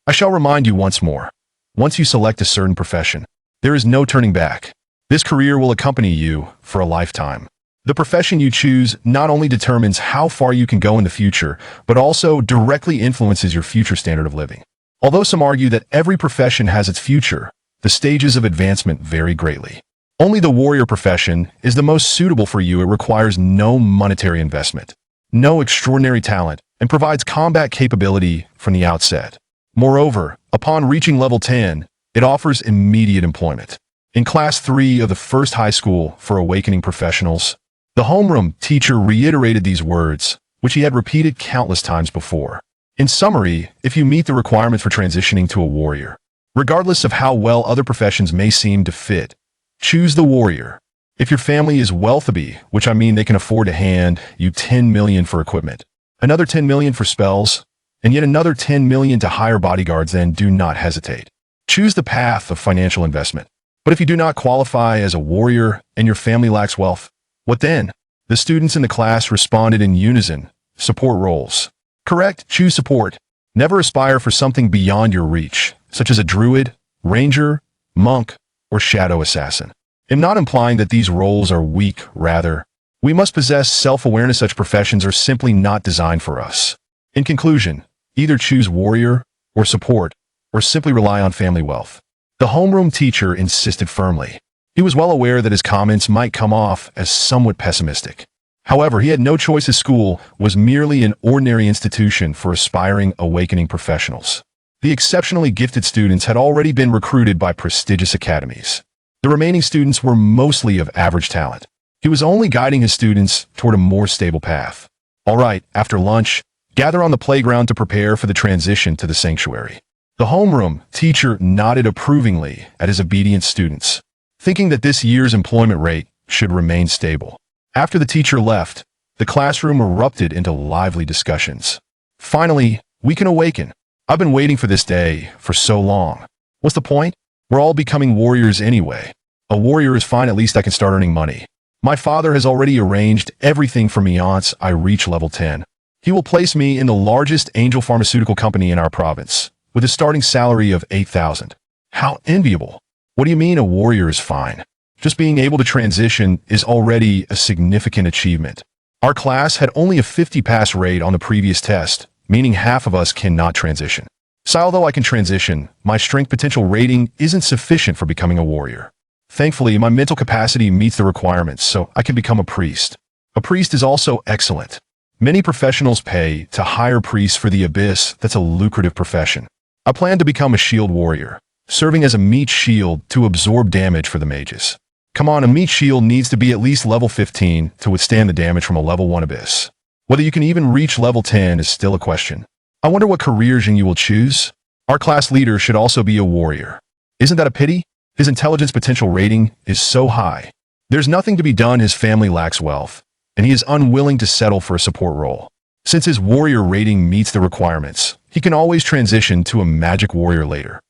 I shall remind you once more. Once you select a certain profession, there is no turning back. This career will accompany you for a lifetime. The profession you choose not only determines how far you can go in the future, but also directly influences your future standard of living. Although some argue that every profession has its future, the stages of advancement vary greatly. Only the warrior profession is the most suitable for you. It requires no monetary investment, no extraordinary talent, and provides combat capability from the outset. Moreover, upon reaching level 10, it offers immediate employment. In Class 3 of the first high school for awakening professionals, the homeroom teacher reiterated these words, which he had repeated countless times before. In summary, if you meet the requirements for transitioning to a warrior, regardless of how well other professions may seem to fit, choose the warrior. If your family is wealthy, which I mean they can afford to hand you 10 million for equipment, another 10 million for spells, and yet another 10 million to hire bodyguards, then do not hesitate. Choose the path of financial investment. But if you do not qualify as a warrior and your family lacks wealth, what then? The students in the class responded in unison. Support roles. Correct, choose support. Never aspire for something beyond your reach, such as a druid, ranger, monk, or shadow assassin. I'm not implying that these roles are weak, rather, we must possess self-awareness. Such professions are simply not designed for us. In conclusion, either choose warrior or support, or simply rely on family wealth. The homeroom teacher insisted firmly. He was well aware that his comments might come off as somewhat pessimistic. However, he had no choice. His school was merely an ordinary institution for aspiring awakening professionals. The exceptionally gifted students had already been recruited by prestigious academies. The remaining students were mostly of average talent. He was only guiding his students toward a more stable path. All right, after lunch, gather on the playground to prepare for the transition to the sanctuary. The homeroom teacher nodded approvingly at his obedient students, thinking that this year's employment rate should remain stable. After the teacher left, the classroom erupted into lively discussions. Finally, we can awaken. I've been waiting for this day for so long. What's the point? We're all becoming warriors anyway. A warrior is fine, at least I can start earning money. My father has already arranged everything for me once I reach level 10. He will place me in the largest angel pharmaceutical company in our province, with a starting salary of 8,000. How enviable. What do you mean a warrior is fine? Just being able to transition is already a significant achievement. Our class had only a 50 pass rate on the previous test, meaning half of us cannot transition. So although I can transition, my strength potential rating isn't sufficient for becoming a warrior. Thankfully, my mental capacity meets the requirements, so I can become a priest. A priest is also excellent. Many professionals pay to hire priests for the abyss. That's a lucrative profession. I plan to become a shield warrior, serving as a meat shield to absorb damage for the mages. Come on, a meat shield needs to be at least level 15 to withstand the damage from a level 1 abyss. Whether you can even reach level 10 is still a question. I wonder what career you will choose. Our class leader should also be a warrior. Isn't that a pity? His intelligence potential rating is so high. There's nothing to be done. His family lacks wealth, and he is unwilling to settle for a support role. Since his warrior rating meets the requirements, he can always transition to a magic warrior later.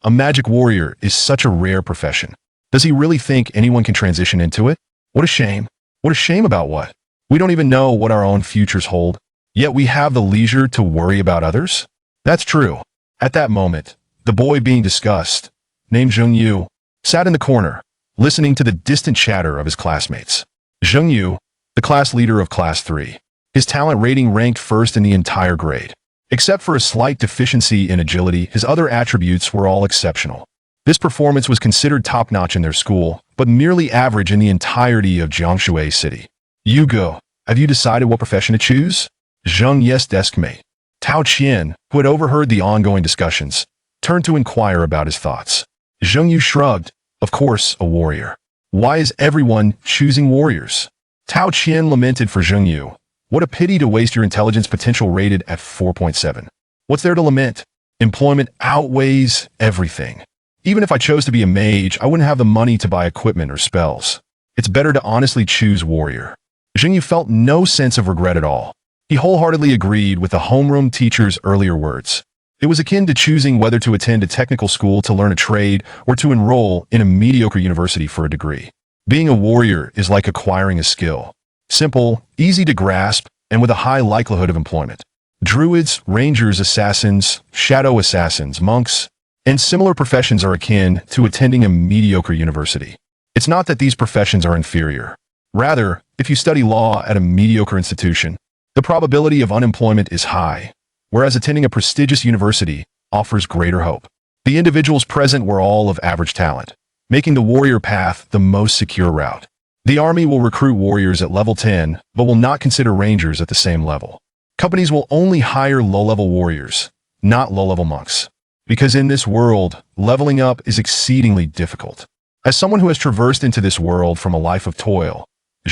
A magic warrior is such a rare profession. Does he really think anyone can transition into it? What a shame. What a shame about what? We don't even know what our own futures hold, yet we have the leisure to worry about others? That's true. At that moment, the boy being discussed, named Zheng Yu, sat in the corner, listening to the distant chatter of his classmates. Zheng Yu, the class leader of Class 3. His talent rating ranked first in the entire grade. Except for a slight deficiency in agility, his other attributes were all exceptional. This performance was considered top-notch in their school, but merely average in the entirety of Jiangshui City. Yugo, have you decided what profession to choose? Zheng Yes deskmate. Tao Qian, who had overheard the ongoing discussions, turned to inquire about his thoughts. Zheng Yu shrugged. Of course, a warrior. Why is everyone choosing warriors? Tao Qian lamented for Zheng Yu. What a pity to waste your intelligence potential rated at 4.7. What's there to lament? Employment outweighs everything. Even if I chose to be a mage, I wouldn't have the money to buy equipment or spells. It's better to honestly choose warrior. Zheng Yu felt no sense of regret at all. He wholeheartedly agreed with the homeroom teacher's earlier words. It was akin to choosing whether to attend a technical school to learn a trade or to enroll in a mediocre university for a degree. Being a warrior is like acquiring a skill. Simple, easy to grasp, and with a high likelihood of employment. Druids, rangers, assassins, shadow assassins, monks, and similar professions are akin to attending a mediocre university. It's not that these professions are inferior. Rather, if you study law at a mediocre institution, the probability of unemployment is high, whereas attending a prestigious university offers greater hope. The individuals present were all of average talent, making the warrior path the most secure route. The army will recruit warriors at level 10, but will not consider rangers at the same level. Companies will only hire low-level warriors, not low-level monks, because in this world, leveling up is exceedingly difficult. As someone who has traversed into this world from a life of toil,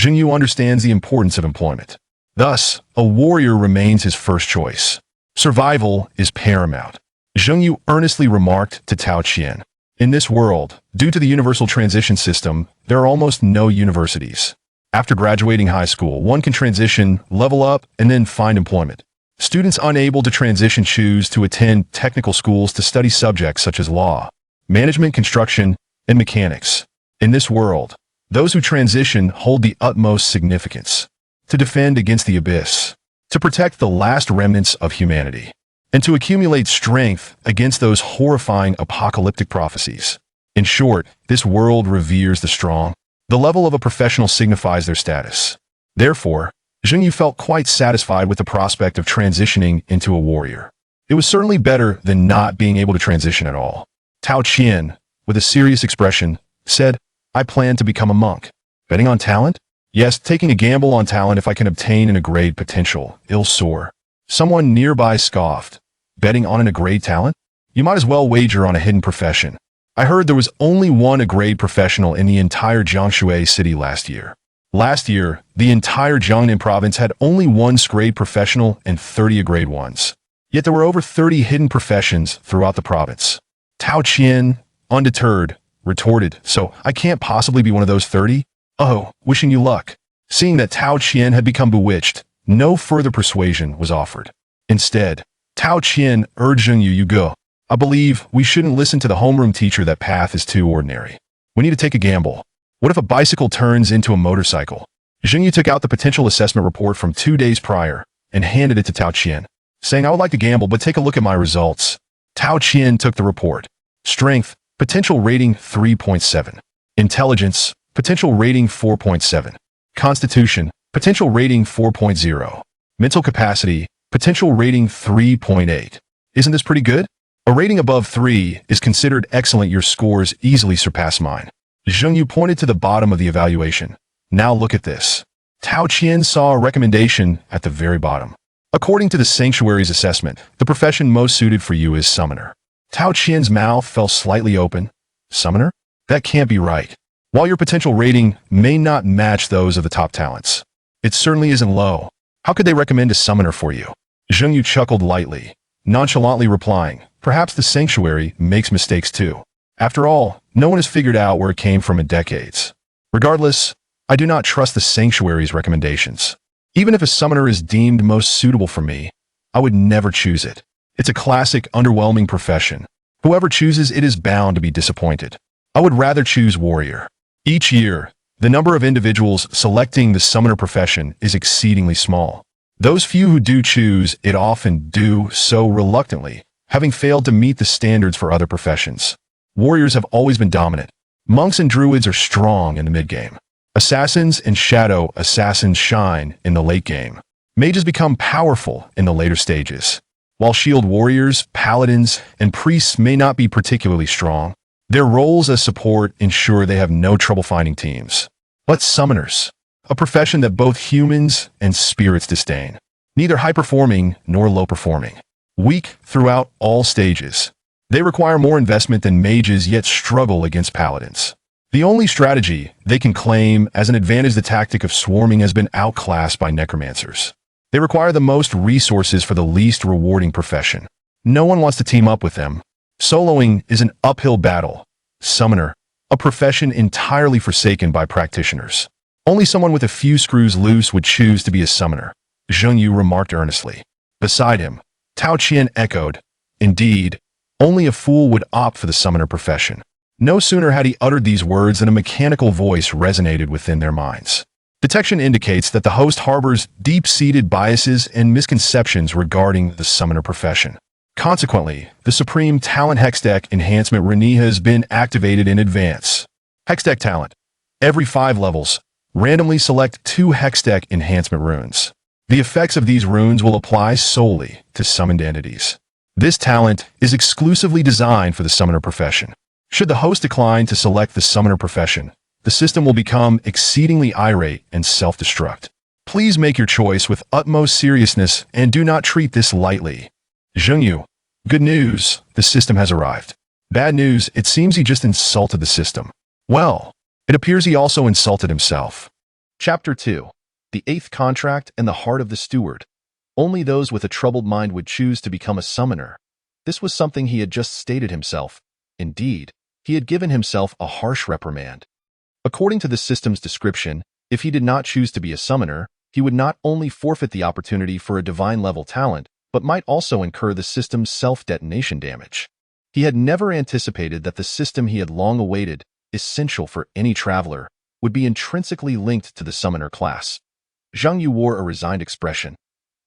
Rune understands the importance of employment. Thus, a warrior remains his first choice. Survival is paramount. Rune earnestly remarked to Tao Qian. In this world, due to the universal transition system, there are almost no universities. After graduating high school, one can transition, level up, and then find employment. Students unable to transition choose to attend technical schools to study subjects such as law, management, construction, and mechanics. In this world, those who transition hold the utmost significance. To defend against the abyss, to protect the last remnants of humanity, and to accumulate strength against those horrifying apocalyptic prophecies. In short, this world reveres the strong. The level of a professional signifies their status. Therefore, Rune felt quite satisfied with the prospect of transitioning into a warrior. It was certainly better than not being able to transition at all. Tao Qian, with a serious expression, said, "I plan to become a monk." Betting on talent? Yes, taking a gamble on talent if I can obtain an grade potential, ill soar. Someone nearby scoffed. Betting on an grade talent? You might as well wager on a hidden profession. I heard there was only one grade professional in the entire Jiangsu city last year. Last year, the entire Jiangnan province had only one grade professional and 30 grade ones. Yet there were over 30 hidden professions throughout the province. Tao Qian, undeterred, retorted, "So I can't possibly be one of those 30? Oh, wishing you luck." Seeing that Tao Qian had become bewitched, no further persuasion was offered. Instead, Tao Qian urged Rune, "You go. I believe we shouldn't listen to the homeroom teacher. That path is too ordinary. We need to take a gamble. What if a bicycle turns into a motorcycle?" Rune took out the potential assessment report from 2 days prior and handed it to Tao Qian, saying, "I would like to gamble, but take a look at my results." Tao Qian took the report. Strength, potential rating 3.7. Intelligence, potential rating 4.7. Constitution, potential rating 4.0. Mental capacity, potential rating 3.8. Isn't this pretty good? A rating above 3 is considered excellent. Your scores easily surpass mine. Rune pointed to the bottom of the evaluation. Now look at this. Tao Qian saw a recommendation at the very bottom. According to the sanctuary's assessment, the profession most suited for you is summoner. Tao Qian's mouth fell slightly open. Summoner? That can't be right. While your potential rating may not match those of the top talents, it certainly isn't low. How could they recommend a summoner for you? Rune chuckled lightly, nonchalantly replying, "Perhaps the sanctuary makes mistakes too. After all, no one has figured out where it came from in decades. Regardless, I do not trust the sanctuary's recommendations. Even if a summoner is deemed most suitable for me, I would never choose it. It's a classic, underwhelming profession. Whoever chooses it is bound to be disappointed. I would rather choose warrior." Each year, the number of individuals selecting the summoner profession is exceedingly small. Those few who do choose it often do so reluctantly, having failed to meet the standards for other professions. Warriors have always been dominant. Monks and druids are strong in the mid-game. Assassins and shadow assassins shine in the late game. Mages become powerful in the later stages. While shield warriors, paladins, and priests may not be particularly strong, their roles as support ensure they have no trouble finding teams. But summoners, a profession that both humans and spirits disdain. Neither high-performing nor low-performing. Weak throughout all stages. They require more investment than mages, yet struggle against paladins. The only strategy they can claim as an advantage, the tactic of swarming, has been outclassed by necromancers. They require the most resources for the least rewarding profession. No one wants to team up with them. Soloing is an uphill battle. Summoner, a profession entirely forsaken by practitioners. Only someone with a few screws loose would choose to be a summoner, Rune remarked earnestly. Beside him, Tao Qian echoed, "Indeed, only a fool would opt for the summoner profession." No sooner had he uttered these words than a mechanical voice resonated within their minds. Detection indicates that the host harbors deep-seated biases and misconceptions regarding the summoner profession. Consequently, the Supreme Talent Hextech Enhancement Rune has been activated in advance. Hextech Talent. Every 5 levels, randomly select 2 Hextech Enhancement Runes. The effects of these runes will apply solely to summoned entities. This talent is exclusively designed for the summoner profession. Should the host decline to select the summoner profession, the system will become exceedingly irate and self-destruct. Please make your choice with utmost seriousness and do not treat this lightly. Zhengyu, good news, the system has arrived. Bad news, it seems he just insulted the system. Well, it appears he also insulted himself. Chapter 2. The 8th Contract and the Heart of the Steward. Only those with a troubled mind would choose to become a summoner. This was something he had just stated himself. Indeed, he had given himself a harsh reprimand. According to the system's description, if he did not choose to be a summoner, he would not only forfeit the opportunity for a divine-level talent, but might also incur the system's self-detonation damage. He had never anticipated that the system he had long awaited, essential for any traveler, would be intrinsically linked to the summoner class. Zhang Yu wore a resigned expression.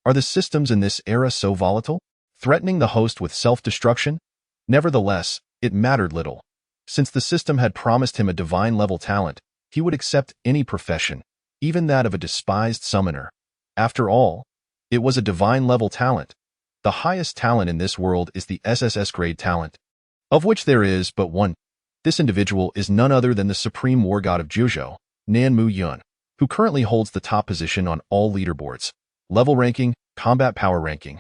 Are the systems in this era so volatile, threatening the host with self-destruction? Nevertheless, it mattered little. Since the system had promised him a divine-level talent, he would accept any profession, even that of a despised summoner. After all, it was a divine-level talent. The highest talent in this world is the SSS grade talent, of which there is but one. This individual is none other than the supreme war god of Jiuzhou, Nanmu Yun, who currently holds the top position on all leaderboards, level ranking, combat power ranking,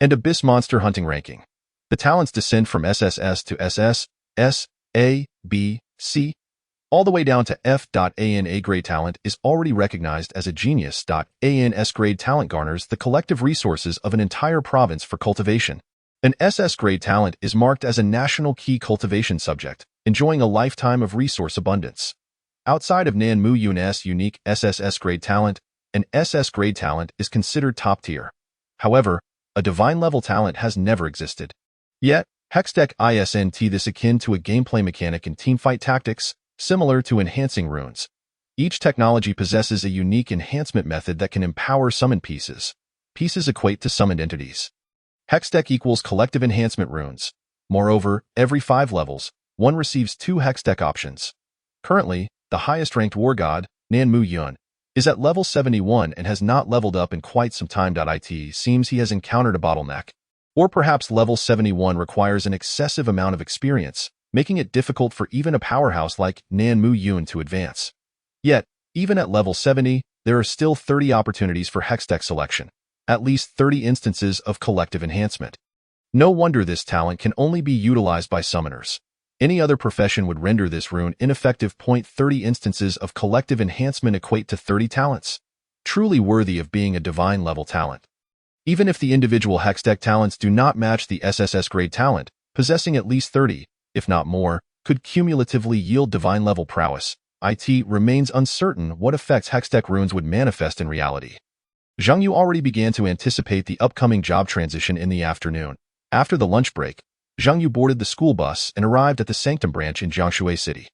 and abyss monster hunting ranking. The talents descend from SSS to SS, S, A, B, C, all the way down to F.AN. A grade talent is already recognized as a genius. AN S grade talent garners the collective resources of an entire province for cultivation. An SS grade talent is marked as a national key cultivation subject, enjoying a lifetime of resource abundance. Outside of Nanmu Yun's unique SSS grade talent, an SS grade talent is considered top tier. However, a divine level talent has never existed. Yet, Hextech ISNT this akin to a gameplay mechanic in teamfight tactics, similar to enhancing runes. Each technology possesses a unique enhancement method that can empower summoned pieces. Pieces equate to summoned entities. Hextech equals collective enhancement runes. Moreover, every 5 levels, one receives 2 Hextech options. Currently, the highest-ranked war god, Nanmu Yun, is at level 71 and has not leveled up in quite some time. It seems he has encountered a bottleneck. Or perhaps level 71 requires an excessive amount of experience, making it difficult for even a powerhouse like Nanmu Yun to advance. Yet, even at level 70, there are still 30 opportunities for Hextech selection, at least 30 instances of collective enhancement. No wonder this talent can only be utilized by summoners. Any other profession would render this rune ineffective. 30 instances of collective enhancement equate to 30 talents, truly worthy of being a divine-level talent. Even if the individual Hextech talents do not match the SSS grade talent, possessing at least 30, if not more, could cumulatively yield divine-level prowess. It remains uncertain what effects Hextech runes would manifest in reality. Zhang Yu already began to anticipate the upcoming job transition in the afternoon. After the lunch break, Zhang Yu boarded the school bus and arrived at the Sanctum branch in Jiangshui City.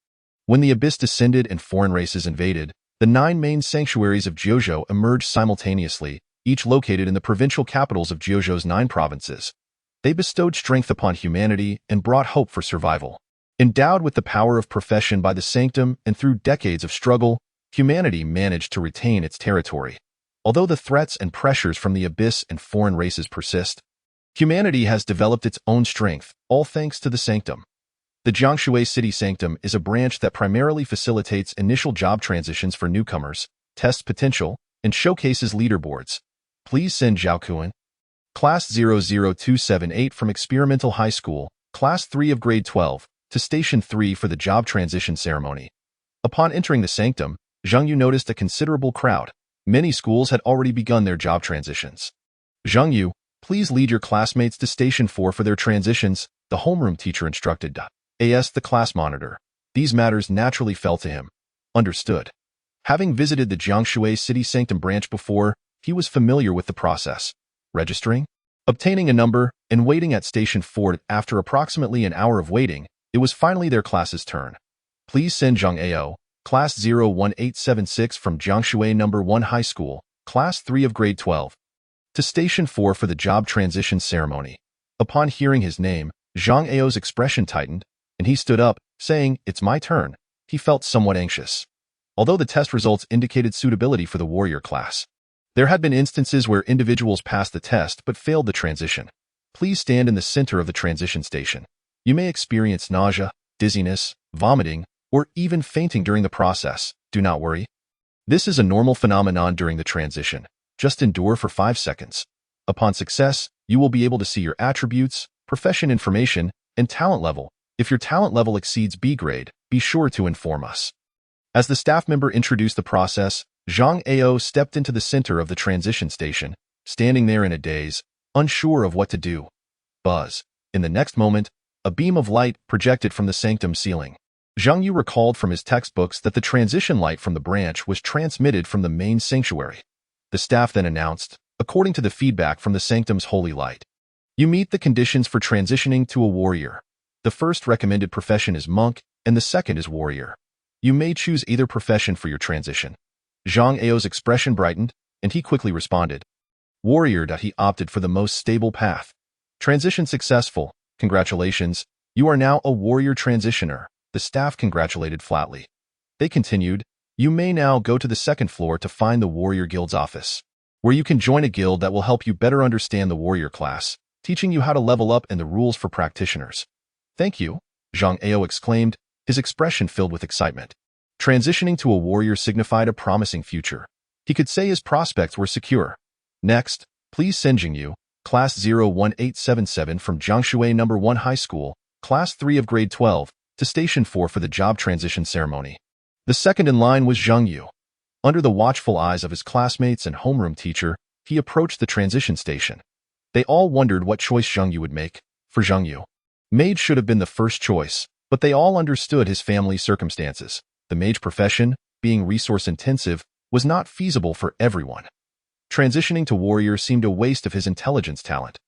When the abyss descended and foreign races invaded, the 9 main sanctuaries of Jiuzhou emerged simultaneously, each located in the provincial capitals of Jiuzhou's 9 provinces. They bestowed strength upon humanity and brought hope for survival. Endowed with the power of profession by the Sanctum and through decades of struggle, humanity managed to retain its territory. Although the threats and pressures from the abyss and foreign races persist, humanity has developed its own strength, all thanks to the Sanctum. The Jiangshui City Sanctum is a branch that primarily facilitates initial job transitions for newcomers, tests potential, and showcases leaderboards. Please send Zhao Kuan, Class 00278 from Experimental High School, Class 3 of Grade 12, to Station 3 for the job transition ceremony. Upon entering the Sanctum, Zhang Yu noticed a considerable crowd. Many schools had already begun their job transitions. Zhang Yu, please lead your classmates to Station 4 for their transitions, the homeroom teacher instructed. As the class monitor. These matters naturally fell to him. Understood. Having visited the Jiangshui City Sanctum branch before, he was familiar with the process. Registering, obtaining a number, and waiting at Station 4. After approximately an hour of waiting, it was finally their class's turn. Please send Zhang Ao, Class 01876 from Jiangshui No. 1 High School, Class 3 of Grade 12. To Station 4 for the job transition ceremony. Upon hearing his name, Zhang Ao's expression tightened, and he stood up, saying, "It's my turn." He felt somewhat anxious. Although the test results indicated suitability for the warrior class, there had been instances where individuals passed the test but failed the transition. Please stand in the center of the transition station. You may experience nausea, dizziness, vomiting, or even fainting during the process. Do not worry. This is a normal phenomenon during the transition. Just endure for 5 seconds. Upon success, you will be able to see your attributes, profession information, and talent level. If your talent level exceeds B grade, be sure to inform us. As the staff member introduced the process, Zhang Ao stepped into the center of the transition station, standing there in a daze, unsure of what to do. Buzz. In the next moment, a beam of light projected from the sanctum ceiling. Zhang Yu recalled from his textbooks that the transition light from the branch was transmitted from the main sanctuary. The staff then announced, according to the feedback from the sanctum's holy light, you meet the conditions for transitioning to a warrior. The first recommended profession is monk, and the second is warrior. You may choose either profession for your transition. Zhang Ao's expression brightened, and he quickly responded, warrior. He opted for the most stable path. Transition successful. Congratulations. You are now a warrior transitioner. The staff congratulated flatly. They continued, you may now go to the second floor to find the Warrior Guild's office, where you can join a guild that will help you better understand the warrior class, teaching you how to level up and the rules for practitioners. Thank you, Zhang Ao exclaimed, his expression filled with excitement. Transitioning to a warrior signified a promising future. He could say his prospects were secure. Next, please send Jingyu, Class 01877 from Jiangshui No. 1 High School, Class 3 of Grade 12, to Station 4 for the job transition ceremony. The second in line was Zhang Yu. Under the watchful eyes of his classmates and homeroom teacher, he approached the transition station. They all wondered what choice Zhang Yu would make. For Zhang Yu, mage should have been the first choice, but they all understood his family circumstances. The mage profession, being resource-intensive, was not feasible for everyone. Transitioning to warrior seemed a waste of his intelligence talent.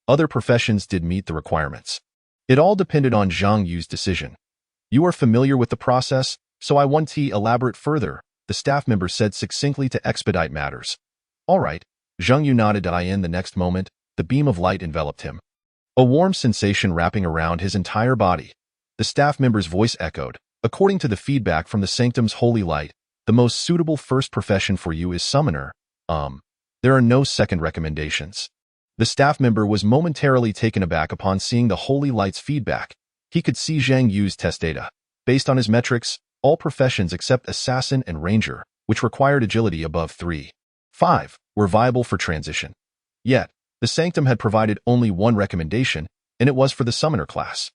Other professions did meet the requirements. It all depended on Zhang Yu's decision. You are familiar with the process, so I want to elaborate further, the staff member said succinctly to expedite matters. All right, Zhang Yu nodded. In the next moment, the beam of light enveloped him. A warm sensation wrapping around his entire body. The staff member's voice echoed, according to the feedback from the sanctum's holy light, the most suitable first profession for you is summoner. There are no second recommendations. The staff member was momentarily taken aback upon seeing the holy light's feedback. He could see Zhang Yu's test data. Based on his metrics, all professions except assassin and ranger, which required agility above 3.5, were viable for transition. Yet, the sanctum had provided only one recommendation, and it was for the summoner class.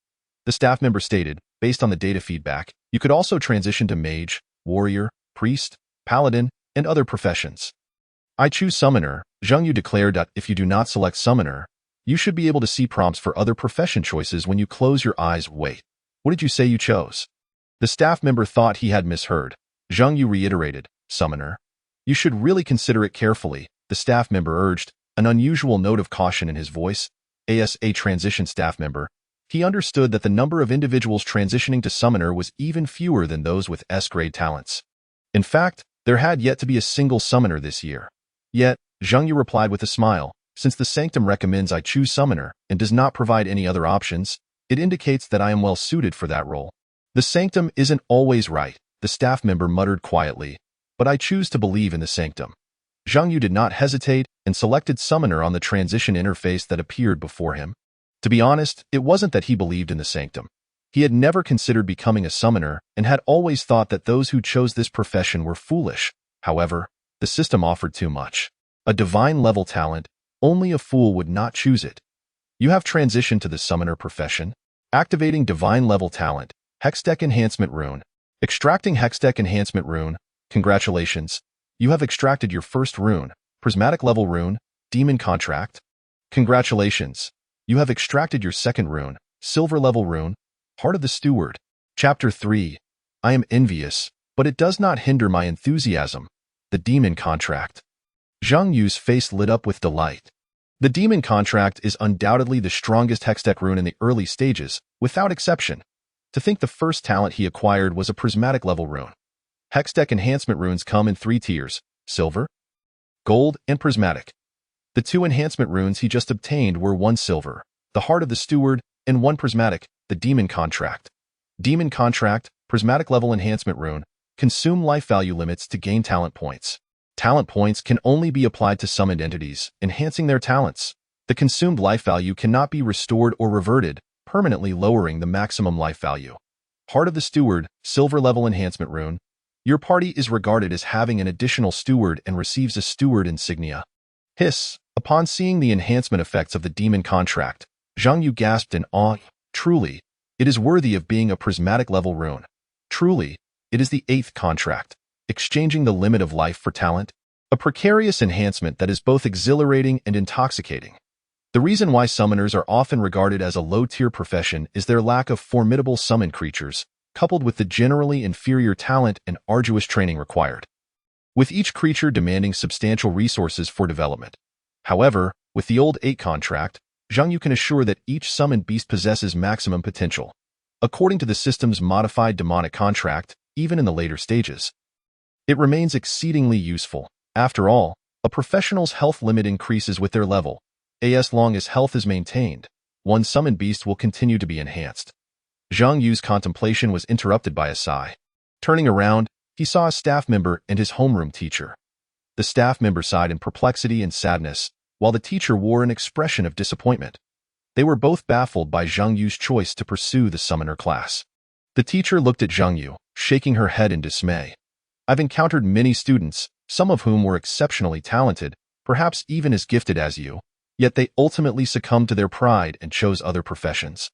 The staff member stated, based on the data feedback, you could also transition to mage, warrior, priest, paladin, and other professions. I choose summoner, Zhang Yu declared. If you do not select summoner, you should be able to see prompts for other profession choices when you close your eyes. Wait, what did you say you chose? The staff member thought he had misheard. Zhang Yu reiterated, summoner. You should really consider it carefully, the staff member urged, an unusual note of caution in his voice. As a transition staff member, he understood that the number of individuals transitioning to summoner was even fewer than those with S-grade talents. In fact, there had yet to be a single summoner this year. Yet, Zhang Yu replied with a smile, since the sanctum recommends I choose summoner and does not provide any other options, it indicates that I am well suited for that role. The sanctum isn't always right, the staff member muttered quietly, but I choose to believe in the sanctum. Zhang Yu did not hesitate and selected summoner on the transition interface that appeared before him. To be honest, it wasn't that he believed in the sanctum. He had never considered becoming a summoner and had always thought that those who chose this profession were foolish. However, the system offered too much. A divine-level talent, only a fool would not choose it. You have transitioned to the summoner profession. Activating divine-level talent, Hextech Enhancement Rune. Extracting Hextech Enhancement Rune. Congratulations. You have extracted your first rune, Prismatic Level Rune, Demon Contract. Congratulations. You have extracted your second rune, Silver Level Rune, Heart of the Steward. Chapter 3. I am envious, but it does not hinder my enthusiasm. The Demon Contract. Zhang Yu's face lit up with delight. The Demon Contract is undoubtedly the strongest Hextech rune in the early stages, without exception. To think the first talent he acquired was a Prismatic Level Rune. Hex deck enhancement runes come in 3 tiers: silver, gold, and prismatic. The 2 enhancement runes he just obtained were 1 silver, the Heart of the Steward, and 1 prismatic, the Demon Contract. Demon Contract, prismatic level enhancement rune, consume life value limits to gain talent points. Talent points can only be applied to summoned entities, enhancing their talents. The consumed life value cannot be restored or reverted, permanently lowering the maximum life value. Heart of the Steward, silver level enhancement rune. Your party is regarded as having an additional steward and receives a steward insignia. Hiss. Upon seeing the enhancement effects of the Demon Contract, Zhang Yu gasped in awe. Truly, it is worthy of being a prismatic level rune. Truly, it is the 8th contract, exchanging the limit of life for talent, a precarious enhancement that is both exhilarating and intoxicating. The reason why summoners are often regarded as a low-tier profession is their lack of formidable summon creatures, coupled with the generally inferior talent and arduous training required, with each creature demanding substantial resources for development. However, with the old 8 contract, Zhang Yu can assure that each summoned beast possesses maximum potential. According to the system's modified demonic contract, even in the later stages, it remains exceedingly useful. After all, a professional's health limit increases with their level. As long as health is maintained, one summoned beast will continue to be enhanced. Zhang Yu's contemplation was interrupted by a sigh. Turning around, he saw a staff member and his homeroom teacher. The staff member sighed in perplexity and sadness, while the teacher wore an expression of disappointment. They were both baffled by Zhang Yu's choice to pursue the summoner class. The teacher looked at Zhang Yu, shaking her head in dismay. I've encountered many students, some of whom were exceptionally talented, perhaps even as gifted as you, yet they ultimately succumbed to their pride and chose other professions.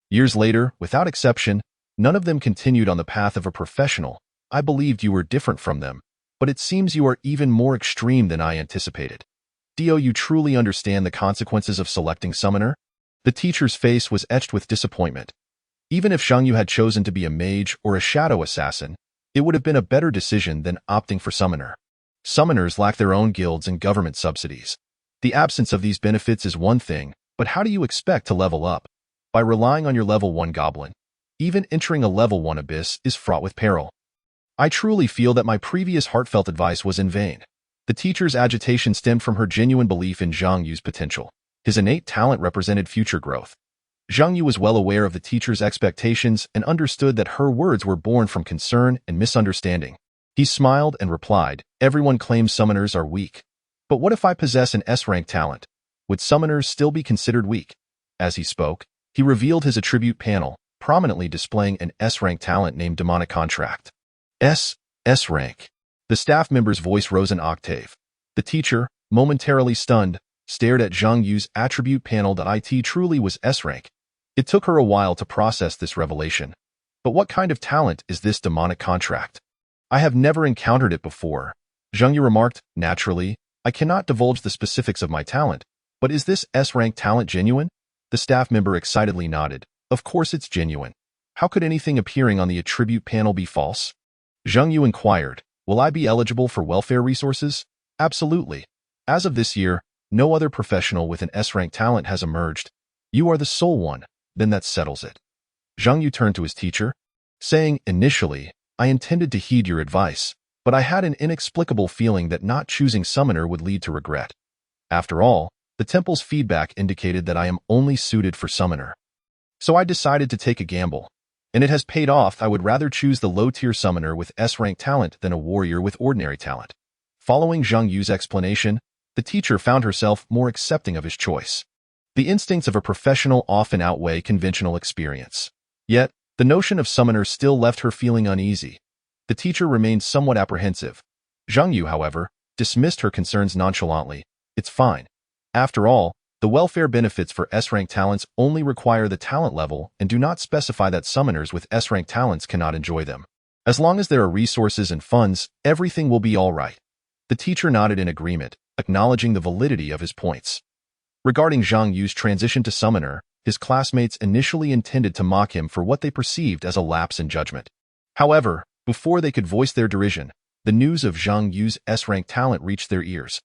Years later, without exception, none of them continued on the path of a professional. I believed you were different from them, but it seems you are even more extreme than I anticipated. Do you truly understand the consequences of selecting summoner? The teacher's face was etched with disappointment. Even if Zhang Yu had chosen to be a mage or a shadow assassin, it would have been a better decision than opting for summoner. Summoners lack their own guilds and government subsidies. The absence of these benefits is one thing, but how do you expect to level up? By relying on your level 1 goblin. Even entering a level 1 abyss is fraught with peril. I truly feel that my previous heartfelt advice was in vain. The teacher's agitation stemmed from her genuine belief in Zhang Yu's potential. His innate talent represented future growth. Zhang Yu was well aware of the teacher's expectations and understood that her words were born from concern and misunderstanding. He smiled and replied, everyone claims summoners are weak. But what if I possess an S-rank talent? Would summoners still be considered weak? As he spoke, he revealed his attribute panel, prominently displaying an S-rank talent named Demonic Contract. S-rank. The staff member's voice rose an octave. The teacher, momentarily stunned, stared at Zhang Yu's attribute panel that it truly was S-rank. It took her a while to process this revelation. But what kind of talent is this Demonic Contract? I have never encountered it before. Zhang Yu remarked, naturally, I cannot divulge the specifics of my talent, but is this S-rank talent genuine? The staff member excitedly nodded. Of course it's genuine. How could anything appearing on the attribute panel be false? Zhang Yu inquired, will I be eligible for welfare resources? Absolutely. As of this year, no other professional with an S-rank talent has emerged. You are the sole one. Then that settles it. Zhang Yu turned to his teacher, saying, initially, I intended to heed your advice, but I had an inexplicable feeling that not choosing summoner would lead to regret. After all, the temple's feedback indicated that I am only suited for summoner. So I decided to take a gamble. And it has paid off. I would rather choose the low-tier summoner with S-rank talent than a warrior with ordinary talent. Following Zhang Yu's explanation, the teacher found herself more accepting of his choice. The instincts of a professional often outweigh conventional experience. Yet, the notion of summoner still left her feeling uneasy. The teacher remained somewhat apprehensive. Zhang Yu, however, dismissed her concerns nonchalantly. It's fine. After all, the welfare benefits for S-rank talents only require the talent level and do not specify that summoners with S-rank talents cannot enjoy them. As long as there are resources and funds, everything will be all right. The teacher nodded in agreement, acknowledging the validity of his points. Regarding Zhang Yu's transition to summoner, his classmates initially intended to mock him for what they perceived as a lapse in judgment. However, before they could voice their derision, the news of Zhang Yu's S-rank talent reached their ears.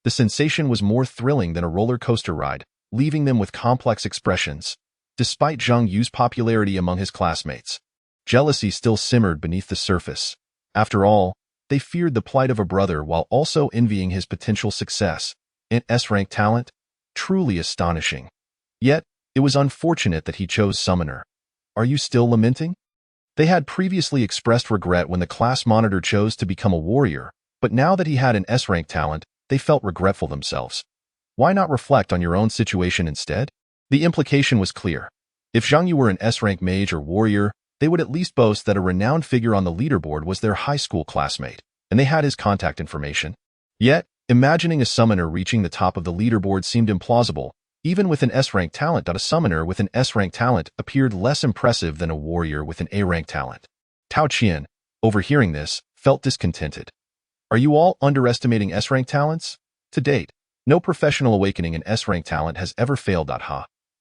The sensation was more thrilling than a roller coaster ride, leaving them with complex expressions. Despite Zhang Yu's popularity among his classmates, jealousy still simmered beneath the surface. After all, they feared the plight of a brother while also envying his potential success. An S-rank talent? Truly astonishing. Yet, it was unfortunate that he chose Summoner. Are you still lamenting? They had previously expressed regret when the class monitor chose to become a warrior, but now that he had an S-rank talent, they felt regretful themselves. Why not reflect on your own situation instead? The implication was clear. If Zhang Yu were an S-rank mage or warrior, they would at least boast that a renowned figure on the leaderboard was their high school classmate, and they had his contact information. Yet, imagining a summoner reaching the top of the leaderboard seemed implausible. Even with an S-rank talent, a summoner with an S-rank talent appeared less impressive than a warrior with an A-rank talent. Tao Qian, overhearing this, felt discontented. Are you all underestimating S-rank talents? To date, no professional awakening in S-rank talent has ever failed.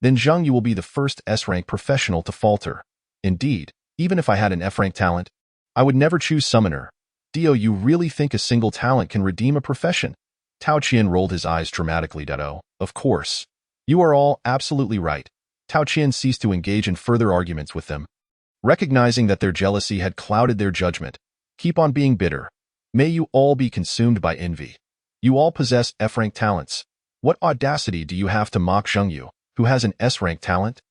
Then Zhang Yu will be the first S-rank professional to falter. Indeed, even if I had an F-rank talent, I would never choose Summoner. Do you really think a single talent can redeem a profession? Tao Qian rolled his eyes dramatically. Of course. You are all absolutely right. Tao Qian ceased to engage in further arguments with them. Recognizing that their jealousy had clouded their judgment, keep on being bitter. May you all be consumed by envy. You all possess F-rank talents. What audacity do you have to mock Zhang Yu, who has an S-rank talent?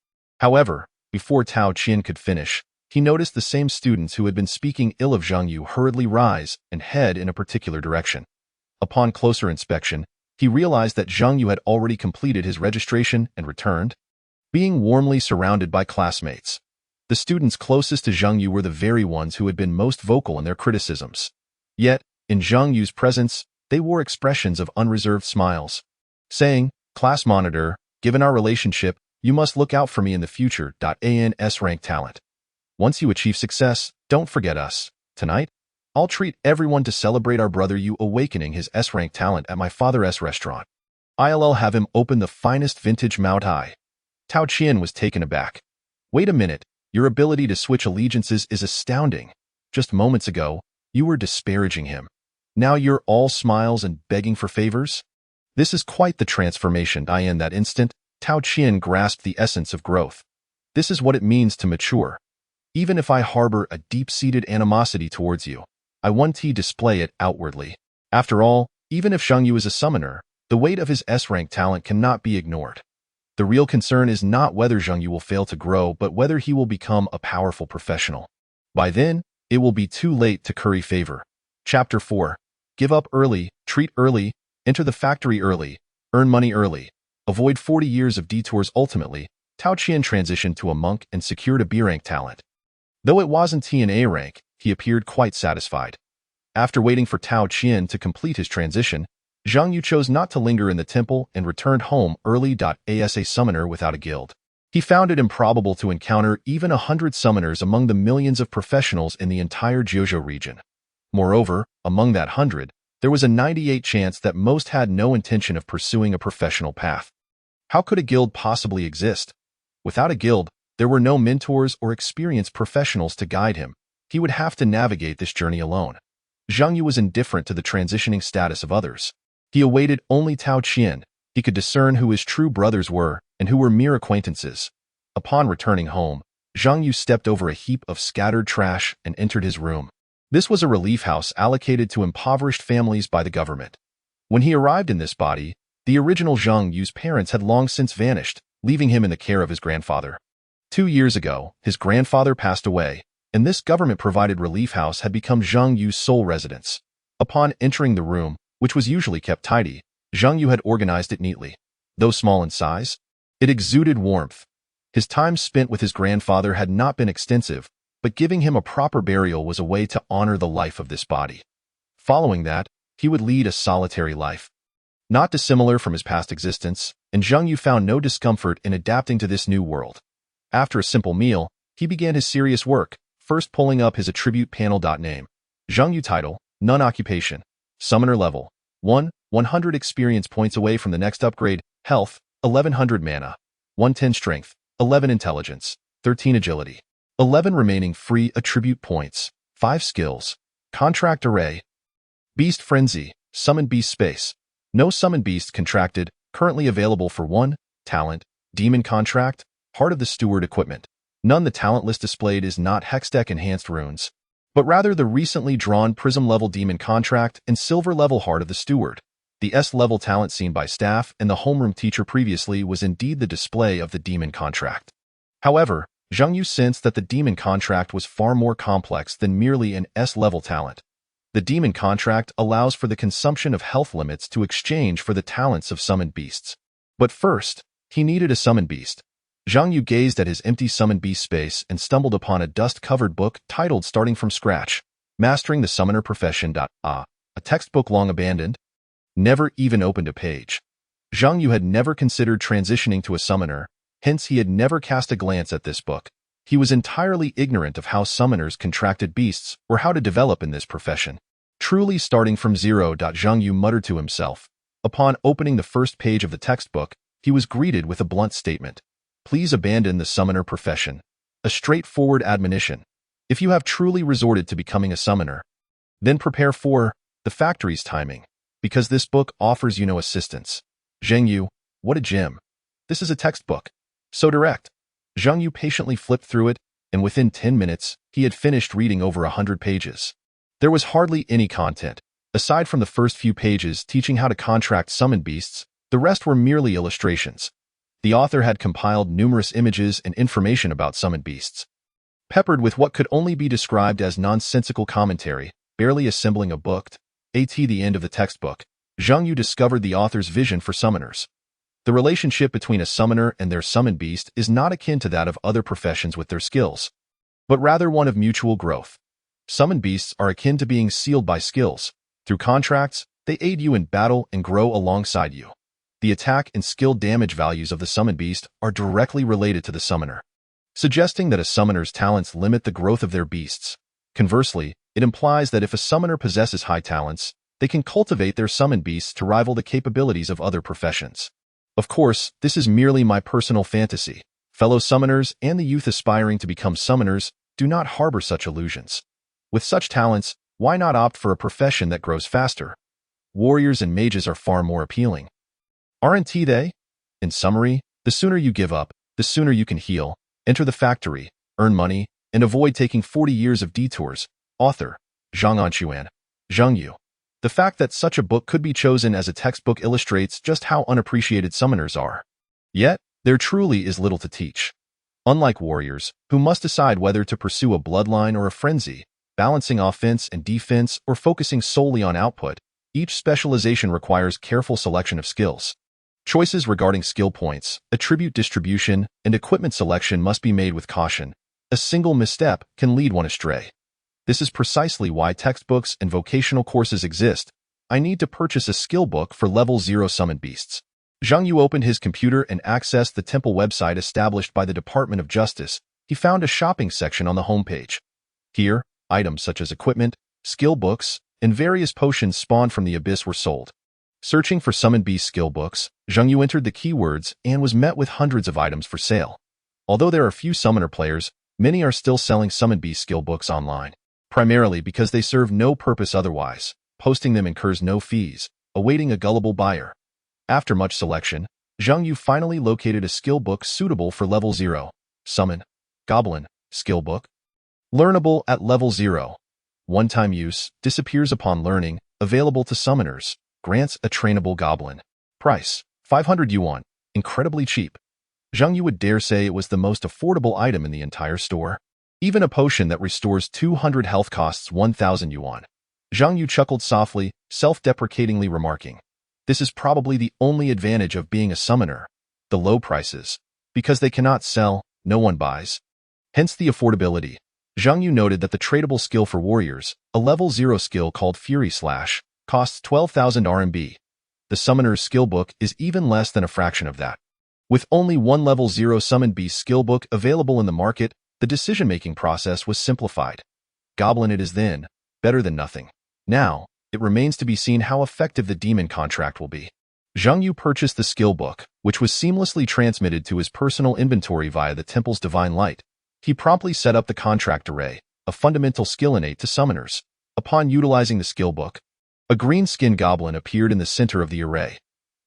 However, before Tao Qian could finish, he noticed the same students who had been speaking ill of Zhang Yu hurriedly rise and head in a particular direction. Upon closer inspection, he realized that Zhang Yu had already completed his registration and returned, being warmly surrounded by classmates. The students closest to Zhang Yu were the very ones who had been most vocal in their criticisms. Yet, in Zhang Yu's presence, they wore expressions of unreserved smiles, saying, "Class monitor, given our relationship, you must look out for me in the future. An S-rank talent. Once you achieve success, don't forget us. Tonight, I'll treat everyone to celebrate our brother Yu awakening his S-rank talent at my father's restaurant. I'll have him open the finest vintage Mao Tai." Tao Qian was taken aback. Wait a minute, your ability to switch allegiances is astounding. Just moments ago, you were disparaging him. Now you're all smiles and begging for favors? This is quite the transformation. In that instant, Tao Qian grasped the essence of growth. This is what it means to mature. Even if I harbor a deep-seated animosity towards you, I want to display it outwardly. After all, even if Zhang Yu is a summoner, the weight of his S-rank talent cannot be ignored. The real concern is not whether Zhang Yu will fail to grow, but whether he will become a powerful professional. By then, it will be too late to curry favor. Chapter 4. Give up early, treat early, enter the factory early, earn money early, avoid 40 years of detours. Ultimately, Tao Qian transitioned to a monk and secured a B-rank talent. Though it wasn't an A rank, he appeared quite satisfied. After waiting for Tao Qian to complete his transition, Zhang Yu chose not to linger in the temple and returned home early. As a summoner without a guild, he found it improbable to encounter even 100 summoners among the millions of professionals in the entire Jiuzhou region. Moreover, among that 100, there was a 98% chance that most had no intention of pursuing a professional path. How could a guild possibly exist? Without a guild, there were no mentors or experienced professionals to guide him. He would have to navigate this journey alone. Zhang Yu was indifferent to the transitioning status of others. He awaited only Tao Qian. He could discern who his true brothers were and who were mere acquaintances. Upon returning home, Zhang Yu stepped over a heap of scattered trash and entered his room. This was a relief house allocated to impoverished families by the government. When he arrived in this body, the original Zhang Yu's parents had long since vanished, leaving him in the care of his grandfather. 2 years ago, his grandfather passed away, and this government-provided relief house had become Zhang Yu's sole residence. Upon entering the room, which was usually kept tidy, Zhang Yu had organized it neatly. Though small in size, it exuded warmth. His time spent with his grandfather had not been extensive, but giving him a proper burial was a way to honor the life of this body. Following that, he would lead a solitary life. Not dissimilar from his past existence, and Zhang Yu found no discomfort in adapting to this new world. After a simple meal, he began his serious work, first pulling up his attribute panel. Name: Zhang Yu. Title: None. Occupation: Summoner. Level: 1, 100 experience points away from the next upgrade. Health: 1100 mana, 110 strength, 11 intelligence, 13 agility, 11 remaining free attribute points, 5 skills. Contract array: Beast Frenzy, Summon Beast Space. No Summon Beast contracted, currently available for 1. Talent: Demon Contract, Heart of the Steward. Equipment: None. The talent list displayed is not Hextech enhanced runes, but rather the recently drawn Prism-level Demon Contract and Silver-level Heart of the Steward. The S-level talent seen by staff and the homeroom teacher previously was indeed the display of the Demon Contract. However, Zhang Yu sensed that the Demon Contract was far more complex than merely an S-level talent. The Demon Contract allows for the consumption of health limits to exchange for the talents of summoned beasts. But first, he needed a summoned beast. Zhang Yu gazed at his empty summoned beast space and stumbled upon a dust-covered book titled Starting from Scratch, Mastering the Summoner Profession. A textbook long abandoned, never even opened a page. Zhang Yu had never considered transitioning to a summoner, hence he had never cast a glance at this book. He was entirely ignorant of how summoners contracted beasts or how to develop in this profession. Truly starting from zero. Zhang Yu muttered to himself. Upon opening the first page of the textbook, he was greeted with a blunt statement. Please abandon the summoner profession. A straightforward admonition. If you have truly resorted to becoming a summoner, then prepare for the factory's timing, because this book offers you no assistance. Zhang Yu, what a gem. This is a textbook. So direct. Zhang Yu patiently flipped through it, and within 10 minutes, he had finished reading over 100 pages. There was hardly any content. Aside from the first few pages teaching how to contract summoned beasts, the rest were merely illustrations. The author had compiled numerous images and information about summoned beasts, peppered with what could only be described as nonsensical commentary, barely assembling a book. At the end of the textbook, Zhang Yu discovered the author's vision for summoners. The relationship between a summoner and their summoned beast is not akin to that of other professions with their skills, but rather one of mutual growth. Summoned beasts are akin to being sealed by skills. Through contracts, they aid you in battle and grow alongside you. The attack and skill damage values of the summoned beast are directly related to the summoner, suggesting that a summoner's talents limit the growth of their beasts. Conversely, it implies that if a summoner possesses high talents, they can cultivate their summoned beasts to rival the capabilities of other professions. Of course, this is merely my personal fantasy. Fellow summoners and the youth aspiring to become summoners do not harbor such illusions. With such talents, why not opt for a profession that grows faster? Warriors and mages are far more appealing. Aren't they? In summary, the sooner you give up, the sooner you can heal, enter the factory, earn money, and avoid taking 40 years of detours. Author, Zhang Anquan. Zhang Yu. The fact that such a book could be chosen as a textbook illustrates just how unappreciated summoners are. Yet, there truly is little to teach. Unlike warriors, who must decide whether to pursue a bloodline or a frenzy, balancing offense and defense or focusing solely on output, each specialization requires careful selection of skills. Choices regarding skill points, attribute distribution, and equipment selection must be made with caution. A single misstep can lead one astray. This is precisely why textbooks and vocational courses exist. I need to purchase a skill book for level 0 summoned beasts. Zhang Yu opened his computer and accessed the temple website established by the Department of Justice. He found a shopping section on the homepage. Here, items such as equipment, skill books, and various potions spawned from the abyss were sold. Searching for summoned beast skill books, Zhang Yu entered the keywords and was met with hundreds of items for sale. Although there are few summoner players, many are still selling summoned beast skill books online, primarily because they serve no purpose otherwise. Posting them incurs no fees, awaiting a gullible buyer. After much selection, Zhang Yu finally located a skill book suitable for level 0. Summon. Goblin. Skill book. Learnable at level 0. One-time use, disappears upon learning, available to summoners, grants a trainable goblin. Price, 500 yuan, incredibly cheap. Zhang Yu would dare say it was the most affordable item in the entire store. Even a potion that restores 200 health costs 1,000 yuan. Zhang Yu chuckled softly, self-deprecatingly remarking, "This is probably the only advantage of being a summoner. The low prices. Because they cannot sell, no one buys. Hence the affordability." Zhang Yu noted that the tradable skill for warriors, a level 0 skill called Fury Slash, costs 12,000 RMB. The summoner's skill book is even less than a fraction of that. With only one level 0 summoned beast skill book available in the market, the decision-making process was simplified. Goblin it is then, better than nothing. Now, it remains to be seen how effective the demon contract will be. Zhang Yu purchased the skill book, which was seamlessly transmitted to his personal inventory via the temple's divine light. He promptly set up the contract array, a fundamental skill innate to summoners. Upon utilizing the skill book, a green-skinned goblin appeared in the center of the array.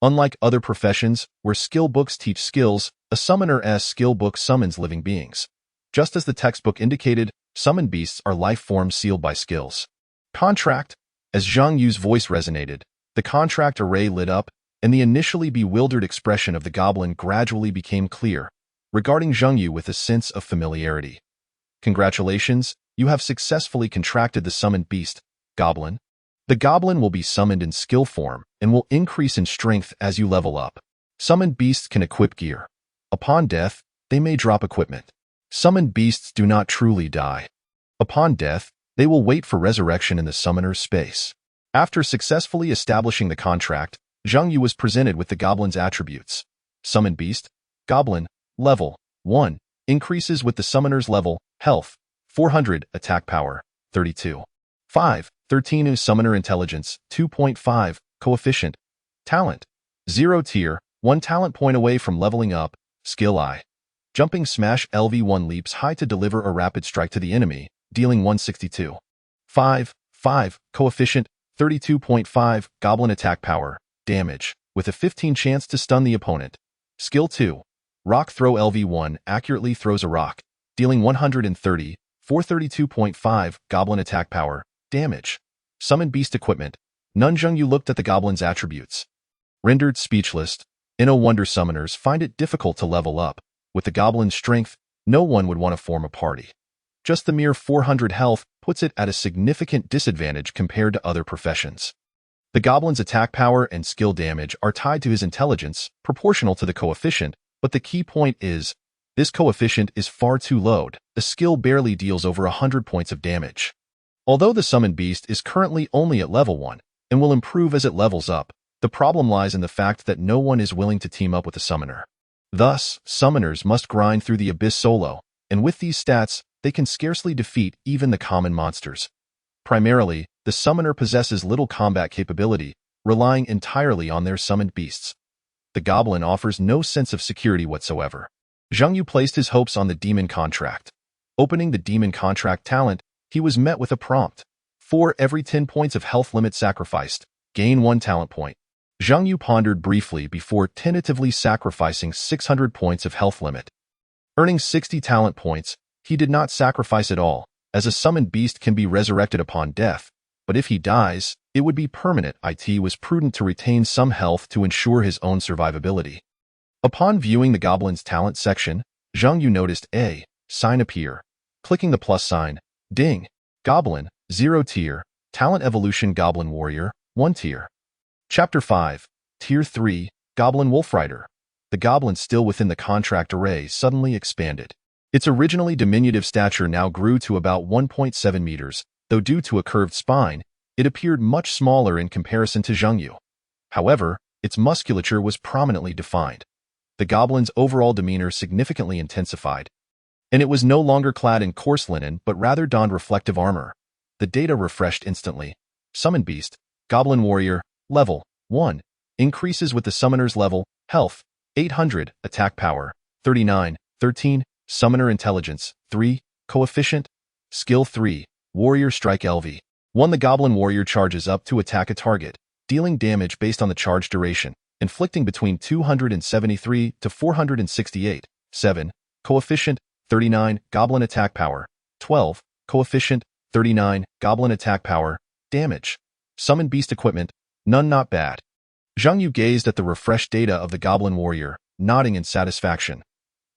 Unlike other professions, where skill books teach skills, a summoner's skill book summons living beings. Just as the textbook indicated, Summoned beasts are life forms sealed by skills. Contract. As Zhang Yu's voice resonated, the contract array lit up, and the initially bewildered expression of the goblin gradually became clear, regarding Zhang Yu with a sense of familiarity. Congratulations, you have successfully contracted the summoned beast, goblin. The goblin will be summoned in skill form and will increase in strength as you level up. Summoned beasts can equip gear. Upon death, they may drop equipment. Summoned beasts do not truly die. Upon death, they will wait for resurrection in the summoner's space. After successfully establishing the contract, Zhang Yu was presented with the goblin's attributes. Summoned beast, goblin, level 1, increases with the summoner's level, health, 400, attack power, 32. 5, 13 summoner intelligence, 2.5, coefficient, talent, 0 tier, 1 talent point away from leveling up, skill I. Jumping smash LV1 leaps high to deliver a rapid strike to the enemy, dealing 162. 5, coefficient, 32.5, goblin attack power, damage, with a 15 chance to stun the opponent. Skill 2, rock throw LV1 accurately throws a rock, dealing 130, 432.5, goblin attack power, damage. Summoned beast equipment. None. Zhang Yu looked at the goblin's attributes. Rendered speechless, no wonder summoners find it difficult to level up. With the goblin's strength, no one would want to form a party. Just the mere 400 health puts it at a significant disadvantage compared to other professions. The goblin's attack power and skill damage are tied to his intelligence, proportional to the coefficient, but the key point is, this coefficient is far too low. The skill barely deals over 100 points of damage. Although the summoned beast is currently only at level 1 and will improve as it levels up, the problem lies in the fact that no one is willing to team up with a summoner. Thus, summoners must grind through the abyss solo, and with these stats, they can scarcely defeat even the common monsters. Primarily, the summoner possesses little combat capability, relying entirely on their summoned beasts. The goblin offers no sense of security whatsoever. Zhang Yu placed his hopes on the demon contract. Opening the demon contract talent, he was met with a prompt. For every 10 points of health limit sacrificed, gain 1 talent point. Zhang Yu pondered briefly before tentatively sacrificing 600 points of health limit. Earning 60 talent points, he did not sacrifice at all, as a summoned beast can be resurrected upon death, but if he dies, it would be permanent. It was prudent to retain some health to ensure his own survivability. Upon viewing the goblin's talent section, Zhang Yu noticed a sign appear. Clicking the plus sign, ding, goblin, 0 tier, talent evolution goblin warrior, 1 tier. Chapter 5, Tier 3, Goblin Wolfrider. The goblin still within the contract array suddenly expanded. Its originally diminutive stature now grew to about 1.7 meters, though due to a curved spine, it appeared much smaller in comparison to Zhang Yu. However, its musculature was prominently defined. The goblin's overall demeanor significantly intensified, and it was no longer clad in coarse linen but rather donned reflective armor. The data refreshed instantly. Summoned beast, goblin warrior, level 1, increases with the summoner's level, health, 800, attack power, 39, 13, summoner intelligence, 3, coefficient, skill 3, warrior strike LV. 1. The goblin warrior charges up to attack a target, dealing damage based on the charge duration, inflicting between 273 to 468, 7, coefficient, 39, goblin attack power, 12, coefficient, 39, goblin attack power, damage. Summoned beast equipment, none. Not bad. Zhang Yu gazed at the refreshed data of the goblin warrior, nodding in satisfaction.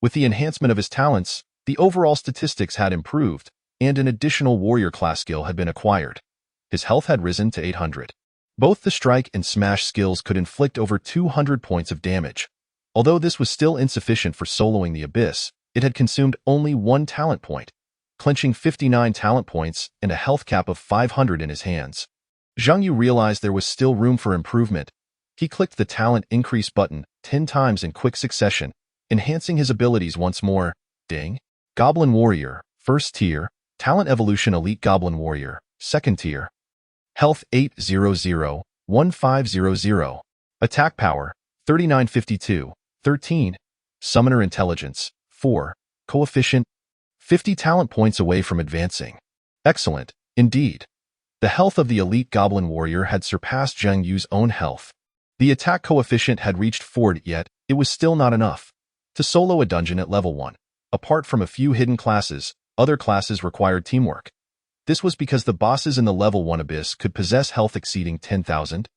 With the enhancement of his talents, the overall statistics had improved, and an additional warrior class skill had been acquired. His health had risen to 800. Both the strike and smash skills could inflict over 200 points of damage. Although this was still insufficient for soloing the abyss, it had consumed only 1 talent point, clinching 59 talent points and a health cap of 500 in his hands. Zhang Yu realized there was still room for improvement. He clicked the talent increase button 10 times in quick succession, enhancing his abilities once more. Ding. Goblin Warrior, 1st tier, talent evolution elite Goblin Warrior, 2nd tier. Health 800, 1500. Attack power, 3952, 13. Summoner intelligence, 4. Coefficient, 50 talent points away from advancing. Excellent, indeed. The health of the elite Goblin Warrior had surpassed Zhang Yu's own health. The attack coefficient had reached 4, yet it was still not enough to solo a dungeon at level 1. Apart from a few hidden classes, Other classes required teamwork. This was because the bosses in the level 1 abyss could possess health exceeding 10,000,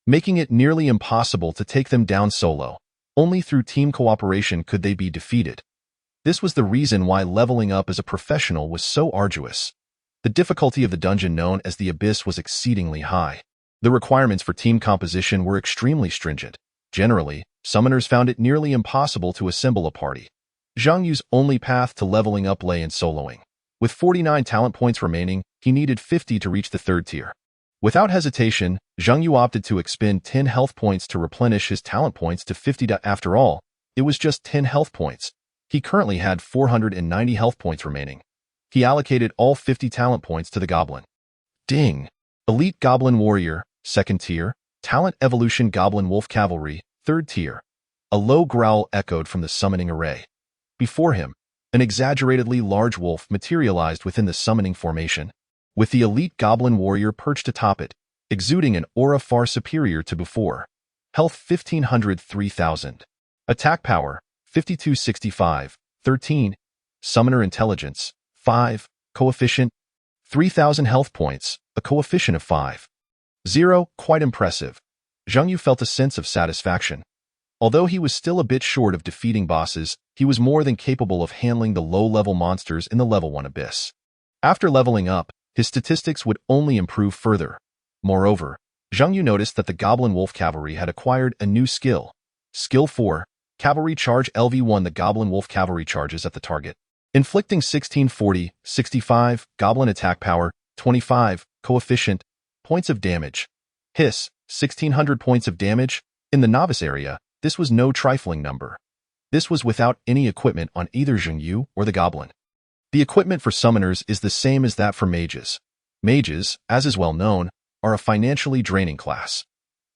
making it nearly impossible to take them down solo. Only through team cooperation could they be defeated. This was the reason why leveling up as a professional was so arduous. The difficulty of the dungeon known as the Abyss was exceedingly high. The requirements for team composition were extremely stringent. Generally, summoners found it nearly impossible to assemble a party. Zhang Yu's only path to leveling up lay in soloing. With 49 talent points remaining, he needed 50 to reach the 3rd tier. Without hesitation, Zhang Yu opted to expend 10 health points to replenish his talent points to 50. After all, it was just 10 health points. He currently had 490 health points remaining. He allocated all 50 talent points to the goblin. Ding! Elite Goblin Warrior, 2nd tier. Talent Evolution Goblin Wolf Cavalry, 3rd tier. A low growl echoed from the summoning array. Before him, an exaggeratedly large wolf materialized within the summoning formation, with the elite Goblin Warrior perched atop it, exuding an aura far superior to before. Health 1500-3000. Attack Power 5265, 13. Summoner Intelligence 5, Coefficient 3000 health points, a coefficient of 5. 0, quite impressive. Zhang Yu felt a sense of satisfaction. Although he was still a bit short of defeating bosses, he was more than capable of handling the low-level monsters in the level 1 abyss. After leveling up, his statistics would only improve further. Moreover, Zhang Yu noticed that the Goblin Wolf Cavalry had acquired a new skill. Skill 4, Cavalry Charge LV1. The Goblin Wolf Cavalry charges at the target, inflicting 1640, 65, Goblin Attack Power, 25, Coefficient, points of damage. Hiss, 1600 points of damage. In the novice area, this was no trifling number. This was without any equipment on either Zhang Yu or the goblin. The equipment for summoners is the same as that for mages. Mages, as is well known, are a financially draining class.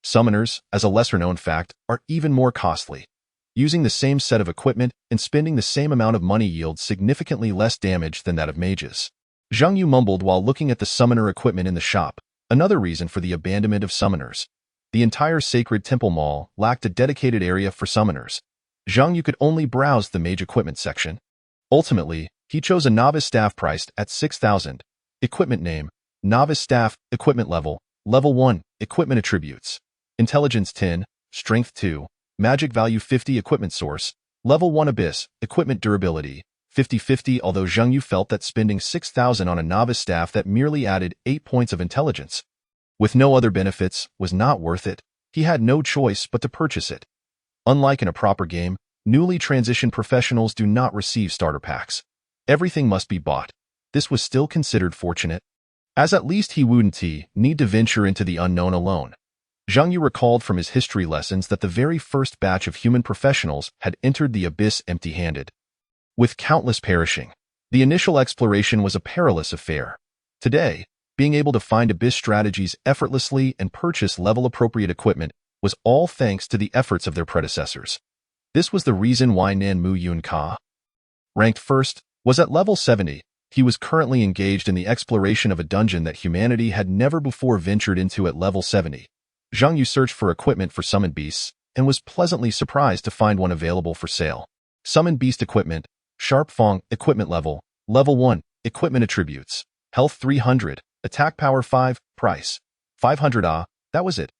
Summoners, as a lesser-known fact, are even more costly. Using the same set of equipment and spending the same amount of money yields significantly less damage than that of mages. Zhang Yu mumbled while looking at the summoner equipment in the shop. Another reason for the abandonment of summoners. The entire Sacred Temple Mall lacked a dedicated area for summoners. Zhang Yu could only browse the mage equipment section. Ultimately, he chose a novice staff priced at 6,000. Equipment name, Novice Staff, Equipment Level, Level 1, Equipment Attributes. Intelligence 10, Strength 2, Magic Value 50. Equipment Source, Level 1 Abyss, Equipment Durability, 50-50. Although Zhang Yu felt that spending 6,000 on a novice staff that merely added 8 points of intelligence, with no other benefits, was not worth it, he had no choice but to purchase it. Unlike in a proper game, newly transitioned professionals do not receive starter packs. Everything must be bought. This was still considered fortunate, as at least he wouldn't need to venture into the unknown alone. Zhang Yu recalled from his history lessons that the very first batch of human professionals had entered the abyss empty-handed, with countless perishing. The initial exploration was a perilous affair. Today, being able to find abyss strategies effortlessly and purchase level-appropriate equipment was all thanks to the efforts of their predecessors. This was the reason why Nan Mu Yun Ka, ranked first, was at level 70. He was currently engaged in the exploration of a dungeon that humanity had never before ventured into at level 70. Zhang Yu searched for equipment for summoned beasts and was pleasantly surprised to find one available for sale. Summoned beast equipment, Sharp Fang, equipment level, level 1, equipment attributes, health 300, attack power 5, price 500. That was it.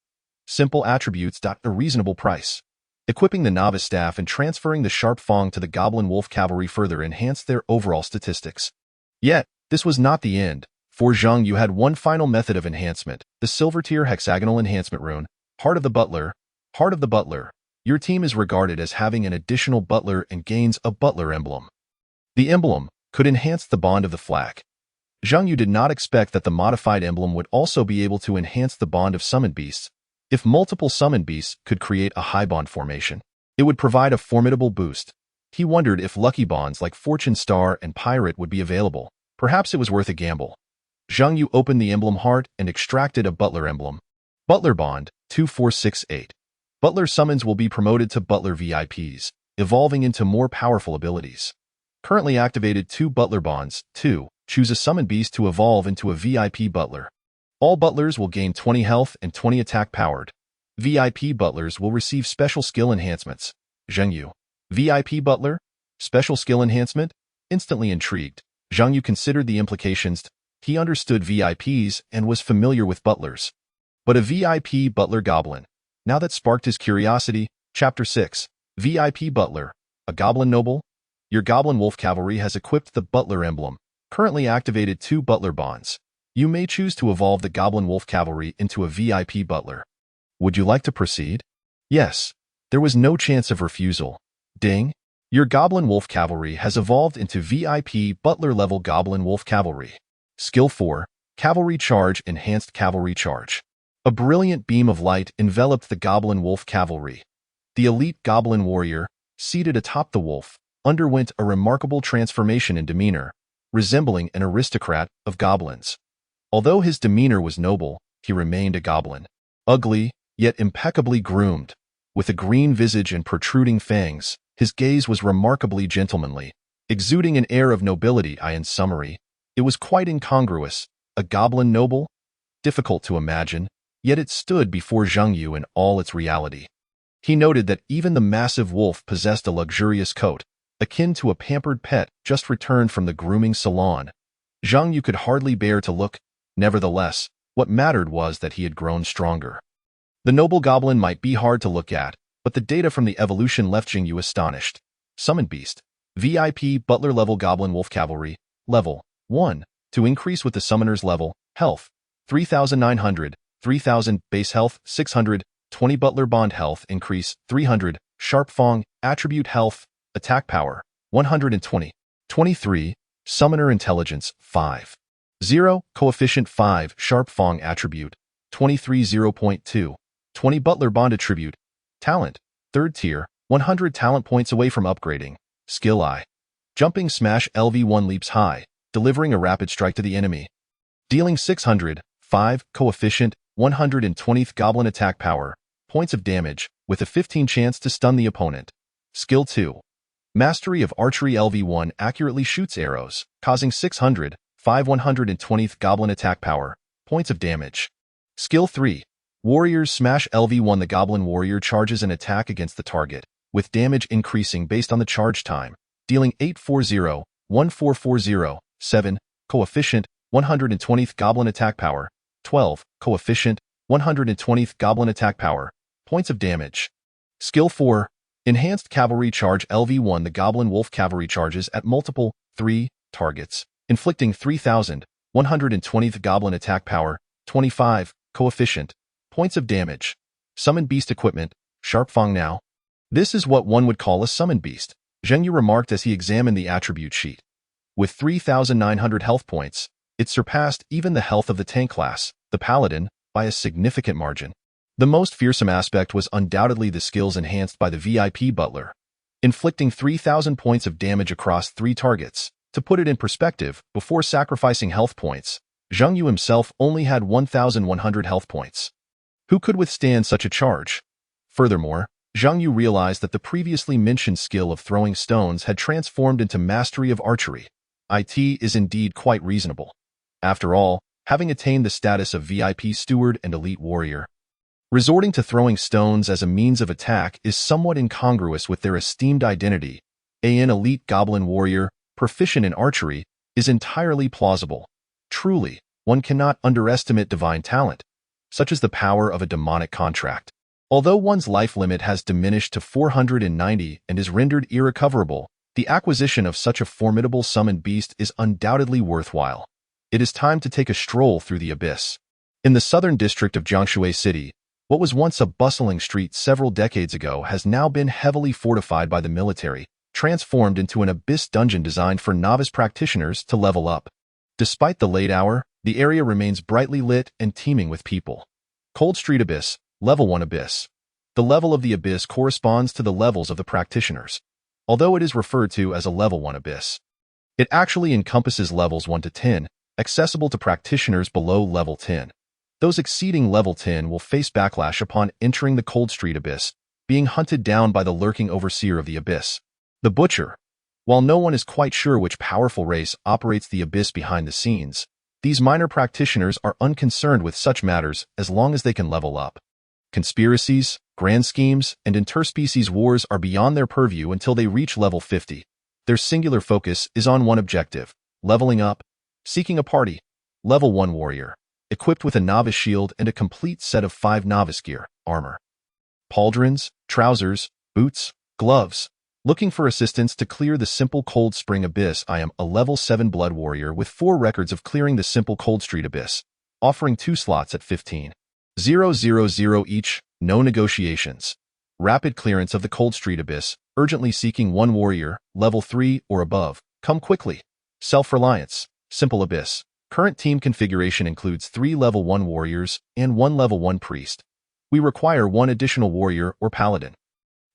Simple attributes. A reasonable price. Equipping the novice staff and transferring the Sharp Fang to the Goblin Wolf Cavalry further enhanced their overall statistics. Yet, this was not the end. For Zhang Yu had one final method of enhancement, the silver tier hexagonal enhancement rune, Heart of the Butler. Heart of the Butler. Your team is regarded as having an additional butler and gains a butler emblem. The emblem could enhance the bond of the flag. Zhang Yu did not expect that the modified emblem would also be able to enhance the bond of summoned beasts. If multiple summoned beasts could create a high bond formation, it would provide a formidable boost. He wondered if lucky bonds like Fortune Star and Pirate would be available. Perhaps it was worth a gamble. Zhang Yu opened the emblem heart and extracted a butler emblem. Butler Bond, 2468. Butler summons will be promoted to Butler VIPs, evolving into more powerful abilities. Currently activated 2 Butler Bonds. 2. Choose a summoned beast to evolve into a VIP Butler. All butlers will gain 20 health and 20 attack powered. VIP butlers will receive special skill enhancements. Zhang Yu. VIP butler? Special skill enhancement? Instantly intrigued, Zhang Yu considered the implications. He understood VIPs and was familiar with butlers. But a VIP butler goblin. Now that sparked his curiosity. Chapter 6. VIP Butler. A Goblin Noble? Your Goblin Wolf Cavalry has equipped the Butler emblem. Currently activated 2 Butler bonds. You may choose to evolve the Goblin Wolf Cavalry into a VIP Butler. Would you like to proceed? Yes. There was no chance of refusal. Ding. Your Goblin Wolf Cavalry has evolved into VIP Butler level Goblin Wolf Cavalry. Skill 4. Cavalry Charge Enhanced Cavalry Charge. A brilliant beam of light enveloped the Goblin Wolf Cavalry. The elite Goblin Warrior, seated atop the wolf, underwent a remarkable transformation in demeanor, resembling an aristocrat of goblins. Although his demeanor was noble, he remained a goblin. Ugly, yet impeccably groomed. With a green visage and protruding fangs, his gaze was remarkably gentlemanly, exuding an air of nobility. In summary, it was quite incongruous. A goblin noble? Difficult to imagine, yet it stood before Zhang Yu in all its reality. He noted that even the massive wolf possessed a luxurious coat, akin to a pampered pet just returned from the grooming salon. Zhang Yu could hardly bear to look. Nevertheless, what mattered was that he had grown stronger. The noble goblin might be hard to look at, but the data from the evolution left Zhang Yu astonished. Summon Beast. VIP Butler Level Goblin Wolf Cavalry. Level 1. To increase with the summoner's level. Health. 3,900. 3,000. Base health. 600. 20 Butler Bond Health Increase. 300. Sharp Fang. Attribute Health. Attack Power. 120. 23. Summoner Intelligence. 5. 0. Coefficient 5. Sharp Fang Attribute. 23. 0.2. 20 Butler Bond Attribute. Talent. 3rd tier. 100 talent points away from upgrading. Skill I. Jumping Smash LV1 leaps high, delivering a rapid strike to the enemy. Dealing 600. 5. Coefficient. 120th Goblin Attack Power. Points of damage, with a 15 chance to stun the opponent. Skill 2. Mastery of Archery LV1 accurately shoots arrows, causing 600. 5. 120th Goblin Attack Power. Points of damage. Skill 3. Warriors Smash LV1. The Goblin Warrior charges an attack against the target, with damage increasing based on the charge time, dealing 840. 1440. 7. Coefficient. 120th Goblin Attack Power. 12. Coefficient. 120th Goblin Attack Power. Points of damage. Skill 4. Enhanced Cavalry Charge LV1. The Goblin Wolf Cavalry charges at multiple 3 targets, inflicting 3,000. 120th Goblin Attack Power. 25. Coefficient. Points of damage. Summon Beast Equipment. Sharp Fang now. This is what one would call a Summon Beast, Zhang Yu remarked as he examined the attribute sheet. With 3,900 health points, it surpassed even the health of the tank class, the Paladin, by a significant margin. The most fearsome aspect was undoubtedly the skills enhanced by the VIP Butler, inflicting 3,000 points of damage across 3 targets. To put it in perspective, before sacrificing health points, Zhang Yu himself only had 1,100 health points. Who could withstand such a charge? Furthermore, Zhang Yu realized that the previously mentioned skill of throwing stones had transformed into mastery of archery. It is indeed quite reasonable. After all, having attained the status of VIP Steward and Elite Warrior, resorting to throwing stones as a means of attack is somewhat incongruous with their esteemed identity. An elite goblin warrior, proficient in archery, is entirely plausible. Truly, one cannot underestimate divine talent, such as the power of a demonic contract. Although one's life limit has diminished to 490 and is rendered irrecoverable, the acquisition of such a formidable summoned beast is undoubtedly worthwhile. It is time to take a stroll through the abyss. In the southern district of Jiangshui City, what was once a bustling street several decades ago has now been heavily fortified by the military, transformed into an abyss dungeon designed for novice practitioners to level up. Despite the late hour, the area remains brightly lit and teeming with people. Cold Street Abyss, Level 1 Abyss. The level of the abyss corresponds to the levels of the practitioners, although it is referred to as a Level 1 Abyss. It actually encompasses levels 1 to 10, accessible to practitioners below Level 10. Those exceeding Level 10 will face backlash upon entering the Cold Street Abyss, being hunted down by the lurking overseer of the abyss, the Butcher. While no one is quite sure which powerful race operates the abyss behind the scenes, these minor practitioners are unconcerned with such matters as long as they can level up. Conspiracies, grand schemes, and interspecies wars are beyond their purview until they reach level 50. Their singular focus is on one objective: Leveling up. Seeking a party. Level 1 warrior. Equipped with a novice shield and a complete set of 5 novice gear, armor, pauldrons, trousers, boots, gloves. Looking for assistance to clear the simple cold spring abyss. I am a level 7 blood warrior with 4 records of clearing the simple cold street abyss, offering 2 slots at 15,000 each, no negotiations. Rapid clearance of the cold street abyss, urgently seeking 1 warrior, level 3 or above. Come quickly. Self-reliance, simple abyss. Current team configuration includes 3 level 1 warriors and 1 level 1 priest. We require 1 additional warrior or paladin.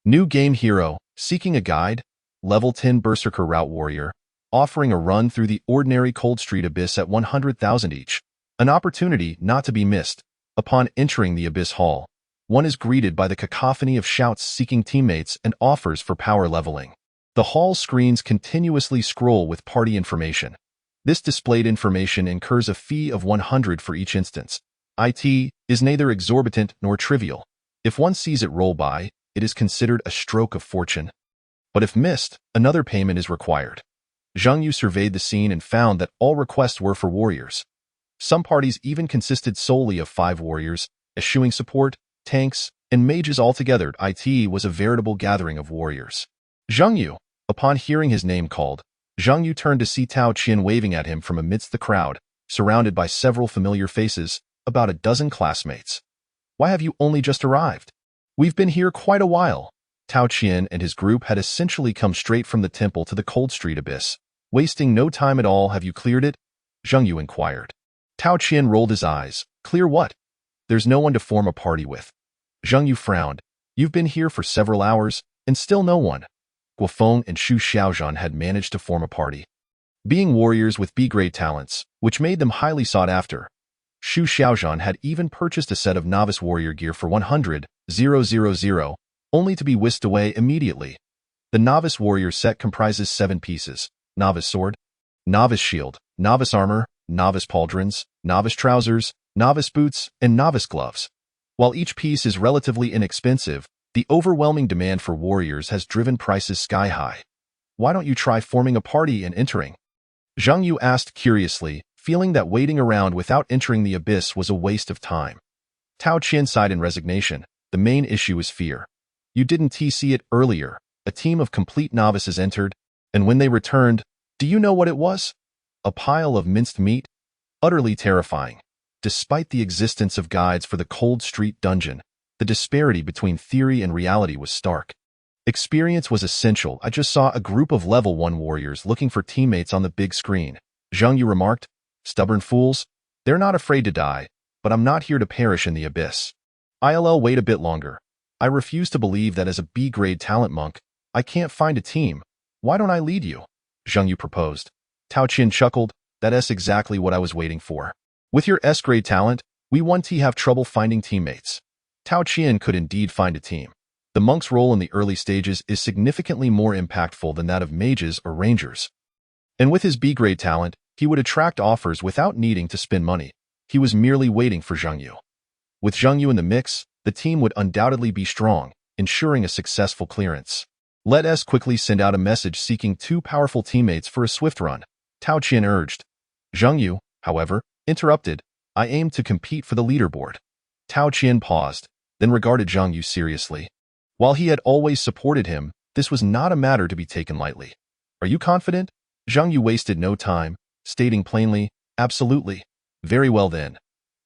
New game hero, seeking a guide, level 10 berserker route warrior, offering a run through the ordinary cold street abyss at 100,000 each. An opportunity not to be missed. Upon entering the abyss hall, one is greeted by the cacophony of shouts seeking teammates and offers for power leveling. The hall screens continuously scroll with party information. This displayed information incurs a fee of 100 for each instance. It is neither exorbitant nor trivial. If one sees it roll by, it is considered a stroke of fortune. But if missed, another payment is required. Zhang Yu surveyed the scene and found that all requests were for warriors. Some parties even consisted solely of 5 warriors, eschewing support, tanks, and mages altogether. It was a veritable gathering of warriors. Zhang Yu, upon hearing his name called, Zhang Yu turned to see Tao Qian waving at him from amidst the crowd, surrounded by several familiar faces, about a dozen classmates. Why have you only just arrived? We've been here quite a while. Tao Qian and his group had essentially come straight from the temple to the cold street abyss. Wasting no time at all, have you cleared it? Zhang Yu inquired. Tao Qian rolled his eyes. Clear what? There's no one to form a party with. Zhang Yu frowned. You've been here for several hours, and still no one. Guofeng and Xu Xiaozhan had managed to form a party. Being warriors with B-grade talents, which made them highly sought after, Xu Xiaozhan had even purchased a set of novice warrior gear for 100,000, only to be whisked away immediately. The novice warrior set comprises 7 pieces: novice sword, novice shield, novice armor, novice pauldrons, novice trousers, novice boots, and novice gloves. While each piece is relatively inexpensive, the overwhelming demand for warriors has driven prices sky high. Why don't you try forming a party and entering? Zhang Yu asked curiously, feeling that waiting around without entering the abyss was a waste of time. Tao Qian sighed in resignation. The main issue is fear. You didn't see it earlier. A team of complete novices entered, and when they returned, do you know what it was? A pile of minced meat? Utterly terrifying. Despite the existence of guides for the Cold Street dungeon, the disparity between theory and reality was stark. Experience was essential. I just saw a group of level 1 warriors looking for teammates on the big screen. Zhang Yu remarked. Stubborn fools. They're not afraid to die, but I'm not here to perish in the abyss. I'll wait a bit longer. I refuse to believe that as a B-grade talent monk, I can't find a team. Why don't I lead you? Zhang Yu proposed. Tao Qian chuckled. That's exactly what I was waiting for. With your S-grade talent, we won't have trouble finding teammates. Tao Qian could indeed find a team. The monk's role in the early stages is significantly more impactful than that of mages or rangers. And with his B-grade talent, he would attract offers without needing to spend money. He was merely waiting for Zhang Yu. With Zhang Yu in the mix, the team would undoubtedly be strong, ensuring a successful clearance. Let us quickly send out a message seeking 2 powerful teammates for a swift run, Tao Qian urged. Zhang Yu, however, interrupted. I aim to compete for the leaderboard. Tao Qian paused, then regarded Zhang Yu seriously. While he had always supported him, this was not a matter to be taken lightly. Are you confident? Zhang Yu wasted no time, stating plainly, absolutely. Very well then.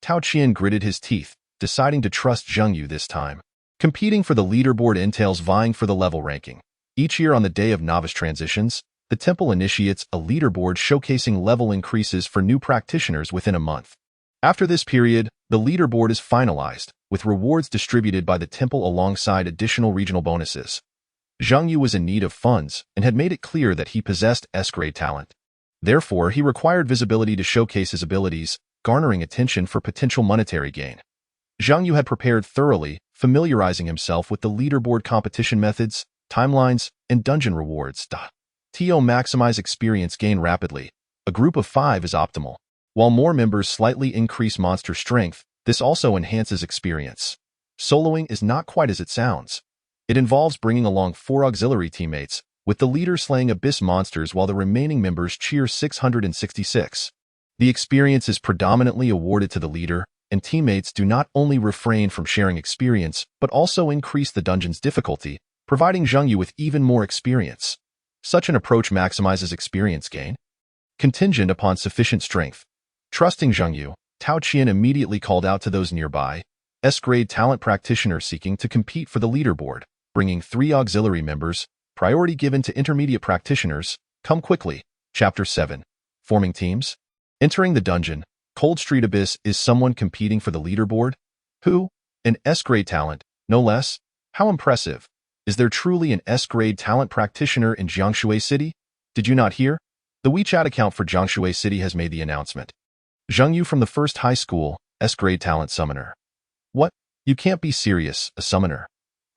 Tao Qian gritted his teeth, deciding to trust Zhang Yu this time. Competing for the leaderboard entails vying for the level ranking. Each year on the day of novice transitions, the temple initiates a leaderboard showcasing level increases for new practitioners within a month. After this period, the leaderboard is finalized, with rewards distributed by the temple alongside additional regional bonuses. Zhang Yu was in need of funds and had made it clear that he possessed S-grade talent. Therefore, he required visibility to showcase his abilities, garnering attention for potential monetary gain. Zhang Yu had prepared thoroughly, familiarizing himself with the leaderboard competition methods, timelines, and dungeon rewards. To maximize experience gain rapidly, a group of 5 is optimal. While more members slightly increase monster strength, this also enhances experience. Soloing is not quite as it sounds. It involves bringing along 4 auxiliary teammates, with the leader slaying abyss monsters while the remaining members cheer 666. The experience is predominantly awarded to the leader, and teammates do not only refrain from sharing experience, but also increase the dungeon's difficulty, providing Zhengyu with even more experience. Such an approach maximizes experience gain, contingent upon sufficient strength. Trusting Zhengyu, Tao Qian immediately called out to those nearby, S-grade talent practitioners seeking to compete for the leaderboard, bringing 3 auxiliary members, priority given to intermediate practitioners. Come quickly. Chapter 7. Forming teams. Entering the dungeon, Cold Street Abyss is someone competing for the leaderboard? Who? An S-grade talent, no less? How impressive. Is there truly an S-grade talent practitioner in Jiangshui City? Did you not hear? The WeChat account for Jiangshui City has made the announcement. Zhengyu from the first high school, S-grade talent summoner. What? You can't be serious, a summoner.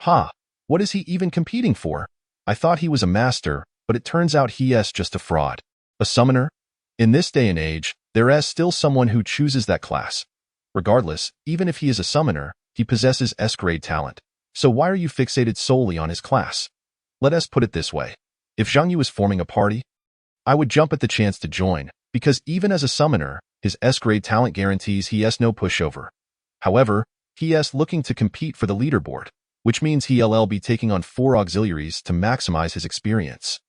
Ha! What is he even competing for? I thought he was a master, but it turns out he is just a fraud. A summoner? In this day and age, there is still someone who chooses that class. Regardless, even if he is a summoner, he possesses S-grade talent. So why are you fixated solely on his class? Let us put it this way. If Zhengyu is forming a party, I would jump at the chance to join, because even as a summoner, his S-grade talent guarantees he has no pushover. However, he is looking to compete for the leaderboard, which means he'll be taking on 4 auxiliaries to maximize his experience.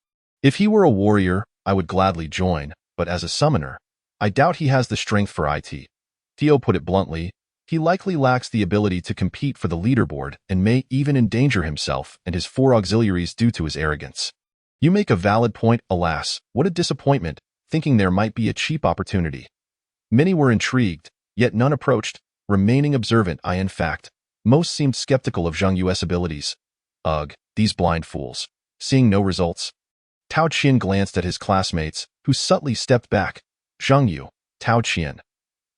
If he were a warrior, I would gladly join, but as a summoner, I doubt he has the strength for it. Theo put it bluntly, he likely lacks the ability to compete for the leaderboard and may even endanger himself and his 4 auxiliaries due to his arrogance. You make a valid point, alas, what a disappointment, thinking there might be a cheap opportunity. Many were intrigued, yet none approached, remaining observant. In fact, most seemed skeptical of Zheng Yu's abilities. Ugh, these blind fools. Seeing no results, Tao Qian glanced at his classmates, who subtly stepped back. Zheng Yu, Tao Qian.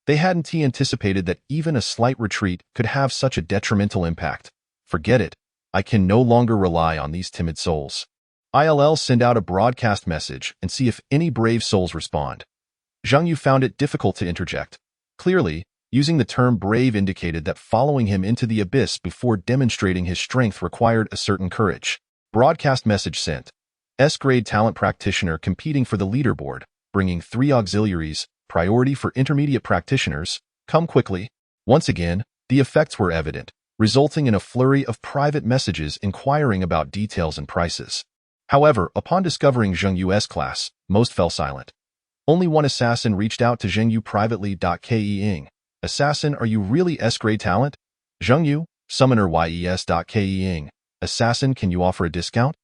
They hadn't anticipated that even a slight retreat could have such a detrimental impact. Forget it. I can no longer rely on these timid souls. I'll send out a broadcast message and see if any brave souls respond. Zheng Yu found it difficult to interject. Clearly, using the term brave indicated that following him into the abyss before demonstrating his strength required a certain courage. Broadcast message sent. S-grade talent practitioner competing for the leaderboard, bringing 3 auxiliaries, priority for intermediate practitioners. Come quickly. Once again, the effects were evident, resulting in a flurry of private messages inquiring about details and prices. However, upon discovering Zheng Yu's class, most fell silent. Only one assassin reached out to Zheng Yu privately. Ke-ing. Assassin, are you really S-grade talent? Zheng Yu, summoner yes. Ke-ing. Assassin, can you offer a discount?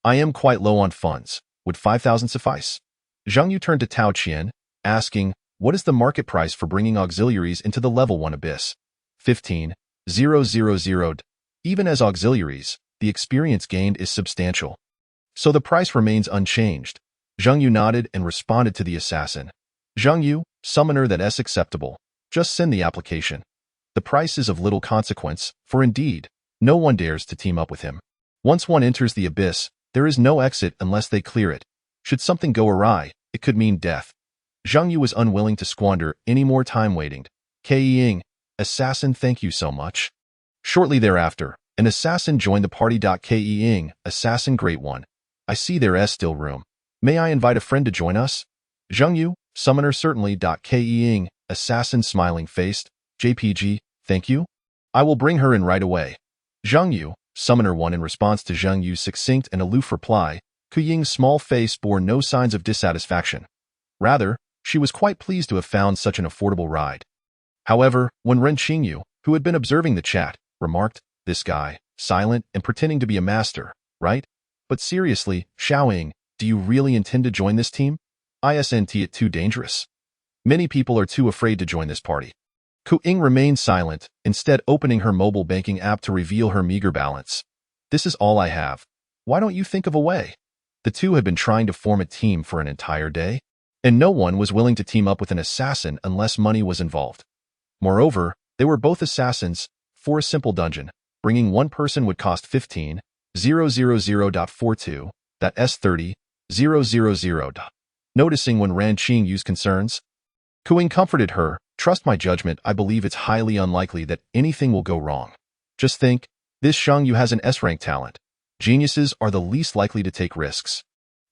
I am quite low on funds. Would 5,000 suffice? Zheng Yu turned to Tao Qian, asking, what is the market price for bringing auxiliaries into the level 1 abyss? 15,000. Even as auxiliaries, the experience gained is substantial. So the price remains unchanged. Zheng Yu nodded and responded to the assassin. Zheng Yu, summoner that is acceptable. Just send the application. The price is of little consequence, for indeed, no one dares to team up with him. Once one enters the abyss, there is no exit unless they clear it. Should something go awry, it could mean death. Zheng Yu was unwilling to squander any more time waiting. Ke-ing, assassin, thank you so much. Shortly thereafter, an assassin joined the party. Ke-ing, assassin, great one. I see there is still room. May I invite a friend to join us? Zheng Yu, summoner, certainly. Ke-ing, assassin, smiling faced. JPG, thank you. I will bring her in right away. Zheng Yu, summoner 1. In response to Zheng Yu's succinct and aloof reply, Ku-ying's small face bore no signs of dissatisfaction. Rather, she was quite pleased to have found such an affordable ride. However, when Ren Qingyu, who had been observing the chat, remarked, this guy, silent and pretending to be a master, right? But seriously, Xiaoying, do you really intend to join this team? Isn't it too dangerous? Many people are too afraid to join this party. Ku-ying remained silent, instead opening her mobile banking app to reveal her meager balance. This is all I have. Why don't you think of a way? The two had been trying to form a team for an entire day, and no one was willing to team up with an assassin unless money was involved. Moreover, they were both assassins. For a simple dungeon, bringing one person would cost 15,000.42, that is 30,000. Noticing when Ran Qingyu's concerns, Ku-ying comforted her, trust my judgment, I believe it's highly unlikely that anything will go wrong. Just think, this Zheng Yu has an S-rank talent. Geniuses are the least likely to take risks.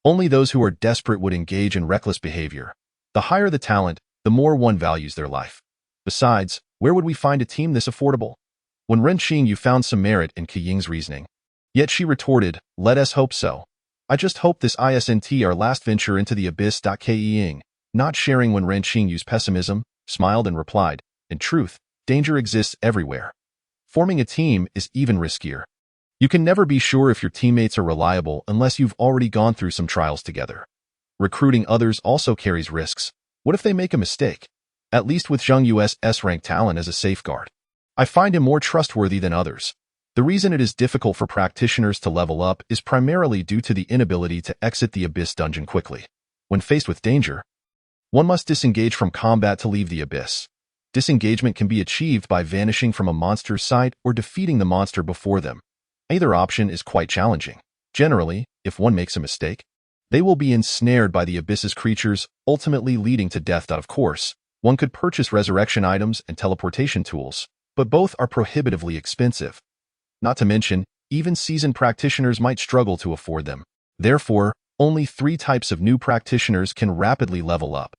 Only those who are desperate would engage in reckless behavior. The higher the talent, the more one values their life. Besides, where would we find a team this affordable? When Ren Xingyu found some merit in Qiying's reasoning. Yet she retorted, let us hope so. I just hope this isn't our last venture into the abyss. Qiying, not sharing when Ren Xingyu's pessimism, smiled and replied, in truth, danger exists everywhere. Forming a team is even riskier. You can never be sure if your teammates are reliable unless you've already gone through some trials together. Recruiting others also carries risks. What if they make a mistake? At least with Zhang Yu's S-rank talent as a safeguard. I find him more trustworthy than others. The reason it is difficult for practitioners to level up is primarily due to the inability to exit the abyss dungeon quickly. When faced with danger, one must disengage from combat to leave the abyss. Disengagement can be achieved by vanishing from a monster's sight or defeating the monster before them. Either option is quite challenging. Generally, if one makes a mistake, they will be ensnared by the abyss's creatures, ultimately leading to death. Of course, one could purchase resurrection items and teleportation tools, but both are prohibitively expensive. Not to mention, even seasoned practitioners might struggle to afford them. Therefore, only 3 types of new practitioners can rapidly level up.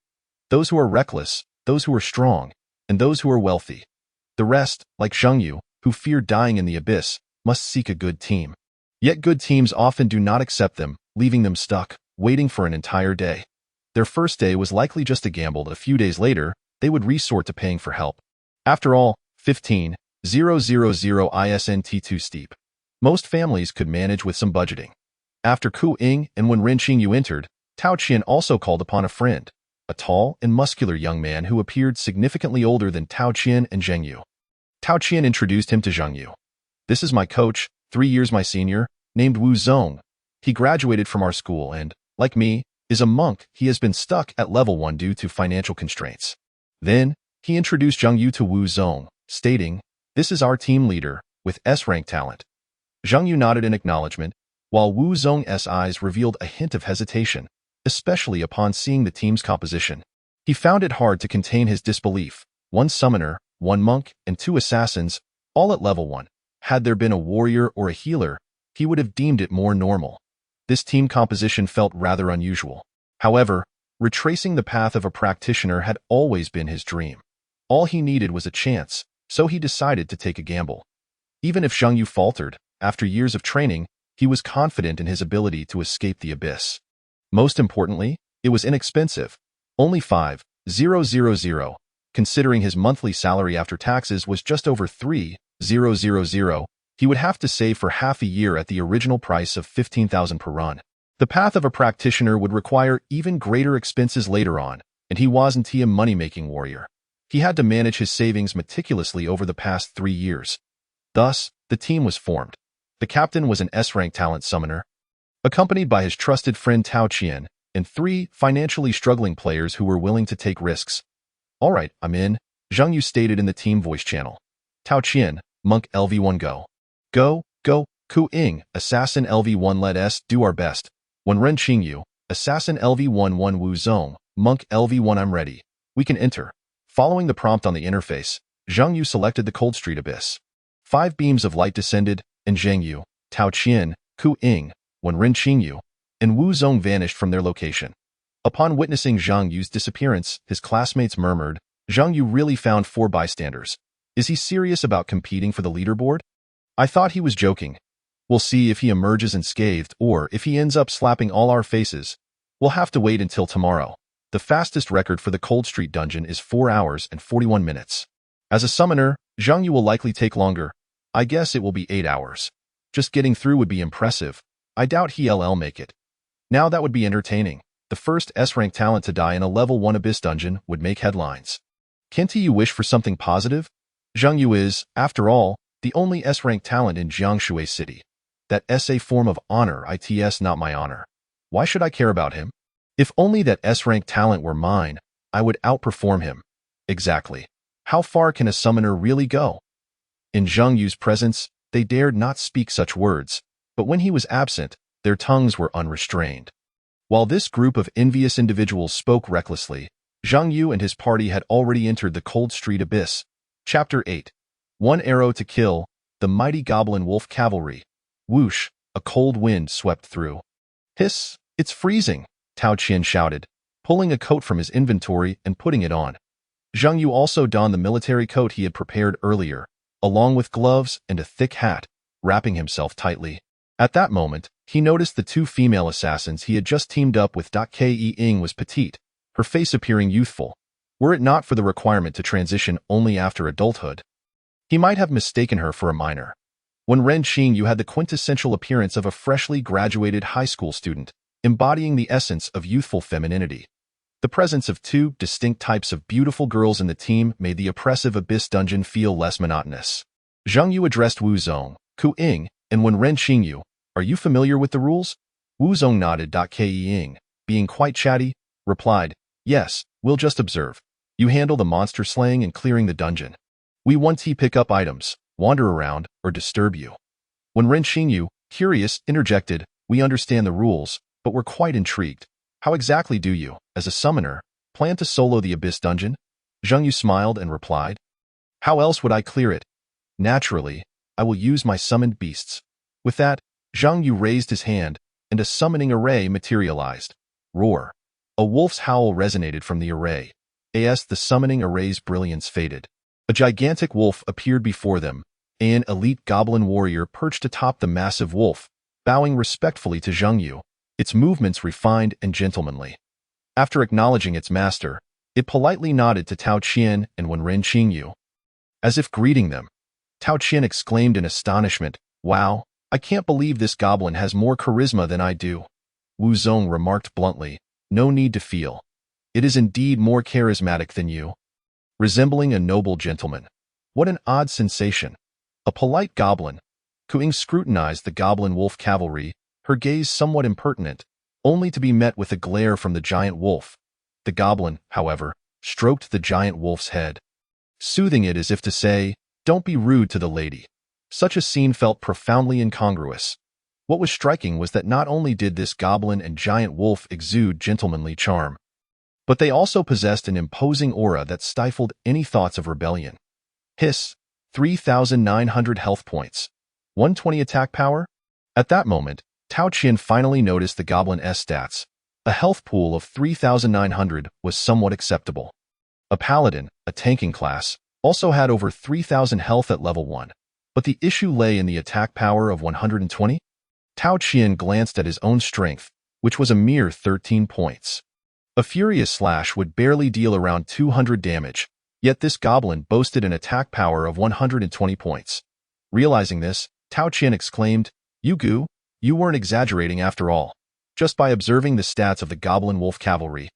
Those who are reckless, those who are strong, and those who are wealthy. The rest, like Zhang Yu, who fear dying in the abyss, must seek a good team. Yet good teams often do not accept them, leaving them stuck, waiting for an entire day. Their first day was likely just a gamble. A few days later, they would resort to paying for help. After all, 15,000 isn't too steep. Most families could manage with some budgeting. After Ku Ying and when Ren Xingyu entered, Tao Qian also called upon a friend, a tall and muscular young man who appeared significantly older than Tao Qian and Zheng Yu. Tao Qian introduced him to Zheng Yu. This is my coach, 3 years my senior, named Wu Zong. He graduated from our school and, like me, is a monk. He has been stuck at level 1 due to financial constraints. Then, he introduced Zheng Yu to Wu Zong, stating, this is our team leader, with S-rank talent. Zheng Yu nodded in acknowledgement, while Wu Zong's eyes revealed a hint of hesitation, especially upon seeing the team's composition. He found it hard to contain his disbelief. 1 summoner, 1 monk, and 2 assassins, all at level 1. Had there been a warrior or a healer, he would have deemed it more normal. This team composition felt rather unusual. However, retracing the path of a practitioner had always been his dream. All he needed was a chance, so he decided to take a gamble. Even if Zheng Yu faltered, after years of training, he was confident in his ability to escape the abyss. Most importantly, it was inexpensive. Only 5,000, considering his monthly salary after taxes was just over 3,000, he would have to save for half a year at the original price of 15,000 per run. The path of a practitioner would require even greater expenses later on, and he wasn't a money-making warrior. He had to manage his savings meticulously over the past 3 years. Thus, the team was formed. The captain was an S-rank talent summoner, accompanied by his trusted friend Tao Qian, and 3 financially struggling players who were willing to take risks. All right, I'm in, Zheng Yu stated in the team voice channel. Tao Qian, monk LV1 go. Go, Ku Ying, assassin LV1 let us do our best. When Ren Xingyu, assassin LV1 Wu Zong, monk LV1 I'm ready. We can enter. Following the prompt on the interface, Zheng Yu selected the Cold Street Abyss. 5 beams of light descended, and Zheng Yu, Tao Qian, Ku Ying, when Ren Xingyu, and Wu Zong vanished from their location. Upon witnessing Zheng Yu's disappearance, his classmates murmured, Zheng Yu really found 4 bystanders. Is he serious about competing for the leaderboard? I thought he was joking. We'll see if he emerges unscathed or if he ends up slapping all our faces. We'll have to wait until tomorrow. The fastest record for the Cold Street dungeon is 4 hours and 41 minutes. As a summoner, Zheng Yu will likely take longer. I guess it will be 8 hours. Just getting through would be impressive. I doubt he'll make it. Now that would be entertaining. The first S-rank talent to die in a level 1 abyss dungeon would make headlines. Can't you wish for something positive? Zheng Yu is, after all, the only S-rank talent in Jiangshui City. That SA form of honor it's not my honor. Why should I care about him? If only that S-rank talent were mine, I would outperform him. Exactly. How far can a summoner really go? In Zheng Yu's presence, they dared not speak such words, but when he was absent, their tongues were unrestrained. While this group of envious individuals spoke recklessly, Zheng Yu and his party had already entered the Cold Street Abyss. Chapter 8. 1 arrow to kill, the mighty goblin wolf cavalry. Whoosh, a cold wind swept through. "Hiss! It's freezing!" Tao Qian shouted, pulling a coat from his inventory and putting it on. Zhang Yu also donned the military coat he had prepared earlier, along with gloves and a thick hat, wrapping himself tightly. At that moment, he noticed the two female assassins he had just teamed up with. Ke Ying was petite, her face appearing youthful, were it not for the requirement to transition only after adulthood. He might have mistaken her for a minor. When Ren Qingyu had the quintessential appearance of a freshly graduated high school student, embodying the essence of youthful femininity. The presence of two distinct types of beautiful girls in the team made the oppressive Abyss dungeon feel less monotonous. Zhang Yu addressed Wu Zong, Ku Ying, and when Ren Qingyu, "Are you familiar with the rules?" Wu Zong nodded. Ke Ying, being quite chatty, replied, "Yes, we'll just observe. You handle the monster slaying and clearing the dungeon. We won't pick up items, wander around, or disturb you." When Ren Qingyu, curious, interjected, "We understand the rules, but we're quite intrigued. How exactly do you, as a summoner, plan to solo the Abyss dungeon?" Zhang Yu smiled and replied, "How else would I clear it? Naturally, I will use my summoned beasts." With that, Zhang Yu raised his hand, and a summoning array materialized. Roar. A wolf's howl resonated from the array. As the summoning array's brilliance faded, a gigantic wolf appeared before them. An elite goblin warrior perched atop the massive wolf, bowing respectfully to Zhang Yu, its movements refined and gentlemanly. After acknowledging its master, it politely nodded to Tao Qian and Ren Qingyu. As if greeting them, Tao Qian exclaimed in astonishment, "Wow, I can't believe this goblin has more charisma than I do." Wu Zong remarked bluntly, "No need to feel. It is indeed more charismatic than you. Resembling a noble gentleman. What an odd sensation. A polite goblin." Ku Ying scrutinized the goblin wolf cavalry, her gaze somewhat impertinent, only to be met with a glare from the giant wolf. The goblin, however, stroked the giant wolf's head, soothing it as if to say, "Don't be rude to the lady." Such a scene felt profoundly incongruous. What was striking was that not only did this goblin and giant wolf exude gentlemanly charm, but they also possessed an imposing aura that stifled any thoughts of rebellion. Hiss, 3,900 health points. 120 attack power? At that moment, Tao Qian finally noticed the goblin's stats. A health pool of 3,900 was somewhat acceptable. A paladin, a tanking class, also had over 3,000 health at level 1. But the issue lay in the attack power of 120? Tao Qian glanced at his own strength, which was a mere 13 points. A furious slash would barely deal around 200 damage, yet this goblin boasted an attack power of 120 points. Realizing this, Tao Qian exclaimed, "You weren't exaggerating after all." Just by observing the stats of the goblin wolf cavalry,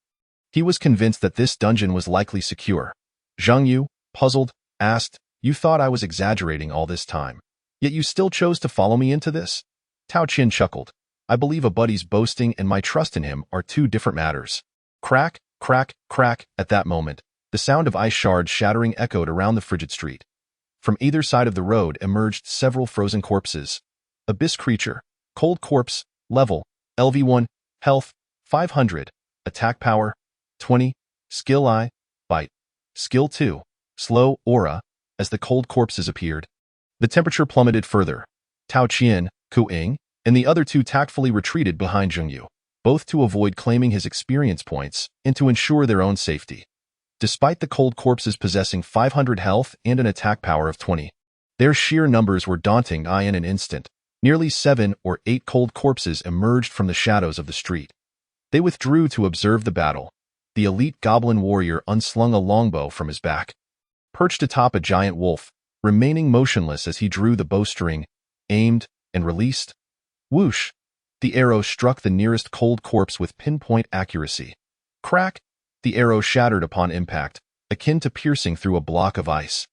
he was convinced that this dungeon was likely secure. Zhang Yu, puzzled, asked, "You thought I was exaggerating all this time, yet you still chose to follow me into this?" Tao Qian chuckled. "I believe a buddy's boasting and my trust in him are two different matters." Crack, crack, crack. At that moment, the sound of ice shards shattering echoed around the frigid street. From either side of the road emerged several frozen corpses. Abyss creature, cold corpse, level, LV1, health, 500, attack power, 20, skill I, bite, skill 2, slow, aura. As the cold corpses appeared, the temperature plummeted further. Tao Qian, Ku Ying, and the other two tactfully retreated behind Zhang Yu, both to avoid claiming his experience points and to ensure their own safety. Despite the cold corpses possessing 500 health and an attack power of 20, their sheer numbers were daunting. In an instant, nearly 7 or 8 cold corpses emerged from the shadows of the street. They withdrew to observe the battle. The elite goblin warrior unslung a longbow from his back, perched atop a giant wolf, remaining motionless as he drew the bowstring, aimed, and released. Whoosh! The arrow struck the nearest cold corpse with pinpoint accuracy. Crack! The arrow shattered upon impact, akin to piercing through a block of ice,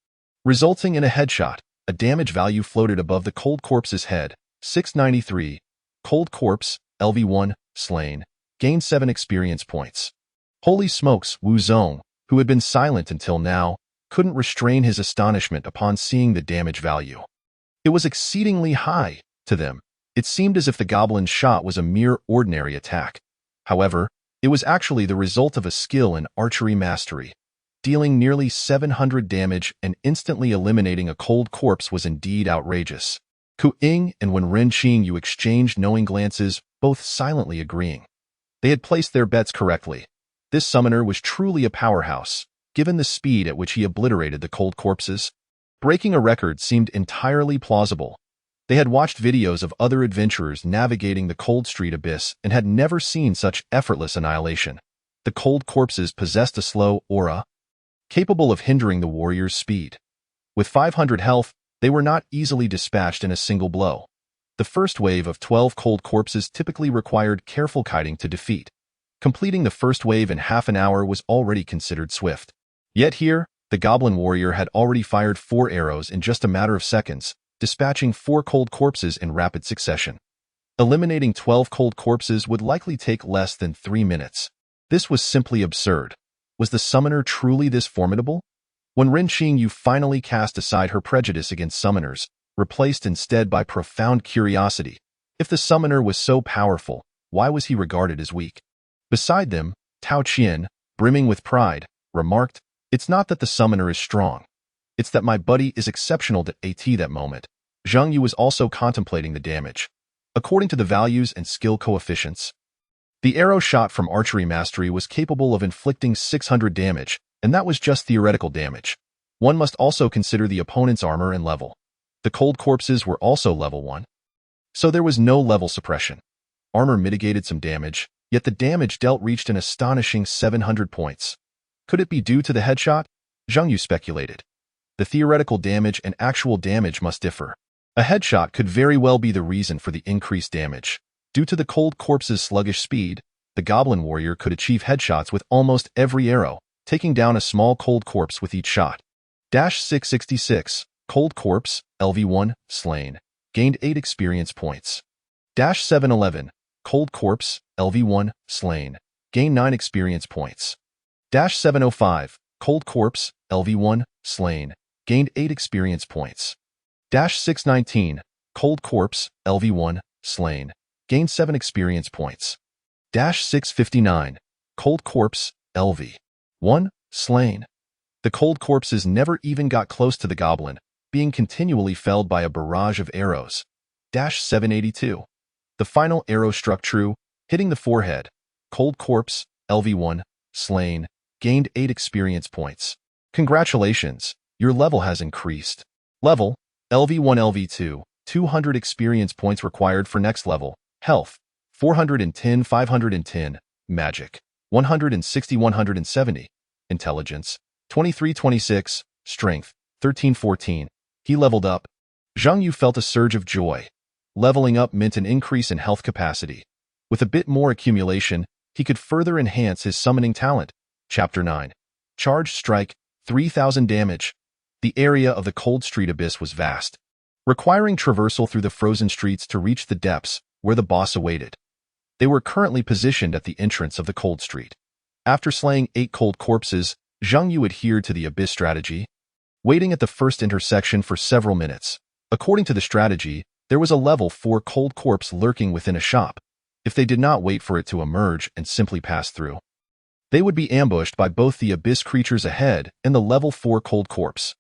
resulting in a headshot. A damage value floated above the cold corpse's head. 693. Cold corpse, LV1, slain. Gained 7 experience points. Holy smokes! Wu Zong, who had been silent until now, couldn't restrain his astonishment upon seeing the damage value. It was exceedingly high. To them, it seemed as if the goblin's shot was a mere ordinary attack. However, it was actually the result of a skill in archery mastery. Dealing nearly 700 damage and instantly eliminating a cold corpse was indeed outrageous. Ku Ying and Wen Ren Qingyu exchanged knowing glances, both silently agreeing. They had placed their bets correctly. This summoner was truly a powerhouse, given the speed at which he obliterated the cold corpses. Breaking a record seemed entirely plausible. They had watched videos of other adventurers navigating the cold street abyss and had never seen such effortless annihilation. The cold corpses possessed a slow aura, capable of hindering the warrior's speed. With 500 health, they were not easily dispatched in a single blow. The first wave of 12 cold corpses typically required careful kiting to defeat. Completing the first wave in half an hour was already considered swift. Yet here, the goblin warrior had already fired 4 arrows in just a matter of seconds, dispatching 4 cold corpses in rapid succession. Eliminating 12 cold corpses would likely take less than 3 minutes. This was simply absurd. Was the summoner truly this formidable? When Ren Qingyu finally cast aside her prejudice against summoners, replaced instead by profound curiosity, if the summoner was so powerful, why was he regarded as weak? Beside them, Tao Qian, brimming with pride, remarked, "It's not that the summoner is strong. It's that my buddy is exceptional at that moment." Zhang Yu was also contemplating the damage. According to the values and skill coefficients, the arrow shot from archery mastery was capable of inflicting 600 damage, and that was just theoretical damage. One must also consider the opponent's armor and level. The cold corpses were also level 1. So there was no level suppression. Armor mitigated some damage, yet the damage dealt reached an astonishing 700 points. Could it be due to the headshot? Zhang Yu speculated. The theoretical damage and actual damage must differ. A headshot could very well be the reason for the increased damage. Due to the cold corpse's sluggish speed, the goblin warrior could achieve headshots with almost every arrow, taking down a small cold corpse with each shot. 666, Cold Corpse, LV1, slain. Gained 8 experience points. 711, Cold Corpse, LV1, slain. Gained 9 experience points. 705, Cold Corpse, LV1, slain. Gained 8 experience points. 619, Cold Corpse, LV1, slain. Gained 7 experience points. 659, Cold Corpse, LV1, slain. The cold corpses never even got close to the goblin, being continually felled by a barrage of arrows. 782. The final arrow struck true, hitting the forehead. Cold Corpse, LV1, slain. Gained 8 experience points. Congratulations, your level has increased. Level, LV1 LV2, 200 experience points required for next level. Health, 410 510. Magic, 160 170. Intelligence, 2326. Strength, 1314. He leveled up. Zhang Yu felt a surge of joy. Leveling up meant an increase in health capacity. With a bit more accumulation, he could further enhance his summoning talent. Chapter 9. Charged Strike, 3000 damage. The area of the cold street abyss was vast, requiring traversal through the frozen streets to reach the depths where the boss awaited. They were currently positioned at the entrance of the cold street. After slaying 8 cold corpses, Zhang Yu adhered to the abyss strategy, waiting at the first intersection for several minutes. According to the strategy, there was a level 4 cold corpse lurking within a shop. If they did not wait for it to emerge and simply pass through, they would be ambushed by both the abyss creatures ahead and the level 4 cold corpse.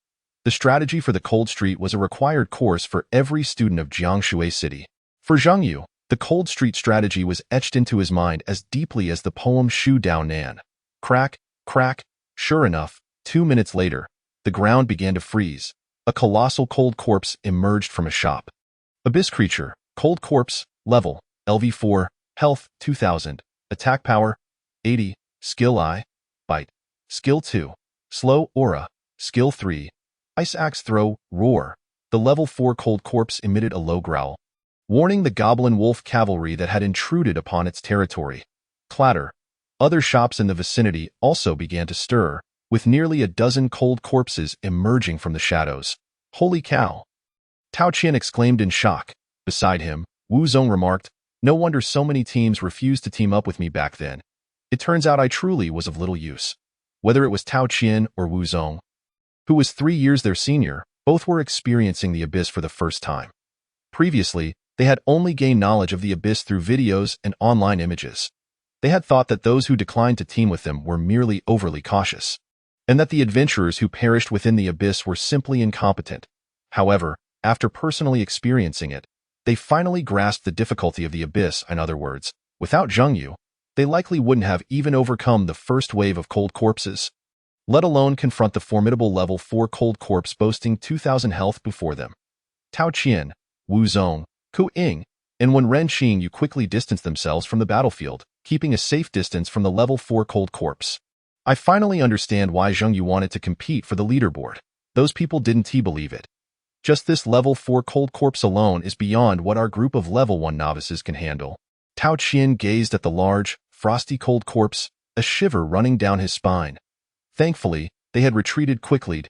The strategy for the cold street was a required course for every student of Jiangshui City. For Zhang Yu, the cold street strategy was etched into his mind as deeply as the poem Shu Dao Nan. Crack, crack. Sure enough, 2 minutes later, the ground began to freeze. A colossal cold corpse emerged from a shop. Abyss creature, cold corpse, level, LV4, health, 2000, attack power, 80, skill I, bite, skill 2, slow aura, skill 3, ice axe throw, roar. The level 4 cold corpse emitted a low growl, warning the goblin wolf cavalry that had intruded upon its territory. Clatter. Other shops in the vicinity also began to stir, with nearly a dozen cold corpses emerging from the shadows. Holy cow! Tao Qian exclaimed in shock. Beside him, Wu Zong remarked, "No wonder so many teams refused to team up with me back then. It turns out I truly was of little use." Whether it was Tao Qian or Wu Zong, who was 3 years their senior, both were experiencing the abyss for the first time. Previously, they had only gained knowledge of the abyss through videos and online images. They had thought that those who declined to team with them were merely overly cautious, and that the adventurers who perished within the abyss were simply incompetent. However, After personally experiencing it, they finally grasped the difficulty of the abyss. In other words, without Zhengyu, they likely wouldn't have even overcome the first wave of cold corpses, let alone confront the formidable level 4 cold corpse boasting 2,000 health before them. Tao Qian, Wu Zong, Ku Ying, and Wen Renqing quickly distanced themselves from the battlefield, keeping a safe distance from the level 4 cold corpse. I finally understand why Zhengyu wanted to compete for the leaderboard. Those people didn't believe it. Just this level 4 cold corpse alone is beyond what our group of level 1 novices can handle. Tao Qian gazed at the large, frosty cold corpse, a shiver running down his spine. Thankfully, they had retreated quickly.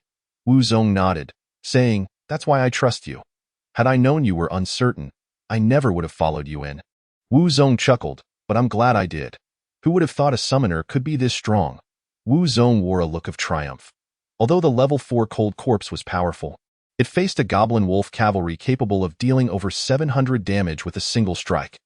Wu Zong nodded, saying, "That's why I trust you. Had I known you were uncertain, I never would have followed you in." Wu Zong chuckled, "But I'm glad I did. Who would have thought a summoner could be this strong?" Wu Zong wore a look of triumph. Although the level 4 cold corpse was powerful, it faced a goblin wolf cavalry capable of dealing over 700 damage with a single strike.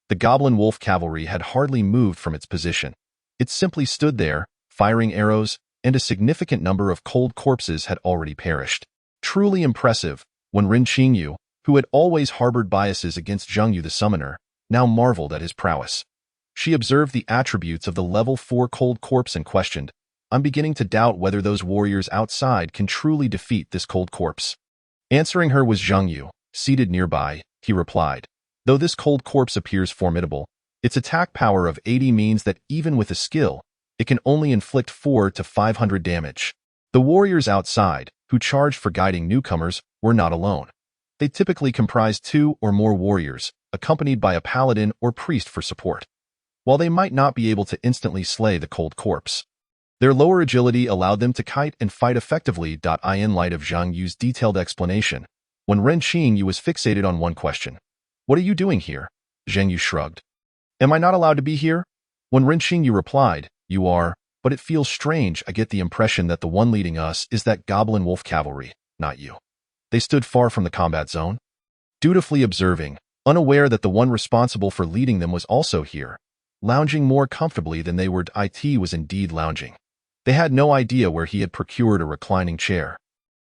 The goblin wolf cavalry had hardly moved from its position. It simply stood there, firing arrows, and a significant number of cold corpses had already perished. Truly impressive, when Ren Qingyu, who had always harbored biases against Zhengyu the summoner, now marveled at his prowess. She observed the attributes of the level 4 cold corpse and questioned, "I'm beginning to doubt whether those warriors outside can truly defeat this cold corpse." Answering her was Zhengyu, seated nearby. He replied, "Though this cold corpse appears formidable, its attack power of 80 means that even with a skill, it can only inflict 400 to 500 damage. The warriors outside, who charged for guiding newcomers, were not alone. They typically comprised 2 or more warriors, accompanied by a paladin or priest for support. While they might not be able to instantly slay the cold corpse, their lower agility allowed them to kite and fight effectively. In light of Zhang Yu's detailed explanation, when Ren Qingyu was fixated on one question, "What are you doing here?" Zhang Yu shrugged. "Am I not allowed to be here?" When Ren Qingyu replied, "You are, but it feels strange. I get the impression that the one leading us is that goblin wolf cavalry, not you." They stood far from the combat zone, dutifully observing, unaware that the one responsible for leading them was also here, lounging more comfortably than they were. It was indeed lounging. They had no idea where he had procured a reclining chair.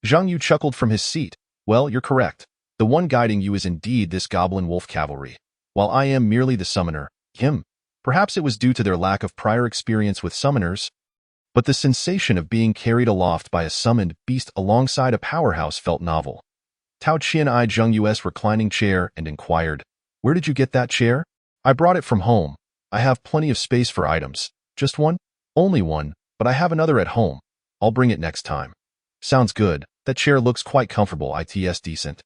Zhang Yu chuckled from his seat. "Well, you're correct. The one guiding you is indeed this goblin wolf cavalry, while I am merely the summoner, him. Perhaps it was due to their lack of prior experience with summoners, but the sensation of being carried aloft by a summoned beast alongside a powerhouse felt novel." Tao Qian eyed Zheng Yu's reclining chair and inquired, "Where did you get that chair?" "I brought it from home. I have plenty of space for items." "Just one?" "Only one, but I have another at home. I'll bring it next time." "Sounds good. That chair looks quite comfortable. It's decent.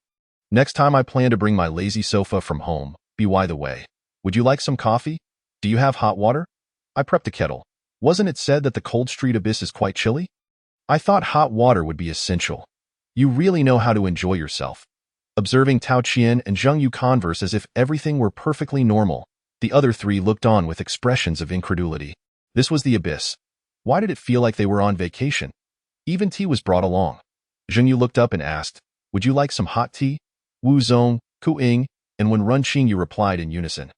Next time I plan to bring my lazy sofa from home. By the way, would you like some coffee? Do you have hot water?" "I prepped a kettle. Wasn't it said that the cold street abyss is quite chilly?" "I thought hot water would be essential." "You really know how to enjoy yourself." Observing Tao Qian and Zheng Yu converse as if everything were perfectly normal, the other three looked on with expressions of incredulity. This was the abyss. Why did it feel like they were on vacation? Even tea was brought along. Zheng Yu looked up and asked, "Would you like some hot tea?" Wu Zong, Ku Ying, and Wen Renqing replied in unison,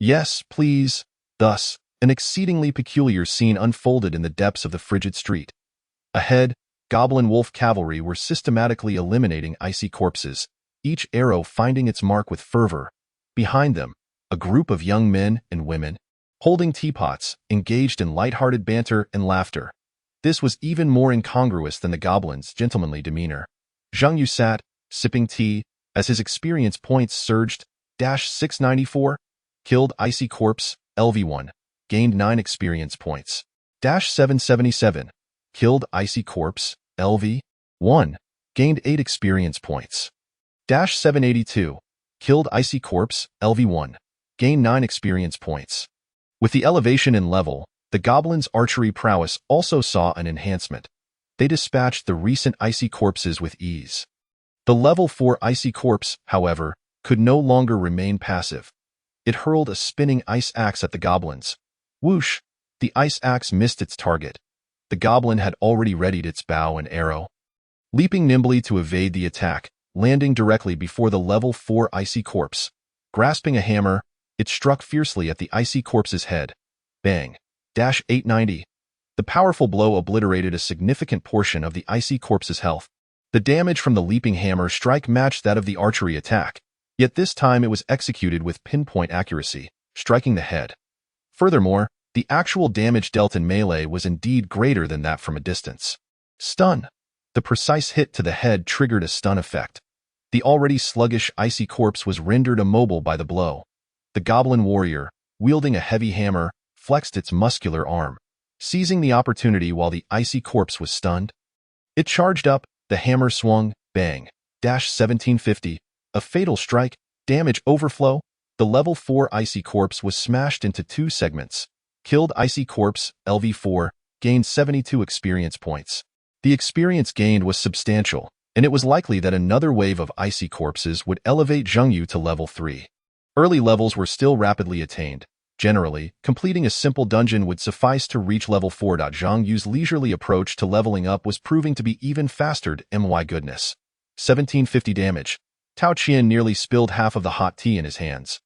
"Yes, please." Thus, an exceedingly peculiar scene unfolded in the depths of the frigid street. Ahead, goblin wolf cavalry were systematically eliminating icy corpses, each arrow finding its mark with fervor. Behind them, a group of young men and women, holding teapots, engaged in light-hearted banter and laughter. This was even more incongruous than the goblins' gentlemanly demeanor. Zheng Yu sat, sipping tea, as his experience points surged. 694, killed icy corpse, LV1, gained 9 experience points. 777, killed icy corpse, LV1, gained 8 experience points. 782, killed icy corpse, LV1, gained 9 experience points. With the elevation in level, the goblins' archery prowess also saw an enhancement. They dispatched the recent icy corpses with ease. The level 4 icy corpse, however, could no longer remain passive. It hurled a spinning ice axe at the goblins. Whoosh! The ice axe missed its target. The goblin had already readied its bow and arrow, leaping nimbly to evade the attack, landing directly before the level 4 icy corpse. Grasping a hammer, it struck fiercely at the icy corpse's head. Bang! 890. The powerful blow obliterated a significant portion of the icy corpse's health. The damage from the leaping hammer strike matched that of the archery attack, yet this time it was executed with pinpoint accuracy, striking the head. Furthermore, the actual damage dealt in melee was indeed greater than that from a distance. Stun. The precise hit to the head triggered a stun effect. The already sluggish icy corpse was rendered immobile by the blow. The goblin warrior, wielding a heavy hammer, flexed its muscular arm, seizing the opportunity while the icy corpse was stunned. It charged up, the hammer swung, bang, dash 1750, a fatal strike, damage overflow. The level 4 icy corpse was smashed into 2 segments. Killed icy corpse, LV4, gained 72 experience points. The experience gained was substantial, and it was likely that another wave of icy corpses would elevate Zhengyu to level 3. Early levels were still rapidly attained. Generally, completing a simple dungeon would suffice to reach level 4. Zhengyu's leisurely approach to leveling up was proving to be even faster. My goodness. 1750 damage. Tao Qian nearly spilled half of the hot tea in his hands.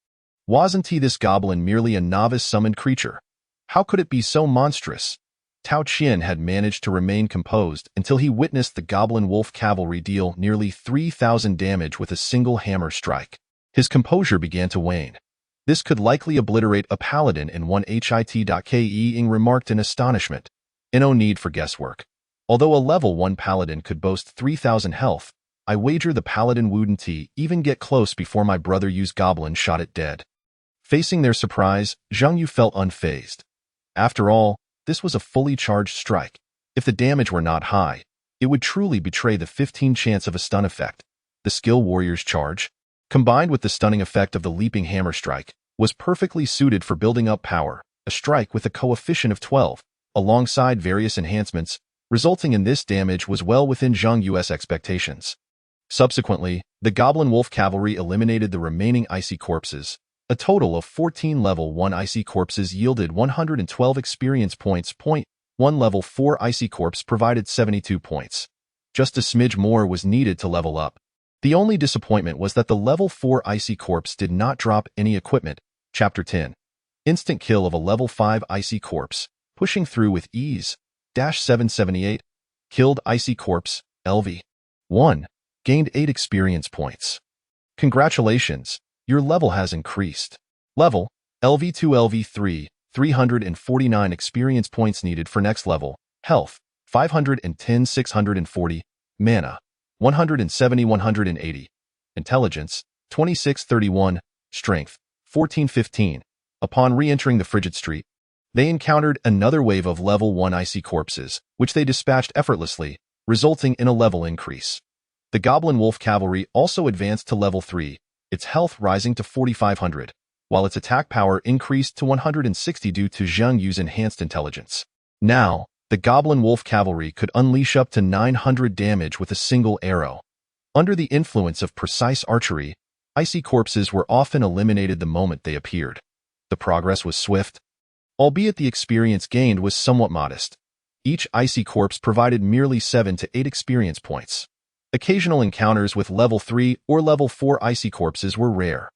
Wasn't this goblin merely a novice summoned creature? How could it be so monstrous? Tao Qian had managed to remain composed until he witnessed the goblin wolf cavalry deal nearly 3,000 damage with a single hammer strike. His composure began to wane. This could likely obliterate a paladin in one hit. Ke remarked in astonishment. No need for guesswork. Although a level 1 paladin could boast 3,000 health, I wager the paladin wouldn't even get close before my brother used goblin shot it dead. Facing their surprise, Zhengyu felt unfazed. After all, this was a fully charged strike. If the damage were not high, it would truly betray the 15 chance of a stun effect. The skill warrior's charge, combined with the stunning effect of the leaping hammer strike, was perfectly suited for building up power, a strike with a coefficient of 12, alongside various enhancements, resulting in this damage was well within Zhengyu's expectations. Subsequently, the goblin wolf cavalry eliminated the remaining icy corpses. A total of 14 level 1 icy corpses yielded 112 experience points. One level 4 icy corpse provided 72 points. Just a smidge more was needed to level up. The only disappointment was that the level 4 icy corpse did not drop any equipment. Chapter 10. Instant kill of a level 5 icy corpse, pushing through with ease. 778. Killed icy corpse, LV. 1. Gained 8 experience points. Congratulations, your level has increased. Level, LV2 LV3, 349 experience points needed for next level. Health, 510 640. Mana, 170 180. Intelligence, 2631. Strength, 1415. Upon re-entering the frigid street, they encountered another wave of level 1 icy corpses, which they dispatched effortlessly, resulting in a level increase. The goblin wolf cavalry also advanced to level 3, its health rising to 4500, while its attack power increased to 160 due to Zhengyu's enhanced intelligence. Now, the goblin wolf cavalry could unleash up to 900 damage with a single arrow. Under the influence of precise archery, icy corpses were often eliminated the moment they appeared. The progress was swift, albeit the experience gained was somewhat modest. Each icy corpse provided merely 7 to 8 experience points. Occasional encounters with level 3 or level 4 icy corpses were rare.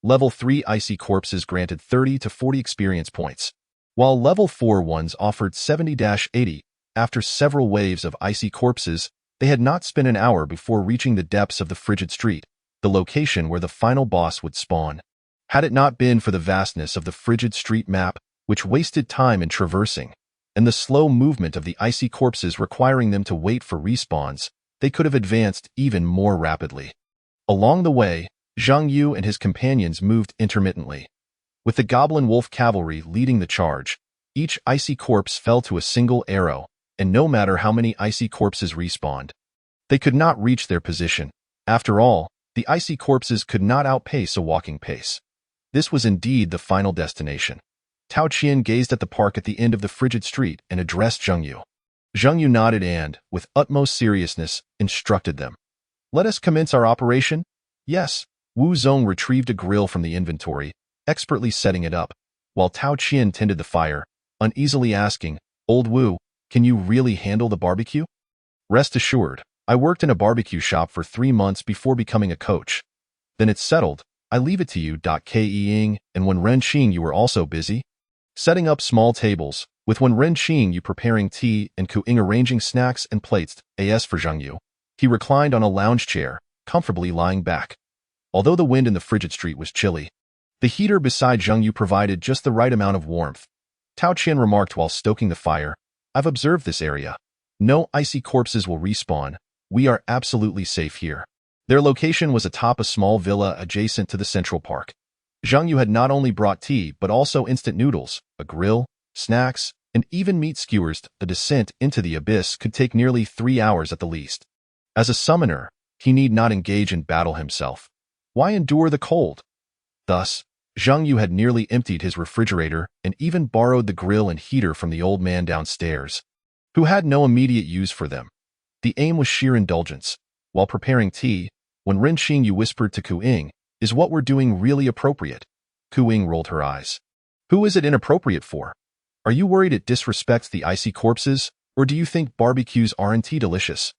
Level 3 icy corpses granted 30 to 40 experience points, while level 4 ones offered 70-80. After several waves of icy corpses, they had not spent an hour before reaching the depths of the frigid street, the location where the final boss would spawn. Had it not been for the vastness of the frigid street map, which wasted time in traversing, and the slow movement of the icy corpses requiring them to wait for respawns, they could have advanced even more rapidly. Along the way, Zhengyu and his companions moved intermittently. With the goblin wolf cavalry leading the charge, each icy corpse fell to a single arrow, and no matter how many icy corpses respawned, they could not reach their position. After all, the icy corpses could not outpace a walking pace. This was indeed the final destination. Tao Qian gazed at the park at the end of the frigid street and addressed Zhengyu. Zhengyu nodded and, with utmost seriousness, instructed them. Let us commence our operation? Yes. Wu Zong retrieved a grill from the inventory, expertly setting it up, while Tao Qian tended the fire, uneasily asking, Old Wu, can you really handle the barbecue? Rest assured, I worked in a barbecue shop for 3 months before becoming a coach. Then it's settled. I leave it to you. Ke and when Ren Qing you were also busy setting up small tables, with when Ren Qing you preparing tea and Ku Ing arranging snacks and plates. As for Zhengyu, He reclined on a lounge chair, comfortably lying back. Although the wind in the frigid street was chilly, the heater beside Zheng Yu provided just the right amount of warmth. Tao Qian remarked while stoking the fire, "I've observed this area. No icy corpses will respawn. We are absolutely safe here." Their location was atop a small villa adjacent to the Central Park. Zheng Yu had not only brought tea but also instant noodles, a grill, snacks, and even meat skewers. The descent into the abyss could take nearly 3 hours at the least. As a summoner, he need not engage in battle himself. Why endure the cold? Thus, Zheng Yu had nearly emptied his refrigerator and even borrowed the grill and heater from the old man downstairs, who had no immediate use for them. The aim was sheer indulgence. While preparing tea, when Ren Xingyu whispered to Ku Ying, "Is what we're doing really appropriate?" Ku Ying rolled her eyes. "Who is it inappropriate for? Are you worried it disrespects the icy corpses, or do you think barbecues aren't delicious?"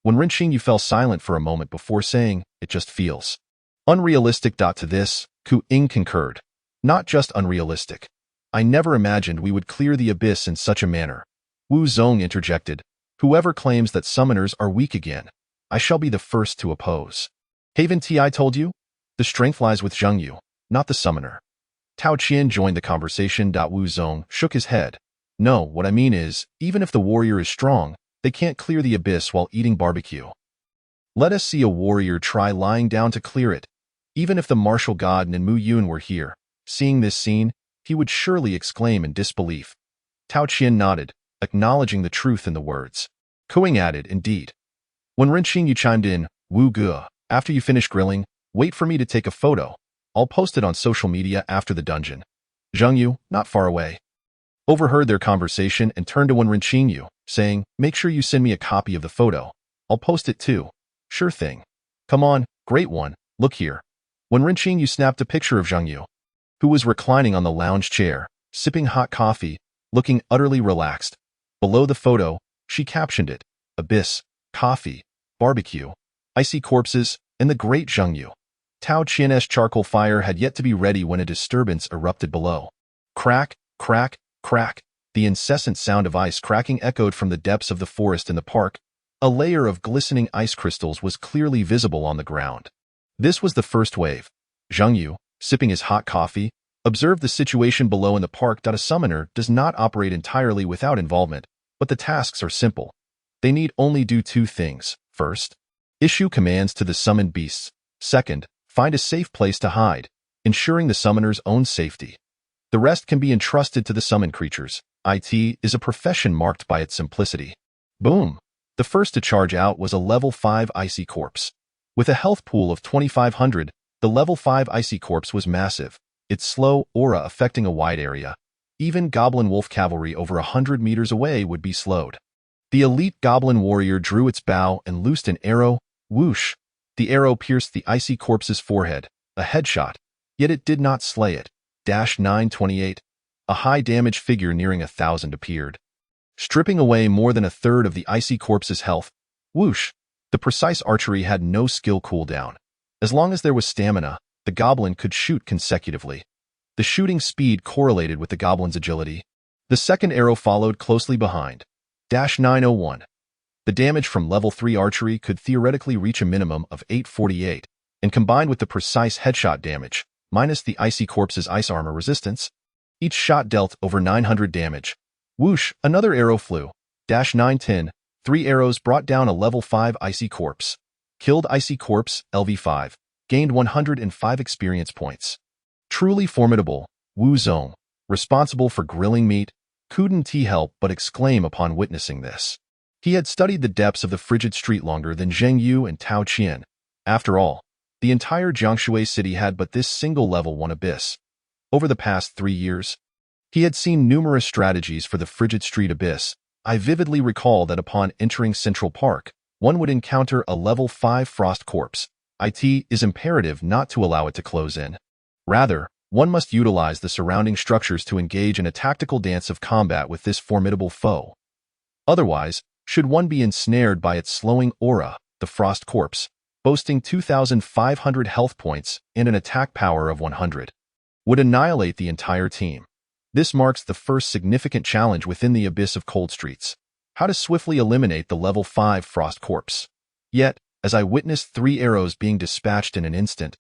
When Ren Xingyu fell silent for a moment before saying, "It just feels unrealistic." To this, Ku Ying concurred. "Not just unrealistic. I never imagined we would clear the abyss in such a manner." Wu Zong interjected, "Whoever claims that summoners are weak again, I shall be the first to oppose." "Haven't I told you? The strength lies with Zheng Yu, not the summoner." Tao Qian joined the conversation. Wu Zong shook his head. "No, what I mean is, even if the warrior is strong, they can't clear the abyss while eating barbecue. Let us see a warrior try lying down to clear it. Even if the martial god Mu Yun were here, seeing this scene, he would surely exclaim in disbelief." Tao Qian nodded, acknowledging the truth in the words. Ku Ying added, "Indeed." When Ren Xingyu chimed in, "Wu Ge, after you finish grilling, wait for me to take a photo. I'll post it on social media after the dungeon." Zheng Yu, not far away, overheard their conversation and turned to Wen Ren Xingyu, saying, "Make sure you send me a copy of the photo. I'll post it too." "Sure thing. Come on, great one, look here." Wen Ren Xingyu snapped a picture of Zheng Yu, who was reclining on the lounge chair, sipping hot coffee, looking utterly relaxed. Below the photo, she captioned it, "Abyss, coffee, barbecue, icy corpses, and the great Zheng Yu." Tao Qian's charcoal fire had yet to be ready when a disturbance erupted below. Crack, crack, crack. The incessant sound of ice cracking echoed from the depths of the forest in the park. A layer of glistening ice crystals was clearly visible on the ground. This was the first wave. Zheng Yu, sipping his hot coffee, observed the situation below in the park. A summoner does not operate entirely without involvement, but the tasks are simple. They need only do 2 things. First, issue commands to the summoned beasts. Second, find a safe place to hide, ensuring the summoner's own safety. The rest can be entrusted to the summoned creatures. It is a profession marked by its simplicity. Boom! The first to charge out was a level 5 icy corpse. With a health pool of 2500, the level 5 icy corpse was massive, its slow aura affecting a wide area. Even goblin wolf cavalry over 100 meters away would be slowed. The elite goblin warrior drew its bow and loosed an arrow. Whoosh! The arrow pierced the icy corpse's forehead, a headshot, yet it did not slay it. 928. A high-damage figure nearing 1,000 appeared, stripping away more than a third of the icy corpse's health. Whoosh! The precise archery had no skill cooldown. As long as there was stamina, the goblin could shoot consecutively. The shooting speed correlated with the goblin's agility. The second arrow followed closely behind. 901. The damage from level 3 archery could theoretically reach a minimum of 848, and combined with the precise headshot damage, minus the icy corpse's ice armor resistance, each shot dealt over 900 damage. Whoosh! Another arrow flew. 910. 3 arrows brought down a level 5 icy corpse. Killed icy corpse, LV5. Gained 105 experience points. Truly formidable. Wu Zong, responsible for grilling meat, couldn't help but exclaim upon witnessing this. He had studied the depths of the frigid street longer than Zheng Yu and Tao Qian. After all, the entire Jiangshui city had but this single level 1 abyss. Over the past 3 years, he had seen numerous strategies for the frigid street abyss. I vividly recall that upon entering Central Park, one would encounter a level 5 frost corpse. It is imperative not to allow it to close in. Rather, one must utilize the surrounding structures to engage in a tactical dance of combat with this formidable foe. Otherwise, should one be ensnared by its slowing aura, the frost corpse, boasting 2,500 health points and an attack power of 100, would annihilate the entire team. This marks the first significant challenge within the abyss of Cold Streets: how to swiftly eliminate the level 5 frost corpse. Yet, as I witnessed 3 arrows being dispatched in an instant,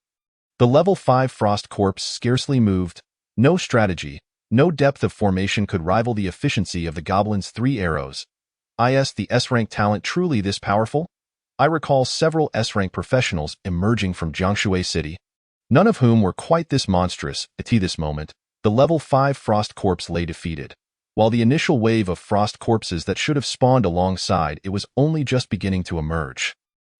the level 5 Frost Corpse scarcely moved. No strategy, no depth of formation could rival the efficiency of the Goblin's 3 arrows. Is the S-rank talent truly this powerful? I recall several S-rank professionals emerging from Jiangshui City, none of whom were quite this monstrous. At this moment, the level 5 Frost Corpse lay defeated. While the initial wave of Frost Corpses that should have spawned alongside it was only just beginning to emerge.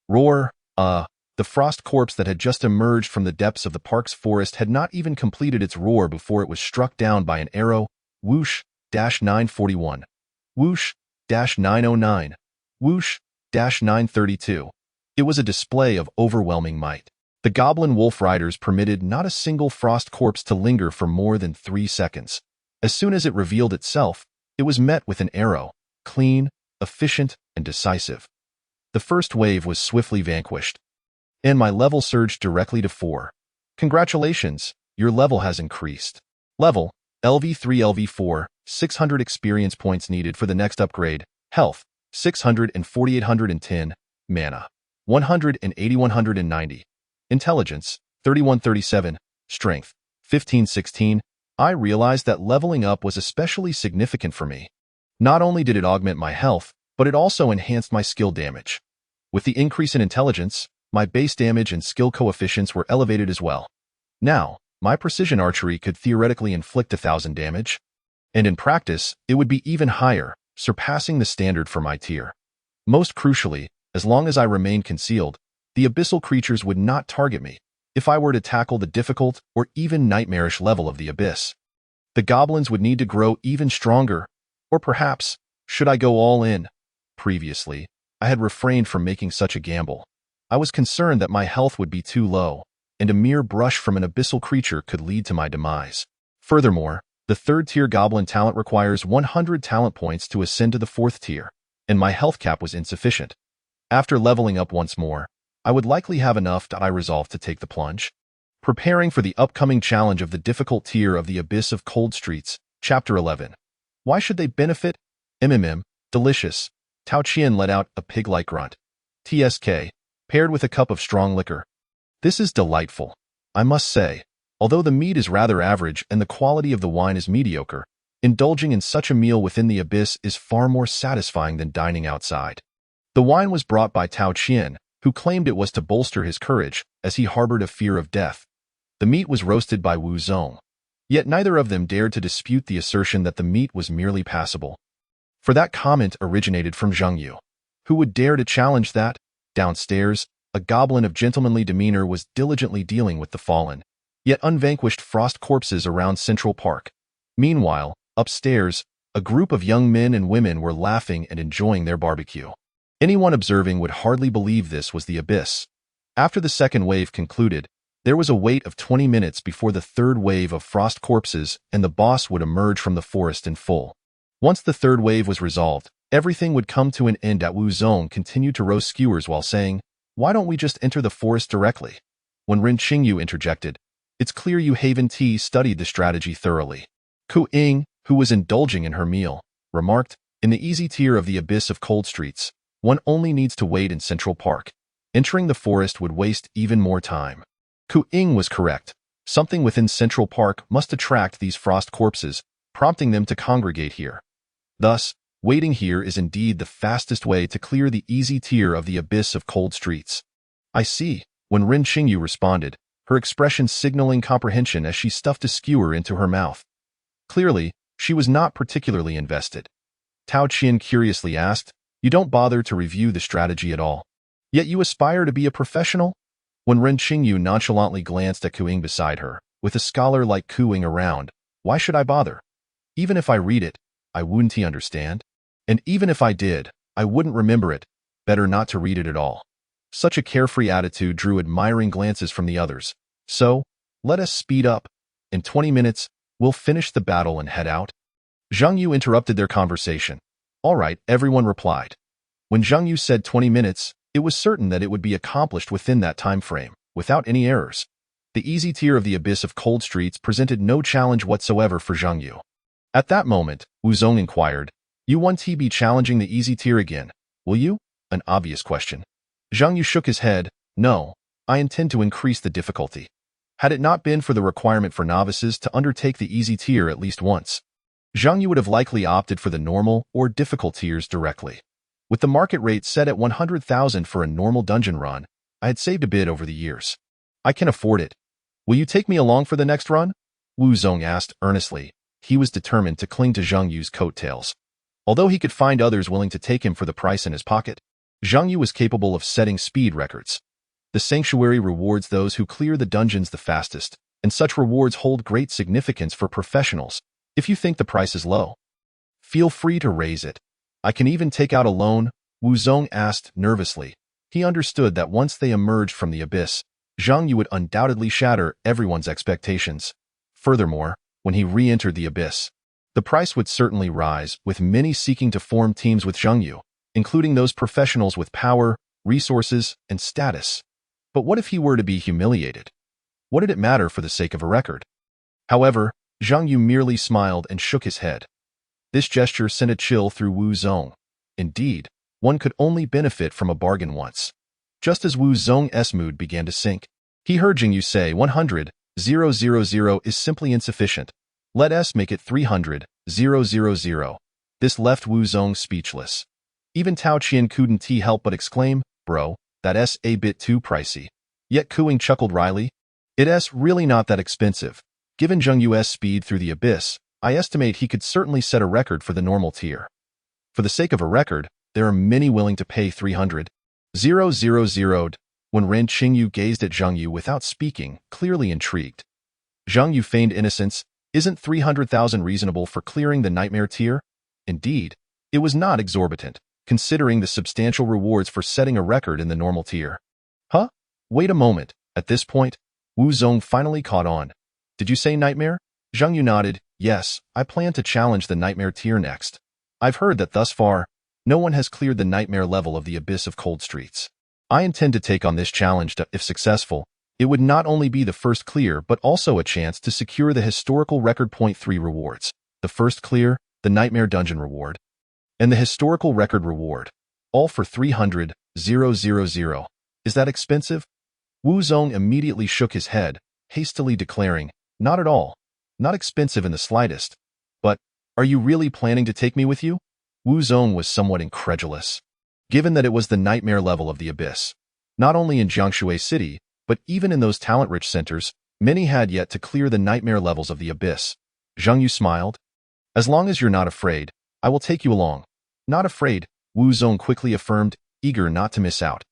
Roar, the Frost Corpse that had just emerged from the depths of the park's forest had not even completed its roar before it was struck down by an arrow. Whoosh-941. Whoosh-909. Whoosh-932. It was a display of overwhelming might. The Goblin Wolf Riders permitted not a single Frost Corpse to linger for more than 3 seconds. As soon as it revealed itself, it was met with an arrow, clean, efficient, and decisive. The first wave was swiftly vanquished, and my level surged directly to 4. Congratulations, your level has increased. Level, LV3 LV4, 600 experience points needed for the next upgrade. Health, 600 and 4810. Mana, 180 190. Intelligence, 3137. Strength, 1516. I realized that leveling up was especially significant for me. Not only did it augment my health, but it also enhanced my skill damage. With the increase in intelligence, my base damage and skill coefficients were elevated as well. Now, my precision archery could theoretically inflict 1,000 damage, and in practice, it would be even higher, surpassing the standard for my tier. Most crucially, as long as I remained concealed, the abyssal creatures would not target me if I were to tackle the difficult or even nightmarish level of the abyss. The goblins would need to grow even stronger, or perhaps, should I go all in? Previously, I had refrained from making such a gamble. I was concerned that my health would be too low, and a mere brush from an abyssal creature could lead to my demise. Furthermore, the 3rd-tier goblin talent requires 100 talent points to ascend to the 4th tier, and my health cap was insufficient. After leveling up once more, I would likely have enough that I resolved to take the plunge. Preparing for the upcoming challenge of the difficult tier of the Abyss of Cold Streets, Chapter 11. Why should they benefit? Delicious. Tao Qian let out a pig-like grunt. TSK, paired with a cup of strong liquor. This is delightful, I must say. Although the meat is rather average and the quality of the wine is mediocre, indulging in such a meal within the abyss is far more satisfying than dining outside. The wine was brought by Tao Qian, who claimed it was to bolster his courage, as he harbored a fear of death. The meat was roasted by Wu Zong. Yet neither of them dared to dispute the assertion that the meat was merely passable. For that comment originated from Zhang Yu. Who would dare to challenge that? Downstairs, a goblin of gentlemanly demeanor was diligently dealing with the fallen, yet unvanquished Frost Corpses around Central Park. Meanwhile, upstairs, a group of young men and women were laughing and enjoying their barbecue. Anyone observing would hardly believe this was the abyss. After the second wave concluded, there was a wait of 20 minutes before the third wave of Frost Corpses and the boss would emerge from the forest in full. Once the third wave was resolved, everything would come to an end. Wu Zong continued to roast skewers while saying, "Why don't we just enter the forest directly?" When Ren Qingyu interjected, "It's clear you Haven Tea studied the strategy thoroughly." Ku Ying, who was indulging in her meal, remarked, "In the easy tier of the Abyss of Cold Streets, one only needs to wait in Central Park. Entering the forest would waste even more time." Ku Ying was correct. Something within Central Park must attract these Frost Corpses, prompting them to congregate here. Thus, waiting here is indeed the fastest way to clear the easy tier of the Abyss of Cold Streets. "I see," when Ren Qingyu responded, her expression signaling comprehension as she stuffed a skewer into her mouth. Clearly, she was not particularly invested. Tao Qian curiously asked, "You don't bother to review the strategy at all? Yet you aspire to be a professional?" When Ren Qingyu nonchalantly glanced at Ku Ying beside her, with a scholar like Ku Ying around, "Why should I bother? Even if I read it, I wouldn't understand? And even if I did, I wouldn't remember it. Better not to read it at all." Such a carefree attitude drew admiring glances from the others. "So, let us speed up. In 20 minutes, we'll finish the battle and head out." Zhang Yu interrupted their conversation. "All right," everyone replied. When Zhang Yu said 20 minutes, it was certain that it would be accomplished within that time frame, without any errors. The easy tier of the Abyss of Cold Streets presented no challenge whatsoever for Zhang Yu. At that moment, Wu Zong inquired, "You won't be challenging the easy tier again, will you?" An obvious question. Zhang Yu shook his head. No, I intend to increase the difficulty. Had it not been for the requirement for novices to undertake the easy tier at least once, Zhang Yu would have likely opted for the normal or difficult tiers directly. With the market rate set at 100,000 for a normal dungeon run, I had saved a bit over the years. I can afford it. Will you take me along for the next run? Wu Zong asked earnestly. He was determined to cling to Zhang Yu's coattails. Although he could find others willing to take him for the price in his pocket, Zhang Yu was capable of setting speed records. The sanctuary rewards those who clear the dungeons the fastest, and such rewards hold great significance for professionals. If you think the price is low, feel free to raise it. I can even take out a loan, Wu Zong asked nervously. He understood that once they emerged from the abyss, Zhang Yu would undoubtedly shatter everyone's expectations. Furthermore, when he re-entered the abyss, the price would certainly rise, with many seeking to form teams with Zhang Yu, including those professionals with power, resources, and status. But what if he were to be humiliated? What did it matter for the sake of a record? However, Zhang Yu merely smiled and shook his head. This gesture sent a chill through Wu Zong. Indeed, one could only benefit from a bargain once. Just as Wu Zong's mood began to sink, he heard Zhang Yu say 100,000 is simply insufficient. Let us make it 300,000. This left Wu Zong speechless. Even Tao Qian couldn't help but exclaim, bro, that's a bit too pricey. Yet Kuing chuckled wryly. It's really not that expensive. Given Zhang Yu's speed through the abyss, I estimate he could certainly set a record for the normal tier. For the sake of a record, there are many willing to pay 300,000. When Ren Qingyu gazed at Zhang Yu without speaking, clearly intrigued. Zhang Yu feigned innocence. Isn't 300,000 reasonable for clearing the nightmare tier? Indeed, it was not exorbitant, considering the substantial rewards for setting a record in the normal tier. Huh? Wait a moment. At this point, Wu Zong finally caught on. Did you say nightmare? Zhang Yu nodded. Yes, I plan to challenge the nightmare tier next. I've heard that thus far, no one has cleared the nightmare level of the abyss of cold streets. I intend to take on this challenge if successful, it would not only be the first clear but also a chance to secure the historical record .3 rewards. The first clear, the nightmare dungeon reward, and the historical record reward, all for 300,000. Is that expensive? Wu Zong immediately shook his head, hastily declaring, not at all. Not expensive in the slightest. But, are you really planning to take me with you? Wu Zong was somewhat incredulous, given that it was the nightmare level of the abyss. Not only in Jiangshui City, but even in those talent-rich centers, many had yet to clear the nightmare levels of the abyss. Zhang Yu smiled. As long as you're not afraid, I will take you along. Not afraid, Wu Zong quickly affirmed, eager not to miss out.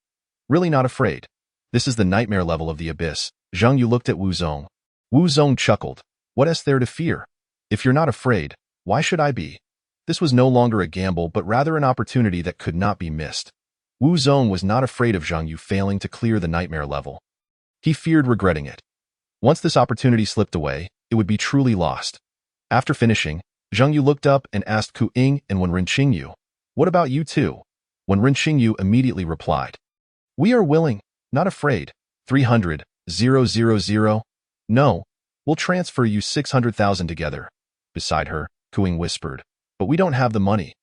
Really not afraid. This is the nightmare level of the abyss. Zhang Yu looked at Wu Zong. Wu Zong chuckled. What is there to fear? If you're not afraid, why should I be? This was no longer a gamble but rather an opportunity that could not be missed. Wu Zong was not afraid of Zhang Yu failing to clear the nightmare level. He feared regretting it. Once this opportunity slipped away, it would be truly lost. After finishing, Zhang Yu looked up and asked Ku Ying and Wen Qingyu, what about you two? Wen Qingyu immediately replied, we are willing, not afraid. 300,000. No, we'll transfer you 600,000 together. Beside her, Ku Ying whispered, but we don't have the money.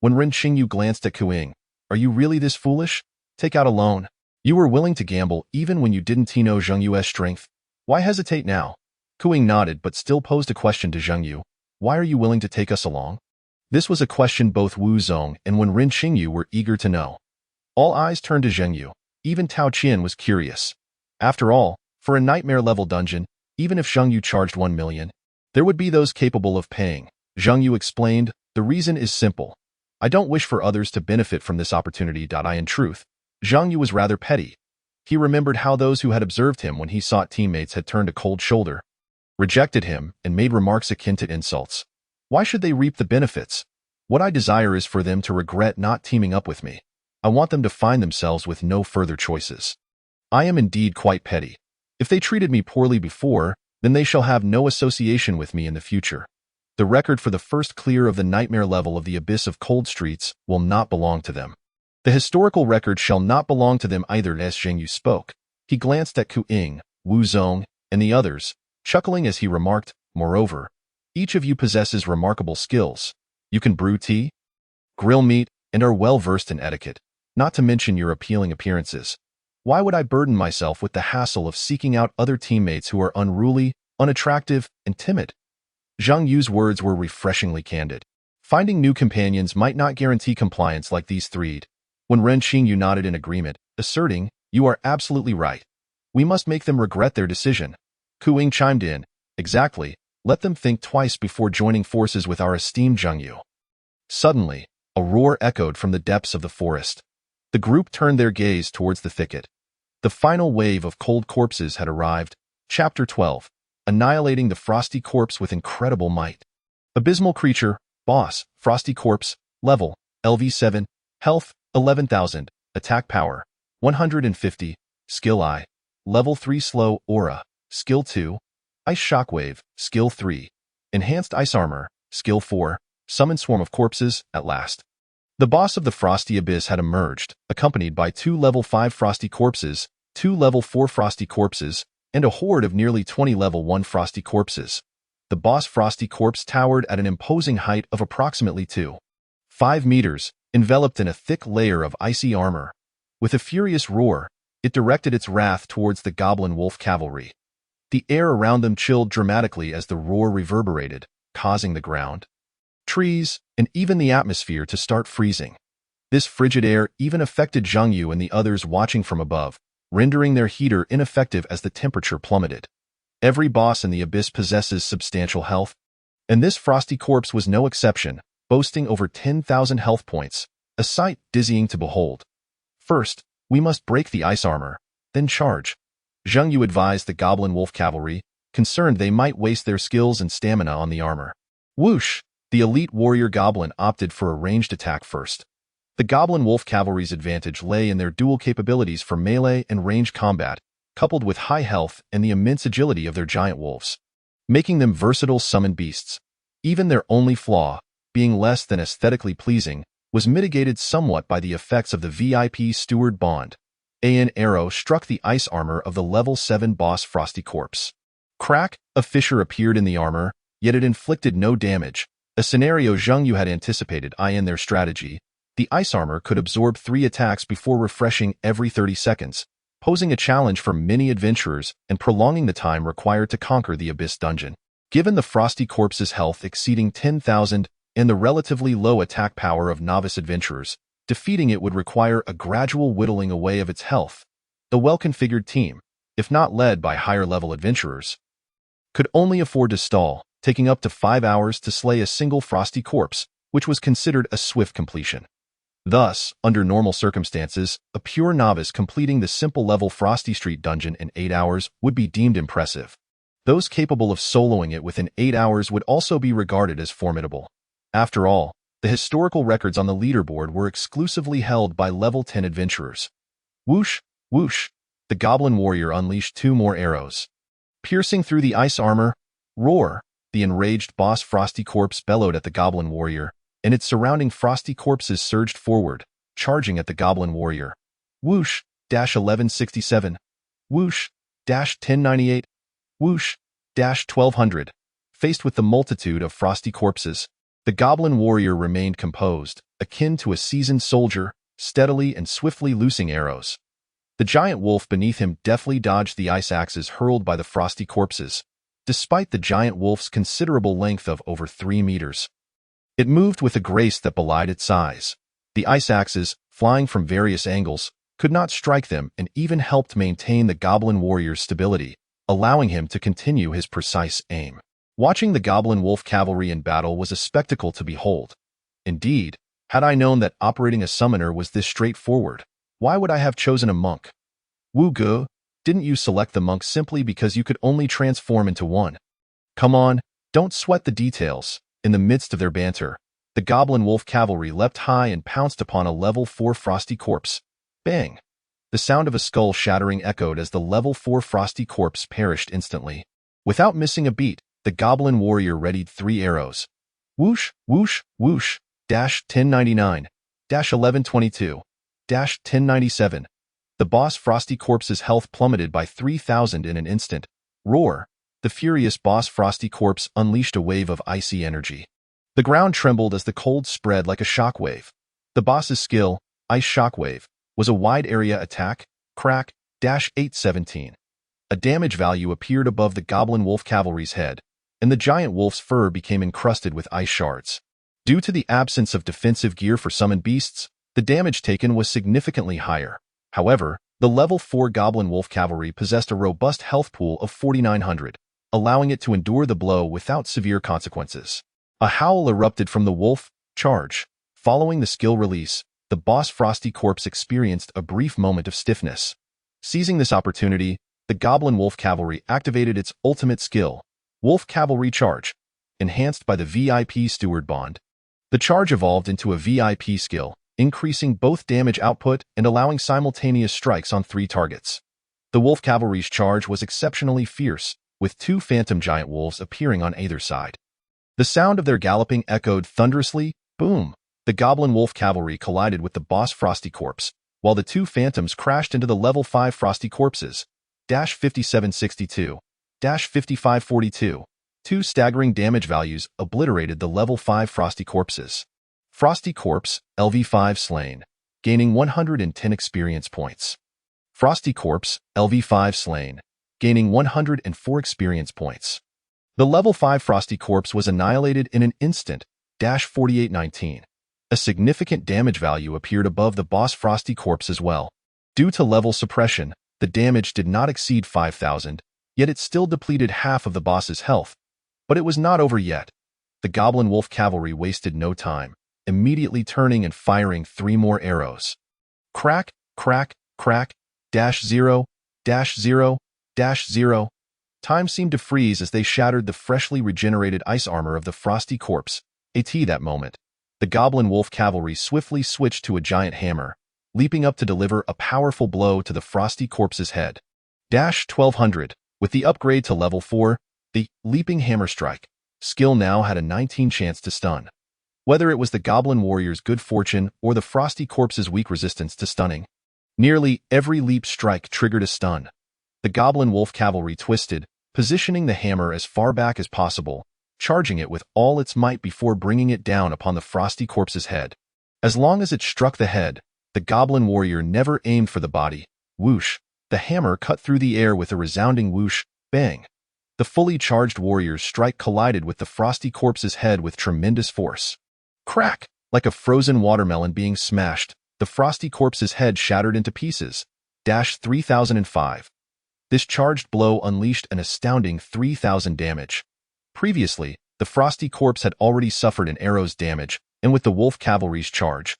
When Ren Qingyu glanced at Ku Ying, are you really this foolish? Take out a loan. You were willing to gamble even when you didn't know Zhang Yu's strength. Why hesitate now? Ku Ying nodded but still posed a question to Zhang Yu. Why are you willing to take us along? This was a question both Wu Zong and Ren Qingyu were eager to know. All eyes turned to Zhang Yu. Even Tao Qian was curious. After all, for a nightmare-level dungeon, even if Zhang Yu charged 1 million, there would be those capable of paying. Zhang Yu explained, the reason is simple. I don't wish for others to benefit from this opportunity. In truth, Zhang Yu was rather petty. He remembered how those who had observed him when he sought teammates had turned a cold shoulder, rejected him, and made remarks akin to insults. Why should they reap the benefits? What I desire is for them to regret not teaming up with me. I want them to find themselves with no further choices. I am indeed quite petty. If they treated me poorly before, then they shall have no association with me in the future. The record for the first clear of the nightmare level of the abyss of cold streets will not belong to them. The historical record shall not belong to them either. As Zhang Yu spoke, he glanced at Ku Ying, Wu Zong, and the others, chuckling as he remarked, moreover, each of you possesses remarkable skills. You can brew tea, grill meat, and are well versed in etiquette. not to mention your appealing appearances. Why would I burden myself with the hassle of seeking out other teammates who are unruly, unattractive, and timid? Zhang Yu's words were refreshingly candid. Finding new companions might not guarantee compliance like these three. When Ren Xingyu nodded in agreement, asserting, "You are absolutely right. We must make them regret their decision." Ku Ying chimed in, "Exactly. Let them think twice before joining forces with our esteemed Zhang Yu." Suddenly, a roar echoed from the depths of the forest. The group turned their gaze towards the thicket. The final wave of cold corpses had arrived. Chapter 12. Annihilating the Frosty Corpse with incredible might. Abysmal creature, boss, Frosty Corpse, level, LV7, health, 11,000, attack power, 150, skill I, level 3 slow aura, skill 2, ice shockwave, skill 3, enhanced ice armor, skill 4, summon swarm of corpses, at last. The boss of the Frosty Abyss had emerged, accompanied by 2 level 5 Frosty Corpses, 2 level 4 Frosty Corpses, and a horde of nearly 20 level 1 Frosty Corpses. The boss Frosty Corpse towered at an imposing height of approximately 2.5 meters, enveloped in a thick layer of icy armor. With a furious roar, it directed its wrath towards the Goblin Wolf Cavalry. The air around them chilled dramatically as the roar reverberated, causing the ground, trees, and even the atmosphere to start freezing. This frigid air even affected Zhang Yu and the others watching from above, rendering their heater ineffective as the temperature plummeted. Every boss in the abyss possesses substantial health, and this Frosty Corpse was no exception, boasting over 10,000 health points, a sight dizzying to behold. First, we must break the ice armor, then charge. Zhang Yu advised the Goblin Wolf Cavalry, concerned they might waste their skills and stamina on the armor. Whoosh! The elite warrior goblin opted for a ranged attack first. The Goblin Wolf Cavalry's advantage lay in their dual capabilities for melee and ranged combat, coupled with high health and the immense agility of their giant wolves, making them versatile summon beasts. Even their only flaw, being less than aesthetically pleasing, was mitigated somewhat by the effects of the VIP Steward Bond. An arrow struck the ice armor of the level 7 boss Frosty Corpse. Crack! A fissure appeared in the armor, yet it inflicted no damage, a scenario Zhang Yu had anticipated in their strategy. The ice armor could absorb 3 attacks before refreshing every 30 seconds, posing a challenge for many adventurers and prolonging the time required to conquer the Abyss Dungeon. Given the Frosty Corpse's health exceeding 10,000 and the relatively low attack power of novice adventurers, defeating it would require a gradual whittling away of its health. The well-configured team, if not led by higher-level adventurers, could only afford to stall, taking up to 5 hours to slay a single Frosty Corpse, which was considered a swift completion. Thus, under normal circumstances, a pure novice completing the simple-level Frosty Street dungeon in 8 hours would be deemed impressive. Those capable of soloing it within 8 hours would also be regarded as formidable. After all, the historical records on the leaderboard were exclusively held by level 10 adventurers. Whoosh, whoosh, the Goblin Warrior unleashed 2 more arrows. Piercing through the ice armor, roar, the enraged boss Frosty Corpse bellowed at the Goblin Warrior, and its surrounding Frosty Corpses surged forward, charging at the Goblin Warrior. Whoosh, 1167, whoosh, 1098, whoosh, 1200. Faced with the multitude of Frosty Corpses, the Goblin Warrior remained composed, akin to a seasoned soldier, steadily and swiftly loosing arrows. The giant wolf beneath him deftly dodged the ice axes hurled by the Frosty Corpses, despite the giant wolf's considerable length of over 3 meters. It moved with a grace that belied its size. The ice axes, flying from various angles, could not strike them and even helped maintain the Goblin Warrior's stability, allowing him to continue his precise aim. Watching the Goblin Wolf Cavalry in battle was a spectacle to behold. Indeed, had I known that operating a summoner was this straightforward, why would I have chosen a monk? Wu Ge, didn't you select the monk simply because you could only transform into one? Come on, don't sweat the details. In the midst of their banter, the Goblin Wolf Cavalry leapt high and pounced upon a level 4 Frosty Corpse. Bang! The sound of a skull shattering echoed as the level 4 Frosty Corpse perished instantly. Without missing a beat, the Goblin Warrior readied 3 arrows. Whoosh, whoosh, whoosh, 1099, 1122, 1097. The boss Frosty Corpse's health plummeted by 3,000 in an instant. Roar! The furious boss Frosty Corpse unleashed a wave of icy energy. The ground trembled as the cold spread like a shockwave. The boss's skill, Ice Shockwave, was a wide-area attack, crack, -817. A damage value appeared above the Goblin Wolf Cavalry's head, and the giant wolf's fur became encrusted with ice shards. Due to the absence of defensive gear for summoned beasts, the damage taken was significantly higher. However, the level 4 Goblin Wolf Cavalry possessed a robust health pool of 4,900, allowing it to endure the blow without severe consequences. A howl erupted from the wolf charge. Following the skill release, the boss Frosty Corpse experienced a brief moment of stiffness. Seizing this opportunity, the Goblin Wolf Cavalry activated its ultimate skill, Wolf Cavalry Charge, enhanced by the VIP Steward Bond. The charge evolved into a VIP skill, increasing both damage output and allowing simultaneous strikes on 3 targets. The Wolf Cavalry's charge was exceptionally fierce, with 2 phantom giant wolves appearing on either side. The sound of their galloping echoed thunderously. Boom! The Goblin Wolf Cavalry collided with the boss Frosty Corpse, while the 2 phantoms crashed into the level 5 Frosty Corpses. 5762, 5542. 2 staggering damage values obliterated the level 5 Frosty Corpses. Frosty Corpse, LV5 slain, gaining 110 experience points. Frosty Corpse, LV5 slain, gaining 104 experience points. The level 5 Frosty Corpse was annihilated in an instant. 4819. A significant damage value appeared above the boss Frosty Corpse as well. Due to level suppression, the damage did not exceed 5,000, yet it still depleted half of the boss's health. But it was not over yet. The Goblin Wolf Cavalry wasted no time, immediately turning and firing 3 more arrows. Crack, crack, crack, -0, -0, -0. Time seemed to freeze as they shattered the freshly regenerated ice armor of the Frosty Corpse. At that moment, the Goblin Wolf Cavalry swiftly switched to a giant hammer, leaping up to deliver a powerful blow to the Frosty Corpse's head. 1200. With the upgrade to level 4, the Leaping Hammer Strike skill now had a 19 chance to stun. Whether it was the Goblin Warrior's good fortune or the Frosty Corpse's weak resistance to stunning, nearly every leap strike triggered a stun. The Goblin Wolf Cavalry twisted, positioning the hammer as far back as possible, charging it with all its might before bringing it down upon the Frosty Corpse's head. As long as it struck the head, the Goblin Warrior never aimed for the body. Whoosh! The hammer cut through the air with a resounding whoosh, bang. The fully charged warrior's strike collided with the Frosty Corpse's head with tremendous force. Crack! Like a frozen watermelon being smashed, the Frosty Corpse's head shattered into pieces. 3005. This charged blow unleashed an astounding 3,000 damage. Previously, the Frosty Corpse had already suffered an arrow's damage, and with the Wolf Cavalry's charge,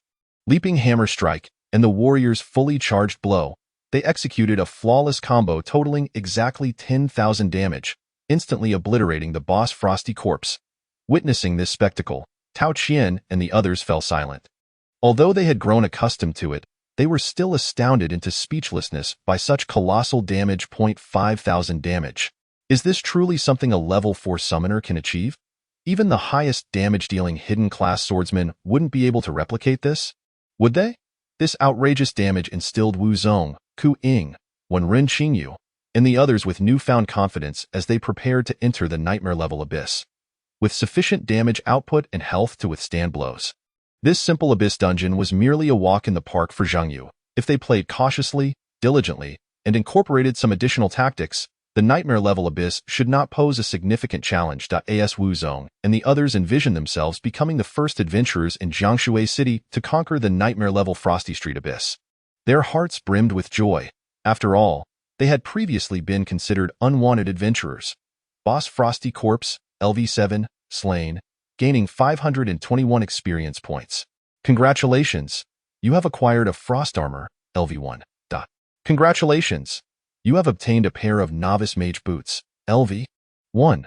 Leaping Hammer Strike, and the warrior's fully charged blow, they executed a flawless combo totaling exactly 10,000 damage, instantly obliterating the boss Frosty Corpse. Witnessing this spectacle, Tao Qian and the others fell silent. Although they had grown accustomed to it, they were still astounded into speechlessness by such colossal damage. 5,000 damage. Is this truly something a level 4 summoner can achieve? Even the highest damage-dealing hidden class swordsman wouldn't be able to replicate this, would they? This outrageous damage instilled Wu Zong, Ku Ying, Wen Ren Qingyu, and the others with newfound confidence as they prepared to enter the nightmare-level abyss. With sufficient damage output and health to withstand blows, this simple abyss dungeon was merely a walk in the park for Zhang Yu. If they played cautiously, diligently, and incorporated some additional tactics, the nightmare-level abyss should not pose a significant challenge. As Wu Zong and the others envisioned themselves becoming the first adventurers in Jiangshui City to conquer the nightmare-level Frosty Street abyss. Their hearts brimmed with joy. After all, they had previously been considered unwanted adventurers. Boss Frosty Corpse, LV7, slain, gaining 521 experience points. Congratulations! You have acquired a Frost Armor, LV1. Congratulations! You have obtained a pair of Novice Mage Boots, LV1.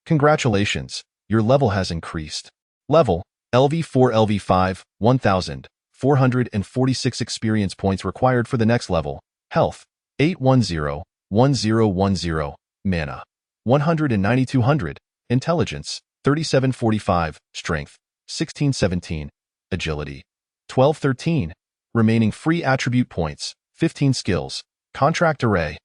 Congratulations! Your level has increased. Level, LV4 LV5, 1,446 experience points required for the next level. Health, 810, 1010. Mana, 19200. Intelligence, 3745. Strength, 1617. Agility, 1213. Remaining free attribute points, 15 skills. Contract Array.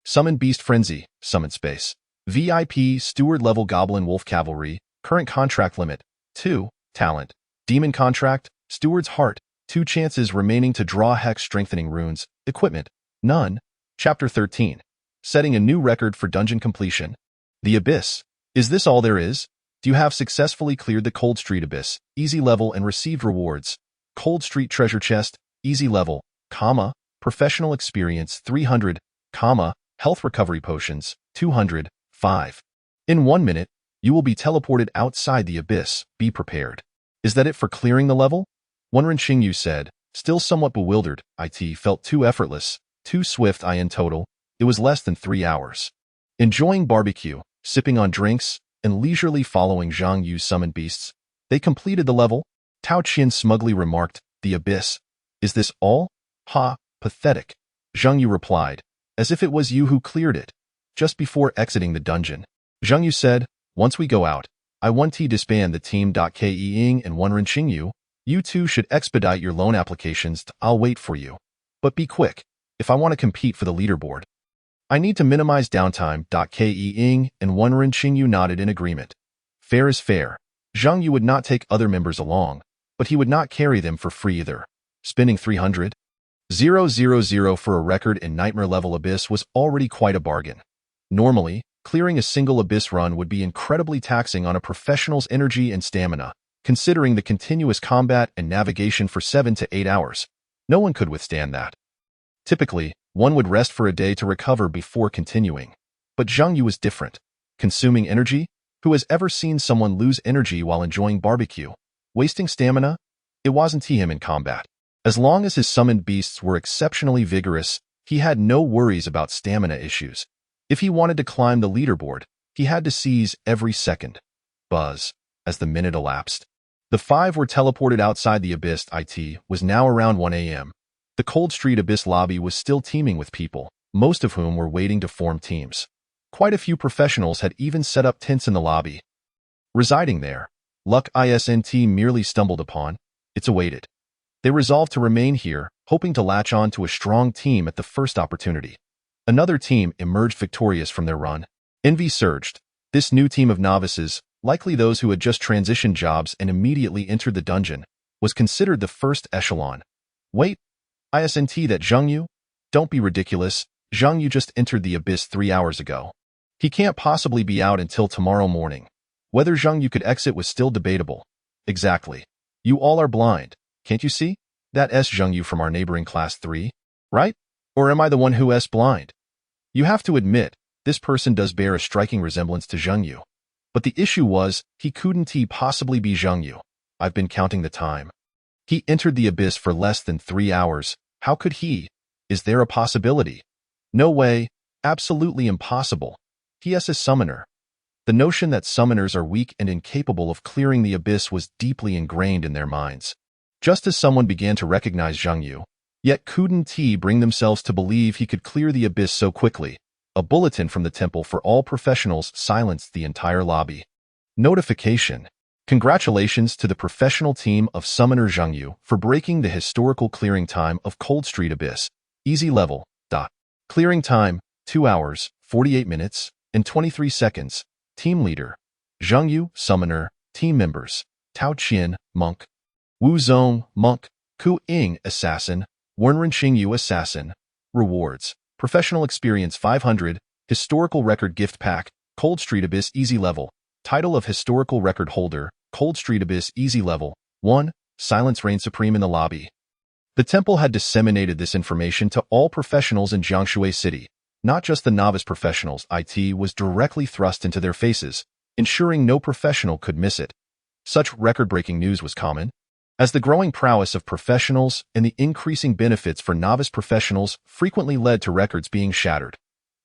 Summon Beast Frenzy, Summon Space. VIP Steward Level Goblin Wolf Cavalry, current contract limit, 2. Talent. Demon Contract, Steward's Heart, 2 chances remaining to draw hex-strengthening runes. Equipment. None. Chapter 13. Setting a new record for dungeon completion. The Abyss. Is this all there is? Do you have successfully cleared the Cold Street Abyss, easy level, and received rewards? Cold Street Treasure Chest, easy level, comma, professional experience 300, comma, health recovery potions 200, 5. In 1 minute, you will be teleported outside the Abyss. Be prepared. Is that it for clearing the level? Rune Xingyu said, still somewhat bewildered. It felt too effortless, too swift. In total, it was less than 3 hours. Enjoying barbecue, sipping on drinks, and leisurely following Zhang Yu's summoned beasts, they completed the level. Tao Qian smugly remarked, the Abyss. Is this all? Ha, pathetic. Zhang Yu replied, as if it was you who cleared it. Just before exiting the dungeon, Zhang Yu said, once we go out, I want to disband the team. Ke and Rune Xingyu, you two should expedite your loan applications. I'll wait for you. But be quick, if I want to compete for the leaderboard. I need to minimize downtime. Ke and Rune Xingyu nodded in agreement. Fair is fair. Zhang Yu would not take other members along, but he would not carry them for free either. Spending 300,000 for a record in Nightmare level Abyss was already quite a bargain. Normally, clearing a single Abyss run would be incredibly taxing on a professional's energy and stamina, considering the continuous combat and navigation for 7 to 8 hours. No one could withstand that. Typically, one would rest for a day to recover before continuing. But Zhang Yu was different. Consuming energy? Who has ever seen someone lose energy while enjoying barbecue? Wasting stamina? It wasn't him in combat. As long as his summoned beasts were exceptionally vigorous, he had no worries about stamina issues. If he wanted to climb the leaderboard, he had to seize every second. Buzz. As the minute elapsed, the 5 were teleported outside the Abyss. It was now around 1 a.m. The Cold Street Abyss lobby was still teeming with people, most of whom were waiting to form teams. Quite a few professionals had even set up tents in the lobby. Residing there, luck isn't merely stumbled upon, it's awaited. They resolved to remain here, hoping to latch on to a strong team at the first opportunity. Another team emerged victorious from their run. Envy surged. This new team of novices, likely those who had just transitioned jobs and immediately entered the dungeon, was considered the first echelon. Wait, isn't that Zhang Yu? Don't be ridiculous. Zhang Yu just entered the Abyss 3 hours ago. He can't possibly be out until tomorrow morning. Whether Zhang Yu could exit was still debatable. Exactly. You all are blind. Can't you see? That's Zhang Yu from our neighboring class 3, right? Or am I the one who's blind? You have to admit, this person does bear a striking resemblance to Zhang Yu. But the issue was, he couldn't possibly be Zhang Yu. I've been counting the time. He entered the Abyss for less than 3 hours. How could he? Is there a possibility? No way. Absolutely impossible. He is a summoner. The notion that summoners are weak and incapable of clearing the Abyss was deeply ingrained in their minds. Just as someone began to recognize Zhang Yu, yet couldn't bring themselves to believe he could clear the Abyss so quickly, a bulletin from the temple for all professionals silenced the entire lobby. Notification. Congratulations to the professional team of Summoner Zhang Yu for breaking the historical clearing time of Cold Street Abyss. Easy level. Clearing time, 2 hours, 48 minutes, and 23 seconds. Team leader. Zhang Yu, Summoner. Team members. Tao Qian, Monk. Wu Zong, Monk. Ku Ying, Assassin. Rune Xingyu, Assassin. Rewards. Professional Experience 500. Historical Record Gift Pack. Cold Street Abyss Easy Level. Title of Historical Record Holder. Cold Street Abyss Easy Level. 1. Silence reigns supreme in the lobby. The temple had disseminated this information to all professionals in Jiangshui City, not just the novice professionals. It was directly thrust into their faces, ensuring no professional could miss it. Such record-breaking news was common, as the growing prowess of professionals and the increasing benefits for novice professionals frequently led to records being shattered.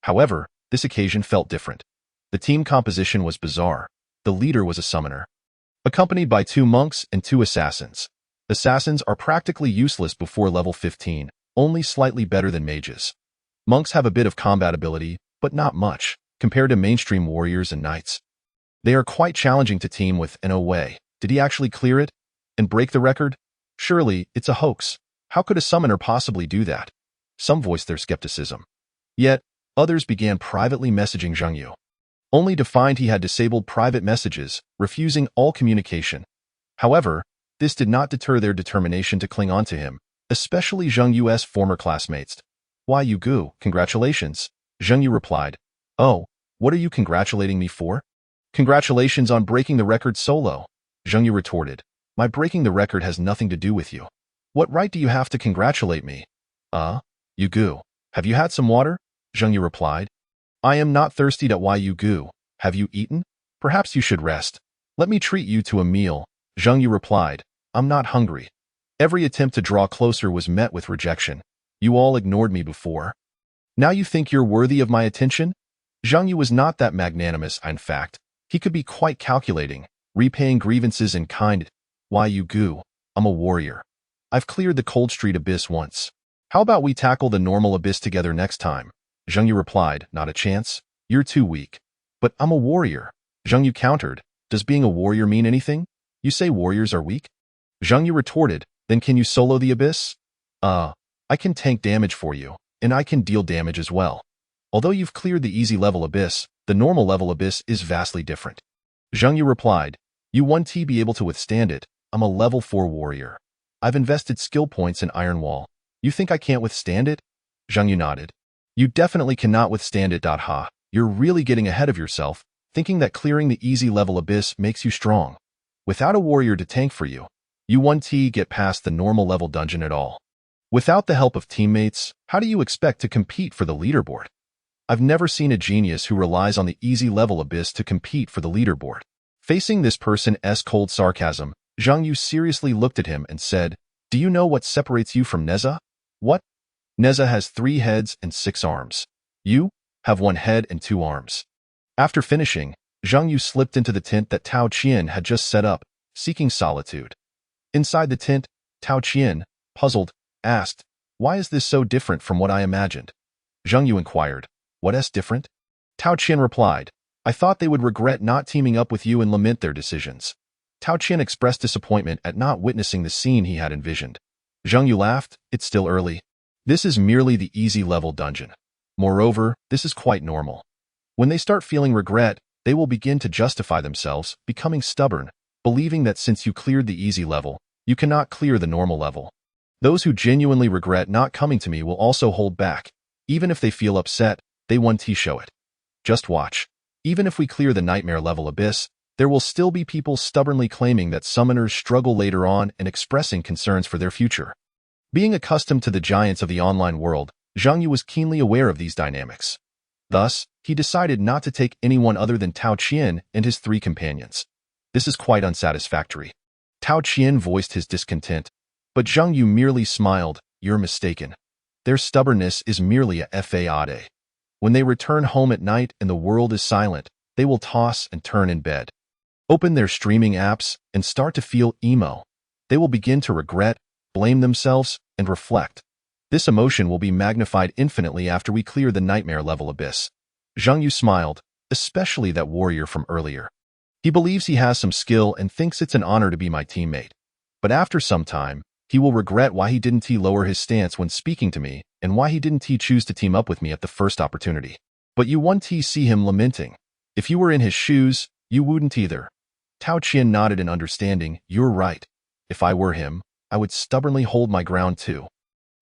However, this occasion felt different. The team composition was bizarre. The leader was a summoner, accompanied by 2 monks and 2 assassins. Assassins are practically useless before level 15, only slightly better than mages. Monks have a bit of combat ability, but not much, compared to mainstream warriors and knights. They are quite challenging to team with. No way. Did he actually clear it? And break the record? Surely, it's a hoax. How could a summoner possibly do that? Some voiced their skepticism. Yet, others began privately messaging Zhang Yu, only to find he had disabled private messages, refusing all communication. However, This did not deter their determination to cling on to him, especially Zheng Yu's former classmates. Why, you Gu, congratulations. Zheng Yu replied. Oh, what are you congratulating me for? Congratulations on breaking the record solo. Zheng Yu retorted. My breaking the record has nothing to do with you. What right do you have to congratulate me? You Gu, have you had some water? Zheng Yu replied. I am not thirsty. Why, you Gu, have you eaten? Perhaps you should rest. Let me treat you to a meal. Zheng Yu replied. I'm not hungry. Every attempt to draw closer was met with rejection. You all ignored me before. Now you think you're worthy of my attention? Zheng Yu was not that magnanimous. In fact, he could be quite calculating, repaying grievances in kind. Why, you Gu, I'm a warrior. I've cleared the Cold Street Abyss once. How about we tackle the normal abyss together next time? Zheng Yu replied. Not a chance. You're too weak. But I'm a warrior. Zheng Yu countered. Does being a warrior mean anything? You say warriors are weak? Zheng Yu retorted. Then can you solo the abyss? I can tank damage for you, and I can deal damage as well. Although you've cleared the easy level abyss, the normal level abyss is vastly different. Zheng Yu replied. You won't be able to withstand it. I'm a level 4 warrior. I've invested skill points in Iron Wall. You think I can't withstand it? Zheng Yu nodded. You definitely cannot withstand it. Ha, you're really getting ahead of yourself, thinking that clearing the easy level abyss makes you strong. Without a warrior to tank for you, you won't get past the normal level dungeon at all. Without the help of teammates, how do you expect to compete for the leaderboard? I've never seen a genius who relies on the easy level abyss to compete for the leaderboard. Facing this person's cold sarcasm, Zheng Yu seriously looked at him and said, Do you know what separates you from Neza? What? Neza has 3 heads and 6 arms. You have 1 head and 2 arms. After finishing, Zheng Yu slipped into the tent that Tao Qian had just set up, seeking solitude. Inside the tent, Tao Qian, puzzled, asked, Why is this so different from what I imagined? Zheng Yu inquired, What's different? Tao Qian replied, I thought they would regret not teaming up with you and lament their decisions. Tao Qian expressed disappointment at not witnessing the scene he had envisioned. Zheng Yu laughed, It's still early. This is merely the easy level dungeon. Moreover, this is quite normal. When they start feeling regret, they will begin to justify themselves, becoming stubborn, believing that since you cleared the easy level, you cannot clear the normal level. Those who genuinely regret not coming to me will also hold back. Even if they feel upset, they won't show it. Just watch. Even if we clear the nightmare level abyss, there will still be people stubbornly claiming that summoners struggle later on and expressing concerns for their future. Being accustomed to the giants of the online world, Zheng Yu was keenly aware of these dynamics. Thus, he decided not to take anyone other than Tao Qian and his 3 companions. This is quite unsatisfactory. Tao Qian voiced his discontent, but Zheng Yu merely smiled. You're mistaken. Their stubbornness is merely a fade. When they return home at night and the world is silent, they will toss and turn in bed, open their streaming apps, and start to feel emo. They will begin to regret, blame themselves, and reflect. This emotion will be magnified infinitely after we clear the nightmare level abyss. Zheng Yu smiled, especially that warrior from earlier. He believes he has some skill and thinks it's an honor to be my teammate. But after some time, he will regret why he didn't lower his stance when speaking to me and why he didn't choose to team up with me at the first opportunity. But you won't see him lamenting. If you were in his shoes, you wouldn't either. Tao Qian nodded in understanding. You're right. If I were him, I would stubbornly hold my ground too.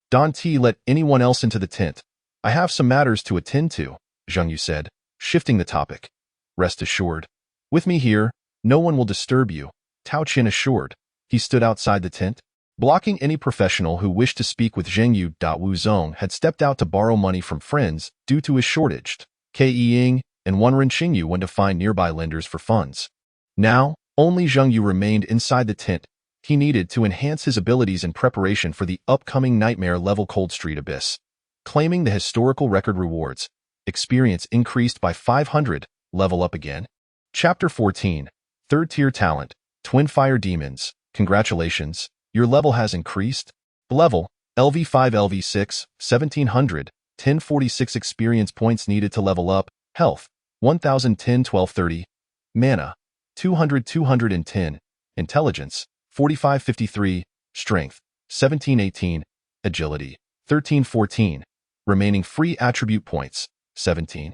Don't let anyone else into the tent. I have some matters to attend to, Zheng Yu said, shifting the topic. Rest assured. With me here, no one will disturb you, Tao Qian assured. He stood outside the tent, blocking any professional who wished to speak with Zheng Yu. Wu Zong had stepped out to borrow money from friends due to his shortage. Ke Ying and Ren Xingyu went to find nearby lenders for funds. Now, only Zheng Yu remained inside the tent. He needed to enhance his abilities in preparation for the upcoming nightmare level Cold Street Abyss. Claiming the historical record rewards, experience increased by 500, level up again. Chapter 14, 3rd Tier Talent, Twin Fire Demons. Congratulations, your level has increased. Level, LV5 LV6, 1700, 1046 experience points needed to level up. Health, 1010 1230. Mana, 200 210. Intelligence, 4553. Strength, 1718. Agility, 1314. Remaining free attribute points, 17.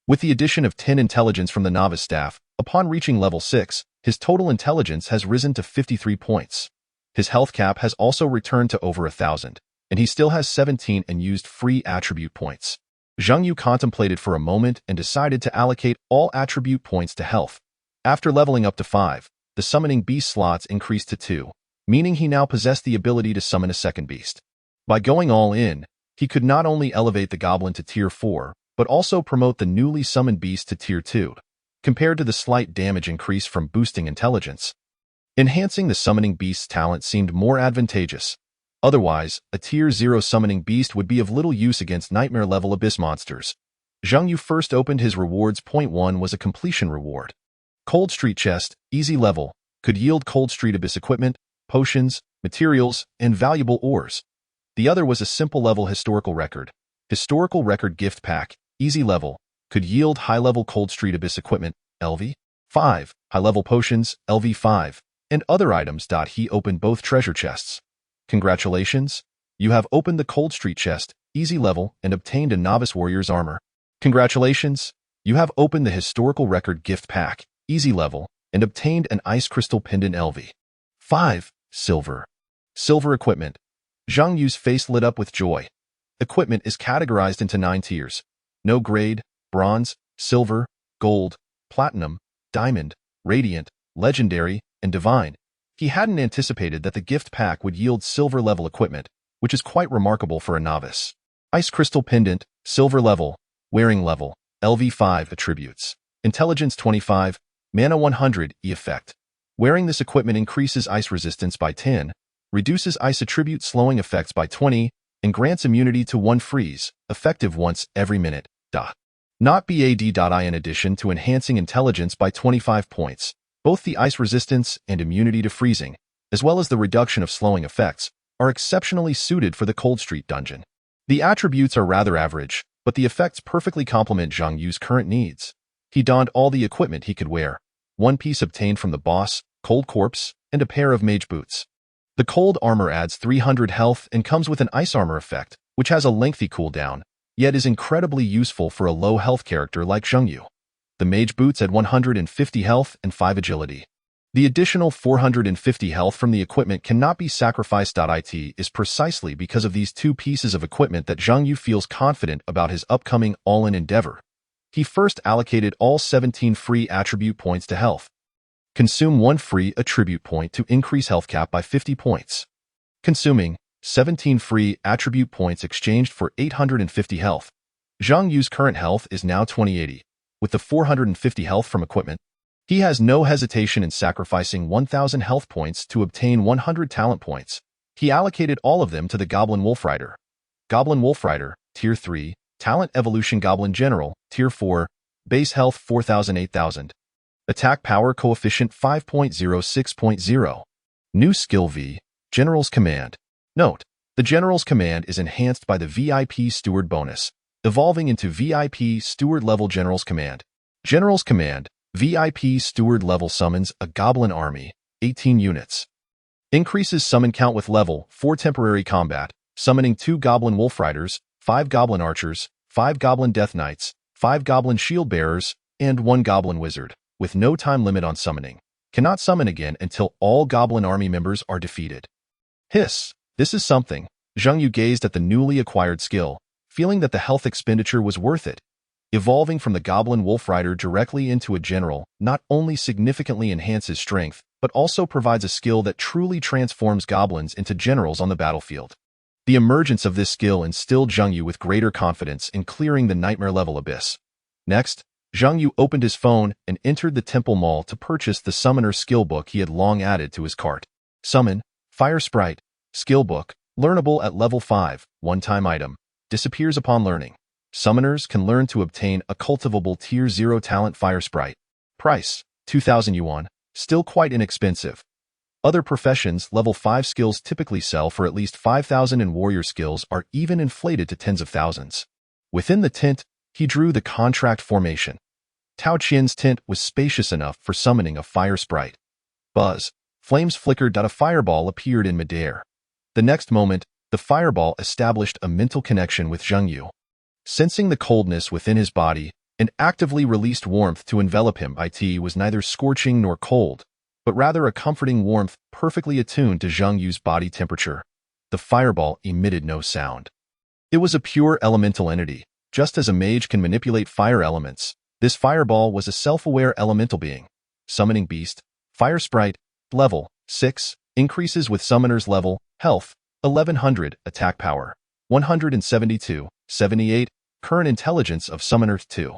With the addition of 10 intelligence from the novice staff, upon reaching level 6, his total intelligence has risen to 53 points. His health cap has also returned to over 1,000, and he still has 17 and used free attribute points. Zhang Yu contemplated for a moment and decided to allocate all attribute points to health. After leveling up to 5, the summoning beast slots increased to 2, meaning he now possessed the ability to summon a second beast. By going all in, he could not only elevate the goblin to tier 4, but also promote the newly summoned beast to tier 2, compared to the slight damage increase from boosting intelligence. Enhancing the summoning beast's talent seemed more advantageous. Otherwise, a tier 0 summoning beast would be of little use against nightmare-level abyss monsters. Zhang Yu first opened his rewards. Point 1 was a completion reward. Cold Street Chest, easy level, could yield Cold Street Abyss equipment, potions, materials, and valuable ores. The other was a simple level Historical Record. Historical Record Gift Pack, easy level, could yield high-level Cold Street Abyss equipment, LV5, high-level potions, LV5, and other items. He opened both treasure chests. Congratulations, you have opened the Cold Street Chest, easy level, and obtained a Novice Warrior's armor. Congratulations, you have opened the Historical Record Gift Pack, easy level, and obtained an Ice Crystal Pendant LV5, silver. Silver equipment. Zhang Yu's face lit up with joy. Equipment is categorized into 9 tiers. No grade, bronze, silver, gold, platinum, diamond, radiant, legendary, and divine. He hadn't anticipated that the gift pack would yield silver-level equipment, which is quite remarkable for a novice. Ice Crystal Pendant, silver level, wearing level, LV5 attributes, intelligence 25, mana 100, E effect. Wearing this equipment increases ice resistance by 10, reduces ice attribute slowing effects by 20, and grants immunity to 1 freeze, effective once every minute. Not BAD. In addition to enhancing intelligence by 25 points, both the ice resistance and immunity to freezing, as well as the reduction of slowing effects, are exceptionally suited for the Cold Street dungeon. The attributes are rather average, but the effects perfectly complement Zhang Yu's current needs. He donned all the equipment he could wear, 1 piece obtained from the boss, Cold Corpse, and a pair of mage boots. The cold armor adds 300 health and comes with an ice armor effect, which has a lengthy cooldown, yet is incredibly useful for a low health character like Zhang Yu. The mage boots add 150 health and 5 agility. The additional 450 health from the equipment cannot be sacrificed. It is precisely because of these 2 pieces of equipment that Zhang Yu feels confident about his upcoming all-in endeavor. He first allocated all 17 free attribute points to health. Consume 1 free attribute point to increase health cap by 50 points. Consuming 17 free attribute points exchanged for 850 health. Zhang Yu's current health is now 2080. With the 450 health from equipment, he has no hesitation in sacrificing 1,000 health points to obtain 100 talent points. He allocated all of them to the Goblin Wolf Rider. Goblin Wolf Rider, Tier 3, Talent Evolution Goblin General, Tier 4, Base Health 4,000 8,000. Attack Power Coefficient 5.06.0. New Skill V, General's Command. Note, the General's Command is enhanced by the VIP Steward bonus, evolving into VIP Steward level General's Command. General's Command, VIP Steward level summons a Goblin Army, 18 units. Increases summon count with level 4 temporary combat, summoning 2 Goblin Wolf Riders, 5 Goblin Archers, 5 Goblin Death Knights, 5 Goblin Shield Bearers, and 1 Goblin Wizard, with no time limit on summoning. Cannot summon again until all Goblin Army members are defeated. Hiss, this is something. Zhang Yu gazed at the newly acquired skill, feeling that the health expenditure was worth it. Evolving from the Goblin Wolf Rider directly into a general not only significantly enhances strength, but also provides a skill that truly transforms goblins into generals on the battlefield. The emergence of this skill instilled Zhang Yu with greater confidence in clearing the nightmare-level abyss. Next, Zhang Yu opened his phone and entered the Temple Mall to purchase the Summoner Skill Book he had long added to his cart. Summon, Fire Sprite, Skill Book, learnable at level 5, one-time item. Disappears upon learning. Summoners can learn to obtain a cultivable Tier 0 talent Fire Sprite. Price, 2,000 yuan, still quite inexpensive. Other professions' level 5 skills typically sell for at least 5,000 and warrior skills are even inflated to tens of thousands. Within the tent, he drew the contract formation. Tao Qian's tent was spacious enough for summoning a Fire Sprite. Buzz, flames flickered. A fireball appeared in midair. The next moment, the fireball established a mental connection with Zhang Yu. Sensing the coldness within his body, and actively released warmth to envelop him. It was neither scorching nor cold. but rather a comforting warmth perfectly attuned to Zhang Yu's body temperature. The fireball emitted no sound. It was a pure elemental entity. Just as a mage can manipulate fire elements, this fireball was a self-aware elemental being. Summoning Beast, Fire Sprite, Level 6, increases with Summoner's level, Health, 1100, Attack Power, 172, 78, Current Intelligence of Summoner 2.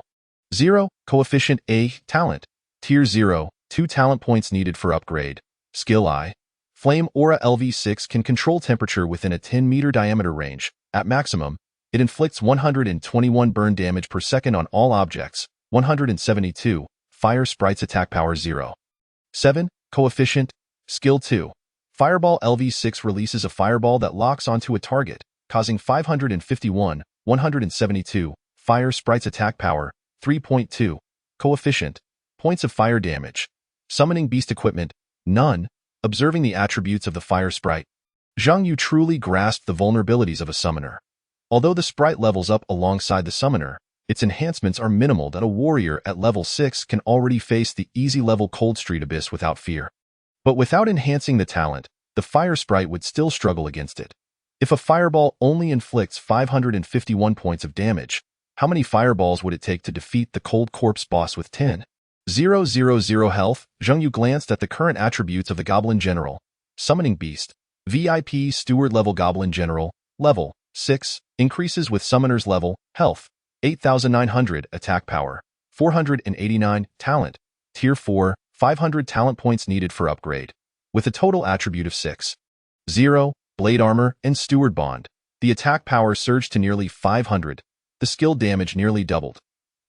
0, Coefficient A, Talent, Tier 0, 2 talent points needed for upgrade. Skill I. Flame Aura LV6 can control temperature within a 10-meter diameter range. At maximum, it inflicts 121 burn damage per second on all objects. 172. Fire Sprite's Attack Power 0. 7. Coefficient. Skill 2. Fireball LV6 releases a fireball that locks onto a target, causing 551. 172. Fire Sprite's Attack Power 3.2. Coefficient. Points of fire damage. Summoning Beast Equipment. None. Observing the attributes of the Fire Sprite, Zhang Yu truly grasped the vulnerabilities of a summoner. Although the sprite levels up alongside the summoner, its enhancements are minimal that a warrior at level 6 can already face the easy-level Cold Street Abyss without fear. But without enhancing the talent, the Fire Sprite would still struggle against it. If a fireball only inflicts 551 points of damage, how many fireballs would it take to defeat the Cold Corpse boss with 10? 000 health. Zhang Yu glanced at the current attributes of the Goblin General. Summoning Beast, VIP Steward level Goblin General, level 6, increases with Summoner's level, Health, 8,900, Attack Power, 489, Talent, Tier 4, 500 talent points needed for upgrade, with a total attribute of 6. 0, Blade Armor and Steward Bond. The attack power surged to nearly 500. The skill damage nearly doubled.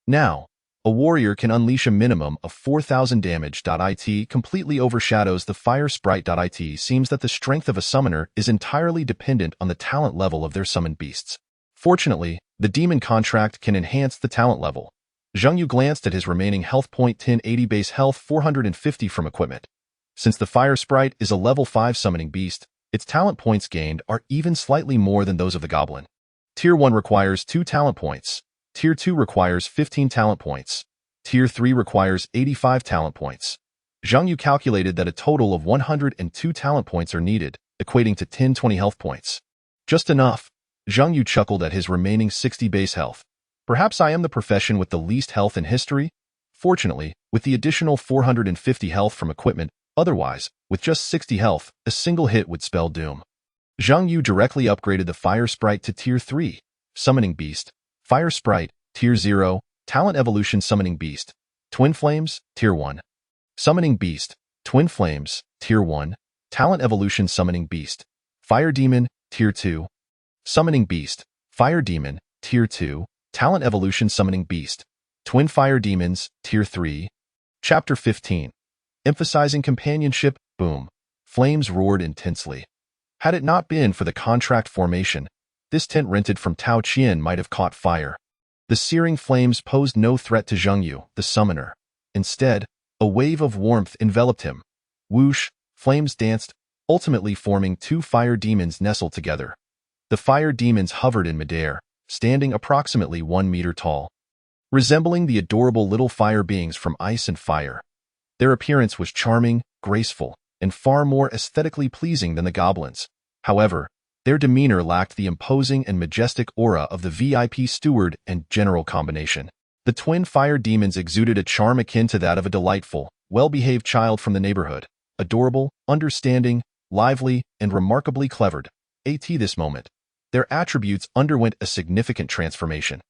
Now, a warrior can unleash a minimum of 4,000 damage. It completely overshadows the Fire Sprite. It seems that the strength of a summoner is entirely dependent on the talent level of their summoned beasts. Fortunately, the Demon Contract can enhance the talent level. Zhang Yu glanced at his remaining health point 1080 base health 450 from equipment. Since the Fire Sprite is a level 5 summoning beast, its talent points gained are even slightly more than those of the Goblin. Tier 1 requires 2 talent points. Tier 2 requires 15 talent points. Tier 3 requires 85 talent points. Zhang Yu calculated that a total of 102 talent points are needed, equating to 1020 health points. Just enough. Zhang Yu chuckled at his remaining 60 base health. Perhaps I am the profession with the least health in history? Fortunately, with the additional 450 health from equipment, otherwise, with just 60 health, a single hit would spell doom. Zhang Yu directly upgraded the Fire Sprite to Tier 3. Summoning Beast, Fire Sprite, Tier 0, Talent Evolution Summoning Beast, Twin Flames, Tier 1. Summoning Beast, Twin Flames, Tier 1, Talent Evolution Summoning Beast, Fire Demon, Tier 2. Summoning Beast, Fire Demon, Tier 2, Talent Evolution Summoning Beast, Twin Fire Demons, Tier 3. Chapter 15. Emphasizing companionship, boom. Flames roared intensely. Had it not been for the contract formation, this tent rented from Tao Qian might have caught fire. The searing flames posed no threat to Zhang Yu, the summoner. Instead, a wave of warmth enveloped him. Whoosh, flames danced, ultimately forming 2 fire demons nestled together. The fire demons hovered in midair, standing approximately 1 meter tall, resembling the adorable little fire beings from Ice and Fire. Their appearance was charming, graceful, and far more aesthetically pleasing than the goblins. However, their demeanor lacked the imposing and majestic aura of the VIP Steward and General combination. The twin fire demons exuded a charm akin to that of a delightful, well-behaved child from the neighborhood. Adorable, understanding, lively, and remarkably clevered. This moment, their attributes underwent a significant transformation.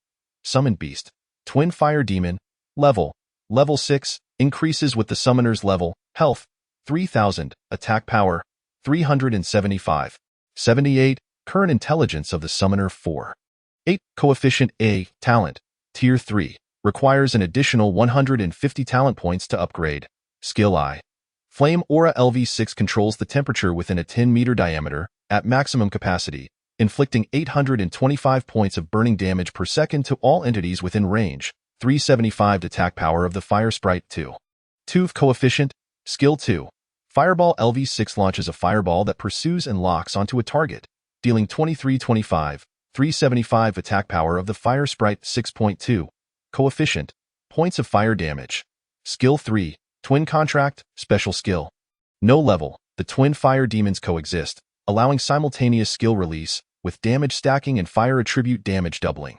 Summoned Beast, Twin Fire Demon, Level 6, increases with the Summoner's level, Health, 3,000, Attack Power, 375. 78, Current Intelligence of the Summoner 4. 8, Coefficient A, Talent, Tier 3, requires an additional 150 talent points to upgrade. Skill I. Flame Aura LV6 controls the temperature within a 10-meter diameter, at maximum capacity, inflicting 825 points of burning damage per second to all entities within range. 375 Attack Power of the Fire Sprite 2. 2 Coefficient, Skill 2. Fireball LV6 launches a fireball that pursues and locks onto a target, dealing 2325, 375 Attack Power of the Fire Sprite 6.2. Coefficient, Points of Fire Damage. Skill 3, Twin Contract, Special Skill. No level. The twin fire demons coexist, allowing simultaneous skill release, with damage stacking and fire attribute damage doubling.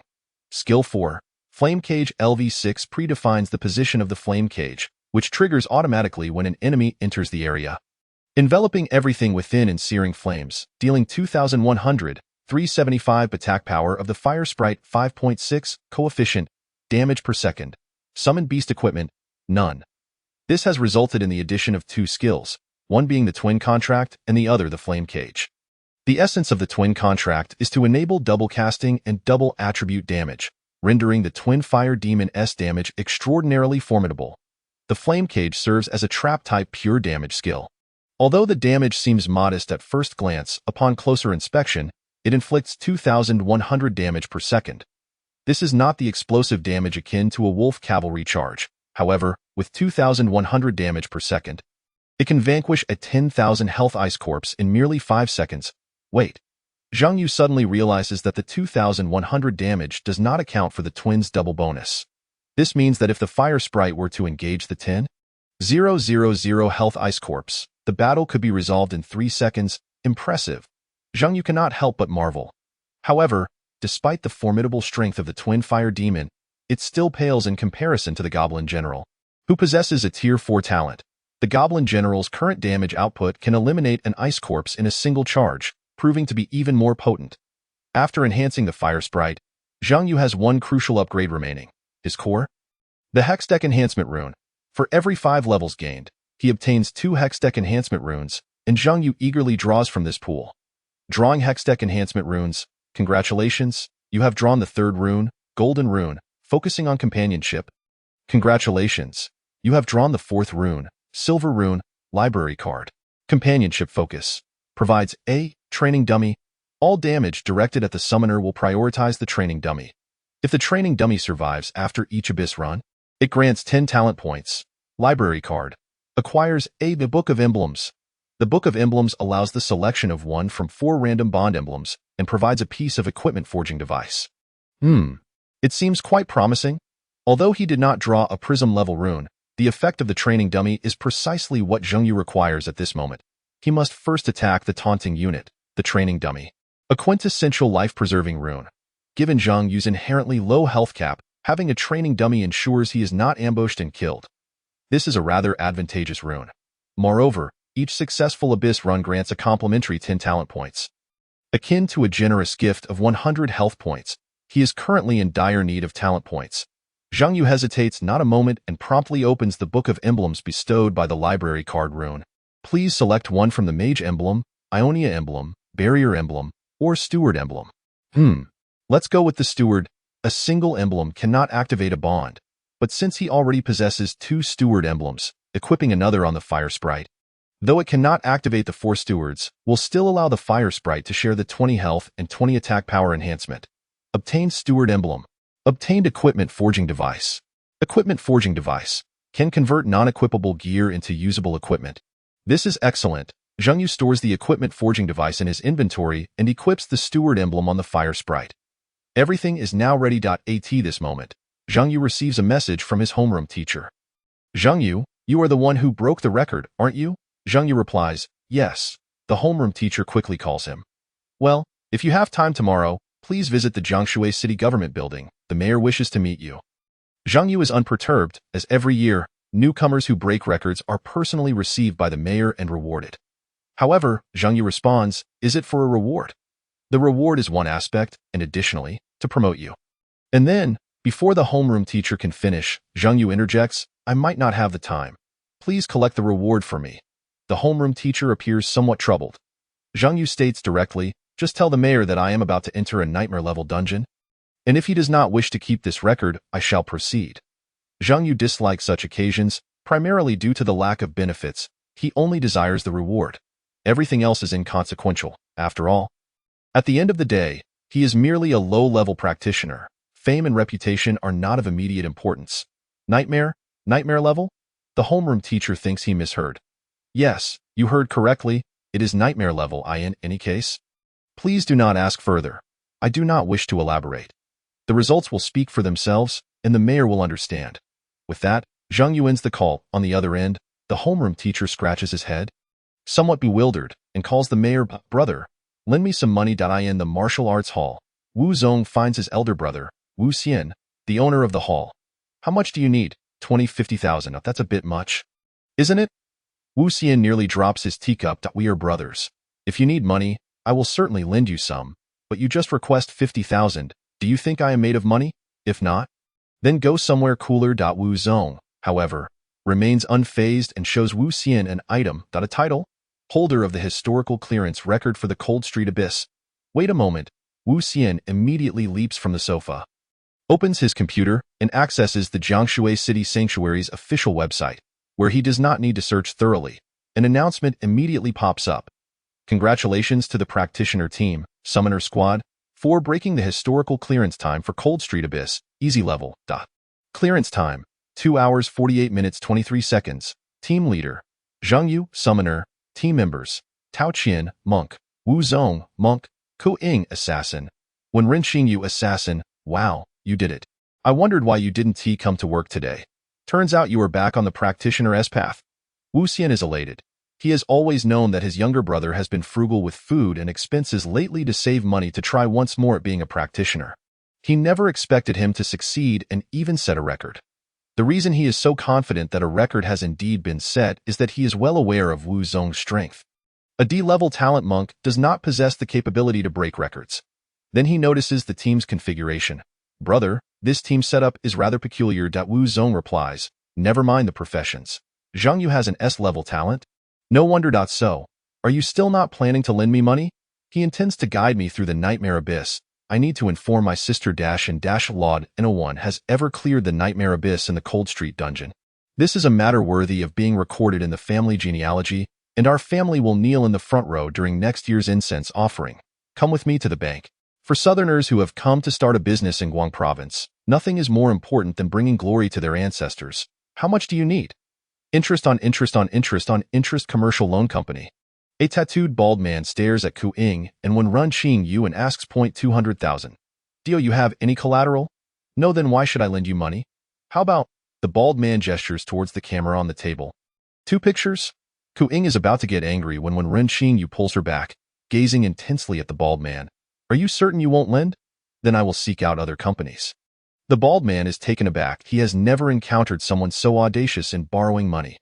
Skill 4. Flame Cage LV6 predefines the position of the flame cage, which triggers automatically when an enemy enters the area, enveloping everything within in searing flames, dealing 2,100, 375 attack power of the fire sprite 5.6 coefficient, damage per second. Summon beast equipment, none. This has resulted in the addition of 2 skills, one being the twin contract and the other the flame cage. The essence of the twin contract is to enable double casting and double attribute damage, rendering the twin fire demon's damage extraordinarily formidable. The flame cage serves as a trap-type pure damage skill. Although the damage seems modest at first glance, upon closer inspection, it inflicts 2,100 damage per second. This is not the explosive damage akin to a wolf cavalry charge. However, with 2,100 damage per second, it can vanquish a 10,000 health ice corpse in merely 5 seconds. Wait. Zhang Yu suddenly realizes that the 2,100 damage does not account for the twins' double bonus. This means that if the fire sprite were to engage the 10,000 health ice corpse, the battle could be resolved in 3 seconds. Impressive. Zhang Yu cannot help but marvel. However, despite the formidable strength of the twin fire demon, it still pales in comparison to the Goblin General, who possesses a Tier 4 talent. The Goblin General's current damage output can eliminate an ice corpse in a single charge, proving to be even more potent. After enhancing the fire sprite, Zhang Yu has one crucial upgrade remaining: his core. The Hextech Enhancement Rune. For every 5 levels gained, he obtains 2 Hextech Enhancement Runes, and Zhang Yu eagerly draws from this pool. Drawing Hextech Enhancement Runes. Congratulations, you have drawn the 3rd rune, Golden Rune, focusing on companionship. Congratulations, you have drawn the 4th rune, Silver Rune, library card. Companionship focus. Provides a training dummy. All damage directed at the summoner will prioritize the training dummy. If the training dummy survives after each abyss run, it grants 10 talent points. Library card. Acquires the Book of Emblems. The Book of Emblems allows the selection of one from 4 random bond emblems and provides a piece of equipment forging device. It seems quite promising. Although he did not draw a prism level rune, the effect of the training dummy is precisely what Zhang Yu requires at this moment. He must first attack the taunting unit, the training dummy. A quintessential life-preserving rune. Given Zhang Yu's inherently low health cap, having a training dummy ensures he is not ambushed and killed. This is a rather advantageous rune. Moreover, each successful abyss run grants a complimentary 10 talent points. Akin to a generous gift of 100 health points, he is currently in dire need of talent points. Zhang Yu hesitates not a moment and promptly opens the Book of Emblems bestowed by the library card rune. Please select one from the Mage Emblem, Ionia Emblem, Barrier Emblem, or Steward Emblem. Let's go with the Steward. A single emblem cannot activate a bond, but since he already possesses 2 Steward emblems, equipping another on the Fire Sprite, though it cannot activate the 4 Stewards, will still allow the Fire Sprite to share the 20 health and 20 attack power enhancement. Obtained Steward Emblem. Obtained Equipment Forging Device. Equipment Forging Device can convert non-equipable gear into usable equipment. This is excellent. Zhang Yu stores the Equipment Forging Device in his inventory and equips the Steward Emblem on the Fire Sprite. Everything is now ready. At this moment, Zhang Yu receives a message from his homeroom teacher. Zhang Yu, you are the one who broke the record, aren't you? Zhang Yu replies, yes. The homeroom teacher quickly calls him. Well, if you have time tomorrow, please visit the Jiangshui City Government Building. The mayor wishes to meet you. Zhang Yu is unperturbed, as every year, newcomers who break records are personally received by the mayor and rewarded. However, Zhang Yu responds, is it for a reward? The reward is one aspect, and additionally, to promote you. And then, before the homeroom teacher can finish, Zhang Yu interjects, I might not have the time. Please collect the reward for me. The homeroom teacher appears somewhat troubled. Zhang Yu states directly, just tell the mayor that I am about to enter a nightmare-level dungeon, and if he does not wish to keep this record, I shall proceed. Zhang Yu dislikes such occasions, primarily due to the lack of benefits. He only desires the reward. Everything else is inconsequential, after all. At the end of the day, he is merely a low-level practitioner. Fame and reputation are not of immediate importance. Nightmare? Nightmare level? The homeroom teacher thinks he misheard. Yes, you heard correctly. It is nightmare level in any case. Please do not ask further. I do not wish to elaborate. The results will speak for themselves, and the mayor will understand. With that, Zhang Yu ends the call. On the other end, the homeroom teacher scratches his head. somewhat bewildered, and calls the mayor, "Brother, lend me some money." In the martial arts hall, Wu Zong finds his elder brother, Wu Xian, the owner of the hall. "How much do you need?" 20, 50,000. That's a bit much, isn't it? Wu Xian nearly drops his teacup. "We are brothers. If you need money, I will certainly lend you some, but you just request 50,000. Do you think I am made of money? If not, then go somewhere cooler." Wu Zong, however, remains unfazed and shows Wu Xian an item. A title, holder of the historical clearance record for the Cold Street Abyss. Wait a moment. Wu Xian immediately leaps from the sofa, opens his computer, and accesses the Jiangshui City Sanctuary's official website, where he does not need to search thoroughly. An announcement immediately pops up. "Congratulations to the practitioner team, Summoner Squad, for breaking the historical clearance time for Cold Street Abyss, easy level. Clearance time, 2 hours 48 minutes 23 seconds. Team leader, Zhang Yu, Summoner. Team members, Tao Qian, Monk. Wu Zong, Monk. Ku Ying, Assassin. Wenren Xingyu, Assassin. Wow, you did it. I wondered why you didn't come to work today. Turns out you are back on the practitioner's path." Wu Xian is elated. He has always known that his younger brother has been frugal with food and expenses lately to save money to try once more at being a practitioner. He never expected him to succeed and even set a record. The reason he is so confident that a record has indeed been set is that he is well aware of Wu Zong's strength. A D-level talent monk does not possess the capability to break records. Then he notices the team's configuration. "Brother, this team setup is rather peculiar." Wu Zong replies, "Never mind the professions. Zhang Yu has an S-level talent? No wonder. So, are you still not planning to lend me money? He intends to guide me through the nightmare abyss. I need to inform my sister Lord Inawan has ever cleared the nightmare abyss in the Cold Street dungeon. This is a matter worthy of being recorded in the family genealogy, and our family will kneel in the front row during next year's incense offering. Come with me to the bank." For Southerners who have come to start a business in Guang Province, nothing is more important than bringing glory to their ancestors. "How much do you need?" "Interest on interest on interest on interest." Commercial loan company. A tattooed bald man stares at Ku Ying and Wenren Xingyu and asks, "200,000. Do you have any collateral?" "No, then why should I lend you money?" "How about..." The bald man gestures towards the camera on the table. "2 pictures?" Ku Ying is about to get angry when Wenren Xingyu pulls her back, gazing intensely at the bald man. "Are you certain you won't lend? Then I will seek out other companies." The bald man is taken aback. He has never encountered someone so audacious in borrowing money.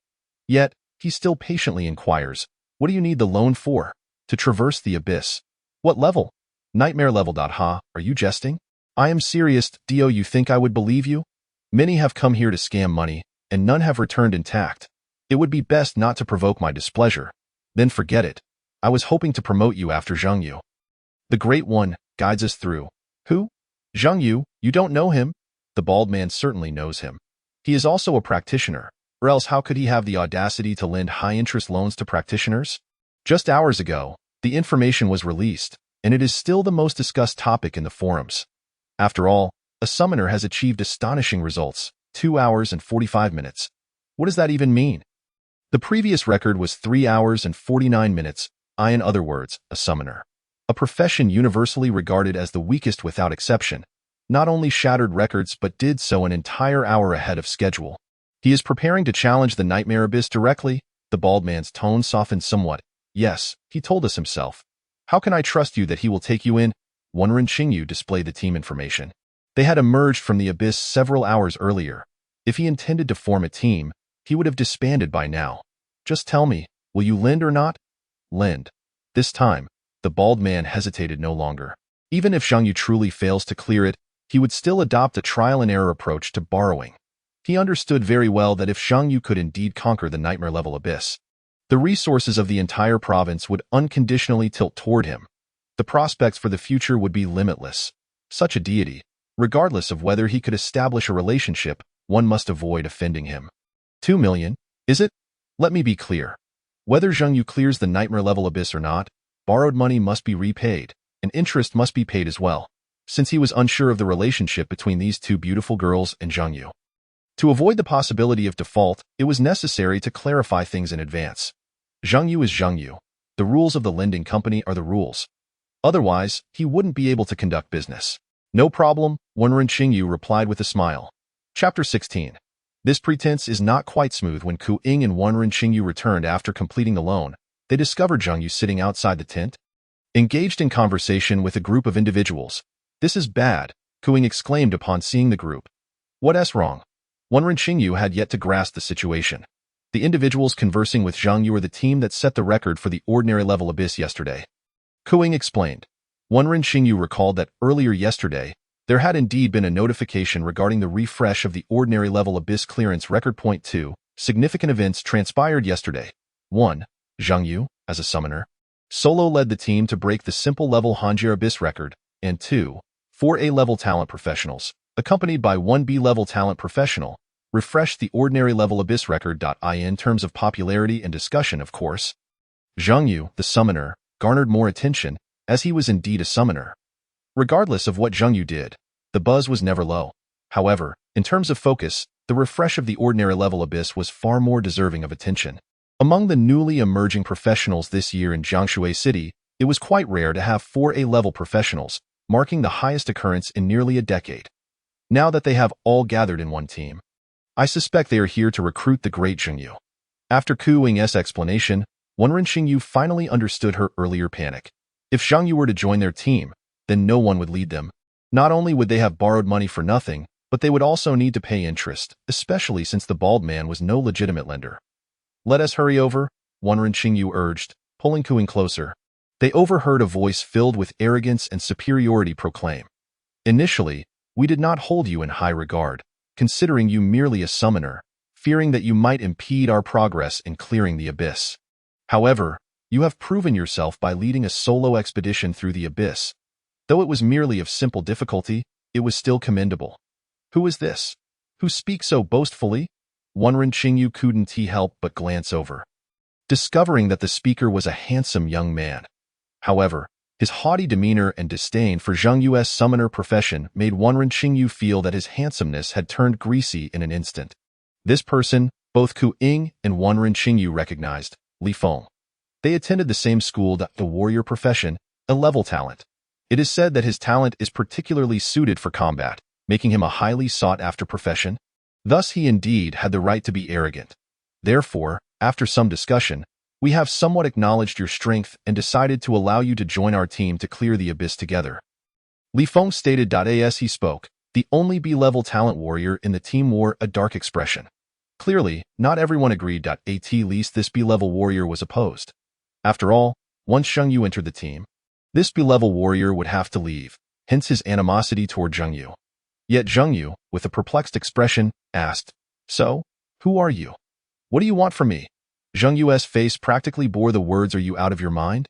Yet, he still patiently inquires, "What do you need the loan for?" "To traverse the abyss." "What level?" "Nightmare level." Ha, are you jesting? "I am serious. Do you think I would believe you? Many have come here to scam money, and none have returned intact. It would be best not to provoke my displeasure. Then forget it. I was hoping to promote you after Zhang Yu. The Great One guides us through." "Who? Zhang Yu? You don't know him?" The bald man certainly knows him. He is also a practitioner, or else how could he have the audacity to lend high-interest loans to practitioners? Just hours ago, the information was released, and it is still the most discussed topic in the forums. After all, a summoner has achieved astonishing results, 2 hours and 45 minutes. What does that even mean? The previous record was 3 hours and 49 minutes, in other words, a summoner, a profession universally regarded as the weakest without exception, not only shattered records but did so an entire hour ahead of schedule. He is preparing to challenge the nightmare abyss directly. The bald man's tone softened somewhat. "Yes, he told us himself. How can I trust you that he will take you in?" Wenren Xingyu displayed the team information. They had emerged from the abyss several hours earlier. If he intended to form a team, he would have disbanded by now. "Just tell me, will you lend or not?" "Lend." This time, the bald man hesitated no longer. Even if Zhang Yu truly fails to clear it, he would still adopt a trial-and-error approach to borrowing. He understood very well that if Zhang Yu could indeed conquer the nightmare-level abyss, the resources of the entire province would unconditionally tilt toward him. The prospects for the future would be limitless. Such a deity, regardless of whether he could establish a relationship, one must avoid offending him. 2 million, is it? Let me be clear. Whether Zhang Yu clears the nightmare-level abyss or not, borrowed money must be repaid, and interest must be paid as well, since he was unsure of the relationship between these two beautiful girls and Zhang Yu. To avoid the possibility of default, it was necessary to clarify things in advance. Zhang Yu is Zhang Yu. The rules of the lending company are the rules. Otherwise, he wouldn't be able to conduct business. "No problem," Wenren Xingyu replied with a smile. Chapter 16. This pretense is not quite smooth. When Ku Ying and Wenren Xingyu returned after completing the loan, they discovered Zhang Yu sitting outside the tent, engaged in conversation with a group of individuals. "This is bad," Kuing exclaimed upon seeing the group. "What's wrong?" Rune had yet to grasp the situation. The individuals conversing with Zhang Yu are the team that set the record for the ordinary level abyss yesterday. Kuing explained. Rune recalled that earlier yesterday, there had indeed been a notification regarding the refresh of the ordinary level abyss clearance record. Point 2. Significant events transpired yesterday. 1. Zhang Yu, as a summoner, solo led the team to break the simple level Hanjir abyss record, and 2. 4 A-level talent professionals, accompanied by 1 B-level talent professional, refreshed the ordinary level abyss record. In terms of popularity and discussion, of course, Zhang Yu, the summoner, garnered more attention, as he was indeed a summoner. Regardless of what Zhang Yu did, the buzz was never low. However, in terms of focus, the refresh of the ordinary level abyss was far more deserving of attention. Among the newly emerging professionals this year in Jiangshui City, it was quite rare to have 4 A-level professionals, marking the highest occurrence in nearly a decade. Now that they have all gathered in one team, I suspect they are here to recruit the great Zhang Yu. After Kuing's explanation, Rune finally understood her earlier panic. If Zhang Yu were to join their team, then no one would lead them. Not only would they have borrowed money for nothing, but they would also need to pay interest, especially since the bald man was no legitimate lender. "Let us hurry over," Rune urged, pulling Kuing closer. They overheard a voice filled with arrogance and superiority proclaim. "Initially, we did not hold you in high regard, considering you merely a summoner, fearing that you might impede our progress in clearing the abyss. However, you have proven yourself by leading a solo expedition through the abyss. Though it was merely of simple difficulty, it was still commendable. Who is this? Who speaks so boastfully?" Rune couldn't help but glance over, discovering that the speaker was a handsome young man. However, his haughty demeanor and disdain for Zhang Yu's summoner profession made Rune feel that his handsomeness had turned greasy in an instant. This person, both Kuing and Rune recognized, Li Feng. They attended the same school, the warrior profession, a level talent. It is said that his talent is particularly suited for combat, making him a highly sought-after profession. Thus he indeed had the right to be arrogant. Therefore, after some discussion, we have somewhat acknowledged your strength and decided to allow you to join our team to clear the abyss together. Li Feng stated. As he spoke, the only B-level talent warrior in the team wore a dark expression. Clearly, not everyone agreed. At least this B-level warrior was opposed. After all, once Zhang Yu entered the team, this B-level warrior would have to leave, hence his animosity toward Zhang Yu. Yet Zhang Yu, with a perplexed expression, asked, "So, who are you? What do you want from me?" Zhang Yu's face practically bore the words, "Are you out of your mind?"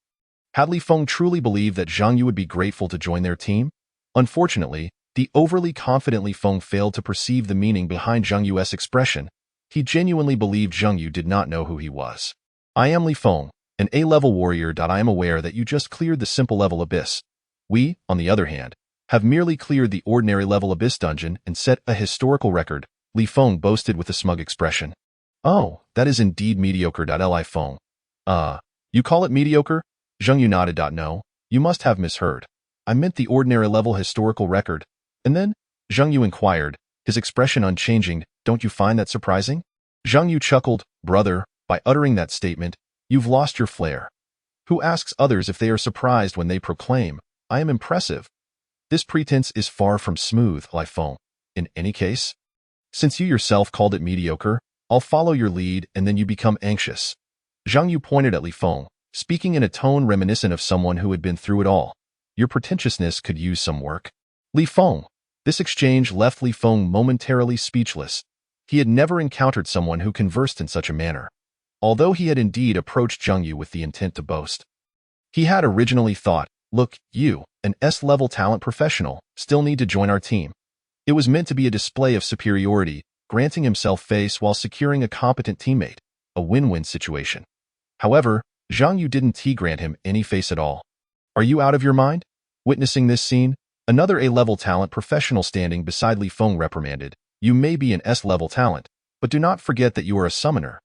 Had Li Feng truly believed that Zhang Yu would be grateful to join their team? Unfortunately, the overly confident Li Feng failed to perceive the meaning behind Zhang Yu's expression. He genuinely believed Zhang Yu did not know who he was. "I am Li Feng, an A-level warrior. I am aware that you just cleared the simple level abyss. We, on the other hand, have merely cleared the ordinary level abyss dungeon and set a historical record," Li Feng boasted with a smug expression. "Oh, that is indeed mediocre. Li Feng. You call it mediocre?" Zhang Yu nodded. "No, you must have misheard. I meant the ordinary level historical record." "And then?" Zhang Yu inquired, his expression unchanging. "Don't you find that surprising?" Zhang Yu chuckled. "Brother, by uttering that statement, you've lost your flair. Who asks others if they are surprised when they proclaim, 'I am impressive'? This pretense is far from smooth, Li Feng. In any case, since you yourself called it mediocre, I'll follow your lead and then you become anxious." Zhang Yu pointed at Li Feng, speaking in a tone reminiscent of someone who had been through it all. "Your pretentiousness could use some work." Li Feng. This exchange left Li Feng momentarily speechless. He had never encountered someone who conversed in such a manner. Although he had indeed approached Zhang Yu with the intent to boast, he had originally thought, "Look, you, an S-level talent professional, still need to join our team." It was meant to be a display of superiority, granting himself face while securing a competent teammate, a win-win situation. However, Zhang Yu didn't grant him any face at all. "Are you out of your mind?" Witnessing this scene, another A-level talent professional standing beside Li Feng reprimanded, "You may be an S-level talent, but do not forget that you are a summoner.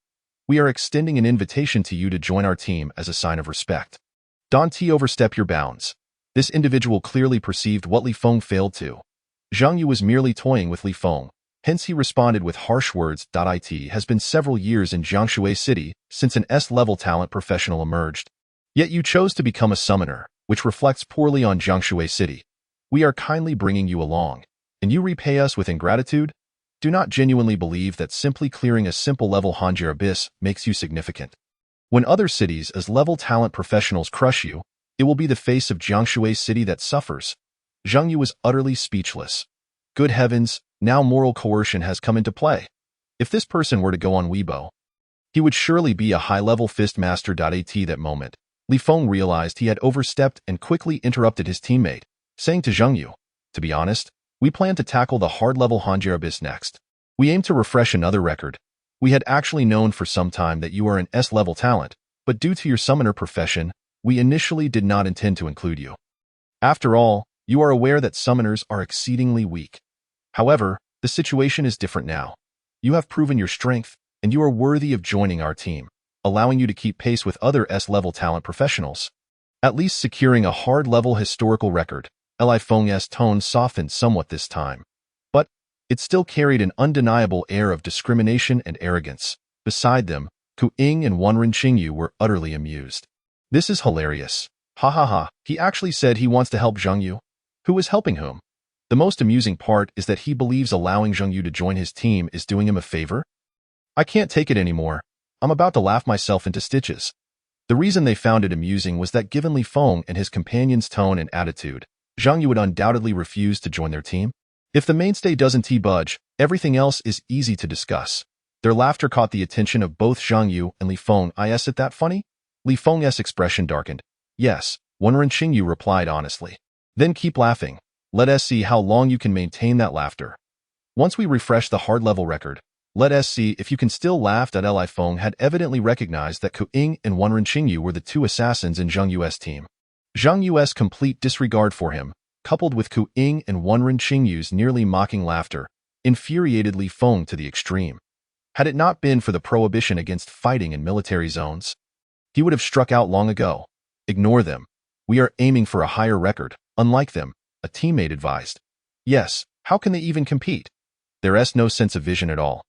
We are extending an invitation to you to join our team as a sign of respect. Don't overstep your bounds." This individual clearly perceived what Li Feng failed to. Zhang Yu was merely toying with Li Feng, Hence he responded with harsh words. It has been several years in Jiangshui City since an S-level talent professional emerged. Yet you chose to become a summoner, which reflects poorly on Jiangshui City. We are kindly bringing you along, and you repay us with ingratitude? Do not genuinely believe that simply clearing a simple level Hanjir Abyss makes you significant. When other cities as level talent professionals crush you, it will be the face of Jiangshui City that suffers. Zhang Yu was utterly speechless. Good heavens, now moral coercion has come into play. If this person were to go on Weibo, he would surely be a high-level fist master. At that moment, Li Feng realized he had overstepped and quickly interrupted his teammate, saying to Zhang Yu, "To be honest, we plan to tackle the hard-level Hanjir Abyss next. We aim to refresh another record. We had actually known for some time that you are an S-level talent, but due to your summoner profession, we initially did not intend to include you. After all, you are aware that summoners are exceedingly weak. However, the situation is different now. You have proven your strength, and you are worthy of joining our team, allowing you to keep pace with other S-level talent professionals. At least securing a hard-level historical record." Li Feng's tone softened somewhat this time, but it still carried an undeniable air of discrimination and arrogance. Beside them, Ku Ying and Wenren Qingyu were utterly amused. "This is hilarious. Ha ha ha, he actually said he wants to help Zhang Yu. Who is helping whom? The most amusing part is that he believes allowing Zhang Yu to join his team is doing him a favor? I can't take it anymore. I'm about to laugh myself into stitches." The reason they found it amusing was that given Li Feng and his companion's tone and attitude, Zhang Yu would undoubtedly refuse to join their team. If the mainstay doesn't budge, everything else is easy to discuss. Their laughter caught the attention of both Zhang Yu and Li Feng. Is it that funny? Li Feng's expression darkened. Yes, Wenren Qingyu replied honestly. Then keep laughing. Let us see how long you can maintain that laughter. Once we refresh the hard-level record, let us see if you can still laugh. Li Feng had evidently recognized that Ku Ying and Wenren Qingyu were the two assassins in Zhang Yu's team. Zhang Yu's complete disregard for him, coupled with Ku Ying and Wenren Qingyu's nearly mocking laughter, infuriated Li Feng to the extreme. Had it not been for the prohibition against fighting in military zones, he would have struck out long ago. Ignore them. We are aiming for a higher record, unlike them, a teammate advised. Yes, how can they even compete? There's no sense of vision at all.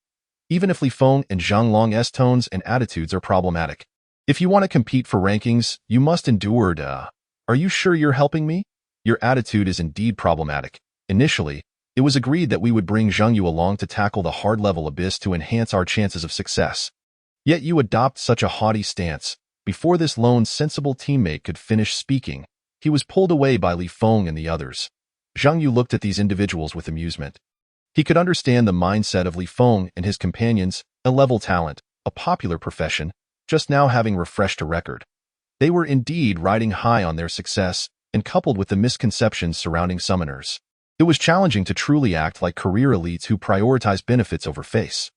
Even if Li Feng and Zhang Long's tones and attitudes are problematic. If you want to compete for rankings, you must endure. Are you sure you're helping me? Your attitude is indeed problematic. Initially, it was agreed that we would bring Zhang Yu along to tackle the hard-level abyss to enhance our chances of success. Yet you adopt such a haughty stance. Before this lone sensible teammate could finish speaking, he was pulled away by Li Feng and the others. Zhang Yu looked at these individuals with amusement. He could understand the mindset of Li Feng and his companions, a level talent, a popular profession, just now having refreshed a record. They were indeed riding high on their success, and coupled with the misconceptions surrounding summoners, it was challenging to truly act like career elites who prioritize benefits over face.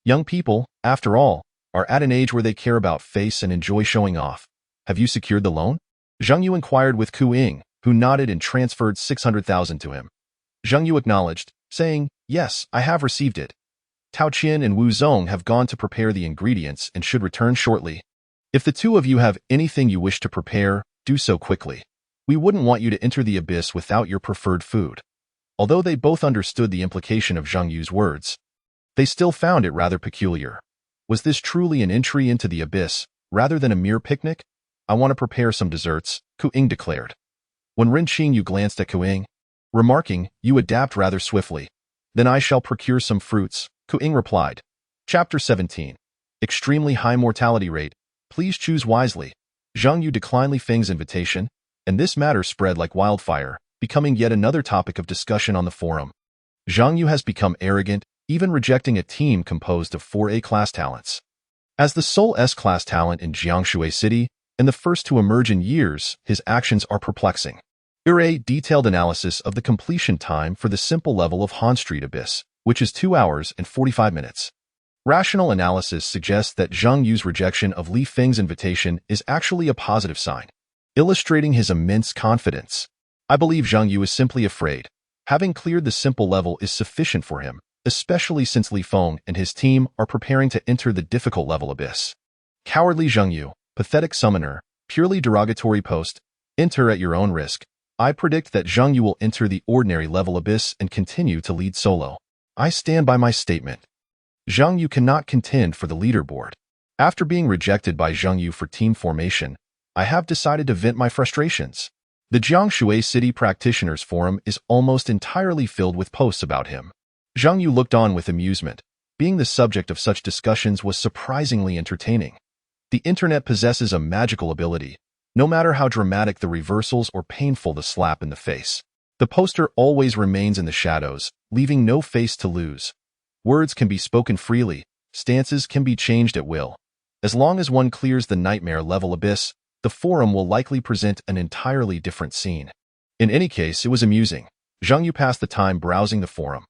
Young people, after all, are at an age where they care about face and enjoy showing off. Have you secured the loan? Zhang Yu inquired with Ku Ying, who nodded and transferred 600,000 to him. Zhang Yu acknowledged, saying, "Yes, I have received it. Tao Qian and Wu Zong have gone to prepare the ingredients and should return shortly. If the two of you have anything you wish to prepare, do so quickly. We wouldn't want you to enter the abyss without your preferred food." Although they both understood the implication of Zhang Yu's words, they still found it rather peculiar. Was this truly an entry into the abyss, rather than a mere picnic? "I want to prepare some desserts," Ku Ying declared. When Ren Qingyu glanced at Ku Ying, remarking, "You adapt rather swiftly. Then I shall procure some fruits," Ku Ying replied. Chapter 17. Extremely high mortality rate. Please choose wisely. Zhang Yu declined Li Feng's invitation, and this matter spread like wildfire, becoming yet another topic of discussion on the forum. Zhang Yu has become arrogant, even rejecting a team composed of 4 A-class talents. As the sole S-class talent in Jiangshui City, and the first to emerge in years, his actions are perplexing. Here a detailed analysis of the completion time for the simple level of Han Street Abyss, which is 2 hours and 45 minutes. Rational analysis suggests that Zhang Yu's rejection of Li Feng's invitation is actually a positive sign, illustrating his immense confidence. I believe Zhang Yu is simply afraid. Having cleared the simple level is sufficient for him, especially since Li Feng and his team are preparing to enter the difficult level abyss. Cowardly Zhang Yu, pathetic summoner, purely derogatory post, enter at your own risk. I predict that Zhang Yu will enter the ordinary level abyss and continue to lead solo. I stand by my statement. Zhang Yu cannot contend for the leaderboard. After being rejected by Zhang Yu for team formation, I have decided to vent my frustrations. The Jiangshui City Practitioners Forum is almost entirely filled with posts about him. Zhang Yu looked on with amusement. Being the subject of such discussions was surprisingly entertaining. The internet possesses a magical ability, no matter how dramatic the reversals or painful the slap in the face. The poster always remains in the shadows, leaving no face to lose. Words can be spoken freely, stances can be changed at will. As long as one clears the nightmare level abyss, the forum will likely present an entirely different scene. In any case, it was amusing. Zhang Yu passed the time browsing the forum.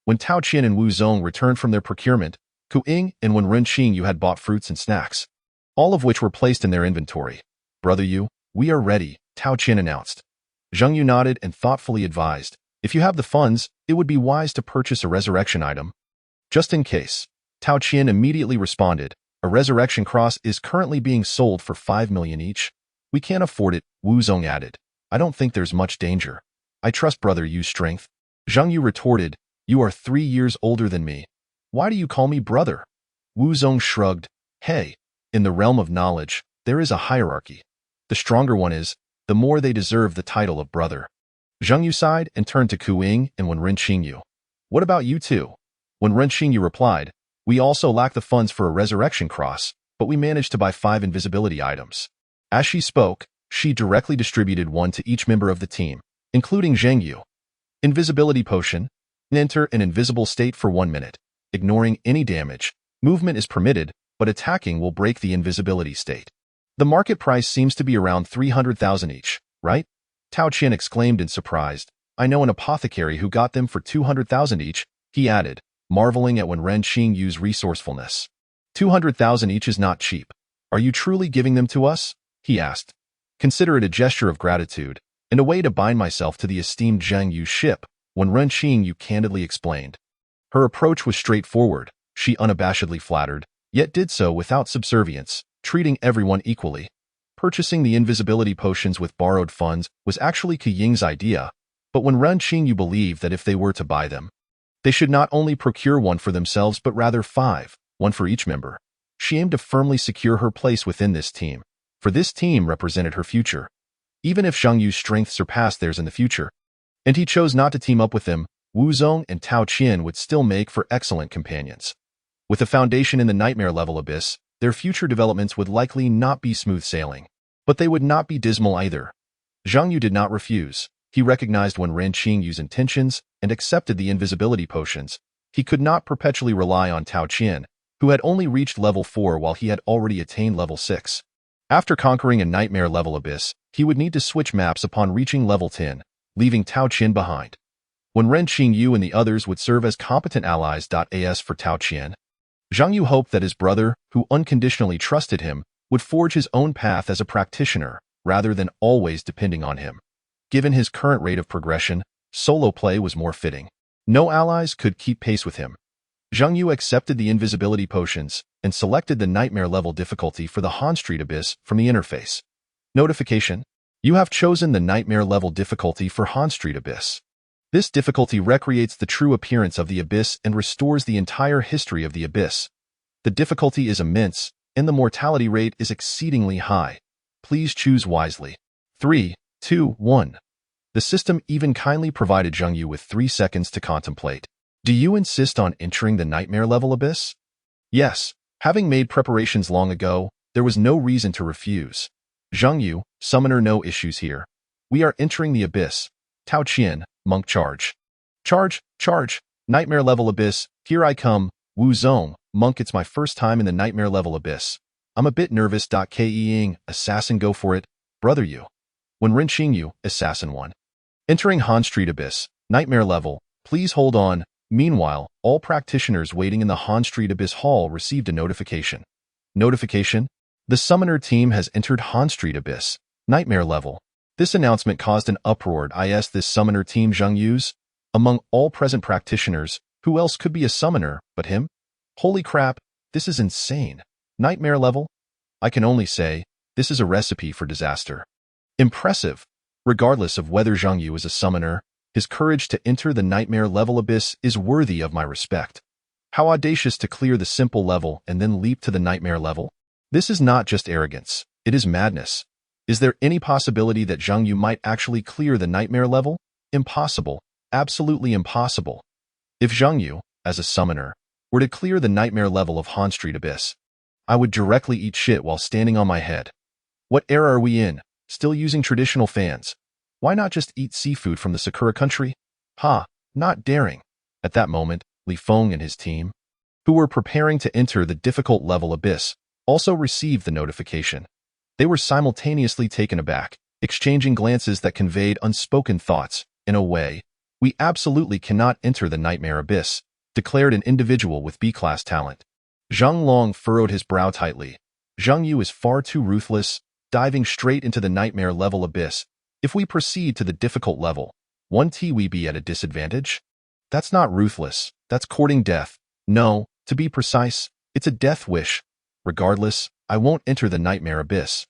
When Tao Qian and Wu Zong returned from their procurement, Ku Ying and Wen Renqing had bought fruits and snacks, all of which were placed in their inventory. Brother Yu, we are ready, Tao Qian announced. Zhang Yu nodded and thoughtfully advised, if you have the funds, it would be wise to purchase a resurrection item. Just in case. Tao Qian immediately responded, a resurrection cross is currently being sold for 5 million each. We can't afford it, Wu Zong added. I don't think there's much danger. I trust Brother Yu's strength. Zhang Yu retorted, you are 3 years older than me. Why do you call me brother? Wu Zong shrugged, hey, in the realm of knowledge, there is a hierarchy. The stronger one is, the more they deserve the title of brother. Zhang Yu sighed and turned to Ku Ying and Wen Renqing. What about you two? Wen Renqing replied, we also lack the funds for a resurrection cross, but we managed to buy 5 invisibility items. As she spoke, she directly distributed one to each member of the team, including Zhang Yu. Invisibility potion. Enter an invisible state for 1 minute. Ignoring any damage, movement is permitted, but attacking will break the invisibility state. The market price seems to be around 300,000 each, right? Tao Qian exclaimed in surprise. I know an apothecary who got them for 200,000 each, he added, marveling at Wen Renqing's resourcefulness. 200,000 each is not cheap. Are you truly giving them to us? He asked. Consider it a gesture of gratitude, and a way to bind myself to the esteemed Zhang Yu's ship, Wen Renqing candidly explained. Her approach was straightforward. She unabashedly flattered, yet did so without subservience, treating everyone equally. Purchasing the invisibility potions with borrowed funds was actually Ku Ying's idea, but Wen Renqing believed that if they were to buy them, they should not only procure one for themselves but rather 5, one for each member. She aimed to firmly secure her place within this team, for this team represented her future. Even if Zhang Yu's strength surpassed theirs in the future, and he chose not to team up with them, Wu Zong and Tao Qian would still make for excellent companions. With a foundation in the nightmare level abyss, their future developments would likely not be smooth sailing, but they would not be dismal either. Zhang Yu did not refuse. He recognized Wen Renqing's intentions and accepted the invisibility potions. He could not perpetually rely on Tao Qian, who had only reached level 4 while he had already attained level 6. After conquering a nightmare level abyss, he would need to switch maps upon reaching level 10, leaving Tao Qian behind. Wen Renqing and the others would serve as competent allies. As for Tao Qian, Zhang Yu hoped that his brother, who unconditionally trusted him, would forge his own path as a practitioner, rather than always depending on him. Given his current rate of progression, solo play was more fitting. No allies could keep pace with him. Zhang Yu accepted the invisibility potions and selected the nightmare level difficulty for the Han Street Abyss from the interface. Notification: you have chosen the nightmare level difficulty for Han Street Abyss. This difficulty recreates the true appearance of the abyss and restores the entire history of the abyss. The difficulty is immense, and the mortality rate is exceedingly high. Please choose wisely. 3, 2, 1. The system even kindly provided Zhang Yu with 3 seconds to contemplate. Do you insist on entering the nightmare level abyss? Yes. Having made preparations long ago, there was no reason to refuse. Zhang Yu, summoner, no issues here. We are entering the abyss. Tao Qian, monk, charge. Charge. Nightmare level abyss, here I come. Wu Zong, monk, it's my first time in the nightmare level abyss. I'm a bit nervous. Ying, assassin, go for it. Brother Yu. Wen Renqing, assassin 1. Entering Han Street Abyss, nightmare level, please hold on. Meanwhile, all practitioners waiting in the Han Street Abyss hall received a notification. Notification: the summoner team has entered Han Street Abyss, nightmare level. This announcement caused an uproar. This summoner team Zhang Yu's? Among all present practitioners, who else could be a summoner but him? Holy crap, this is insane. Nightmare level? I can only say, this is a recipe for disaster. Impressive. Regardless of whether Zhang Yu is a summoner, His courage to enter the nightmare level abyss is worthy of my respect. How audacious to clear the simple level and then leap to the nightmare level. This is not just arrogance, it is madness. Is there any possibility that Zhang Yu might actually clear the nightmare level? Impossible. Absolutely impossible. If Zhang Yu, as a summoner, were to clear the nightmare level of Han Street Abyss, I would directly eat shit while standing on my head. What era are we in? Still using traditional fans? Why not just eat seafood from the Sakura country? Ha, not daring. At that moment, Li Feng and his team, who were preparing to enter the difficult level abyss, also received the notification. They were simultaneously taken aback, exchanging glances that conveyed unspoken thoughts. In a way, we absolutely cannot enter the nightmare abyss, declared an individual with B-class talent. Zhang Long furrowed his brow tightly. Zhang Yu is far too ruthless, diving straight into the nightmare level abyss. If we proceed to the difficult level, won't we be at a disadvantage? That's not ruthless, that's courting death. No, to be precise, it's a death wish. Regardless, I won't enter the nightmare abyss.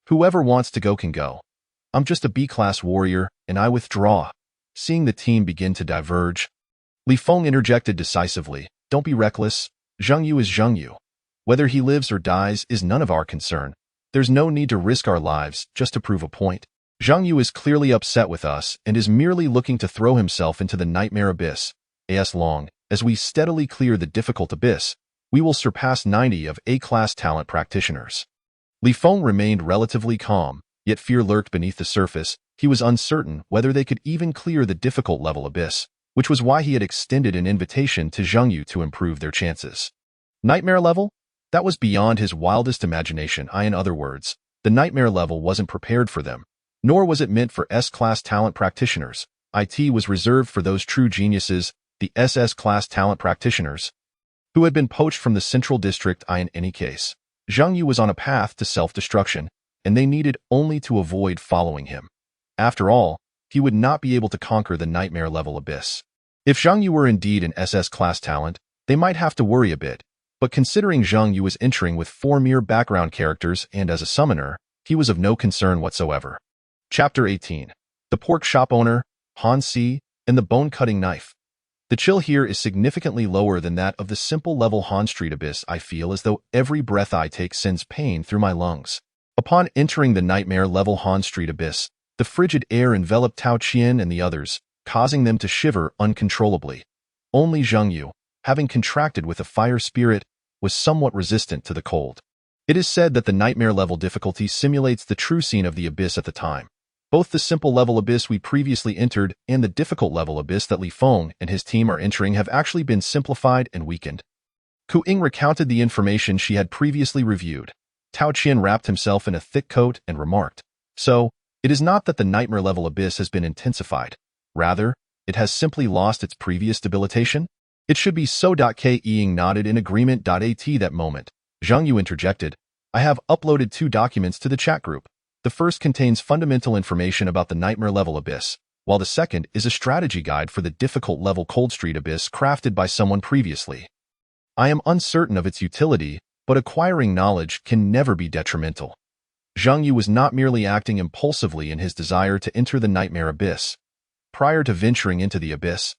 Whoever wants to go can go. I'm just a B-class warrior, and I withdraw. Seeing the team begin to diverge, Li Feng interjected decisively. Don't be reckless. Zhang Yu is Zhang Yu. Whether he lives or dies is none of our concern. There's no need to risk our lives just to prove a point. Zhang Yu is clearly upset with us and is merely looking to throw himself into the nightmare abyss. As long as we steadily clear the difficult abyss, we will surpass 90 of A-class talent practitioners. Li Feng remained relatively calm, yet fear lurked beneath the surface. He was uncertain whether they could even clear the difficult level abyss, which was why he had extended an invitation to Zhang Yu to improve their chances. Nightmare level? That was beyond his wildest imagination. In other words, the nightmare level wasn't prepared for them, nor was it meant for S-class talent practitioners. It was reserved for those true geniuses, the SS-class talent practitioners, who had been poached from the Central District. In any case, Zhang Yu was on a path to self-destruction, and they needed only to avoid following him. After all, he would not be able to conquer the nightmare level abyss. If Zhang Yu were indeed an SS-class talent, they might have to worry a bit, but considering Zhang Yu was entering with 4 mere background characters and as a summoner, he was of no concern whatsoever. Chapter 18. The Pork Shop Owner, Han Si, and the Bone-Cutting Knife. The chill here is significantly lower than that of the simple level Han Street Abyss. I feel as though every breath I take sends pain through my lungs. Upon entering the nightmare level Han Street Abyss, the frigid air enveloped Tao Qian and the others, causing them to shiver uncontrollably. Only Zhang Yu, having contracted with a fire spirit, was somewhat resistant to the cold. It is said that the nightmare level difficulty simulates the true scene of the abyss at the time. Both the simple level abyss we previously entered and the difficult level abyss that Li Feng and his team are entering have actually been simplified and weakened. Ku Ying recounted the information she had previously reviewed. Tao Qian wrapped himself in a thick coat and remarked, "So, it is not that the nightmare level abyss has been intensified. Rather, it has simply lost its previous debilitation? It should be so. Ke Ying nodded in agreement. At that moment, Zhang Yu interjected, I have uploaded 2 documents to the chat group. The first contains fundamental information about the nightmare level abyss, while the second is a strategy guide for the difficult level Cold Street Abyss crafted by someone previously. I am uncertain of its utility, but acquiring knowledge can never be detrimental." Zhang Yu was not merely acting impulsively in his desire to enter the nightmare abyss. Prior to venturing into the abyss,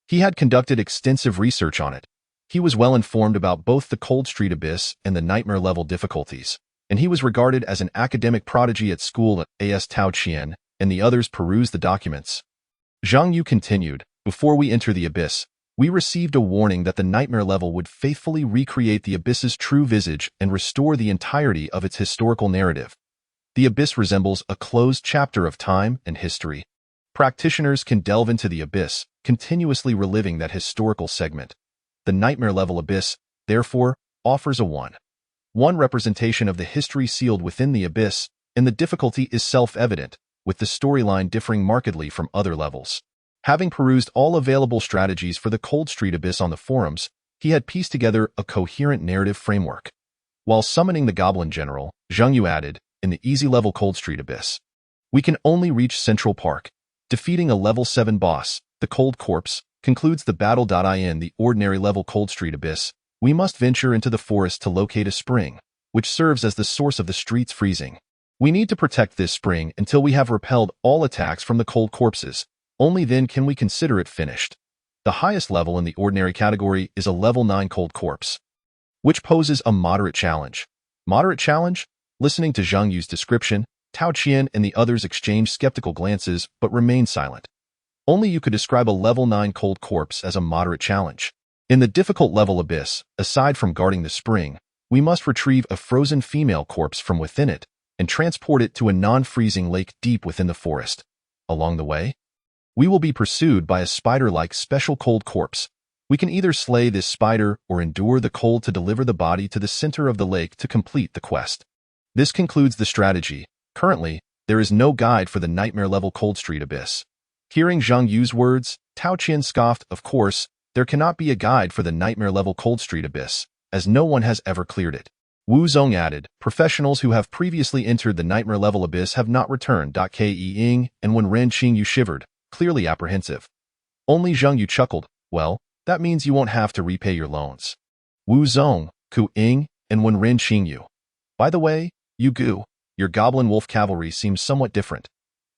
he had conducted extensive research on it. He was well informed about both the Cold Street Abyss and the nightmare level difficulties, and he was regarded as an academic prodigy at school. As Tao Qian and the others perused the documents, Zhang Yu continued, "Before we enter the abyss, we received a warning that the nightmare level would faithfully recreate the abyss's true visage and restore the entirety of its historical narrative. The abyss resembles a closed chapter of time and history. Practitioners can delve into the abyss, continuously reliving that historical segment. The nightmare level abyss, therefore, offers a one representation of the history sealed within the abyss, and the difficulty is self-evident, with the storyline differing markedly from other levels." Having perused all available strategies for the Cold Street Abyss on the forums, he had pieced together a coherent narrative framework. While summoning the Goblin General, Zhang Yu added, "In the easy-level Cold Street Abyss, we can only reach Central Park. Defeating a level 7 boss, the Cold Corpse, concludes the battle. In the ordinary level Cold Street Abyss, we must venture into the forest to locate a spring, which serves as the source of the street's freezing. We need to protect this spring until we have repelled all attacks from the Cold Corpses. Only then can we consider it finished. The highest level in the ordinary category is a level 9 cold corpse, which poses a moderate challenge. Moderate challenge? Listening to Zhang Yu's description, Tao Qian and the others exchanged skeptical glances but remained silent. Only you could describe a level 9 cold corpse as a moderate challenge. In the difficult level abyss, aside from guarding the spring, we must retrieve a frozen female corpse from within it and transport it to a non-freezing lake deep within the forest. Along the way, we will be pursued by a spider-like special cold corpse. We can either slay this spider or endure the cold to deliver the body to the center of the lake to complete the quest. This concludes the strategy. Currently, there is no guide for the nightmare-level Cold Street Abyss. Hearing Zhang Yu's words, Tao Qian scoffed. Of course, there cannot be a guide for the nightmare-level Cold Street Abyss, as no one has ever cleared it. Wu Zong added, professionals who have previously entered the nightmare-level abyss have not returned. Ke and when Ren Qingyu shivered, clearly apprehensive. Only Zhang Yu chuckled, well, that means you won't have to repay your loans. Wu Zong, Ku Ying, and when Ren Qingyu. By the way, Yu Gu, your goblin wolf cavalry seems somewhat different.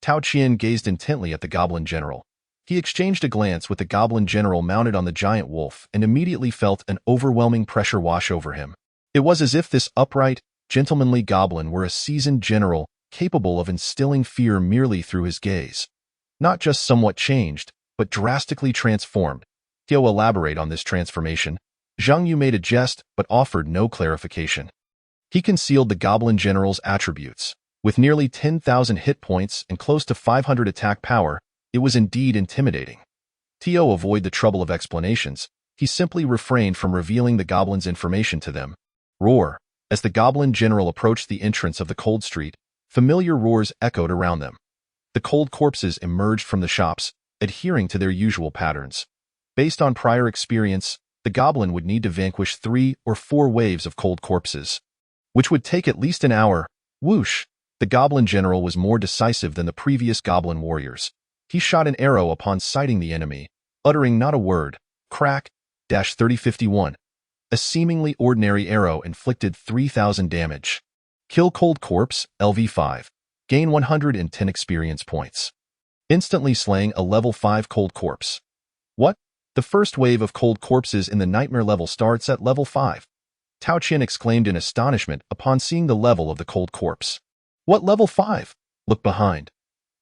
Tao Qian gazed intently at the goblin general. He exchanged a glance with the goblin general mounted on the giant wolf and immediately felt an overwhelming pressure wash over him. It was as if this upright, gentlemanly goblin were a seasoned general capable of instilling fear merely through his gaze. Not just somewhat changed, but drastically transformed. He'll elaborate on this transformation. Zhang Yu made a jest but offered no clarification. He concealed the goblin general's attributes. With nearly 10,000 hit points and close to 500 attack power, it was indeed intimidating. To avoid the trouble of explanations, he simply refrained from revealing the goblin's information to them. Roar. As the goblin general approached the entrance of the cold street, familiar roars echoed around them. The cold corpses emerged from the shops, adhering to their usual patterns. Based on prior experience, the goblin would need to vanquish 3 or 4 waves of cold corpses, which would take at least an hour. Whoosh! The goblin general was more decisive than the previous goblin warriors. He shot an arrow upon sighting the enemy, uttering not a word. Crack! 3051. A seemingly ordinary arrow inflicted 3,000 damage. Kill cold corpse, LV5. Gain 110 experience points. Instantly slaying a level 5 cold corpse. What? The first wave of cold corpses in the nightmare level starts at level 5. Tao Qian exclaimed in astonishment upon seeing the level of the cold corpse. What level 5? Look behind.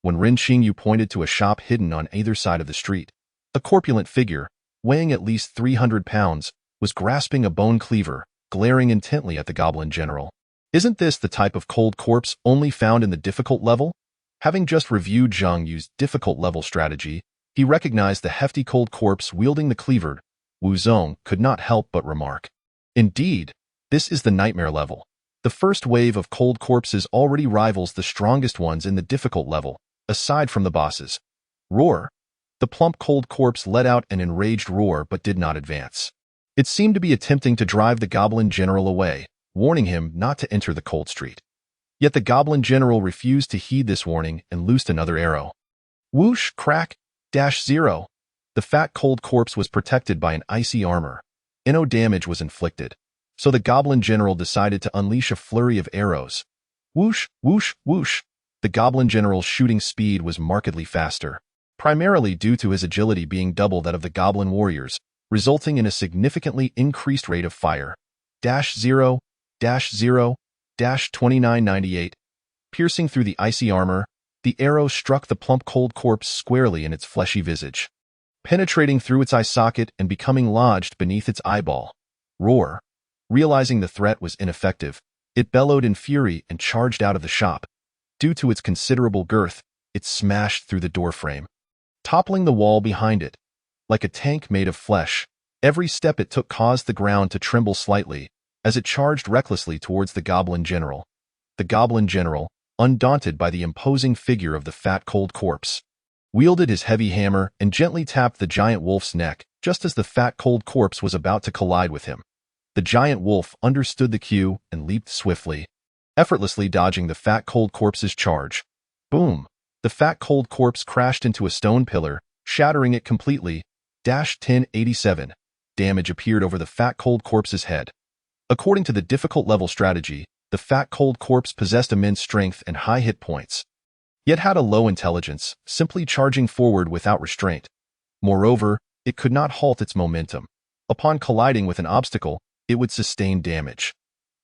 When Ren Qingyu pointed to a shop hidden on either side of the street, a corpulent figure, weighing at least 300 pounds, was grasping a bone cleaver, glaring intently at the goblin general. Isn't this the type of cold corpse only found in the difficult level? Having just reviewed Zhang Yu's difficult level strategy, he recognized the hefty cold corpse wielding the cleaver. Wu Zong could not help but remark. Indeed, this is the nightmare level. The first wave of cold corpses already rivals the strongest ones in the difficult level, aside from the bosses. Roar! The plump cold corpse let out an enraged roar but did not advance. It seemed to be attempting to drive the goblin general away, warning him not to enter the cold street. Yet the goblin general refused to heed this warning and loosed another arrow. Whoosh! Crack! 0. The fat cold corpse was protected by an icy armor. No damage was inflicted, so the goblin general decided to unleash a flurry of arrows. Whoosh! Whoosh! Whoosh! The goblin general's shooting speed was markedly faster, primarily due to his agility being double that of the goblin warriors, resulting in a significantly increased rate of fire. 0, 0, 2998. Piercing through the icy armor, the arrow struck the plump cold corpse squarely in its fleshy visage, penetrating through its eye socket and becoming lodged beneath its eyeball. Roar! Realizing the threat was ineffective, it bellowed in fury and charged out of the shop. Due to its considerable girth, it smashed through the doorframe, toppling the wall behind it. Like a tank made of flesh, every step it took caused the ground to tremble slightly as it charged recklessly towards the goblin general. The goblin general, undaunted by the imposing figure of the fat cold corpse, wielded his heavy hammer and gently tapped the giant wolf's neck just as the fat cold corpse was about to collide with him. The giant wolf understood the cue and leaped swiftly, effortlessly dodging the fat cold corpse's charge. Boom! The fat cold corpse crashed into a stone pillar, shattering it completely. 1087. Damage appeared over the fat cold corpse's head. According to the difficult level strategy, the fat cold corpse possessed immense strength and high hit points. yet had a low intelligence, simply charging forward without restraint. Moreover, it could not halt its momentum. Upon colliding with an obstacle, it would sustain damage.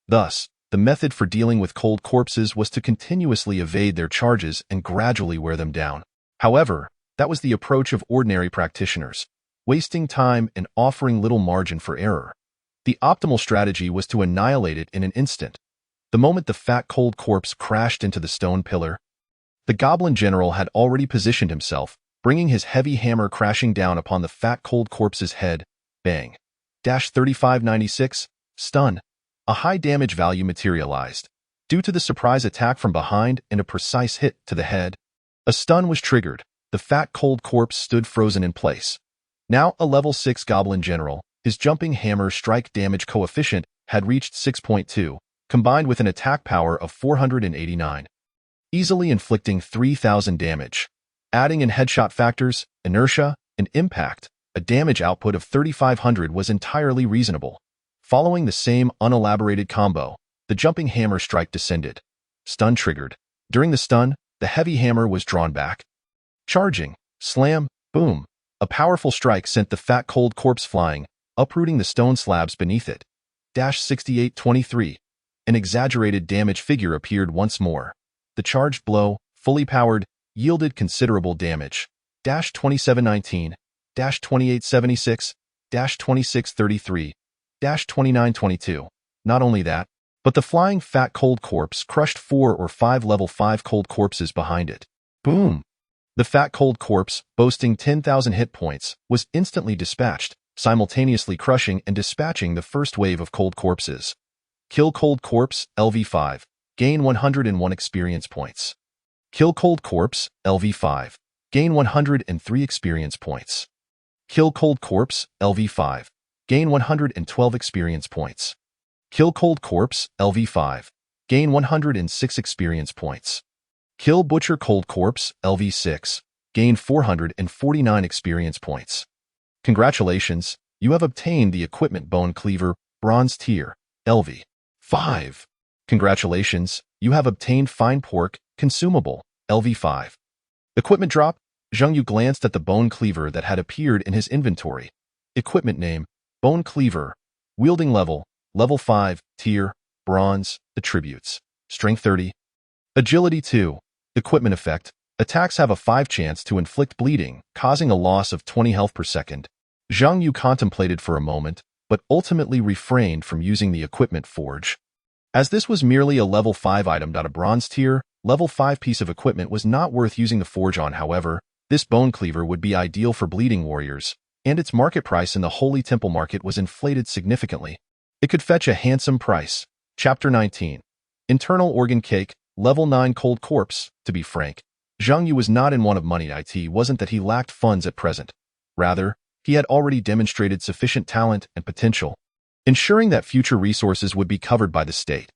Thus, the method for dealing with cold corpses was to continuously evade their charges and gradually wear them down. However, that was the approach of ordinary practitioners, wasting time and offering little margin for error. The optimal strategy was to annihilate it in an instant. The moment the fat cold corpse crashed into the stone pillar, the goblin general had already positioned himself, bringing his heavy hammer crashing down upon the fat cold corpse's head. Bang. 3596, stun. A high damage value materialized, due to the surprise attack from behind and a precise hit to the head. A stun was triggered. The fat cold corpse stood frozen in place. Now a level 6 goblin general, his jumping hammer strike damage coefficient had reached 6.2, combined with an attack power of 489. Easily inflicting 3,000 damage. Adding in headshot factors, inertia, and impact, a damage output of 3,500 was entirely reasonable. Following the same unelaborated combo, the jumping hammer strike descended. Stun triggered. During the stun, the heavy hammer was drawn back. Charging, slam, boom. A powerful strike sent the fat cold corpse flying, uprooting the stone slabs beneath it. 6823. An exaggerated damage figure appeared once more. The charged blow, fully powered, yielded considerable damage. 2719, 2876, 2633, 2922. Not only that, but the flying fat cold corpse crushed 4 or 5 level 5 cold corpses behind it. Boom! The fat cold corpse, boasting 10,000 hit points, was instantly dispatched, simultaneously crushing and dispatching the first wave of cold corpses. Kill cold corpse, LV5. Gain 101 experience points. Kill cold corpse, LV5. Gain 103 experience points. Kill cold corpse, LV5. Gain 112 experience points. Kill cold corpse, LV5. Gain 106 experience points. Kill butcher cold corpse, LV6. Gain 449 experience points. Congratulations, you have obtained the equipment bone cleaver, bronze tier, LV5. Congratulations, you have obtained fine pork, consumable, LV5. Equipment drop. Zhang Yu glanced at the bone cleaver that had appeared in his inventory. Equipment name, bone cleaver. Wielding level, level 5, tier, bronze. Attributes, strength 30. Agility 2. Equipment effect. Attacks have a 5 chance to inflict bleeding, causing a loss of 20 health per second. Zhang Yu contemplated for a moment, but ultimately refrained from using the equipment forge. As this was merely a level 5 item. A bronze tier, level 5 piece of equipment was not worth using the forge on. However, this bone cleaver would be ideal for bleeding warriors, and its market price in the Holy Temple market was inflated significantly. It could fetch a handsome price. Chapter 19. Internal organ cake, level 9 cold corpse. To be frank, Zhang Yu was not in want of money. It wasn't that he lacked funds at present. Rather, he had already demonstrated sufficient talent and potential, ensuring that future resources would be covered by the state.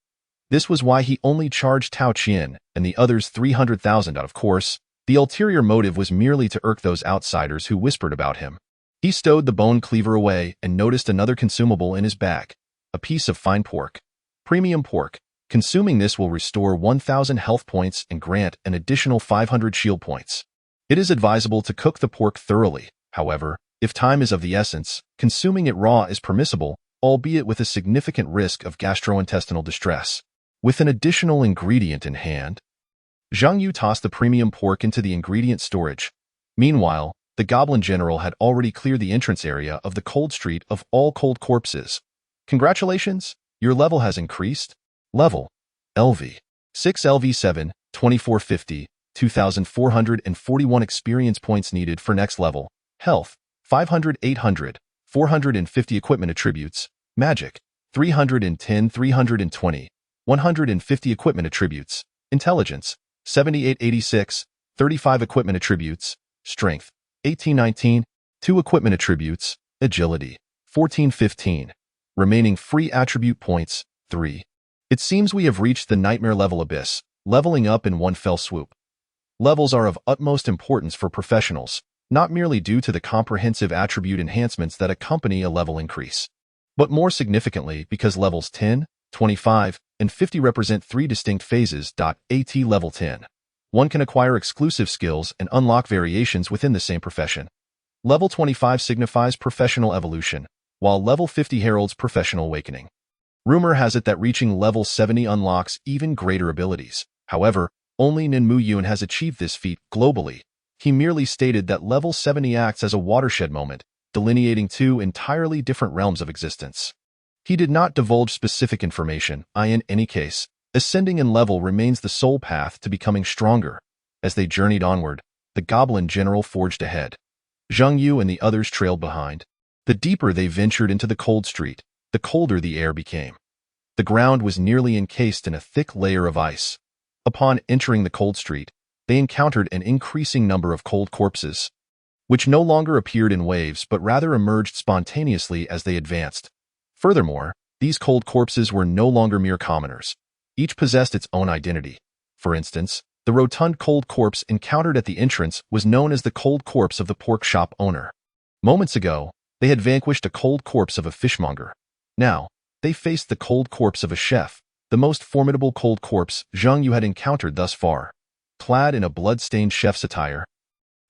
This was why he only charged Tao Qian and the others 300,000. Of course, the ulterior motive was merely to irk those outsiders who whispered about him. He stowed the bone cleaver away and noticed another consumable in his bag, a piece of fine pork. Premium pork. Consuming this will restore 1,000 health points and grant an additional 500 shield points. It is advisable to cook the pork thoroughly. However, if time is of the essence, consuming it raw is permissible, albeit with a significant risk of gastrointestinal distress. With an additional ingredient in hand, Zhang Yu tossed the premium pork into the ingredient storage. Meanwhile, the goblin general had already cleared the entrance area of the cold street of all cold corpses. Congratulations, your level has increased. Level, LV, 6 LV7, 2450, 2,441 experience points needed for next level. Health, 500 800, 450 equipment attributes. Magic, 310 320, 150 equipment attributes. Intelligence, 7886, 35 equipment attributes. Strength, 1819, 2 equipment attributes. Agility, 1415. Remaining free attribute points, 3. It seems we have reached the nightmare level abyss, leveling up in one fell swoop. Levels are of utmost importance for professionals, not merely due to the comprehensive attribute enhancements that accompany a level increase, but more significantly because levels 10, 25, and 50 represent 3 distinct phases. At level 10, One can acquire exclusive skills and unlock variations within the same profession. Level 25 signifies professional evolution, while level 50 heralds professional awakening. Rumor has it that reaching level 70 unlocks even greater abilities. However, only Ninmu Yun has achieved this feat globally. He merely stated that level 70 acts as a watershed moment, delineating two entirely different realms of existence. He did not divulge specific information. In any case, ascending in level remains the sole path to becoming stronger. As they journeyed onward, the goblin general forged ahead. Zhang Yu and the others trailed behind. The deeper they ventured into the cold street, the colder the air became. The ground was nearly encased in a thick layer of ice. Upon entering the cold street, they encountered an increasing number of cold corpses, which no longer appeared in waves but rather emerged spontaneously as they advanced. Furthermore, these cold corpses were no longer mere commoners. Each possessed its own identity. For instance, the rotund cold corpse encountered at the entrance was known as the cold corpse of the pork shop owner. Moments ago, they had vanquished a cold corpse of a fishmonger. Now, they faced the cold corpse of a chef, the most formidable cold corpse Zhang Yu had encountered thus far. Clad in a blood-stained chef's attire,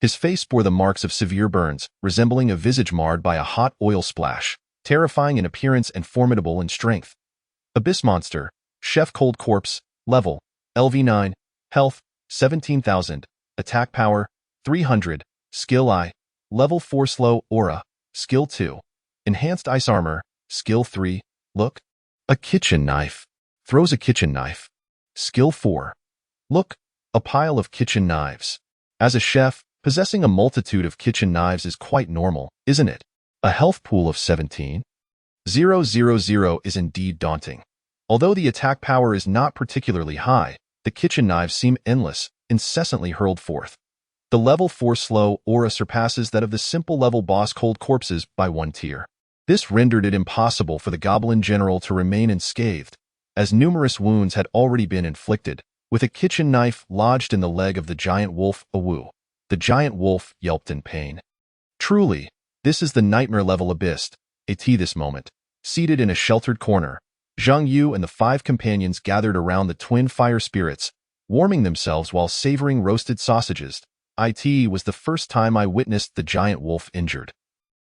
his face bore the marks of severe burns, resembling a visage marred by a hot oil splash, terrifying in appearance and formidable in strength. Abyss Monster, Chef Cold Corpse, Level, LV9, Health, 17,000, Attack Power, 300, Skill I, Level 4 Slow Aura, Skill 2, Enhanced Ice Armor, Skill 3, Look, a kitchen knife, throws a kitchen knife. Skill 4, Look, a pile of kitchen knives. As a chef, possessing a multitude of kitchen knives is quite normal, isn't it? A health pool of 17,000 is indeed daunting. Although the attack power is not particularly high, the kitchen knives seem endless, incessantly hurled forth. The level 4 slow aura surpasses that of the simple level boss cold corpses by 1 tier. This rendered it impossible for the goblin general to remain unscathed, as numerous wounds had already been inflicted, with a kitchen knife lodged in the leg of the giant wolf Awu. The giant wolf yelped in pain. Truly, this is the nightmare level abyss. At this moment, seated in a sheltered corner, Zhang Yu and the 5 companions gathered around the twin fire spirits, warming themselves while savoring roasted sausages. It was the first time I witnessed the giant wolf injured,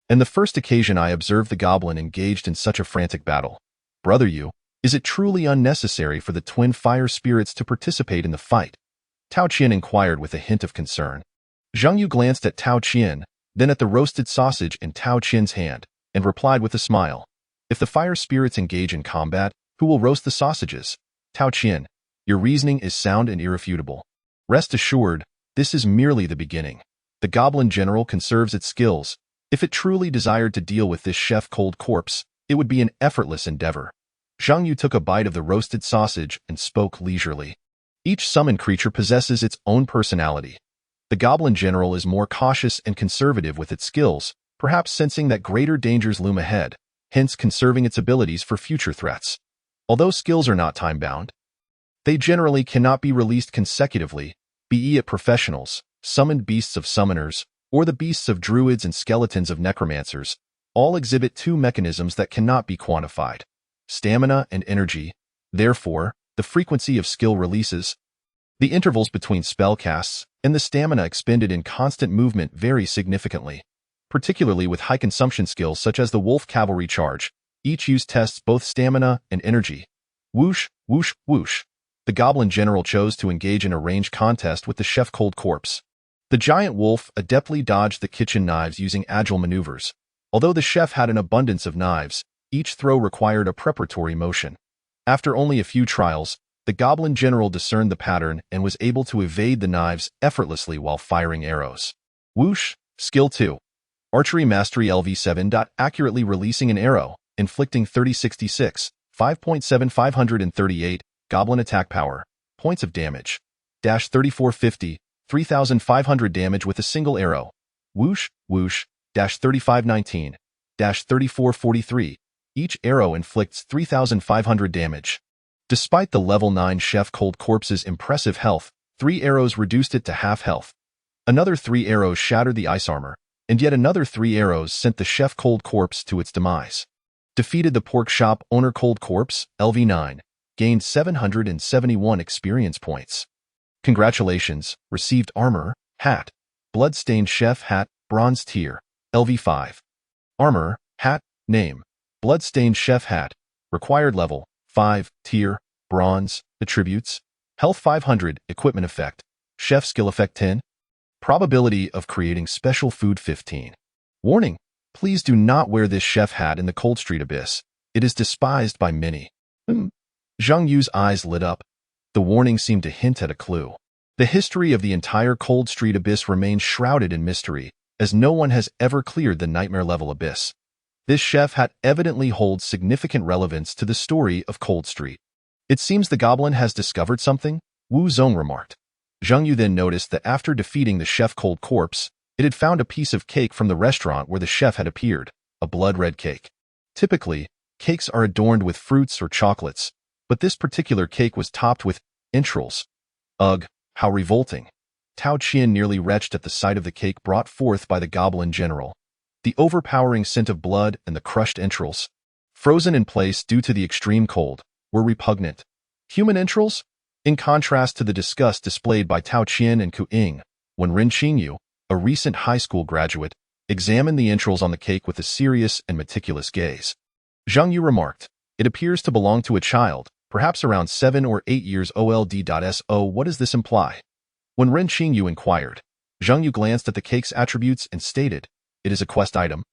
and the first occasion I observed the goblin engaged in such a frantic battle. Brother Yu, is it truly unnecessary for the twin fire spirits to participate in the fight? Tao Qian inquired with a hint of concern. Zhang Yu glanced at Tao Qian, then at the roasted sausage in Tao Qian's hand, and replied with a smile. If the fire spirits engage in combat, who will roast the sausages? Tao Qian, your reasoning is sound and irrefutable. Rest assured, this is merely the beginning. The goblin general conserves its skills. If it truly desired to deal with this chef cold corpse, it would be an effortless endeavor. Zhang Yu took a bite of the roasted sausage and spoke leisurely. Each summoned creature possesses its own personality. The goblin general is more cautious and conservative with its skills, perhaps sensing that greater dangers loom ahead, hence conserving its abilities for future threats. Although skills are not time-bound, they generally cannot be released consecutively, be it professionals, summoned beasts of summoners, or the beasts of druids and skeletons of necromancers. All exhibit 2 mechanisms that cannot be quantified: stamina and energy. Therefore, the frequency of skill releases, the intervals between spell casts, and the stamina expended in constant movement vary significantly, particularly with high consumption skills such as the Wolf Cavalry Charge. Each use tests both stamina and energy. Whoosh, whoosh, whoosh. The goblin general chose to engage in a ranged contest with the chef cold corpse. The giant wolf adeptly dodged the kitchen knives using agile maneuvers. Although the chef had an abundance of knives, each throw required a preparatory motion. After only a few trials, the goblin general discerned the pattern and was able to evade the knives effortlessly while firing arrows. Whoosh, Skill 2. Archery Mastery LV7. Accurately releasing an arrow, inflicting 3066, 5.7538, Goblin Attack Power, points of damage. 3450, 3500 damage with a single arrow. Whoosh, whoosh, 3519, 3443. Each arrow inflicts 3500 damage. Despite the level 9 Chef Cold Corpse's impressive health, 3 arrows reduced it to half health. Another 3 arrows shattered the ice armor, and yet another 3 arrows sent the Chef Cold Corpse to its demise. Defeated the pork shop owner Cold Corpse, LV9, gained 771 experience points. Congratulations, received armor, hat, blood-stained chef hat, bronze tier, LV5. Armor, hat, name, blood-stained chef hat, required level, 5, tier, bronze, attributes, health 500, equipment effect, chef skill effect 10, probability of creating special food 15. Warning, please do not wear this chef hat in the Cold Street Abyss. It is despised by many. Zhang Yu's eyes lit up. The warning seemed to hint at a clue. The history of the entire Cold Street Abyss remains shrouded in mystery, as no one has ever cleared the nightmare-level abyss. This chef hat evidently holds significant relevance to the story of Cold Street. It seems the goblin has discovered something, Wu Zong remarked. Zhang Yu then noticed that after defeating the chef cold corpse, it had found a piece of cake from the restaurant where the chef had appeared, a blood-red cake. Typically, cakes are adorned with fruits or chocolates, but this particular cake was topped with entrails. Ugh, how revolting. Tao Qian nearly retched at the sight of the cake brought forth by the goblin general. The overpowering scent of blood and the crushed entrails, frozen in place due to the extreme cold, were repugnant. Human entrails? In contrast to the disgust displayed by Tao Qian and Ku Ying, when Ren Qingyu, a recent high school graduate, examined the entrails on the cake with a serious and meticulous gaze. Zhang Yu remarked, "It appears to belong to a child, perhaps around 7 or 8 years old. So what does this imply?" When Ren Qingyu inquired, Zhang Yu glanced at the cake's attributes and stated, "It is a quest item."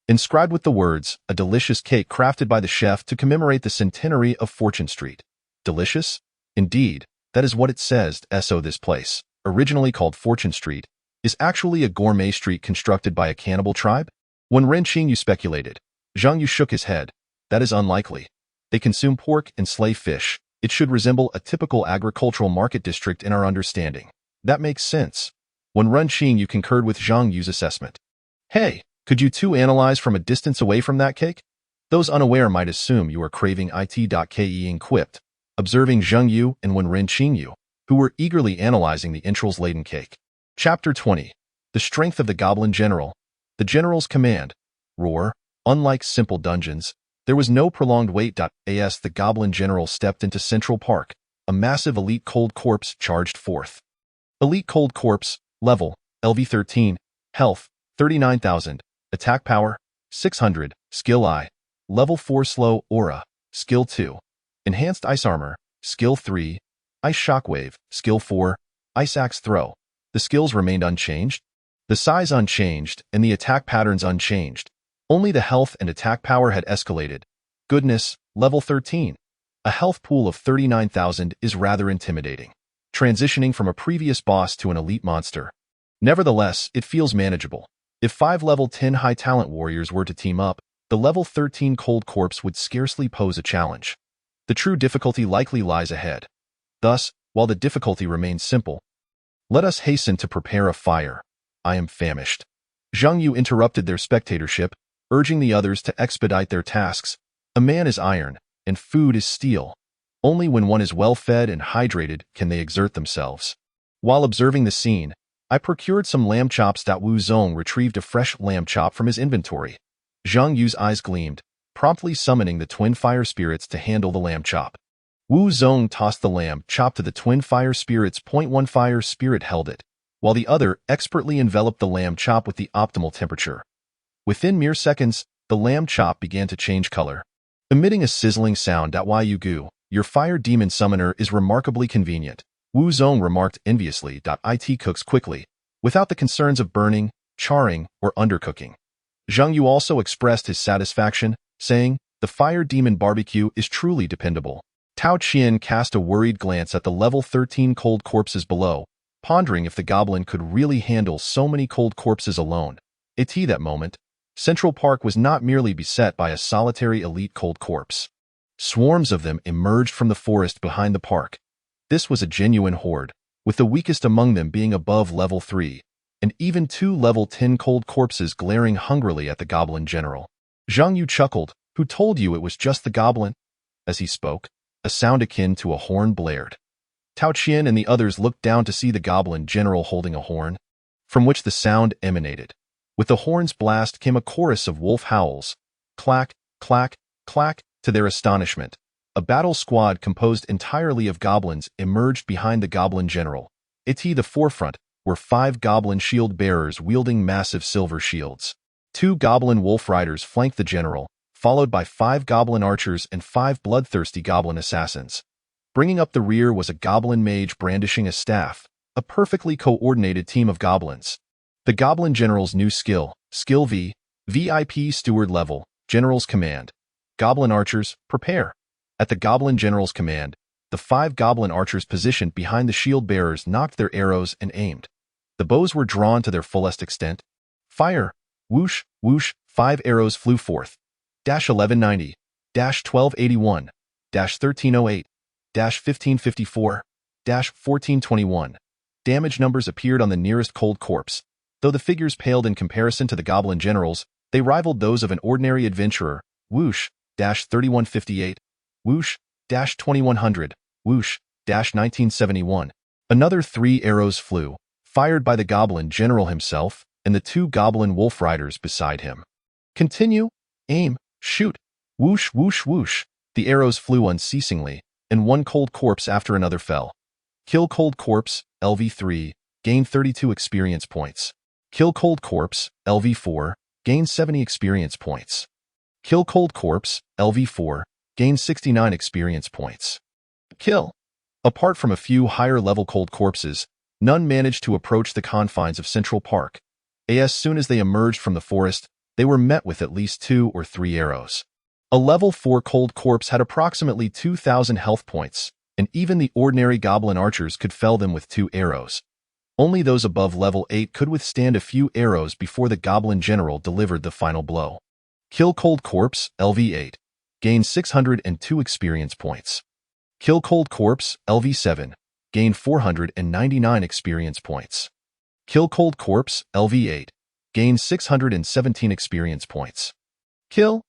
Inscribed with the words, "A delicious cake crafted by the chef to commemorate the centenary of Fortune Street." Delicious? Indeed, that is what it says. So this place, originally called Fortune Street, is actually a gourmet street constructed by a cannibal tribe? When Ren Qingyu speculated, Zhang Yu shook his head. That is unlikely. They consume pork and slay fish. It should resemble a typical agricultural market district in our understanding. That makes sense. When Ren Qingyu concurred with Zhang Yu's assessment. Hey, could you two analyze from a distance away from that cake? Those unaware might assume you are craving it.ke quipped, observing Zhang Yu and Ren Qingyu, who were eagerly analyzing the entrails-laden cake. Chapter 20. The Strength of the Goblin General. The General's Command. Roar. Unlike simple dungeons, there was no prolonged wait. As the Goblin General stepped into Central Park, a massive elite cold corpse charged forth. Elite cold corpse, level, LV13, health, 39,000, attack power, 600, skill I, level 4 slow aura, skill 2, enhanced ice armor, skill 3, ice shockwave, skill 4, ice axe throw. The skills remained unchanged, the size unchanged, and the attack patterns unchanged. Only the health and attack power had escalated. Goodness, level 13. A health pool of 39,000 is rather intimidating, transitioning from a previous boss to an elite monster. Nevertheless, it feels manageable. If 5 level 10 high-talent warriors were to team up, the level 13 cold corpse would scarcely pose a challenge. The true difficulty likely lies ahead. Thus, while the difficulty remains simple, let us hasten to prepare a fire. I am famished. Zhang Yu interrupted their spectatorship, urging the others to expedite their tasks. A man is iron, and food is steel. Only when one is well-fed and hydrated can they exert themselves. While observing the scene, I procured some lamb chops. Wu Zong retrieved a fresh lamb chop from his inventory. Zhang Yu's eyes gleamed, promptly summoning the twin fire spirits to handle the lamb chop. Wu Zong tossed the lamb chop to the twin fire spirits. One fire spirit held it, while the other expertly enveloped the lamb chop with the optimal temperature. Within mere seconds, the lamb chop began to change color, emitting a sizzling sound. Yugu, your fire demon summoner is remarkably convenient, Wu Zong remarked enviously. It cooks quickly, without the concerns of burning, charring, or undercooking. Zhang Yu also expressed his satisfaction, saying, the fire demon barbecue is truly dependable. Tao Qian cast a worried glance at the level 13 cold corpses below, pondering if the goblin could really handle so many cold corpses alone. At that moment, Central Park was not merely beset by a solitary elite cold corpse. Swarms of them emerged from the forest behind the park. This was a genuine horde, with the weakest among them being above level 3, and even 2 level 10 cold corpses glaring hungrily at the goblin general. Zhang Yu chuckled. Who told you it was just the goblin? As he spoke, a sound akin to a horn blared. Tao Qian and the others looked down to see the goblin general holding a horn, from which the sound emanated. With the horn's blast came a chorus of wolf howls. Clack, clack, clack. To their astonishment, a battle squad composed entirely of goblins emerged behind the goblin general. At the forefront were 5 goblin shield bearers wielding massive silver shields. 2 goblin wolf riders flanked the general, followed by 5 goblin archers and 5 bloodthirsty goblin assassins. Bringing up the rear was a goblin mage brandishing a staff, a perfectly coordinated team of goblins. The goblin general's new skill, Skill V, VIP steward level, General's command. Goblin archers, prepare. At the goblin general's command, the 5 goblin archers positioned behind the shield bearers knocked their arrows and aimed. The bows were drawn to their fullest extent. Fire! Whoosh, whoosh, 5 arrows flew forth. 1190, 1281, 1308, 1554, 1421. Damage numbers appeared on the nearest cold corpse. Though the figures paled in comparison to the goblin generals, they rivaled those of an ordinary adventurer. Whoosh, 3158, whoosh, 2100, whoosh, 1971. Another 3 arrows flew, fired by the goblin general himself and the 2 goblin wolf riders beside him. Continue, aim, shoot, whoosh, whoosh, whoosh. The arrows flew unceasingly, and one cold corpse after another fell. Kill cold corpse, LV3, gain 32 experience points. Kill cold corpse, LV4, gain 70 experience points. Kill cold corpse, LV4, gain 69 experience points. Kill. Apart from a few higher-level cold corpses, none managed to approach the confines of Central Park. As soon as they emerged from the forest, they were met with at least 2 or 3 arrows. A level 4 cold corpse had approximately 2,000 health points, and even the ordinary goblin archers could fell them with 2 arrows. Only those above level 8 could withstand a few arrows before the goblin general delivered the final blow. Kill cold corpse, LV8. Gain 602 experience points. Kill cold corpse, LV7. Gain 499 experience points. Kill cold corpse, LV8. Gain 617 experience points. Kill.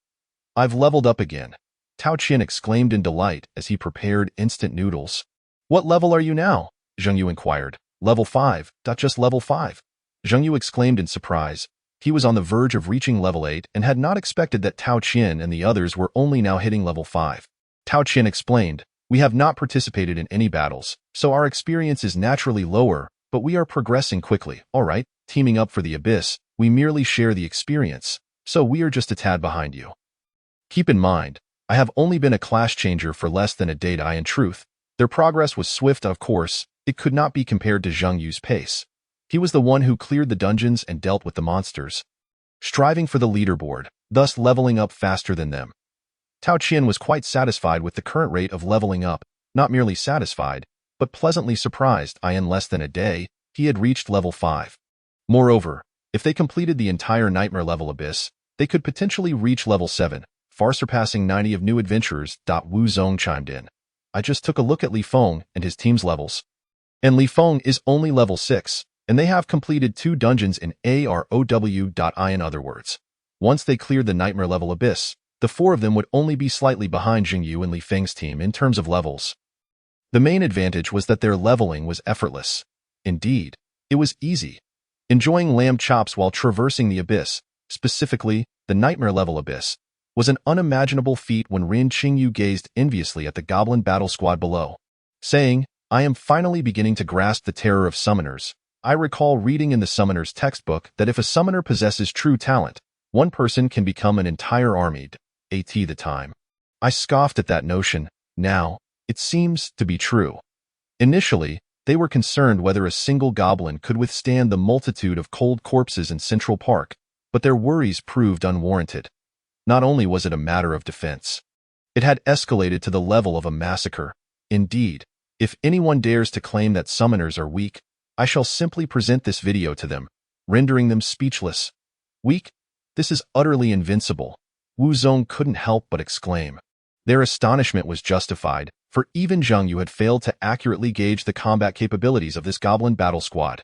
I've leveled up again. Tao Qian exclaimed in delight as he prepared instant noodles. What level are you now? Zheng Yu inquired. Level 5, just level 5. Zheng Yu exclaimed in surprise. He was on the verge of reaching level 8 and had not expected that Tao Qian and the others were only now hitting level 5. Tao Qian explained, we have not participated in any battles, so our experience is naturally lower, but we are progressing quickly. All right, teaming up for the abyss, we merely share the experience, so we are just a tad behind you. Keep in mind, I have only been a class changer for less than a day. In truth, their progress was swift. Of course, it could not be compared to Zheng Yu's pace. He was the one who cleared the dungeons and dealt with the monsters, striving for the leaderboard, thus leveling up faster than them. Tao Qian was quite satisfied with the current rate of leveling up, not merely satisfied, but pleasantly surprised. In less than a day, he had reached level 5. Moreover, if they completed the entire nightmare level abyss, they could potentially reach level 7, far surpassing 90 of new adventurers. Wu Zong chimed in. I just took a look at Li Feng and his team's levels. And Li Feng is only level 6, and they have completed 2 dungeons in AROW. In other words, once they cleared the nightmare level abyss, the 4 of them would only be slightly behind Zheng Yu and Li Feng's team in terms of levels. The main advantage was that their leveling was effortless. Indeed, it was easy. Enjoying lamb chops while traversing the abyss, specifically the nightmare level abyss, was an unimaginable feat when Rin Qingyu gazed enviously at the goblin battle squad below, saying, I am finally beginning to grasp the terror of summoners. I recall reading in the summoner's textbook that if a summoner possesses true talent, one person can become an entire army. At the time, I scoffed at that notion. Now, it seems to be true. Initially, they were concerned whether a single goblin could withstand the multitude of cold corpses in Central Park, but their worries proved unwarranted. Not only was it a matter of defense, it had escalated to the level of a massacre. Indeed, if anyone dares to claim that summoners are weak, I shall simply present this video to them, rendering them speechless. Weak? This is utterly invincible. Wu Zong couldn't help but exclaim. Their astonishment was justified, for even Zheng Yu had failed to accurately gauge the combat capabilities of this goblin battle squad.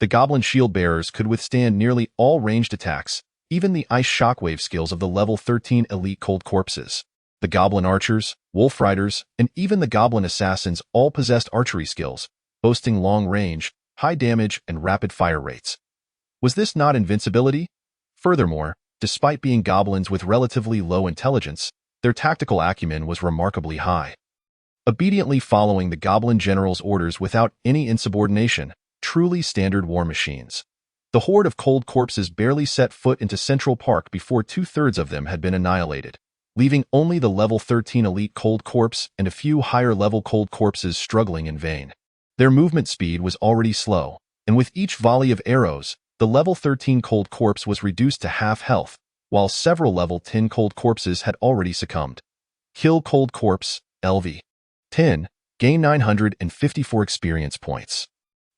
The goblin shield bearers could withstand nearly all ranged attacks, even the ice shockwave skills of the level 13 elite cold corpses. The goblin archers, wolf riders, and even the goblin assassins all possessed archery skills, boasting long range, high damage, and rapid fire rates. Was this not invincibility? Furthermore, despite being goblins with relatively low intelligence, their tactical acumen was remarkably high. obediently following the Goblin General's orders without any insubordination, truly standard war machines. The horde of cold corpses barely set foot into Central Park before two-thirds of them had been annihilated, leaving only the level 13 elite cold corpse and a few higher-level cold corpses struggling in vain. Their movement speed was already slow, and with each volley of arrows, the level 13 cold corpse was reduced to half health, while several level 10 cold corpses had already succumbed. Kill cold corpse, LV 10, gain 954 experience points.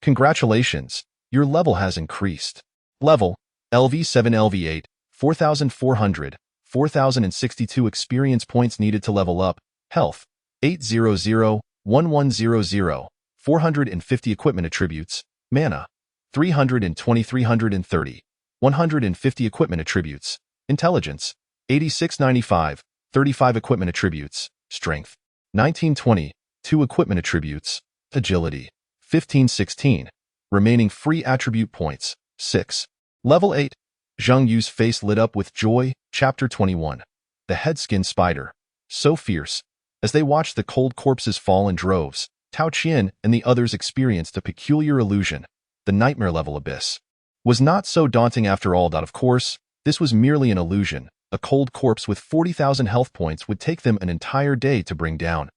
Congratulations, your level has increased. Level, LV7 LV8, 4,400, 4,062 experience points needed to level up. Health, 800, 1100, 450 equipment attributes. Mana, 320, 330, 150 equipment attributes. Intelligence, 8695, 35 equipment attributes. Strength, 1920, 2 equipment attributes. Agility, 1516. Remaining free attribute points, 6. Level 8. Zhang Yu's face lit up with joy. Chapter 21. The Headskin Spider. So fierce. As they watched the cold corpses fall in droves, Tao Qian and the others experienced a peculiar illusion. The nightmare level abyss was not so daunting after all. Of course, this was merely an illusion. A cold corpse with 40,000 health points would take them an entire day to bring down.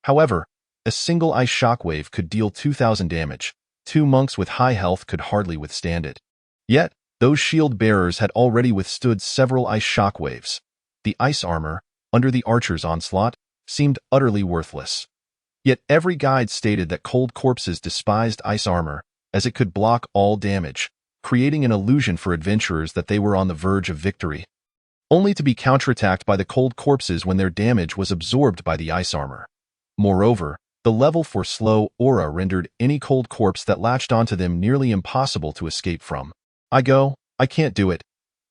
However, a single ice shockwave could deal 2,000 damage. 2 monks with high health could hardly withstand it. Yet, those shield bearers had already withstood several ice shockwaves. The ice armor, under the archer's onslaught, seemed utterly worthless. Yet every guide stated that cold corpses despised ice armor, as it could block all damage, creating an illusion for adventurers that they were on the verge of victory, only to be counterattacked by the cold corpses when their damage was absorbed by the ice armor. Moreover, the level for slow aura rendered any cold corpse that latched onto them nearly impossible to escape from. I can't do it.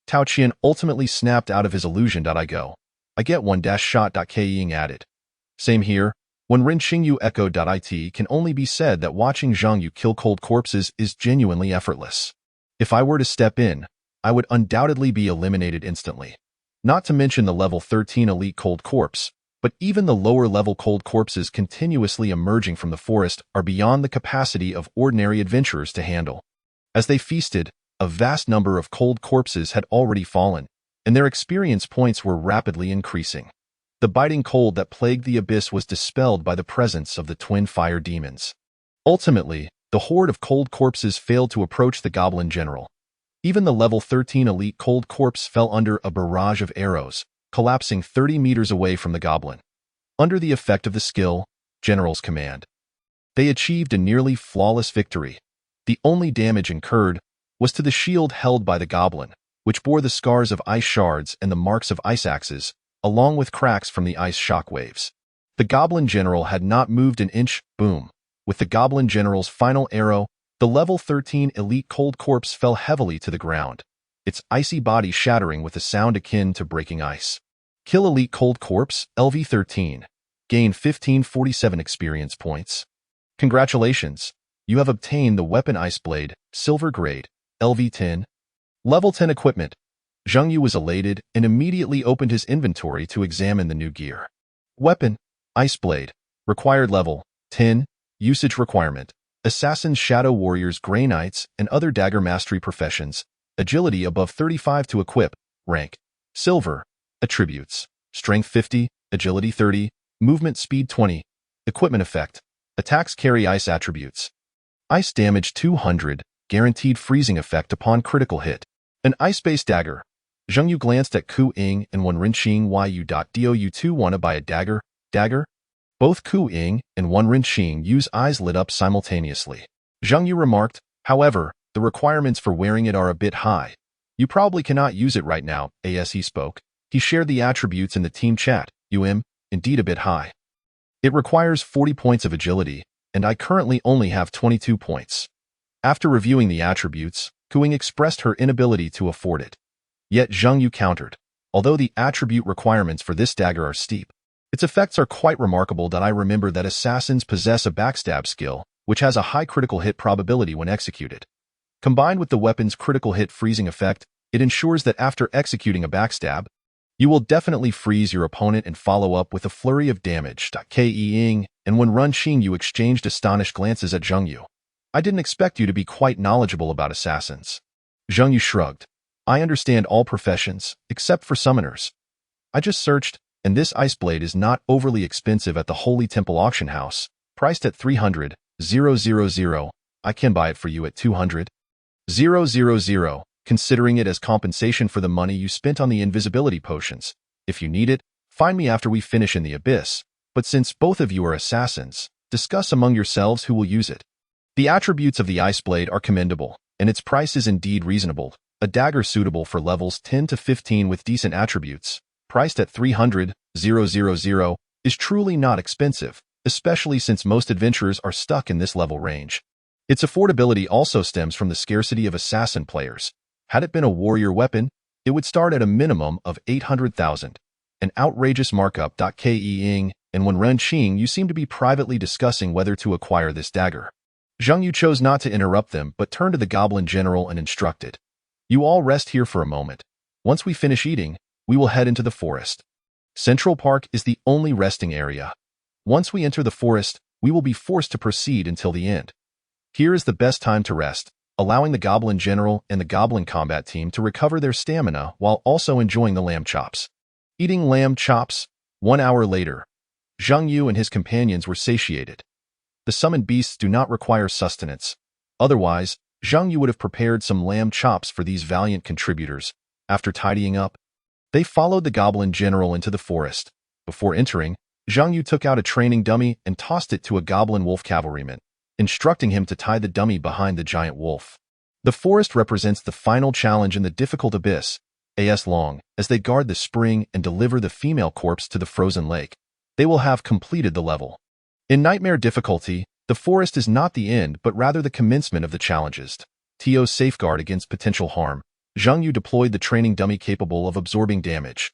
Tao Qian ultimately snapped out of his illusion. I get one-shot. Ying added. Same here. When Ren Xingyu echoed. It can only be said that watching Zhang Yu kill cold corpses is genuinely effortless. If I were to step in, I would undoubtedly be eliminated instantly. Not to mention the level 13 elite cold corpse, but even the lower-level cold corpses continuously emerging from the forest are beyond the capacity of ordinary adventurers to handle. As they feasted, a vast number of cold corpses had already fallen, and their experience points were rapidly increasing. The biting cold that plagued the abyss was dispelled by the presence of the twin fire demons. Ultimately, the horde of cold corpses failed to approach the Goblin General. Even the level 13 elite cold corpse fell under a barrage of arrows, collapsing 30 meters away from the goblin. Under the effect of the skill, General's command, they achieved a nearly flawless victory. The only damage incurred was to the shield held by the goblin, which bore the scars of ice shards and the marks of ice axes, along with cracks from the ice shockwaves. The Goblin General had not moved an inch. Boom. With the Goblin General's final arrow, the level 13 elite cold corpse fell heavily to the ground, its icy body shattering with a sound akin to breaking ice. Kill elite cold corpse, LV13. Gain 1547 experience points. Congratulations. You have obtained the weapon Ice Blade, Silver Grade, LV10. Level 10 equipment. Zhang Yu was elated and immediately opened his inventory to examine the new gear. Weapon, Ice Blade. Required level, 10. Usage requirement. Assassins, Shadow Warriors, Grey Knights, and other dagger mastery professions. Agility above 35 to equip. Rank, Silver. Attributes, Strength 50, Agility 30, Movement Speed 20. Equipment effect. Attacks carry ice attributes. Ice damage 200, guaranteed freezing effect upon critical hit. An ice-based dagger. Zhang Yu glanced at Ku Ying and Wen Renqing. Do you two want to buy a dagger? Dagger? Both Ku Ying and Wen Renqing Yu's eyes lit up simultaneously. Zhang Yu remarked, however, the requirements for wearing it are a bit high. You probably cannot use it right now. As he spoke, he shared the attributes in the team chat. Indeed a bit high. It requires 40 points of agility, and I currently only have 22 points. After reviewing the attributes, Ku Ying expressed her inability to afford it. Yet Zhang Yu countered, although the attribute requirements for this dagger are steep, its effects are quite remarkable. I remember that assassins possess a backstab skill, which has a high critical hit probability when executed. Combined with the weapon's critical hit freezing effect, it ensures that after executing a backstab, you will definitely freeze your opponent and follow up with a flurry of damage. Ying, and when Run Qingyu exchanged astonished glances at Zheng Yu. I didn't expect you to be quite knowledgeable about assassins. Zheng Yu shrugged. I understand all professions, except for summoners. I just searched, and this ice blade is not overly expensive at the Holy Temple Auction House, priced at 300,000. I can buy it for you at 200,000, considering it as compensation for the money you spent on the invisibility potions. If you need it, find me after we finish in the abyss, but since both of you are assassins, discuss among yourselves who will use it. The attributes of the ice blade are commendable, and its price is indeed reasonable. A dagger suitable for levels 10 to 15 with decent attributes, priced at 300,000, is truly not expensive, especially since most adventurers are stuck in this level range. Its affordability also stems from the scarcity of assassin players. Had it been a warrior weapon, it would start at a minimum of 800,000. An outrageous markup. Ke-ing, and when Ren Qing, you seem to be privately discussing whether to acquire this dagger. Zheng Yu chose not to interrupt them but turned to the goblin general and instructed. You all rest here for a moment. Once we finish eating, we will head into the forest. Central Park is the only resting area. Once we enter the forest, we will be forced to proceed until the end. Here is the best time to rest, allowing the goblin general and the goblin combat team to recover their stamina while also enjoying the lamb chops. Eating lamb chops. 1 hour later, Zheng Yu and his companions were satiated. The summoned beasts do not require sustenance. Otherwise, Zheng Yu would have prepared some lamb chops for these valiant contributors. After tidying up, they followed the goblin general into the forest. Before entering, Zheng Yu took out a training dummy and tossed it to a goblin wolf cavalryman, instructing him to tie the dummy behind the giant wolf. The forest represents the final challenge in the difficult abyss, as long as they guard the spring and deliver the female corpse to the frozen lake. They will have completed the level. In nightmare difficulty, the forest is not the end but rather the commencement of the challenges. To safeguard against potential harm, Zheng Yu deployed the training dummy capable of absorbing damage.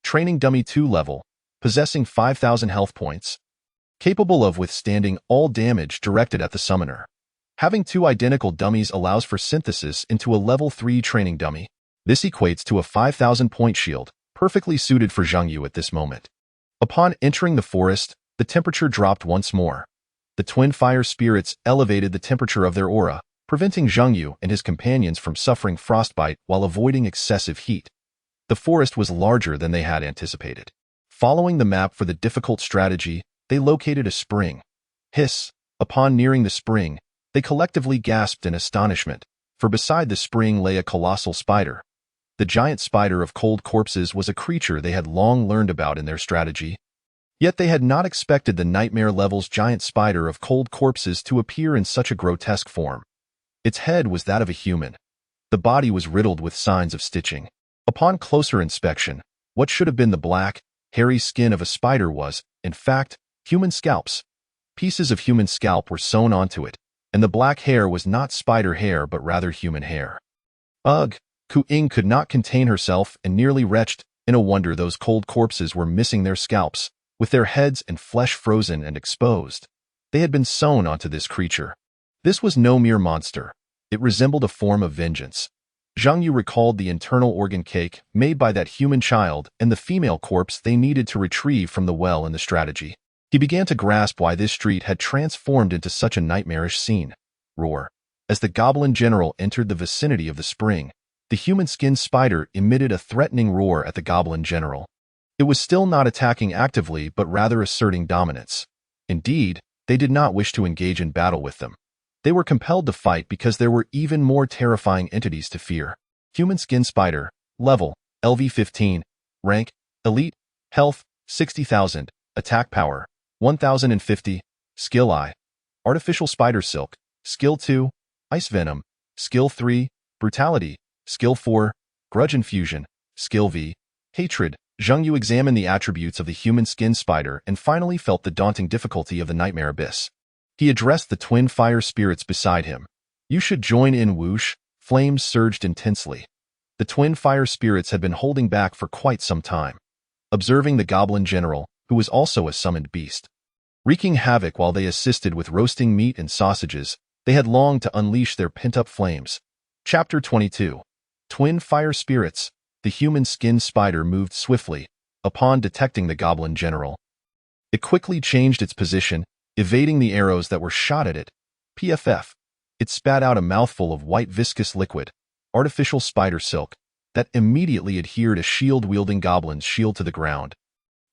Training dummy 2 level, possessing 5,000 health points, capable of withstanding all damage directed at the summoner. Having 2 identical dummies allows for synthesis into a level 3 training dummy. This equates to a 5,000 point shield, perfectly suited for Zheng Yu at this moment. Upon entering the forest, the temperature dropped once more. The twin fire spirits elevated the temperature of their aura, preventing Zheng Yu and his companions from suffering frostbite while avoiding excessive heat. The forest was larger than they had anticipated. Following the map for the difficult strategy, they located a spring. Hiss! Upon nearing the spring, they collectively gasped in astonishment, for beside the spring lay a colossal spider. The giant spider of cold corpses was a creature they had long learned about in their strategy. Yet they had not expected the nightmare level's giant spider of cold corpses to appear in such a grotesque form. Its head was that of a human. The body was riddled with signs of stitching. Upon closer inspection, what should have been the black, hairy skin of a spider was, in fact, human scalps. Pieces of human scalp were sewn onto it, and the black hair was not spider hair but rather human hair. Ugh! Ku-ing could not contain herself and nearly retched. In a wonder those cold corpses were missing their scalps, with their heads and flesh frozen and exposed. They had been sewn onto this creature. This was no mere monster. It resembled a form of vengeance. Zheng Yu recalled the internal organ cake made by that human child and the female corpse they needed to retrieve from the well in the strategy. He began to grasp why this street had transformed into such a nightmarish scene. Roar! As the goblin general entered the vicinity of the spring, the human-skinned spider emitted a threatening roar at the goblin general. It was still not attacking actively but rather asserting dominance. Indeed, they did not wish to engage in battle with them. They were compelled to fight because there were even more terrifying entities to fear. Human skin spider, level, LV15, rank, elite, health, 60,000, attack power, 1,050, skill I, artificial spider silk, skill 2, ice venom, skill 3, brutality, skill 4, grudge infusion, skill V, hatred. Zheng Yu examined the attributes of the human skin spider and finally felt the daunting difficulty of the nightmare abyss. He addressed the twin fire spirits beside him. You should join in, whoosh. Flames surged intensely. The twin fire spirits had been holding back for quite some time, observing the goblin general, who was also a summoned beast. Wreaking havoc while they assisted with roasting meat and sausages, they had longed to unleash their pent-up flames. Chapter 22. Twin fire spirits. The human skin spider moved swiftly. Upon detecting the goblin general, it quickly changed its position evading the arrows that were shot at it. PFF. It spat out a mouthful of white viscous liquid, artificial spider silk, that immediately adhered a shield-wielding goblin's shield to the ground,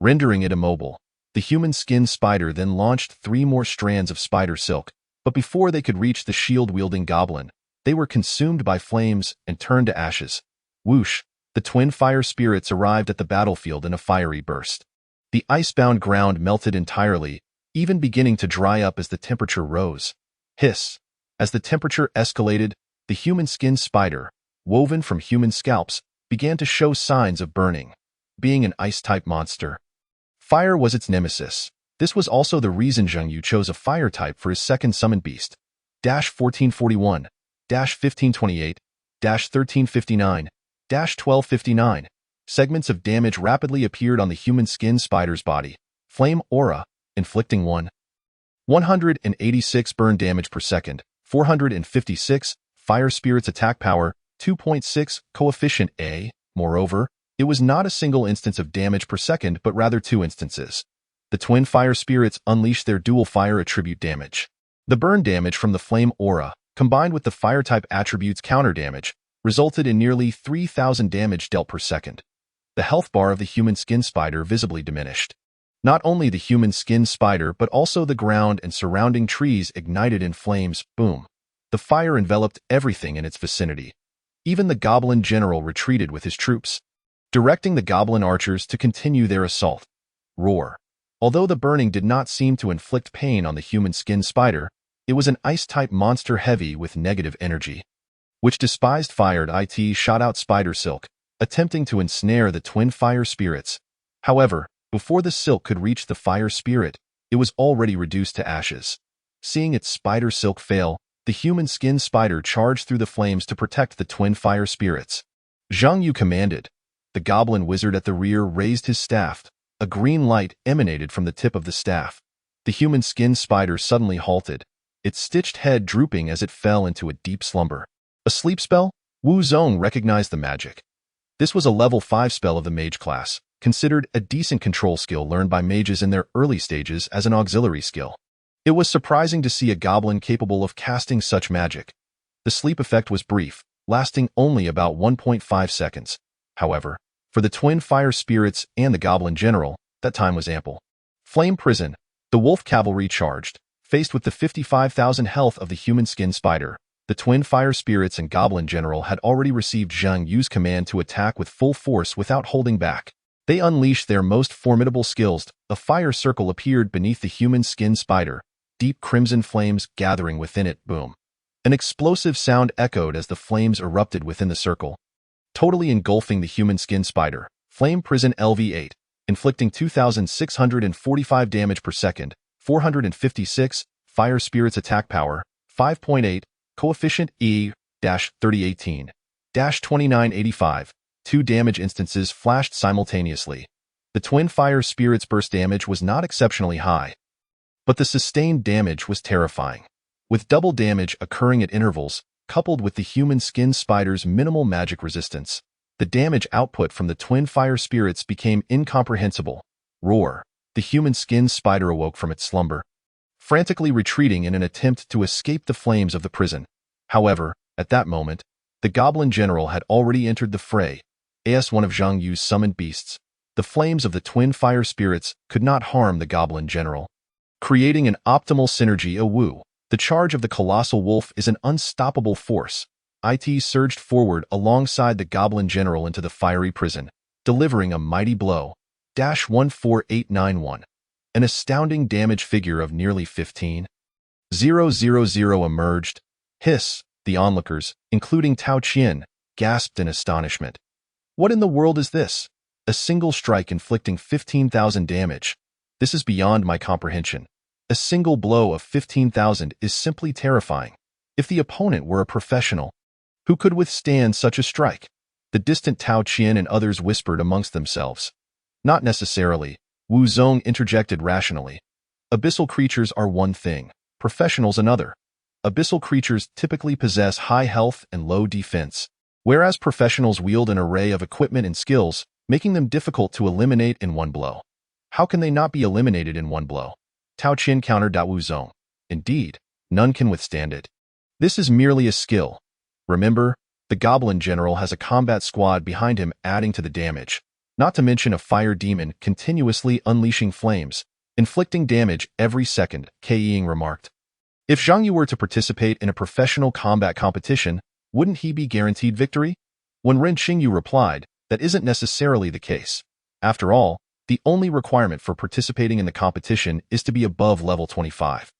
rendering it immobile. The human skin spider then launched 3 more strands of spider silk, but before they could reach the shield-wielding goblin, they were consumed by flames and turned to ashes. Whoosh! The twin fire spirits arrived at the battlefield in a fiery burst. The icebound ground melted entirely, even beginning to dry up as the temperature rose. Hiss! As the temperature escalated, the human skin spider, woven from human scalps, began to show signs of burning. Being an ice-type monster, fire was its nemesis. This was also the reason Zheng Yu chose a fire type for his second summoned beast. 1441, 1528, 1359, 1259. Segments of damage rapidly appeared on the human skin spider's body. Flame aura, inflicting 186 burn damage per second, 456, fire spirit's attack power, 2.6, coefficient A. Moreover, it was not a single instance of damage per second but rather 2 instances. The twin fire spirits unleashed their dual fire attribute damage. The burn damage from the flame aura, combined with the fire-type attribute's counter damage, resulted in nearly 3,000 damage dealt per second. The health bar of the human skin spider visibly diminished. Not only the human skin spider but also the ground and surrounding trees ignited in flames. Boom! The fire enveloped everything in its vicinity. Even the goblin general retreated with his troops, directing the goblin archers to continue their assault. Roar! Although the burning did not seem to inflict pain on the human skin spider, it was an ice-type monster heavy with negative energy, which despised fire. It shot out spider silk, attempting to ensnare the twin fire spirits. However, before the silk could reach the fire spirit, it was already reduced to ashes. Seeing its spider silk fail, the human skin spider charged through the flames to protect the twin fire spirits. Zheng Yu commanded. The goblin wizard at the rear raised his staff. A green light emanated from the tip of the staff. The human skin spider suddenly halted, its stitched head drooping as it fell into a deep slumber. A sleep spell? Wu Zong recognized the magic. This was a level 5 spell of the mage class, considered a decent control skill learned by mages in their early stages as an auxiliary skill. It was surprising to see a goblin capable of casting such magic. The sleep effect was brief, lasting only about 1.5 seconds. However, for the twin fire spirits and the goblin general, that time was ample. Flame prison. The wolf cavalry charged. Faced with the 55,000 health of the human skin spider, the twin fire spirits and goblin general had already received Zheng Yu's command to attack with full force without holding back. They unleashed their most formidable skills. A fire circle appeared beneath the human skin spider, deep crimson flames gathering within it. Boom! An explosive sound echoed as the flames erupted within the circle, totally engulfing the human skin spider. Flame prison LV8, inflicting 2,645 damage per second, 456, fire spirit's attack power, 5.8, coefficient E-3018, 2985, 2 damage instances flashed simultaneously. The twin fire spirit's burst damage was not exceptionally high, but the sustained damage was terrifying. With double damage occurring at intervals, coupled with the human skin spider's minimal magic resistance, the damage output from the twin fire spirits became incomprehensible. Roar! The human skin spider awoke from its slumber, frantically retreating in an attempt to escape the flames of the prison. However, at that moment, the goblin general had already entered the fray. As one of Zheng Yu's summoned beasts, the flames of the twin fire spirits could not harm the goblin general, creating an optimal synergy. The charge of the colossal wolf is an unstoppable force. It surged forward alongside the goblin general into the fiery prison, delivering a mighty blow. 14891. An astounding damage figure of nearly 15,000 emerged. Hiss! The onlookers, including Tao Qian, gasped in astonishment. What in the world is this? A single strike inflicting 15,000 damage. This is beyond my comprehension. A single blow of 15,000 is simply terrifying. If the opponent were a professional, who could withstand such a strike? The distant Tao Qian and others whispered amongst themselves. Not necessarily, Wu Zong interjected rationally. Abyssal creatures are one thing, professionals another. Abyssal creatures typically possess high health and low defense, whereas professionals wield an array of equipment and skills, making them difficult to eliminate in one blow. How can they not be eliminated in one blow? Tao Qin countered Wu Zong. Indeed, none can withstand it. This is merely a skill. Remember, the Goblin General has a combat squad behind him adding to the damage, not to mention a fire demon continuously unleashing flames, inflicting damage every second, Ke Ying remarked. If Zhang Yu were to participate in a professional combat competition, wouldn't he be guaranteed victory? When Ren Xingyu replied, that isn't necessarily the case. After all, the only requirement for participating in the competition is to be above level 25.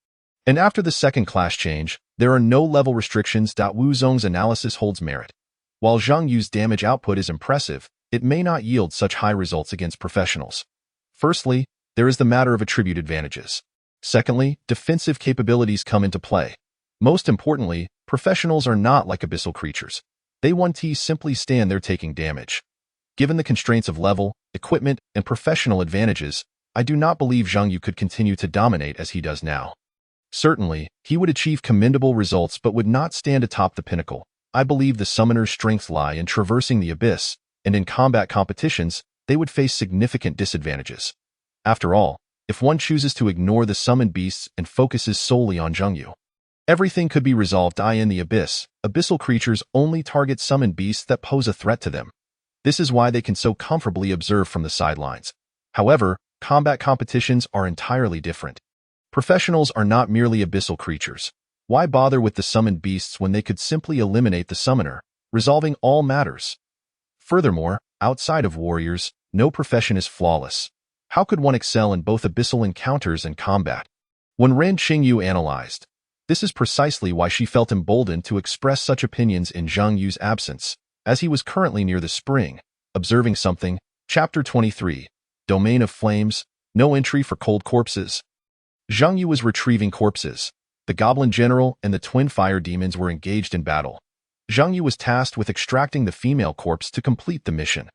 And after the second class change, there are no level restrictions. Wu Zong's analysis holds merit. While Zhang Yu's damage output is impressive, it may not yield such high results against professionals. Firstly, there is the matter of attribute advantages. Secondly, defensive capabilities come into play. Most importantly, professionals are not like abyssal creatures. They simply stand there taking damage. Given the constraints of level, equipment, and professional advantages, I do not believe Zhang Yu could continue to dominate as he does now. Certainly, he would achieve commendable results but would not stand atop the pinnacle. I believe the summoner's strengths lie in traversing the abyss, and in combat competitions, they would face significant disadvantages. After all, if one chooses to ignore the summoned beasts and focuses solely on Zhang Yu, everything could be resolved. In the abyss, abyssal creatures only target summoned beasts that pose a threat to them. This is why they can so comfortably observe from the sidelines. However, combat competitions are entirely different. Professionals are not merely abyssal creatures. Why bother with the summoned beasts when they could simply eliminate the summoner, resolving all matters? Furthermore, outside of warriors, no profession is flawless. How could one excel in both abyssal encounters and combat? When Ren Xingyu analyzed, this is precisely why she felt emboldened to express such opinions in Zhang Yu's absence, as he was currently near the spring, observing something. Chapter 23, Domain of Flames, no entry for cold corpses. Zhang Yu was retrieving corpses. The Goblin General and the twin fire demons were engaged in battle. Zhang Yu was tasked with extracting the female corpse to complete the mission.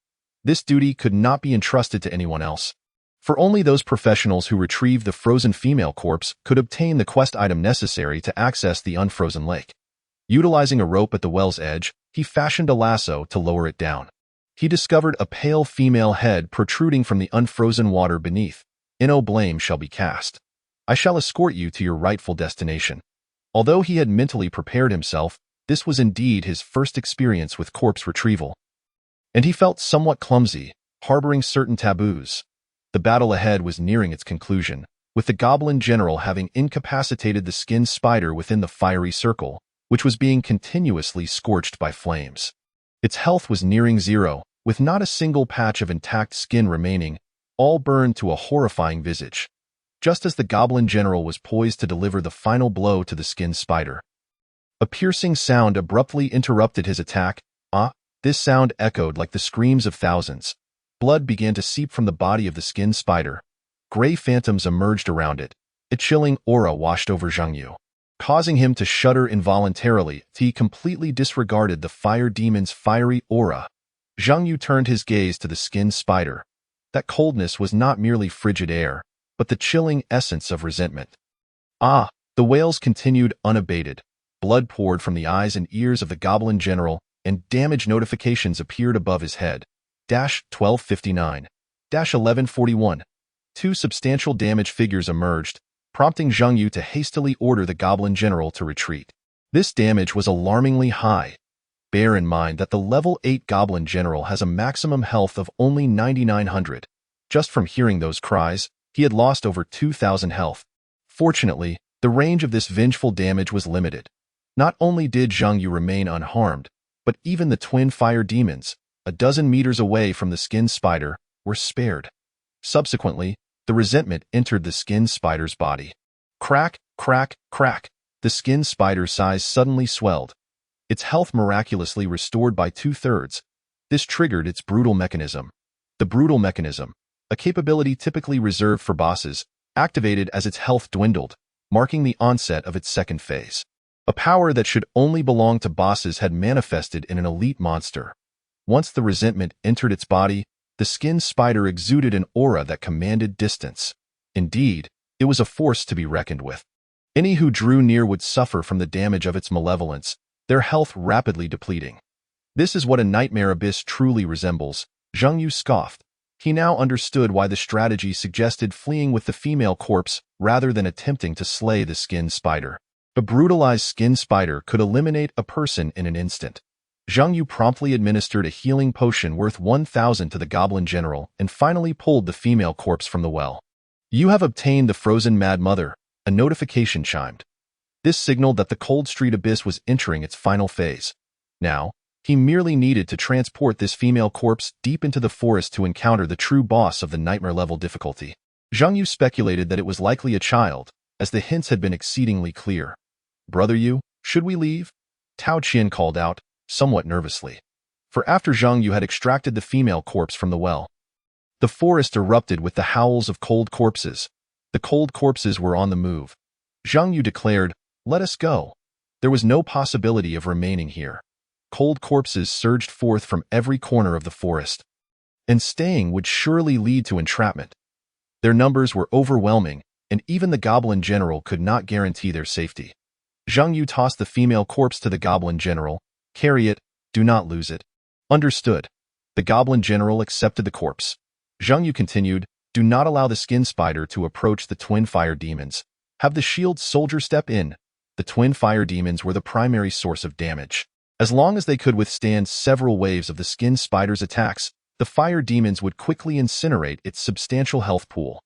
This duty could not be entrusted to anyone else. For only those professionals who retrieved the frozen female corpse could obtain the quest item necessary to access the unfrozen lake. Utilizing a rope at the well's edge, he fashioned a lasso to lower it down. He discovered a pale female head protruding from the unfrozen water beneath. No blame shall be cast. I shall escort you to your rightful destination. Although he had mentally prepared himself, this was indeed his first experience with corpse retrieval. And he felt somewhat clumsy, harboring certain taboos. The battle ahead was nearing its conclusion, with the Goblin General having incapacitated the skin spider within the fiery circle, which was being continuously scorched by flames. Its health was nearing zero, with not a single patch of intact skin remaining, all burned to a horrifying visage. Just as the Goblin General was poised to deliver the final blow to the skin spider, a piercing sound abruptly interrupted his attack. This sound echoed like the screams of thousands. Blood began to seep from the body of the skin spider. Gray phantoms emerged around it. A chilling aura washed over Zhang Yu, causing him to shudder involuntarily. He completely disregarded the fire demon's fiery aura. Zhang Yu turned his gaze to the skin spider. That coldness was not merely frigid air, but the chilling essence of resentment. The wails continued unabated. Blood poured from the eyes and ears of the Goblin General, and damage notifications appeared above his head. 1259. 1141. Two substantial damage figures emerged, prompting Zhang Yu to hastily order the Goblin General to retreat. This damage was alarmingly high. Bear in mind that the level 8 Goblin General has a maximum health of only 9,900. Just from hearing those cries, he had lost over 2,000 health. Fortunately, the range of this vengeful damage was limited. Not only did Zhang Yu remain unharmed, but even the twin fire demons, a dozen meters away from the skin spider, were spared. Subsequently, the resentment entered the skin spider's body. Crack, crack, crack. The skin spider's size suddenly swelled. Its health miraculously restored by 2/3. This triggered its brutal mechanism. The brutal mechanism, a capability typically reserved for bosses, activated as its health dwindled, marking the onset of its second phase. A power that should only belong to bosses had manifested in an elite monster. Once the resentment entered its body, the skin spider exuded an aura that commanded distance. Indeed, it was a force to be reckoned with. Any who drew near would suffer from the damage of its malevolence, their health rapidly depleting. This is what a nightmare abyss truly resembles, Zhang Yu scoffed. He now understood why the strategy suggested fleeing with the female corpse rather than attempting to slay the skin spider. A brutalized skin spider could eliminate a person in an instant. Zhang Yu promptly administered a healing potion worth 1,000 to the goblin general and finally pulled the female corpse from the well. "You have obtained the frozen Mad Mother," a notification chimed. This signaled that the Cold Street Abyss was entering its final phase. Now, he merely needed to transport this female corpse deep into the forest to encounter the true boss of the nightmare level difficulty. Zhang Yu speculated that it was likely a child, as the hints had been exceedingly clear. "Brother Yu, should we leave?" Tao Qian called out, somewhat nervously. For after Zhang Yu had extracted the female corpse from the well, the forest erupted with the howls of cold corpses. The cold corpses were on the move. Zhang Yu declared, "Let us go." There was no possibility of remaining here. Cold corpses surged forth from every corner of the forest, and staying would surely lead to entrapment. Their numbers were overwhelming, and even the goblin general could not guarantee their safety. Zhang Yu tossed the female corpse to the goblin general. "Carry it, do not lose it." "Understood." The goblin general accepted the corpse. Zhang Yu continued, "Do not allow the skin spider to approach the twin fire demons. Have the shield soldier step in." The twin fire demons were the primary source of damage. As long as they could withstand several waves of the skin spider's attacks, the fire demons would quickly incinerate its substantial health pool.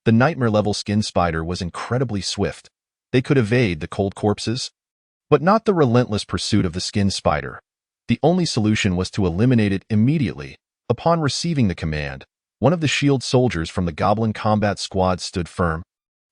The nightmare-level skin spider was incredibly swift. They could evade the cold corpses, but not the relentless pursuit of the skin spider. The only solution was to eliminate it immediately. Upon receiving the command, one of the shield soldiers from the goblin combat squad stood firm,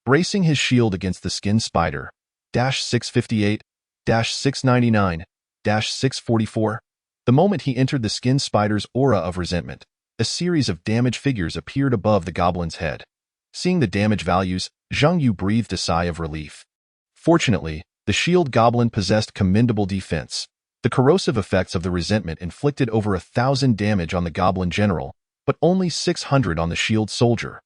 bracing his shield against the skin spider. 658, 699, 644. The moment he entered the skin spider's aura of resentment, a series of damage figures appeared above the goblin's head. Seeing the damage values, Zhang Yu breathed a sigh of relief. Fortunately, the shield goblin possessed commendable defense. The corrosive effects of the resentment inflicted over 1,000 damage on the goblin general, but only 600 on the shield soldier.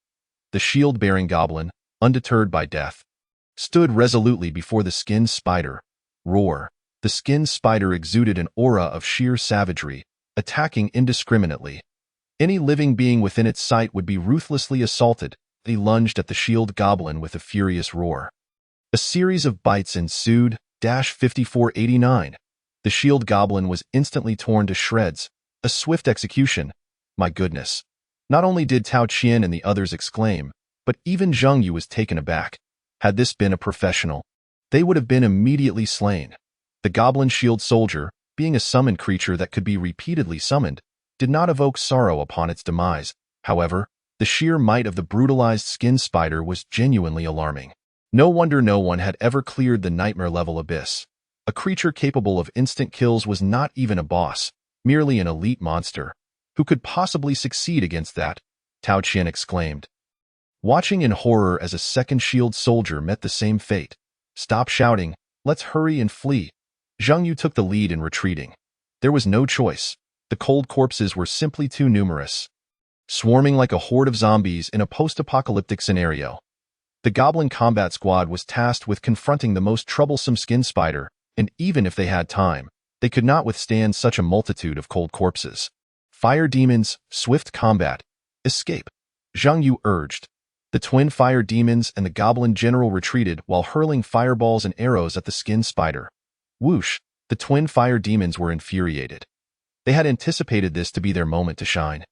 The shield-bearing goblin, undeterred by death, stood resolutely before the skin spider. Roar. The skin spider exuded an aura of sheer savagery, attacking indiscriminately. Any living being within its sight would be ruthlessly assaulted. He lunged at the shield goblin with a furious roar. A series of bites ensued. 5489. The shield goblin was instantly torn to shreds. A swift execution. My goodness. Not only did Tao Qian and the others exclaim, but even Zhang Yu was taken aback. Had this been a professional, they would have been immediately slain. The goblin shield soldier, being a summoned creature that could be repeatedly summoned, did not evoke sorrow upon its demise. However, the sheer might of the brutalized skin spider was genuinely alarming. No wonder no one had ever cleared the nightmare-level abyss. A creature capable of instant kills was not even a boss, merely an elite monster. Who could possibly succeed against that? Tao Qian exclaimed, watching in horror as a second shield soldier met the same fate. Stop shouting, let's hurry and flee. Zhang Yu took the lead in retreating. There was no choice. The cold corpses were simply too numerous, swarming like a horde of zombies in a post-apocalyptic scenario. The goblin combat squad was tasked with confronting the most troublesome skin spider, and even if they had time, they could not withstand such a multitude of cold corpses. Fire demons, swift combat, escape, Zhang Yu urged. The twin fire demons and the goblin general retreated while hurling fireballs and arrows at the skin spider. Whoosh! The twin fire demons were infuriated. They had anticipated this to be their moment to shine,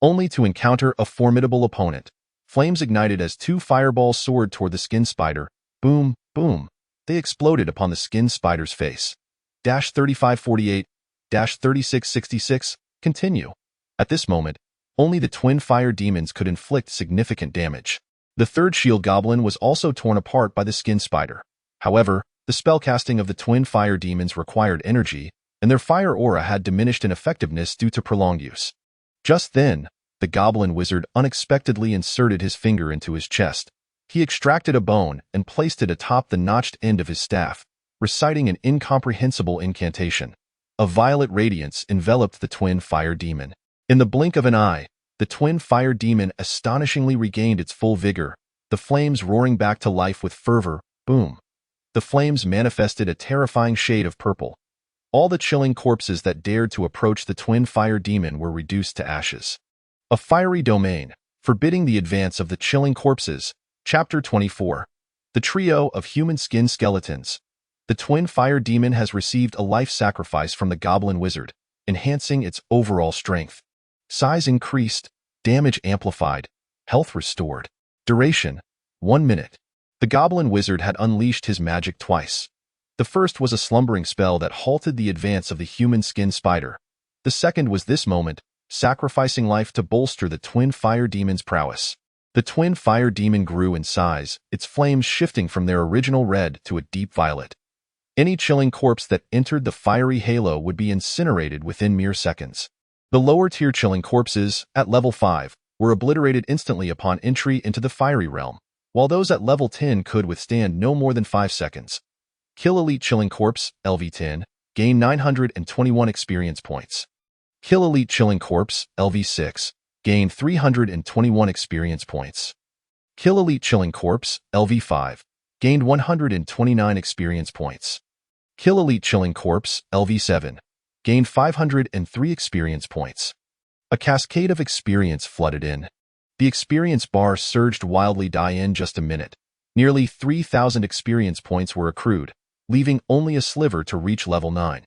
only to encounter a formidable opponent. Flames ignited as two fireballs soared toward the skin spider. Boom, boom. They exploded upon the skin spider's face. 3548, 3666, continue. At this moment, only the twin fire demons could inflict significant damage. The third shield goblin was also torn apart by the skin spider. However, the spellcasting of the twin fire demons required energy, and their fire aura had diminished in effectiveness due to prolonged use. Just then, the goblin wizard unexpectedly inserted his finger into his chest. He extracted a bone and placed it atop the notched end of his staff, reciting an incomprehensible incantation. A violet radiance enveloped the twin fire demon. In the blink of an eye, the twin fire demon astonishingly regained its full vigor, the flames roaring back to life with fervor. Boom! The flames manifested a terrifying shade of purple. All the chilling corpses that dared to approach the twin fire demon were reduced to ashes. A fiery domain, forbidding the advance of the chilling corpses. Chapter 24. The trio of human skin skeletons. The twin fire demon has received a life sacrifice from the goblin wizard, enhancing its overall strength. Size increased, damage amplified, health restored. Duration, 1 minute. The goblin wizard had unleashed his magic twice. The first was a slumbering spell that halted the advance of the human skin spider. The second was this moment, sacrificing life to bolster the twin fire demon's prowess. The twin fire demon grew in size, its flames shifting from their original red to a deep violet. Any chilling corpse that entered the fiery halo would be incinerated within mere seconds. The lower-tier chilling corpses, at level 5, were obliterated instantly upon entry into the fiery realm, while those at level 10 could withstand no more than 5 seconds. Kill Elite Chilling Corpse, LV10, gain 921 experience points. Kill Elite Chilling Corpse, LV6, gain 321 experience points. Kill Elite Chilling Corpse, LV5, gained 129 experience points. Kill Elite Chilling Corpse, LV7, gained 503 experience points. A cascade of experience flooded in. The experience bar surged wildly in just a minute. Nearly 3,000 experience points were accrued, leaving only a sliver to reach level 9.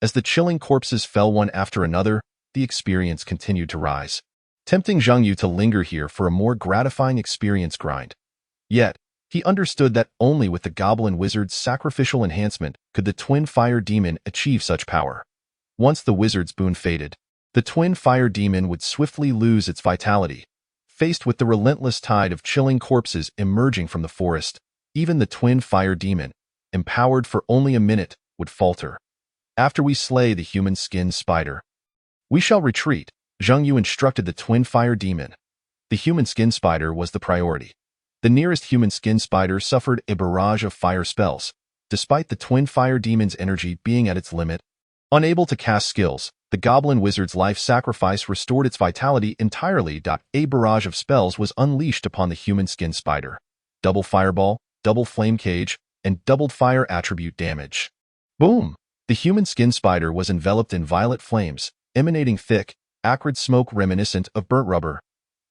As the chilling corpses fell one after another, the experience continued to rise, tempting Zhang Yu to linger here for a more gratifying experience grind. Yet, he understood that only with the goblin wizard's sacrificial enhancement could the twin fire demon achieve such power. Once the wizard's boon faded, the twin fire demon would swiftly lose its vitality. Faced with the relentless tide of chilling corpses emerging from the forest, even the twin fire demon, empowered for only a minute, would falter. After we slay the human skin spider, we shall retreat, Zhang Yu instructed the twin fire demon. The human skin spider was the priority. The nearest human skin spider suffered a barrage of fire spells, despite the twin fire demon's energy being at its limit. Unable to cast skills, the goblin wizard's life sacrifice restored its vitality entirely. A barrage of spells was unleashed upon the human skin spider. Double fireball, double flame cage, and doubled fire attribute damage. Boom! The human skin spider was enveloped in violet flames, emanating thick, acrid smoke reminiscent of burnt rubber.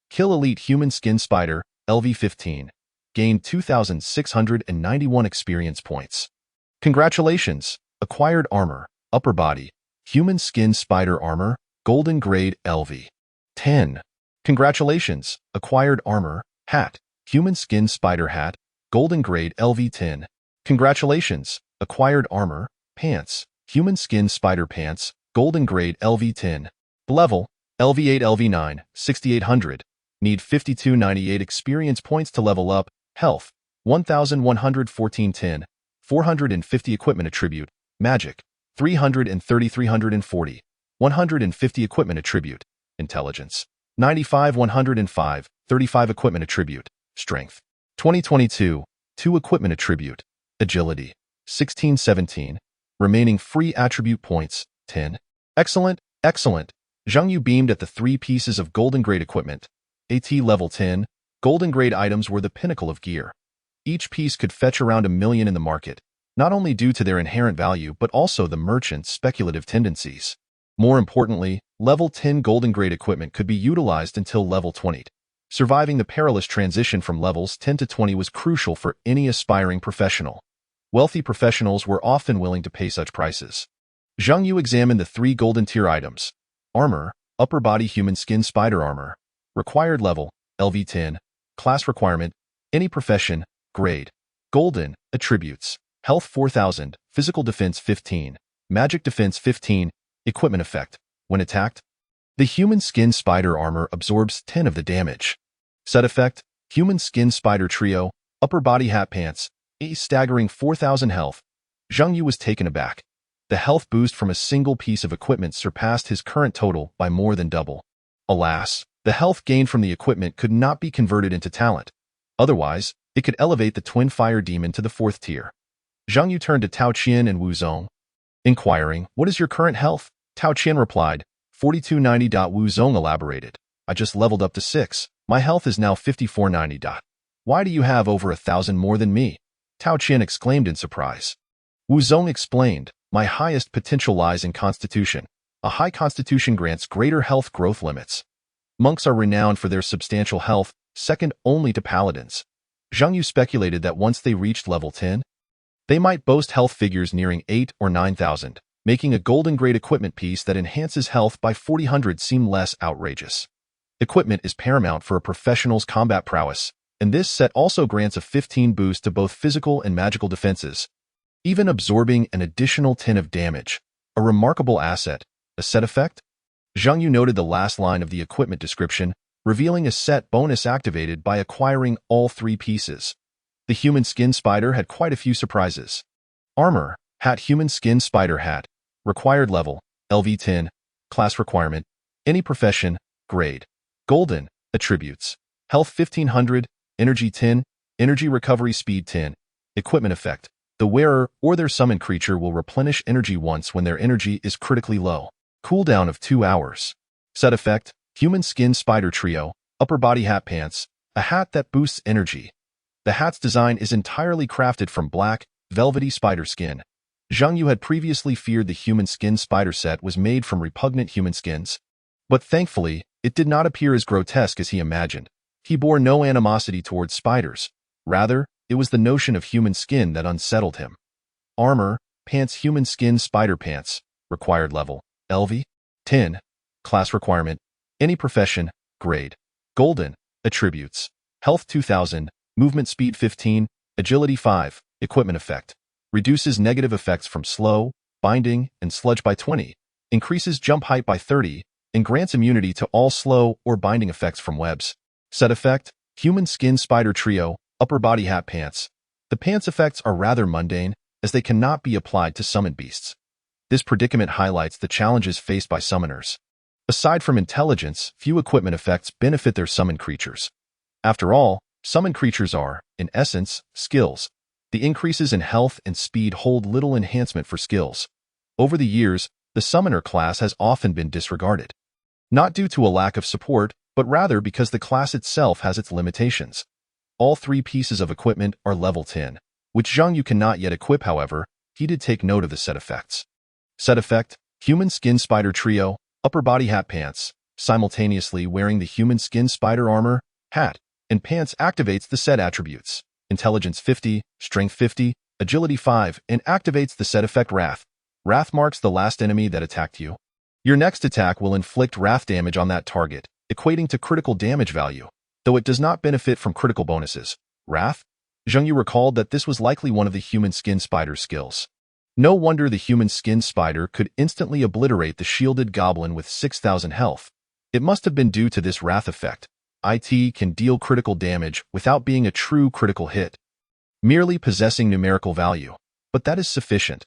Kill Elite Human Skin Spider, LV15. Gained 2,691 experience points. Congratulations! Acquired Armor, Upper Body, Human Skin Spider Armor, Golden Grade LV. 10. Congratulations! Acquired Armor, Hat, Human Skin Spider Hat, Golden Grade LV10. Congratulations! Acquired Armor, Pants, Human Skin Spider Pants, Golden Grade LV10. Level, LV8 LV9, 6800. Need 5298 experience points to level up. Health, 1114 10. 450 equipment attribute. Magic, 330 340. 150 equipment attribute. Intelligence, 95 105. 35 equipment attribute. Strength, 2022. 2 equipment attribute. Agility, 16 17. Remaining free attribute points, 10. Excellent, excellent. Zhang Yu beamed at the 3 pieces of golden grade equipment. AT level 10, golden grade items were the pinnacle of gear. Each piece could fetch around $1 million in the market, not only due to their inherent value but also the merchant's speculative tendencies. More importantly, level 10 golden grade equipment could be utilized until level 20. Surviving the perilous transition from levels 10 to 20 was crucial for any aspiring professional. Wealthy professionals were often willing to pay such prices. Zhang Yu examined the 3 golden tier items. Armor, Upper Body Human Skin Spider Armor. Required level, LV10. Class requirement, any profession, grade. Golden, attributes. Health 4000, Physical Defense 15. Magic Defense 15. Equipment effect, when attacked, the Human Skin Spider Armor absorbs 10 of the damage. Set effect, Human Skin Spider Trio, Upper Body Hat Pants, a staggering 4000 health. Zhang Yu was taken aback. The health boost from a single piece of equipment surpassed his current total by more than double. Alas, the health gained from the equipment could not be converted into talent. Otherwise, it could elevate the Twin Fire Demon to the 4th tier. Zhang Yu turned to Tao Qian and Wu Zong, inquiring, "What is your current health?" Tao Qian replied, 4290. Wu Zong elaborated, "I just leveled up to 6. My health is now 5490. Why do you have over 1,000 more than me?" Tao Qian exclaimed in surprise. Wu Zong explained, "My highest potential lies in Constitution. A high Constitution grants greater health growth limits. Monks are renowned for their substantial health, second only to paladins. Zhang Yu speculated that once they reached level 10, they might boast health figures nearing 8 or 9,000, making a golden-grade equipment piece that enhances health by 400 seem less outrageous. Equipment is paramount for a professional's combat prowess, and this set also grants a 15 boost to both physical and magical defenses, even absorbing an additional 10 of damage. A remarkable asset. A set effect? Zhang Yu noted the last line of the equipment description, revealing a set bonus activated by acquiring all 3 pieces. The human skin spider had quite a few surprises. Armor, hat human skin spider hat. Required level, LV10. Class requirement, any profession, grade. Golden, attributes. Health 1500, energy 10, energy recovery speed 10. Equipment effect, the wearer or their summoned creature will replenish energy once when their energy is critically low. Cooldown of 2 hours. Set effect, human skin spider trio, upper body hat pants, a hat that boosts energy. The hat's design is entirely crafted from black, velvety spider skin. Zhang Yu had previously feared the human skin spider set was made from repugnant human skins. But thankfully, it did not appear as grotesque as he imagined. He bore no animosity towards spiders. Rather, it was the notion of human skin that unsettled him. Armor, pants human skin spider pants. Required level, LV 10. Class requirement, any profession, grade. Golden, attributes. Health 2000, movement speed 15, agility 5, equipment effect. Reduces negative effects from slow, binding, and sludge by 20, increases jump height by 30, and grants immunity to all slow or binding effects from webs. Set effect, human skin spider trio, upper body hat pants. The pants effects are rather mundane, as they cannot be applied to summoned beasts. This predicament highlights the challenges faced by summoners. Aside from intelligence, few equipment effects benefit their summoned creatures. After all, summoned creatures are, in essence, skills. The increases in health and speed hold little enhancement for skills. Over the years, the summoner class has often been disregarded. Not due to a lack of support, but rather because the class itself has its limitations. All 3 pieces of equipment are level 10, which Zhang Yu cannot yet equip. However, he did take note of the set effects. Set effect, human skin spider trio, upper body hat pants. Simultaneously wearing the human skin spider armor, hat, and pants activates the set attributes. Intelligence 50, Strength 50, Agility 5, and activates the set effect Wrath. Wrath marks the last enemy that attacked you. Your next attack will inflict wrath damage on that target, equating to critical damage value. Though it does not benefit from critical bonuses. Wrath? Zhang Yu recalled that this was likely one of the human skin spider's skills. No wonder the human skin spider could instantly obliterate the shielded goblin with 6,000 health. It must have been due to this wrath effect. IT can deal critical damage without being a true critical hit, merely possessing numerical value. But that is sufficient.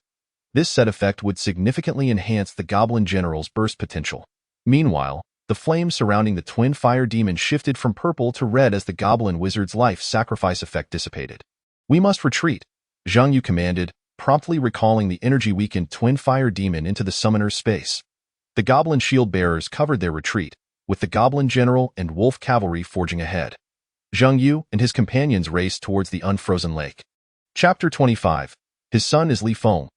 This set effect would significantly enhance the Goblin General's burst potential. Meanwhile, the flames surrounding the twin fire demon shifted from purple to red as the Goblin Wizard's life sacrifice effect dissipated. We must retreat, Zhang Yu commanded, promptly recalling the energy-weakened twin fire demon into the summoner's space. The Goblin shield bearers covered their retreat, with the Goblin General and Wolf Cavalry forging ahead. Zhang Yu and his companions raced towards the unfrozen lake. Chapter 25. His son is Li Feng.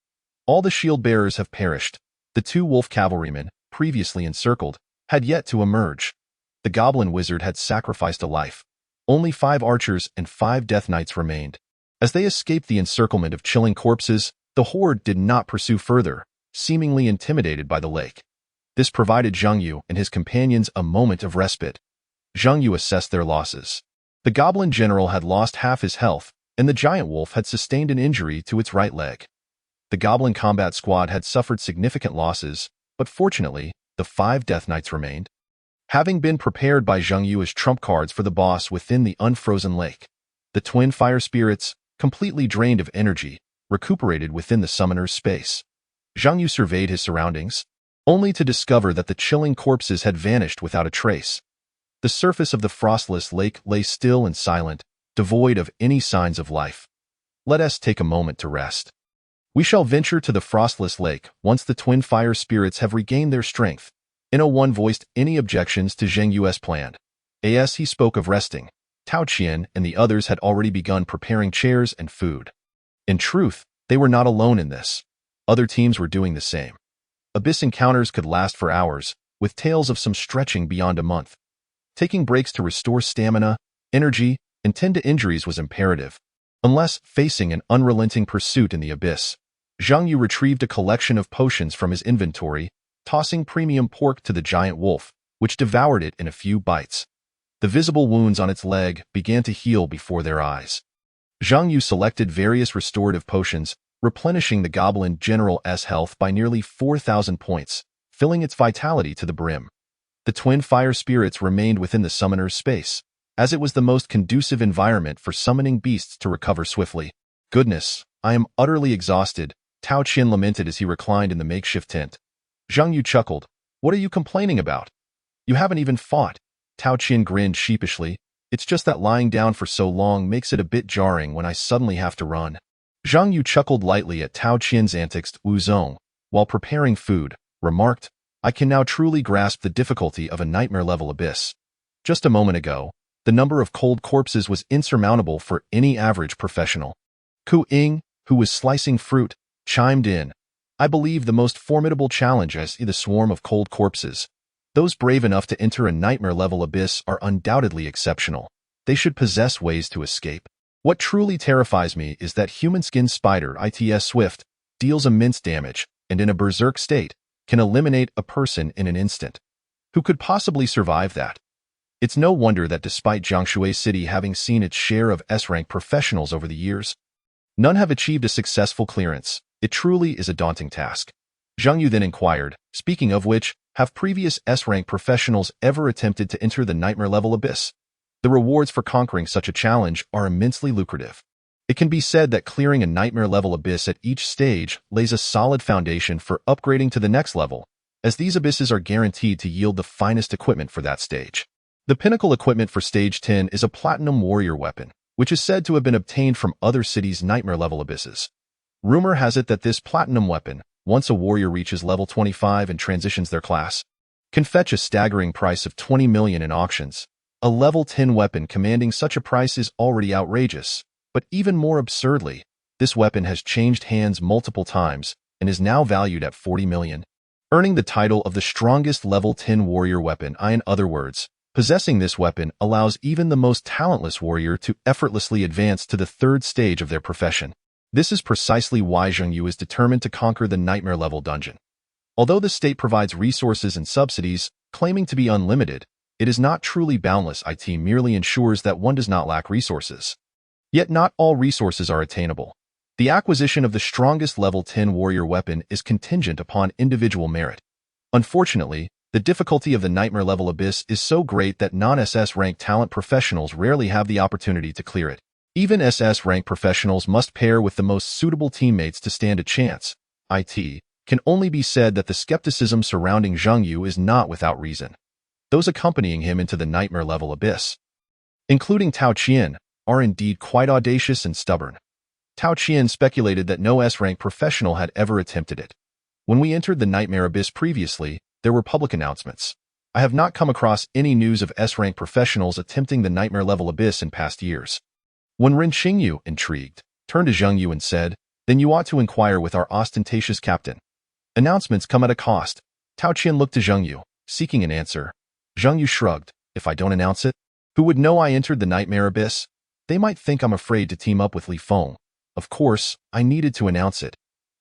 All the shield bearers have perished. The 2 wolf cavalrymen, previously encircled, had yet to emerge. The Goblin Wizard had sacrificed a life. Only 5 archers and 5 death knights remained. As they escaped the encirclement of chilling corpses, the horde did not pursue further, seemingly intimidated by the lake. This provided Zhang Yu and his companions a moment of respite. Zhang Yu assessed their losses. The Goblin General had lost half his health, and the giant wolf had sustained an injury to its right leg. The Goblin Combat Squad had suffered significant losses, but fortunately, the 5 Death Knights remained, having been prepared by Zhang Yu as trump cards for the boss within the unfrozen lake. The twin fire spirits, completely drained of energy, recuperated within the summoner's space. Zhang Yu surveyed his surroundings, only to discover that the chilling corpses had vanished without a trace. The surface of the frostless lake lay still and silent, devoid of any signs of life. Let us take a moment to rest. We shall venture to the frostless lake once the twin fire spirits have regained their strength. No-one voiced any objections to Zhang Yu's plan. As he spoke of resting, Tao Qian and the others had already begun preparing chairs and food. In truth, they were not alone in this. Other teams were doing the same. Abyss encounters could last for hours, with tales of some stretching beyond a month. Taking breaks to restore stamina, energy, and tend to injuries was imperative. Unless facing an unrelenting pursuit in the abyss, Zhang Yu retrieved a collection of potions from his inventory, tossing premium pork to the giant wolf, which devoured it in a few bites. The visible wounds on its leg began to heal before their eyes. Zhang Yu selected various restorative potions, replenishing the Goblin General's health by nearly 4,000 points, filling its vitality to the brim. The twin fire spirits remained within the summoner's space, as it was the most conducive environment for summoning beasts to recover swiftly. Goodness, I am utterly exhausted, Tao Qin lamented as he reclined in the makeshift tent. Zhang Yu chuckled. What are you complaining about? You haven't even fought. Tao Qin grinned sheepishly. It's just that lying down for so long makes it a bit jarring when I suddenly have to run. Zhang Yu chuckled lightly at Tao Qin's antics. Wu Zong, while preparing food, remarked, I can now truly grasp the difficulty of a nightmare-level abyss. Just a moment ago, the number of cold corpses was insurmountable for any average professional. Ku Ying, who was slicing fruit, chimed in. I believe the most formidable challenge is the swarm of cold corpses. Those brave enough to enter a nightmare-level abyss are undoubtedly exceptional. They should possess ways to escape. What truly terrifies me is that human-skin spider its Swift deals immense damage, and in a berserk state, can eliminate a person in an instant. Who could possibly survive that? It's no wonder that despite Jiangshui City having seen its share of S-rank professionals over the years, none have achieved a successful clearance. It truly is a daunting task. Zhang Yu then inquired, speaking of which, have previous S-rank professionals ever attempted to enter the nightmare-level abyss? The rewards for conquering such a challenge are immensely lucrative. It can be said that clearing a nightmare-level abyss at each stage lays a solid foundation for upgrading to the next level, as these abysses are guaranteed to yield the finest equipment for that stage. The pinnacle equipment for Stage 10 is a Platinum Warrior weapon, which is said to have been obtained from other cities' nightmare-level abysses. Rumor has it that this Platinum weapon, once a warrior reaches level 25 and transitions their class, can fetch a staggering price of 20 million in auctions. A level 10 weapon commanding such a price is already outrageous, but even more absurdly, this weapon has changed hands multiple times and is now valued at 40 million, earning the title of the strongest level 10 warrior weapon. In other words, possessing this weapon allows even the most talentless warrior to effortlessly advance to the third stage of their profession. This is precisely why Zhang Yu is determined to conquer the nightmare-level dungeon. Although the state provides resources and subsidies, claiming to be unlimited, it is not truly boundless. It merely ensures that one does not lack resources. Yet not all resources are attainable. The acquisition of the strongest level 10 warrior weapon is contingent upon individual merit. Unfortunately, the difficulty of the nightmare-level abyss is so great that non-SS rank talent professionals rarely have the opportunity to clear it. Even SS rank professionals must pair with the most suitable teammates to stand a chance. It can only be said that the skepticism surrounding Zhang Yu is not without reason. Those accompanying him into the nightmare-level abyss, including Tao Qin, are indeed quite audacious and stubborn. Tao Qin speculated that no S-rank professional had ever attempted it. When we entered the nightmare abyss previously, there were public announcements. I have not come across any news of S-rank professionals attempting the nightmare-level abyss in past years. When Ren Xingyu, intrigued, turned to Zhang Yu and said, then you ought to inquire with our ostentatious captain. Announcements come at a cost. Tao Qin looked to Zhang Yu, seeking an answer. Zhang Yu shrugged. If I don't announce it, who would know I entered the nightmare abyss? They might think I'm afraid to team up with Li Feng. Of course, I needed to announce it.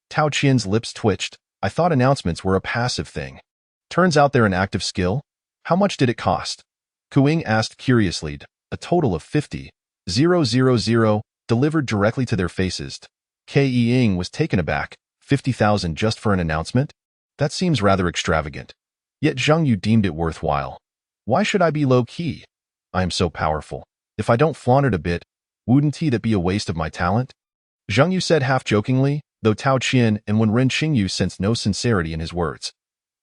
Tao Qian's lips twitched. I thought announcements were a passive thing. Turns out they're an active skill. How much did it cost? Ku Ying asked curiously. A total of 50,000, delivered directly to their faces. Ke Ying was taken aback. 50,000 just for an announcement? That seems rather extravagant. Yet Zhang Yu deemed it worthwhile. Why should I be low-key? I am so powerful. If I don't flaunt it a bit, wouldn't that be a waste of my talent? Zhang Yu said half-jokingly, though Tao Qin and when Ren Xingyu sensed no sincerity in his words.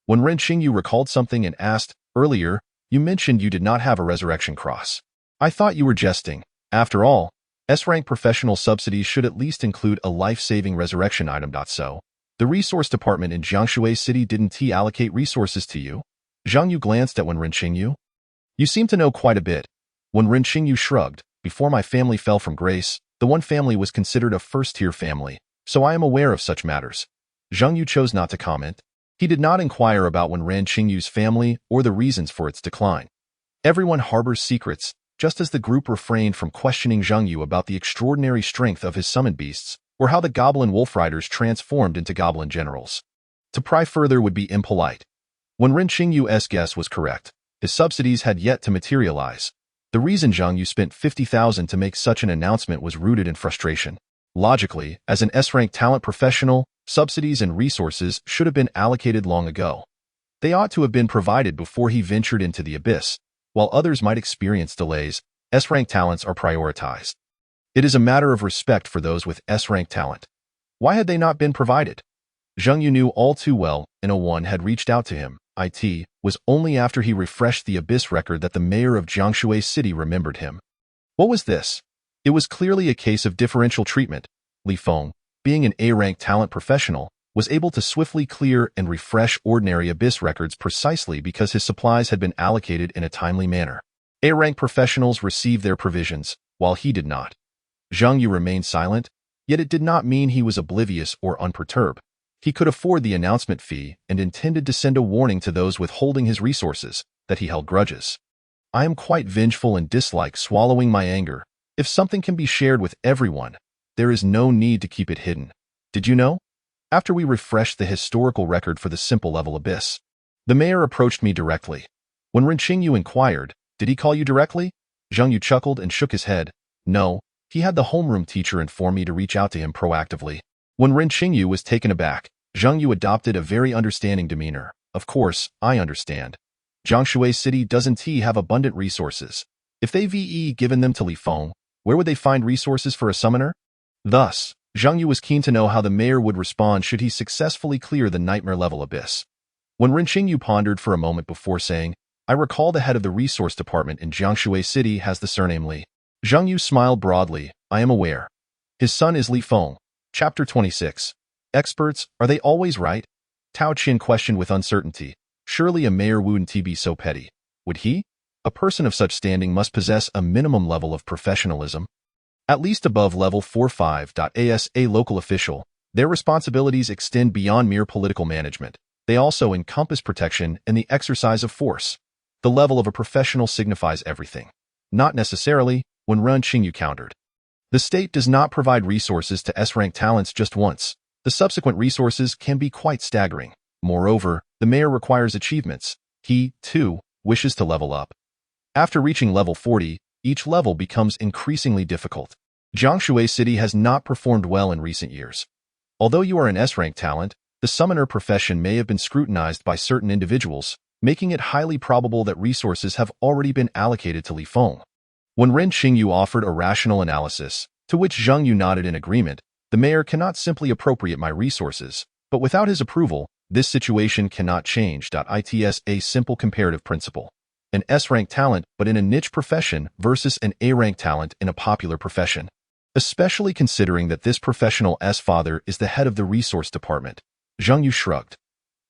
When Ren Xingyu recalled something and asked, earlier, you mentioned you did not have a resurrection cross. I thought you were jesting. After all, S-rank professional subsidies should at least include a life-saving resurrection item. So, the resource department in Jiangshui City didn't allocate resources to you? Zhang Yu glanced at Wen Renqingyu. You seem to know quite a bit. When Ren Xingyu shrugged, before my family fell from grace, the one family was considered a first-tier family, so I am aware of such matters. Zhang Yu chose not to comment. He did not inquire about Wen Renqingyu's family or the reasons for its decline. Everyone harbors secrets, just as the group refrained from questioning Zheng Yu about the extraordinary strength of his summoned beasts, or how the goblin wolf riders transformed into goblin generals. To pry further would be impolite. When Ren Qingyu's guess was correct, his subsidies had yet to materialize. The reason Zheng Yu spent 50,000 to make such an announcement was rooted in frustration. Logically, as an S-rank talent professional, subsidies and resources should have been allocated long ago. They ought to have been provided before he ventured into the abyss. While others might experience delays, S-rank talents are prioritized. It is a matter of respect for those with S-rank talent. Why had they not been provided? Zheng Yu knew all too well, One had reached out to him. It was only after he refreshed the abyss record that the mayor of Jiangshui City remembered him. What was this? It was clearly a case of differential treatment. Li Feng, being an A-rank talent professional, was able to swiftly clear and refresh ordinary abyss records precisely because his supplies had been allocated in a timely manner. A-rank professionals received their provisions, while he did not. Zheng Yu remained silent, yet it did not mean he was oblivious or unperturbed. He could afford the announcement fee and intended to send a warning to those withholding his resources that he held grudges. I am quite vengeful and dislike swallowing my anger. If something can be shared with everyone, there is no need to keep it hidden. Did you know? After we refreshed the historical record for the simple level abyss, the mayor approached me directly. When Ren Qingyu inquired, "Did he call you directly?" Zheng Yu chuckled and shook his head. No, he had the homeroom teacher inform me to reach out to him proactively. When Ren Qingyu was taken aback, Zheng Yu adopted a very understanding demeanor. Of course, I understand. Jiangshui City doesn't have abundant resources. If they've given them to Li Feng, where would they find resources for a summoner? Thus, Zheng Yu was keen to know how the mayor would respond should he successfully clear the nightmare-level abyss. When Ren Qingyu pondered for a moment before saying, "I recall the head of the resource department in Jiangshui City has the surname Li." Zheng Yu smiled broadly. "I am aware. His son is Li Feng." Chapter 26. Experts, are they always right? Tao Qin questioned with uncertainty. Surely a mayor wouldn't be so petty. Would he? A person of such standing must possess a minimum level of professionalism. At least above level 45. As a local official, their responsibilities extend beyond mere political management. They also encompass protection and the exercise of force. The level of a professional signifies everything. Not necessarily, when Ren Qingyu countered. The state does not provide resources to S-rank talents just once. The subsequent resources can be quite staggering. Moreover, the mayor requires achievements. He, too, wishes to level up. After reaching level 40, each level becomes increasingly difficult. Jiangshui City has not performed well in recent years. Although you are an S-rank talent, the summoner profession may have been scrutinized by certain individuals, making it highly probable that resources have already been allocated to Li Feng. When Ren Qingyu offered a rational analysis, to which Zheng Yu nodded in agreement, the mayor cannot simply appropriate my resources, but without his approval, this situation cannot change. It's a simple comparative principle. An S-rank talent but in a niche profession versus an A-rank talent in a popular profession. Especially considering that this professional S-father is the head of the resource department. Zheng Yu shrugged.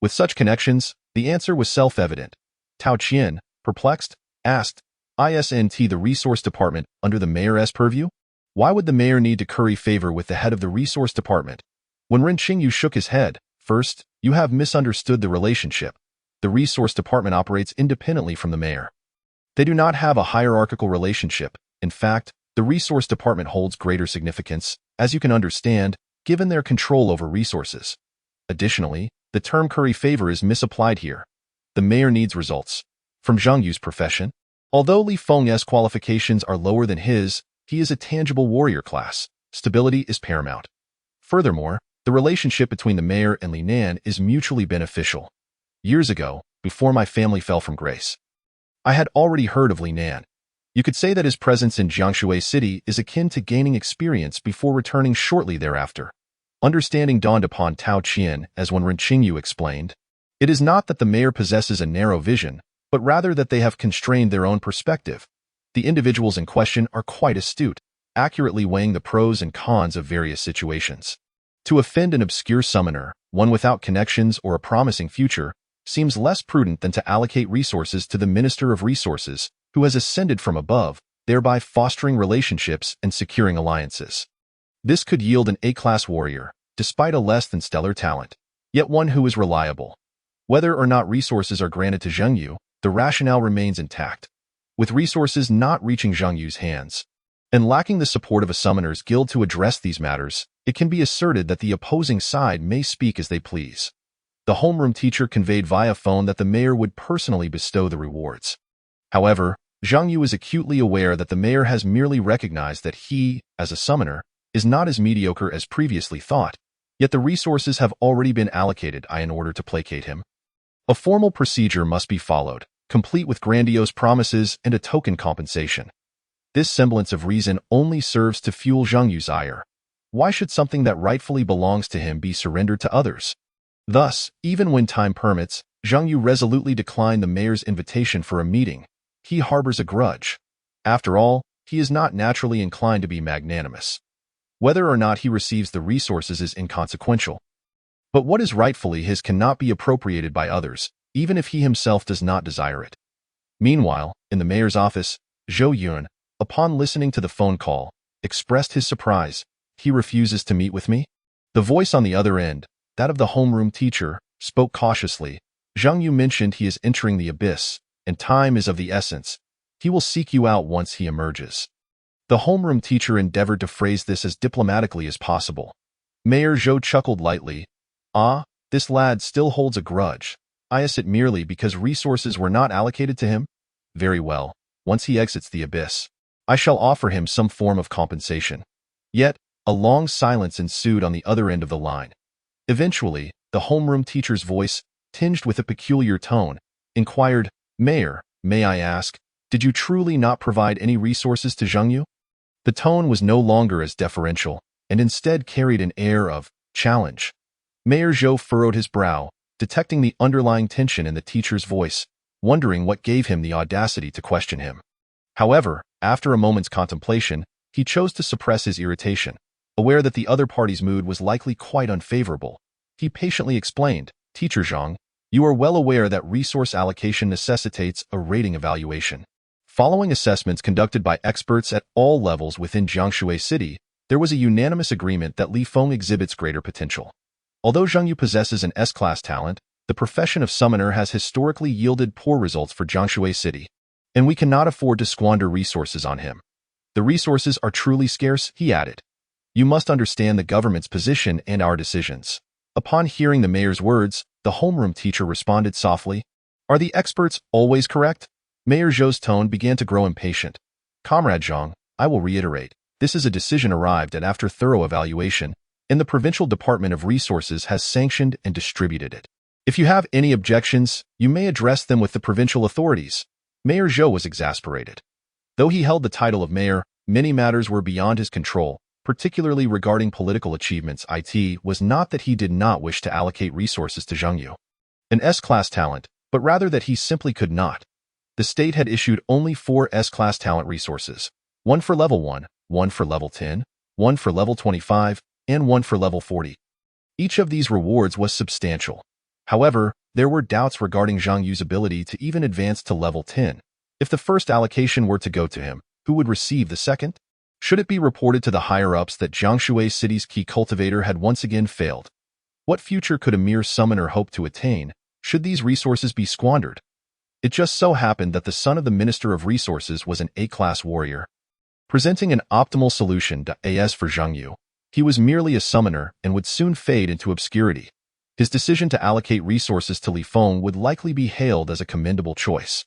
With such connections, the answer was self-evident. Tao Qian, perplexed, asked, "Isn't the resource department under the mayor's purview? Why would the mayor need to curry favor with the head of the resource department?" When Ren Qingyu shook his head, "First, you have misunderstood the relationship. The resource department operates independently from the mayor. They do not have a hierarchical relationship. In fact, the resource department holds greater significance, as you can understand, given their control over resources. Additionally, the term curry favor is misapplied here. The mayor needs results. From Zheng Yu's profession, although Li Feng's qualifications are lower than his, he is a tangible warrior class. Stability is paramount. Furthermore, the relationship between the mayor and Li Nan is mutually beneficial. Years ago, before my family fell from grace, I had already heard of Li Nan. You could say that his presence in Jiangshui City is akin to gaining experience before returning shortly thereafter. Understanding dawned upon Tao Qian as when Ren Qingyu explained, "It is not that the mayor possesses a narrow vision, but rather that they have constrained their own perspective. The individuals in question are quite astute, accurately weighing the pros and cons of various situations. To offend an obscure summoner, one without connections or a promising future, seems less prudent than to allocate resources to the Minister of Resources, who has ascended from above, thereby fostering relationships and securing alliances. This could yield an A-class warrior, despite a less than stellar talent, yet one who is reliable. Whether or not resources are granted to Zheng Yu, the rationale remains intact. with resources not reaching Zhang Yu's hands. And lacking the support of a summoners guild to address these matters, it can be asserted that the opposing side may speak as they please. The homeroom teacher conveyed via phone that the mayor would personally bestow the rewards. However, Zhang Yu is acutely aware that the mayor has merely recognized that he, as a summoner, is not as mediocre as previously thought, yet the resources have already been allocated in order to placate him. A formal procedure must be followed, complete with grandiose promises and a token compensation. This semblance of reason only serves to fuel Zhang Yu's ire. Why should something that rightfully belongs to him be surrendered to others? Thus, even when time permits, Zhang Yu resolutely declined the mayor's invitation for a meeting. He harbors a grudge. After all, he is not naturally inclined to be magnanimous. Whether or not he receives the resources is inconsequential. But what is rightfully his cannot be appropriated by others, even if he himself does not desire it. Meanwhile, in the mayor's office, Zhou Yun, upon listening to the phone call, expressed his surprise. He refuses to meet with me? The voice on the other end, that of the homeroom teacher, spoke cautiously. Zhang Yu mentioned he is entering the abyss, and time is of the essence. He will seek you out once he emerges. The homeroom teacher endeavored to phrase this as diplomatically as possible. Mayor Zhou chuckled lightly. Ah, this lad still holds a grudge. Is it merely because resources were not allocated to him? Very well, once he exits the abyss, I shall offer him some form of compensation. Yet, a long silence ensued on the other end of the line. Eventually, the homeroom teacher's voice, tinged with a peculiar tone, inquired, Mayor, may I ask, did you truly not provide any resources to Zhang Yu? The tone was no longer as deferential, and instead carried an air of challenge. Mayor Zhou furrowed his brow, detecting the underlying tension in the teacher's voice, wondering what gave him the audacity to question him. However, after a moment's contemplation, he chose to suppress his irritation. Aware that the other party's mood was likely quite unfavorable, he patiently explained, Teacher Zhang, you are well aware that resource allocation necessitates a rating evaluation. Following assessments conducted by experts at all levels within Jiangshui City, there was a unanimous agreement that Li Feng exhibits greater potential. Although Zhang Yu possesses an S-class talent, the profession of summoner has historically yielded poor results for Jiangshui City, and we cannot afford to squander resources on him. The resources are truly scarce, he added. You must understand the government's position and our decisions. Upon hearing the mayor's words, the homeroom teacher responded softly, Are the experts always correct? Mayor Zhou's tone began to grow impatient. Comrade Zhang, I will reiterate, this is a decision arrived at after thorough evaluation, and the Provincial Department of Resources has sanctioned and distributed it. If you have any objections, you may address them with the provincial authorities. Mayor Zhou was exasperated. Though he held the title of mayor, many matters were beyond his control, particularly regarding political achievements. It was not that he did not wish to allocate resources to Zhang Yu, an S-class talent, but rather that he simply could not. The state had issued only 4 S-class talent resources, 1 for level 1, 1 for level 10, 1 for level 25, and 1 for level 40. Each of these rewards was substantial. However, there were doubts regarding Zhang Yu's ability to even advance to level 10. If the first allocation were to go to him, who would receive the second? Should it be reported to the higher-ups that Jiangshui City's key cultivator had once again failed? What future could a mere summoner hope to attain, should these resources be squandered? It just so happened that the son of the Minister of Resources was an A-class warrior. Presenting an optimal solution to AS for Zhang Yu, he was merely a summoner and would soon fade into obscurity. His decision to allocate resources to Li Feng would likely be hailed as a commendable choice.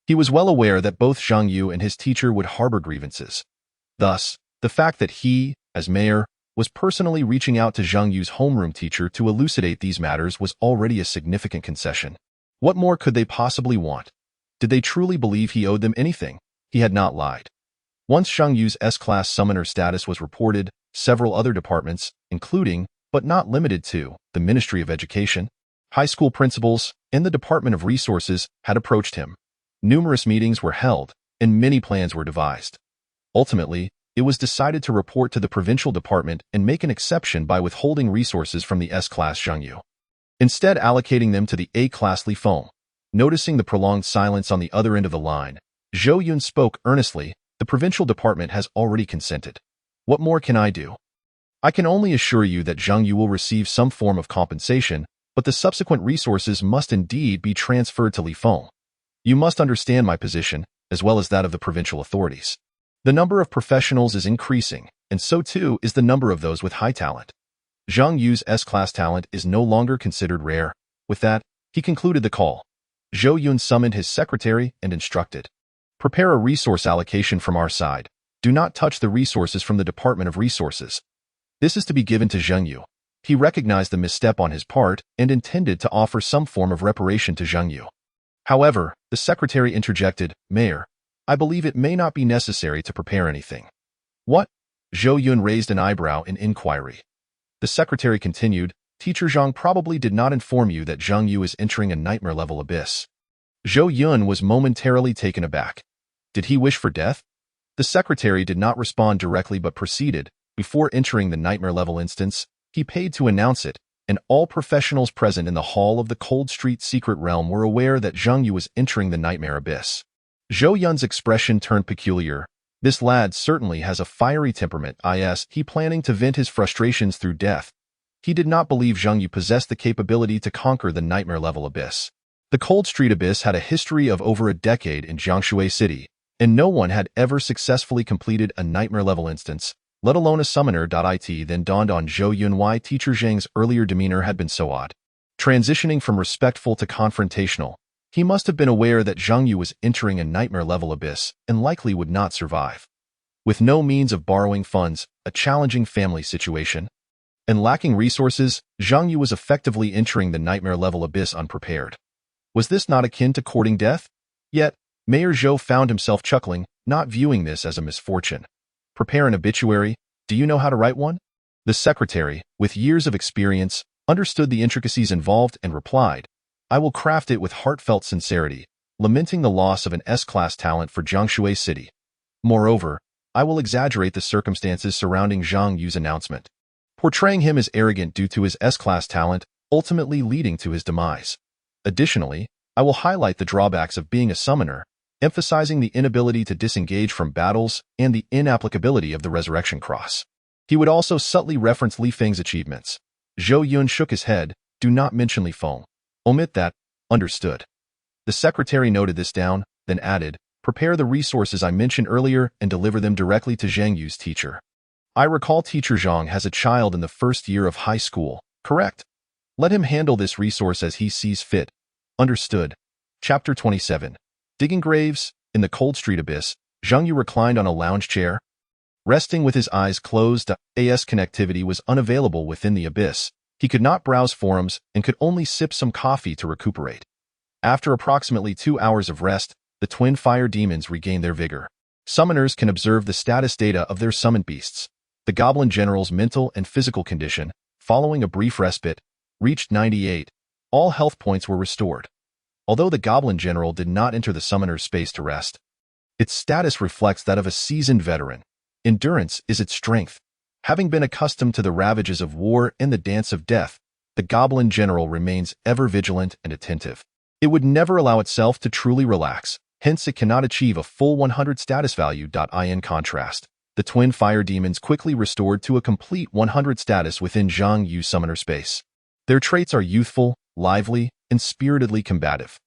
He was well aware that both Zhang Yu and his teacher would harbor grievances. Thus, the fact that he, as mayor, was personally reaching out to Zhang Yu's homeroom teacher to elucidate these matters was already a significant concession. What more could they possibly want? Did they truly believe he owed them anything? He had not lied. Once Zhang Yu's S-class summoner status was reported, several other departments, including, but not limited to, the Ministry of Education, high school principals, and the Department of Resources, had approached him. Numerous meetings were held, and many plans were devised. Ultimately, it was decided to report to the provincial department and make an exception by withholding resources from the S-class Zhang Yu, instead allocating them to the A-class Li Feng. Noticing the prolonged silence on the other end of the line, Zhou Yun spoke earnestly, the provincial department has already consented. What more can I do? I can only assure you that Zhang Yu will receive some form of compensation, but the subsequent resources must indeed be transferred to Li Feng. You must understand my position. as well as that of the provincial authorities. The number of professionals is increasing, and so too is the number of those with high talent. Zhang Yu's S-class talent is no longer considered rare. With that, he concluded the call. Zhou Yun summoned his secretary and instructed, "Prepare a resource allocation from our side. Do not touch the resources from the Department of Resources. This is to be given to Zhang Yu." He recognized the misstep on his part and intended to offer some form of reparation to Zhang Yu. However, the secretary interjected, "Mayor, I believe it may not be necessary to prepare anything." "What?" Zhou Yun raised an eyebrow in inquiry. The secretary continued, "Teacher Zhang probably did not inform you that Zhang Yu is entering a nightmare-level abyss." Zhou Yun was momentarily taken aback. Did he wish for death? The secretary did not respond directly but proceeded, "Before entering the nightmare-level instance, he paid to announce it, and all professionals present in the hall of the Cold Street Secret Realm were aware that Zhang Yu was entering the nightmare abyss." Zhou Yun's expression turned peculiar. This lad certainly has a fiery temperament. Is he planning to vent his frustrations through death? He did not believe Zhang Yu possessed the capability to conquer the nightmare-level abyss. The Cold Street Abyss had a history of over a decade in Jiangshui City, and no one had ever successfully completed a nightmare-level instance, let alone a summoner. It then dawned on Zhou Yun why Teacher Zhang's earlier demeanor had been so odd. Transitioning from respectful to confrontational, he must have been aware that Zhang Yu was entering a nightmare-level abyss and likely would not survive. With no means of borrowing funds, a challenging family situation, and lacking resources, Zhang Yu was effectively entering the nightmare-level abyss unprepared. Was this not akin to courting death? Yet, Mayor Zhou found himself chuckling, not viewing this as a misfortune. "Prepare an obituary? Do you know how to write one?" The secretary, with years of experience, understood the intricacies involved and replied, "I will craft it with heartfelt sincerity, lamenting the loss of an S-class talent for Jiangshui City. Moreover, I will exaggerate the circumstances surrounding Zhang Yu's announcement, portraying him as arrogant due to his S-class talent, ultimately leading to his demise. Additionally, I will highlight the drawbacks of being a summoner, emphasizing the inability to disengage from battles and the inapplicability of the Resurrection Cross." He would also subtly reference Li Feng's achievements. Zhou Yun shook his head, "Do not mention Li Feng. Omit that." "Understood." The secretary noted this down, then added, "Prepare the resources I mentioned earlier and deliver them directly to Zhang Yu's teacher. I recall Teacher Zhang has a child in the first year of high school, correct? Let him handle this resource as he sees fit." "Understood." Chapter 27. Digging graves. In the Cold Street Abyss, Zhang Yu reclined on a lounge chair, resting with his eyes closed. As connectivity was unavailable within the abyss, he could not browse forums and could only sip some coffee to recuperate. After approximately 2 hours of rest, the twin fire demons regained their vigor. Summoners can observe the status data of their summoned beasts. The Goblin General's mental and physical condition, following a brief respite, reached 98. All health points were restored. Although the Goblin General did not enter the summoner's space to rest, its status reflects that of a seasoned veteran. Endurance is its strength. Having been accustomed to the ravages of war and the dance of death, the Goblin General remains ever vigilant and attentive. It would never allow itself to truly relax, hence it cannot achieve a full 100 status value. In contrast, the twin fire demons quickly restored to a complete 100 status within Zhang Yu's summoner space. Their traits are youthful, lively, and spiritedly combative.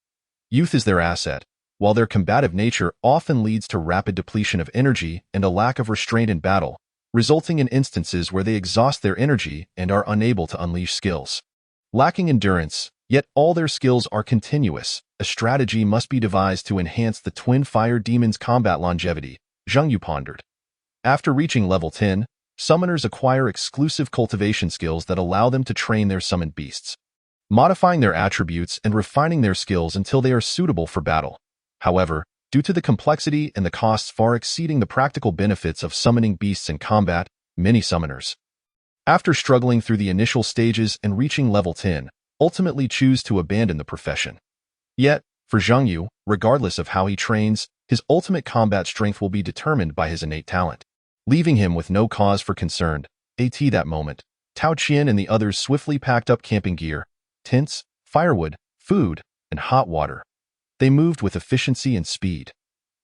Youth is their asset, while their combative nature often leads to rapid depletion of energy and a lack of restraint in battle, resulting in instances where they exhaust their energy and are unable to unleash skills. Lacking endurance, yet all their skills are continuous, a strategy must be devised to enhance the twin fire demons' combat longevity, Zhang Yu pondered. After reaching level 10, summoners acquire exclusive cultivation skills that allow them to train their summoned beasts, modifying their attributes and refining their skills until they are suitable for battle. However, due to the complexity and the costs far exceeding the practical benefits of summoning beasts in combat, many summoners, after struggling through the initial stages and reaching level 10, ultimately choose to abandon the profession. Yet, for Zhang Yu, regardless of how he trains, his ultimate combat strength will be determined by his innate talent, leaving him with no cause for concern. That moment, Tao Qian and the others swiftly packed up camping gear, tents, firewood, food, and hot water. They moved with efficiency and speed.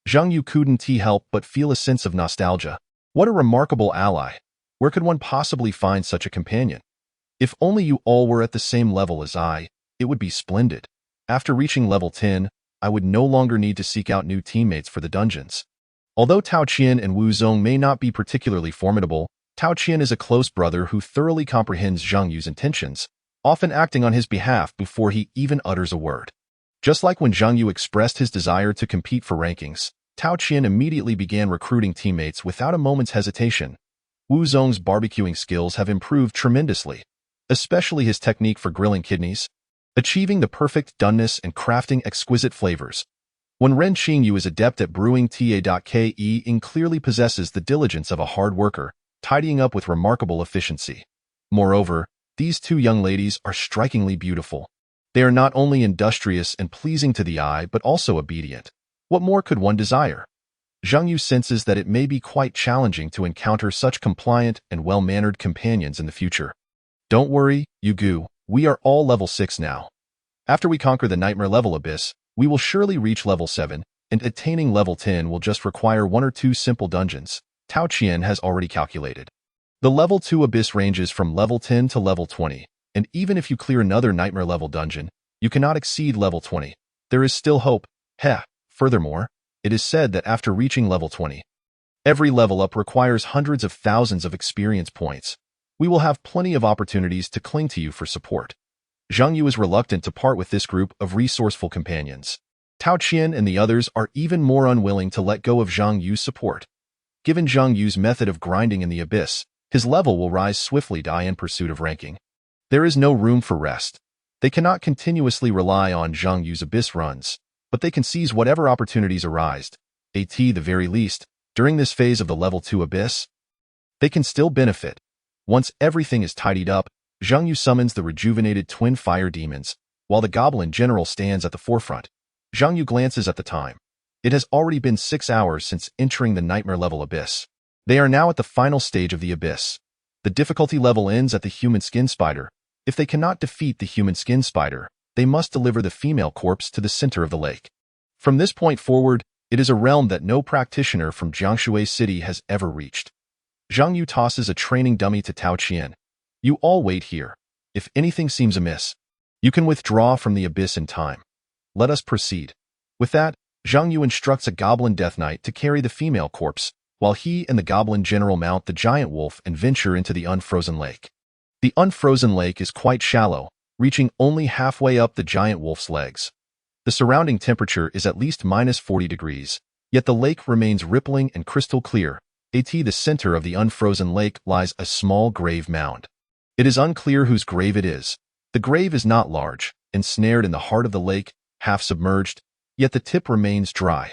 Zhang Yu couldn't help but feel a sense of nostalgia. What a remarkable ally! Where could one possibly find such a companion? If only you all were at the same level as I, it would be splendid. After reaching level 10, I would no longer need to seek out new teammates for the dungeons. Although Tao Qian and Wu Zong may not be particularly formidable, Tao Qian is a close brother who thoroughly comprehends Zhang Yu's intentions, often acting on his behalf before he even utters a word. Just like when Zhang Yu expressed his desire to compete for rankings, Tao Qian immediately began recruiting teammates without a moment's hesitation. Wu Zong's barbecuing skills have improved tremendously, especially his technique for grilling kidneys, achieving the perfect doneness and crafting exquisite flavors. When Ren Qingyu is adept at brewing Ta.Ke and clearly possesses the diligence of a hard worker, tidying up with remarkable efficiency. Moreover, these two young ladies are strikingly beautiful. They are not only industrious and pleasing to the eye but also obedient. What more could one desire? Zhang Yu senses that it may be quite challenging to encounter such compliant and well-mannered companions in the future. Don't worry, Yugu, we are all level 6 now. After we conquer the Nightmare level abyss, we will surely reach level 7, and attaining level 10 will just require 1 or 2 simple dungeons, Tao Qian has already calculated. The level 2 abyss ranges from level 10 to level 20, and even if you clear another Nightmare level dungeon, you cannot exceed level 20. There is still hope. Furthermore, it is said that after reaching level 20, every level up requires hundreds of thousands of experience points. We will have plenty of opportunities to cling to you for support. Zhang Yu is reluctant to part with this group of resourceful companions. Tao Qian and the others are even more unwilling to let go of Zhang Yu's support. Given Zhang Yu's method of grinding in the abyss, his level will rise swiftly in pursuit of ranking. There is no room for rest. They cannot continuously rely on Zhang Yu's abyss runs, but they can seize whatever opportunities arise. At the very least, during this phase of the level 2 abyss, they can still benefit. Once everything is tidied up, Zhang Yu summons the rejuvenated twin fire demons, while the goblin general stands at the forefront. Zhang Yu glances at the time. It has already been 6 hours since entering the Nightmare level abyss. They are now at the final stage of the abyss. The difficulty level ends at the human skin spider. If they cannot defeat the human skin spider, they must deliver the female corpse to the center of the lake. From this point forward, it is a realm that no practitioner from Jiangshui City has ever reached. Zhang Yu tosses a training dummy to Tao Qian. You all wait here. If anything seems amiss, you can withdraw from the abyss in time. Let us proceed. With that, Zhang Yu instructs a goblin death knight to carry the female corpse, while he and the goblin general mount the giant wolf and venture into the unfrozen lake. The unfrozen lake is quite shallow, reaching only halfway up the giant wolf's legs. The surrounding temperature is at least -40 degrees, yet the lake remains rippling and crystal clear. At the center of the unfrozen lake lies a small grave mound. It is unclear whose grave it is. The grave is not large, ensnared in the heart of the lake, half submerged, yet the tip remains dry.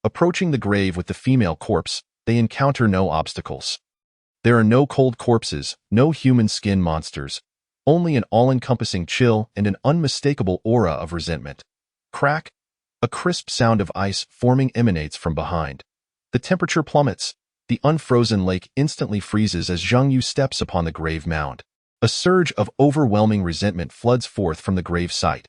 Approaching the grave with the female corpse, they encounter no obstacles. There are no cold corpses, no human skin monsters, only an all-encompassing chill and an unmistakable aura of resentment. Crack! A crisp sound of ice forming emanates from behind. The temperature plummets. The unfrozen lake instantly freezes as Zhang Yu steps upon the grave mound. A surge of overwhelming resentment floods forth from the grave site.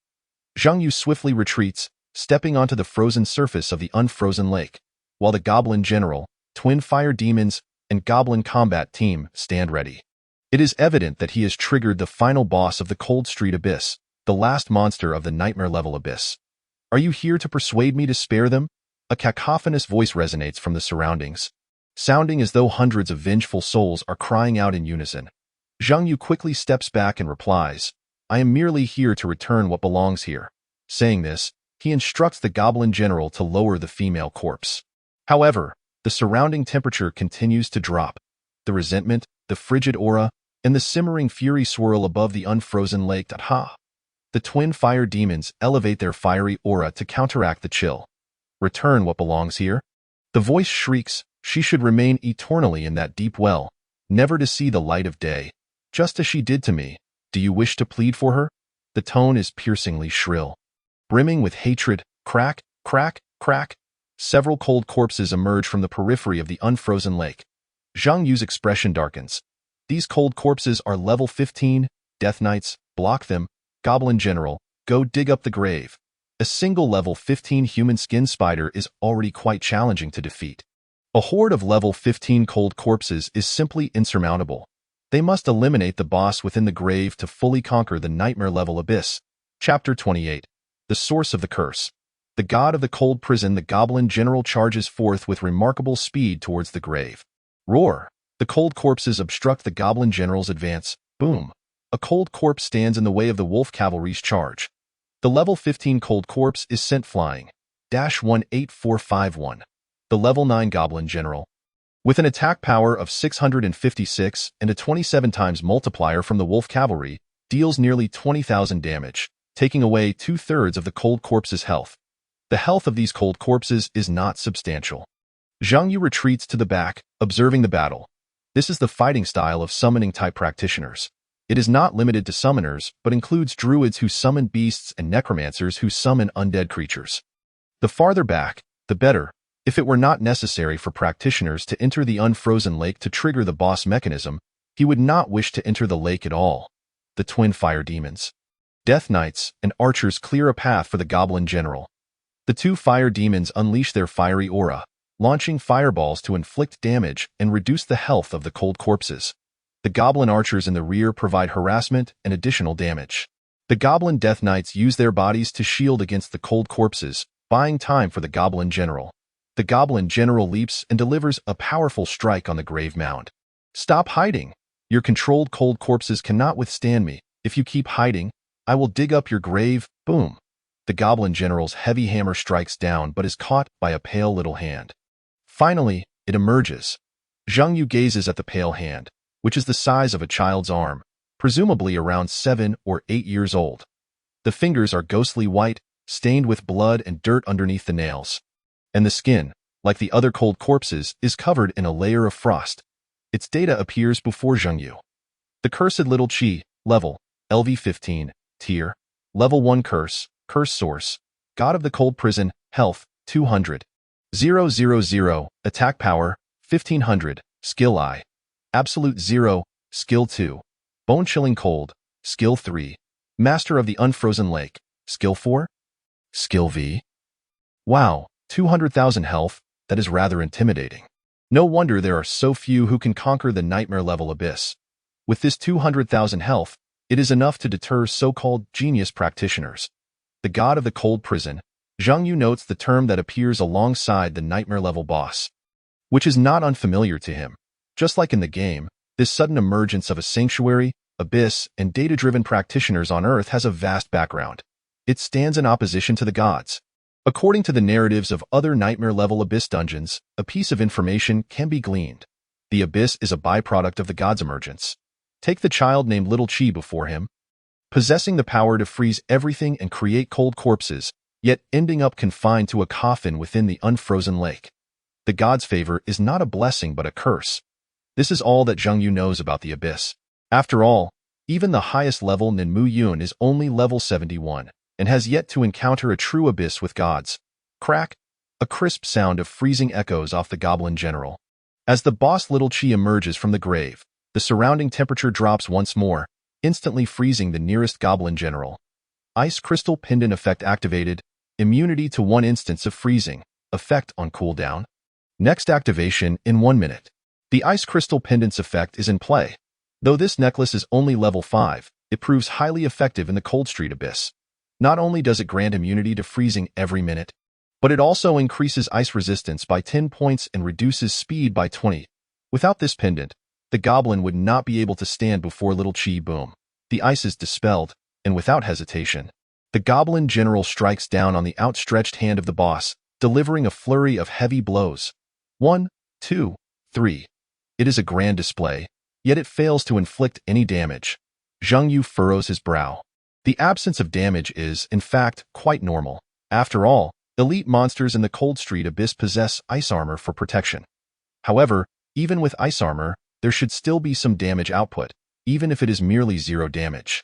Zhang Yu swiftly retreats, stepping onto the frozen surface of the unfrozen lake, while the goblin general, twin fire demons, and goblin combat team stand ready. It is evident that he has triggered the final boss of the Cold Street Abyss, the last monster of the Nightmare level abyss. Are you here to persuade me to spare them? A cacophonous voice resonates from the surroundings, sounding as though hundreds of vengeful souls are crying out in unison. Zhang Yu quickly steps back and replies, I am merely here to return what belongs here. Saying this, he instructs the goblin general to lower the female corpse. However, the surrounding temperature continues to drop. The resentment, the frigid aura, and the simmering fury swirl above the unfrozen lake. The twin fire demons elevate their fiery aura to counteract the chill. Return what belongs here? The voice shrieks, she should remain eternally in that deep well, never to see the light of day, just as she did to me. Do you wish to plead for her? The tone is piercingly shrill. Brimming with hatred, crack, crack, crack. Several cold corpses emerge from the periphery of the unfrozen lake. Zhang Yu's expression darkens. These cold corpses are level 15, Death Knights, block them, Goblin General, go dig up the grave. A single level 15 human skin spider is already quite challenging to defeat. A horde of level 15 cold corpses is simply insurmountable. They must eliminate the boss within the grave to fully conquer the Nightmare level abyss. Chapter 28. The Source of the Curse. The god of the cold prison, the goblin general charges forth with remarkable speed towards the grave. Roar! The cold corpses obstruct the goblin general's advance. Boom! A cold corpse stands in the way of the wolf cavalry's charge. The level 15 cold corpse is sent flying. -18451. The level 9 goblin general, with an attack power of 656 and a 27 times multiplier from the wolf cavalry, deals nearly 20,000 damage, taking away 2/3 of the cold corpse's health. The health of these cold corpses is not substantial. Zhang Yu retreats to the back, observing the battle. This is the fighting style of summoning-type practitioners. It is not limited to summoners, but includes druids who summon beasts and necromancers who summon undead creatures. The farther back, the better, if it were not necessary for practitioners to enter the unfrozen lake to trigger the boss mechanism. He would not wish to enter the lake at all. The twin fire demons, Death Knights, and archers clear a path for the goblin general. The two fire demons unleash their fiery aura, launching fireballs to inflict damage and reduce the health of the cold corpses. The goblin archers in the rear provide harassment and additional damage. The goblin Death Knights use their bodies to shield against the cold corpses, buying time for the goblin general. The goblin general leaps and delivers a powerful strike on the grave mound. Stop hiding! Your controlled cold corpses cannot withstand me. If you keep hiding, I will dig up your grave. Boom! The goblin general's heavy hammer strikes down but is caught by a pale little hand. Finally, it emerges. Zhang Yu gazes at the pale hand, which is the size of a child's arm, presumably around 7 or 8 years old. The fingers are ghostly white, stained with blood and dirt underneath the nails. And the skin, like the other cold corpses, is covered in a layer of frost. Its data appears before Zhang Yu. The cursed little chi, level, LV15, tier, level 1 curse source, god of the cold prison, health, 200. 000, attack power, 1500, skill I. Absolute 0, skill 2. Bone-chilling cold, skill 3. Master of the unfrozen lake, skill 4. Skill V. Wow, 200,000 health, that is rather intimidating. No wonder there are so few who can conquer the nightmare level abyss. With this 200,000 health, it is enough to deter so-called genius practitioners. The god of the cold prison, Zhang Yu notes the term that appears alongside the nightmare level boss, which is not unfamiliar to him. Just like in the game, this sudden emergence of a sanctuary, abyss, and data-driven practitioners on Earth has a vast background. It stands in opposition to the gods. According to the narratives of other nightmare-level abyss dungeons, a piece of information can be gleaned. The abyss is a byproduct of the god's emergence. Take the child named Little Chi before him, possessing the power to freeze everything and create cold corpses, yet ending up confined to a coffin within the unfrozen lake. The god's favor is not a blessing but a curse. This is all that Zhang Yu knows about the abyss. After all, even the highest level Ninmu Yun is only level 71, and has yet to encounter a true abyss with gods. Crack! A crisp sound of freezing echoes off the goblin general. As the boss Little Chi emerges from the grave, the surrounding temperature drops once more, instantly freezing the nearest goblin general. Ice crystal pendant effect activated. Immunity to 1 instance of freezing. Effect on cooldown. Next activation in 1 minute. The ice crystal pendant's effect is in play. Though this necklace is only level 5, it proves highly effective in the Cold Street Abyss. Not only does it grant immunity to freezing every minute, but it also increases ice resistance by 10 points and reduces speed by 20. Without this pendant, the goblin would not be able to stand before Little Chi. Boom. The ice is dispelled, and without hesitation, the goblin general strikes down on the outstretched hand of the boss, delivering a flurry of heavy blows. 1, 2, 3. It is a grand display, yet it fails to inflict any damage. Zhang Yu furrows his brow. The absence of damage is, in fact, quite normal. After all, elite monsters in the Cold Street Abyss possess ice armor for protection. However, even with ice armor, there should still be some damage output, even if it is merely 0 damage.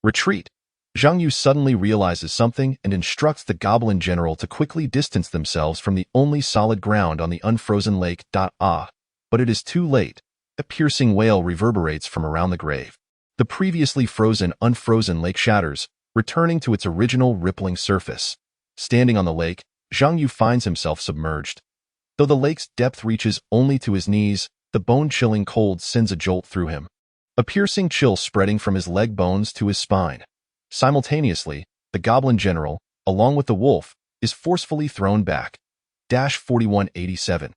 Retreat! Zhang Yu suddenly realizes something and instructs the goblin general to quickly distance themselves from the only solid ground on the unfrozen lake. But it is too late. A piercing wail reverberates from around the grave. The previously frozen, unfrozen lake shatters, returning to its original rippling surface. Standing on the lake, Zhang Yu finds himself submerged. Though the lake's depth reaches only to his knees, the bone-chilling cold sends a jolt through him, a piercing chill spreading from his leg bones to his spine. Simultaneously, the goblin general, along with the wolf, is forcefully thrown back. 4187.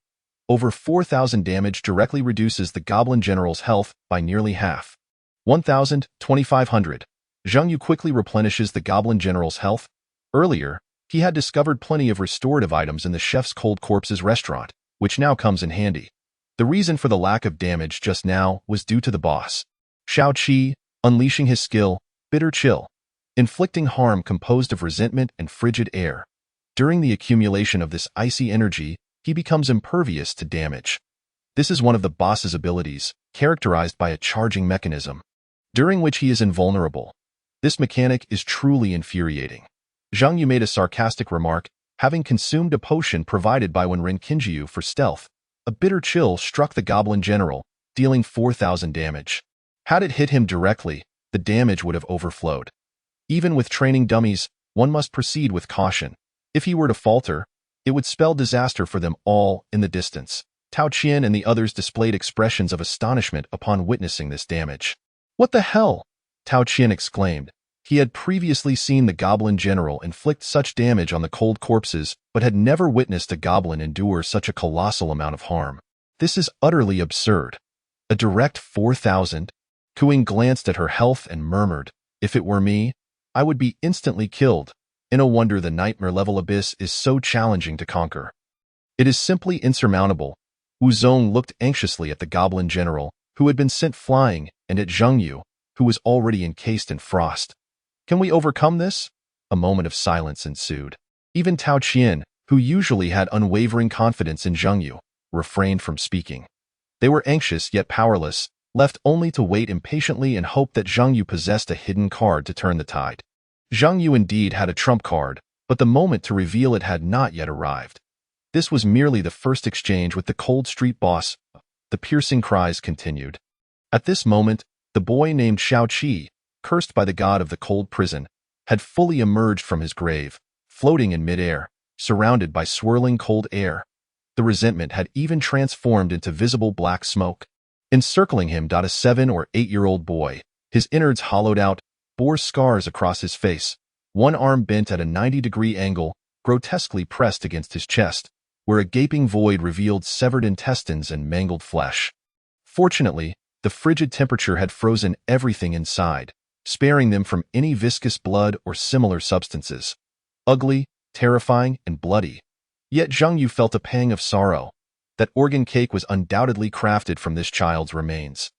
Over 4,000 damage directly reduces the Goblin General's health by nearly half. 1,000, 2,500. Zhang Yu quickly replenishes the Goblin General's health. Earlier, he had discovered plenty of restorative items in the chef's Cold Corpses restaurant, which now comes in handy. The reason for the lack of damage just now was due to the boss, Shao Qi, unleashing his skill, Bitter Chill, inflicting harm composed of resentment and frigid air. During the accumulation of this icy energy, he becomes impervious to damage. This is one of the boss's abilities, characterized by a charging mechanism, during which he is invulnerable. This mechanic is truly infuriating. Zhang Yu made a sarcastic remark, having consumed a potion provided by Rune for stealth. A bitter chill struck the Goblin General, dealing 4,000 damage. Had it hit him directly, the damage would have overflowed. Even with training dummies, one must proceed with caution. If he were to falter, it would spell disaster for them all in the distance. Tao Qian and the others displayed expressions of astonishment upon witnessing this damage. "What the hell?" Tao Qian exclaimed. He had previously seen the Goblin General inflict such damage on the Cold Corpses, but had never witnessed a goblin endure such a colossal amount of harm. This is utterly absurd. A direct 4,000? Kuing glanced at her health and murmured, "If it were me, I would be instantly killed." No wonder the nightmare-level abyss is so challenging to conquer. It is simply insurmountable. Wu Zong looked anxiously at the Goblin General, who had been sent flying, and at Zhang Yu, who was already encased in frost. "Can we overcome this?" A moment of silence ensued. Even Tao Qian, who usually had unwavering confidence in Zhang Yu, refrained from speaking. They were anxious yet powerless, left only to wait impatiently and hope that Zhang Yu possessed a hidden card to turn the tide. Zhang Yu indeed had a trump card, but the moment to reveal it had not yet arrived. This was merely the first exchange with the Cold Street boss. The piercing cries continued. At this moment, the boy named Shao Qi, cursed by the god of the cold prison, had fully emerged from his grave, floating in midair, surrounded by swirling cold air. The resentment had even transformed into visible black smoke. Encircling him, a 7 or 8-year-old boy, his innards hollowed out, bore scars across his face, one arm bent at a 90-degree angle, grotesquely pressed against his chest, where a gaping void revealed severed intestines and mangled flesh. Fortunately, the frigid temperature had frozen everything inside, sparing them from any viscous blood or similar substances. Ugly, terrifying, and bloody. Yet Zhang Yu felt a pang of sorrow. That organ cake was undoubtedly crafted from this child's remains.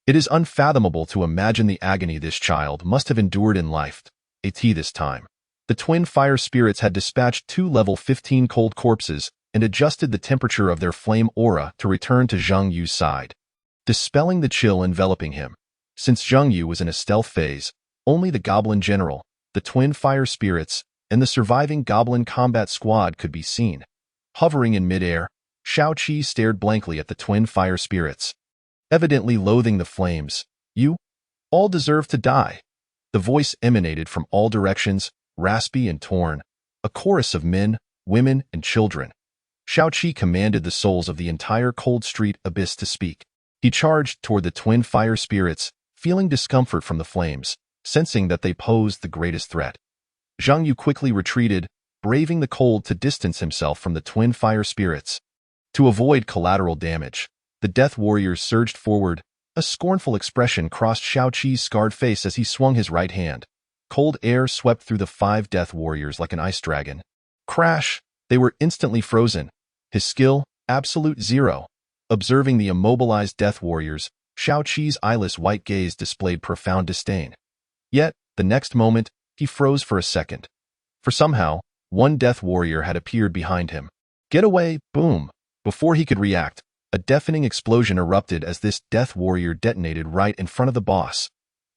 It is unfathomable to imagine the agony this child must have endured in life. This time, the twin fire spirits had dispatched 2 level 15 cold corpses and adjusted the temperature of their flame aura to return to Zhang Yu's side, dispelling the chill enveloping him. Since Zhang Yu was in a stealth phase, only the Goblin General, the twin fire spirits, and the surviving Goblin combat squad could be seen. Hovering in midair, Shao Qi stared blankly at the twin fire spirits, evidently loathing the flames. "You all deserve to die." The voice emanated from all directions, raspy and torn, a chorus of men, women, and children. Shao Qi commanded the souls of the entire Cold Street abyss to speak. He charged toward the twin fire spirits, feeling discomfort from the flames, sensing that they posed the greatest threat. Zhang Yu quickly retreated, braving the cold to distance himself from the twin fire spirits. To avoid collateral damage, the Death Warriors surged forward. A scornful expression crossed Shao Qi's scarred face as he swung his right hand. Cold air swept through the 5 Death Warriors like an ice dragon. Crash! They were instantly frozen. His skill, absolute zero. Observing the immobilized Death Warriors, Shao Qi's eyeless white gaze displayed profound disdain. Yet, the next moment, he froze for a second. For somehow, one Death Warrior had appeared behind him. "Get away!" Boom! Before he could react, a deafening explosion erupted as this Death Warrior detonated right in front of the boss.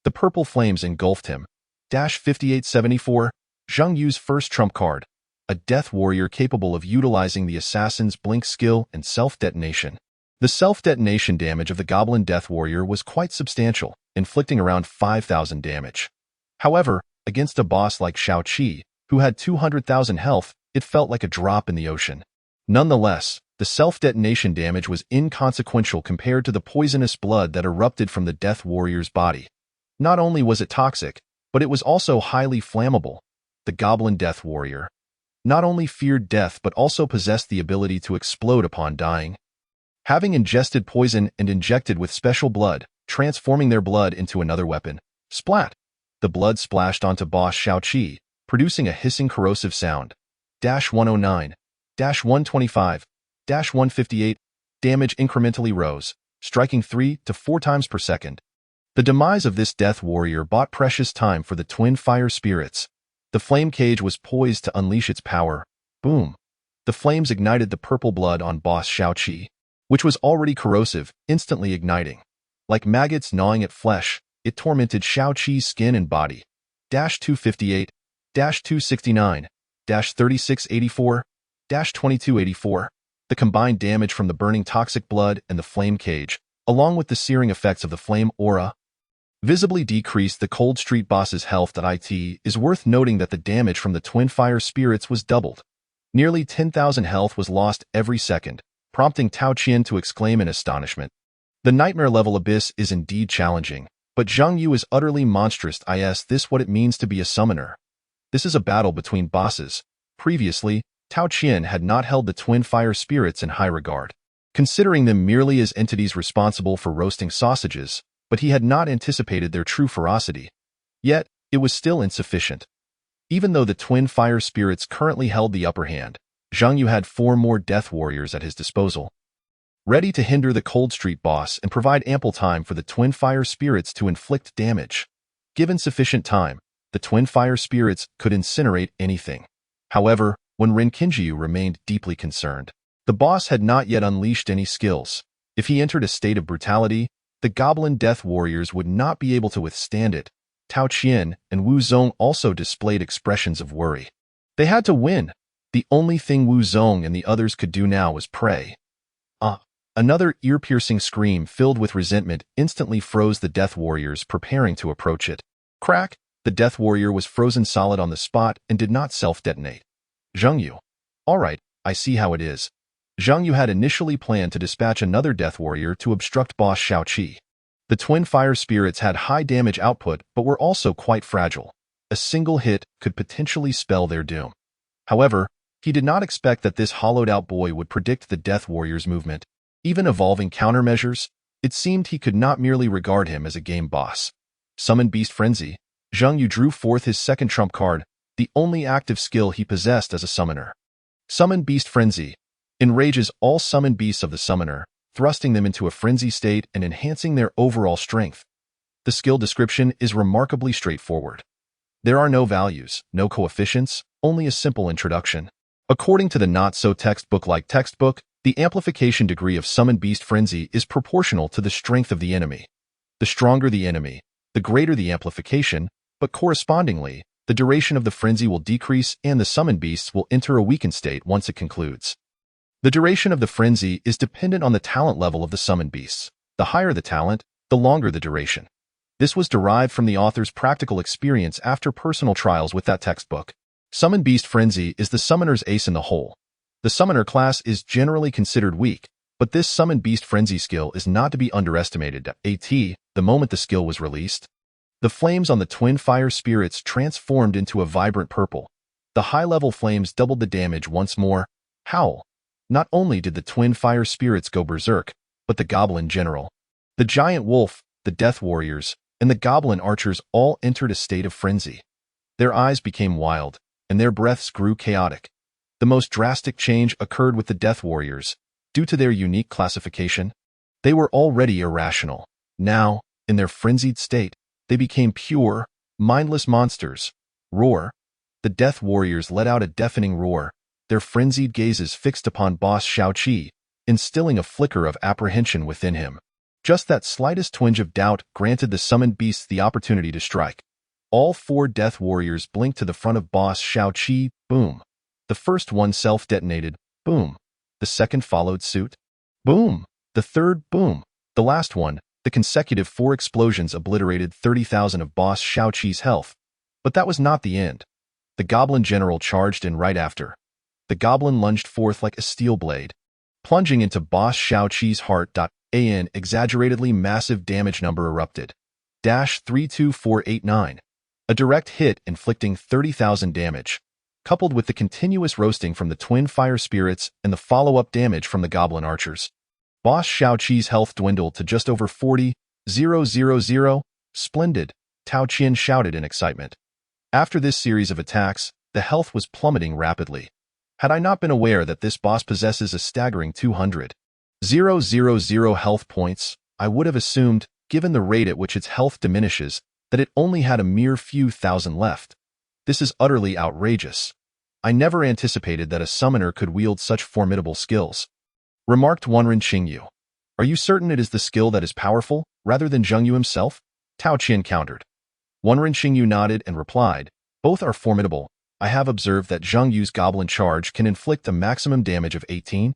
The purple flames engulfed him. 5874, Zhang Yu's first trump card. A Death Warrior capable of utilizing the assassin's blink skill and self-detonation. The self-detonation damage of the Goblin Death Warrior was quite substantial, inflicting around 5,000 damage. However, against a boss like Shao Qi, who had 200,000 health, it felt like a drop in the ocean. Nonetheless, the self-detonation damage was inconsequential compared to the poisonous blood that erupted from the Death Warrior's body. Not only was it toxic, but it was also highly flammable. The Goblin Death Warrior. not only feared death but also possessed the ability to explode upon dying. Having ingested poison and injected with special blood, transforming their blood into another weapon. Splat! The blood splashed onto boss Shao-Chi, producing a hissing corrosive sound. 109, 125, 158, damage incrementally rose, striking 3 to 4 times per second. The demise of this death warrior bought precious time for the twin fire spirits. The flame cage was poised to unleash its power. Boom! The flames ignited the purple blood on boss Shao-Chi, which was already corrosive, instantly igniting. Like maggots gnawing at flesh, it tormented Shao-Chi's skin and body. 258, 269, 3684, 2284. The combined damage from the burning toxic blood and the flame cage, along with the searing effects of the flame aura, visibly decreased the Cold Street boss's health. It is worth noting that the damage from the twin fire spirits was doubled. Nearly 10,000 health was lost every second, prompting Tao Qian to exclaim in astonishment. The nightmare level abyss is indeed challenging, but Zhang Yu is utterly monstrous. Is this what it means to be a summoner? This is a battle between bosses. Previously, Tao Qian had not held the twin fire spirits in high regard, considering them merely as entities responsible for roasting sausages, but he had not anticipated their true ferocity. Yet, it was still insufficient. Even though the twin fire spirits currently held the upper hand, Zhang Yu had 4 more death warriors at his disposal, ready to hinder the Cold Street boss and provide ample time for the twin fire spirits to inflict damage. Given sufficient time, the twin fire spirits could incinerate anything. However, when Ren Qingjiu remained deeply concerned, the boss had not yet unleashed any skills. If he entered a state of brutality, the goblin death warriors would not be able to withstand it. Tao Qian and Wu Zong also displayed expressions of worry. They had to win. The only thing Wu Zong and the others could do now was pray. Another ear-piercing scream filled with resentment instantly froze the death warriors preparing to approach it. Crack! The death warrior was frozen solid on the spot and did not self-detonate. Zhang Yu. All right, I see how it is. Zhang Yu had initially planned to dispatch another death warrior to obstruct boss Shao-Chi. The twin fire spirits had high damage output but were also quite fragile. A single hit could potentially spell their doom. However, he did not expect that this hollowed-out boy would predict the death warrior's movement. Even evolving countermeasures, it seemed he could not merely regard him as a game boss. Summon Beast Frenzy. Zhang Yu drew forth his second trump card, the only active skill he possessed as a summoner. Summon Beast Frenzy. Enrages all summoned beasts of the summoner, thrusting them into a frenzy state and enhancing their overall strength. The skill description is remarkably straightforward. There are no values, no coefficients, only a simple introduction. According to the not-so-textbook-like textbook, the amplification degree of Summon Beast Frenzy is proportional to the strength of the enemy. The stronger the enemy, the greater the amplification, but correspondingly, the duration of the frenzy will decrease and the summoned beasts will enter a weakened state once it concludes. The duration of the frenzy is dependent on the talent level of the summoned beasts. The higher the talent, the longer the duration. This was derived from the author's practical experience after personal trials with that textbook. Summon Beast Frenzy is the summoner's ace in the hole. The summoner class is generally considered weak, but this Summon Beast Frenzy skill is not to be underestimated. The moment the skill was released, the flames on the twin fire spirits transformed into a vibrant purple. The high-level flames doubled the damage once more. Howl! Not only did the twin fire spirits go berserk, but the goblin general, the giant wolf, the death warriors, and the goblin archers all entered a state of frenzy. Their eyes became wild, and their breaths grew chaotic. The most drastic change occurred with the death warriors. Due to their unique classification, they were already irrational. Now, in their frenzied state, they became pure, mindless monsters. Roar! The death warriors let out a deafening roar, their frenzied gazes fixed upon boss Shao-Chi, instilling a flicker of apprehension within him. Just that slightest twinge of doubt granted the summoned beasts the opportunity to strike. All 4 death warriors blinked to the front of boss Shao-Chi. Boom! The first one self-detonated. Boom! The second followed suit. Boom! The third. Boom! The last one, the consecutive 4 explosions obliterated 30,000 of boss Shao-Chi's health. But that was not the end. The goblin general charged in right after. The goblin lunged forth like a steel blade, plunging into boss Shao-Chi's heart. An exaggeratedly massive damage number erupted. 32489. A direct hit inflicting 30,000 damage. coupled with the continuous roasting from the twin fire spirits and the follow-up damage from the goblin archers. Boss Xiao Qi's health dwindled to just over 40,000. Splendid, Tao Qian shouted in excitement. After this series of attacks, the health was plummeting rapidly. Had I not been aware that this boss possesses a staggering 200,000 health points, I would have assumed, given the rate at which its health diminishes, that it only had a mere few thousand left. This is utterly outrageous. I never anticipated that a summoner could wield such formidable skills. Remarked Rune Qingyu. Are you certain it is the skill that is powerful, rather than Zheng Yu himself? Tao Qian countered. Rune Qingyu nodded and replied, both are formidable. I have observed that Zheng Yu's goblin charge can inflict a maximum damage of 18,000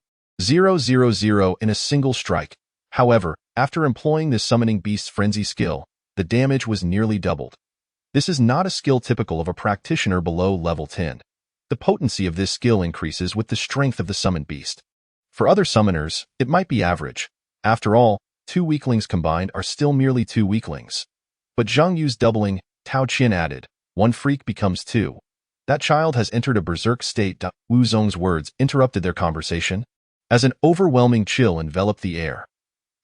in a single strike. However, after employing this summoning beast's frenzy skill, the damage was nearly doubled. This is not a skill typical of a practitioner below level 10. The potency of this skill increases with the strength of the summoned beast. For other summoners, it might be average. After all, 2 weaklings combined are still merely 2 weaklings. But Zheng Yu's doubling, Tao Qian added, 1 freak becomes 2. That child has entered a berserk state. Wu Zong's words interrupted their conversation. As an overwhelming chill enveloped the air,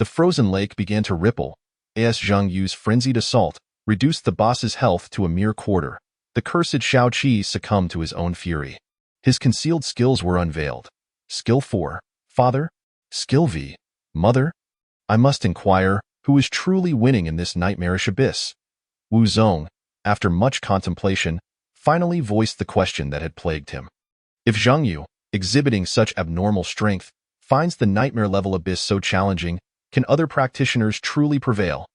the frozen lake began to ripple. As Zheng Yu's frenzied assault reduced the boss's health to a mere quarter, the cursed Xiao Qi succumbed to his own fury. His concealed skills were unveiled. Skill 4, Father. Skill V, Mother. I must inquire, who is truly winning in this nightmarish abyss? Wu Zong, after much contemplation, finally voiced the question that had plagued him. If Zheng Yu, exhibiting such abnormal strength, finds the nightmare-level abyss so challenging, can other practitioners truly prevail?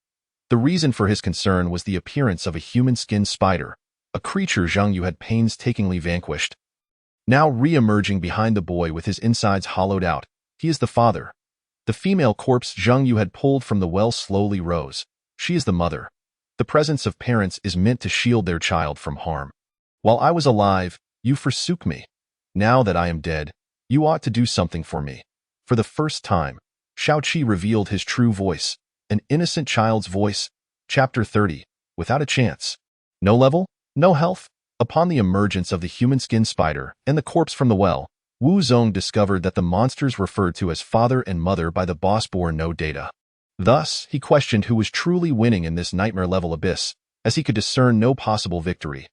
The reason for his concern was the appearance of a human-skinned spider, a creature Zheng Yu had painstakingly vanquished. Now re-emerging behind the boy with his insides hollowed out, he is the father. The female corpse Zheng Yu had pulled from the well slowly rose. She is the mother. The presence of parents is meant to shield their child from harm. While I was alive, you forsook me. Now that I am dead, you ought to do something for me. For the first time, Xiao Qi revealed his true voice, an innocent child's voice. Chapter 30. Without a chance. No level, no health. Upon the emergence of the human-skinned spider and the corpse from the well, Wu Zong discovered that the monsters referred to as father and mother by the boss bore no data. Thus, he questioned who was truly winning in this nightmare-level abyss, as he could discern no possible victory.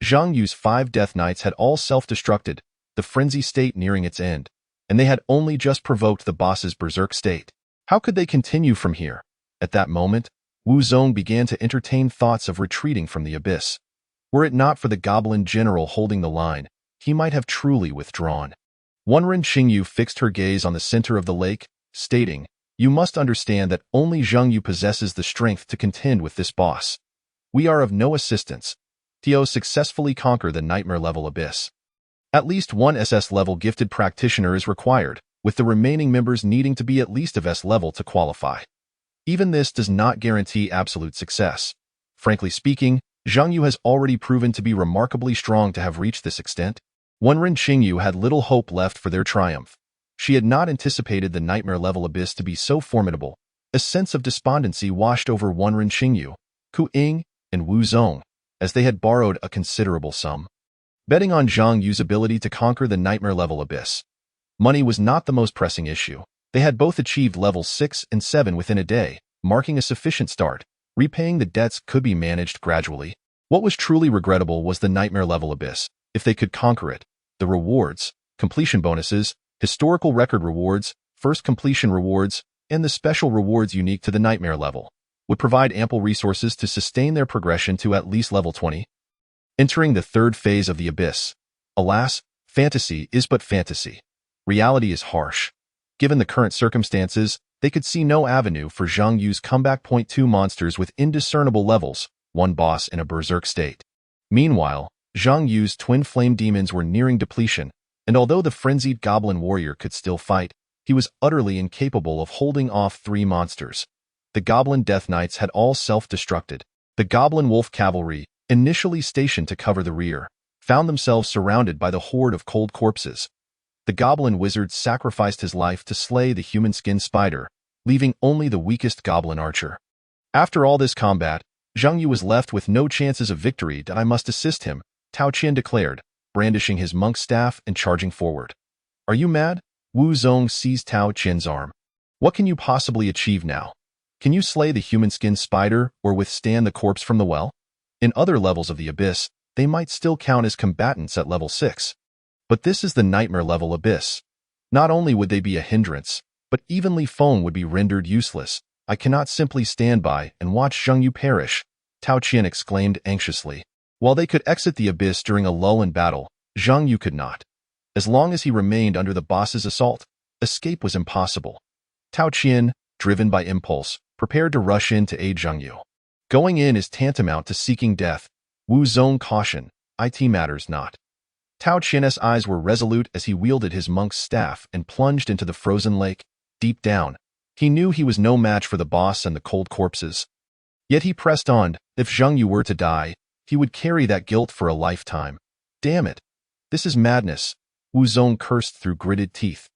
Zheng Yu's 5 Death Knights had all self-destructed, the frenzy state nearing its end, and they had only just provoked the boss's berserk state. How could they continue from here? At that moment, Wu Zong began to entertain thoughts of retreating from the abyss. Were it not for the goblin general holding the line, he might have truly withdrawn. Rune Qingyu fixed her gaze on the center of the lake, stating, You must understand that only Zheng Yu possesses the strength to contend with this boss. We are of no assistance. To successfully conquer the nightmare-level abyss. At least one SS-level gifted practitioner is required, with the remaining members needing to be at least of S-level to qualify. Even this does not guarantee absolute success. Frankly speaking, Zheng Yu has already proven to be remarkably strong to have reached this extent. Rune Qingyu had little hope left for their triumph. She had not anticipated the nightmare-level abyss to be so formidable. A sense of despondency washed over Rune Qingyu, Ku Ying, and Wu Zong, as they had borrowed a considerable sum, betting on Zheng Yu's ability to conquer the nightmare-level abyss. Money was not the most pressing issue. They had both achieved levels 6 and 7 within a day, marking a sufficient start. Repaying the debts could be managed gradually. What was truly regrettable was the nightmare-level abyss. If they could conquer it, the rewards, completion bonuses, historical record rewards, first completion rewards, and the special rewards unique to the nightmare level would provide ample resources to sustain their progression to at least level 20. Entering the third phase of the abyss. Alas, fantasy is but fantasy. Reality is harsh. Given the current circumstances, they could see no avenue for Zheng Yu's comeback. 2 monsters with indiscernible levels, 1 boss in a berserk state. Meanwhile, Zheng Yu's twin flame demons were nearing depletion, and although the frenzied goblin warrior could still fight, he was utterly incapable of holding off 3 monsters. The goblin death knights had all self-destructed. The goblin wolf cavalry, initially stationed to cover the rear, found themselves surrounded by the horde of cold corpses. The goblin wizard sacrificed his life to slay the human-skinned spider, leaving only the weakest goblin archer. After all this combat, Zheng Yu was left with no chances of victory. I must assist him, Tao Qian declared. brandishing his monk's staff and charging forward. Are you mad? Wu Zong seized Tao Qian's arm. What can you possibly achieve now? Can you slay the human-skin spider or withstand the corpse from the well? In other levels of the abyss, they might still count as combatants at level 6. But this is the nightmare level abyss. Not only would they be a hindrance, but even Li Feng would be rendered useless. I cannot simply stand by and watch Zheng Yu perish, Tao Qian exclaimed anxiously. While they could exit the abyss during a lull in battle, Zheng Yu could not. As long as he remained under the boss's assault, escape was impossible. Tao Qian, driven by impulse, prepared to rush in to aid Zheng Yu. Going in is tantamount to seeking death. Wu Zong cautioned, it matters not. Tao Qian's eyes were resolute as he wielded his monk's staff and plunged into the frozen lake. Deep down, he knew he was no match for the boss and the cold corpses. Yet he pressed on. If Zheng Yu were to die, he would carry that guilt for a lifetime. Damn it! This is madness, Wu Zong cursed through gritted teeth.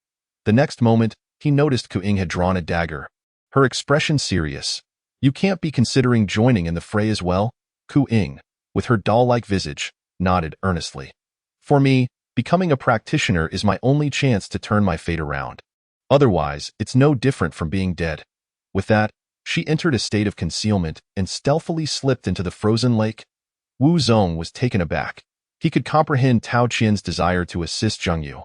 The next moment, he noticed Ku Ying had drawn a dagger. Her expression serious. You can't be considering joining in the fray as well? Ku Ying, with her doll-like visage, nodded earnestly. For me, becoming a practitioner is my only chance to turn my fate around. Otherwise, it's no different from being dead. With that, she entered a state of concealment and stealthily slipped into the frozen lake. Wu Zong was taken aback. He could comprehend Tao Qian's desire to assist Zheng Yu,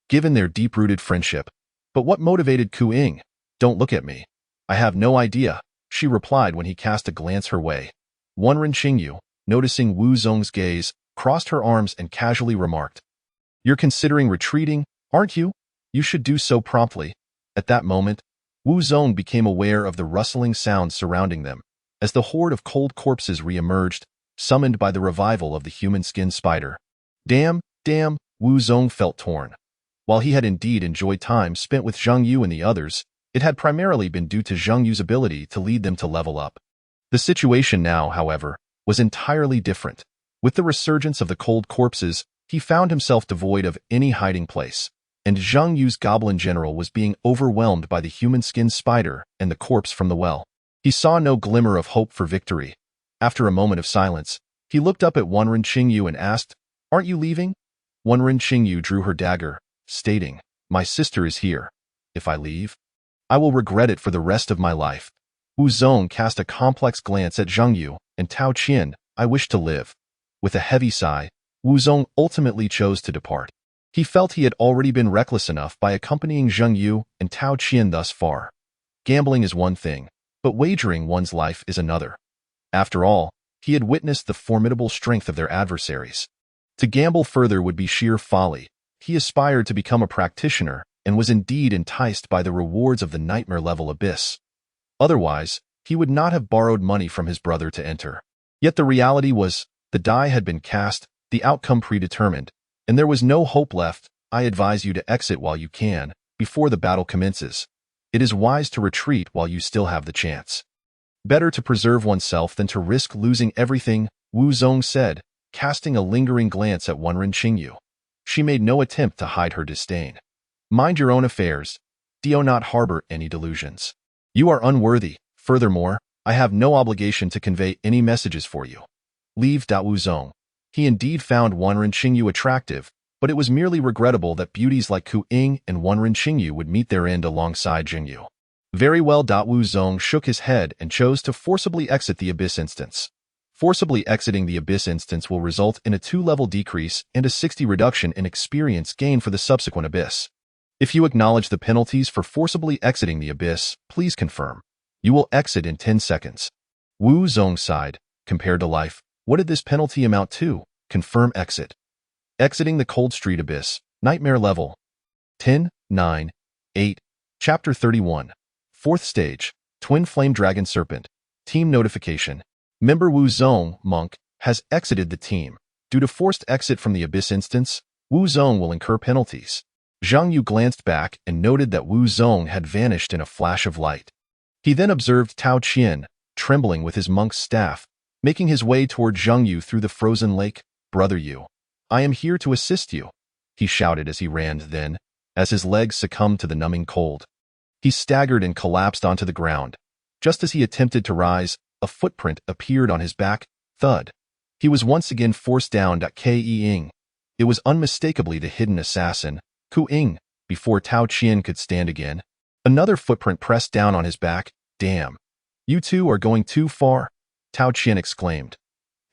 given their deep-rooted friendship. But what motivated Ku Ying? Don't look at me. I have no idea, she replied when he cast a glance her way. Wanren Qingyu, noticing Wu Zong's gaze, crossed her arms and casually remarked, You're considering retreating, aren't you? You should do so promptly. At that moment, Wu Zong became aware of the rustling sounds surrounding them, as the horde of cold corpses re-emerged, summoned by the revival of the human-skin spider. Damn, Wu Zong felt torn. While he had indeed enjoyed time spent with Zheng Yu and the others, it had primarily been due to Zheng Yu's ability to lead them to level up. The situation now, however, was entirely different. With the resurgence of the cold corpses, he found himself devoid of any hiding place, and Zheng Yu's goblin general was being overwhelmed by the human-skin spider and the corpse from the well. He saw no glimmer of hope for victory. After a moment of silence, he looked up at Wanren Qingyu and asked, Aren't you leaving? Wanren Qingyu drew her dagger, stating, My sister is here. If I leave, I will regret it for the rest of my life. Wu Zong cast a complex glance at Zheng Yu and Tao Qian. I wish to live. With a heavy sigh, Wu Zong ultimately chose to depart. He felt he had already been reckless enough by accompanying Zheng Yu and Tao Qian thus far. Gambling is one thing, but wagering one's life is another. After all, he had witnessed the formidable strength of their adversaries. To gamble further would be sheer folly. He aspired to become a practitioner and was indeed enticed by the rewards of the nightmare-level abyss. Otherwise, he would not have borrowed money from his brother to enter. Yet the reality was, the die had been cast, the outcome predetermined, and there was no hope left. I advise you to exit while you can, before the battle commences. It is wise to retreat while you still have the chance. Better to preserve oneself than to risk losing everything, Wu Zong said, casting a lingering glance at Wanren Qingyu. She made no attempt to hide her disdain. Mind your own affairs. Do not harbor any delusions. You are unworthy. Furthermore, I have no obligation to convey any messages for you. Leave. Wu Zong. He indeed found Wanren Qingyu attractive, but it was merely regrettable that beauties like Ku Ying and Wanren Qingyu would meet their end alongside Zheng Yu. Very well. Wu Zong shook his head and chose to forcibly exit the Abyss instance. Forcibly exiting the Abyss instance will result in a 2-level decrease and a 60 reduction in experience gain for the subsequent Abyss. If you acknowledge the penalties for forcibly exiting the Abyss, please confirm. You will exit in 10 seconds. Wu Zong sighed. Compared to life, what did this penalty amount to? Confirm exit. Exiting the Cold Street Abyss, Nightmare Level. 10, 9, 8. Chapter 31. 4th Stage, Twin Flame Dragon Serpent. Team Notification. Member Wu Zong, Monk, has exited the team. Due to forced exit from the Abyss instance, Wu Zong will incur penalties. Zheng Yu glanced back and noted that Wu Zong had vanished in a flash of light. He then observed Tao Qian, trembling with his monk's staff, making his way toward Zheng Yu through the frozen lake. Brother Yu, I am here to assist you, he shouted as he ran. Then, as his legs succumbed to the numbing cold, he staggered and collapsed onto the ground. Just as he attempted to rise, a footprint appeared on his back. Thud. He was once again forced down. Ke Ying. It was unmistakably the hidden assassin, Ku Ying, before Tao Qian could stand again. Another footprint pressed down on his back. Damn. You two are going too far, Tao Qian exclaimed.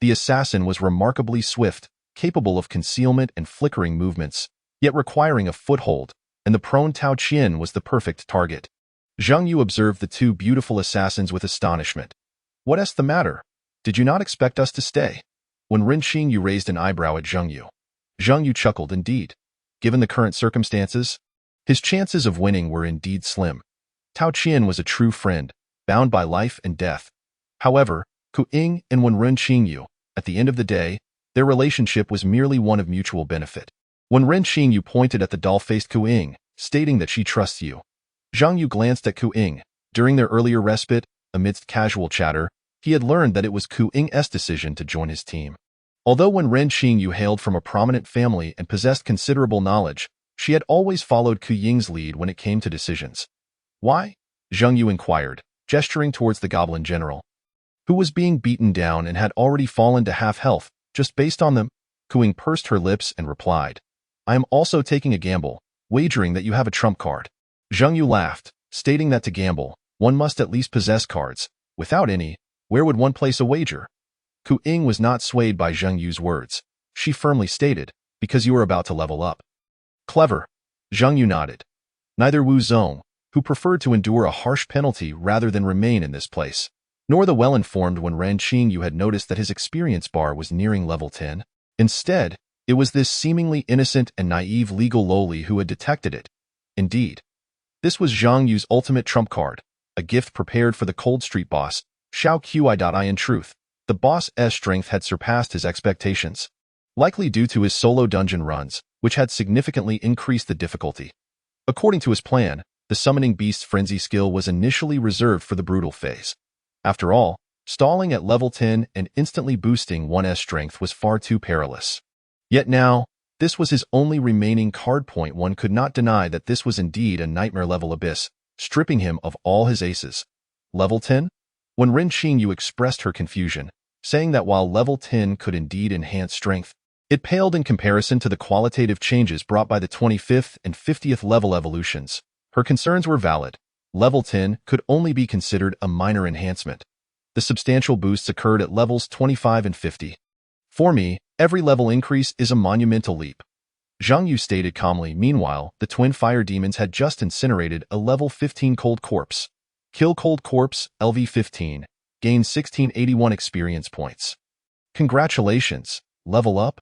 The assassin was remarkably swift, capable of concealment and flickering movements, yet requiring a foothold, and the prone Tao Qian was the perfect target. Zhang Yu observed the two beautiful assassins with astonishment. What's the matter? Did you not expect us to stay? When Ren Xingyu raised an eyebrow at Zhang Yu. Zhang Yu chuckled indeed. Given the current circumstances, his chances of winning were indeed slim. Tao Qian was a true friend, bound by life and death. However, Ku Ying and Ren Xingyu, at the end of the day, their relationship was merely one of mutual benefit. When Ren Xingyu pointed at the doll-faced Ku Ying, stating that she trusts you, Zhang Yu glanced at Ku Ying. During their earlier respite, amidst casual chatter, he had learned that it was Ku Ying's decision to join his team. Although when Ren Xingyu hailed from a prominent family and possessed considerable knowledge, she had always followed Ku Ying's lead when it came to decisions. Why? Zhang Yu inquired, gesturing towards the goblin general, who was being beaten down and had already fallen to half health, just based on them. Ku Ying pursed her lips and replied, I am also taking a gamble, wagering that you have a trump card. Zhang Yu laughed, stating that to gamble, one must at least possess cards. Without any, where would one place a wager? Ku Ying was not swayed by Zhang Yu's words. She firmly stated, because you are about to level up. Clever. Zhang Yu nodded. Neither Wu Zong, who preferred to endure a harsh penalty rather than remain in this place, nor the well-informed when Ren Xingyu had noticed that his experience bar was nearing level 10. Instead, it was this seemingly innocent and naive legal lowly who had detected it. Indeed, this was Zhang Yu's ultimate trump card, a gift prepared for the Cold Street boss, Xiao Qi. In truth, the boss's strength had surpassed his expectations, likely due to his solo dungeon runs, which had significantly increased the difficulty. According to his plan, the Summoning Beast's Frenzy skill was initially reserved for the brutal phase. After all, stalling at level 10 and instantly boosting one's strength was far too perilous. Yet now, this was his only remaining card point. One could not deny that this was indeed a nightmare-level abyss, stripping him of all his aces. Level 10? When Ren Xingyu expressed her confusion, saying that while level 10 could indeed enhance strength, it paled in comparison to the qualitative changes brought by the 25th and 50th level evolutions. Her concerns were valid. Level 10 could only be considered a minor enhancement. The substantial boosts occurred at levels 25 and 50. For me, every level increase is a monumental leap. Zhang Yu stated calmly. Meanwhile, the twin fire demons had just incinerated a level 15 cold corpse. Kill cold corpse, LV 15. Gain 1681 experience points. Congratulations. Level up?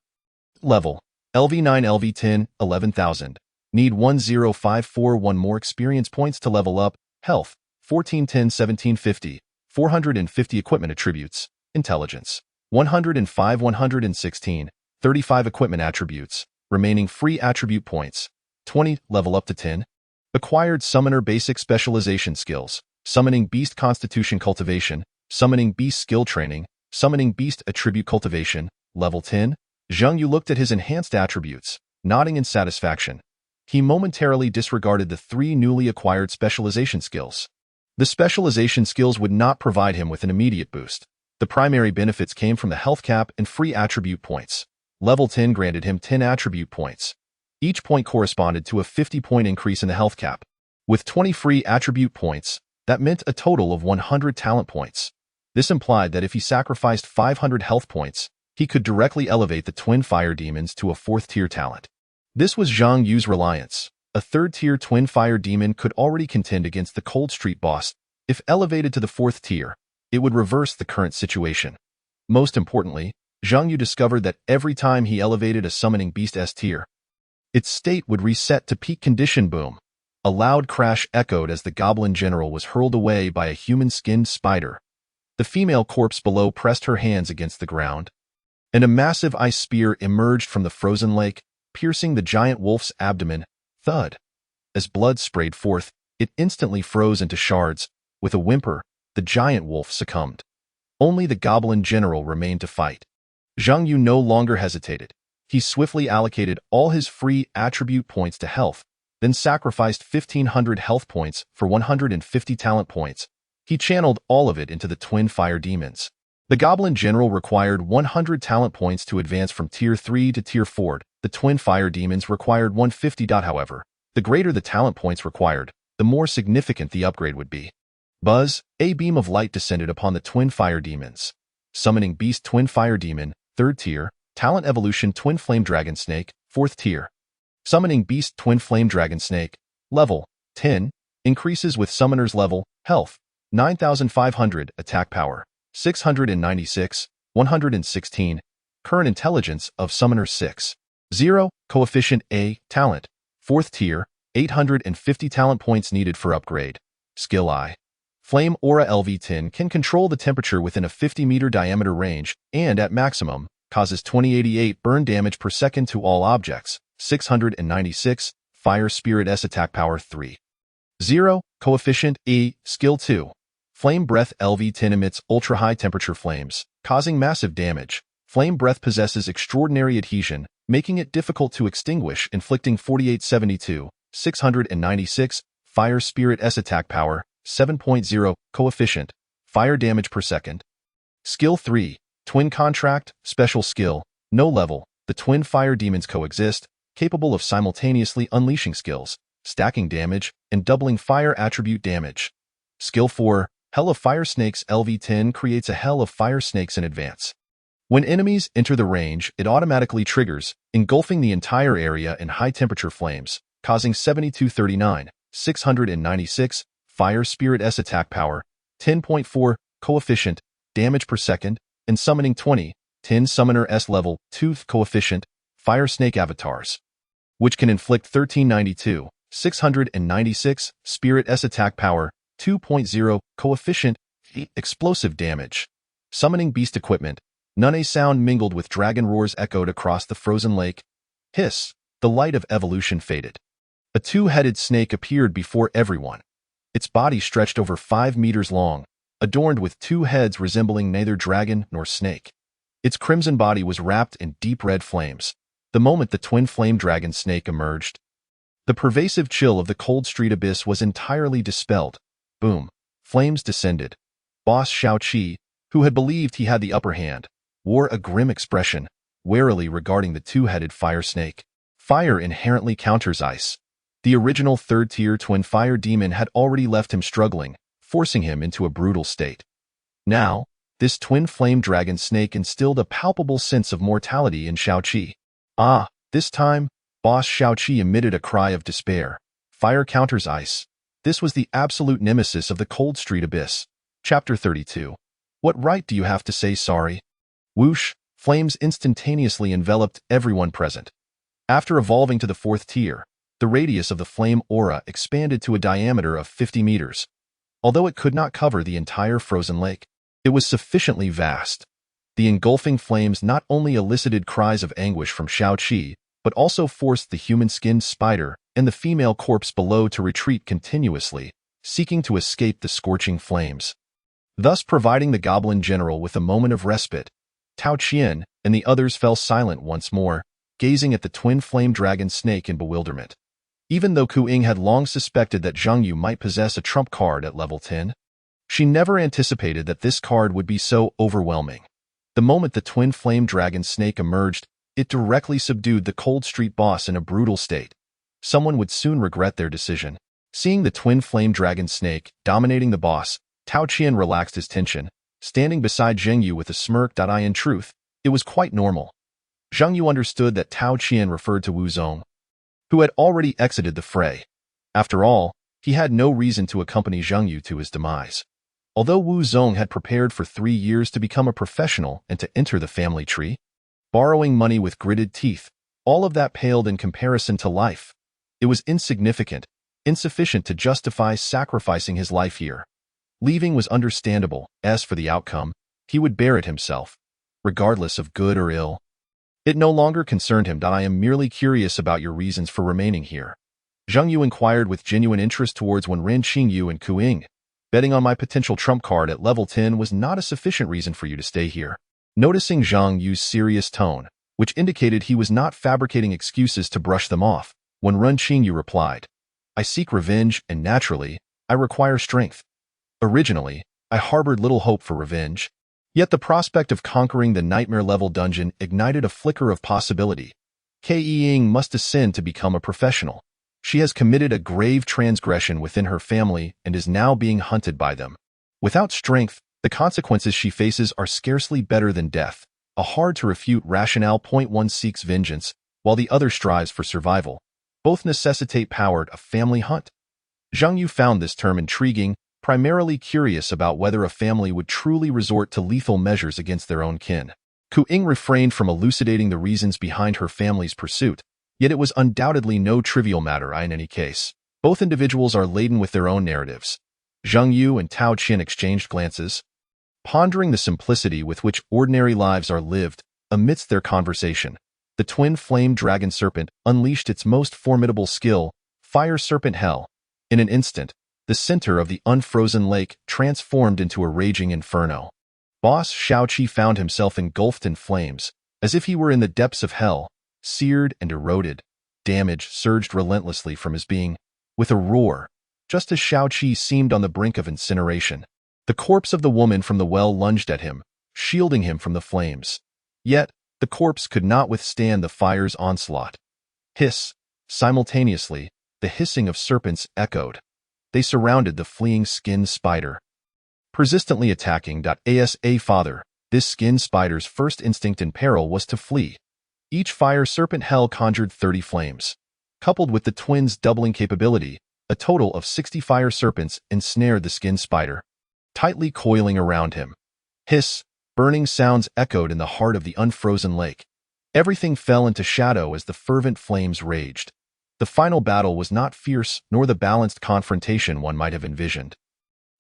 Level. LV 9 LV 10, 11,000. Need 10541 more experience points to level up. Health, 1410 1750. 450 equipment attributes. Intelligence, 105 116. 35 equipment attributes. Remaining free attribute points, 20. Level up to 10. Acquired Summoner Basic Specialization Skills. Summoning Beast Constitution Cultivation. Summoning Beast Skill Training. Summoning Beast Attribute Cultivation. Level 10. Zhang Yu looked at his enhanced attributes, nodding in satisfaction. He momentarily disregarded the 3 newly acquired specialization skills. The specialization skills would not provide him with an immediate boost. The primary benefits came from the health cap and free attribute points. Level 10 granted him 10 attribute points. Each point corresponded to a 50-point increase in the health cap. With 20 free attribute points, that meant a total of 100 talent points. This implied that if he sacrificed 500 health points, he could directly elevate the twin fire demons to a 4th-tier talent. This was Zhang Yu's reliance. A 3rd-tier twin fire demon could already contend against the Cold Street boss. If elevated to the 4th tier, it would reverse the current situation. Most importantly, Zhang Yu discovered that every time he elevated a summoning beast S tier, its state would reset to peak condition. Boom. A loud crash echoed as the goblin general was hurled away by a human-skinned spider. The female corpse below pressed her hands against the ground, and a massive ice spear emerged from the frozen lake, piercing the giant wolf's abdomen. Thud. As blood sprayed forth, it instantly froze into shards. With a whimper, the giant wolf succumbed. Only the goblin general remained to fight. Zhang Yu no longer hesitated. He swiftly allocated all his free attribute points to health, then sacrificed 1,500 health points for 150 talent points. He channeled all of it into the twin fire demons. The goblin general required 100 talent points to advance from Tier 3 to Tier 4. The twin fire demons required 150. However, the greater the talent points required, the more significant the upgrade would be. Buzz, a beam of light descended upon the twin fire demons. Summoning Beast Twin Fire Demon, 3rd tier. Talent Evolution Twin Flame Dragon Snake, 4th tier. Summoning Beast Twin Flame Dragon Snake, level 10, increases with summoner's level, health, 9,500, attack power, 696, 116, current intelligence of summoner 6. 0, coefficient A, talent, 4th tier, 850 talent points needed for upgrade. Skill I. Flame Aura LV10 can control the temperature within a 50-meter diameter range and, at maximum, causes 2088 burn damage per second to all objects. 696, Fire Spirit S attack power 3. 0, coefficient E, skill 2. Flame Breath LV10 emits ultra-high temperature flames, causing massive damage. Flame Breath possesses extraordinary adhesion, making it difficult to extinguish, inflicting 4872, 696, Fire Spirit S attack power, 7.0, coefficient, fire damage per second. Skill 3, Twin Contract, special skill, no level. The twin fire demons coexist, capable of simultaneously unleashing skills, stacking damage, and doubling fire attribute damage. Skill 4, Hell of Fire Snakes LV10 creates a hell of fire snakes in advance. When enemies enter the range, it automatically triggers, engulfing the entire area in high-temperature flames, causing 7239, 696, Fire Spirit S attack power, 10.4, coefficient, damage per second, and summoning 20, 10 Summoner S level, 2 coefficient, Fire Snake avatars, which can inflict 1392, 696, Spirit S attack power, 2.0, coefficient, explosive damage. Summoning Beast equipment, none a sound mingled with dragon roars echoed across the frozen lake. Hiss, the light of evolution faded. A two-headed snake appeared before everyone. Its body stretched over 5 meters long, adorned with 2 heads resembling neither dragon nor snake. Its crimson body was wrapped in deep red flames. The moment the twin flame dragon snake emerged, the pervasive chill of the cold street abyss was entirely dispelled. Boom. Flames descended. Boss Shao Qi, who had believed he had the upper hand, wore a grim expression, warily regarding the two-headed fire snake. Fire inherently counters ice. The original 3rd-tier twin fire demon had already left him struggling, forcing him into a brutal state. Now, this twin flame dragon snake instilled a palpable sense of mortality in Shao Qi. Ah, this time, Boss Shao Qi emitted a cry of despair. Fire counters ice. This was the absolute nemesis of the cold street abyss. Chapter 32. What right do you have to say sorry? Whoosh, flames instantaneously enveloped everyone present. After evolving to the 4th tier, the radius of the flame aura expanded to a diameter of 50 meters. Although it could not cover the entire frozen lake, it was sufficiently vast. The engulfing flames not only elicited cries of anguish from Shao Qi, but also forced the human-skinned spider and the female corpse below to retreat continuously, seeking to escape the scorching flames, thus providing the goblin general with a moment of respite. Tao Qian and the others fell silent once more, gazing at the twin flame dragon snake in bewilderment. Even though Ku Ying had long suspected that Zhang Yu might possess a trump card at level 10, she never anticipated that this card would be so overwhelming. The moment the twin flame dragon snake emerged, it directly subdued the cold street boss in a brutal state. Someone would soon regret their decision. Seeing the twin flame dragon snake dominating the boss, Tao Qian relaxed his tension, standing beside Zhang Yu with a smirk. In truth, it was quite normal. Zhang Yu understood that Tao Qian referred to Wu Zong, who had already exited the fray. After all, he had no reason to accompany Zhang Yu to his demise. Although Wu Zong had prepared for 3 years to become a professional and to enter the family tree, borrowing money with gritted teeth, all of that paled in comparison to life. It was insignificant, insufficient to justify sacrificing his life here. Leaving was understandable. As for the outcome, he would bear it himself, regardless of good or ill. It no longer concerned him. I am merely curious about your reasons for remaining here. Zhang Yu inquired with genuine interest towards Wen Qingyu and Ku Ying. Betting on my potential trump card at level 10 was not a sufficient reason for you to stay here. Noticing Zhang Yu's serious tone, which indicated he was not fabricating excuses to brush them off, Wen Qingyu replied, I seek revenge, and naturally, I require strength. Originally, I harbored little hope for revenge. Yet the prospect of conquering the nightmare-level dungeon ignited a flicker of possibility. Ke Ying must ascend to become a professional. She has committed a grave transgression within her family and is now being hunted by them. Without strength, the consequences she faces are scarcely better than death. A hard-to-refute rationale. One seeks vengeance, while the other strives for survival. Both necessitate power. A family hunt. Zhang Yu found this term intriguing, primarily curious about whether a family would truly resort to lethal measures against their own kin. Ku Ying refrained from elucidating the reasons behind her family's pursuit, yet it was undoubtedly no trivial matter in any case. Both individuals are laden with their own narratives. Zhang Yu and Tao Qin exchanged glances, pondering the simplicity with which ordinary lives are lived. Amidst their conversation, the twin flame dragon serpent unleashed its most formidable skill, Fire Serpent Hell. In an instant, the center of the unfrozen lake transformed into a raging inferno. Boss Shaoqi found himself engulfed in flames, as if he were in the depths of hell, seared and eroded. Damage surged relentlessly from his being. With a roar, just as Shaoqi seemed on the brink of incineration, the corpse of the woman from the well lunged at him, shielding him from the flames. Yet, the corpse could not withstand the fire's onslaught. Hiss! Simultaneously, the hissing of serpents echoed. They surrounded the fleeing skin spider, persistently attacking. Asa father, this skin spider's first instinct in peril was to flee. Each fire serpent hell conjured 30 flames. Coupled with the twins' doubling capability, a total of 60 fire serpents ensnared the skin spider, tightly coiling around him. Hiss! Burning sounds echoed in the heart of the unfrozen lake. Everything fell into shadow as the fervent flames raged. The final battle was not fierce nor the balanced confrontation one might have envisioned.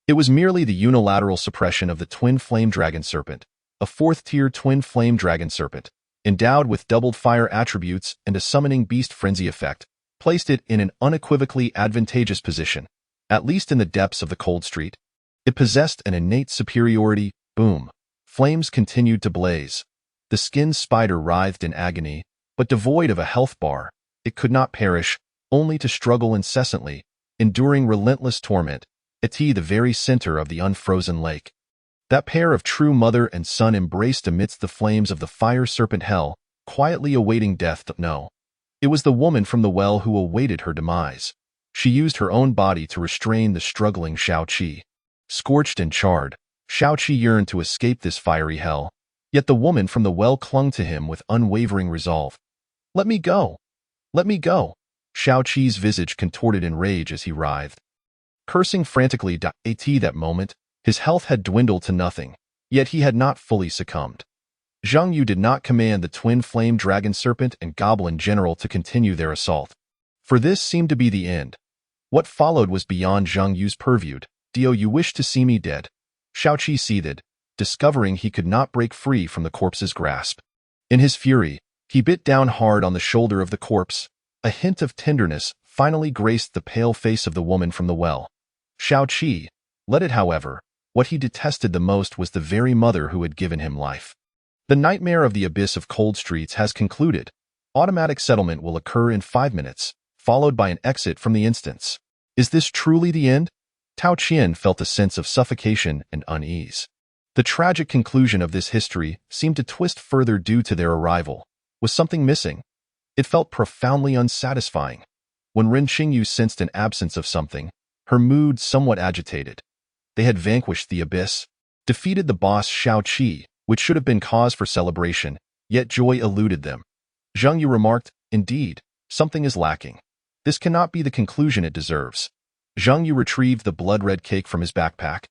It was merely the unilateral suppression of the twin flame dragon serpent, a fourth-tier twin flame dragon serpent, endowed with doubled fire attributes and a summoning beast frenzy effect, placed it in an unequivocally advantageous position, at least in the depths of the cold street. It possessed an innate superiority. Boom. Flames continued to blaze. The skin spider writhed in agony, but devoid of a health bar. It could not perish, only to struggle incessantly, enduring relentless torment, at the very center of the unfrozen lake. That pair of true mother and son embraced amidst the flames of the fire serpent hell, quietly awaiting death. No. It was the woman from the well who awaited her demise. She used her own body to restrain the struggling Shaoqi. Scorched and charred, Shaoqi yearned to escape this fiery hell, yet the woman from the well clung to him with unwavering resolve. "Let me go! Let me go!" Shaoqi's visage contorted in rage as he writhed, cursing frantically. At that moment, his health had dwindled to nothing, yet he had not fully succumbed. Zhang Yu did not command the twin flame dragon serpent and goblin general to continue their assault, for this seemed to be the end. What followed was beyond Zhang Yu's purview. "Do you wish to see me dead?" Shaoqi seethed, discovering he could not break free from the corpse's grasp. In his fury, he bit down hard on the shoulder of the corpse. A hint of tenderness finally graced the pale face of the woman from the well. Shaoqi let it, however. What he detested the most was the very mother who had given him life. The nightmare of the abyss of cold streets has concluded. Automatic settlement will occur in 5 minutes, followed by an exit from the instance. Is this truly the end? Tao Qian felt a sense of suffocation and unease. The tragic conclusion of this history seemed to twist further due to their arrival. Was something missing? It felt profoundly unsatisfying. When Ren Qingyu sensed an absence of something, her mood somewhat agitated. They had vanquished the abyss, defeated the boss Shaoqi, which should have been cause for celebration, yet joy eluded them. Zhang Yu remarked, "Indeed, something is lacking. This cannot be the conclusion it deserves." Zhang Yu retrieved the blood-red cake from his backpack,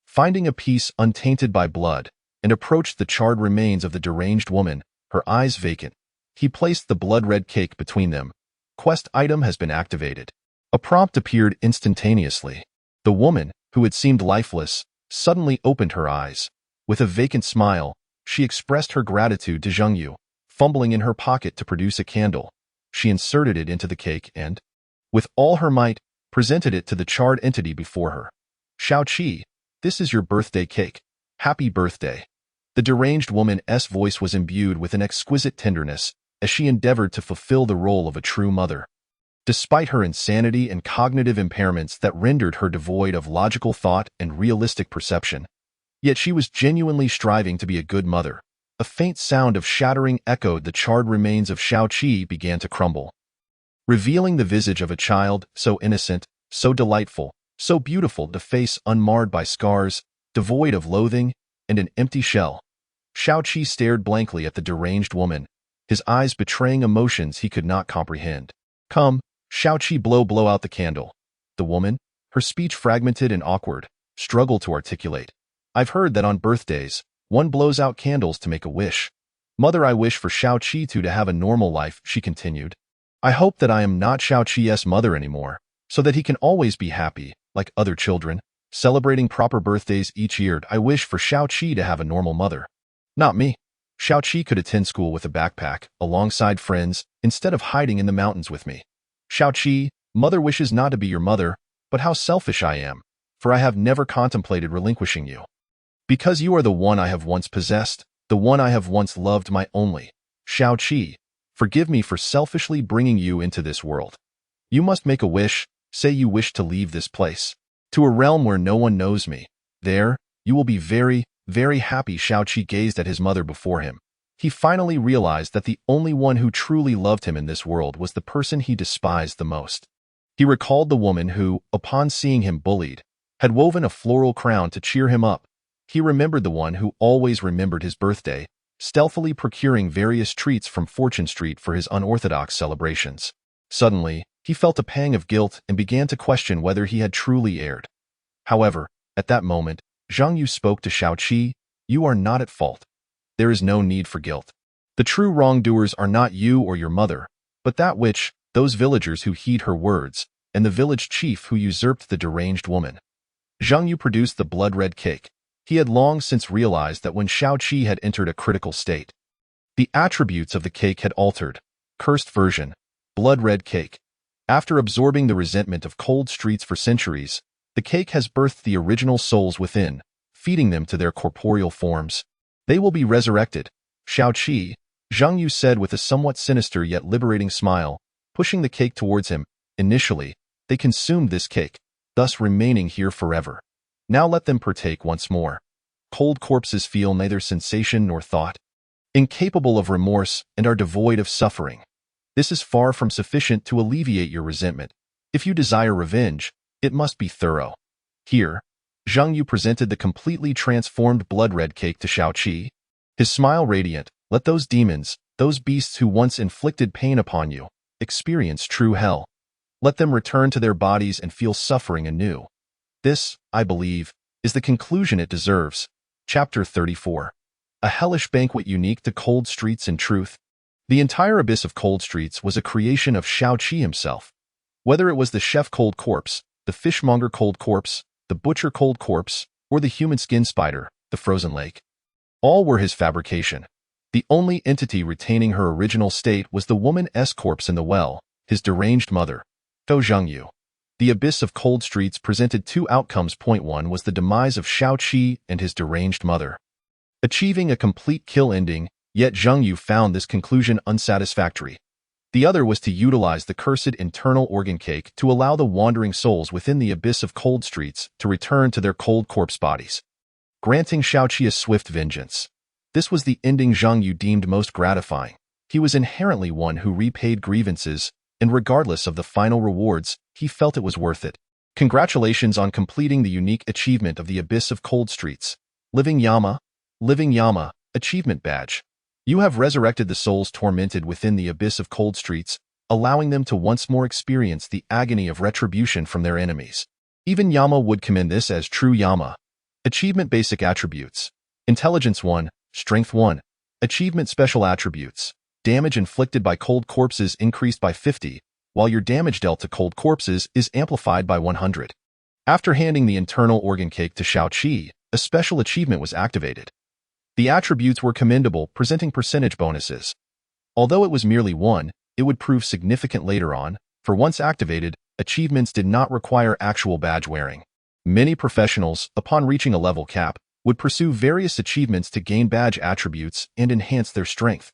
finding a piece untainted by blood, and approached the charred remains of the deranged woman, her eyes vacant. He placed the blood-red cake between them. Quest item has been activated. A prompt appeared instantaneously. The woman, who had seemed lifeless, suddenly opened her eyes. With a vacant smile, she expressed her gratitude to Zhang Yu. Fumbling in her pocket to produce a candle, she inserted it into the cake and, with all her might, presented it to the charred entity before her. "Shaoqi, this is your birthday cake. Happy birthday." The deranged woman's voice was imbued with an exquisite tenderness as she endeavored to fulfill the role of a true mother. Despite her insanity and cognitive impairments that rendered her devoid of logical thought and realistic perception, yet she was genuinely striving to be a good mother, A faint sound of shattering echoed. The charred remains of Xiaoqi began to crumble, revealing the visage of a child, so innocent, so delightful, so beautiful, the face unmarred by scars, devoid of loathing, and an empty shell. Xiaoqi stared blankly at the deranged woman, his eyes betraying emotions he could not comprehend. Come, Xiaoqi, blow out the candle. The woman, her speech fragmented and awkward, struggled to articulate. I've heard that on birthdays, one blows out candles to make a wish. Mother, I wish for Xiaoqi to have a normal life, she continued. I hope that I am not Xiaoqi's mother anymore, so that he can always be happy, like other children, celebrating proper birthdays each year. I wish for Xiaoqi to have a normal mother. Not me. Xiaoqi could attend school with a backpack, alongside friends, instead of hiding in the mountains with me. Xiaoqi, mother wishes not to be your mother, but how selfish I am, for I have never contemplated relinquishing you. Because you are the one I have once possessed, the one I have once loved, my only. Xiaoqi, forgive me for selfishly bringing you into this world. You must make a wish, say you wish to leave this place, to a realm where no one knows me. There, you will be very, very happy. Xiaoqi gazed at his mother before him. He finally realized that the only one who truly loved him in this world was the person he despised the most. He recalled the woman who, upon seeing him bullied, had woven a floral crown to cheer him up. He remembered the one who always remembered his birthday, stealthily procuring various treats from Fortune Street for his unorthodox celebrations. Suddenly, he felt a pang of guilt and began to question whether he had truly erred. However, at that moment, Zhang Yu spoke to Xiaoqi. You are not at fault. There is no need for guilt. The true wrongdoers are not you or your mother, but those villagers who heed her words, and the village chief who usurped the deranged woman. Zhang Yu produced the blood-red cake. He had long since realized that when Xiaoqi had entered a critical state, the attributes of the cake had altered. Cursed version, blood-red cake. After absorbing the resentment of cold streets for centuries, the cake has birthed the original souls within, feeding them to their corporeal forms. They will be resurrected. Xiaoqi, Zhang Yu said with a somewhat sinister yet liberating smile, pushing the cake towards him. Initially, they consumed this cake, thus remaining here forever. Now let them partake once more. Cold corpses feel neither sensation nor thought, incapable of remorse, and are devoid of suffering. This is far from sufficient to alleviate your resentment. If you desire revenge, it must be thorough. Here, Zhang Yu presented the completely transformed blood-red cake to Xiaoqi, his smile radiant. Let those demons, those beasts who once inflicted pain upon you, experience true hell. Let them return to their bodies and feel suffering anew. This, I believe, is the conclusion it deserves. Chapter 34. A hellish banquet unique to Cold Streets. In truth, the entire abyss of Cold Streets was a creation of Xiaoqi himself. Whether it was the chef Cold Corpse, the fishmonger Cold Corpse, the butcher Cold Corpse, or the human skin spider, the frozen lake, all were his fabrication. The only entity retaining her original state was the woman's corpse in the well, his deranged mother, Zhang Yu. The abyss of Cold Streets presented two outcomes. Point 1 was the demise of Xiaoqi and his deranged mother, achieving a complete kill ending, yet Zhang Yu found this conclusion unsatisfactory. The other was to utilize the cursed internal organ cake to allow the wandering souls within the abyss of Cold Streets to return to their cold corpse bodies, granting Xiaoqi a swift vengeance. This was the ending Zhang Yu deemed most gratifying. He was inherently one who repaid grievances, and regardless of the final rewards, he felt it was worth it. Congratulations on completing the unique achievement of the Abyss of Cold Streets. Living Yama, Achievement Badge. You have resurrected the souls tormented within the Abyss of Cold Streets, allowing them to once more experience the agony of retribution from their enemies. Even Yama would commend this as true Yama. Achievement Basic Attributes. Intelligence 1, Strength 1. Achievement Special Attributes. Damage inflicted by cold corpses increased by 50, while your damage dealt to cold corpses is amplified by 100. After handing the internal organ cake to Xiaoqi, a special achievement was activated. The attributes were commendable, presenting percentage bonuses. Although it was merely 1, it would prove significant later on, for once activated, achievements did not require actual badge wearing. Many professionals, upon reaching a level cap, would pursue various achievements to gain badge attributes and enhance their strength.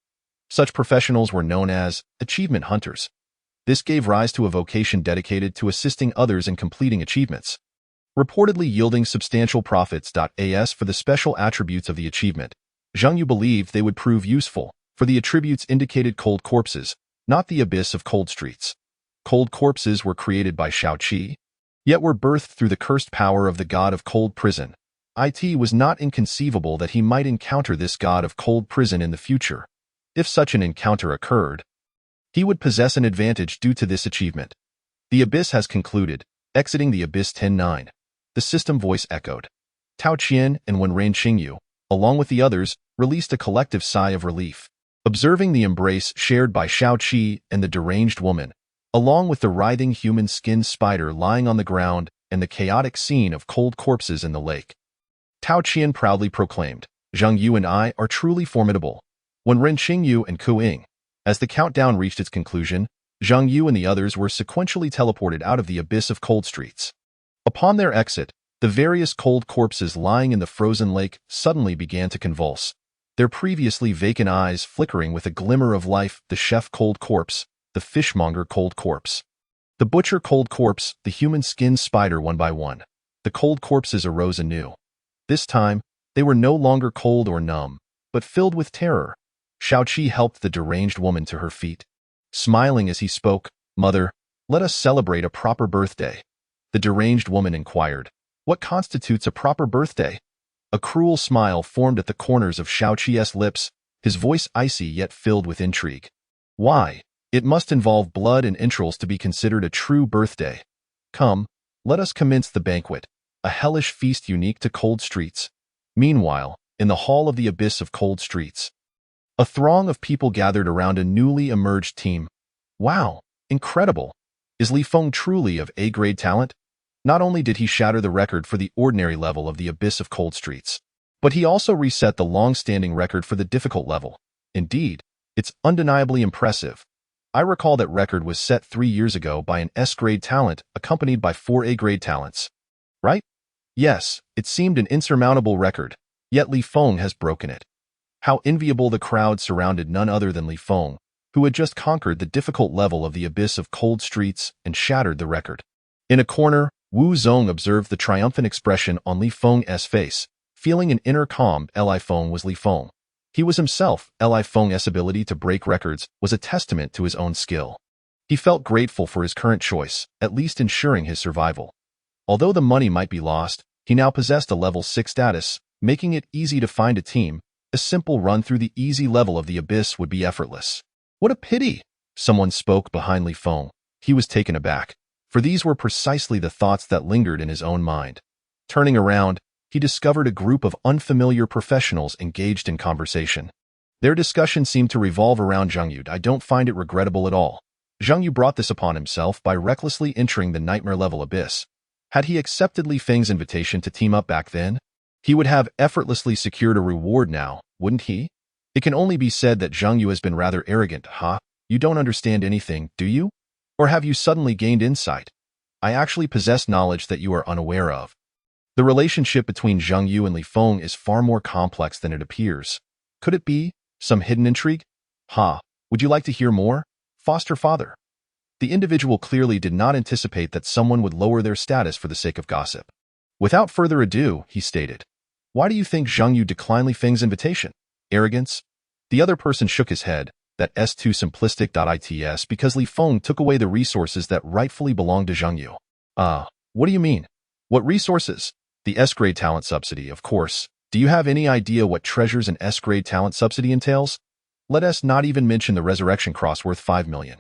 Such professionals were known as achievement hunters. This gave rise to a vocation dedicated to assisting others in completing achievements, reportedly yielding substantial profits. As for the special attributes of the achievement, Zhang Yu believed they would prove useful, for the attributes indicated cold corpses, not the abyss of cold streets. Cold corpses were created by Shao-Chi, yet were birthed through the cursed power of the god of cold prison. It was not inconceivable that he might encounter this god of cold prison in the future. If such an encounter occurred, he would possess an advantage due to this achievement. The abyss has concluded. Exiting the abyss 10-9. The system voice echoed. Tao Qian and Wen Qingyu, along with the others, released a collective sigh of relief. Observing the embrace shared by Shao-Chi and the deranged woman, along with the writhing human-skinned spider lying on the ground and the chaotic scene of cold corpses in the lake, Tao Qian proudly proclaimed, "Zhang Yu and I are truly formidable." When Ren Qingyu and Ku Ying, as the countdown reached its conclusion, Zhang Yu and the others were sequentially teleported out of the abyss of cold streets. Upon their exit, the various cold corpses lying in the frozen lake suddenly began to convulse, their previously vacant eyes flickering with a glimmer of life. The chef cold corpse, the fishmonger cold corpse, the butcher cold corpse, the human-skinned spider. One by one, the cold corpses arose anew. This time, they were no longer cold or numb, but filled with terror. Shao-Chi helped the deranged woman to her feet, smiling as he spoke, "Mother, let us celebrate a proper birthday." The deranged woman inquired, "What constitutes a proper birthday?" A cruel smile formed at the corners of Shao-Chi's lips, his voice icy yet filled with intrigue. "Why? It must involve blood and entrails to be considered a true birthday. Come, let us commence the banquet, a hellish feast unique to cold streets." Meanwhile, in the hall of the abyss of cold streets, a throng of people gathered around a newly emerged team. "Wow, incredible! Is Li Feng truly of A-grade talent? Not only did he shatter the record for the ordinary level of the abyss of cold streets, but he also reset the long-standing record for the difficult level. Indeed, it's undeniably impressive. I recall that record was set 3 years ago by an S-grade talent accompanied by 4 A-grade talents. Right? Yes, it seemed an insurmountable record, yet Li Feng has broken it." How enviable! The crowd surrounded none other than Li Feng, who had just conquered the difficult level of the abyss of cold streets and shattered the record. In a corner, Wu Zong observed the triumphant expression on Li Feng's face, feeling an inner calm. Li Feng was Li Feng. He was himself. Li Feng's ability to break records was a testament to his own skill. He felt grateful for his current choice, at least ensuring his survival. Although the money might be lost, he now possessed a level 6 status, making it easy to find a team. A simple run through the easy level of the abyss would be effortless. "What a pity!" someone spoke behind Li Feng. He was taken aback, for these were precisely the thoughts that lingered in his own mind. Turning around, he discovered a group of unfamiliar professionals engaged in conversation. Their discussion seemed to revolve around Zhang Yu. "I don't find it regrettable at all. Zhang Yu brought this upon himself by recklessly entering the nightmare-level abyss. Had he accepted Li Feng's invitation to team up back then, he would have effortlessly secured a reward now, wouldn't he? It can only be said that Zhang Yu has been rather arrogant. Huh? You don't understand anything, do you? Or have you suddenly gained insight? I actually possess knowledge that you are unaware of." The relationship between Zhang Yu and Li Feng is far more complex than it appears. Could it be some hidden intrigue? Would you like to hear more, foster father? The individual clearly did not anticipate that someone would lower their status for the sake of gossip. Without further ado, he stated, "Why do you think Zhang Yu declined Li Feng's invitation? Arrogance?" The other person shook his head. "That's too simplistic. It's because Li Feng took away the resources that rightfully belonged to Zhang Yu." What do you mean? What resources? The S-grade talent subsidy, of course. Do you have any idea what treasures an S-grade talent subsidy entails? Let us not even mention the resurrection cross worth 5 million.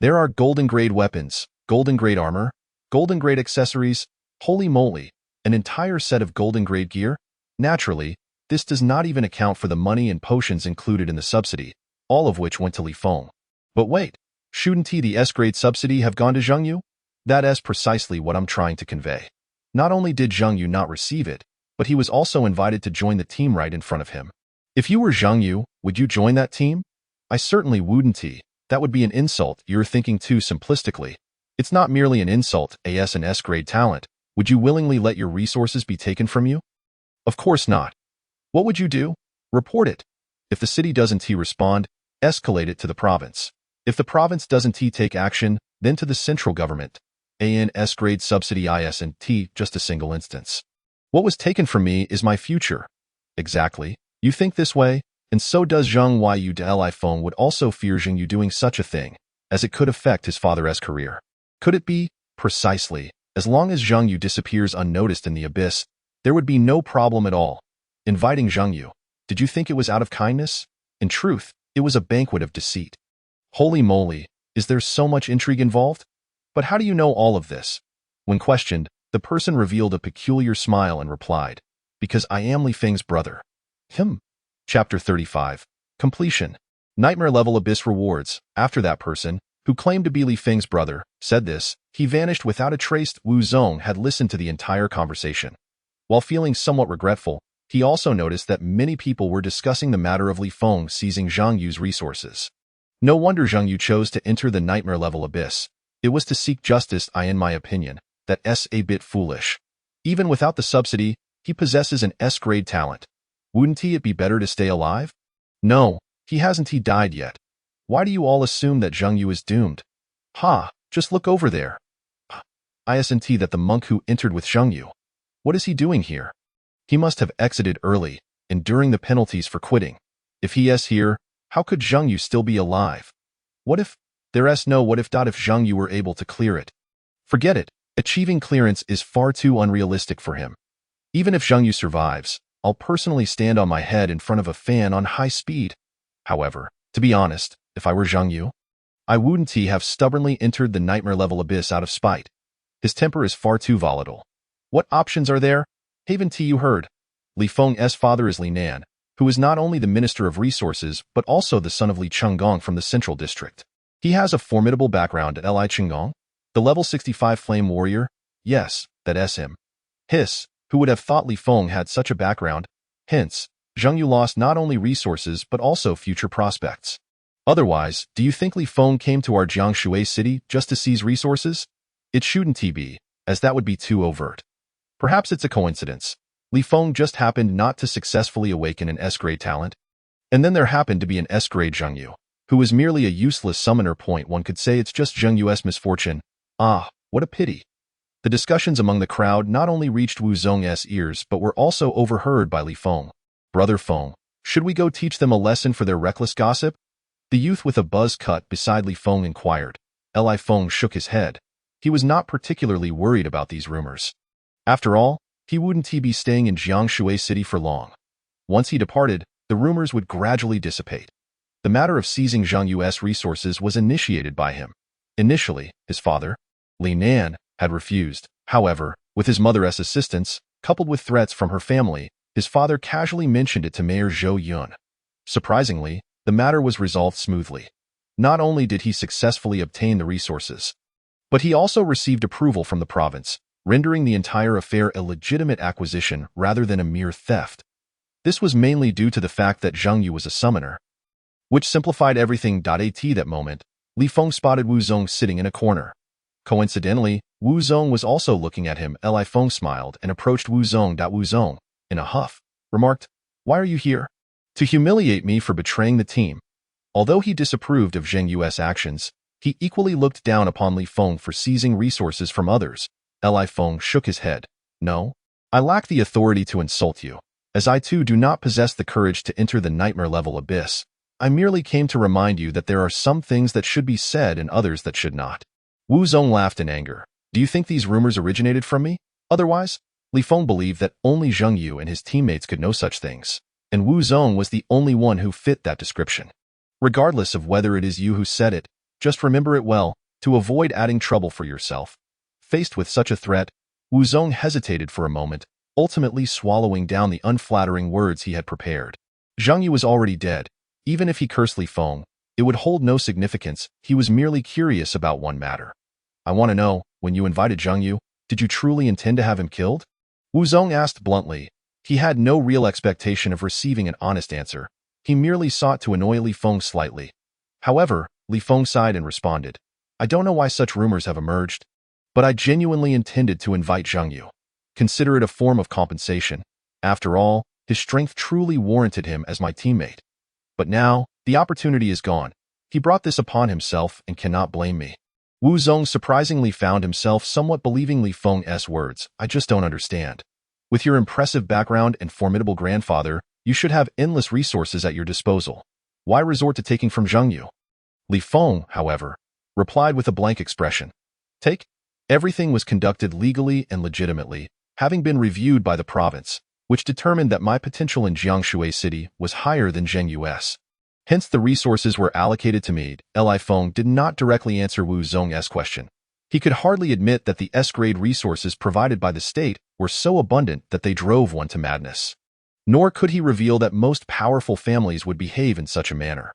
There are golden-grade weapons, golden-grade armor, golden-grade accessories. Holy moly! An entire set of golden-grade gear? Naturally, this does not even account for the money and potions included in the subsidy, all of which went to Li Feng. But wait, shouldn't the S-grade subsidy have gone to Zhang Yu? That is precisely what I'm trying to convey. Not only did Zhang Yu not receive it, but he was also invited to join the team right in front of him. If you were Zhang Yu, would you join that team? I certainly wouldn't. That would be an insult. You're thinking too simplistically. It's not merely an insult as an S-grade talent. Would you willingly let your resources be taken from you? Of course not. What would you do? Report it. If the city doesn't respond, escalate it to the province. If the province doesn't take action, then to the central government. An S-grade subsidy isn't just a single instance. What was taken from me is my future. Exactly. You think this way, and so does Zheng Yu. Li Feng would also fear Zheng Yu doing such a thing, as it could affect his father's career. Could it be? Precisely. As long as Zheng Yu disappears unnoticed in the abyss, there would be no problem at all. Inviting Zheng Yu. Did you think it was out of kindness? In truth, it was a banquet of deceit. Holy moly, is there so much intrigue involved? But how do you know all of this? When questioned, the person revealed a peculiar smile and replied, "Because I am Li Feng's brother." Chapter 35. Completion. Nightmare level abyss rewards. After that person, who claimed to be Li Feng's brother, said this, he vanished without a trace. Wu Zong had listened to the entire conversation. While feeling somewhat regretful, he also noticed that many people were discussing the matter of Li Feng seizing Zhang Yu's resources. No wonder Zhang Yu chose to enter the nightmare level abyss. It was to seek justice. In my opinion, that's a bit foolish. Even without the subsidy, he possesses an S-grade talent. Wouldn't it be better to stay alive? No, he hasn't died yet. Why do you all assume that Zhang Yu is doomed? Just look over there. Isn't that the monk who entered with Zhang Yu? What is he doing here? He must have exited early, enduring the penalties for quitting. If he is here, how could Zhang Yu still be alive? What if? If Zhang Yu were able to clear it? Forget it. Achieving clearance is far too unrealistic for him. Even if Zhang Yu survives, I'll personally stand on my head in front of a fan on high speed. However, to be honest, if I were Zhang Yu, I wouldn't have stubbornly entered the nightmare level abyss out of spite. His temper is far too volatile. What options are there? Haven't you heard? Li Feng's father is Li Nan, who is not only the Minister of Resources but also the son of Li Chenggong from the Central District. He has a formidable background at Li Chenggong, the level 65 Flame Warrior. Yes, that's him. Who would have thought Li Feng had such a background? Hence, Zhang Yu lost not only resources but also future prospects. Otherwise, do you think Li Feng came to our Jiangshui city just to seize resources? It shouldn't be, as that would be too overt. Perhaps it's a coincidence. Li Feng just happened not to successfully awaken an S-grade talent. And then there happened to be an S-grade Zhang Yu, who was merely a useless summoner. One could say it's just Zhang Yu's misfortune. What a pity. The discussions among the crowd not only reached Wu Zong's ears but were also overheard by Li Feng. Brother Feng, should we go teach them a lesson for their reckless gossip? The youth with a buzz cut beside Li Feng inquired. Li Feng shook his head. He was not particularly worried about these rumors. After all, he wouldn't be staying in Jiangshui city for long. Once he departed, the rumors would gradually dissipate. The matter of seizing Zhang Yu's resources was initiated by him. Initially, his father, Li Nan, had refused. However, with his mother's assistance, coupled with threats from her family, his father casually mentioned it to Mayor Zhou Yun. Surprisingly, the matter was resolved smoothly. Not only did he successfully obtain the resources, but he also received approval from the province, rendering the entire affair a legitimate acquisition rather than a mere theft. This was mainly due to the fact that Zhang Yu was a summoner, which simplified everything. At that moment, Li Feng spotted Wu Zong sitting in a corner. Coincidentally, Wu Zong was also looking at him. Li Feng smiled and approached Wu Zong. Wu Zong, in a huff, remarked, "Why are you here?" "To humiliate me for betraying the team." Although he disapproved of Zhang Yu's actions, he equally looked down upon Li Feng for seizing resources from others. Li Feng shook his head. "No, I lack the authority to insult you, as I too do not possess the courage to enter the nightmare level abyss. I merely came to remind you that there are some things that should be said and others that should not." Wu Zong laughed in anger. "Do you think these rumors originated from me? Otherwise?" Li Feng believed that only Zhang Yu and his teammates could know such things, and Wu Zong was the only one who fit that description. Regardless of whether it is you who said it, just remember it well, to avoid adding trouble for yourself. Faced with such a threat, Wu Zong hesitated for a moment, ultimately swallowing down the unflattering words he had prepared. Zhang Yu was already dead. Even if he cursed Li Feng, it would hold no significance. He was merely curious about one matter. "I want to know, when you invited Zhang Yu, did you truly intend to have him killed?" Wu Zong asked bluntly. He had no real expectation of receiving an honest answer. He merely sought to annoy Li Feng slightly. However, Li Feng sighed and responded, "I don't know why such rumors have emerged, but I genuinely intended to invite Zhang Yu. Consider it a form of compensation. After all, his strength truly warranted him as my teammate. But now, the opportunity is gone. He brought this upon himself and cannot blame me." Wu Zong surprisingly found himself somewhat believing Li Feng's words. "I just don't understand. With your impressive background and formidable grandfather, You should have endless resources at your disposal. Why resort to taking from Zhengyu? Li Feng, however, replied with a blank expression. Take? Everything was conducted legally and legitimately, having been reviewed by the province, which determined that my potential in Jiangshui City was higher than Zhengyu's. Hence the resources were allocated to me. Li Feng did not directly answer Wu Zong's question. He could hardly admit that the S-grade resources provided by the state were so abundant that they drove one to madness. Nor could he reveal that most powerful families would behave in such a manner.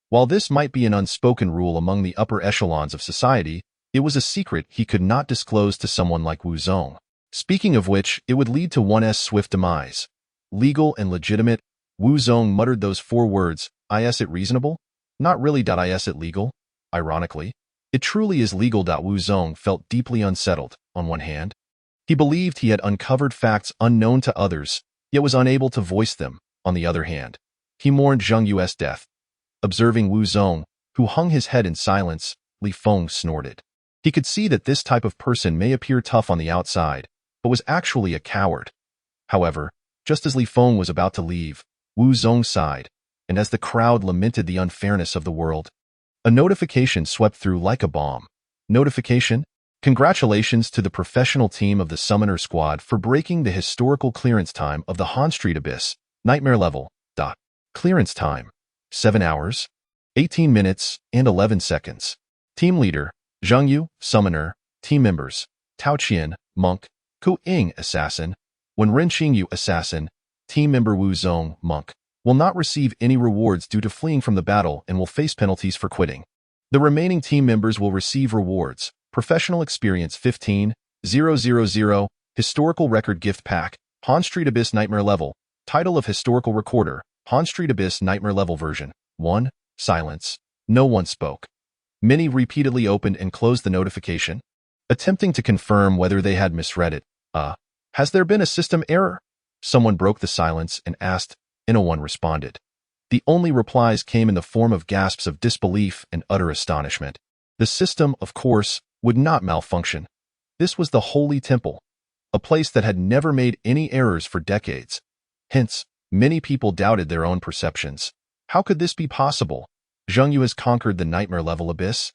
While this might be an unspoken rule among the upper echelons of society, it was a secret he could not disclose to someone like Wu Zong. Speaking of which, it would lead to one's swift demise. Legal and legitimate, Wu Zong muttered those 4 words, is it reasonable? Not really. Is it legal? Ironically, it truly is legal. Wu Zong felt deeply unsettled. On one hand, he believed he had uncovered facts unknown to others, yet was unable to voice them. On the other hand, he mourned Zhengyu's death. Observing Wu Zong, who hung his head in silence, Li Feng snorted. He could see that this type of person may appear tough on the outside, but was actually a coward. However, just as Li Feng was about to leave, Wu Zong sighed, and as the crowd lamented the unfairness of the world, a notification swept through like a bomb. Notification? Congratulations to the professional team of the Summoner Squad for breaking the historical clearance time of the Han Street Abyss, Nightmare Level. Clearance time: 7 hours, 18 minutes, and 11 seconds. Team Leader, Zhengyu, Summoner. Team Members, Tao Qian, Monk. Ku Ying, Assassin. Wen Qingyu, Assassin. Team Member Wu Zong, Monk, will not receive any rewards due to fleeing from the battle and will face penalties for quitting. The remaining team members will receive rewards: Professional Experience 15,000, Historical Record Gift Pack, Han Street Abyss Nightmare Level, Title of Historical Recorder, Han Street Abyss Nightmare Level Version 1. Silence. No one spoke. Many repeatedly opened and closed the notification, attempting to confirm whether they had misread it. Has there been a system error? Someone broke the silence and asked, and no one responded. The only replies came in the form of gasps of disbelief and utter astonishment. The system, of course, would not malfunction. This was the Holy Temple, a place that had never made any errors for decades. Hence, many people doubted their own perceptions. How could this be possible? Zhengyu has conquered the Nightmare Level Abyss.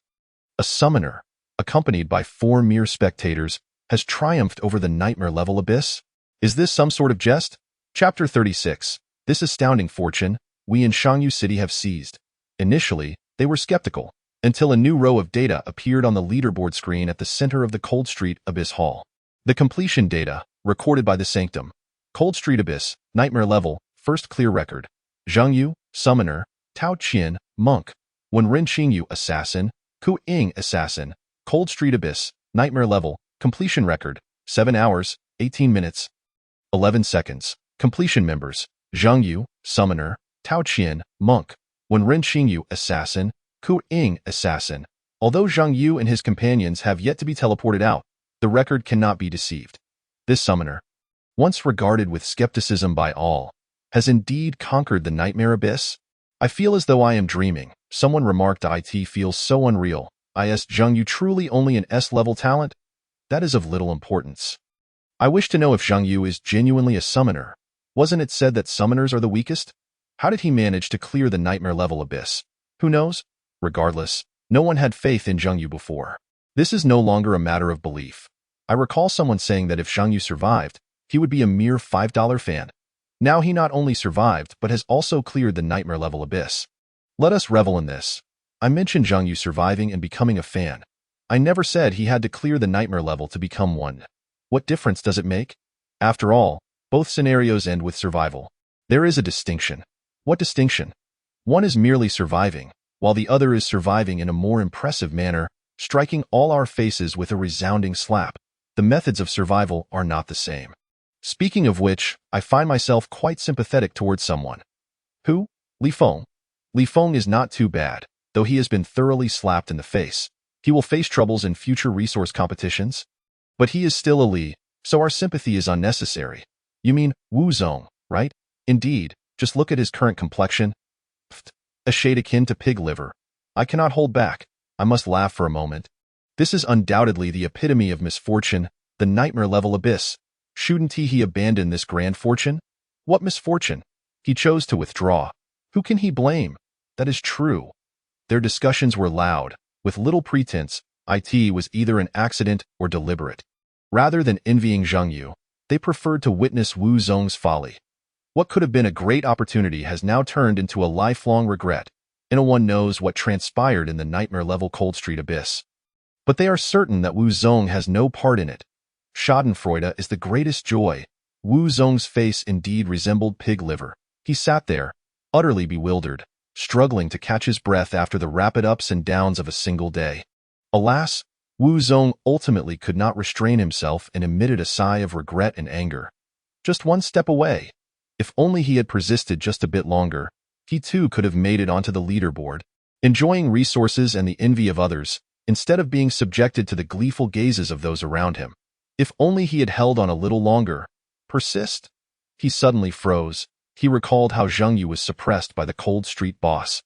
A summoner, accompanied by 4 mere spectators, has triumphed over the Nightmare Level Abyss? Is this some sort of jest? Chapter 36. This astounding fortune we in Shangyu City have seized. Initially, they were skeptical, until a new row of data appeared on the leaderboard screen at the center of the Cold Street Abyss Hall. The completion data, recorded by the Sanctum. Cold Street Abyss, Nightmare Level, first clear record. Zhengyu, Summoner. Tao Qian, Monk. Wen Qingyu, Assassin. Ku Ying, Assassin. Cold Street Abyss, Nightmare Level, completion record, 7 hours, 18 minutes, 11 seconds. Completion members, Zhengyu, Summoner. Tao Qian, Monk. Wen Qingyu, Assassin. Ku Ying, Assassin. Although Zhengyu and his companions have yet to be teleported out, the record cannot be deceived. This summoner, once regarded with skepticism by all, has indeed conquered the Nightmare Abyss. I feel as though I am dreaming. Someone remarked, it feels so unreal. Is Zhengyu truly only an S-level talent? That is of little importance. I wish to know if Zhengyu is genuinely a summoner. Wasn't it said that summoners are the weakest? How did he manage to clear the Nightmare Level Abyss? Who knows? Regardless, no one had faith in Zhengyu before. This is no longer a matter of belief. I recall someone saying that if Zhengyu survived, he would be a mere $5 fan. Now he not only survived, but has also cleared the Nightmare Level Abyss. Let us revel in this. I mentioned Zhengyu surviving and becoming a fan. I never said he had to clear the Nightmare Level to become one. What difference does it make? After all, both scenarios end with survival. There is a distinction. What distinction? One is merely surviving, while the other is surviving in a more impressive manner, striking all our faces with a resounding slap. The methods of survival are not the same. Speaking of which, I find myself quite sympathetic towards someone. Who? Li Feng. Li Feng is not too bad, though he has been thoroughly slapped in the face. He will face troubles in future resource competitions. But he is still a Li, so our sympathy is unnecessary. You mean Wu Zong, right? Indeed, just look at his current complexion. Pfft, a shade akin to pig liver. I cannot hold back. I must laugh for a moment. This is undoubtedly the epitome of misfortune, the Nightmare Level Abyss. Shouldn't he abandon this grand fortune? What misfortune? He chose to withdraw. Who can he blame? That is true. Their discussions were loud, with little pretense. It was either an accident or deliberate. Rather than envying Zhang Yu, they preferred to witness Wu Zong's folly. What could have been a great opportunity has now turned into a lifelong regret. No one knows what transpired in the nightmare-level Cold Street abyss. But they are certain that Wu Zong has no part in it. Schadenfreude is the greatest joy. Wu Zong's face indeed resembled pig liver. He sat there, utterly bewildered, struggling to catch his breath after the rapid ups and downs of a single day. Alas, Wu Zong ultimately could not restrain himself and emitted a sigh of regret and anger. Just one step away. If only he had persisted just a bit longer, he too could have made it onto the leaderboard, enjoying resources and the envy of others, instead of being subjected to the gleeful gazes of those around him. If only he had held on a little longer. Persist? He suddenly froze. He recalled how Zhang Yu was suppressed by the Cold Street boss,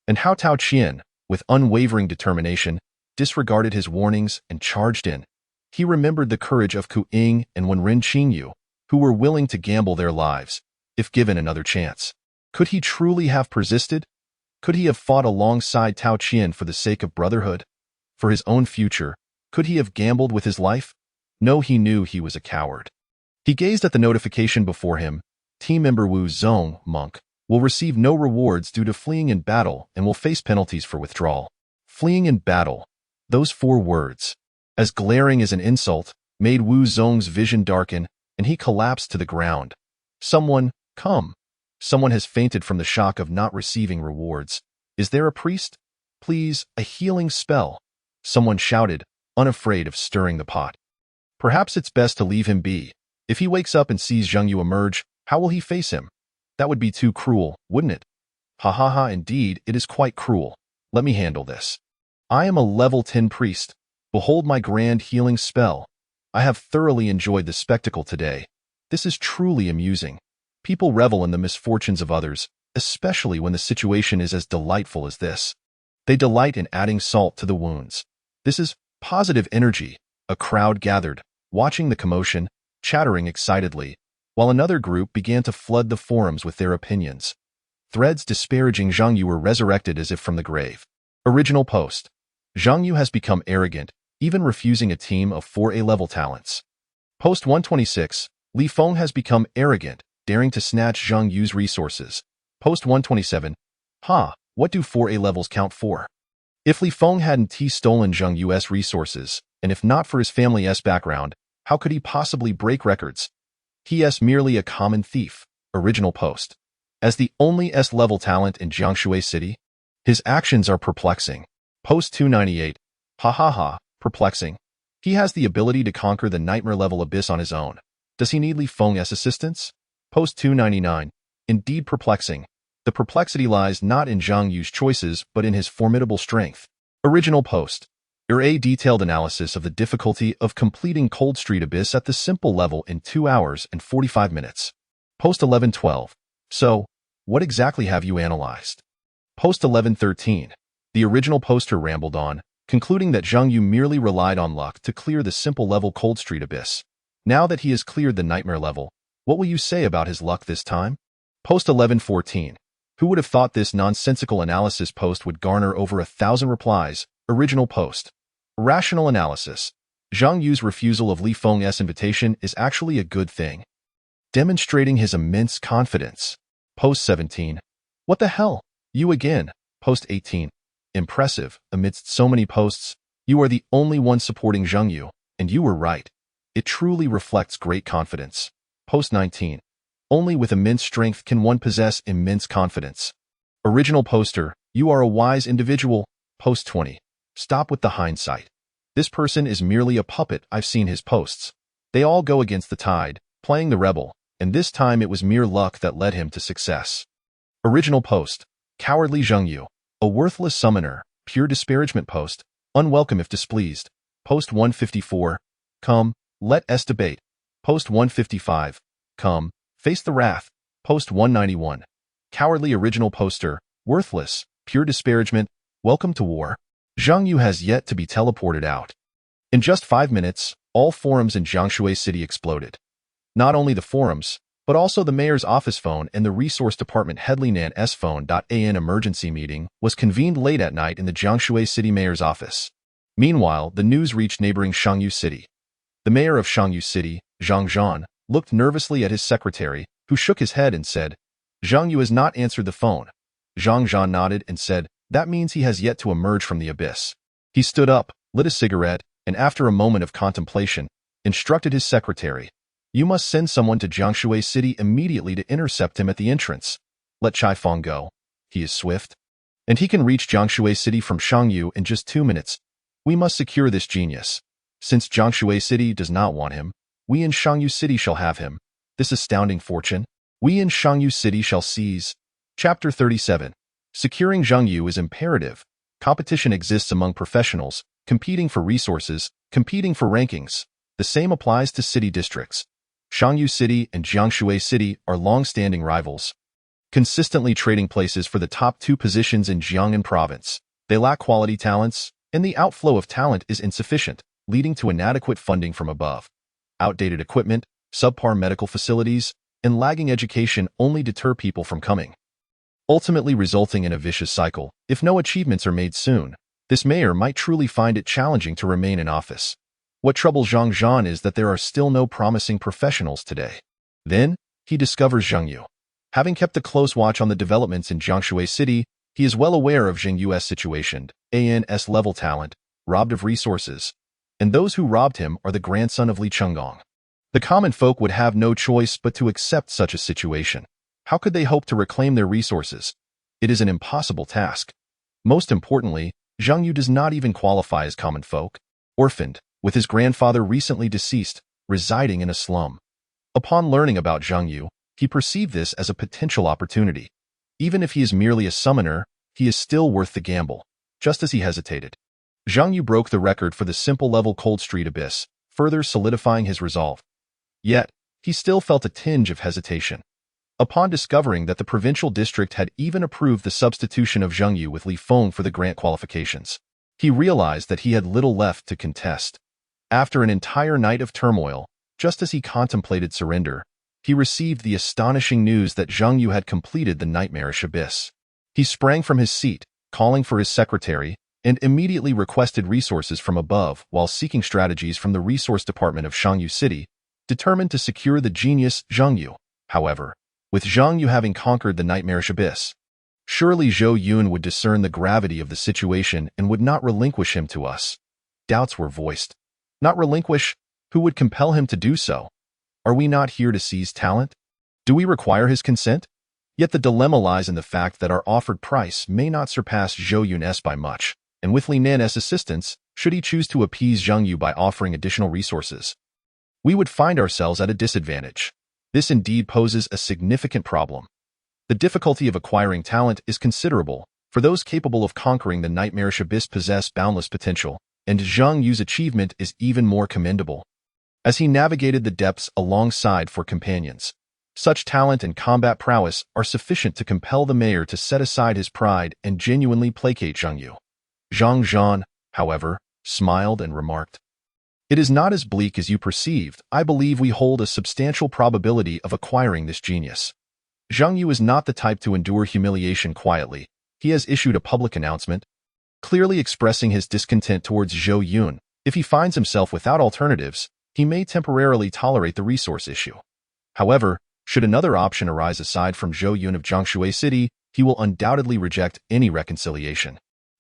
and how Tao Qian, with unwavering determination, disregarded his warnings and charged in. He remembered the courage of Ku Ying and Wen Qingyu, who were willing to gamble their lives, if given another chance. Could he truly have persisted? Could he have fought alongside Tao Qian for the sake of brotherhood? For his own future, could he have gambled with his life? No, he knew he was a coward. He gazed at the notification before him. Team member Wu Zong, monk, will receive no rewards due to fleeing in battle and will face penalties for withdrawal. Fleeing in battle. Those 4 words, as glaring as an insult, made Wu Zong's vision darken, and he collapsed to the ground. Someone, come. Someone has fainted from the shock of not receiving rewards. Is there a priest? Please, a healing spell. Someone shouted, unafraid of stirring the pot. Perhaps it's best to leave him be. If he wakes up and sees Zhang Yu emerge, how will he face him? That would be too cruel, wouldn't it? Ha ha ha, indeed, it is quite cruel. Let me handle this. I am a level 10 priest. Behold my grand healing spell. I have thoroughly enjoyed the spectacle today. This is truly amusing. People revel in the misfortunes of others, especially when the situation is as delightful as this. They delight in adding salt to the wounds. This is positive energy. A crowd gathered, watching the commotion, chattering excitedly, while another group began to flood the forums with their opinions. Threads disparaging Zhang Yu were resurrected as if from the grave. Original post. Zhang Yu has become arrogant, even refusing a team of 4A level talents. Post 126. Li Feng has become arrogant, daring to snatch Zhang Yu's resources. Post 127. What do 4A levels count for? If Li Feng hadn't stolen Zhang Yu's resources, and if not for his family's background, how could he possibly break records? He is merely a common thief. Original post. As the only S-level talent in Jiangshui City, his actions are perplexing. Post 298. Perplexing. He has the ability to conquer the nightmare-level abyss on his own. Does he need Li Feng's assistance? Post 299. Indeed perplexing. The perplexity lies not in Zhang Yu's choices, but in his formidable strength. Original post. A detailed analysis of the difficulty of completing Cold Street Abyss at the simple level in 2 hours and 45 minutes. Post 1112. So, what exactly have you analyzed? Post 1113. The original poster rambled on, concluding that Zhang Yu merely relied on luck to clear the simple level Cold Street Abyss. Now that he has cleared the nightmare level, what will you say about his luck this time? Post 1114. Who would have thought this nonsensical analysis post would garner over 1,000 replies? Original post. Rational analysis. Zhang Yu's refusal of Li Feng's invitation is actually a good thing, demonstrating his immense confidence. Post 17. What the hell? You again. Post 18. Impressive. Amidst so many posts, you are the only one supporting Zhang Yu, and you were right. It truly reflects great confidence. Post 19. Only with immense strength can one possess immense confidence. Original poster. You are a wise individual. Post 20. Stop with the hindsight. This person is merely a puppet. I've seen his posts. They all go against the tide, playing the rebel, and this time it was mere luck that led him to success. Original post. Cowardly Zhang Yu. A worthless summoner. Pure disparagement post. Unwelcome if displeased. Post 154. Come, let us debate. Post 155. Come, face the wrath. Post 191. Cowardly original poster. Worthless. Pure disparagement. Welcome to war. Zhang Yu has yet to be teleported out. In just 5 minutes, all forums in Jiangshui City exploded. Not only the forums, but also the mayor's office phone and the resource department Headlinan's phone. An emergency meeting was convened late at night in the Jiangshui City mayor's office. Meanwhile, the news reached neighboring Shangyu City. The mayor of Shangyu City, Zhang Zhan, looked nervously at his secretary, who shook his head and said, "Zhang Yu has not answered the phone." Zhang Zhan nodded and said, "That means he has yet to emerge from the abyss." He stood up, lit a cigarette, and after a moment of contemplation, instructed his secretary, "You must send someone to Jiangshui City immediately to intercept him at the entrance. Let Chai Fong go. He is swift, and he can reach Jiangshui City from Shangyu in just 2 minutes. We must secure this genius. Since Jiangshui City does not want him, we in Shangyu City shall have him. This astounding fortune, we in Shangyu City shall seize." Chapter 37. Securing Zhang Yu is imperative. Competition exists among professionals, competing for resources, competing for rankings. The same applies to city districts. Shangyu City and Jiangshui City are long-standing rivals, consistently trading places for the top 2 positions in Jiangnan province. They lack quality talents, and the outflow of talent is insufficient, leading to inadequate funding from above. Outdated equipment, subpar medical facilities, and lagging education only deter people from coming, ultimately resulting in a vicious cycle. If no achievements are made soon, this mayor might truly find it challenging to remain in office. What troubles Zhang Zhan is that there are still no promising professionals today. Then, he discovers Zhang Yu. Having kept a close watch on the developments in Jiangshui City, he is well aware of Zhang Yu's situation, An's level talent, robbed of resources, and those who robbed him are the grandson of Li Chenggong. The common folk would have no choice but to accept such a situation. How could they hope to reclaim their resources? It is an impossible task. Most importantly, Zhang Yu does not even qualify as common folk, orphaned, with his grandfather recently deceased, residing in a slum. Upon learning about Zhang Yu, he perceived this as a potential opportunity. Even if he is merely a summoner, he is still worth the gamble. Just as he hesitated, Zhang Yu broke the record for the simple level Cold Street Abyss, further solidifying his resolve. Yet, he still felt a tinge of hesitation. Upon discovering that the provincial district had even approved the substitution of Zhang Yu with Li Feng for the grant qualifications, he realized that he had little left to contest. After an entire night of turmoil, just as he contemplated surrender, he received the astonishing news that Zhang Yu had completed the nightmarish abyss. He sprang from his seat, calling for his secretary, and immediately requested resources from above while seeking strategies from the resource department of Shangyu City, determined to secure the genius Zhang Yu. However, with Zhang Yu having conquered the nightmarish abyss, surely Zhou Yun would discern the gravity of the situation and would not relinquish him to us. Doubts were voiced. Not relinquish? Who would compel him to do so? Are we not here to seize talent? Do we require his consent? Yet the dilemma lies in the fact that our offered price may not surpass Zhou Yun's by much, and with Li Nan's assistance, should he choose to appease Zhang Yu by offering additional resources, we would find ourselves at a disadvantage. This indeed poses a significant problem. The difficulty of acquiring talent is considerable, for those capable of conquering the nightmarish abyss possess boundless potential, and Zhang Yu's achievement is even more commendable. As he navigated the depths alongside four companions, such talent and combat prowess are sufficient to compel the mayor to set aside his pride and genuinely placate Zhang Yu. Zhang Zhan, however, smiled and remarked, "It is not as bleak as you perceived. I believe we hold a substantial probability of acquiring this genius." Zhang Yu is not the type to endure humiliation quietly. He has issued a public announcement, clearly expressing his discontent towards Zhou Yun. If he finds himself without alternatives, he may temporarily tolerate the resource issue. However, should another option arise aside from Zhou Yun of Jiangshui City, he will undoubtedly reject any reconciliation.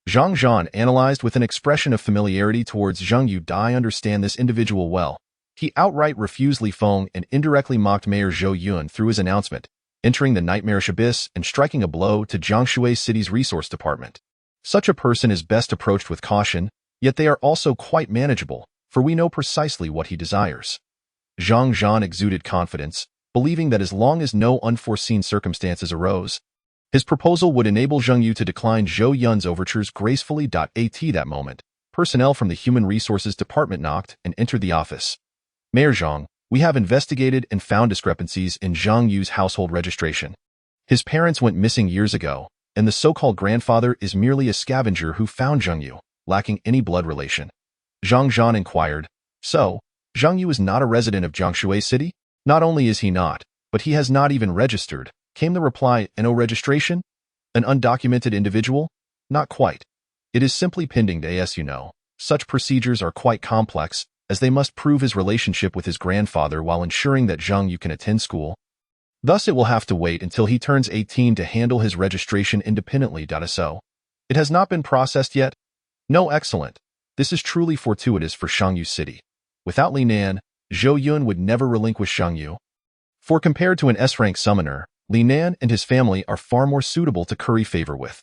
Zhang Zhan analyzed with an expression of familiarity towards Zhang Yu. I understand this individual well. He outright refused Li Feng and indirectly mocked Mayor Zhou Yun through his announcement, entering the nightmarish abyss and striking a blow to Jiangshui City's resource department. Such a person is best approached with caution, yet they are also quite manageable, for we know precisely what he desires. Zhang Zhan exuded confidence, believing that as long as no unforeseen circumstances arose, his proposal would enable Zhang Yu to decline Zhou Yun's overtures gracefully. At that moment, personnel from the Human Resources Department knocked and entered the office. "Mayor Zhang, we have investigated and found discrepancies in Zhang Yu's household registration. His parents went missing years ago, and the so-called grandfather is merely a scavenger who found Zhang Yu, lacking any blood relation." Zhang Zhan inquired, "So, Zhang Yu is not a resident of Jiangshui City?" "Not only is he not, But he has not even registered, came the reply. No registration? An undocumented individual? Not quite. It is simply pending as you know. Such procedures are quite complex, as they must prove his relationship with his grandfather while ensuring that Zhang Yu can attend school. Thus it will have to wait until he turns 18 to handle his registration independently. So, it has not been processed yet? No, excellent. This is truly fortuitous for Shangyu City. Without Li Nan, Zhou Yun would never relinquish Shangyu. For compared to an S-rank summoner, Li Nan and his family are far more suitable to curry favor with.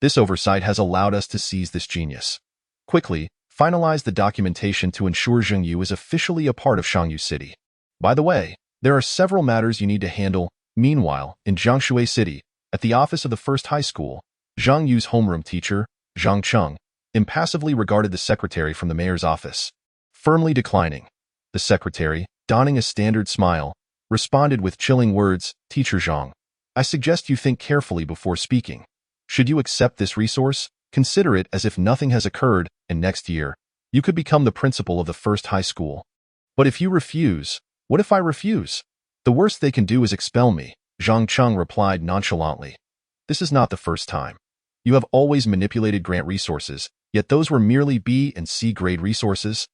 This oversight has allowed us to seize this genius. Quickly, finalize the documentation to ensure Zheng Yu is officially a part of Shangyu City. By the way, there are several matters you need to handle. Meanwhile, in Jiangshui City, at the office of the first high school, Zhang Yu's homeroom teacher, Zhang Cheng, impassively regarded the secretary from the mayor's office. Firmly declining. The secretary, donning a standard smile, responded with chilling words, Teacher Zhang, I suggest you think carefully before speaking. Should you accept this resource, consider it as if nothing has occurred, and next year, you could become the principal of the first high school. But if you refuse, what if I refuse? The worst they can do is expel me, Zhang Cheng replied nonchalantly. This is not the first time. You have always manipulated grant resources, yet those were merely B and C grade resources.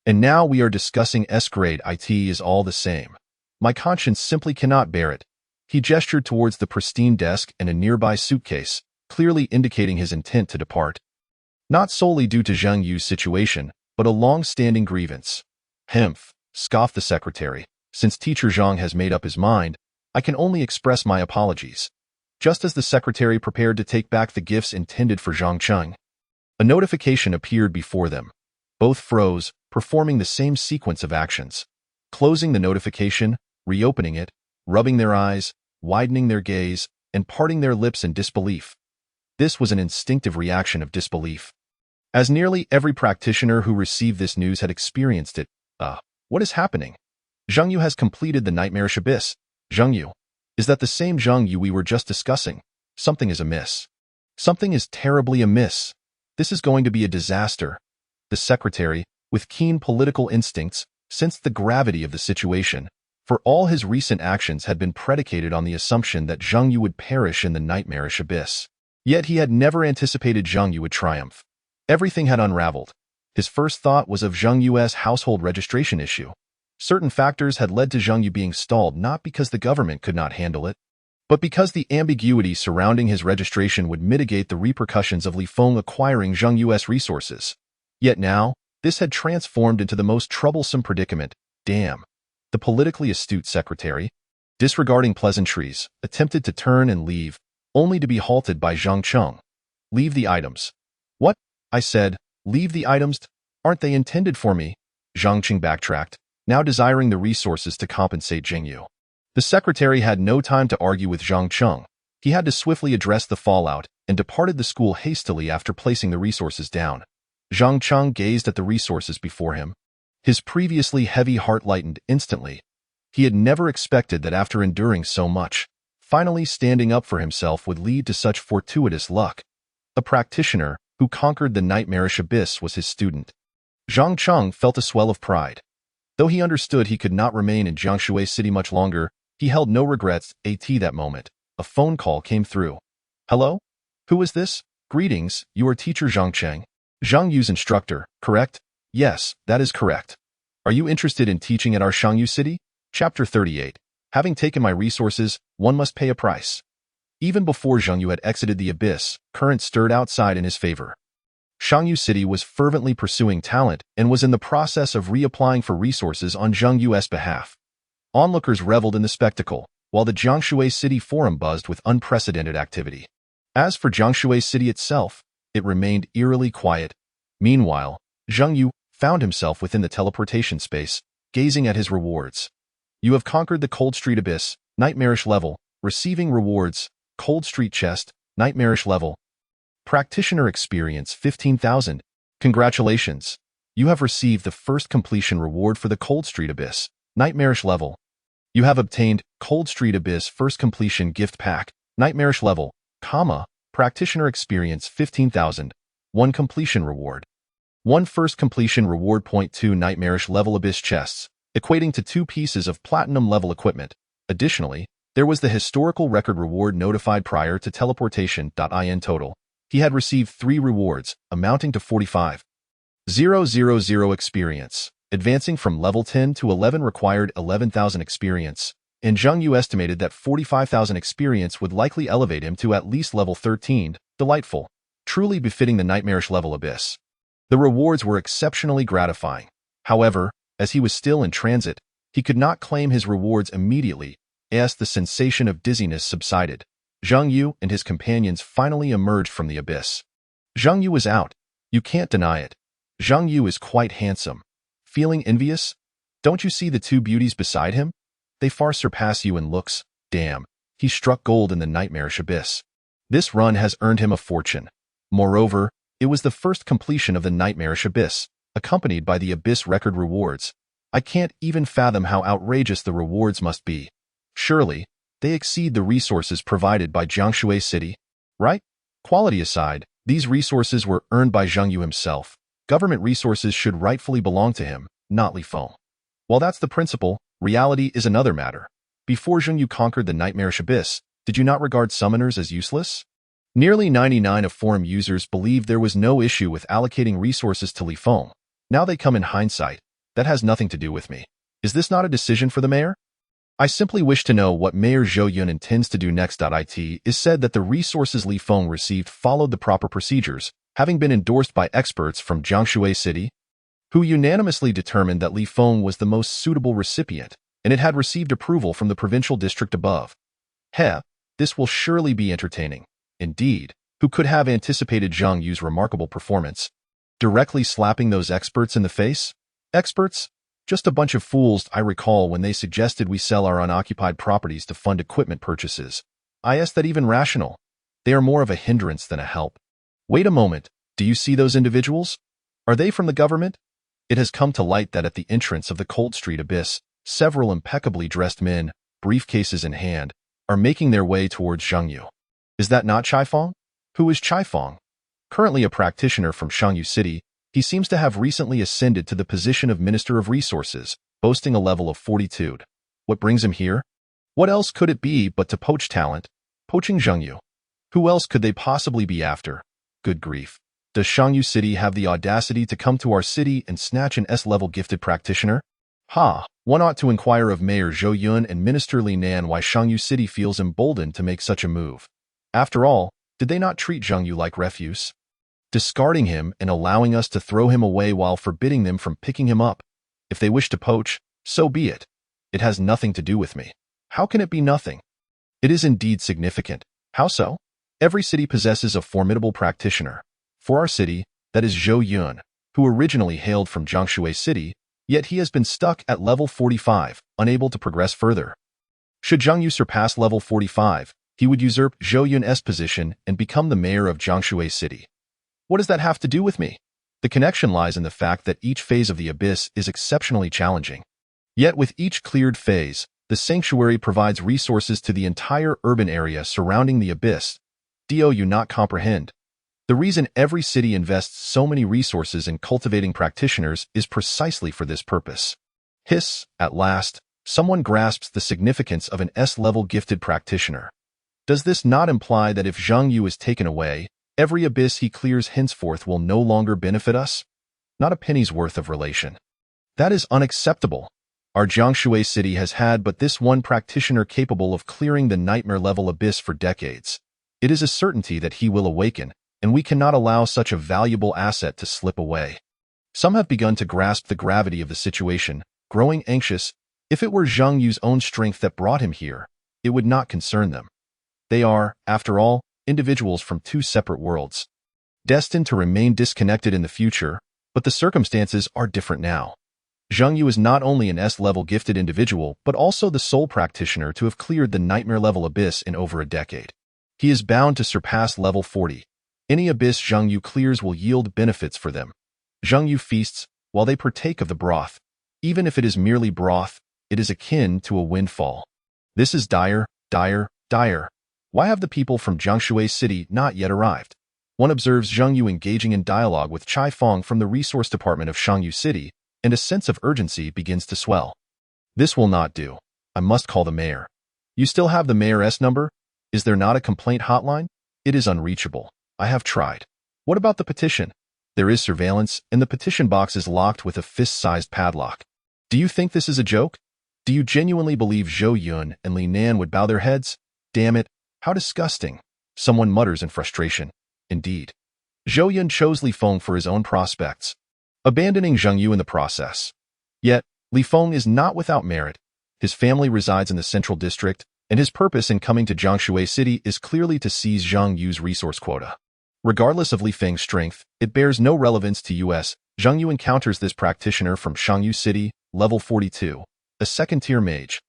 And now we are discussing S grade. It is all the same. My conscience simply cannot bear it. He gestured towards the pristine desk and a nearby suitcase, clearly indicating his intent to depart. Not solely due to Zheng Yu's situation, but a long-standing grievance. Hemph, scoffed the secretary. Since Teacher Zhang has made up his mind, I can only express my apologies. Just as the secretary prepared to take back the gifts intended for Zhang Cheng, a notification appeared before them. Both froze, performing the same sequence of actions. Closing the notification, reopening it, rubbing their eyes, widening their gaze, and parting their lips in disbelief. This was an instinctive reaction of disbelief. As nearly every practitioner who received this news had experienced it. What is happening? Zheng Yu has completed the nightmarish abyss. Zheng Yu. Is that the same Zheng Yu we were just discussing? Something is amiss. Something is terribly amiss. This is going to be a disaster. The secretary, with keen political instincts, sensed the gravity of the situation, for all his recent actions had been predicated on the assumption that Zheng Yu would perish in the nightmarish abyss. Yet he had never anticipated Zheng Yu would triumph. Everything had unraveled. His first thought was of Zheng Yu's household registration issue. Certain factors had led to Zheng Yu being stalled not because the government could not handle it, but because the ambiguity surrounding his registration would mitigate the repercussions of Li Feng acquiring Zheng Yu's resources. Yet now, this had transformed into the most troublesome predicament. Damn. The politically astute secretary, disregarding pleasantries, attempted to turn and leave, only to be halted by Zhang Cheng. Leave the items. What? I said, leave the items? Aren't they intended for me? Zhang Cheng backtracked, now desiring the resources to compensate Zheng Yu. The secretary had no time to argue with Zhang Cheng. He had to swiftly address the fallout and departed the school hastily after placing the resources down. Zhang Cheng gazed at the resources before him. His previously heavy heart lightened instantly. He had never expected that after enduring so much, finally standing up for himself would lead to such fortuitous luck. A practitioner who conquered the nightmarish abyss was his student. Zhang Cheng felt a swell of pride. Though he understood he could not remain in Jiangshui City much longer, he held no regrets. That moment, a phone call came through. Hello? Who is this? Greetings, you are teacher Zhang Cheng. Zhang Yu's instructor, correct? Yes, that is correct. Are you interested in teaching at our Shangyu City? Chapter 38. Having taken my resources, one must pay a price. Even before Zheng Yu had exited the abyss, currents stirred outside in his favor. Shangyu City was fervently pursuing talent and was in the process of reapplying for resources on Zheng Yu's behalf. Onlookers reveled in the spectacle, while the Jiangshui City Forum buzzed with unprecedented activity. As for Jiangshui City itself, it remained eerily quiet. Meanwhile, Zheng Yu found himself within the teleportation space, gazing at his rewards. You have conquered the Cold Street Abyss, Nightmarish level, receiving rewards, Cold Street Chest, Nightmarish level. Practitioner experience 15,000. Congratulations. You have received the first completion reward for the Cold Street Abyss, Nightmarish level. You have obtained Cold Street Abyss first completion gift pack, Nightmarish level, Practitioner experience 15,000. 1 completion reward. 1 first completion reward. 2 Nightmarish level Abyss chests, equating to 2 pieces of platinum level equipment. Additionally, there was the historical record reward notified prior to teleportation. In total, he had received 3 rewards, amounting to 45,000 experience. Advancing from level 10 to 11 required 11,000 experience, and Zheng Yu estimated that 45,000 experience would likely elevate him to at least level 13. Delightful, truly befitting the nightmarish level abyss. The rewards were exceptionally gratifying. However, as he was still in transit, he could not claim his rewards immediately, as the sensation of dizziness subsided. Zheng Yu and his companions finally emerged from the abyss. Zheng Yu is out. You can't deny it. Zheng Yu is quite handsome. Feeling envious? Don't you see the 2 beauties beside him? They far surpass you in looks. Damn, he struck gold in the nightmarish abyss. This run has earned him a fortune. Moreover, it was the first completion of the nightmarish abyss, accompanied by the abyss record rewards. I can't even fathom how outrageous the rewards must be. Surely, they exceed the resources provided by Jiangshui City, right? Quality aside, these resources were earned by Zheng Yu himself. Government resources should rightfully belong to him, not Li Feng. While that's the principle, reality is another matter. Before Zheng Yu conquered the nightmarish abyss, did you not regard summoners as useless? Nearly 99% of forum users believed there was no issue with allocating resources to Li Feng. Now they come in hindsight. That has nothing to do with me. Is this not a decision for the mayor? I simply wish to know what Mayor Zhou Yun intends to do next. It is said that the resources Li Feng received followed the proper procedures, having been endorsed by experts from Jiangshui City, who unanimously determined that Li Feng was the most suitable recipient, and it had received approval from the provincial district above. This will surely be entertaining. Indeed, who could have anticipated Zheng Yu's remarkable performance? Directly slapping those experts in the face? Experts? Just a bunch of fools. I recall when they suggested we sell our unoccupied properties to fund equipment purchases. Is that even rational? They are more of a hindrance than a help. Wait a moment, do you see those individuals? Are they from the government? It has come to light that at the entrance of the Cold Street Abyss, several impeccably dressed men, briefcases in hand, are making their way towards Zheng Yu. Is that not Chai Fong? Who is Chai Fong? Currently a practitioner from Shangyu City, he seems to have recently ascended to the position of Minister of Resources, boasting a level of 42. What brings him here? What else could it be but to poach talent? Poaching Zheng Yu. Who else could they possibly be after? Good grief. Does Shangyu City have the audacity to come to our city and snatch an S-level gifted practitioner? One ought to inquire of Mayor Zhou Yun and Minister Li Nan why Shangyu City feels emboldened to make such a move. After all, did they not treat Zheng Yu like refuse? Discarding him and allowing us to throw him away while forbidding them from picking him up. If they wish to poach, so be it. It has nothing to do with me. How can it be nothing? It is indeed significant. How so? Every city possesses a formidable practitioner. For our city, that is Zhou Yun, who originally hailed from Jiangshui City, yet he has been stuck at level 45, unable to progress further. Should Zheng Yu surpass level 45, he would usurp Zhou Yun's position and become the mayor of Jiangshui City. What does that have to do with me? The connection lies in the fact that each phase of the abyss is exceptionally challenging. Yet with each cleared phase, the sanctuary provides resources to the entire urban area surrounding the abyss. Do you not comprehend? The reason every city invests so many resources in cultivating practitioners is precisely for this purpose. At last, someone grasps the significance of an S-level gifted practitioner. Does this not imply that if Zheng Yu is taken away, every abyss he clears henceforth will no longer benefit us? Not a penny's worth of relation. That is unacceptable. Our Jiangshui City has had but this one practitioner capable of clearing the nightmare-level abyss for decades. It is a certainty that he will awaken, and we cannot allow such a valuable asset to slip away. Some have begun to grasp the gravity of the situation, growing anxious. If it were Zheng Yu's own strength that brought him here, it would not concern them. They are, after all, individuals from two separate worlds, destined to remain disconnected in the future, but the circumstances are different now. Zheng Yu is not only an S-level gifted individual, but also the sole practitioner to have cleared the nightmare-level abyss in over a decade. He is bound to surpass level 40. Any abyss Zheng Yu clears will yield benefits for them. Zheng Yu feasts while they partake of the broth. Even if it is merely broth, it is akin to a windfall. This is dire, dire, dire. Why have the people from Jiangshui City not yet arrived? One observes Zheng Yu engaging in dialogue with Chai Fong from the resource department of Shangyu City, and a sense of urgency begins to swell. This will not do. I must call the mayor. You still have the mayor's number? Is there not a complaint hotline? It is unreachable. I have tried. What about the petition? There is surveillance, and the petition box is locked with a fist-sized padlock. Do you think this is a joke? Do you genuinely believe Zhou Yun and Li Nan would bow their heads? Damn it, how disgusting. Someone mutters in frustration. Indeed. Zhou Yun chose Li Feng for his own prospects, abandoning Zhang Yu in the process. Yet, Li Feng is not without merit. His family resides in the central district, and his purpose in coming to Jiangshui City is clearly to seize Zhang Yu's resource quota. Regardless of Li Feng's strength, it bears no relevance to us. Zhang Yu encounters this practitioner from Shangyu City, level 42, a second-tier mage.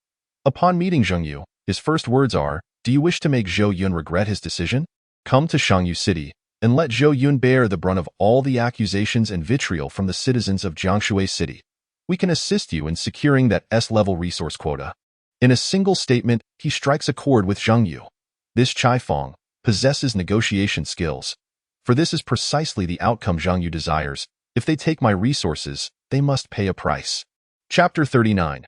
Upon meeting Zhang Yu, his first words are, "Do you wish to make Zhou Yun regret his decision? Come to Shangyu City, and let Zhou Yun bear the brunt of all the accusations and vitriol from the citizens of Jiangshui City. We can assist you in securing that S-level resource quota." In a single statement, he strikes a chord with Zhang Yu. This Chai Fong possesses negotiation skills. For this is precisely the outcome Zhang Yu desires. If they take my resources, they must pay a price. Chapter 39.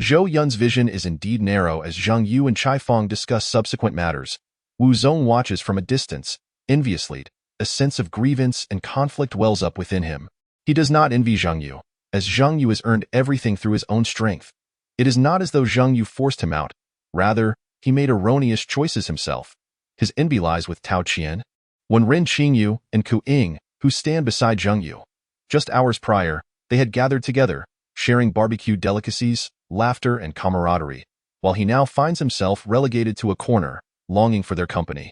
Zhou Yun's vision is indeed narrow as Zhang Yu and Chai Fong discuss subsequent matters. Wu Zong watches from a distance, enviously. A sense of grievance and conflict wells up within him. He does not envy Zhang Yu, as Zhang Yu has earned everything through his own strength. It is not as though Zhang Yu forced him out. Rather, he made erroneous choices himself. His envy lies with Tao Qian. When Ren Qingyu and Ku Ying, who stand beside Zhang Yu. Just hours prior, they had gathered together, sharing barbecued delicacies, laughter, and camaraderie, while he now finds himself relegated to a corner, longing for their company.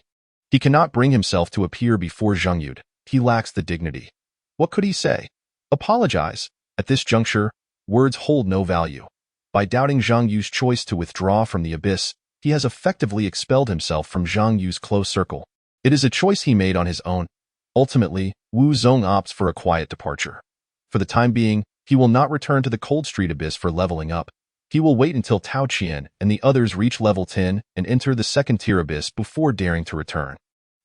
He cannot bring himself to appear before Zhang Yu. He lacks the dignity. What could he say? Apologize. At this juncture, words hold no value. By doubting Zhang Yu's choice to withdraw from the abyss, he has effectively expelled himself from Zhang Yu's close circle. It is a choice he made on his own. Ultimately, Wu Zong opts for a quiet departure. For the time being, he will not return to the Cold Street Abyss for leveling up. He will wait until Tao Qian and the others reach level 10 and enter the second-tier abyss before daring to return.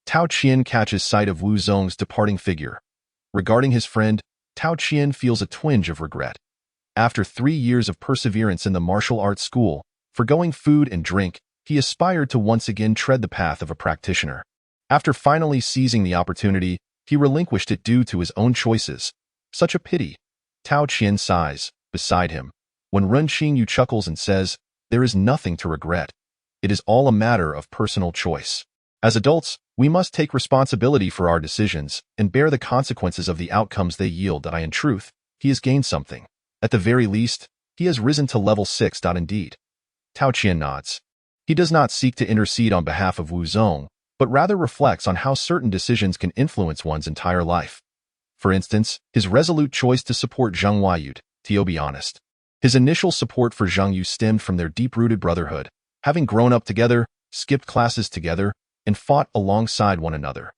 Tao Qian catches sight of Wu Zong's departing figure. Regarding his friend, Tao Qian feels a twinge of regret. After 3 years of perseverance in the martial arts school, forgoing food and drink, he aspired to once again tread the path of a practitioner. After finally seizing the opportunity, he relinquished it due to his own choices. Such a pity. Tao Qian sighs, beside him. When Rune Qingyu chuckles and says, "There is nothing to regret. It is all a matter of personal choice. As adults, we must take responsibility for our decisions and bear the consequences of the outcomes they yield." That in truth, he has gained something. At the very least, he has risen to level 6. Indeed. Tao Qian nods. He does not seek to intercede on behalf of Wu Zong, but rather reflects on how certain decisions can influence one's entire life. For instance, his resolute choice to support Zhang Huayu, to be honest. His initial support for Zhang Yu stemmed from their deep-rooted brotherhood, having grown up together, skipped classes together, and fought alongside one another.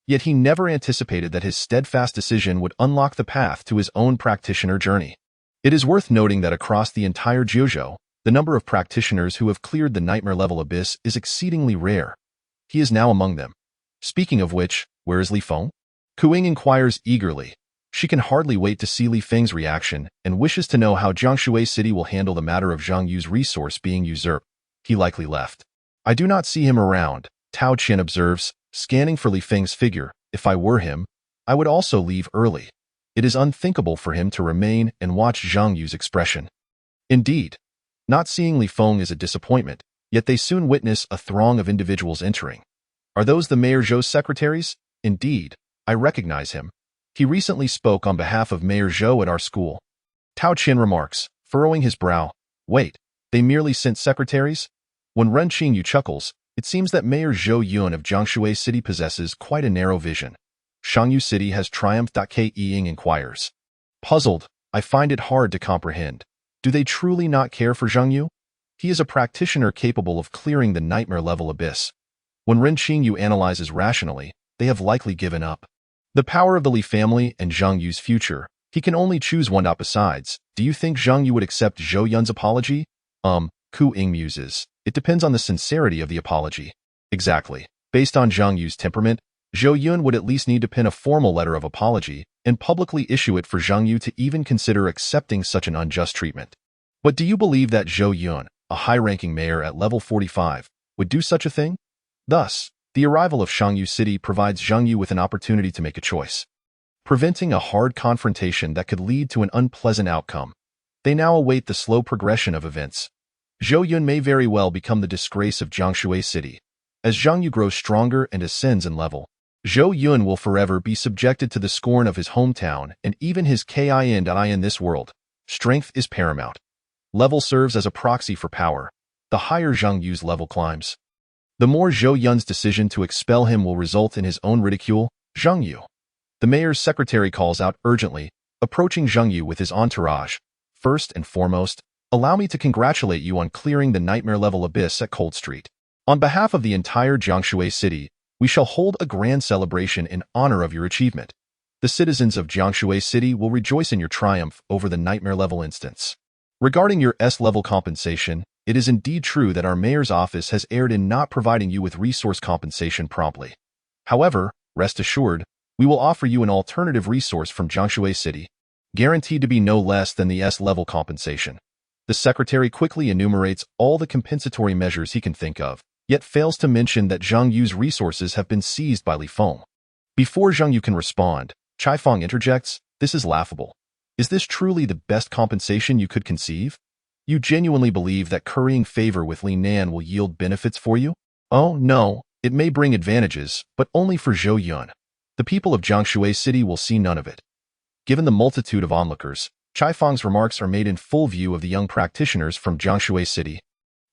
Yet he never anticipated that his steadfast decision would unlock the path to his own practitioner journey. It is worth noting that across the entire Jiuzhou, the number of practitioners who have cleared the nightmare-level abyss is exceedingly rare. He is now among them. Speaking of which, where is Li Feng? Ku Ying inquires eagerly. She can hardly wait to see Li Feng's reaction and wishes to know how Jiangshui City will handle the matter of Zhang Yu's resource being usurped. He likely left. "I do not see him around," Tao Qian observes, scanning for Li Feng's figure. "If I were him, I would also leave early. It is unthinkable for him to remain and watch Zhang Yu's expression." Indeed, not seeing Li Feng is a disappointment, yet they soon witness a throng of individuals entering. Are those the Mayor Zhou's secretaries? Indeed, I recognize him. He recently spoke on behalf of Mayor Zhou at our school. Tao Qian remarks, furrowing his brow. Wait, they merely sent secretaries? When Ren Qingyu chuckles, it seems that Mayor Zhou Yun of Jiangshui City possesses quite a narrow vision. Shangyu City has triumphed. Ke Ying inquires. Puzzled, I find it hard to comprehend. Do they truly not care for Zhang Yu? He is a practitioner capable of clearing the nightmare-level abyss. When Ren Qingyu analyzes rationally, they have likely given up. The power of the Li family and Zhang Yu's future. He can only choose one. Besides, do you think Zhang Yu would accept Zhou Yun's apology? Ku Ying muses. It depends on the sincerity of the apology. Exactly. Based on Zhang Yu's temperament, Zhou Yun would at least need to pen a formal letter of apology and publicly issue it for Zhang Yu to even consider accepting such an unjust treatment. But do you believe that Zhou Yun, a high-ranking mayor at level 45, would do such a thing? Thus, the arrival of Shangyu City provides Zhang with an opportunity to make a choice, preventing a hard confrontation that could lead to an unpleasant outcome. They now await the slow progression of events. Zhou Yun may very well become the disgrace of Jiangshui City. As Zhang Yu grows stronger and ascends in level, Zhou Yun will forever be subjected to the scorn of his hometown and even his kin in this world. Strength is paramount. Level serves as a proxy for power. The higher Zhang Yu's level climbs, the more Zhou Yun's decision to expel him will result in his own ridicule. Zhang Yu. The mayor's secretary calls out urgently, approaching Zhang Yu with his entourage. First and foremost, allow me to congratulate you on clearing the nightmare-level abyss at Cold Street. On behalf of the entire Jiangshui City, we shall hold a grand celebration in honor of your achievement. The citizens of Jiangshui City will rejoice in your triumph over the nightmare-level instance. Regarding your S-level compensation, it is indeed true that our mayor's office has erred in not providing you with resource compensation promptly. However, rest assured, we will offer you an alternative resource from Jiangshui City, guaranteed to be no less than the S-level compensation. The secretary quickly enumerates all the compensatory measures he can think of, yet fails to mention that Zhang Yu's resources have been seized by Li Feng. Before Zhang Yu can respond, Chai Feng interjects, "This is laughable. Is this truly the best compensation you could conceive? You genuinely believe that currying favor with Li Nan will yield benefits for you? Oh, no, it may bring advantages, but only for Zhou Yun. The people of Jiangshui City will see none of it." Given the multitude of onlookers, Chai Feng's remarks are made in full view of the young practitioners from Jiangshui City.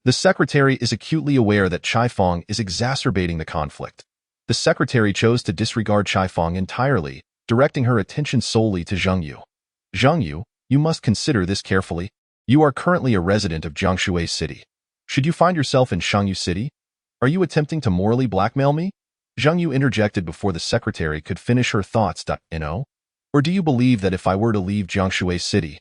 The secretary is acutely aware that Chai Feng is exacerbating the conflict. The secretary chose to disregard Chai Feng entirely, directing her attention solely to Zhang Yu. "Zhang Yu, you must consider this carefully. You are currently a resident of Jiangshui City. Should you find yourself in Shangyu City? Are you attempting to morally blackmail me?" Zhang Yu interjected before the secretary could finish her thoughts. No? Or do you believe that if I were to leave Jiangshui City,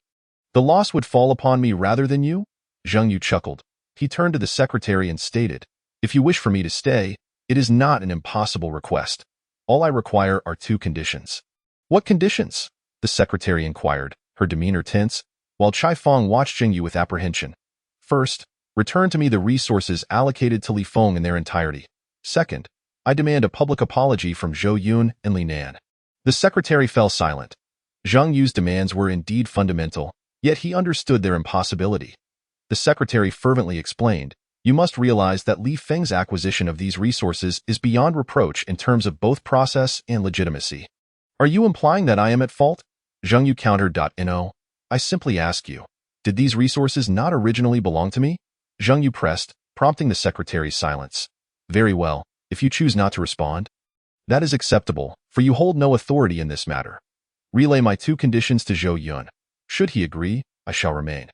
the loss would fall upon me rather than you? Zhang Yu chuckled. He turned to the secretary and stated, "If you wish for me to stay, it is not an impossible request. All I require are 2 conditions." "What conditions?" the secretary inquired, her demeanor tense, while Chai Feng watched Zhang Yu with apprehension. "First, return to me the resources allocated to Li Feng in their entirety. Second, I demand a public apology from Zhou Yun and Li Nan." The secretary fell silent. Zhang Yu's demands were indeed fundamental, yet he understood their impossibility. The secretary fervently explained, "You must realize that Li Feng's acquisition of these resources is beyond reproach in terms of both process and legitimacy." "Are you implying that I am at fault?" Zhang Yu countered. No, I simply ask you, did these resources not originally belong to me? Zhang Yu pressed, prompting the secretary's silence. "Very well, if you choose not to respond. That is acceptable, for you hold no authority in this matter. Relay my 2 conditions to Zhou Yun. Should he agree, I shall remain."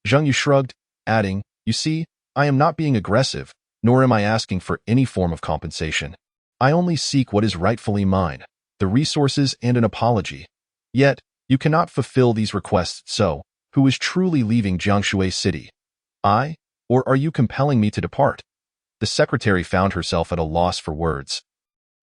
Zhang Yu shrugged, adding, "You see, I am not being aggressive, nor am I asking for any form of compensation. I only seek what is rightfully mine, the resources and an apology. Yet, you cannot fulfill these requests, so, who is truly leaving Jiangshui City? I, or are you compelling me to depart?" The secretary found herself at a loss for words.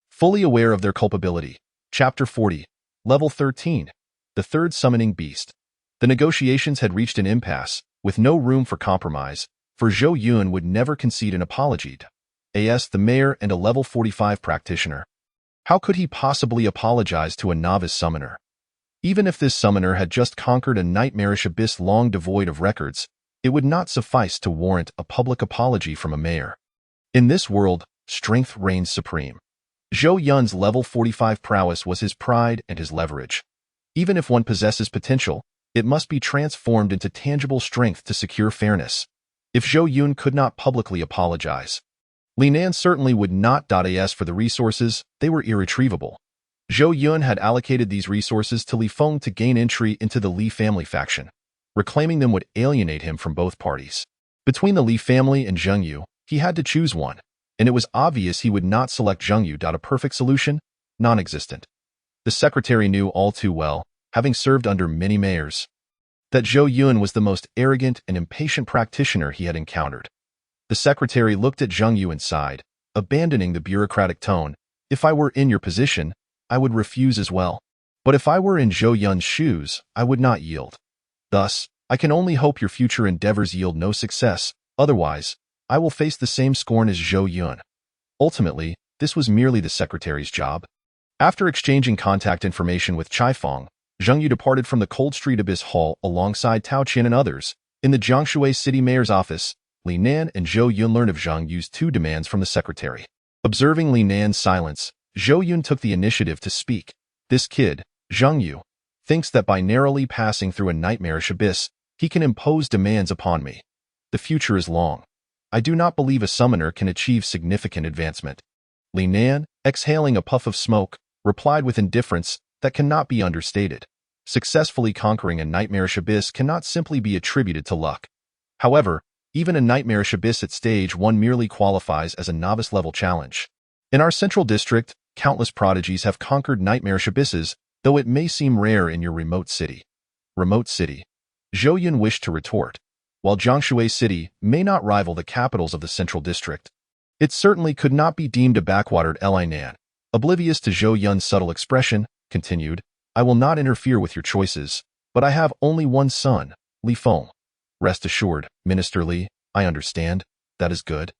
Fully aware of their culpability. Chapter 40. Level 13. The Third Summoning Beast. The negotiations had reached an impasse, with no room for compromise, for Zhou Yun would never concede an apology. As the mayor and a level 45 practitioner. How could he possibly apologize to a novice summoner? Even if this summoner had just conquered a nightmarish abyss long devoid of records, it would not suffice to warrant a public apology from a mayor. In this world, strength reigns supreme. Zhou Yun's level 45 prowess was his pride and his leverage. Even if one possesses potential, it must be transformed into tangible strength to secure fairness. If Zhou Yun could not publicly apologize, Li Nan certainly would not. As for the resources, they were irretrievable. Zhou Yun had allocated these resources to Li Feng to gain entry into the Li family faction. Reclaiming them would alienate him from both parties. Between the Li family and Zhang Yu, he had to choose one, and it was obvious he would not select Zhang Yu. A perfect solution? Non-existent. The secretary knew all too well, having served under many mayors, that Zhou Yun was the most arrogant and impatient practitioner he had encountered. The secretary looked at Zhang Yu and sighed, abandoning the bureaucratic tone. "If I were in your position, I would refuse as well. But if I were in Zhou Yun's shoes, I would not yield. Thus, I can only hope your future endeavors yield no success. Otherwise, I will face the same scorn as Zhou Yun. Ultimately, this was merely the secretary's job. After exchanging contact information with Chaifeng, Zheng Yu departed from the Cold Street Abyss Hall alongside Tao Qian and others. In the Jiangshui City Mayor's office, Li Nan and Zhou Yun learned of Zheng Yu's two demands from the secretary. Observing Li Nan's silence, Zhou Yun took the initiative to speak. This kid, Zheng Yu, thinks that by narrowly passing through a nightmarish abyss, he can impose demands upon me. The future is long. I do not believe a summoner can achieve significant advancement. Li Nan, exhaling a puff of smoke, replied with indifference that cannot be understated. Successfully conquering a nightmarish abyss cannot simply be attributed to luck. However, even a nightmarish abyss at stage 1 merely qualifies as a novice-level challenge. In our central district, countless prodigies have conquered nightmarish abysses, though it may seem rare in your remote city. Remote city. Zhou Yun wished to retort. While Jiangshui City may not rival the capitals of the central district, it certainly could not be deemed a backwatered Li Nan. Oblivious to Zhou Yun's subtle expression, continued, I will not interfere with your choices, but I have only one son, Li Feng. Rest assured, Minister Li, I understand. That is good.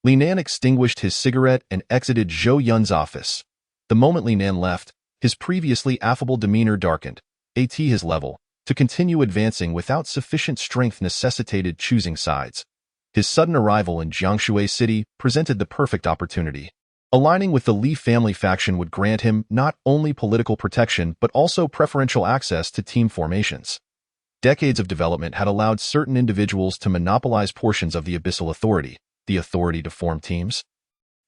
Li Nan extinguished his cigarette and exited Zhou Yun's office. The moment Li Nan left, his previously affable demeanor darkened. At his level, to continue advancing without sufficient strength necessitated choosing sides. His sudden arrival in Jiangshui City presented the perfect opportunity. Aligning with the Li family faction would grant him not only political protection but also preferential access to team formations. Decades of development had allowed certain individuals to monopolize portions of the abyssal authority, the authority to form teams.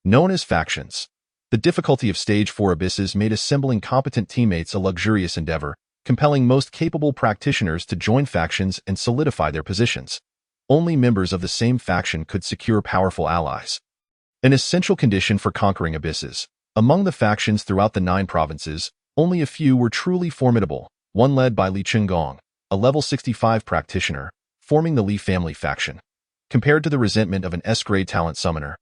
Known as factions, the difficulty of Stage 4 abysses made assembling competent teammates a luxurious endeavor, compelling most capable practitioners to join factions and solidify their positions. Only members of the same faction could secure powerful allies. An essential condition for conquering abysses. Among the factions throughout the 9 provinces, only a few were truly formidable, one led by Li Chenggong, a level 65 practitioner, forming the Li family faction. Compared to the resentment of an S-grade talent summoner,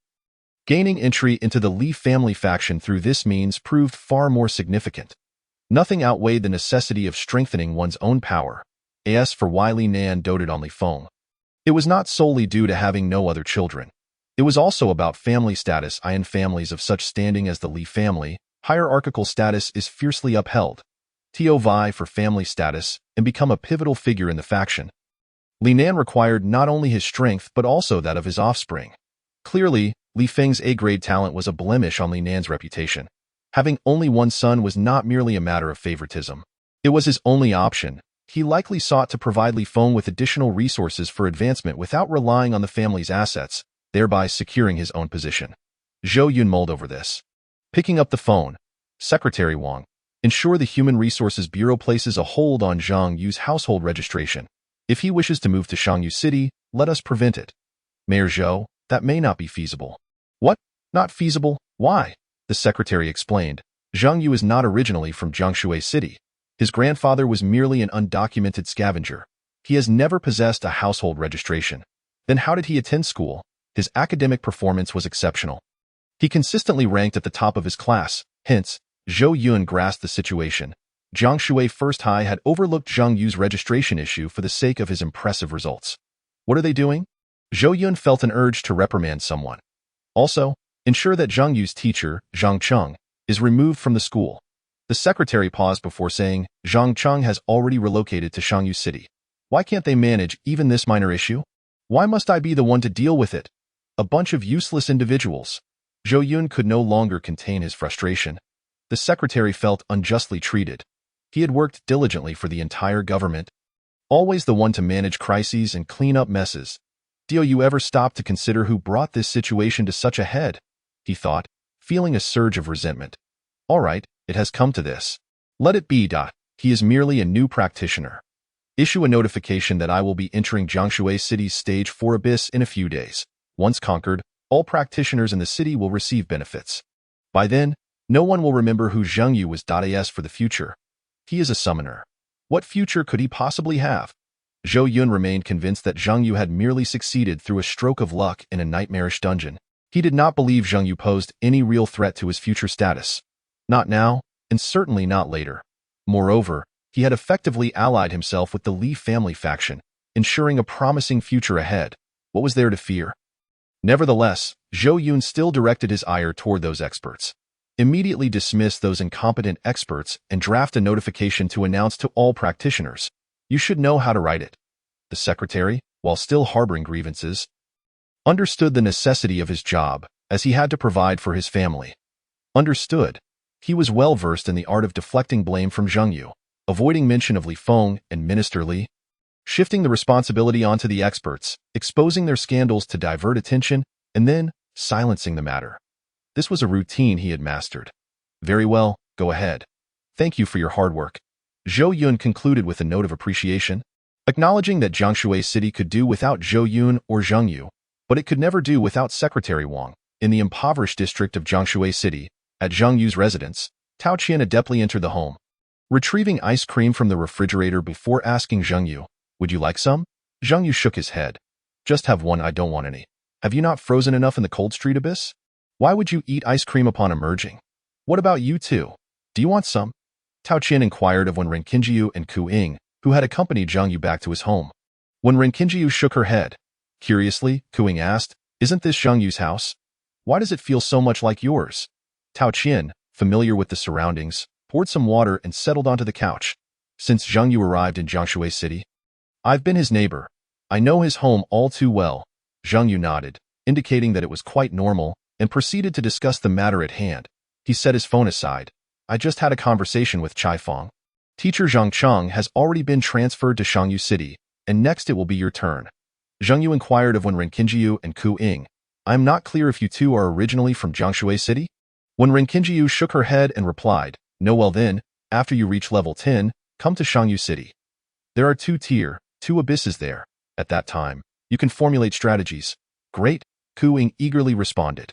gaining entry into the Li family faction through this means proved far more significant. Nothing outweighed the necessity of strengthening one's own power. As for why Li Nan doted on Li Feng, it was not solely due to having no other children. It was also about family status. In families of such standing as the Li family, hierarchical status is fiercely upheld. To vie for family status and become a pivotal figure in the faction. Li Nan required not only his strength but also that of his offspring. Clearly, Li Feng's A-grade talent was a blemish on Li Nan's reputation. Having only one son was not merely a matter of favoritism. It was his only option. He likely sought to provide Li Feng with additional resources for advancement without relying on the family's assets, thereby securing his own position. Zhou Yun mulled over this. Picking up the phone, Secretary Wang, ensure the Human Resources Bureau places a hold on Zhang Yu's household registration. If he wishes to move to Shangyu City, let us prevent it. Mayor Zhou, that may not be feasible. What? Not feasible? Why? The secretary explained. Zhang Yu is not originally from Jiangshui City. His grandfather was merely an undocumented scavenger. He has never possessed a household registration. Then how did he attend school? His academic performance was exceptional. He consistently ranked at the top of his class. Hence, Zhou Yun grasped the situation. Jiangshui First High had overlooked Zhang Yu's registration issue for the sake of his impressive results. What are they doing? Zhou Yun felt an urge to reprimand someone. Also, ensure that Zhang Yu's teacher, Zhang Cheng, is removed from the school. The secretary paused before saying, Zhang Cheng has already relocated to Shangyu City. Why can't they manage even this minor issue? Why must I be the one to deal with it? A bunch of useless individuals. Zhou Yun could no longer contain his frustration. The secretary felt unjustly treated. He had worked diligently for the entire government, always the one to manage crises and clean up messes. Do you ever stop to consider who brought this situation to such a head? He thought, feeling a surge of resentment. All right, it has come to this. Let it be. He is merely a new practitioner. Issue a notification that I will be entering Jiangshui City's Stage 4 Abyss in a few days. Once conquered, all practitioners in the city will receive benefits. By then, no one will remember who Zheng Yu was. As for the future, he is a summoner. What future could he possibly have? Zhou Yun remained convinced that Zheng Yu had merely succeeded through a stroke of luck in a nightmarish dungeon. He did not believe Zheng Yu posed any real threat to his future status. Not now, and certainly not later. Moreover, he had effectively allied himself with the Li family faction, ensuring a promising future ahead. What was there to fear? Nevertheless, Zhou Yun still directed his ire toward those experts. Immediately dismiss those incompetent experts and draft a notification to announce to all practitioners. You should know how to write it. The secretary, while still harboring grievances, understood the necessity of his job, as he had to provide for his family. Understood. He was well versed in the art of deflecting blame from Zheng Yu, avoiding mention of Li Feng and Minister Li, shifting the responsibility onto the experts, exposing their scandals to divert attention, and then silencing the matter. This was a routine he had mastered. Very well, go ahead. Thank you for your hard work. Zhou Yun concluded with a note of appreciation, acknowledging that Jiangshui City could do without Zhou Yun or Zheng Yu, but it could never do without Secretary Wang. In the impoverished district of Jiangshui City, at Zheng Yu's residence, Tao Qian adeptly entered the home, retrieving ice cream from the refrigerator before asking Zheng Yu, "Would you like some?" Zheng Yu shook his head. "Just have one, I don't want any. Have you not frozen enough in the cold street abyss? Why would you eat ice cream upon emerging? What about you two? Do you want some?" Tao Qian inquired of Wen Renqinjiu and Ku Ying, who had accompanied Zheng Yu back to his home. When Renqinjiu shook her head, curiously, Ku Ying asked, "Isn't this Zheng Yu's house? Why does it feel so much like yours?" Tao Qian, familiar with the surroundings, poured some water and settled onto the couch. "Since Zheng Yu arrived in Jiangshui City, I've been his neighbor. I know his home all too well." Zheng Yu nodded, indicating that it was quite normal, and proceeded to discuss the matter at hand. He set his phone aside. "I just had a conversation with Chai Feng. Teacher Zhang Cheng has already been transferred to Shangyu City, and next it will be your turn." Zheng Yu inquired of Wen Renqinjiu and Ku Ying, "I am not clear if you two are originally from Jiangshui City?" Wen Renqinjiu shook her head and replied, "No, well then, after you reach level 10, come to Shangyu City. There are two abysses there. At that time, you can formulate strategies." "Great," Ku Ying eagerly responded.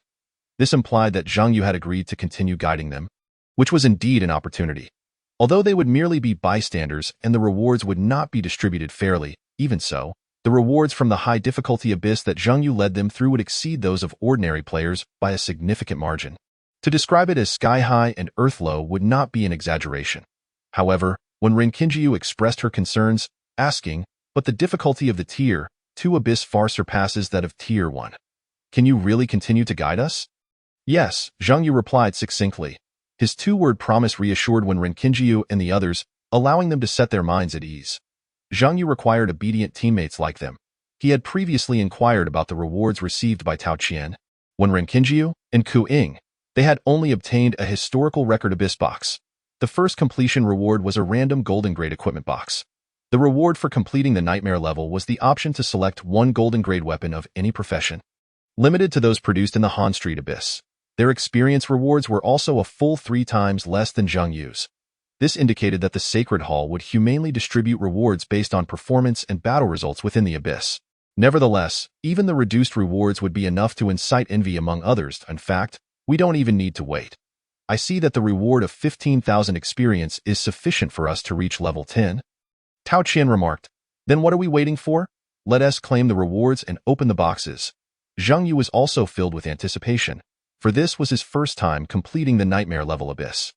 This implied that Zheng Yu had agreed to continue guiding them, which was indeed an opportunity. Although they would merely be bystanders and the rewards would not be distributed fairly, even so, the rewards from the high difficulty abyss that Zheng Yu led them through would exceed those of ordinary players by a significant margin. To describe it as sky-high and earth-low would not be an exaggeration. However, when Renqinjiu expressed her concerns, asking, "But the difficulty of the Tier 2 abyss far surpasses that of Tier 1. Can you really continue to guide us?" "Yes," Zheng Yu replied succinctly. His two-word promise reassured Wen Renqinjiu and the others, allowing them to set their minds at ease. Zheng Yu required obedient teammates like them. He had previously inquired about the rewards received by Tao Qian, Wen Renqinjiu, and Ku Ying. They had only obtained a historical record abyss box. The first completion reward was a random golden grade equipment box. The reward for completing the nightmare level was the option to select one golden grade weapon of any profession, limited to those produced in the Han Street abyss. Their experience rewards were also a full 3 times less than Zheng Yu's. This indicated that the Sacred Hall would humanely distribute rewards based on performance and battle results within the abyss. Nevertheless, even the reduced rewards would be enough to incite envy among others. In fact, we don't even need to wait. I see that the reward of 15,000 experience is sufficient for us to reach level 10. Tao Qian remarked. Then what are we waiting for? Let us claim the rewards and open the boxes. Zheng Yu was also filled with anticipation, for this was his first time completing the nightmare level abyss.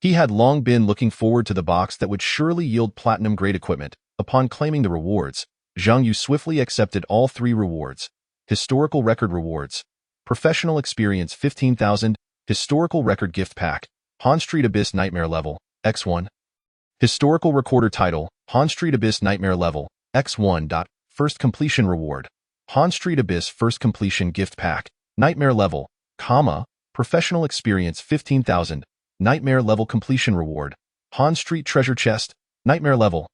He had long been looking forward to the box that would surely yield platinum-grade equipment. Upon claiming the rewards, Zheng Yu swiftly accepted all 3 rewards. Historical record rewards. Professional experience 15,000, historical record gift pack, Han Street Abyss Nightmare Level, X1. Historical recorder title, Han Street Abyss Nightmare Level, X1. First completion reward, Han Street Abyss First completion gift pack, Nightmare Level, comma, professional experience 15,000, Nightmare Level completion reward, Han Street Treasure Chest, Nightmare Level.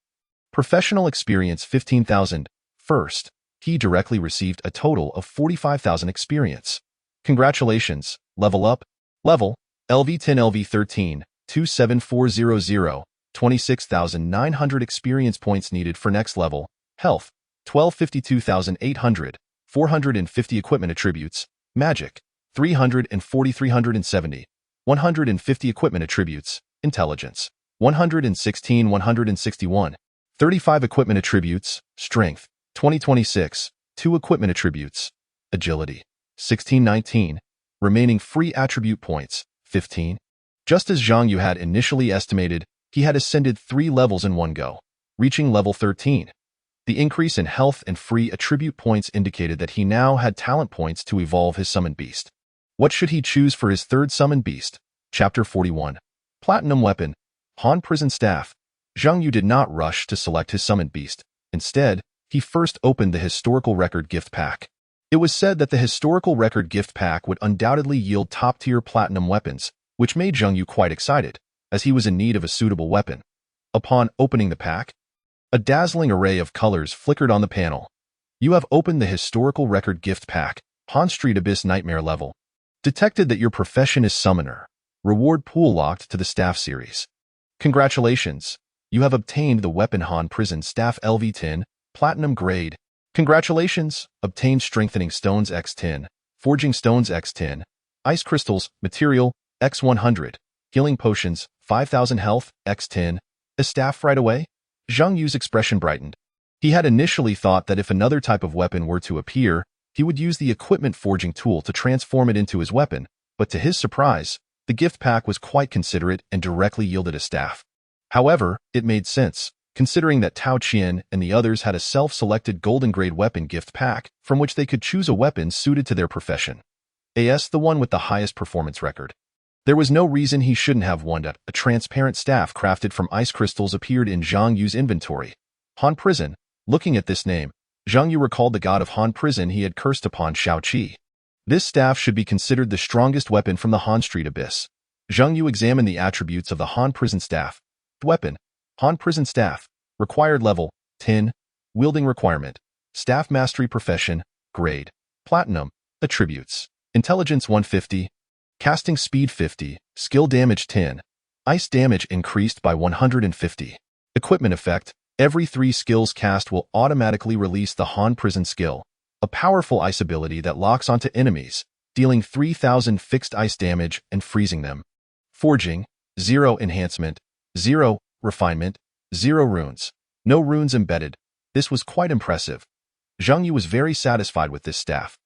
Professional experience 15,000, first. He directly received a total of 45,000 experience. Congratulations, level up. Level, LV10 LV13, 27400, 26,900 experience points needed for next level. Health, 1252,800, 450 equipment attributes. Magic, 370, 150 equipment attributes. Intelligence, 161, 35 equipment attributes. Strength, 2026, 2 equipment attributes. Agility, 1619. Remaining free attribute points, 15. Just as Zhang Yu had initially estimated, he had ascended 3 levels in one go, reaching level 13. The increase in health and free attribute points indicated that he now had talent points to evolve his summoned beast. What should he choose for his third summoned beast? Chapter 41. Platinum Weapon. Han Prison Staff. Zhang Yu did not rush to select his summoned beast. Instead, he first opened the Historical Record Gift Pack. It was said that the Historical Record Gift Pack would undoubtedly yield top-tier platinum weapons, which made Zhang Yu quite excited, as he was in need of a suitable weapon. Upon opening the pack, a dazzling array of colors flickered on the panel. You have opened the Historical Record Gift Pack, Han Street Abyss Nightmare level. Detected that your profession is Summoner. Reward pool locked to the Staff series. Congratulations! You have obtained the Weapon Han Prison Staff LV10, Platinum Grade. Congratulations! Obtained Strengthening Stones X10, Forging Stones X10, Ice Crystals, Material, X100, Healing Potions, 5000 Health, X10. A staff right away? Zhang Yu's expression brightened. He had initially thought that if another type of weapon were to appear, he would use the equipment forging tool to transform it into his weapon, but to his surprise, the gift pack was quite considerate and directly yielded a staff. However, it made sense, considering that Tao Qian and the others had a self-selected golden grade weapon gift pack from which they could choose a weapon suited to their profession. As the one with the highest performance record. There was no reason he shouldn't have one. A transparent staff crafted from ice crystals appeared in Zhang Yu's inventory. Han Prison. Looking at this name, Zhang Yu recalled the god of Han Prison he had cursed upon Shao-Chi. This staff should be considered the strongest weapon from the Han Street Abyss. Zhang Yu examined the attributes of the Han Prison Staff. Weapon. Han Prison Staff. Required level, 10. Wielding requirement. Staff Mastery Profession, Grade. Platinum. Attributes. Intelligence 150. Casting Speed 50. Skill Damage 10. Ice Damage increased by 150. Equipment Effect. Every 3 skills cast will automatically release the Han Prison skill, a powerful ice ability that locks onto enemies, dealing 3000 fixed ice damage and freezing them. Forging. 0 enhancement. 0 refinement. 0 runes. No runes embedded. This was quite impressive. Zhang Yu was very satisfied with this staff.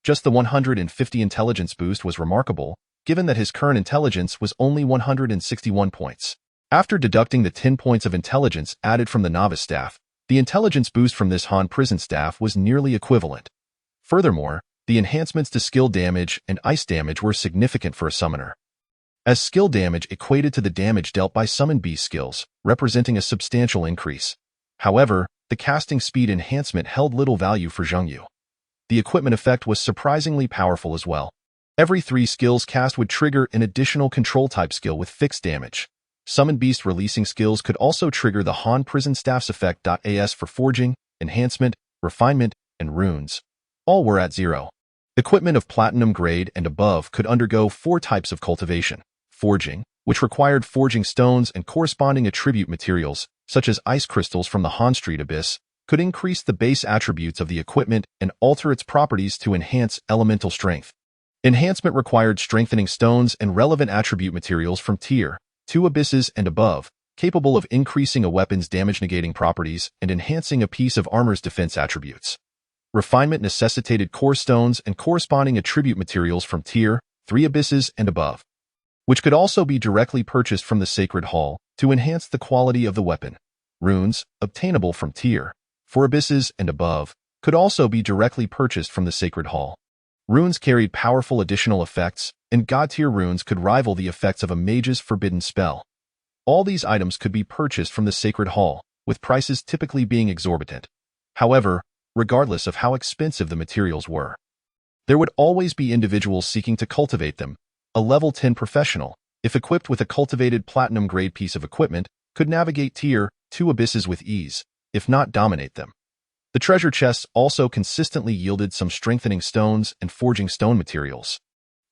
Just the 150 intelligence boost was remarkable, given that his current intelligence was only 161 points. After deducting the 10 points of intelligence added from the novice staff, the intelligence boost from this Han Prison staff was nearly equivalent. Furthermore, the enhancements to skill damage and ice damage were significant for a summoner, as skill damage equated to the damage dealt by summoned beast skills, representing a substantial increase. However, the casting speed enhancement held little value for Zhang Yu. The equipment effect was surprisingly powerful as well. Every 3 skills cast would trigger an additional control type skill with fixed damage. Summoned beast releasing skills could also trigger the Han Prison Staff's effect. As for forging, enhancement, refinement, and runes, all were at 0. Equipment of platinum grade and above could undergo 4 types of cultivation. Forging, which required forging stones and corresponding attribute materials, such as ice crystals from the Han Street Abyss, could increase the base attributes of the equipment and alter its properties to enhance elemental strength. Enhancement required strengthening stones and relevant attribute materials from Tier 2 abysses and above, capable of increasing a weapon's damage-negating properties and enhancing a piece of armor's defense attributes. Refinement necessitated core stones and corresponding attribute materials from Tier 3 abysses and above, which could also be directly purchased from the Sacred Hall to enhance the quality of the weapon. Runes, obtainable from Tier 4 abysses and above, could also be directly purchased from the Sacred Hall. Runes carried powerful additional effects, and God-tier runes could rival the effects of a mage's forbidden spell. All these items could be purchased from the Sacred Hall, with prices typically being exorbitant. However, regardless of how expensive the materials were, there would always be individuals seeking to cultivate them. A level 10 professional, if equipped with a cultivated platinum-grade piece of equipment, could navigate Tier 2 abysses with ease, if not dominate them. The treasure chests also consistently yielded some strengthening stones and forging stone materials.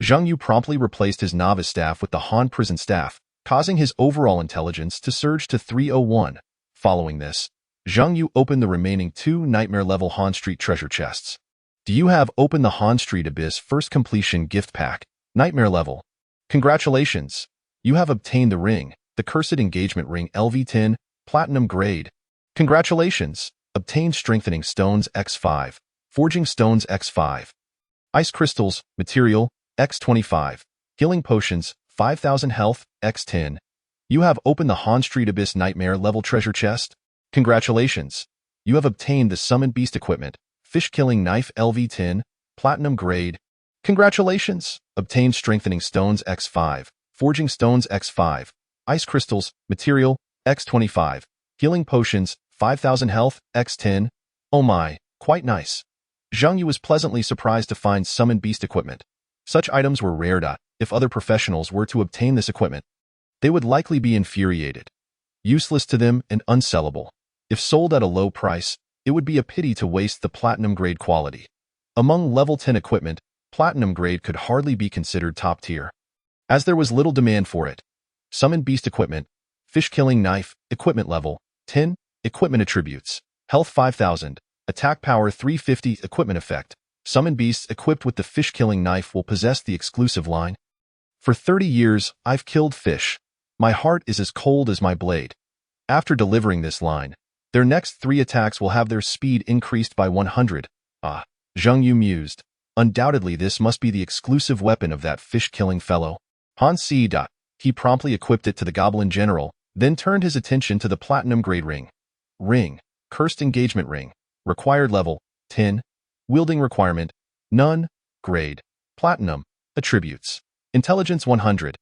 Zhang Yu promptly replaced his novice staff with the Han Prison Staff, causing his overall intelligence to surge to 301. Following this, Zhang Yu opened the remaining 2 nightmare-level Han Street treasure chests. Do you have opened the Han Street Abyss First Completion Gift Pack, Nightmare level? Congratulations! You have obtained the ring, the Cursed Engagement Ring LV10, Platinum Grade. Congratulations! Obtained Strengthening Stones X5, Forging Stones X5, Ice Crystals, Material, X25, Healing Potions, 5000 Health, X10. You have opened the Han Street Abyss Nightmare level treasure chest. Congratulations! You have obtained the Summoned Beast equipment, Fish Killing Knife LV10, Platinum Grade. Congratulations! Obtained Strengthening Stones X5, Forging Stones X5, Ice Crystals, Material, X25, Healing Potions, 5000 Health, X10. Oh my, quite nice. Zhang Yu was pleasantly surprised to find Summoned Beast equipment. Such items were rare. If other professionals were to obtain this equipment, they would likely be infuriated, useless to them and unsellable. If sold at a low price, it would be a pity to waste the platinum grade quality. Among level 10 equipment, platinum grade could hardly be considered top tier, as there was little demand for it. Summoned Beast equipment, Fish Killing Knife, equipment level 10, equipment attributes, health 5000, attack power 350, equipment effect. Summoned beasts equipped with the Fish Killing Knife will possess the exclusive line. For 30 years, I've killed fish. My heart is as cold as my blade. After delivering this line, their next 3 attacks will have their speed increased by 100. Ah, Zhang Yu mused. Undoubtedly this must be the exclusive weapon of that fish-killing fellow. Han Si. He promptly equipped it to the Goblin General, then turned his attention to the Platinum Grade Ring. Ring, Cursed Engagement Ring, required level, 10. Wielding requirement, none. Grade, Platinum. Attributes, Intelligence 100,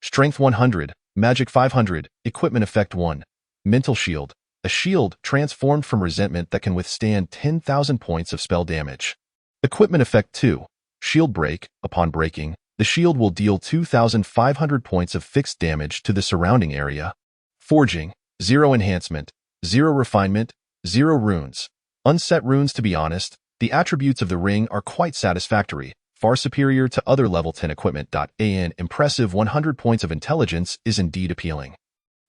Strength 100, Magic 500, Equipment Effect 1. Mental Shield, a shield transformed from resentment that can withstand 10,000 points of spell damage. Equipment Effect 2, Shield Break. Upon breaking, the shield will deal 2,500 points of fixed damage to the surrounding area. Forging, 0 enhancement, 0 refinement, 0 runes. Unset runes. To be honest, the attributes of the ring are quite satisfactory, far superior to other level 10 equipment. An impressive 100 points of intelligence is indeed appealing.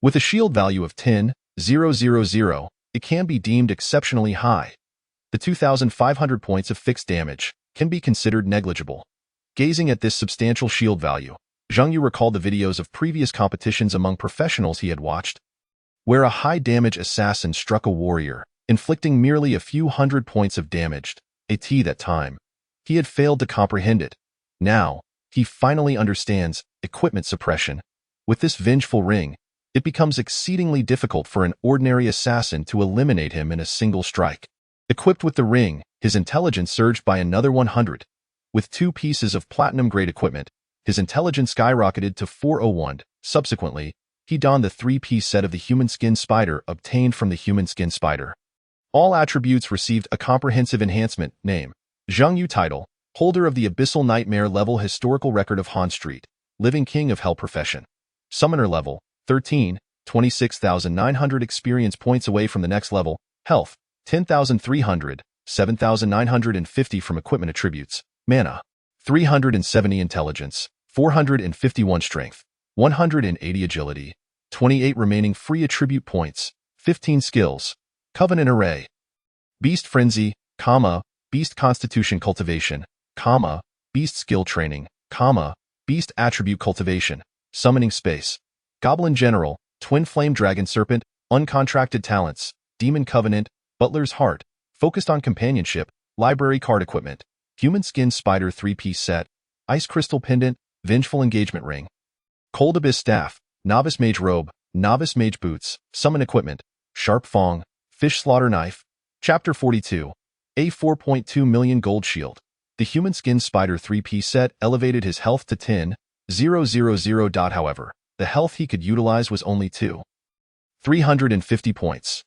With a shield value of 10,000, it can be deemed exceptionally high. The 2,500 points of fixed damage can be considered negligible. Gazing at this substantial shield value, Zhang Yu recalled the videos of previous competitions among professionals he had watched, where a high-damage assassin struck a warrior, inflicting merely a few hundred points of damage. At that time, he had failed to comprehend it. Now, he finally understands equipment suppression. With this vengeful ring, it becomes exceedingly difficult for an ordinary assassin to eliminate him in a single strike. Equipped with the ring, his intelligence surged by another 100. With 2 pieces of platinum-grade equipment, his intelligence skyrocketed to 401. Subsequently, he donned the 3-piece set of the Human Skin Spider obtained from the Human Skin Spider. All attributes received a comprehensive enhancement. Name, Zhang Yu. Title, holder of the Abyssal Nightmare level historical record of Han Street, living king of hell. Profession, Summoner level, 13, 26,900 experience points away from the next level. Health, 10,300, 7,950 from equipment attributes. Mana, 370 intelligence, 451 strength, 180 agility, 28 remaining free attribute points, 15 skills. Covenant Array, Beast Frenzy, Beast Constitution Cultivation, Beast Skill Training, Beast Attribute Cultivation, Summoning Space, Goblin General, Twin Flame Dragon Serpent, Uncontracted Talents, Demon Covenant, Butler's Heart, focused on companionship, Library Card Equipment, Human Skin Spider 3-piece set, Ice Crystal Pendant, Vengeful Engagement Ring, Cold Abyss Staff, Novice Mage Robe, Novice Mage Boots, Summon Equipment, Sharp Fong, Fish Slaughter Knife. Chapter 42. A 4.2 million gold shield. The Human Skin Spider 3-piece set elevated his health to 10,000. However, the health he could utilize was only 350 points.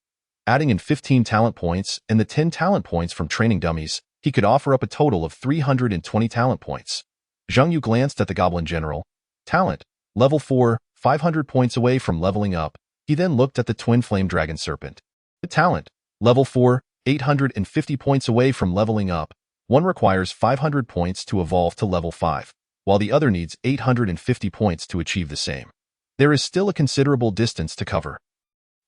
Adding in 15 talent points and the 10 talent points from training dummies, he could offer up a total of 320 talent points. Zhang Yu glanced at the Goblin General. Talent, level 4, 500 points away from leveling up. He then looked at the Twin Flame Dragon Serpent. The talent, level 4, 850 points away from leveling up. One requires 500 points to evolve to level 5, while the other needs 850 points to achieve the same. There is still a considerable distance to cover.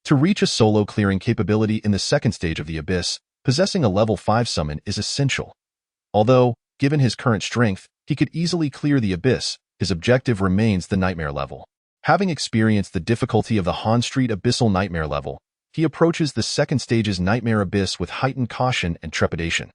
To reach a solo clearing capability in the second stage of the Abyss, possessing a level 5 summon is essential. Although, given his current strength, he could easily clear the Abyss, his objective remains the Nightmare level. Having experienced the difficulty of the Han Street Abyssal Nightmare level, he approaches the second stage's Nightmare Abyss with heightened caution and trepidation.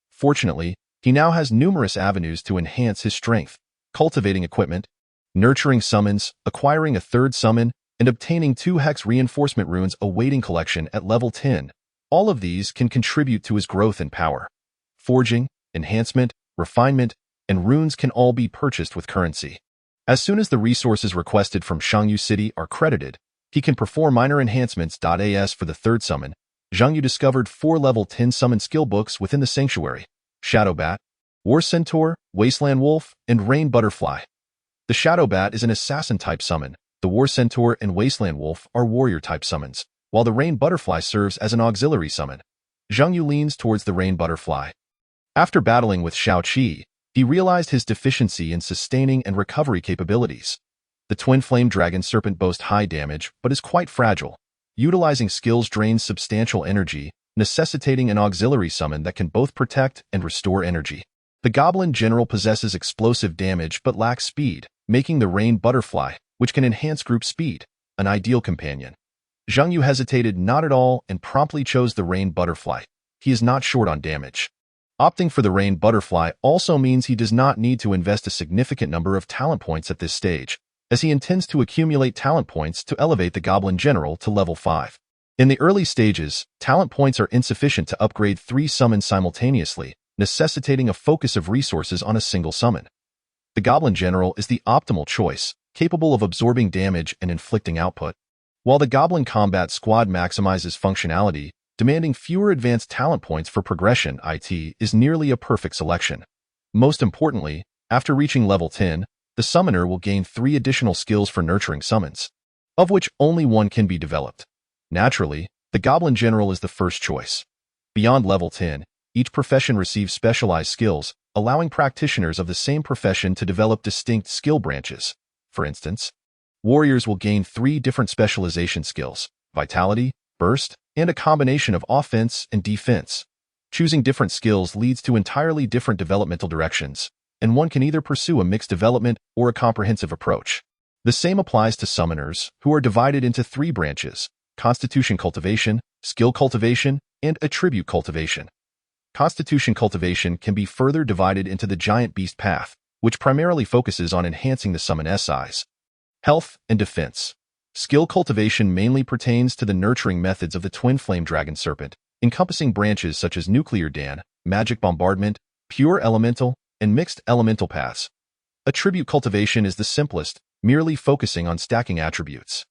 Fortunately, he now has numerous avenues to enhance his strength: cultivating equipment, nurturing summons, acquiring a 3rd summon, and obtaining 2 hex reinforcement runes awaiting collection at level 10. All of these can contribute to his growth and power. Forging, enhancement, refinement, and runes can all be purchased with currency. As soon as the resources requested from Xiangyu City are credited, he can perform minor enhancements. As for the third summon, Xiangyu discovered 4 level 10 summon skill books within the sanctuary: Shadow Bat, War Centaur, Wasteland Wolf, and Rain Butterfly. The Shadow Bat is an assassin-type summon. The War Centaur and Wasteland Wolf are warrior-type summons, while the Rain Butterfly serves as an auxiliary summon. Xiangyu leans towards the Rain Butterfly. After battling with Xiao Qi, he realized his deficiency in sustaining and recovery capabilities. The Twin Flame Dragon Serpent boasts high damage but is quite fragile. Utilizing skills drains substantial energy, necessitating an auxiliary summon that can both protect and restore energy. The Goblin General possesses explosive damage but lacks speed, making the Rain Butterfly, which can enhance group speed, an ideal companion. Xiangyu hesitated not at all and promptly chose the Rain Butterfly. He is not short on damage. Opting for the Rain Butterfly also means he does not need to invest a significant number of talent points at this stage, as he intends to accumulate talent points to elevate the Goblin General to level 5. In the early stages, talent points are insufficient to upgrade 3 summons simultaneously, necessitating a focus of resources on a single summon. The Goblin General is the optimal choice, capable of absorbing damage and inflicting output, while the Goblin Combat Squad maximizes functionality, demanding fewer advanced talent points for progression. It is nearly a perfect selection. Most importantly, after reaching level 10, the summoner will gain 3 additional skills for nurturing summons, of which only one can be developed. Naturally, the Goblin General is the first choice. Beyond level 10, each profession receives specialized skills, allowing practitioners of the same profession to develop distinct skill branches. For instance, warriors will gain 3 different specialization skills: Vitality, Burst, and a combination of offense and defense. Choosing different skills leads to entirely different developmental directions, and one can either pursue a mixed development or a comprehensive approach. The same applies to summoners, who are divided into 3 branches: Constitution Cultivation, Skill Cultivation, and Attribute Cultivation. Constitution Cultivation can be further divided into the Giant Beast Path, which primarily focuses on enhancing the summon's size, health, and defense. Skill Cultivation mainly pertains to the nurturing methods of the Twin Flame Dragon Serpent, encompassing branches such as Nuclear Dan, Magic Bombardment, Pure Elemental, and Mixed Elemental paths. Attribute Cultivation is the simplest, merely focusing on stacking attributes.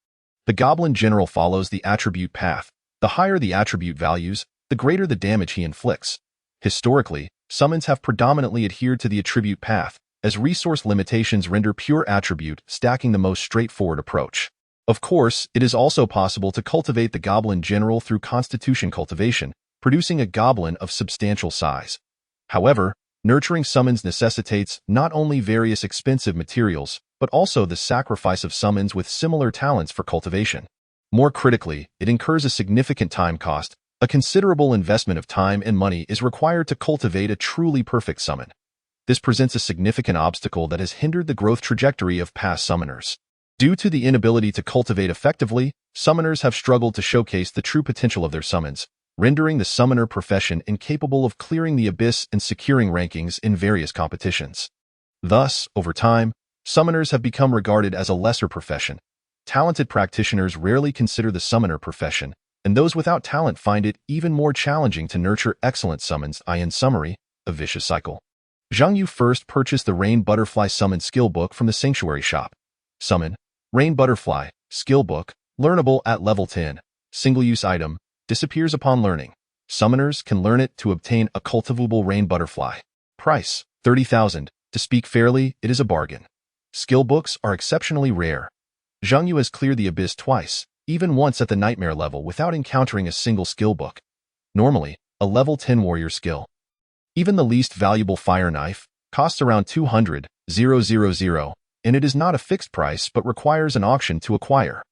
The Goblin General follows the attribute path. The higher the attribute values, the greater the damage he inflicts. Historically, summons have predominantly adhered to the attribute path, as resource limitations render pure attribute stacking the most straightforward approach. Of course, it is also possible to cultivate the Goblin General through Constitution Cultivation, producing a goblin of substantial size. However, nurturing summons necessitates not only various expensive materials, but also the sacrifice of summons with similar talents for cultivation. More critically, it incurs a significant time cost. A considerable investment of time and money is required to cultivate a truly perfect summon. This presents a significant obstacle that has hindered the growth trajectory of past summoners. Due to the inability to cultivate effectively, summoners have struggled to showcase the true potential of their summons, rendering the summoner profession incapable of clearing the abyss and securing rankings in various competitions. Thus, over time, summoners have become regarded as a lesser profession. Talented practitioners rarely consider the summoner profession, and those without talent find it even more challenging to nurture excellent summons. In summary, a vicious cycle. Xiangyu first purchased the Rain Butterfly Summon Skill Book from the Sanctuary Shop. Summon Rain Butterfly Skill Book, learnable at level 10. Single-use item, disappears upon learning. Summoners can learn it to obtain a cultivable Rain Butterfly. Price, 30,000. To speak fairly, it is a bargain. Skill books are exceptionally rare. Xiangyu has cleared the abyss twice, even once at the nightmare level without encountering a single skill book. Normally, a level 10 warrior skill. Even the least valuable fire knife costs around 200,000, and it is not a fixed price but requires an auction to acquire.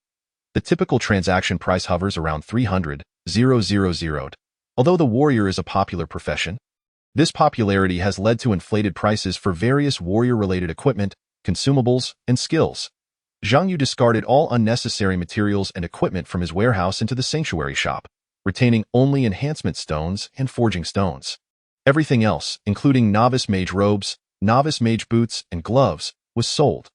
The typical transaction price hovers around 300,000. Although the warrior is a popular profession, this popularity has led to inflated prices for various warrior-related equipment, consumables, and skills. Xiangyu discarded all unnecessary materials and equipment from his warehouse into the Sanctuary Shop, retaining only enhancement stones and forging stones. Everything else, including novice mage robes, novice mage boots, and gloves, was sold.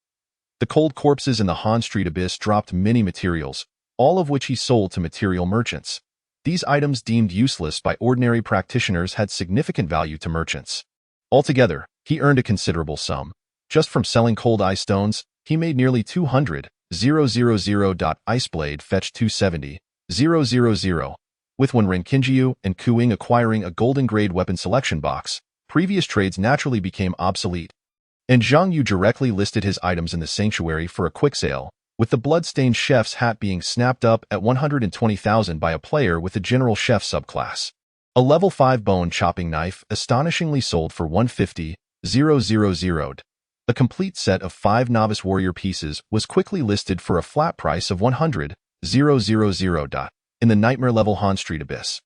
The cold corpses in the Han Street abyss dropped many materials, all of which he sold to material merchants. These items deemed useless by ordinary practitioners had significant value to merchants. Altogether, he earned a considerable sum. Just from selling cold ice stones, he made nearly 200,000. Iceblade fetched 270,000, with when Renkinjiu and Kuing acquiring a golden-grade weapon selection box, previous trades naturally became obsolete. And Zhang Yu directly listed his items in the sanctuary for a quick sale, with the blood-stained chef's hat being snapped up at 120,000 by a player with the general chef subclass. A level 5 bone-chopping knife astonishingly sold for 150,000. A complete set of 5 novice warrior pieces was quickly listed for a flat price of 100,000 in the nightmare level Han Street Abyss.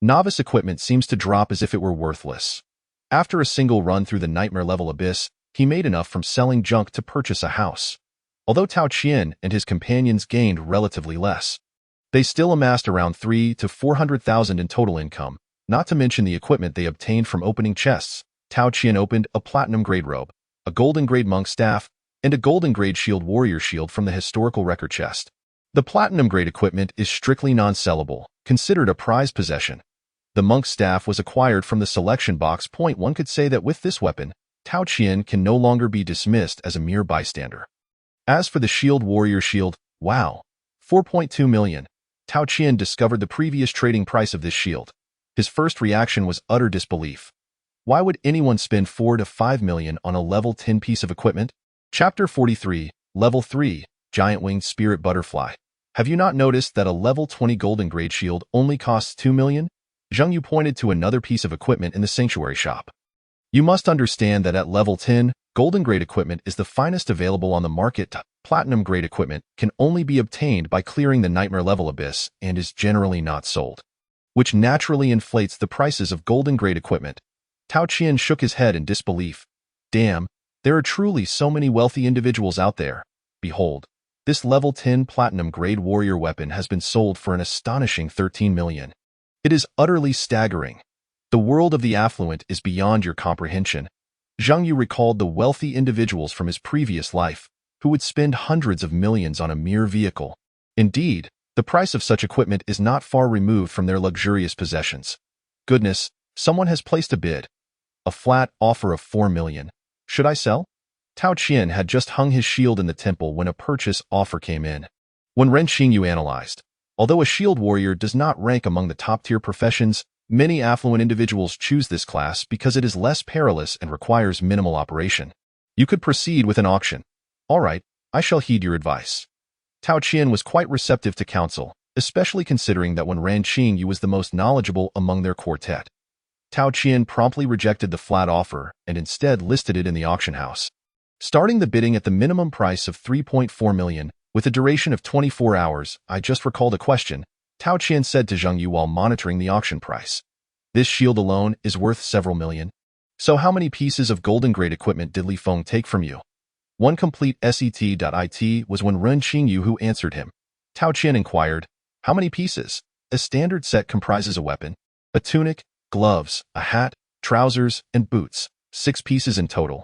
Novice equipment seems to drop as if it were worthless. After a single run through the nightmare level abyss, he made enough from selling junk to purchase a house. Although Tao Qian and his companions gained relatively less, they still amassed around 300,000 to 400,000 in total income, not to mention the equipment they obtained from opening chests. Tao Qian opened a platinum-grade robe, a golden-grade monk staff, and a golden-grade shield warrior shield from the historical record chest. The platinum-grade equipment is strictly non-sellable, considered a prized possession. The monk staff was acquired from the selection box. One could say that with this weapon, Tao Qian can no longer be dismissed as a mere bystander. As for the shield warrior shield, wow, 4.2 million. Tao Qian discovered the previous trading price of this shield. His first reaction was utter disbelief. Why would anyone spend 4 to 5 million on a level 10 piece of equipment? Chapter 43, Level 3, Giant Winged Spirit Butterfly. Have you not noticed that a level 20 golden grade shield only costs 2 million? Zhang Yu pointed to another piece of equipment in the sanctuary shop. You must understand that at level 10, golden grade equipment is the finest available on the market. Platinum grade equipment can only be obtained by clearing the nightmare level abyss and is generally not sold, which naturally inflates the prices of golden grade equipment. Tao Qian shook his head in disbelief. Damn, there are truly so many wealthy individuals out there. Behold, this level 10 platinum grade warrior weapon has been sold for an astonishing 13 million. It is utterly staggering. The world of the affluent is beyond your comprehension. Zhang Yu recalled the wealthy individuals from his previous life, who would spend hundreds of millions on a mere vehicle. Indeed, the price of such equipment is not far removed from their luxurious possessions. Goodness, someone has placed a bid. A flat offer of 4 million. Should I sell? Tao Qian had just hung his shield in the temple when a purchase offer came in. When Ren Xingyu analyzed, although a shield warrior does not rank among the top-tier professions, many affluent individuals choose this class because it is less perilous and requires minimal operation. You could proceed with an auction. All right, I shall heed your advice. Tao Qian was quite receptive to counsel, especially considering that when Ren Xingyu was the most knowledgeable among their quartet. Tao Qian promptly rejected the flat offer and instead listed it in the auction house, starting the bidding at the minimum price of 3.4 million, with a duration of 24 hours. I just recalled a question, Tao Qian said to Zhang Yu while monitoring the auction price. This shield alone is worth several million. So how many pieces of golden grade equipment did Li Feng take from you? One complete set.it was when Ren Xingyu who answered him. Tao Qian inquired, how many pieces? A standard set comprises a weapon, a tunic, gloves, a hat, trousers, and boots. 6 pieces in total.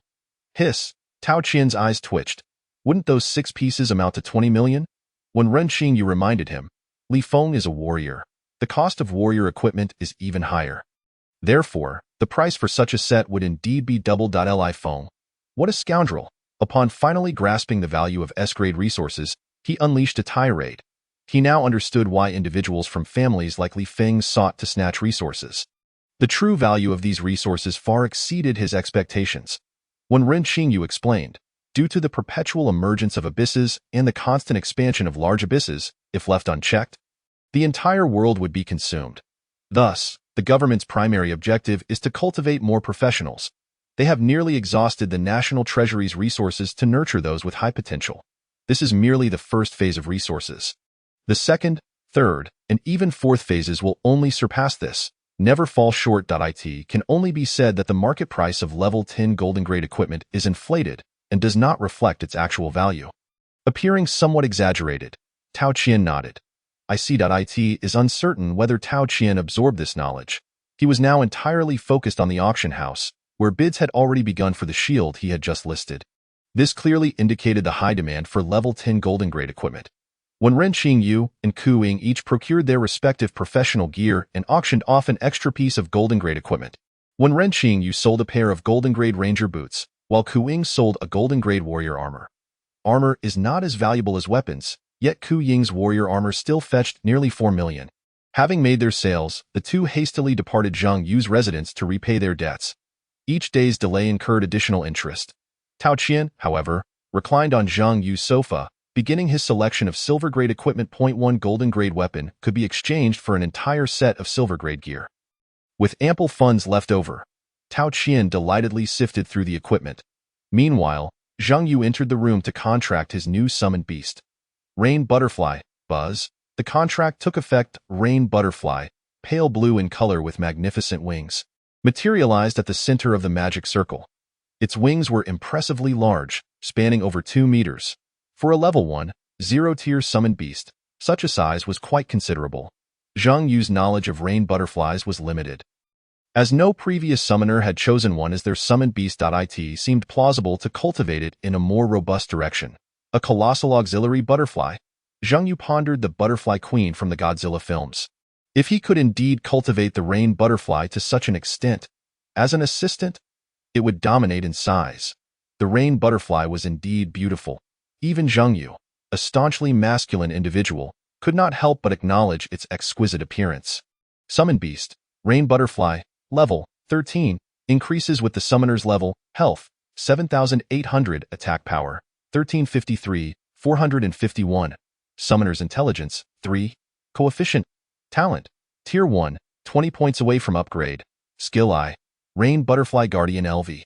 Hiss. Tao Qian's eyes twitched. Wouldn't those 6 pieces amount to 20 million? When Ren Xingyu reminded him, Li Feng is a warrior. The cost of warrior equipment is even higher. Therefore, the price for such a set would indeed be double. Li Feng. What a scoundrel. Upon finally grasping the value of S-grade resources, he unleashed a tirade. He now understood why individuals from families like Li Feng sought to snatch resources. The true value of these resources far exceeded his expectations. When Ren Xingyu explained, due to the perpetual emergence of abysses and the constant expansion of large abysses, if left unchecked, the entire world would be consumed. Thus, the government's primary objective is to cultivate more professionals. They have nearly exhausted the national treasury's resources to nurture those with high potential. This is merely the first phase of resources. The second, third, and even fourth phases will only surpass this. Never fall short. It can only be said that the market price of level 10 golden grade equipment is inflated and does not reflect its actual value. Appearing somewhat exaggerated, Tao Qian nodded. I see. It is uncertain whether Tao Qian absorbed this knowledge. He was now entirely focused on the auction house, where bids had already begun for the shield he had just listed. This clearly indicated the high demand for level 10 golden grade equipment. When Ren Qingyu and Ku Ying each procured their respective professional gear and auctioned off an extra piece of golden-grade equipment. When Ren Qingyu sold a pair of golden-grade ranger boots, while Ku Ying sold a golden-grade warrior armor. Armor is not as valuable as weapons, yet Ku Ying's warrior armor still fetched nearly 4 million. Having made their sales, the two hastily departed Zhang Yu's residence to repay their debts. Each day's delay incurred additional interest. Tao Qian, however, reclined on Zhang Yu's sofa, beginning his selection of silver-grade equipment. 1 golden-grade weapon could be exchanged for an entire set of silver-grade gear. With ample funds left over, Tao Qian delightedly sifted through the equipment. Meanwhile, Zhang Yu entered the room to contract his new summoned beast. Rain Butterfly, Buzz. The contract took effect. Rain Butterfly, pale blue in color with magnificent wings, materialized at the center of the magic circle. Its wings were impressively large, spanning over 2 meters. For a level 1, 0-tier summoned beast, such a size was quite considerable. Zhang Yu's knowledge of rain butterflies was limited. As no previous summoner had chosen one as their summoned beast, it seemed plausible to cultivate it in a more robust direction. A colossal auxiliary butterfly. Zhang Yu pondered the butterfly queen from the Godzilla films. If he could indeed cultivate the rain butterfly to such an extent, as an assistant, it would dominate in size. The rain butterfly was indeed beautiful. Even Zhang Yu, a staunchly masculine individual, could not help but acknowledge its exquisite appearance. Summon Beast, Rain Butterfly, level 13, increases with the summoner's level, health, 7,800, attack power, 1353, 451, summoner's intelligence, 3, coefficient, talent, tier 1, 20 points away from upgrade, skill I, Rain Butterfly Guardian LV.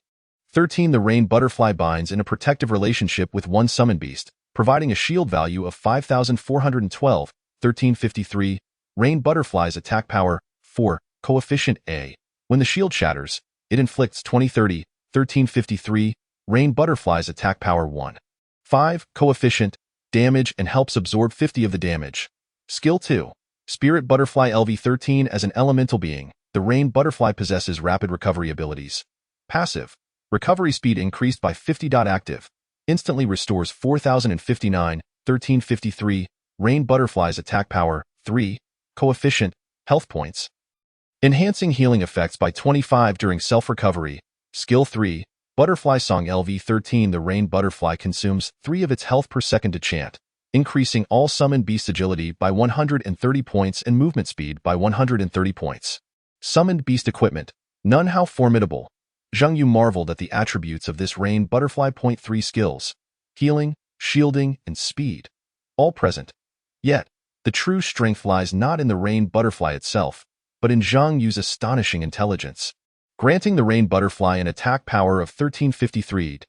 13. The Rain Butterfly binds in a protective relationship with one summon beast, providing a shield value of 5,412, 1353, Rain Butterfly's attack power, 4, coefficient A. When the shield shatters, it inflicts 20/30, 1353, Rain Butterfly's attack power 1, 5, coefficient, damage and helps absorb 50 of the damage. Skill 2. Spirit Butterfly LV13. As an elemental being, the Rain Butterfly possesses rapid recovery abilities. Passive. Recovery speed increased by 50. Active. Instantly restores 4,059, 1353, Rain Butterfly's attack power, 3, coefficient, health points. Enhancing healing effects by 25 during self-recovery. Skill 3, Butterfly Song LV13. The Rain Butterfly consumes 3 of its health per second to chant, increasing all summoned beast agility by 130 points and movement speed by 130 points. Summoned beast equipment. None. How formidable. Zhang Yu marveled at the attributes of this Rain Butterfly. 3 skills. Healing, shielding, and speed. All present. Yet, the true strength lies not in the Rain Butterfly itself, but in Zhang Yu's astonishing intelligence, granting the Rain Butterfly an attack power of 1353.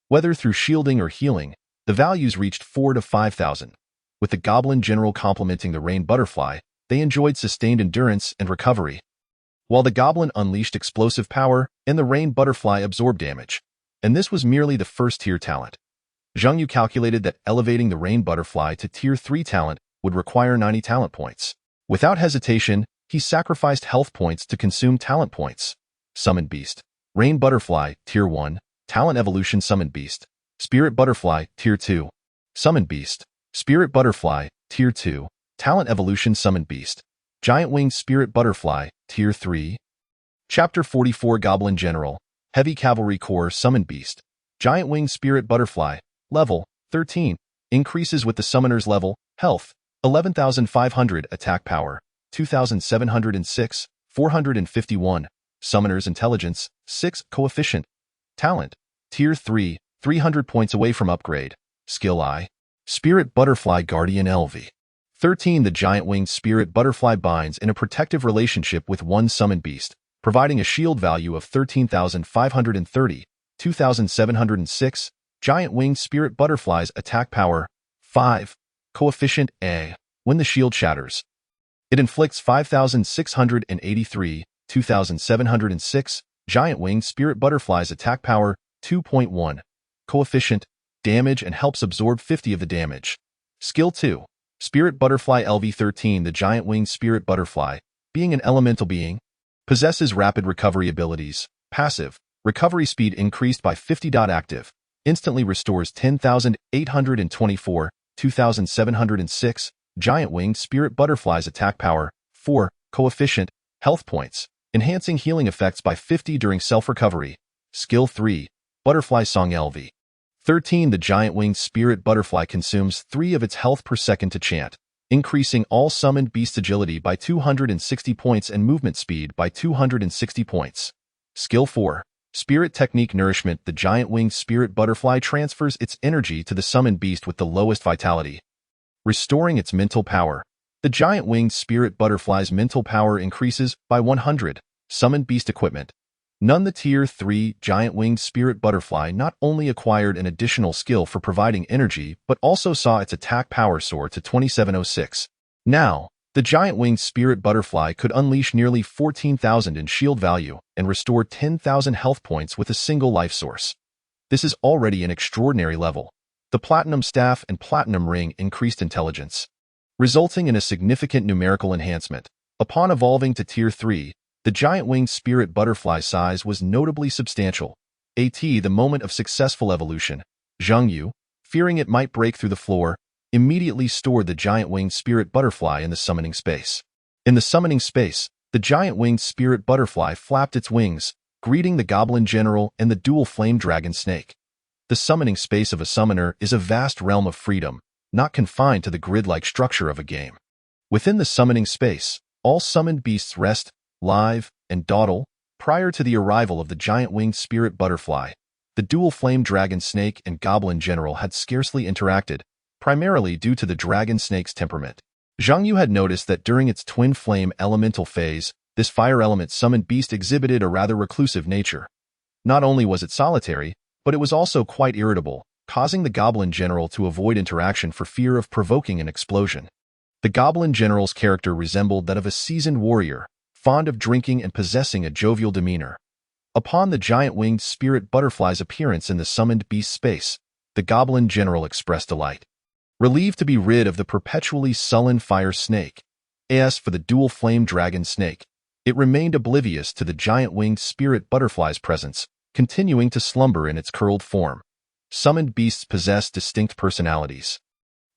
Whether through shielding or healing, the values reached 4 to 5,000. With the Goblin General complementing the Rain Butterfly, they enjoyed sustained endurance and recovery, while the Goblin unleashed explosive power and the Rain Butterfly absorbed damage. And this was merely the first-tier talent. Zhang Yu calculated that elevating the Rain Butterfly to Tier 3 talent would require 90 talent points. Without hesitation, he sacrificed health points to consume talent points. Summoned Beast. Rain Butterfly, Tier 1, Talent Evolution. Summoned Beast. Spirit Butterfly, Tier 2. Summoned Beast. Spirit Butterfly, Tier 2, Talent Evolution. Summoned Beast. Giant Winged Spirit Butterfly, Tier 3. Chapter 44. Goblin General, Heavy Cavalry Corps. Summoned Beast. Giant Winged Spirit Butterfly, level 13, increases with the summoner's level, health, 11,500, attack power, 2,706, 451, summoner's intelligence, 6, coefficient, talent, tier 3, 300 points away from upgrade, skill I, Spirit Butterfly Guardian LV. 13. The Giant Winged Spirit Butterfly binds in a protective relationship with one summoned beast, providing a shield value of 13,530, 2,706, Giant Winged Spirit Butterfly's attack power, 5, coefficient A. When the shield shatters, it inflicts 5,683, 2,706, Giant Winged Spirit Butterfly's attack power, 2.1, coefficient, damage and helps absorb 50 of the damage. Skill 2. Spirit Butterfly LV13. The Giant Winged Spirit Butterfly, being an elemental being, possesses rapid recovery abilities. Passive. Recovery speed increased by 50. Active. Instantly restores 10,824, 2706, Giant Winged Spirit Butterfly's attack power, 4, coefficient, health points, enhancing healing effects by 50 during self-recovery. Skill 3, Butterfly Song LV. 13. The Giant Winged Spirit Butterfly consumes 3 of its health per second to chant, increasing all summoned beast agility by 260 points and movement speed by 260 points. Skill 4, Spirit Technique Nourishment. The Giant Winged Spirit Butterfly transfers its energy to the summoned beast with the lowest vitality, restoring its mental power. The Giant Winged Spirit Butterfly's mental power increases by 100. Summoned Beast Equipment. None. The Tier 3 Giant Winged Spirit Butterfly not only acquired an additional skill for providing energy, but also saw its attack power soar to 2706. Now, the Giant Winged Spirit Butterfly could unleash nearly 14,000 in shield value and restore 10,000 health points with a single life source. This is already an extraordinary level. The Platinum Staff and Platinum Ring increased intelligence, resulting in a significant numerical enhancement. Upon evolving to Tier 3, the Giant Winged Spirit Butterfly size was notably substantial. The moment of successful evolution. Zhang Yu, fearing it might break through the floor, immediately stored the Giant Winged Spirit Butterfly in the summoning space. In the summoning space, the Giant Winged Spirit Butterfly flapped its wings, greeting the Goblin General and the dual Flame Dragon Snake. The summoning space of a summoner is a vast realm of freedom, not confined to the grid-like structure of a game. Within the summoning space, all summoned beasts rest, live, and dawdle. Prior to the arrival of the Giant Winged Spirit Butterfly, the dual Flame Dragon Snake and Goblin General had scarcely interacted, primarily due to the Dragon Snake's temperament. Zhang Yu had noticed that during its Twin Flame Elemental phase, this fire element summoned beast exhibited a rather reclusive nature. Not only was it solitary, but it was also quite irritable, causing the Goblin General to avoid interaction for fear of provoking an explosion. The Goblin General's character resembled that of a seasoned warrior, fond of drinking and possessing a jovial demeanor. Upon the Giant Winged Spirit Butterfly's appearance in the summoned beast space, the Goblin General expressed delight. Relieved to be rid of the perpetually sullen fire snake, as for the dual Flame Dragon Snake, it remained oblivious to the Giant Winged Spirit Butterfly's presence, continuing to slumber in its curled form. Summoned beasts possess distinct personalities.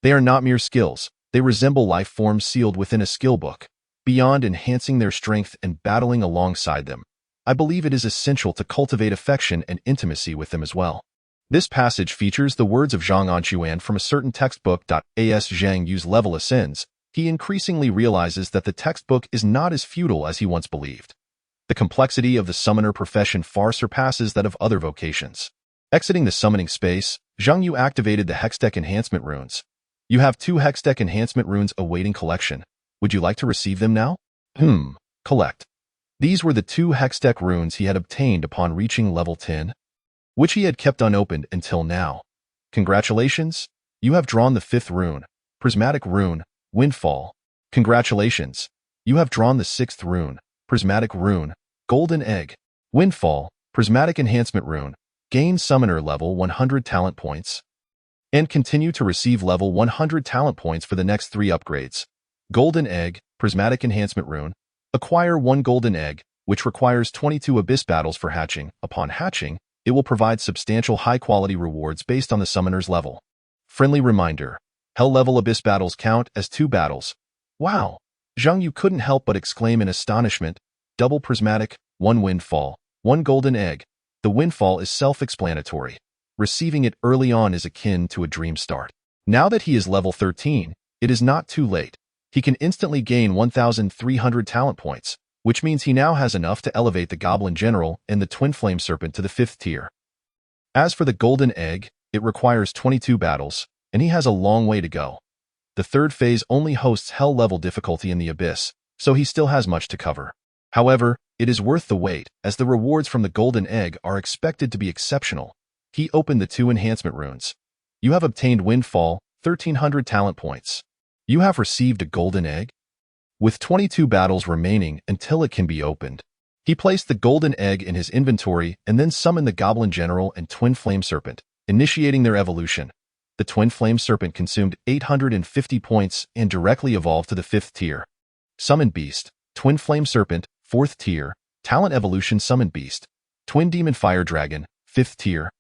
They are not mere skills, they resemble life forms sealed within a skill book. Beyond enhancing their strength and battling alongside them, I believe it is essential to cultivate affection and intimacy with them as well. This passage features the words of Zhang Anquan from a certain textbook. As Zhang Yu's level ascends, he increasingly realizes that the textbook is not as futile as he once believed. The complexity of the summoner profession far surpasses that of other vocations. Exiting the summoning space, Zhang Yu activated the Hextech Enhancement Runes. You have 2 Hextech Enhancement Runes awaiting collection. Would you like to receive them now? Collect. These were the 2 Hextech runes he had obtained upon reaching level 10, which he had kept unopened until now. Congratulations, you have drawn the 5th rune, Prismatic Rune, Windfall. Congratulations, you have drawn the 6th rune, Prismatic Rune, Golden Egg. Windfall, Prismatic Enhancement Rune. Gain Summoner level 100 talent points, and continue to receive level 100 talent points for the next 3 upgrades. Golden Egg, Prismatic Enhancement Rune. Acquire 1 Golden Egg, which requires 22 Abyss battles for hatching. Upon hatching, it will provide substantial high-quality rewards based on the summoner's level. Friendly reminder, Hell-level Abyss battles count as 2 battles. Wow! Zhang Yu couldn't help but exclaim in astonishment. Double Prismatic, 1 Windfall, 1 Golden Egg. The Windfall is self-explanatory. Receiving it early on is akin to a dream start. Now that he is level 13, it is not too late. He can instantly gain 1,300 talent points, which means he now has enough to elevate the Goblin General and the Twin Flame Serpent to the 5th tier. As for the Golden Egg, it requires 22 battles, and he has a long way to go. The 3rd phase only hosts Hell-level difficulty in the Abyss, so he still has much to cover. However, it is worth the wait, as the rewards from the Golden Egg are expected to be exceptional. He opened the 2 enhancement runes. You have obtained Windfall, 1,300 talent points. You have received a Golden Egg? With 22 battles remaining until it can be opened, he placed the Golden Egg in his inventory and then summoned the Goblin General and Twin Flame Serpent, initiating their evolution. The Twin Flame Serpent consumed 850 points and directly evolved to the 5th tier. Summoned Beast, Twin Flame Serpent, 4th tier. Talent Evolution Summoned Beast, Twin Demon Fire Dragon, 5th tier.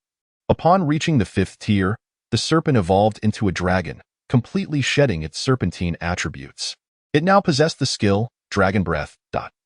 Upon reaching the 5th tier, the serpent evolved into a dragon, completely shedding its serpentine attributes. It now possessed the skill, Dragon Breath.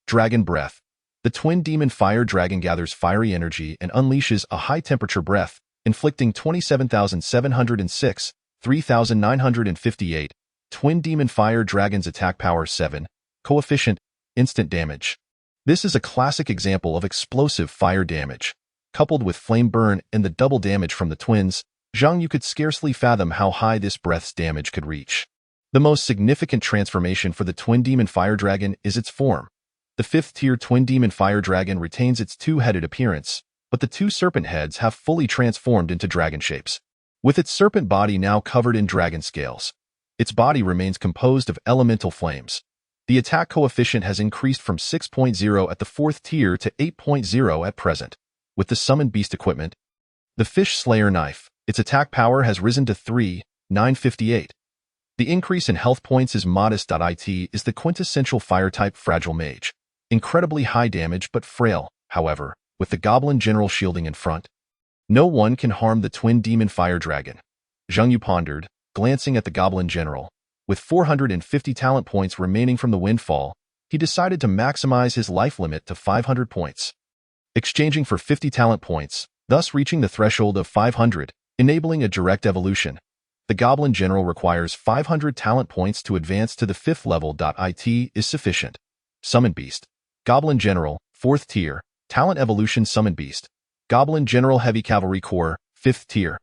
Dragon Breath. The twin demon fire dragon gathers fiery energy and unleashes a high-temperature breath, inflicting 27,706, 3,958. Twin demon fire dragon's attack power 7, coefficient, instant damage. This is a classic example of explosive fire damage. Coupled with flame burn and the double damage from the twins, Zhang Yu could scarcely fathom how high this breath's damage could reach. The most significant transformation for the twin demon fire dragon is its form. The 5th-tier twin demon fire dragon retains its two-headed appearance, but the two serpent heads have fully transformed into dragon shapes. With its serpent body now covered in dragon scales, its body remains composed of elemental flames. The attack coefficient has increased from 6.0 at the 4th tier to 8.0 at present. With the summoned beast equipment, the Fish Slayer Knife, its attack power has risen to 3,958. The increase in health points is modest. It is the quintessential fire-type fragile mage. Incredibly high damage but frail, however, with the Goblin General shielding in front. No one can harm the twin demon fire dragon. Zhang Yu pondered, glancing at the Goblin General. With 450 talent points remaining from the windfall, he decided to maximize his life limit to 500 points. Exchanging for 50 talent points, thus reaching the threshold of 500, enabling a direct evolution. The Goblin General requires 500 talent points to advance to the 5th level. It is sufficient. Summon Beast. Goblin General, 4th tier, Talent Evolution. Summon Beast. Goblin General Heavy Cavalry Corps, 5th tier.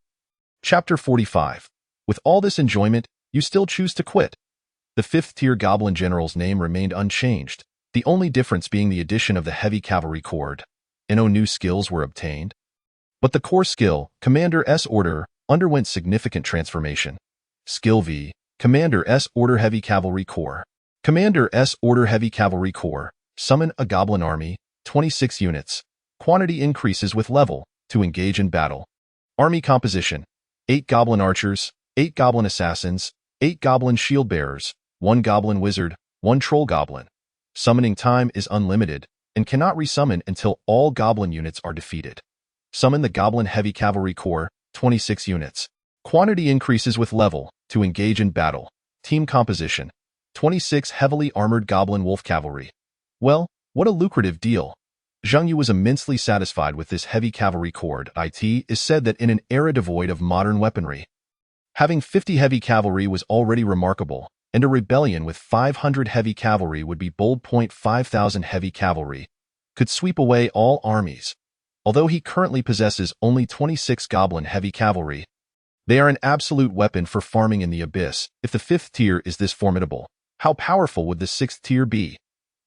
Chapter 45. With all this enjoyment, you still choose to quit. The 5th tier Goblin General's name remained unchanged, the only difference being the addition of the Heavy Cavalry Corps. No new skills were obtained. But the core skill, Commander S Order, underwent significant transformation. Skill V, Commander S Order Heavy Cavalry Corps. Commander S Order Heavy Cavalry Corps. Summon a Goblin Army, 26 units. Quantity increases with level, to engage in battle. Army composition: 8 Goblin Archers, 8 Goblin Assassins, 8 Goblin Shield Bearers, 1 Goblin Wizard, 1 Troll Goblin. Summoning time is unlimited, and cannot resummon until all Goblin units are defeated. Summon the Goblin Heavy Cavalry Corps, 26 units. Quantity increases with level, to engage in battle. Team composition: 26 heavily armored Goblin Wolf Cavalry. Well, what a lucrative deal. Zhang Yu was immensely satisfied with this heavy cavalry corps. It is said that in an era devoid of modern weaponry, having 50 heavy cavalry was already remarkable, and a rebellion with 500 heavy cavalry would be bold. 5,000 heavy cavalry could sweep away all armies. Although he currently possesses only 26 Goblin heavy cavalry, they are an absolute weapon for farming in the abyss. If the 5th tier is this formidable, how powerful would the 6th tier be?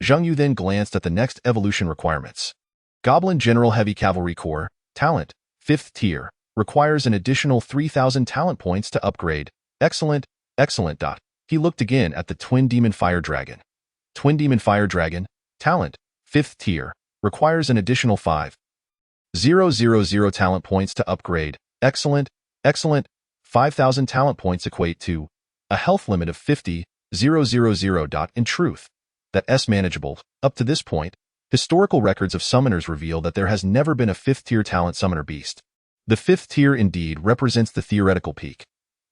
Zhang Yu then glanced at the next evolution requirements. Goblin General Heavy Cavalry Corps, Talent, 5th tier, requires an additional 3,000 talent points to upgrade. Excellent, excellent. He looked again at the Twin Demon Fire Dragon. Twin Demon Fire Dragon, Talent, 5th tier, requires an additional 5,000 talent points to upgrade. Excellent, excellent. 5,000 talent points equate to a health limit of 50,000. In truth, that's manageable. Up to this point, historical records of summoners reveal that there has never been a 5th tier talent summoner beast. The 5th tier indeed represents the theoretical peak.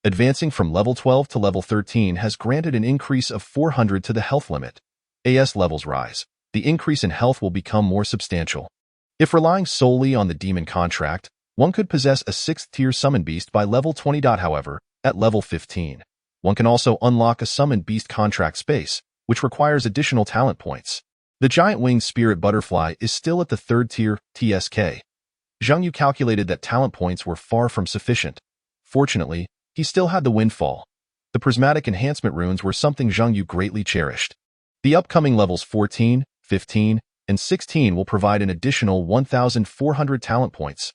Advancing from level 12 to level 13 has granted an increase of 400 to the health limit. As levels rise, the increase in health will become more substantial. If relying solely on the demon contract, one could possess a 6th tier summon beast by level 20. However, at level 15, one can also unlock a summon beast contract space, which requires additional talent points. The giant winged spirit butterfly is still at the 3rd tier, TSK. Zhang Yu calculated that talent points were far from sufficient. Fortunately, he still had the windfall. The prismatic enhancement runes were something Zhang Yu greatly cherished. The upcoming levels 14, 15, and 16 will provide an additional 1,400 talent points,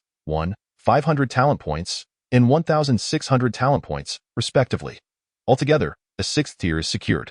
500 talent points, and 1,600 talent points, respectively. Altogether, a 6th tier is secured.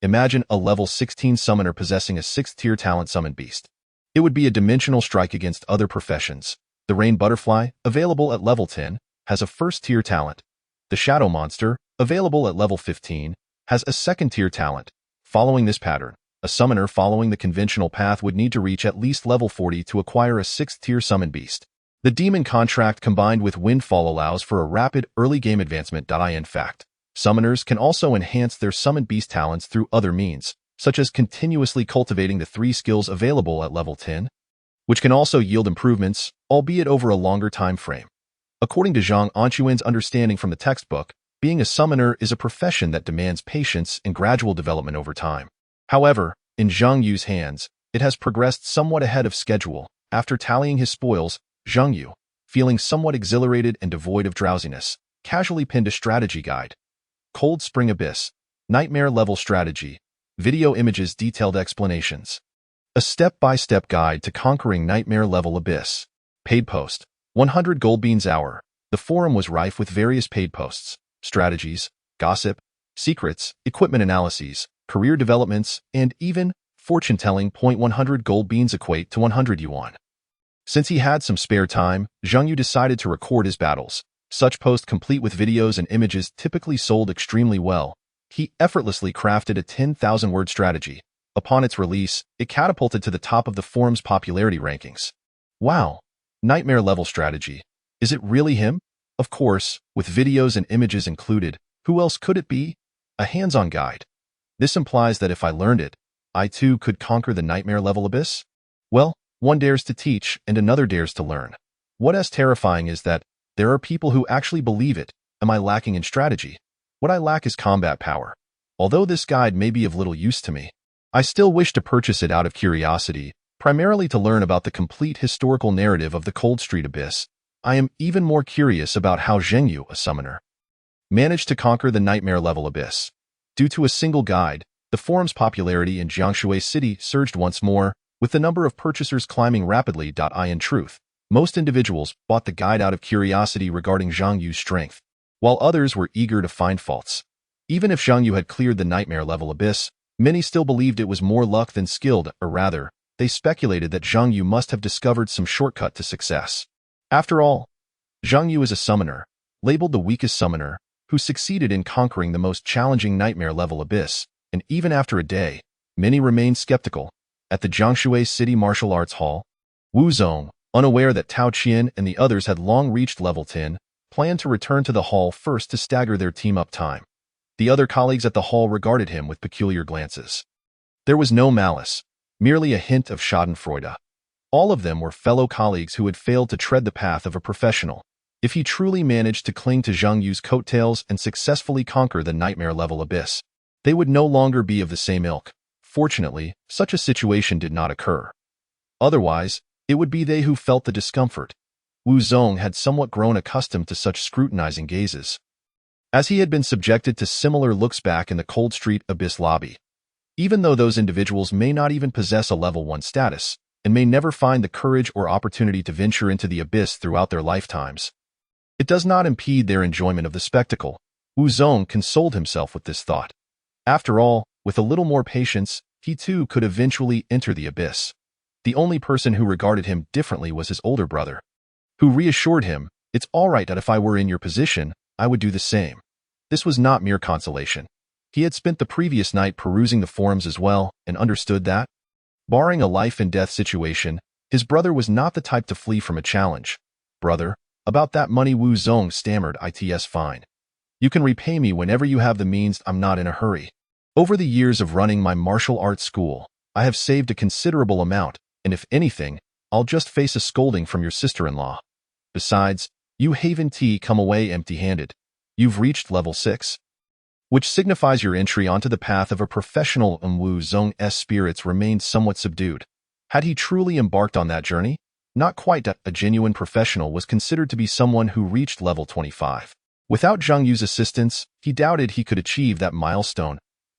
Imagine a level 16 summoner possessing a 6th tier talent summon beast. It would be a dimensional strike against other professions. The Rain Butterfly, available at level 10, has a 1st tier talent. The Shadow Monster, available at level 15, has a 2nd tier talent. Following this pattern, a summoner following the conventional path would need to reach at least level 40 to acquire a 6th tier summon beast. The Demon Contract combined with Windfall allows for a rapid early game advancement. In fact, Summoners can also enhance their summoned beast talents through other means, such as continuously cultivating the 3 skills available at level 10, which can also yield improvements, albeit over a longer time frame. According to Zhang Anquan's understanding from the textbook, being a summoner is a profession that demands patience and gradual development over time. However, in Zhang Yu's hands, it has progressed somewhat ahead of schedule. After tallying his spoils, Zhang Yu, feeling somewhat exhilarated and devoid of drowsiness, casually pinned a strategy guide. Cold Spring Abyss, Nightmare Level Strategy, Video Images Detailed Explanations. A step-by-step guide to conquering Nightmare Level Abyss. Paid post. 100 gold beans hour. The forum was rife with various paid posts, strategies, gossip, secrets, equipment analyses, career developments, and even fortune-telling. 100 gold beans equate to 100 yuan. Since he had some spare time, Zhang Yu decided to record his battles. Such posts complete with videos and images typically sold extremely well. He effortlessly crafted a 10,000-word strategy. Upon its release, it catapulted to the top of the forum's popularity rankings. Wow! Nightmare level strategy. Is it really him? Of course, with videos and images included. Who else could it be? A hands-on guide. This implies that if I learned it, I too could conquer the nightmare level abyss? Well, one dares to teach and another dares to learn. What's terrifying is that there are people who actually believe it. Am I lacking in strategy? What I lack is combat power. Although this guide may be of little use to me, I still wish to purchase it out of curiosity, primarily to learn about the complete historical narrative of the Cold Street Abyss. I am even more curious about how Zheng Yu, a summoner, managed to conquer the nightmare level abyss. Due to a single guide, the forum's popularity in Jiangshui City surged once more, with the number of purchasers climbing rapidly. In truth, most individuals bought the guide out of curiosity regarding Zhang Yu's strength, while others were eager to find faults. Even if Zhang Yu had cleared the nightmare level abyss, many still believed it was more luck than skilled, or rather, they speculated that Zhang Yu must have discovered some shortcut to success. After all, Zhang Yu is a summoner, labeled the weakest summoner, who succeeded in conquering the most challenging nightmare level abyss, and even after a day, many remained skeptical. At the Jiangshui City Martial Arts Hall, Wu Zong, unaware that Tao Qian and the others had long reached level 10, planned to return to the hall first to stagger their team-up time. The other colleagues at the hall regarded him with peculiar glances. There was no malice, merely a hint of schadenfreude. All of them were fellow colleagues who had failed to tread the path of a professional. If he truly managed to cling to Zhang Yu's coattails and successfully conquer the nightmare level abyss, they would no longer be of the same ilk. Fortunately, such a situation did not occur. Otherwise, it would be they who felt the discomfort. Wu Zong had somewhat grown accustomed to such scrutinizing gazes, as he had been subjected to similar looks back in the Cold Street Abyss lobby. Even though those individuals may not even possess a level 1 status, and may never find the courage or opportunity to venture into the abyss throughout their lifetimes, it does not impede their enjoyment of the spectacle. Wu Zong consoled himself with this thought. After all, with a little more patience, he too could eventually enter the abyss. The only person who regarded him differently was his older brother, who reassured him, "It's all right that if I were in your position, I would do the same." This was not mere consolation. He had spent the previous night perusing the forums as well, and understood that, barring a life-and-death situation, his brother was not the type to flee from a challenge. "Brother, about that money," Wu Zong stammered. "It's fine. You can repay me whenever you have the means. I'm not in a hurry. Over the years of running my martial arts school, I have saved a considerable amount, and if anything, I'll just face a scolding from your sister-in-law. Besides, you haven't come away empty-handed. You've reached level 6. Which signifies your entry onto the path of a professional." Wu Zong's spirits remained somewhat subdued. Had he truly embarked on that journey? Not quite. A genuine professional was considered to be someone who reached level 25. Without Zhang Yu's assistance, he doubted he could achieve that milestone.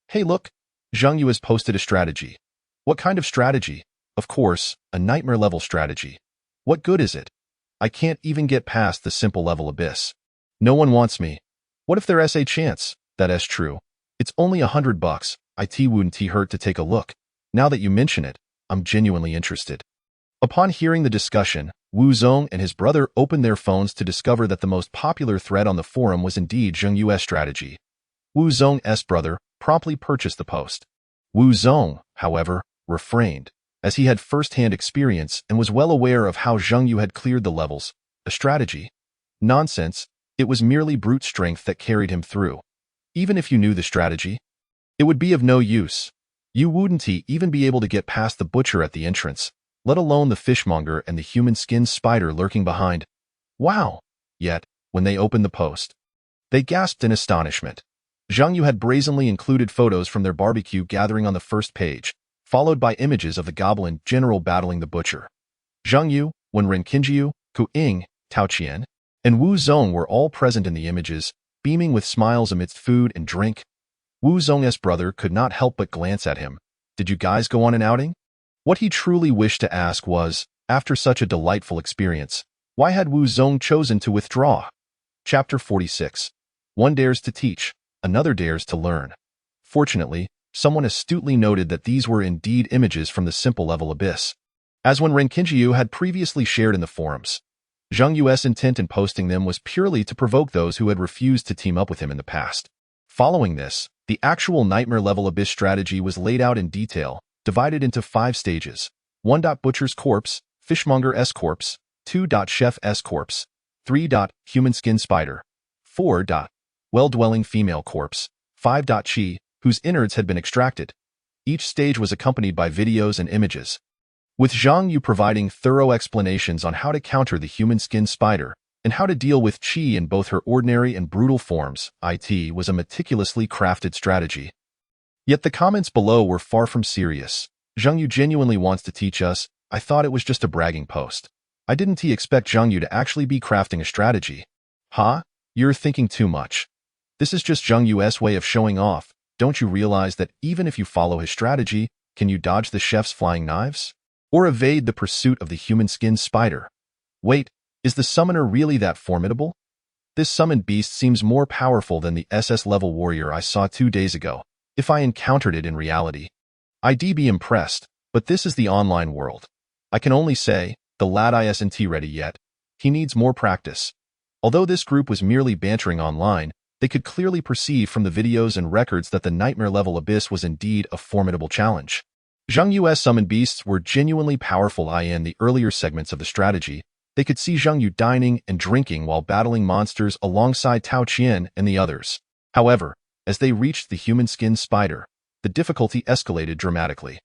"Hey look, Zhang Yu has posted a strategy." "What kind of strategy?" "Of course, a nightmare level strategy." "What good is it? I can't even get past the simple level abyss. No one wants me." "What if there's a chance?" "That's true. It's only $100. It wouldn't hurt to take a look. Now that you mention it, I'm genuinely interested." Upon hearing the discussion, Wu Zong and his brother opened their phones to discover that the most popular thread on the forum was indeed Zheng Yu's strategy. Wu Zong's brother promptly purchased the post. Wu Zong, however, refrained, as he had first-hand experience and was well aware of how Zheng Yu had cleared the levels. A strategy? Nonsense. It was merely brute strength that carried him through. Even if you knew the strategy, it would be of no use. You wouldn't even be able to get past the butcher at the entrance, let alone the fishmonger and the human-skin spider lurking behind. Wow! Yet, when they opened the post, they gasped in astonishment. Zhang Yu had brazenly included photos from their barbecue gathering on the first page, followed by images of the goblin general battling the butcher. Zhang Yu, Wen Renqinjiu, Ku Ying, Tao Qian, and Wu Zong were all present in the images, beaming with smiles amidst food and drink. Wu Zong's brother could not help but glance at him. Did you guys go on an outing? What he truly wished to ask was, after such a delightful experience, why had Wu Zong chosen to withdraw? Chapter 46. One dares to teach, another dares to learn. Fortunately, someone astutely noted that these were indeed images from the simple level abyss. As when Renqinjiu had previously shared in the forums, Zhang Yu's intent in posting them was purely to provoke those who had refused to team up with him in the past. Following this, the actual nightmare-level abyss strategy was laid out in detail, divided into 5 stages. 1. Butcher's Corpse, Fishmonger's Corpse, 2. Chef's Corpse, 3. Human Skin Spider, 4. Well-dwelling Female Corpse, 5. Chi, whose innards had been extracted. Each stage was accompanied by videos and images, with Zhang Yu providing thorough explanations on how to counter the human skin spider and how to deal with Qi in both her ordinary and brutal forms. It was a meticulously crafted strategy. Yet the comments below were far from serious. Zhang Yu genuinely wants to teach us. I thought it was just a bragging post. I didn't expect Zhang Yu to actually be crafting a strategy. Huh? You're thinking too much. This is just Zhang Yu's way of showing off. Don't you realize that even if you follow his strategy, can you dodge the chef's flying knives? Or evade the pursuit of the human skin spider? Wait, is the summoner really that formidable? This summoned beast seems more powerful than the SS-level warrior I saw 2 days ago. If I encountered it in reality, I'd be impressed, but this is the online world. I can only say, the lad isn't ready yet. He needs more practice. Although this group was merely bantering online, they could clearly perceive from the videos and records that the nightmare-level abyss was indeed a formidable challenge. Zhang Yu's summoned beasts were genuinely powerful. In the earlier segments of the strategy, they could see Zhang Yu dining and drinking while battling monsters alongside Tao Qian and the others. However, as they reached the human skin spider, the difficulty escalated dramatically.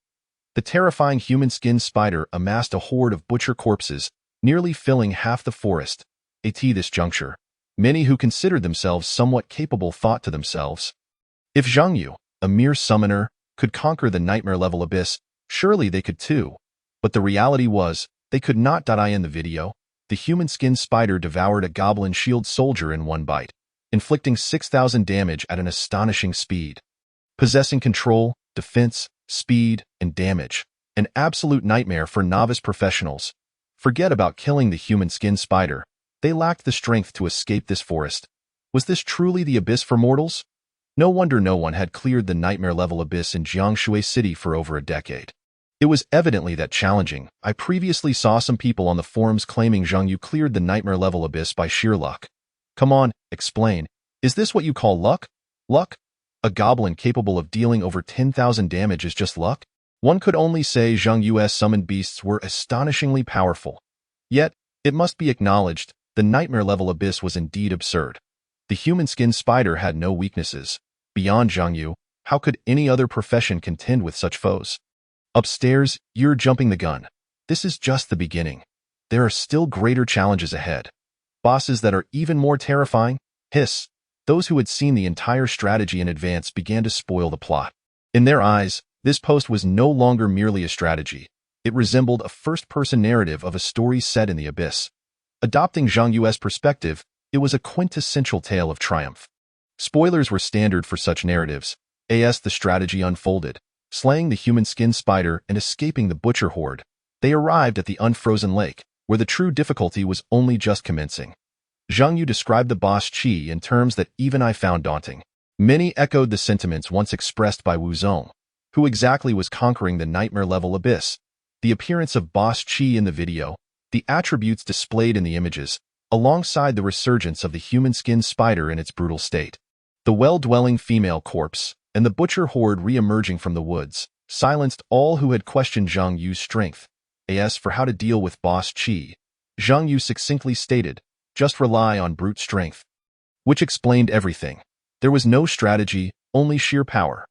The terrifying human skin spider amassed a horde of butcher corpses, nearly filling half the forest. At this juncture, many who considered themselves somewhat capable thought to themselves, if Zhang Yu, a mere summoner, could conquer the nightmare-level abyss, surely they could too. But the reality was, they could not. In the video, the human skin spider devoured a goblin shield soldier in one bite, inflicting 6,000 damage at an astonishing speed. Possessing control, defense, speed, and damage, an absolute nightmare for novice professionals. Forget about killing the human skin spider. They lacked the strength to escape this forest. Was this truly the abyss for mortals? No wonder no one had cleared the nightmare-level abyss in Jiangshui City for over a decade. It was evidently that challenging. I previously saw some people on the forums claiming Zhang Yu cleared the nightmare-level abyss by sheer luck. Come on, explain. Is this what you call luck? Luck? A goblin capable of dealing over 10,000 damage is just luck? One could only say Zhang Yu's summoned beasts were astonishingly powerful. Yet, it must be acknowledged, the nightmare-level abyss was indeed absurd. The human skin spider had no weaknesses. Beyond Zhang Yu, how could any other profession contend with such foes? Upstairs, you're jumping the gun. This is just the beginning. There are still greater challenges ahead. Bosses that are even more terrifying? Hiss. Those who had seen the entire strategy in advance began to spoil the plot. In their eyes, this post was no longer merely a strategy. It resembled a first-person narrative of a story set in the abyss. Adopting Zhang Yu's perspective, it was a quintessential tale of triumph. Spoilers were standard for such narratives. As the strategy unfolded, slaying the human skin spider and escaping the butcher horde, they arrived at the unfrozen lake, where the true difficulty was only just commencing. Zhang Yu described the boss Qi in terms that even I found daunting. Many echoed the sentiments once expressed by Wu Zong, who exactly was conquering the nightmare-level abyss. The appearance of boss Qi in the video, the attributes displayed in the images, alongside the resurgence of the human skin spider in its brutal state. The well-dwelling female corpse, and the butcher horde re-emerging from the woods, silenced all who had questioned Zhang Yu's strength. As for how to deal with boss Qi, Zhang Yu succinctly stated, just rely on brute strength. Which explained everything. There was no strategy, only sheer power.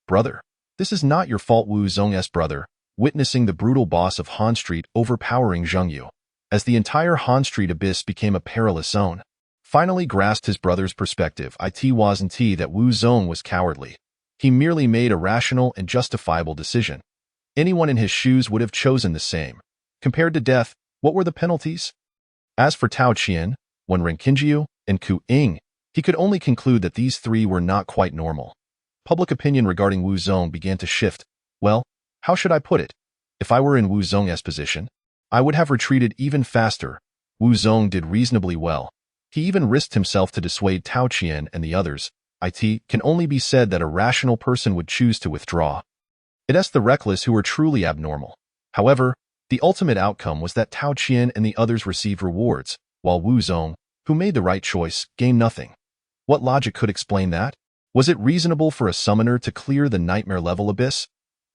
Brother, this is not your fault, Wu Zong's brother, witnessing the brutal boss of Han Street overpowering Zheng Yu, as the entire Han Street abyss became a perilous zone. Finally grasped his brother's perspective. It wasn't that Wu Zong was cowardly. He merely made a rational and justifiable decision. Anyone in his shoes would have chosen the same. Compared to death, what were the penalties? As for Tao Qian, Wen Renqinjiu, and Ku Ying, he could only conclude that these three were not quite normal. Public opinion regarding Wu Zong began to shift. Well, how should I put it? If I were in Wu Zong's position, I would have retreated even faster. Wu Zong did reasonably well. He even risked himself to dissuade Tao Qian and the others. It can only be said that a rational person would choose to withdraw. It's the reckless who are truly abnormal. However, the ultimate outcome was that Tao Qian and the others received rewards, while Wu Zong, who made the right choice, gained nothing. What logic could explain that? Was it reasonable for a summoner to clear the nightmare-level abyss?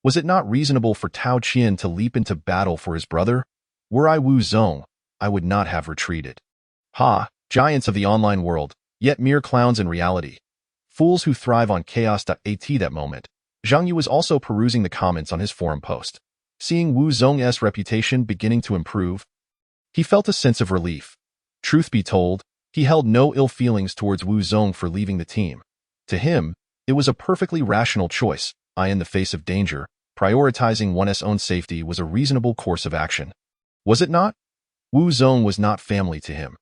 Was it not reasonable for Tao Qian to leap into battle for his brother? Were I Wu Zong, I would not have retreated. Ha! Giants of the online world, yet mere clowns in reality. Fools who thrive on chaos. At that moment, Zheng Yu was also perusing the comments on his forum post. Seeing Wu Zong's reputation beginning to improve, he felt a sense of relief. Truth be told, he held no ill feelings towards Wu Zong for leaving the team. To him, it was a perfectly rational choice. In the face of danger, prioritizing one's own safety was a reasonable course of action. Was it not? Wu Zong was not family to him.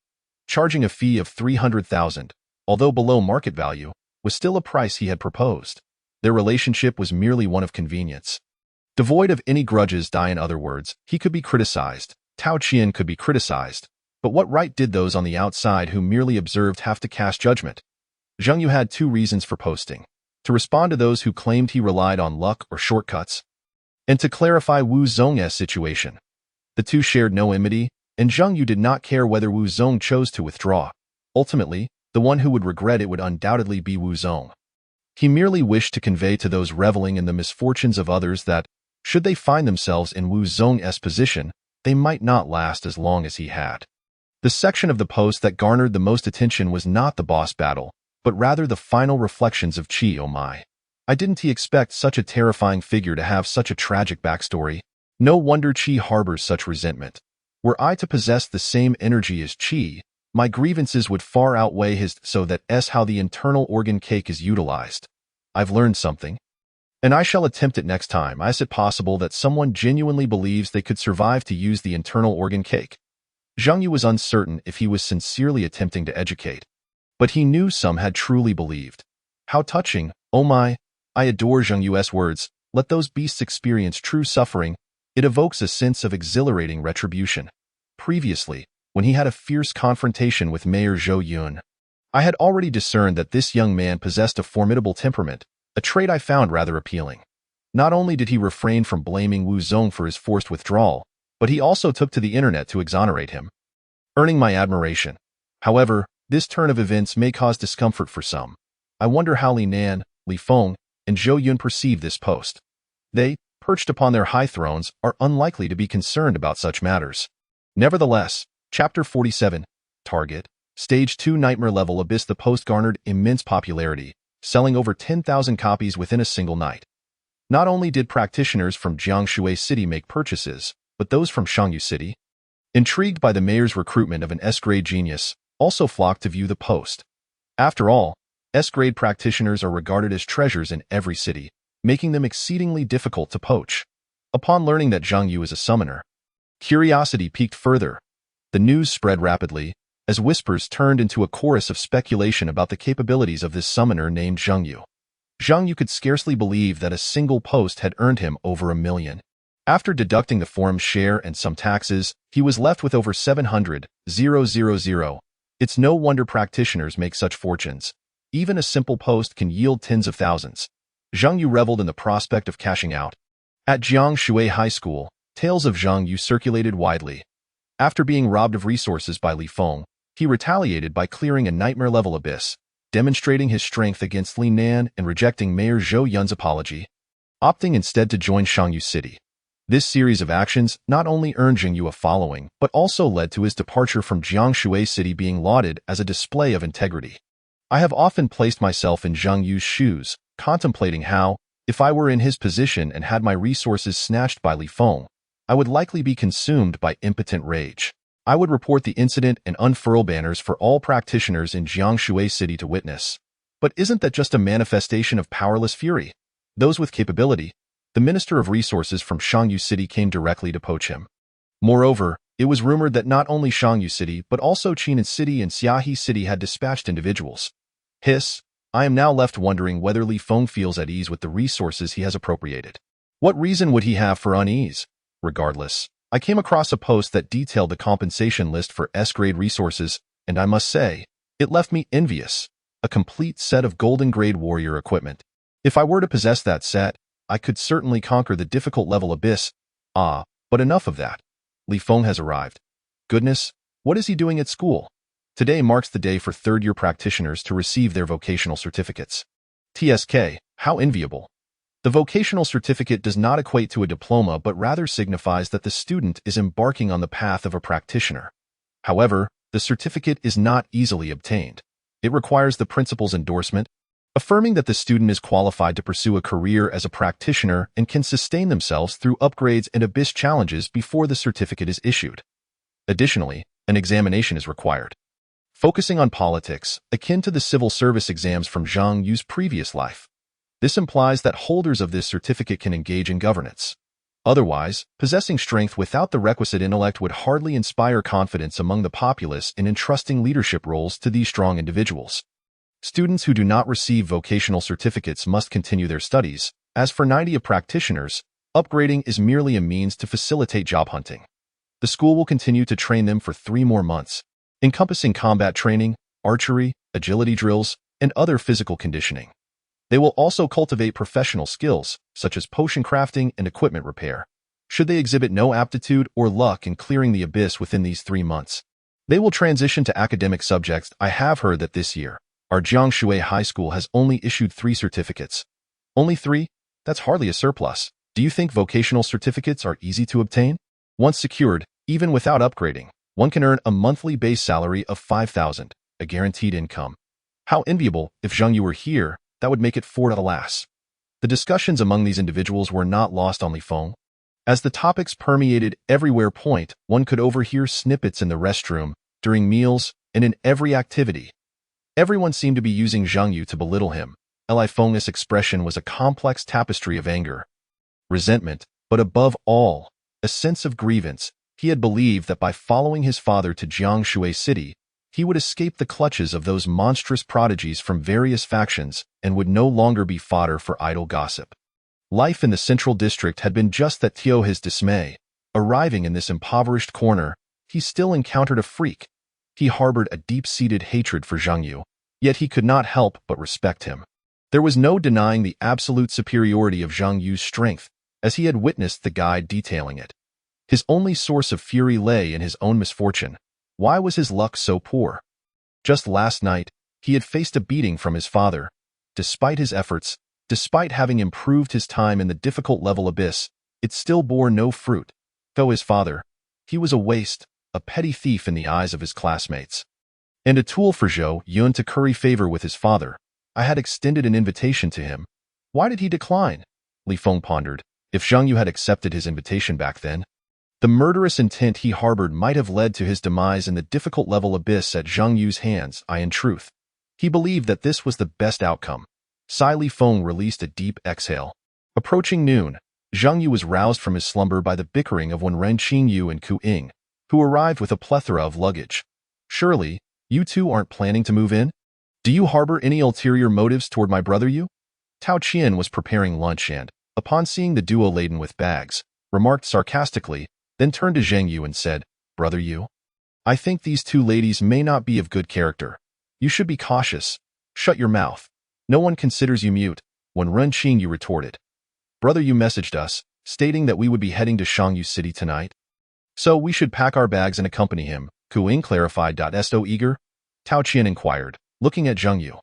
Charging a fee of 300,000, although below market value, was still a price he had proposed. Their relationship was merely one of convenience. Devoid of any grudges. In other words, he could be criticized. Tao Qian could be criticized. But what right did those on the outside who merely observed have to cast judgment? Zheng Yu had two reasons for posting: to respond to those who claimed he relied on luck or shortcuts, and to clarify Wu Zong's situation. The two shared no enmity, and Zheng Yu did not care whether Wu Zong chose to withdraw. Ultimately, the one who would regret it would undoubtedly be Wu Zong. He merely wished to convey to those reveling in the misfortunes of others that, should they find themselves in Wu Zong's position, they might not last as long as he had. The section of the post that garnered the most attention was not the boss battle, but rather the final reflections of Qi. Oh my. Didn't he expect such a terrifying figure to have such a tragic backstory? No wonder Qi harbors such resentment. Were I to possess the same energy as Qi, my grievances would far outweigh his. So that's how the internal organ cake is utilized. I've learned something, and I shall attempt it next time. Is it possible that someone genuinely believes they could survive to use the internal organ cake? Zheng Yu was uncertain if he was sincerely attempting to educate, but he knew some had truly believed. How touching, oh my, I adore Zheng Yu's words. Let those beasts experience true suffering. It evokes a sense of exhilarating retribution. Previously, when he had a fierce confrontation with Mayor Zhou Yun, I had already discerned that this young man possessed a formidable temperament, a trait I found rather appealing. Not only did he refrain from blaming Wu Zong for his forced withdrawal, but he also took to the internet to exonerate him, earning my admiration. However, this turn of events may cause discomfort for some. I wonder how Li Nan, Li Feng, and Zhou Yun perceive this post. They, perched upon their high thrones, are unlikely to be concerned about such matters. Nevertheless, Chapter 47, Target, Stage 2 Nightmare Level Abyss. The post garnered immense popularity, selling over 10,000 copies within a single night. Not only did practitioners from Jiangshui City make purchases, but those from Shangyu City, intrigued by the mayor's recruitment of an S-grade genius, also flocked to view the post. After all, S-grade practitioners are regarded as treasures in every city, making them exceedingly difficult to poach. Upon learning that Zheng Yu is a summoner, curiosity piqued further. The news spread rapidly, as whispers turned into a chorus of speculation about the capabilities of this summoner named Zheng Yu. Zheng Yu could scarcely believe that a single post had earned him over 1 million. After deducting the forum's share and some taxes, he was left with over 700,000. It's no wonder practitioners make such fortunes. Even a simple post can yield tens of thousands. Zheng Yu reveled in the prospect of cashing out. At Jiangshui High School, tales of Zheng Yu circulated widely. After being robbed of resources by Li Feng, he retaliated by clearing a nightmare-level abyss, demonstrating his strength against Li Nan and rejecting Mayor Zhou Yun's apology, opting instead to join Shangyu City. This series of actions not only earned Zheng Yu a following, but also led to his departure from Jiangshui City being lauded as a display of integrity. I have often placed myself in Zhang Yu's shoes, contemplating how, if I were in his position and had my resources snatched by Li Feng, I would likely be consumed by impotent rage. I would report the incident and unfurl banners for all practitioners in Jiangshui City to witness. But isn't that just a manifestation of powerless fury? Those with capability, the Minister of Resources from Shangyu City came directly to poach him. Moreover, it was rumored that not only Shangyu City but also Qinan City and Xiahe City had dispatched individuals. Hiss, I am now left wondering whether Li Feng feels at ease with the resources he has appropriated. What reason would he have for unease? Regardless, I came across a post that detailed the compensation list for S-grade resources, and I must say, it left me envious. A complete set of golden-grade warrior equipment. If I were to possess that set, I could certainly conquer the difficult level abyss. But enough of that. Li Feng has arrived. Goodness, what is he doing at school? Today marks the day for third-year practitioners to receive their vocational certificates. TSK, how enviable. The vocational certificate does not equate to a diploma but rather signifies that the student is embarking on the path of a practitioner. However, the certificate is not easily obtained. It requires the principal's endorsement, affirming that the student is qualified to pursue a career as a practitioner and can sustain themselves through upgrades and abyss challenges before the certificate is issued. Additionally, an examination is required, focusing on politics, akin to the civil service exams from Zhang Yu's previous life. This implies that holders of this certificate can engage in governance. Otherwise, possessing strength without the requisite intellect would hardly inspire confidence among the populace in entrusting leadership roles to these strong individuals. Students who do not receive vocational certificates must continue their studies. As for 90 practitioners, upgrading is merely a means to facilitate job hunting. The school will continue to train them for 3 more months, encompassing combat training, archery, agility drills, and other physical conditioning. They will also cultivate professional skills, such as potion crafting and equipment repair, should they exhibit no aptitude or luck in clearing the abyss within these 3 months. They will transition to academic subjects. I have heard that this year, our Jiangshui High School has only issued 3 certificates. Only 3? That's hardly a surplus. Do you think vocational certificates are easy to obtain? Once secured, even without upgrading, one can earn a monthly base salary of 5,000, a guaranteed income. How enviable. If Zhang Yu were here, that would make it 4. Alas. The discussions among these individuals were not lost on Li Feng. As the topics permeated everywhere, one could overhear snippets in the restroom, during meals, and in every activity. Everyone seemed to be using Zhang Yu to belittle him. Li Feng's expression was a complex tapestry of anger, resentment, but above all, a sense of grievance. He had believed that by following his father to Jiangshui City, he would escape the clutches of those monstrous prodigies from various factions and would no longer be fodder for idle gossip. Life in the central district had been just that. To his dismay, arriving in this impoverished corner, he still encountered a freak. He harbored a deep-seated hatred for Zhang Yu, yet he could not help but respect him. There was no denying the absolute superiority of Zhang Yu's strength, as he had witnessed the guide detailing it. His only source of fury lay in his own misfortune. Why was his luck so poor? Just last night, he had faced a beating from his father. Despite his efforts, despite having improved his time in the difficult level abyss, it still bore no fruit. Though his father, he was a waste, a petty thief in the eyes of his classmates, and a tool for Zhou Yun to curry favor with his father. I had extended an invitation to him. Why did he decline? Li Feng pondered. If Zhang Yu had accepted his invitation back then, the murderous intent he harbored might have led to his demise in the difficult level abyss at Zhang Yu's hands. In truth, he believed that this was the best outcome. Li Feng released a deep exhale. Approaching noon, Zhang Yu was roused from his slumber by the bickering of Wen Qingyu and Ku Ying, who arrived with a plethora of luggage. Surely, you two aren't planning to move in? Do you harbor any ulterior motives toward my brother Yu? Tao Qian was preparing lunch and, upon seeing the duo laden with bags, remarked sarcastically, then turned to Zhang Yu and said, Brother Yu, I think these 2 ladies may not be of good character. You should be cautious. Shut your mouth. No one considers you mute. When Rune Qingyu retorted, Brother Yu messaged us, stating that we would be heading to Shangyu City tonight. So we should pack our bags and accompany him. Ku Ying clarified. Esto eager? Tao Qian inquired, looking at Zhang Yu.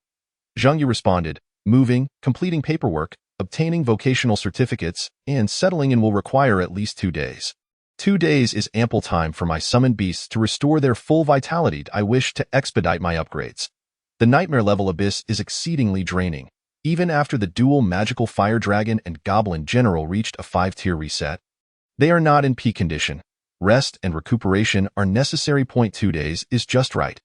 Zhang Yu responded, moving, completing paperwork, obtaining vocational certificates, and settling in will require at least 2 days. 2 days is ample time for my summoned beasts to restore their full vitality. I wish to expedite my upgrades. The nightmare level abyss is exceedingly draining. Even after the dual magical fire dragon and goblin general reached a 5-tier reset, they are not in peak condition. Rest and recuperation are necessary. 2 days is just right.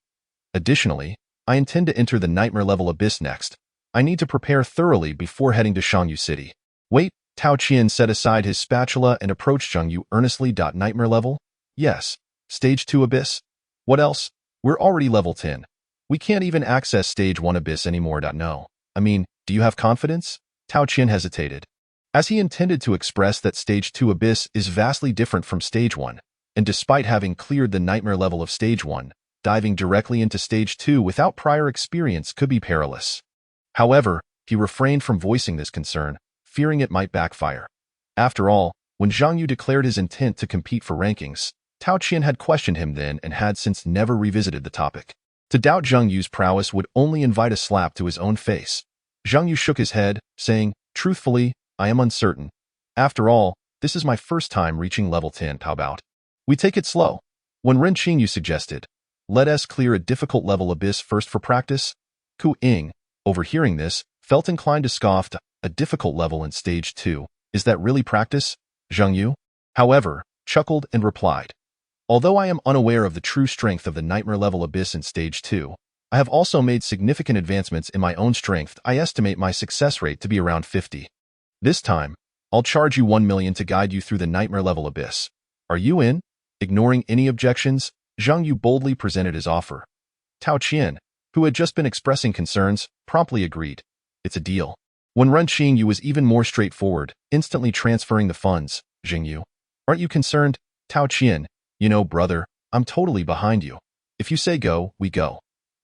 Additionally, I intend to enter the nightmare level abyss next. I need to prepare thoroughly before heading to Shangyu City. Wait, Tao Qian set aside his spatula and approached Shangyu earnestly. Nightmare level? Yes. Stage 2 abyss? What else? We're already level 10. We can't even access stage 1 abyss anymore. No. I mean, do you have confidence? Tao Qian hesitated, as he intended to express that stage 2 abyss is vastly different from stage 1, and despite having cleared the nightmare level of stage 1, diving directly into stage 2 without prior experience could be perilous. However, he refrained from voicing this concern, fearing it might backfire. After all, when Zhang Yu declared his intent to compete for rankings, Tao Qian had questioned him then and had since never revisited the topic. To doubt Zhang Yu's prowess would only invite a slap to his own face. Zhang Yu shook his head, saying, "Truthfully, I am uncertain. After all, this is my first time reaching level 10. How about we take it slow?" When Ren Qingyu suggested, "Let us clear a difficult level abyss first for practice," Ku Ying, overhearing this, felt inclined to scoff. A difficult level in stage 2, is that really practice? Zhang Yu, however, chuckled and replied, "Although I am unaware of the true strength of the nightmare level abyss in stage 2, I have also made significant advancements in my own strength. I estimate my success rate to be around 50. This time, I'll charge you 1 million to guide you through the nightmare level abyss. Are you in?" Ignoring any objections, Zhang Yu boldly presented his offer. Tao Qian, who had just been expressing concerns, promptly agreed. "It's a deal." When Ren Qingyu was even more straightforward, instantly transferring the funds. "Jingyu, aren't you concerned?" Tao Qian, "You know, brother, I'm totally behind you. If you say go, we go."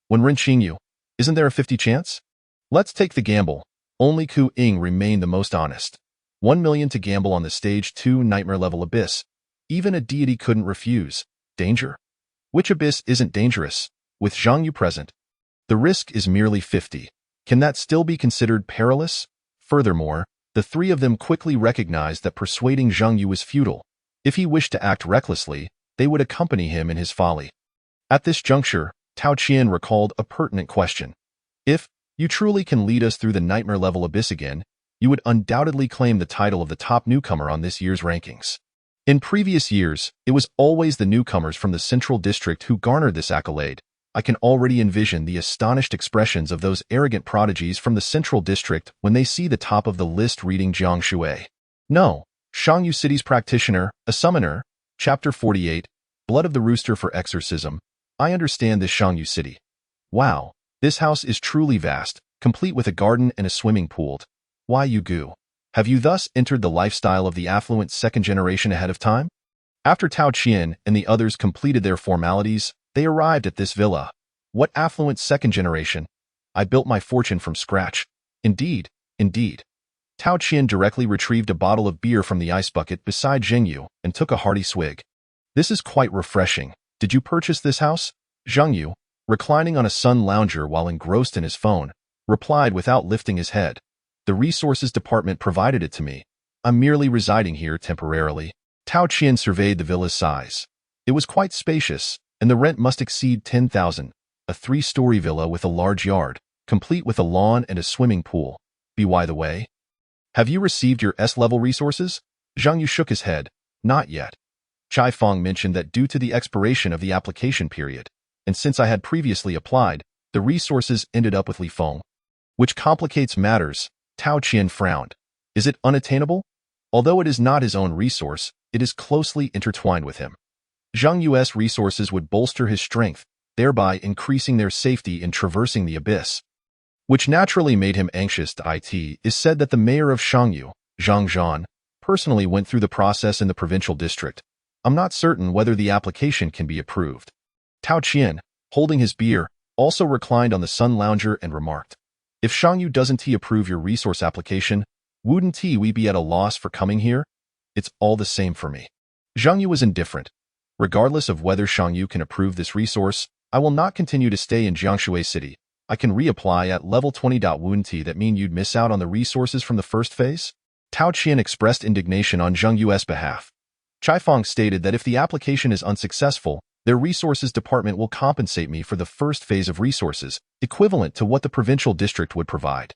When Ren Qingyu, "Isn't there a 50 chance?" "Let's take the gamble." Only Ku Ying remained the most honest. 1 million to gamble on the stage 2 nightmare level abyss. Even a deity couldn't refuse. Danger? Which abyss isn't dangerous? With Zhang Yu present, the risk is merely 50. Can that still be considered perilous? Furthermore, the three of them quickly recognized that persuading Zhang Yu was futile. If he wished to act recklessly, they would accompany him in his folly. At this juncture, Tao Qian recalled a pertinent question. "If you truly can lead us through the nightmare level abyss again, you would undoubtedly claim the title of the top newcomer on this year's rankings." In previous years, it was always the newcomers from the Central District who garnered this accolade. I can already envision the astonished expressions of those arrogant prodigies from the Central District when they see the top of the list reading Jiang Shui. No, Shangyu City's practitioner, a summoner. Chapter 48, Blood of the Rooster for Exorcism. I understand this Shangyu City. Wow, this house is truly vast, complete with a garden and a swimming pool. Why, you goo. Have you thus entered the lifestyle of the affluent second generation ahead of time? After Tao Qian and the others completed their formalities, they arrived at this villa. What affluent second generation? I built my fortune from scratch. Indeed, indeed. Tao Qian directly retrieved a bottle of beer from the ice bucket beside Zheng Yu and took a hearty swig. This is quite refreshing. Did you purchase this house? Zheng Yu, reclining on a sun lounger while engrossed in his phone, replied without lifting his head. The resources department provided it to me. I'm merely residing here temporarily. Tao Qian surveyed the villa's size. It was quite spacious, and the rent must exceed 10,000. A 3-story villa with a large yard, complete with a lawn and a swimming pool. By the way, have you received your S-level resources? Zhang Yu shook his head. Not yet. Chai Fong mentioned that due to the expiration of the application period, and since I had previously applied, the resources ended up with Li Feng. Which complicates matters. Tao Qian frowned. Is it unattainable? Although it is not his own resource, it is closely intertwined with him. Zhang Yu's resources would bolster his strength, thereby increasing their safety in traversing the abyss. Which naturally made him anxious. It is said that the mayor of Shangyu, Zhang Zhan, personally went through the process in the provincial district. I'm not certain whether the application can be approved. Tao Qian, holding his beer, also reclined on the sun lounger and remarked, if Shangyu doesn't approve your resource application, wouldn't we be at a loss for coming here? It's all the same for me. Zhang Yu was indifferent. Regardless of whether Shangyu can approve this resource, I will not continue to stay in Jiangshui City. I can reapply at level 20. Wouldn't that mean you'd miss out on the resources from the first phase? Tao Qian expressed indignation on Zhang Yu's behalf. Chai Fong stated that if the application is unsuccessful, Their resources department will compensate me for the first phase of resources, equivalent to what the provincial district would provide.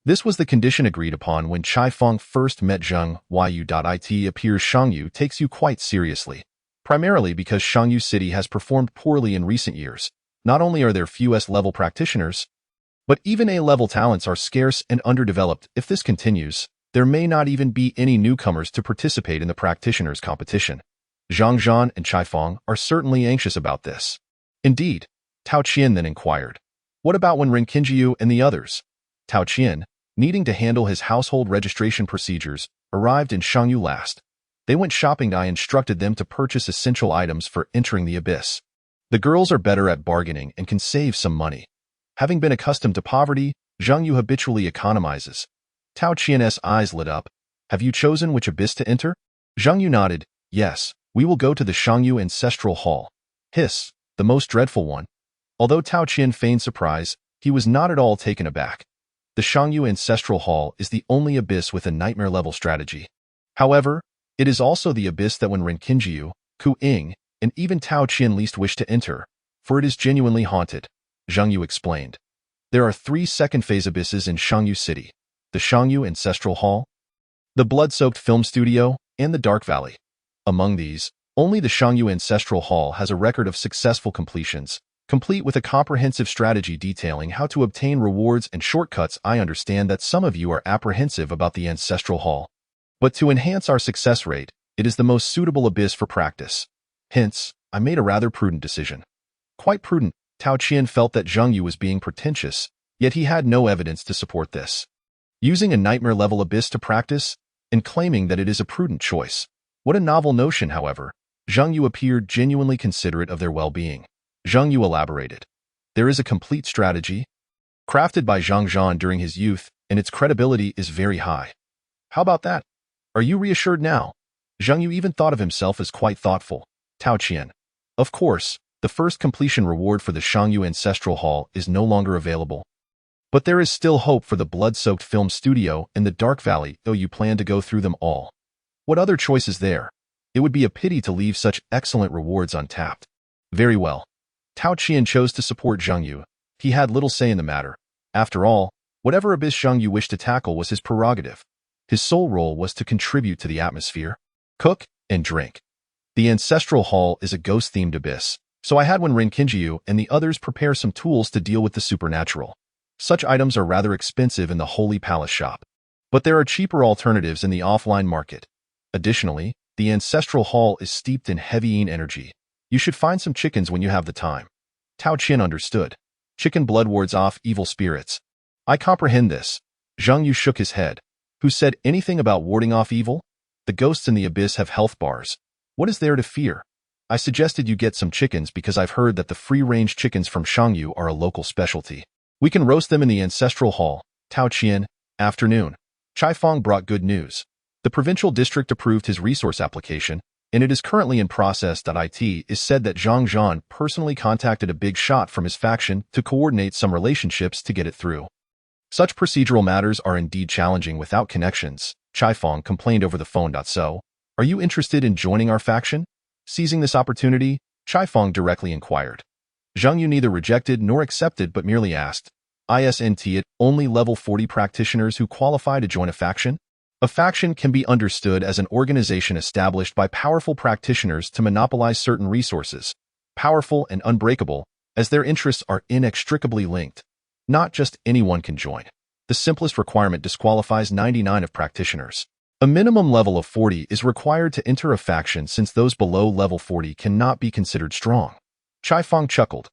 This was the condition agreed upon when Chai Fong first met Zheng Yu. It appears Shangyu takes you quite seriously, primarily because Shangyu City has performed poorly in recent years. Not only are there few S-level practitioners, but even A-level talents are scarce and underdeveloped. If this continues, there may not even be any newcomers to participate in the practitioners' competition. Zhang Zhan and Chai Fong are certainly anxious about this. Indeed, Tao Qian then inquired, what about when Ren Qingjiu and the others? Tao Qian, needing to handle his household registration procedures, arrived in Shangyu last. They went shopping. I instructed them to purchase essential items for entering the abyss. The girls are better at bargaining and can save some money. Having been accustomed to poverty, Zhang Yu habitually economizes. Tao Qian's eyes lit up. Have you chosen which abyss to enter? Zhang Yu nodded. Yes, we will go to the Shangyu Ancestral Hall. Hiss, the most dreadful one. Although Tao Qian feigned surprise, he was not at all taken aback. The Shangyu Ancestral Hall is the only abyss with a nightmare-level strategy. However, it is also the abyss that when Ren Qingjiu, Ku Ying, and even Tao Qian least wish to enter, for it is genuinely haunted, Zhang Yu explained. There are 3 second-phase abysses in Shangyu City: the Shangyu Ancestral Hall, the Blood-Soaked Film Studio, and the Dark Valley. Among these, only the Shangyu Ancestral Hall has a record of successful completions, complete with a comprehensive strategy detailing how to obtain rewards and shortcuts. I understand that some of you are apprehensive about the Ancestral Hall, but to enhance our success rate, it is the most suitable abyss for practice. Hence, I made a rather prudent decision. Quite prudent. Tao Qian felt that Zhang Yu was being pretentious, yet he had no evidence to support this. Using a nightmare-level abyss to practice, and claiming that it is a prudent choice. What a novel notion, however. Zhang Yu appeared genuinely considerate of their well-being. Zhang Yu elaborated. There is a complete strategy, crafted by Zhang Zhan during his youth, and its credibility is very high. How about that? Are you reassured now? Zhang Yu even thought of himself as quite thoughtful. Tao Qian. Of course, the first completion reward for the Shangyu Ancestral Hall is no longer available. But there is still hope for the Blood-Soaked Film Studio and the Dark Valley, though you plan to go through them all. What other choice is there? It would be a pity to leave such excellent rewards untapped. Very well. Tao Qian chose to support Zhang Yu. He had little say in the matter. After all, whatever abyss Zhang Yu wished to tackle was his prerogative. His sole role was to contribute to the atmosphere, cook, and drink. The Ancestral Hall is a ghost-themed abyss, so I had Ren Qingjiu and the others prepare some tools to deal with the supernatural. Such items are rather expensive in the Holy Palace shop, but there are cheaper alternatives in the offline market. Additionally, the Ancestral Hall is steeped in heavy yin energy. You should find some chickens when you have the time. Tao Qian understood. Chicken blood wards off evil spirits. I comprehend this. Zhang Yu shook his head. Who said anything about warding off evil? The ghosts in the abyss have health bars. What is there to fear? I suggested you get some chickens because I've heard that the free-range chickens from Shangyu are a local specialty. We can roast them in the Ancestral Hall. Tao Qian. Afternoon. Chai Fong brought good news. The provincial district approved his resource application, and it is currently in process. It is said that Zhang Zhan personally contacted a big shot from his faction to coordinate some relationships to get it through. Such procedural matters are indeed challenging without connections, Chai Fong complained over the phone. So, are you interested in joining our faction? Seizing this opportunity, Chai Fong directly inquired. Zhang Yu neither rejected nor accepted but merely asked, Isn't it only level 40 practitioners who qualify to join a faction? A faction can be understood as an organization established by powerful practitioners to monopolize certain resources, powerful and unbreakable, as their interests are inextricably linked. Not just anyone can join. The simplest requirement disqualifies 99 of practitioners. A minimum level of 40 is required to enter a faction since those below level 40 cannot be considered strong. Chai Fong chuckled.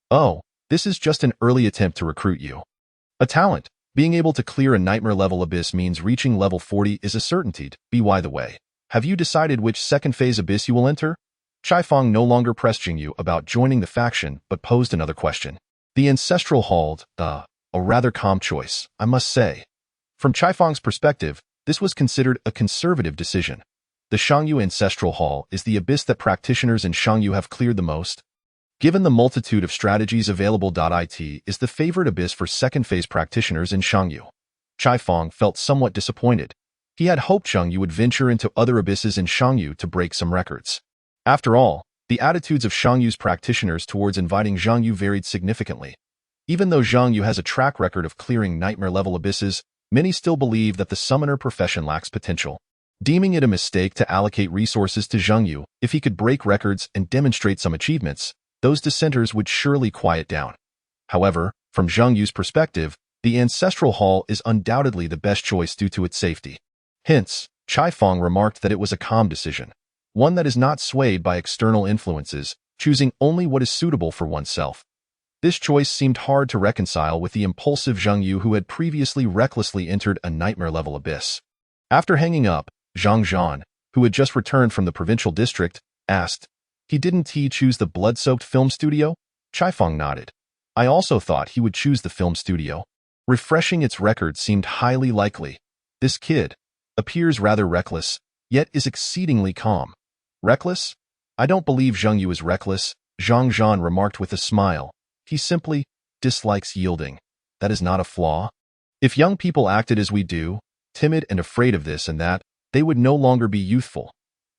Oh, this is just an early attempt to recruit you. A talent. Being able to clear a nightmare-level abyss means reaching level 40 is a certainty. By the way, have you decided which second-phase abyss you will enter? Chai Fong no longer pressed Zhang Yu about joining the faction, but posed another question. The Ancestral Hall, a rather calm choice, I must say. From Chai Fong's perspective, this was considered a conservative decision. The Shangyu Ancestral Hall is the abyss that practitioners in Shangyu have cleared the most. Given the multitude of strategies available, it is the favorite abyss for second-phase practitioners in Shangyu. Chai Fong felt somewhat disappointed. He had hoped Zhang Yu would venture into other abysses in Shangyu to break some records. After all, The attitudes of Zhang Yu's practitioners towards inviting Zhang Yu varied significantly. Even though Zhang Yu has a track record of clearing nightmare-level abysses, many still believe that the summoner profession lacks potential, deeming it a mistake to allocate resources to Zhang Yu. If he could break records and demonstrate some achievements, those dissenters would surely quiet down. However, from Zhang Yu's perspective, the Ancestral Hall is undoubtedly the best choice due to its safety. Hence, Chai Fong remarked that it was a calm decision, one that is not swayed by external influences, choosing only what is suitable for oneself. This choice seemed hard to reconcile with the impulsive Zhang Yu who had previously recklessly entered a nightmare-level abyss. After hanging up, Zhang Zhan, who had just returned from the provincial district, asked, Didn't he choose the blood-soaked film studio? Chai Fong nodded. I also thought he would choose the film studio. Refreshing its record seemed highly likely. This kid appears rather reckless, yet is exceedingly calm. Reckless? I don't believe Zhang Yu is reckless, Zhang Zhan remarked with a smile. He simply dislikes yielding. That is not a flaw. If young people acted as we do, timid and afraid of this and that, they would no longer be youthful.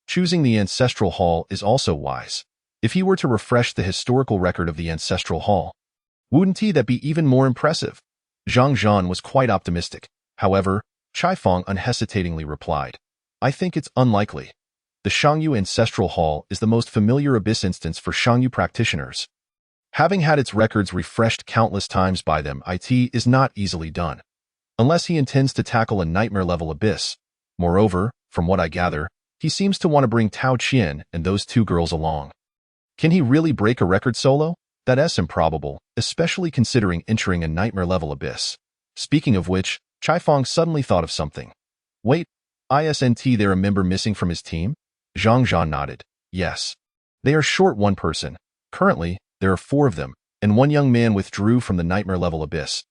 Choosing the Ancestral Hall is also wise. If he were to refresh the historical record of the Ancestral Hall, wouldn't that be even more impressive? Zhang Zhan was quite optimistic. However, Chai Fong unhesitatingly replied, I think it's unlikely. The Shangyu Ancestral Hall is the most familiar abyss instance for Shangyu practitioners. Having had its records refreshed countless times by them, it is not easily done. Unless he intends to tackle a nightmare-level abyss. Moreover, from what I gather, he seems to want to bring Tao Qian and those two girls along. Can he really break a record solo? That's improbable, especially considering entering a nightmare-level abyss. Speaking of which, Chai Fong suddenly thought of something. Wait, isn't there a member missing from his team? Zhang Zhan nodded. Yes. They are short one person. Currently, there are 4 of them, and one young man withdrew from the nightmare-level abyss.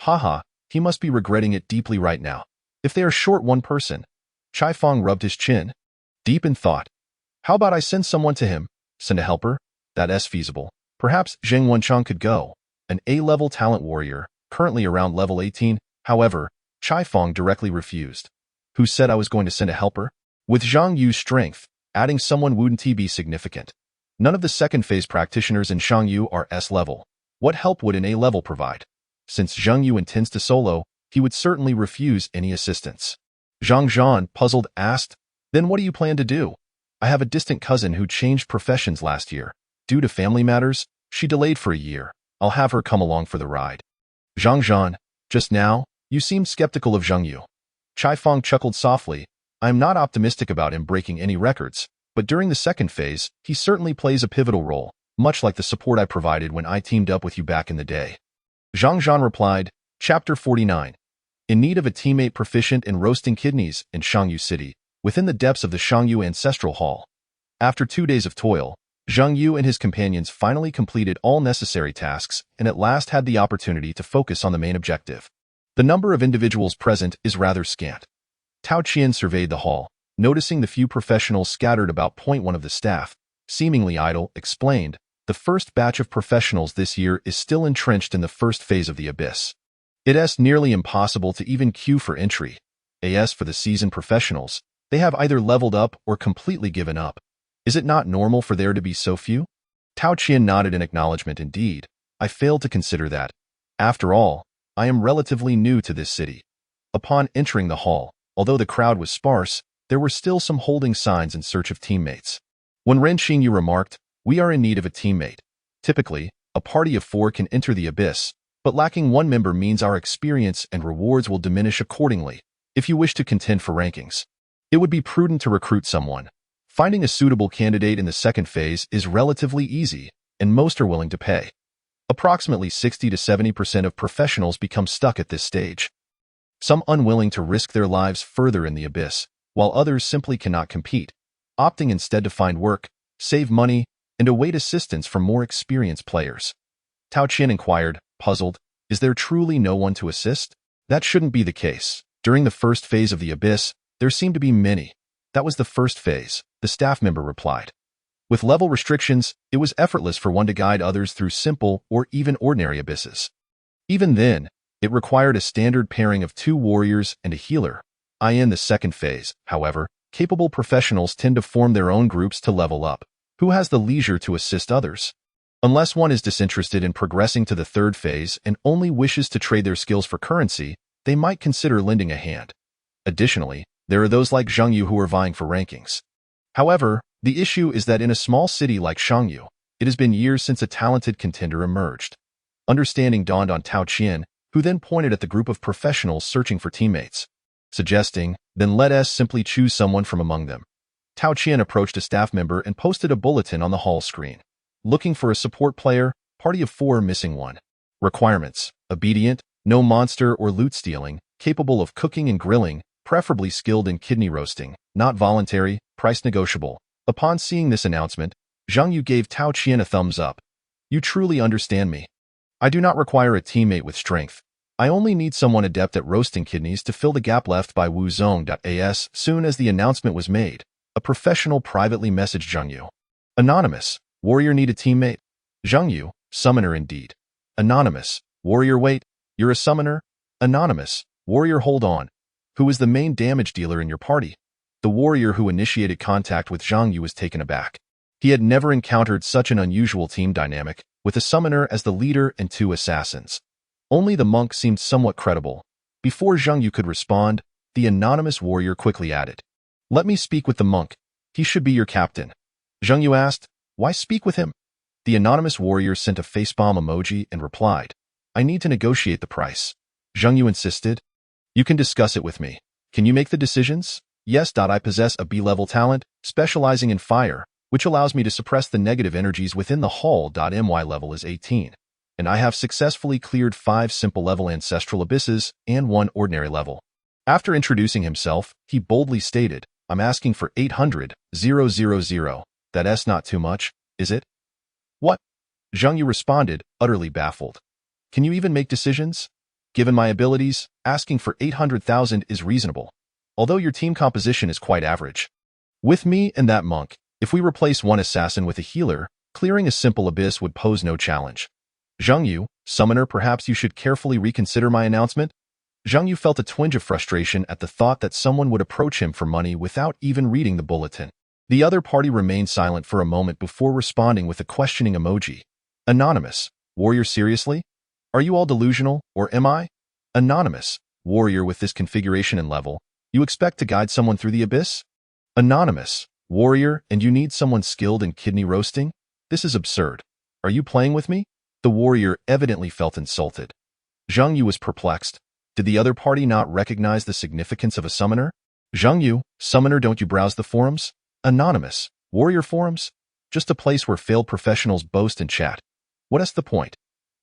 Haha, he must be regretting it deeply right now. If they are short one person. Chai Fong rubbed his chin, deep in thought. How about I send someone to him? Send a helper? That's feasible. Perhaps Zheng Wenchang could go, an A-level talent warrior, currently around level 18. However, Chai Fong directly refused. Who said I was going to send a helper? With Zhang Yu's strength, adding someone wouldn't be significant. None of the second phase practitioners in Shangyu are S-level. What help would an A-level provide? Since Zhang Yu intends to solo, he would certainly refuse any assistance. Zhang Zhan, puzzled, asked, Then what do you plan to do? I have a distant cousin who changed professions last year. Due to family matters, she delayed for a year. I'll have her come along for the ride. Zhang Zhan, just now, you seemed skeptical of Zhang Yu. Chai Fong chuckled softly. I am not optimistic about him breaking any records, but during the second phase, he certainly plays a pivotal role, much like the support I provided when I teamed up with you back in the day. Zhang Zhan replied, Chapter 49. In need of a teammate proficient in roasting kidneys in Shangyu City, within the depths of the Shangyu Ancestral Hall. After 2 days of toil, Zhang Yu and his companions finally completed all necessary tasks and at last had the opportunity to focus on the main objective. The number of individuals present is rather scant. Tao Qian surveyed the hall, noticing the few professionals scattered about. One of the staff, seemingly idle, explained, The first batch of professionals this year is still entrenched in the first phase of the abyss. It's nearly impossible to even queue for entry. As for the seasoned professionals, they have either leveled up or completely given up. Is it not normal for there to be so few? Tao Qian nodded in acknowledgement. Indeed, I failed to consider that. After all, I am relatively new to this city. Upon entering the hall, although the crowd was sparse, there were still some holding signs in search of teammates. When Ren Xingyu remarked, We are in need of a teammate. Typically, a party of 4 can enter the abyss, but lacking one member means our experience and rewards will diminish accordingly. If you wish to contend for rankings, it would be prudent to recruit someone. Finding a suitable candidate in the second phase is relatively easy, and most are willing to pay. Approximately 60 to 70% of professionals become stuck at this stage. Some unwilling to risk their lives further in the abyss, while others simply cannot compete, opting instead to find work, save money, and await assistance from more experienced players. Tao Qian inquired, puzzled, Is there truly no one to assist? That shouldn't be the case. During the first phase of the abyss, there seemed to be many. That was the first phase, the staff member replied. With level restrictions, it was effortless for one to guide others through simple or even ordinary abysses. Even then, it required a standard pairing of 2 warriors and a healer. In the second phase, however, capable professionals tend to form their own groups to level up. Who has the leisure to assist others? Unless one is disinterested in progressing to the third phase and only wishes to trade their skills for currency, they might consider lending a hand. Additionally, there are those like Zhang Yu who are vying for rankings. However, the issue is that in a small city like Shangyu, it has been years since a talented contender emerged. Understanding dawned on Tao Qian, who then pointed at the group of professionals searching for teammates, suggesting, then let us simply choose someone from among them. Tao Qian approached a staff member and posted a bulletin on the hall screen. Looking for a support player, party of 4 missing 1. Requirements: obedient, no monster or loot stealing, capable of cooking and grilling, preferably skilled in kidney roasting, not voluntary, price negotiable. Upon seeing this announcement, Zhang Yu gave Tao Qian a thumbs up. You truly understand me. I do not require a teammate with strength. I only need someone adept at roasting kidneys to fill the gap left by Wu Zong. As soon as the announcement was made, a professional privately messaged Zhang Yu. Anonymous, warrior need a teammate. Zhang Yu, summoner indeed. Anonymous, warrior wait, you're a summoner? Anonymous, warrior hold on. Who is the main damage dealer in your party? The warrior who initiated contact with Zhang Yu was taken aback. He had never encountered such an unusual team dynamic, with a summoner as the leader and 2 assassins. Only the monk seemed somewhat credible. Before Zhang Yu could respond, the anonymous warrior quickly added, "Let me speak with the monk. He should be your captain." Zhang Yu asked, "Why speak with him?" The anonymous warrior sent a facepalm emoji and replied, "I need to negotiate the price." Zhang Yu insisted, "You can discuss it with me. Can you make the decisions?" "Yes. I possess a B-level talent, specializing in fire, which allows me to suppress the negative energies within the hall. My level is 18, and I have successfully cleared 5 simple-level ancestral abysses and 1 ordinary level." After introducing himself, he boldly stated, "I'm asking for 800,000. That's not too much, is it?" "What?" Zhang Yu responded, utterly baffled. "Can you even make decisions? Given my abilities, asking for 800,000 is reasonable, although your team composition is quite average. With me and that monk, if we replace 1 assassin with a healer, clearing a simple abyss would pose no challenge. Zhang Yu, summoner, perhaps you should carefully reconsider my announcement." Zhang Yu felt a twinge of frustration at the thought that someone would approach him for money without even reading the bulletin. The other party remained silent for a moment before responding with a questioning emoji. Anonymous, warrior, seriously? Are you all delusional, or am I? Anonymous, warrior, with this configuration and level, you expect to guide someone through the abyss? Anonymous, warrior, and you need someone skilled in kidney roasting? This is absurd. Are you playing with me? The warrior evidently felt insulted. Zhang Yu was perplexed. Did the other party not recognize the significance of a summoner? Zhang Yu, summoner, don't you browse the forums? Anonymous, warrior forums? Just a place where failed professionals boast and chat. What is the point?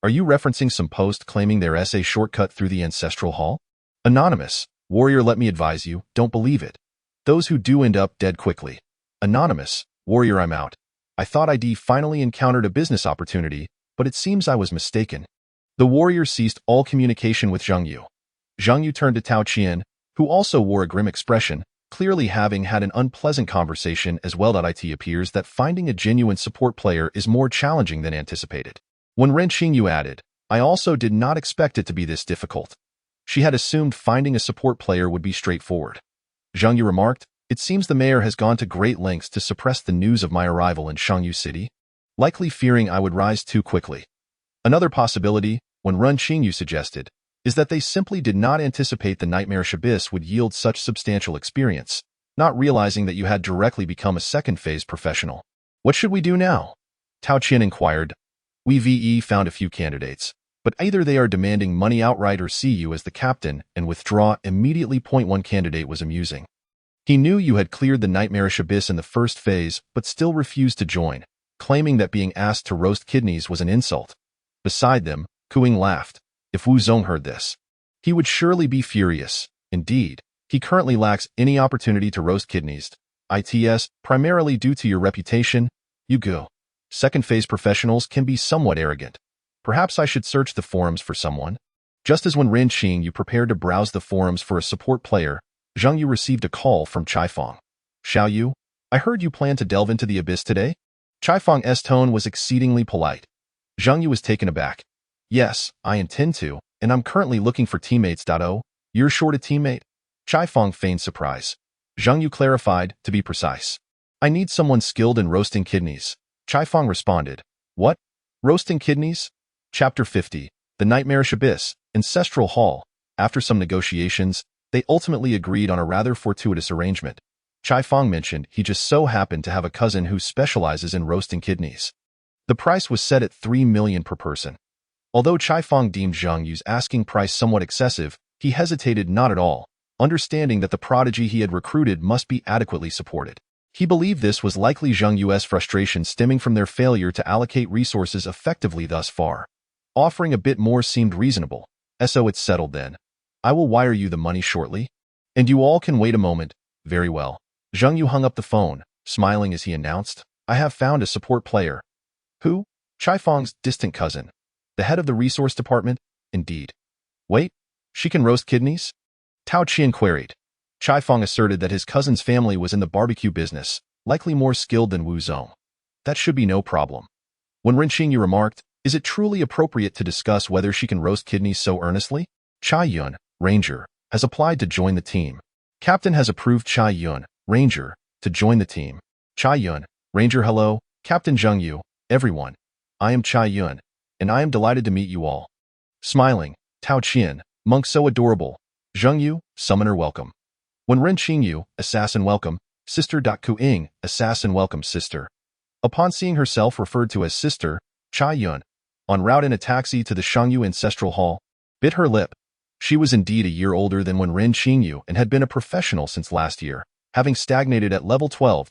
Are you referencing some post claiming their essay shortcut through the ancestral hall? Anonymous, warrior, let me advise you, don't believe it. Those who do end up dead quickly. Anonymous, warrior, I'm out. I thought I'd finally encountered a business opportunity, but it seems I was mistaken. The warrior ceased all communication with Zhang Yu. Zhang Yu turned to Tao Qian, who also wore a grim expression, clearly having had an unpleasant conversation as well. It appears that finding a genuine support player is more challenging than anticipated. When Ren Xingyu added, I also did not expect it to be this difficult. She had assumed finding a support player would be straightforward. Zhang Yu remarked, it seems the mayor has gone to great lengths to suppress the news of my arrival in Shangyu City, likely fearing I would rise too quickly. Another possibility, when Run Xingyu suggested, is that they simply did not anticipate the nightmarish abyss would yield such substantial experience, not realizing that you had directly become a second-phase professional. What should we do now? Tao Qian inquired. We found a few candidates, but either they are demanding money outright or see you as the captain and withdraw immediately. One candidate was amusing. He knew you had cleared the nightmarish abyss in the first phase, but still refused to join, claiming that being asked to roast kidneys was an insult. Beside them, Kuing laughed. If Wu Zong heard this, he would surely be furious. Indeed, he currently lacks any opportunity to roast kidneys. ITS, primarily due to your reputation, you go. Second-phase professionals can be somewhat arrogant. Perhaps I should search the forums for someone. Just as when Ren Xing prepared to browse the forums for a support player, Zhang Yu received a call from Chaifeng. Xiao Yu, I heard you plan to delve into the abyss today? Chaifeng's tone was exceedingly polite. Zhang Yu was taken aback. Yes, I intend to, and I'm currently looking for teammates. Oh, you're short a teammate? Chaifeng feigned surprise. Zhang Yu clarified, to be precise. I need someone skilled in roasting kidneys. Chaifeng responded. What? Roasting kidneys? Chapter 50. The Nightmarish Abyss, Ancestral Hall. After some negotiations, they ultimately agreed on a rather fortuitous arrangement. Chaifeng mentioned he just so happened to have a cousin who specializes in roasting kidneys. The price was set at 3 million per person. Although Chaifeng deemed Zhang Yu's asking price somewhat excessive, he hesitated not at all, understanding that the prodigy he had recruited must be adequately supported. He believed this was likely Zhang Yu's frustration stemming from their failure to allocate resources effectively thus far. Offering a bit more seemed reasonable. So it's settled then. I will wire you the money shortly. And you all can wait a moment. Very well. Zhang Yu hung up the phone, smiling as he announced, I have found a support player. Who? Chaifeng's distant cousin. The head of the resource department? Indeed. Wait, she can roast kidneys? Tao Qian queried. Chaifeng asserted that his cousin's family was in the barbecue business, likely more skilled than Wu Zong. That should be no problem. When Ren Xingyu remarked, is it truly appropriate to discuss whether she can roast kidneys so earnestly? Chai Yun, Ranger, has applied to join the team. Captain has approved Chai Yun, Ranger, to join the team. Chai Yun, Ranger hello, Captain Zhang Yu, everyone. I am Chai Yun, and I am delighted to meet you all. Smiling, Tao Qian, monk so adorable. Zhang Yu, summoner welcome. When Ren Xingyu, assassin welcome, Sister Ku Ying, assassin welcome sister. Upon seeing herself referred to as sister, Chai Yun, en route in a taxi to the Shangyu Ancestral Hall, bit her lip. She was indeed a year older than when Ren Xingyu and had been a professional since last year, having stagnated at level 12.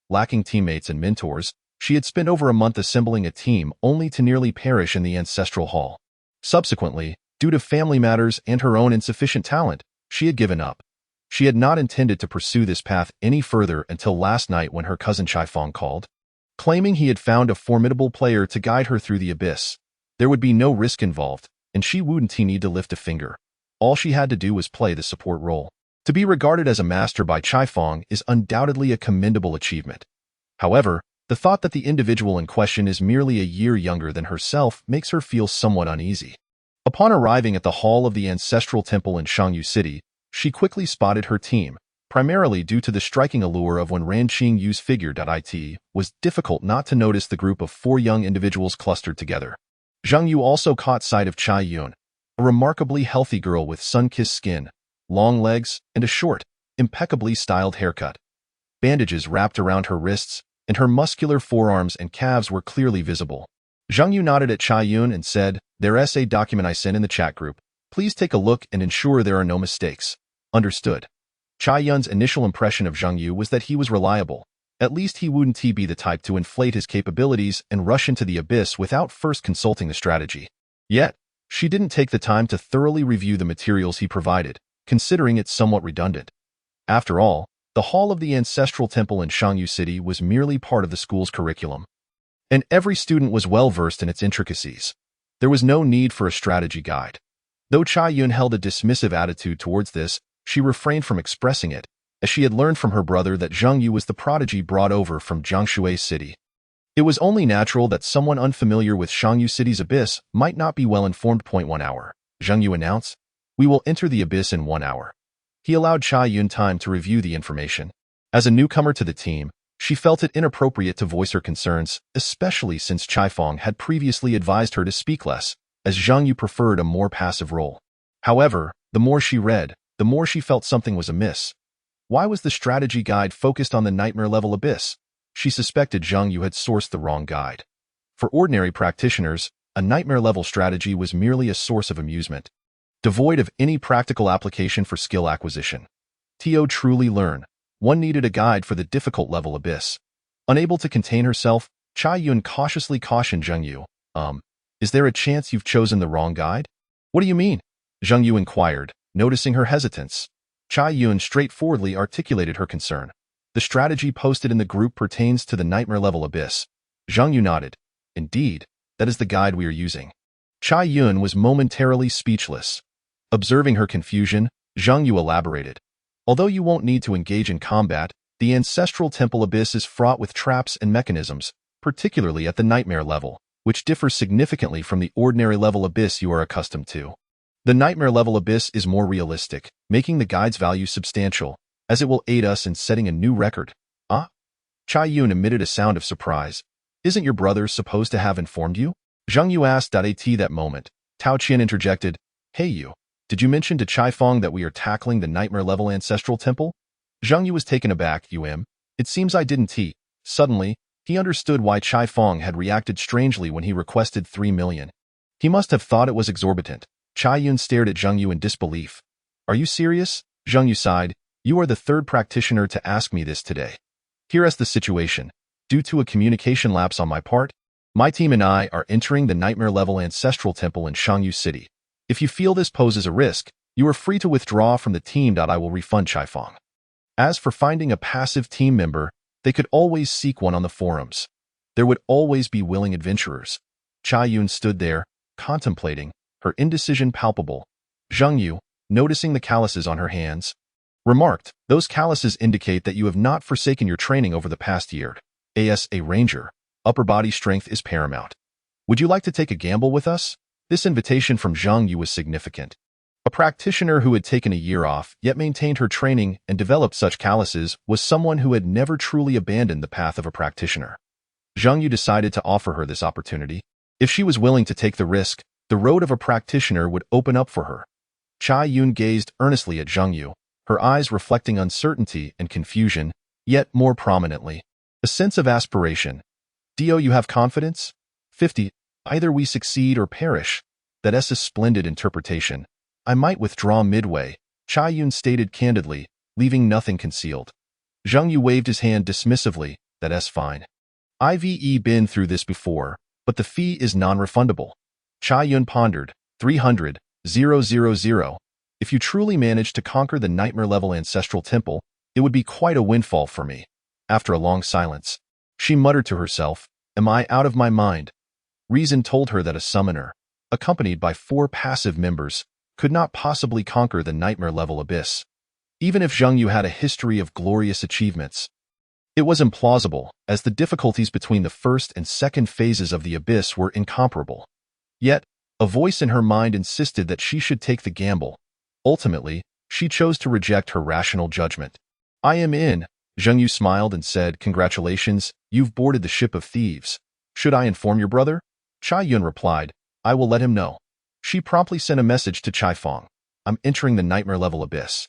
Lacking teammates and mentors, she had spent over a month assembling a team only to nearly perish in the Ancestral Hall. Subsequently, due to family matters and her own insufficient talent, she had given up. She had not intended to pursue this path any further until last night when her cousin Chaifeng called, claiming he had found a formidable player to guide her through the abyss. There would be no risk involved, and she wouldn't need to lift a finger. All she had to do was play the support role. To be regarded as a master by Chaifeng is undoubtedly a commendable achievement. However, the thought that the individual in question is merely a year younger than herself makes her feel somewhat uneasy. Upon arriving at the hall of the Ancestral Temple in Shangyu City, she quickly spotted her team, primarily due to the striking allure of when Ran Qingyu's figure. It was difficult not to notice the group of 4 young individuals clustered together. Zhang Yu also caught sight of Chai Yun, a remarkably healthy girl with sun-kissed skin, long legs, and a short, impeccably styled haircut. Bandages wrapped around her wrists, and her muscular forearms and calves were clearly visible. Zhang Yu nodded at Chai Yun and said, "There's a document I sent in the chat group. Please take a look and ensure there are no mistakes." Understood. Chai Yun's initial impression of Zhang Yu was that he was reliable. At least he wouldn't be the type to inflate his capabilities and rush into the abyss without first consulting the strategy. Yet, she didn't take the time to thoroughly review the materials he provided, considering it somewhat redundant. After all, the hall of the Ancestral Temple in Shangyu City was merely part of the school's curriculum, and every student was well versed in its intricacies. There was no need for a strategy guide. Though Chai Yun held a dismissive attitude towards this, she refrained from expressing it, as she had learned from her brother that Zhang Yu was the prodigy brought over from Jiangshui City. It was only natural that someone unfamiliar with Shangyu City's abyss might not be well informed. 1 hour, Zhang Yu announced. We will enter the abyss in 1 hour. He allowed Chai Yun time to review the information. As a newcomer to the team, she felt it inappropriate to voice her concerns, especially since Chaifeng had previously advised her to speak less, as Zhang Yu preferred a more passive role. However, the more she read, the more she felt something was amiss. Why was the strategy guide focused on the nightmare-level abyss? She suspected Zhang Yu had sourced the wrong guide. For ordinary practitioners, a nightmare-level strategy was merely a source of amusement, devoid of any practical application for skill acquisition. To truly learn, one needed a guide for the difficult level abyss. Unable to contain herself, Chai Yun cautiously cautioned Zhang Yu, is there a chance you've chosen the wrong guide? What do you mean? Zhang Yu inquired, noticing her hesitance. Chai Yun straightforwardly articulated her concern. The strategy posted in the group pertains to the nightmare-level abyss. Zhang Yu nodded. Indeed, that is the guide we are using. Chai Yun was momentarily speechless. Observing her confusion, Zhang Yu elaborated. Although you won't need to engage in combat, the Ancestral Temple abyss is fraught with traps and mechanisms, particularly at the nightmare level, which differs significantly from the ordinary level abyss you are accustomed to. The nightmare level abyss is more realistic, making the guide's value substantial, as it will aid us in setting a new record. Chai Yun emitted a sound of surprise. Isn't your brother supposed to have informed you? Zhang Yu asked. At that moment, Tao Qian interjected, Hey you, did you mention to Chai Fong that we are tackling the nightmare-level ancestral temple? Zhang Yu was taken aback. It seems I didn't. Suddenly, he understood why Chai Fong had reacted strangely when he requested 3 million. He must have thought it was exorbitant. Chai Yun stared at Zhang Yu in disbelief. Are you serious? Zhang Yu sighed. You are the third practitioner to ask me this today. Here's the situation. Due to a communication lapse on my part, my team and I are entering the nightmare-level ancestral temple in Shangyu City. If you feel this poses a risk, you are free to withdraw from the team. I will refund Chai Fong. As for finding a passive team member, they could always seek one on the forums. There would always be willing adventurers. Chai Yun stood there, contemplating, her indecision palpable. Zhang Yu, noticing the calluses on her hands, remarked, Those calluses indicate that you have not forsaken your training over the past year. As a ranger, upper body strength is paramount. Would you like to take a gamble with us? This invitation from Zhang Yu was significant. A practitioner who had taken a year off, yet maintained her training and developed such calluses, was someone who had never truly abandoned the path of a practitioner. Zhang Yu decided to offer her this opportunity. If she was willing to take the risk, the road of a practitioner would open up for her. Chai Yun gazed earnestly at Zhang Yu, her eyes reflecting uncertainty and confusion, yet more prominently, a sense of aspiration. Do you have confidence? 50. Either we succeed or perish. That's a splendid interpretation. I might withdraw midway, Chai Yun stated candidly, leaving nothing concealed. Zhang Yu waved his hand dismissively. That's fine. I've been through this before, but the fee is non-refundable. Chai Yun pondered. 300,000. If you truly manage to conquer the nightmare-level ancestral temple, it would be quite a windfall for me. After a long silence, she muttered to herself, Am I out of my mind? Reason told her that a summoner, accompanied by 4 passive members, could not possibly conquer the nightmare-level abyss. Even if Zhang Yu had a history of glorious achievements, it was implausible, as the difficulties between the first and second phases of the abyss were incomparable. Yet, a voice in her mind insisted that she should take the gamble. Ultimately, she chose to reject her rational judgment. I am in. Zhang Yu smiled and said, Congratulations, you've boarded the ship of thieves. Should I inform your brother? Chai Yun replied, I will let him know. She promptly sent a message to Chai Fong. I'm entering the nightmare-level abyss.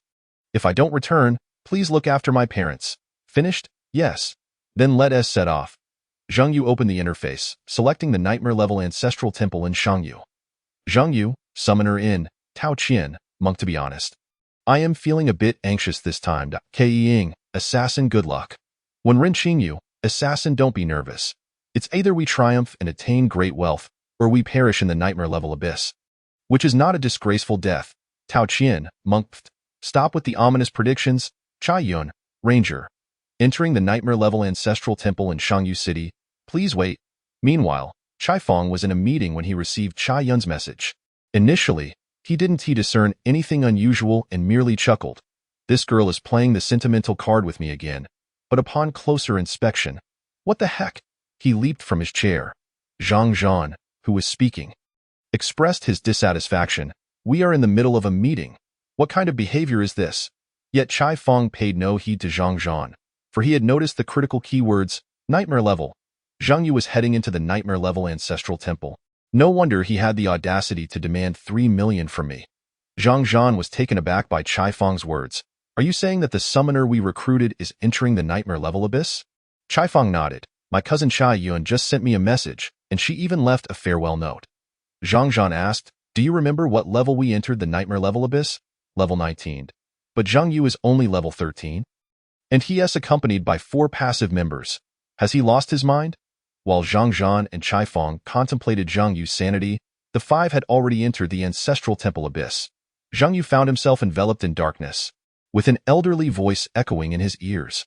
If I don't return, please look after my parents. Finished? Yes. Then let us set off. Zhang Yu opened the interface, selecting the nightmare-level ancestral temple in Shangyu. Zhang Yu, summoner in, Tao Qian, monk. To be honest, I am feeling a bit anxious this time. Ying, assassin, good luck. When Ren Qingyu, assassin, don't be nervous. It's either we triumph and attain great wealth, or we perish in the nightmare-level abyss. Which is not a disgraceful death. Tao Qian, monk. Stop with the ominous predictions. Chai Yun, ranger. Entering the nightmare-level ancestral temple in Shangyu City. Please wait. Meanwhile, Chai Fong was in a meeting when he received Chai Yun's message. Initially, he didn't discern anything unusual and merely chuckled. This girl is playing the sentimental card with me again. But upon closer inspection, what the heck? He leaped from his chair. Zhang Zhan, who was speaking, expressed his dissatisfaction. We are in the middle of a meeting. What kind of behavior is this? Yet Chai Fong paid no heed to Zhang Zhan, for he had noticed the critical keywords, nightmare level. Zhang Yu was heading into the nightmare-level ancestral temple. No wonder he had the audacity to demand 3 million from me. Zhang Zhan was taken aback by Chai Fong's words. Are you saying that the summoner we recruited is entering the nightmare-level abyss? Chai Fong nodded. My cousin Chai Yun just sent me a message, and she even left a farewell note. Zhang Zhan asked, Do you remember what level we entered the nightmare-level abyss? Level 19. But Zhang Yu is only level 13. And he is accompanied by 4 passive members. Has he lost his mind? While Zhang Zhan and Chai Fong contemplated Zhang Yu's sanity, the 5 had already entered the ancestral temple abyss. Zhang Yu found himself enveloped in darkness, with an elderly voice echoing in his ears.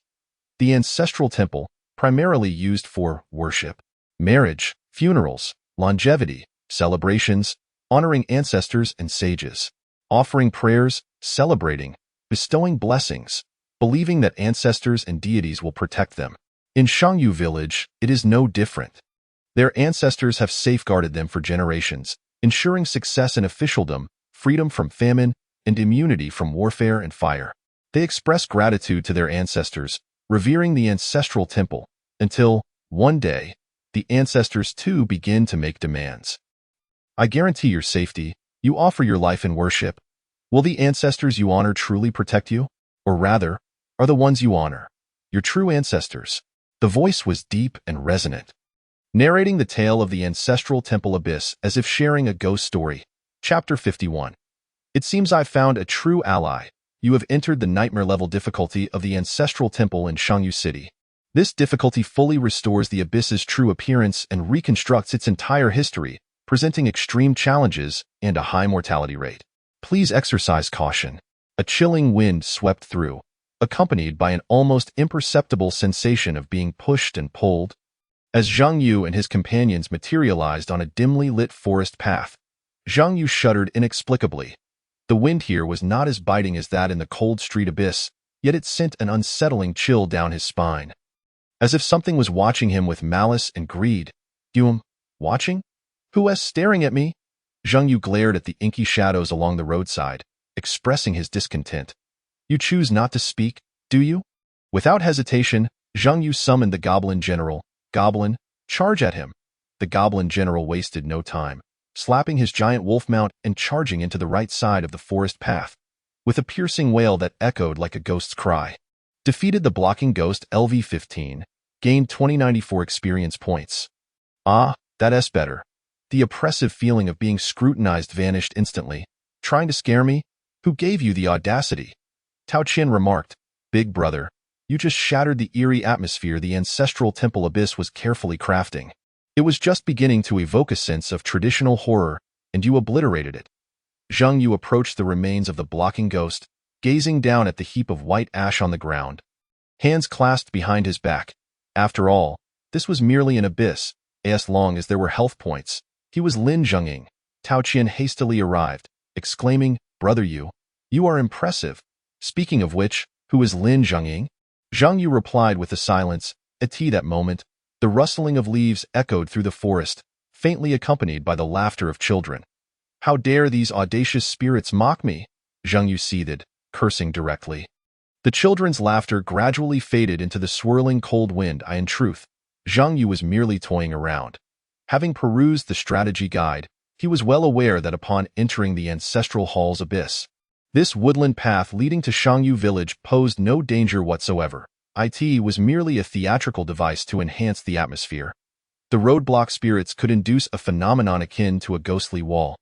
The ancestral temple, primarily used for worship, marriage, funerals, longevity, celebrations, honoring ancestors and sages, offering prayers, celebrating, bestowing blessings, believing that ancestors and deities will protect them. In Shangyu village, it is no different. Their ancestors have safeguarded them for generations, ensuring success in officialdom, freedom from famine, and immunity from warfare and fire. They express gratitude to their ancestors, revering the ancestral temple, until, one day, the ancestors too begin to make demands. I guarantee your safety. You offer your life in worship. Will the ancestors you honor truly protect you? Or rather, are the ones you honor your true ancestors? The voice was deep and resonant, narrating the tale of the ancestral temple abyss as if sharing a ghost story. Chapter 51. It seems I've found a true ally. You have entered the nightmare-level difficulty of the ancestral temple in Shangyu City. This difficulty fully restores the abyss's true appearance and reconstructs its entire history, presenting extreme challenges and a high mortality rate. Please exercise caution. A chilling wind swept through, accompanied by an almost imperceptible sensation of being pushed and pulled. As Zhang Yu and his companions materialized on a dimly lit forest path, Zhang Yu shuddered inexplicably. The wind here was not as biting as that in the cold street abyss, yet it sent an unsettling chill down his spine. As if something was watching him with malice and greed. Watching? Who is staring at me? Zhang Yu glared at the inky shadows along the roadside, expressing his discontent. You choose not to speak, do you? Without hesitation, Zhang Yu summoned the Goblin General. Goblin, charge at him. The Goblin General wasted no time, slapping his giant wolf mount and charging into the right side of the forest path, with a piercing wail that echoed like a ghost's cry. Defeated the blocking ghost LV-15, gained 2094 experience points. Ah, that's better. The oppressive feeling of being scrutinized vanished instantly. Trying to scare me? Who gave you the audacity? Tao Qian remarked. Big brother, you just shattered the eerie atmosphere the ancestral temple abyss was carefully crafting. It was just beginning to evoke a sense of traditional horror, and you obliterated it. Zhang Yu approached the remains of the blocking ghost, gazing down at the heap of white ash on the ground, hands clasped behind his back. After all, this was merely an abyss, as long as there were health points. He was Lin Zhengying. Tao Qian hastily arrived, exclaiming, Brother you are impressive. Speaking of which, who is Lin Zhengying? Zhang Yu replied with a silence. At that moment, the rustling of leaves echoed through the forest, faintly accompanied by the laughter of children. How dare these audacious spirits mock me? Zhang Yu seethed, cursing directly. The children's laughter gradually faded into the swirling cold wind. In truth, Zhang Yu was merely toying around. Having perused the strategy guide, he was well aware that upon entering the ancestral hall's abyss, this woodland path leading to Shangyu village posed no danger whatsoever. It was merely a theatrical device to enhance the atmosphere. The roadblock spirits could induce a phenomenon akin to a ghostly wall,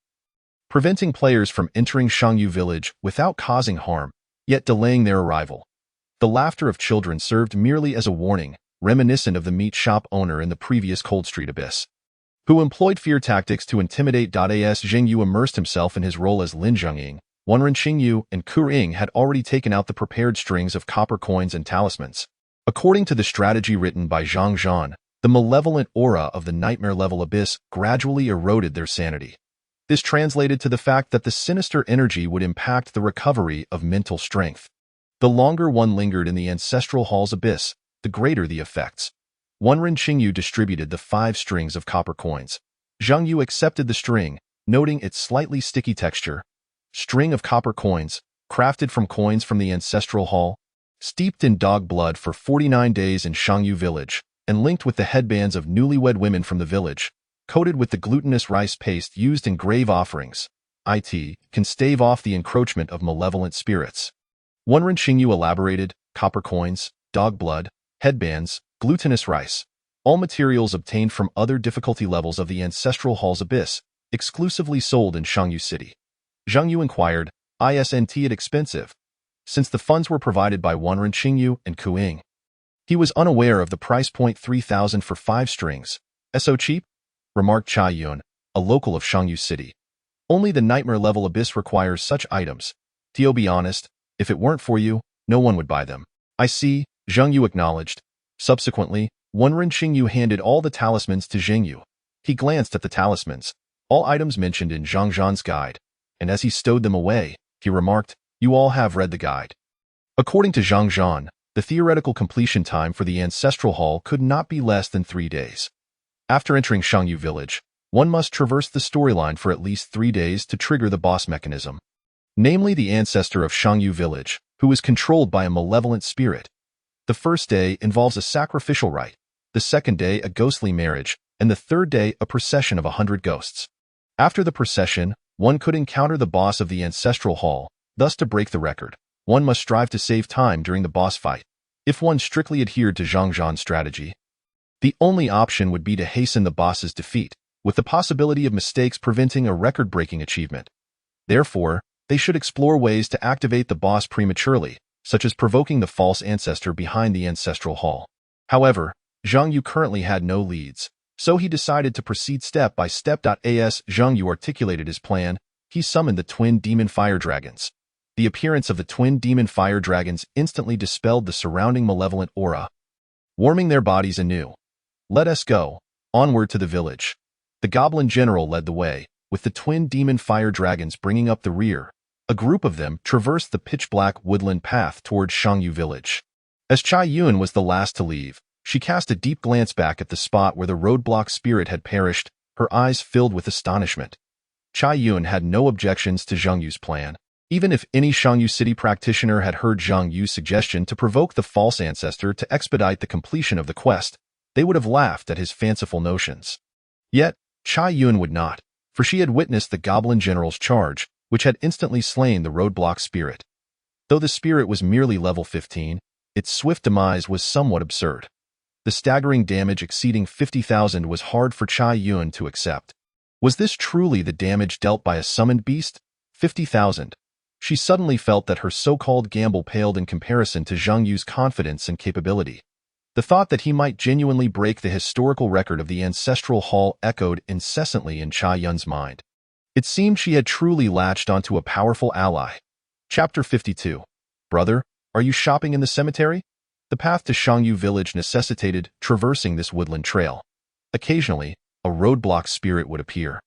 preventing players from entering Shangyu village without causing harm, yet delaying their arrival. The laughter of children served merely as a warning, reminiscent of the meat shop owner in the previous Cold Street abyss, who employed fear tactics to intimidate. As Zheng Yu immersed himself in his role as Lin Zhengying, Wenren Qingyu and Ku Ying had already taken out the prepared strings of copper coins and talismans. According to the strategy written by Zhang Zhan, the malevolent aura of the nightmare-level abyss gradually eroded their sanity. This translated to the fact that the sinister energy would impact the recovery of mental strength. The longer one lingered in the ancestral hall's abyss, the greater the effects. Wenren Qingyu distributed the 5 strings of copper coins. Zhang Yu accepted the string, noting its slightly sticky texture. String of copper coins, crafted from coins from the ancestral hall, steeped in dog blood for 49 days in Shangyu village, and linked with the headbands of newlywed women from the village, coated with the glutinous rice paste used in grave offerings. Can stave off the encroachment of malevolent spirits. Wenren Qingyu elaborated, copper coins, dog blood, headbands, glutinous rice, all materials obtained from other difficulty levels of the ancestral hall's abyss, exclusively sold in Shangyu City. Zhang Yu inquired, isn't it expensive? Since the funds were provided by Wenren Qingyu and Ku Ying, he was unaware of the price point. 3,000 for 5 strings. So cheap? Remarked Chai Yun, a local of Shangyu City. Only the nightmare-level abyss requires such items. To be honest, if it weren't for you, no one would buy them. I see, Zhang Yu acknowledged. Subsequently, Wenren Qingyu handed all the talismans to Zheng Yu. He glanced at the talismans, all items mentioned in Zhang Zhan's guide, and as he stowed them away, he remarked, You all have read the guide. According to Zhang Zhan, the theoretical completion time for the ancestral hall could not be less than 3 days. After entering Shangyu village, one must traverse the storyline for at least 3 days to trigger the boss mechanism, namely the ancestor of Shangyu village, who is controlled by a malevolent spirit. The first day involves a sacrificial rite, the second day a ghostly marriage, and the third day a procession of 100 ghosts. After the procession, one could encounter the boss of the ancestral hall. Thus, to break the record, one must strive to save time during the boss fight. If one strictly adhered to Zhang Zhan's strategy, the only option would be to hasten the boss's defeat, with the possibility of mistakes preventing a record-breaking achievement. Therefore, they should explore ways to activate the boss prematurely, such as provoking the false ancestor behind the ancestral hall. However, Zhang Yu currently had no leads, so he decided to proceed step by step. As Zhang Yu articulated his plan, he summoned the twin demon fire dragons. The appearance of the twin demon fire dragons instantly dispelled the surrounding malevolent aura, warming their bodies anew. Let us go, onward to the village. The goblin general led the way, with the twin demon fire dragons bringing up the rear. A group of them traversed the pitch-black woodland path towards Shangyu village. As Chai Yun was the last to leave, she cast a deep glance back at the spot where the roadblock spirit had perished, her eyes filled with astonishment. Chai Yun had no objections to Zhang Yu's plan. Even if any Shangyu city practitioner had heard Zhang Yu's suggestion to provoke the false ancestor to expedite the completion of the quest, they would have laughed at his fanciful notions. Yet, Chai Yun would not, for she had witnessed the goblin general's charge, which had instantly slain the roadblock spirit. Though the spirit was merely level 15, its swift demise was somewhat absurd. The staggering damage exceeding 50,000 was hard for Chai Yun to accept. Was this truly the damage dealt by a summoned beast? 50,000. She suddenly felt that her so-called gamble paled in comparison to Zhang Yu's confidence and capability. The thought that he might genuinely break the historical record of the ancestral hall echoed incessantly in Chai Yun's mind. It seemed she had truly latched onto a powerful ally. Chapter 52. Brother, are you shopping in the cemetery? The path to Shangyu village necessitated traversing this woodland trail. Occasionally, a roadblock spirit would appear.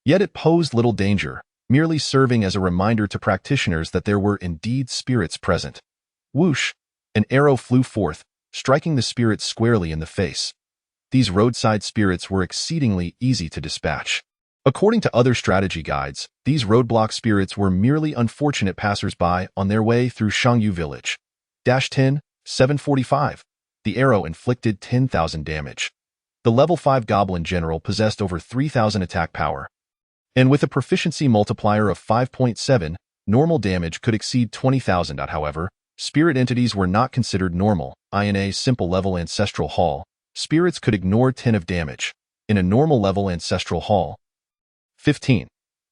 Yet it posed little danger, merely serving as a reminder to practitioners that there were indeed spirits present. Whoosh! An arrow flew forth, striking the spirit squarely in the face. These roadside spirits were exceedingly easy to dispatch. According to other strategy guides, these roadblock spirits were merely unfortunate passers-by on their way through Shangyu village. 745. The arrow inflicted 10,000 damage. The level 5 goblin general possessed over 3,000 attack power. And with a proficiency multiplier of 5.7, normal damage could exceed 20,000. However, spirit entities were not considered normal. In a simple level ancestral hall, spirits could ignore 10 of damage. In a normal level ancestral hall, 15.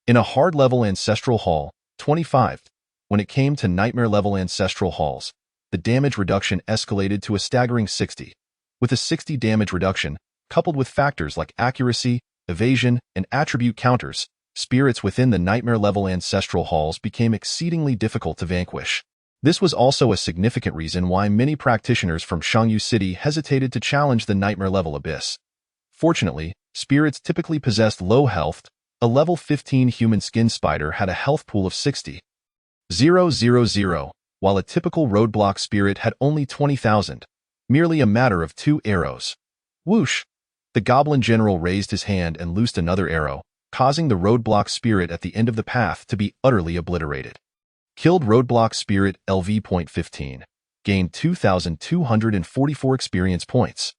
In a hard level ancestral hall, 25. When it came to nightmare level ancestral halls, the damage reduction escalated to a staggering 60. With a 60 damage reduction, coupled with factors like accuracy, evasion, and attribute counters, spirits within the nightmare level ancestral halls became exceedingly difficult to vanquish. This was also a significant reason why many practitioners from Shangyu City hesitated to challenge the nightmare level abyss. Fortunately, spirits typically possessed low health. A level 15 human skin spider had a health pool of 60,000, while a typical roadblock spirit had only 20,000. Merely a matter of 2 arrows. Whoosh! The goblin general raised his hand and loosed another arrow, causing the roadblock spirit at the end of the path to be utterly obliterated. Killed roadblock spirit LV.15. Gained 2,244 experience points.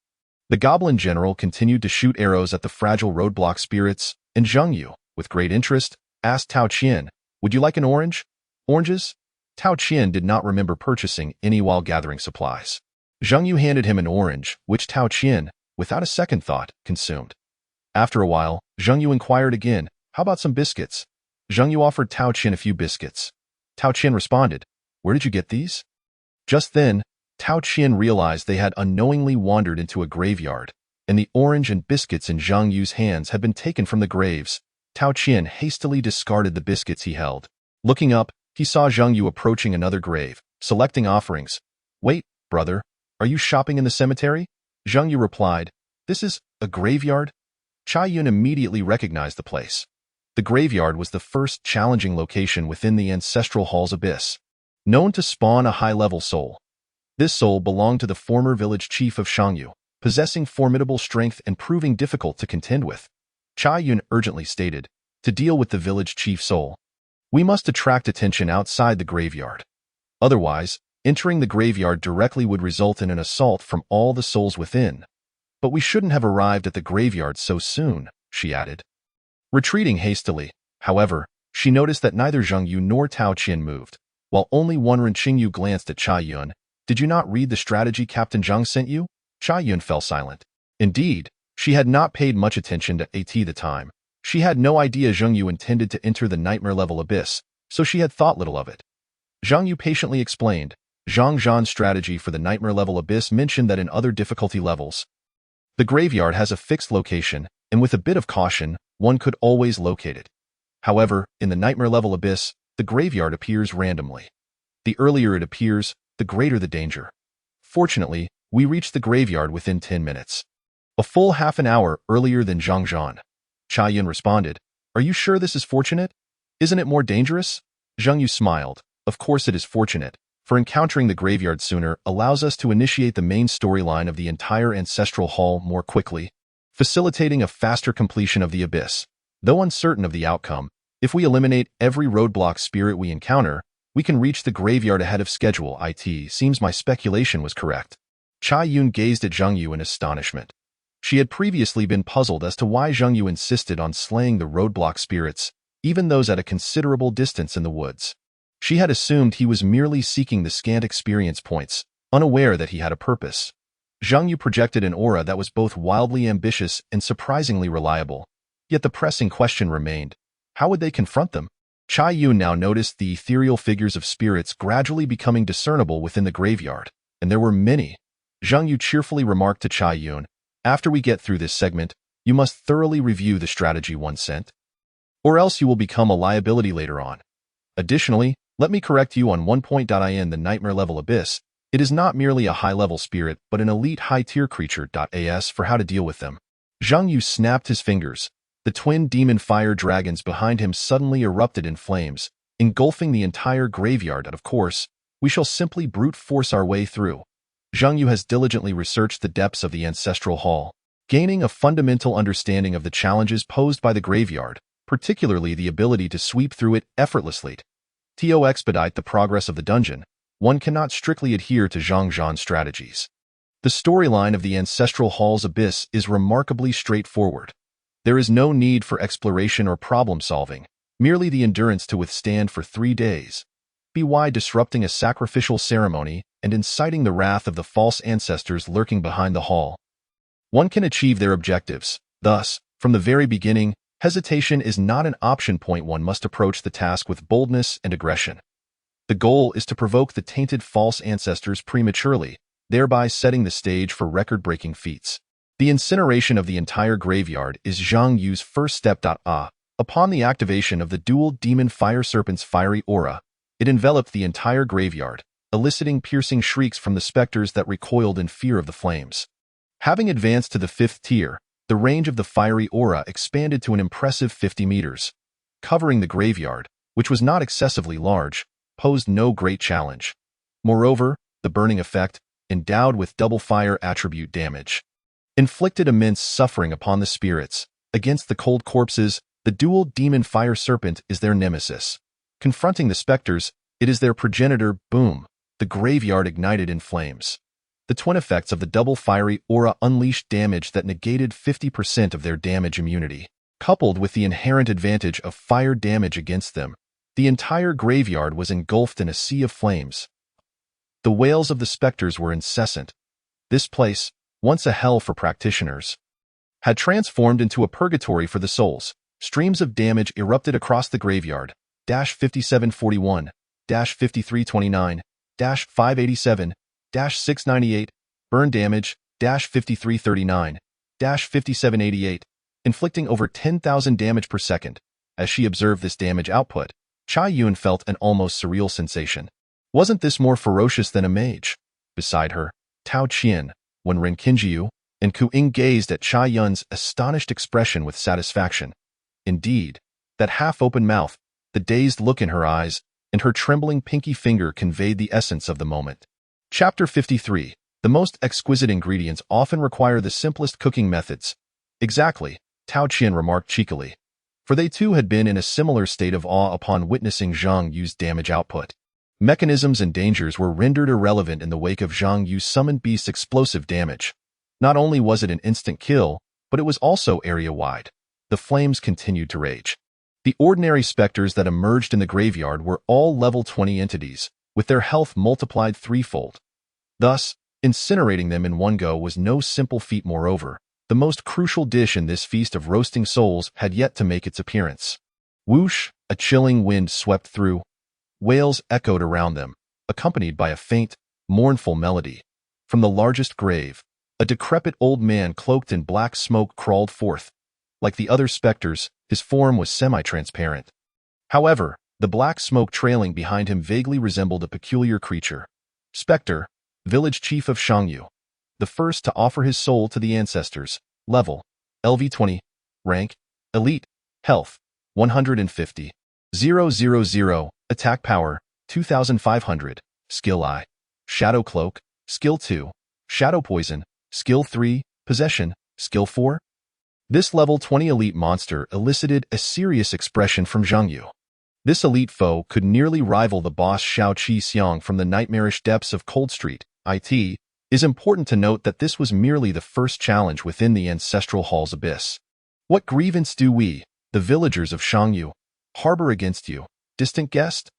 The goblin general continued to shoot arrows at the fragile roadblock spirits, and Zhang Yu, with great interest, asked Tao Qian, "Would you like an orange?" Oranges? Tao Qian did not remember purchasing any while gathering supplies. Zhang Yu handed him an orange, which Tao Qian, without a second thought, consumed. After a while, Zhang Yu inquired again, "How about some biscuits?" Zhang Yu offered Tao Qian a few biscuits. Tao Qian responded, "Where did you get these?" Just then, Tao Qian realized they had unknowingly wandered into a graveyard, and the orange and biscuits in Zhang Yu's hands had been taken from the graves. Tao Qian hastily discarded the biscuits he held. Looking up, he saw Zhang Yu approaching another grave, selecting offerings. "Wait, brother, are you shopping in the cemetery?" Zhang Yu replied, "This is a graveyard?" Chai Yun immediately recognized the place. The graveyard was the first challenging location within the ancestral hall's abyss, known to spawn a high-level soul. This soul belonged to the former village chief of Shangyu, possessing formidable strength and proving difficult to contend with. Chai Yun urgently stated, "To deal with the village chief soul, we must attract attention outside the graveyard. Otherwise, Entering the graveyard directly would result in an assault from all the souls within. But we shouldn't have arrived at the graveyard so soon, she added. Retreating hastily, however, she noticed that neither Zhang Yu nor Tao Qian moved, while only one Ren Qingyu glanced at Cha Yun. Did you not read the strategy Captain Zhang sent you? Cha Yun fell silent. Indeed, she had not paid much attention to the time. She had no idea Zhang Yu intended to enter the nightmare-level abyss, so she had thought little of it. Zhang Yu patiently explained. Zhang Zhan's strategy for the nightmare-level abyss mentioned that in other difficulty levels, the graveyard has a fixed location, and with a bit of caution, one could always locate it. However, in the nightmare-level abyss, the graveyard appears randomly. The earlier it appears, the greater the danger. Fortunately, we reached the graveyard within 10 minutes. A full half an hour earlier than Zhang Zhan. Cha Yun responded, Are you sure this is fortunate? Isn't it more dangerous? Zhang Yu smiled. Of course it is fortunate, for encountering the graveyard sooner allows us to initiate the main storyline of the entire ancestral hall more quickly, facilitating a faster completion of the abyss. Though uncertain of the outcome, if we eliminate every roadblock spirit we encounter, we can reach the graveyard ahead of schedule. It seems my speculation was correct. Cha Yun gazed at Zhang Yu in astonishment. She had previously been puzzled as to why Zhang Yu insisted on slaying the roadblock spirits, even those at a considerable distance in the woods. She had assumed he was merely seeking the scant experience points, unaware that he had a purpose. Zhang Yu projected an aura that was both wildly ambitious and surprisingly reliable. Yet the pressing question remained, how would they confront them? Cha Yun now noticed the ethereal figures of spirits gradually becoming discernible within the graveyard, and there were many. Zhang Yu cheerfully remarked to Cha Yun, After we get through this segment, you must thoroughly review the strategy one sent, or else you will become a liability later on. Additionally, let me correct you on one point. In the nightmare-level abyss, it is not merely a high-level spirit but an elite high-tier creature. As for how to deal with them. Zhang Yu snapped his fingers. The twin demon fire dragons behind him suddenly erupted in flames, engulfing the entire graveyard. Of course, we shall simply brute force our way through. Zhang Yu has diligently researched the depths of the ancestral hall, gaining a fundamental understanding of the challenges posed by the graveyard, particularly the ability to sweep through it effortlessly. To expedite the progress of the dungeon, one cannot strictly adhere to Zhang Zhan's strategies. The storyline of the ancestral hall's abyss is remarkably straightforward. There is no need for exploration or problem-solving, merely the endurance to withstand for 3 days. By disrupting a sacrificial ceremony and inciting the wrath of the false ancestors lurking behind the hall, one can achieve their objectives. Thus, from the very beginning, hesitation is not an option. One must approach the task with boldness and aggression. The goal is to provoke the tainted false ancestors prematurely, thereby setting the stage for record-breaking feats. The incineration of the entire graveyard is Zhang Yu's first step. Upon the activation of the dual demon fire serpent's fiery aura, it enveloped the entire graveyard, eliciting piercing shrieks from the specters that recoiled in fear of the flames. Having advanced to the 5th tier, the range of the fiery aura expanded to an impressive 50 meters. Covering the graveyard, which was not excessively large, posed no great challenge. Moreover, the burning effect, endowed with double fire attribute damage, inflicted immense suffering upon the spirits. Against the cold corpses, the dual demon fire serpent is their nemesis. Confronting the specters, it is their progenitor. Boom! The graveyard ignited in flames. The twin effects of the double fiery aura unleashed damage that negated 50% of their damage immunity. Coupled with the inherent advantage of fire damage against them, the entire graveyard was engulfed in a sea of flames. The wails of the specters were incessant. This place, once a hell for practitioners, had transformed into a purgatory for the souls. Streams of damage erupted across the graveyard. 5741, 5329, 587, 698, burn damage, 5339, 5788, inflicting over 10,000 damage per second. As she observed this damage output, Cha Yun felt an almost surreal sensation. Wasn't this more ferocious than a mage? Beside her, Tao Qian, Wen Ren Qingyu, and Ku Ying gazed at Cha Yun's astonished expression with satisfaction. Indeed, that half-open mouth, the dazed look in her eyes, and her trembling pinky finger conveyed the essence of the moment. Chapter 53. The most exquisite ingredients often require the simplest cooking methods. Exactly, Tao Qian remarked cheekily, for they too had been in a similar state of awe upon witnessing Zhang Yu's damage output. Mechanisms and dangers were rendered irrelevant in the wake of Zhang Yu's summoned beast's explosive damage. Not only was it an instant kill, but it was also area-wide. The flames continued to rage. The ordinary specters that emerged in the graveyard were all level 20 entities, with their health multiplied threefold. Thus, incinerating them in one go was no simple feat. Moreover, the most crucial dish in this feast of roasting souls had yet to make its appearance. Whoosh! A chilling wind swept through. Wails echoed around them, accompanied by a faint, mournful melody. From the largest grave, a decrepit old man cloaked in black smoke crawled forth. Like the other specters, his form was semi-transparent. However, the black smoke trailing behind him vaguely resembled a peculiar creature. Spectre, village chief of Shangyu, the first to offer his soul to the ancestors. Level, LV20. Rank, Elite. Health, 150. 000. Attack power, 2500. Skill I. Shadow Cloak. Skill 2. Shadow Poison. Skill 3. Possession. Skill 4. This level 20 elite monster elicited a serious expression from Zhang Yu. This elite foe could nearly rival the boss Shao Qi Xiang from the nightmarish depths of Cold Street. It is important to note that this was merely the first challenge within the Ancestral Hall's abyss. What grievance do we, the villagers of Shangyu, harbor against you, distant guest?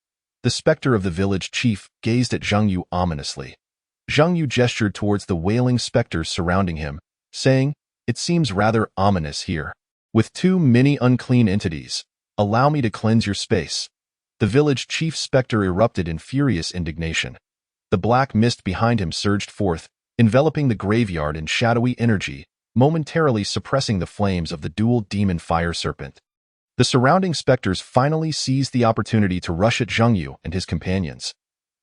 The specter of the village chief gazed at Zhang Yu ominously. Zhang Yu gestured towards the wailing specters surrounding him, saying, "It seems rather ominous here. With too many unclean entities, allow me to cleanse your space." The village chief specter erupted in furious indignation. The black mist behind him surged forth, enveloping the graveyard in shadowy energy, momentarily suppressing the flames of the dual demon fire serpent. The surrounding specters finally seized the opportunity to rush at Zhang Yu and his companions.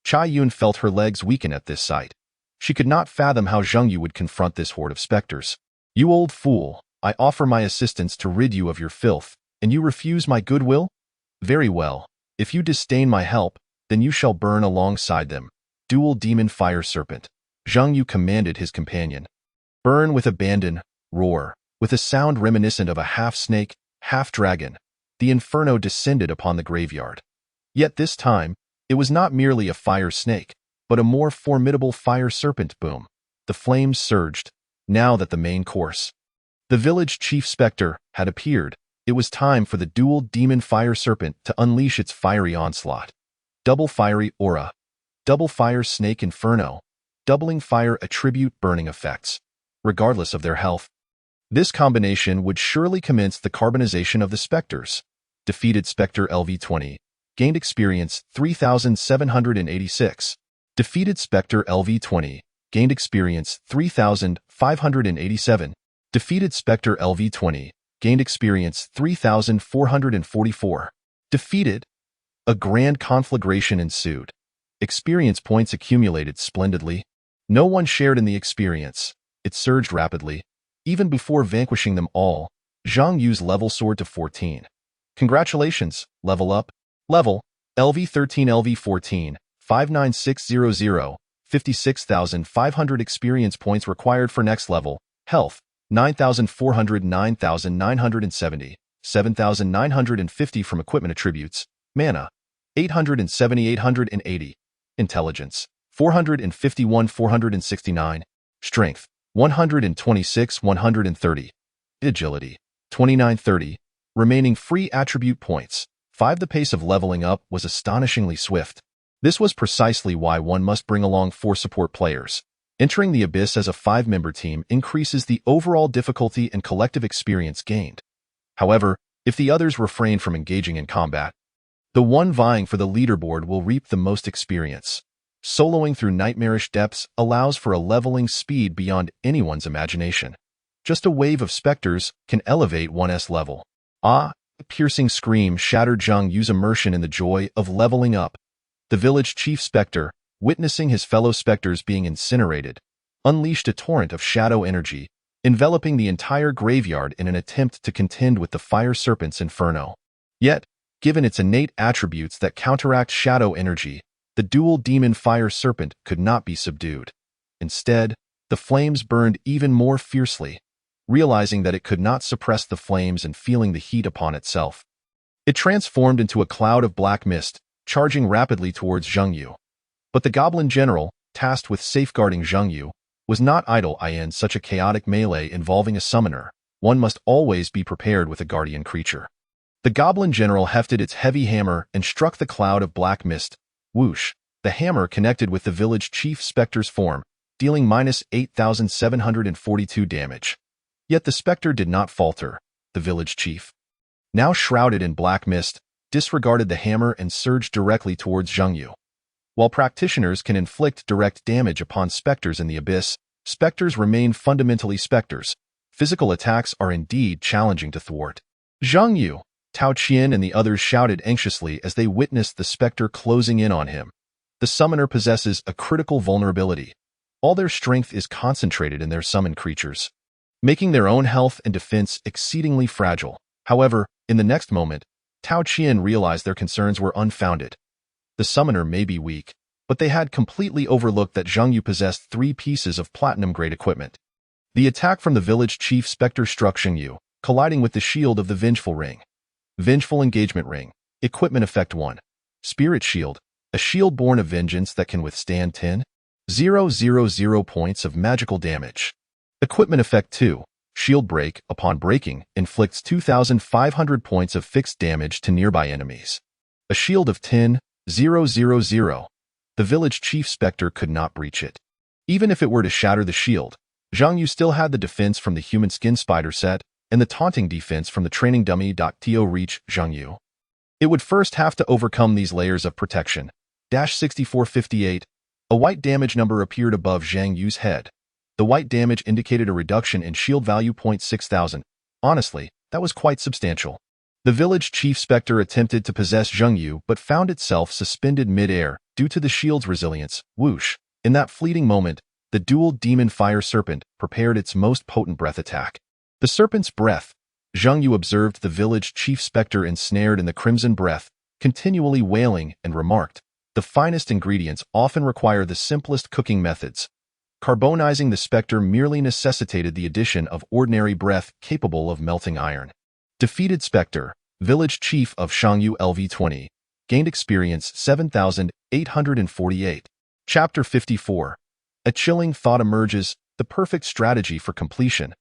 Chai Yun felt her legs weaken at this sight. She could not fathom how Zhang Yu would confront this horde of specters. "You old fool, I offer my assistance to rid you of your filth, and you refuse my goodwill? Very well. If you disdain my help, then you shall burn alongside them." Dual demon fire serpent. Zhang Yu commanded his companion. "Burn with abandon, roar." With a sound reminiscent of a half-snake, half-dragon, the inferno descended upon the graveyard. Yet this time, it was not merely a fire snake, but a more formidable fire serpent. Boom. The flames surged, now that the main course. The village chief specter had appeared. It was time for the dual demon fire serpent to unleash its fiery onslaught. Double fiery aura. Double fire snake inferno. Doubling fire attribute burning effects. Regardless of their health, this combination would surely commence the carbonization of the specters. Defeated Spectre LV20. Gained experience 3,786. Defeated Spectre LV20. Gained experience 3,587. Defeated Spectre LV20. Gained experience 3,444. Defeated. A grand conflagration ensued. Experience points accumulated splendidly. No one shared in the experience. It surged rapidly. Even before vanquishing them all, Zhang Yu's level soared to 14. Congratulations, level up. Level, LV13 LV14, 59600, 56,500 experience points required for next level. Health, 9,400 9,970, 7,950 from equipment attributes. Mana, 870 880. Intelligence, 451 469. Strength, 126 130. Agility, 2930. Remaining free attribute points, 5. The pace of leveling up was astonishingly swift. This was precisely why one must bring along 4 support players. Entering the Abyss as a 5-member team increases the overall difficulty and collective experience gained. However, if the others refrain from engaging in combat, the one vying for the leaderboard will reap the most experience. Soloing through nightmarish depths allows for a leveling speed beyond anyone's imagination. Just a wave of specters can elevate one's level. Ah! A piercing scream shattered Zhang Yu's immersion in the joy of leveling up. The village chief specter, witnessing his fellow specters being incinerated, unleashed a torrent of shadow energy, enveloping the entire graveyard in an attempt to contend with the fire serpent's inferno. Yet, given its innate attributes that counteract shadow energy, the dual demon fire serpent could not be subdued. Instead, the flames burned even more fiercely. Realizing that it could not suppress the flames and feeling the heat upon itself, it transformed into a cloud of black mist, charging rapidly towards Zheng Yu. But the goblin general, tasked with safeguarding Zheng Yu, was not idle. In such a chaotic melee involving a summoner, one must always be prepared with a guardian creature. The goblin general hefted its heavy hammer and struck the cloud of black mist. Whoosh! The hammer connected with the village chief specter's form, dealing minus 8,742 damage. Yet the specter did not falter. The village chief, now shrouded in black mist, disregarded the hammer and surged directly towards Zheng Yu. While practitioners can inflict direct damage upon specters in the abyss, specters remain fundamentally specters. Physical attacks are indeed challenging to thwart. Zheng Yu, Tao Qian and the others shouted anxiously as they witnessed the specter closing in on him. The summoner possesses a critical vulnerability. All their strength is concentrated in their summoned creatures, making their own health and defense exceedingly fragile. However, in the next moment, Tao Qian realized their concerns were unfounded. The summoner may be weak, but they had completely overlooked that Zheng Yu possessed 3 pieces of platinum-grade equipment. The attack from the village chief specter struck Zheng Yu, colliding with the shield of the Vengeful Ring. Vengeful Engagement Ring. Equipment Effect 1. Spirit Shield. A shield born of vengeance that can withstand 10,000 points of magical damage. Equipment Effect 2. Shield Break. Upon breaking, inflicts 2,500 points of fixed damage to nearby enemies. A shield of 10,000. The village chief specter could not breach it. Even if it were to shatter the shield, Zheng Yu still had the defense from the human skin spider set and the taunting defense from the training dummy. To reach Zheng Yu, it would first have to overcome these layers of protection. 6458. A white damage number appeared above Zheng Yu's head. The white damage indicated a reduction in shield value. 6,000. Honestly, that was quite substantial. The village chief specter attempted to possess Zheng Yu but found itself suspended mid-air due to the shield's resilience. Whoosh! In that fleeting moment, the dual demon fire serpent prepared its most potent breath attack. The serpent's breath. Zheng Yu observed the village chief specter ensnared in the crimson breath, continually wailing, and remarked, "The finest ingredients often require the simplest cooking methods." Carbonizing the specter merely necessitated the addition of ordinary breath capable of melting iron. Defeated specter. Village chief of Shangyu LV20. Gained experience 7,848. Chapter 54. A chilling thought emerges, the perfect strategy for completion.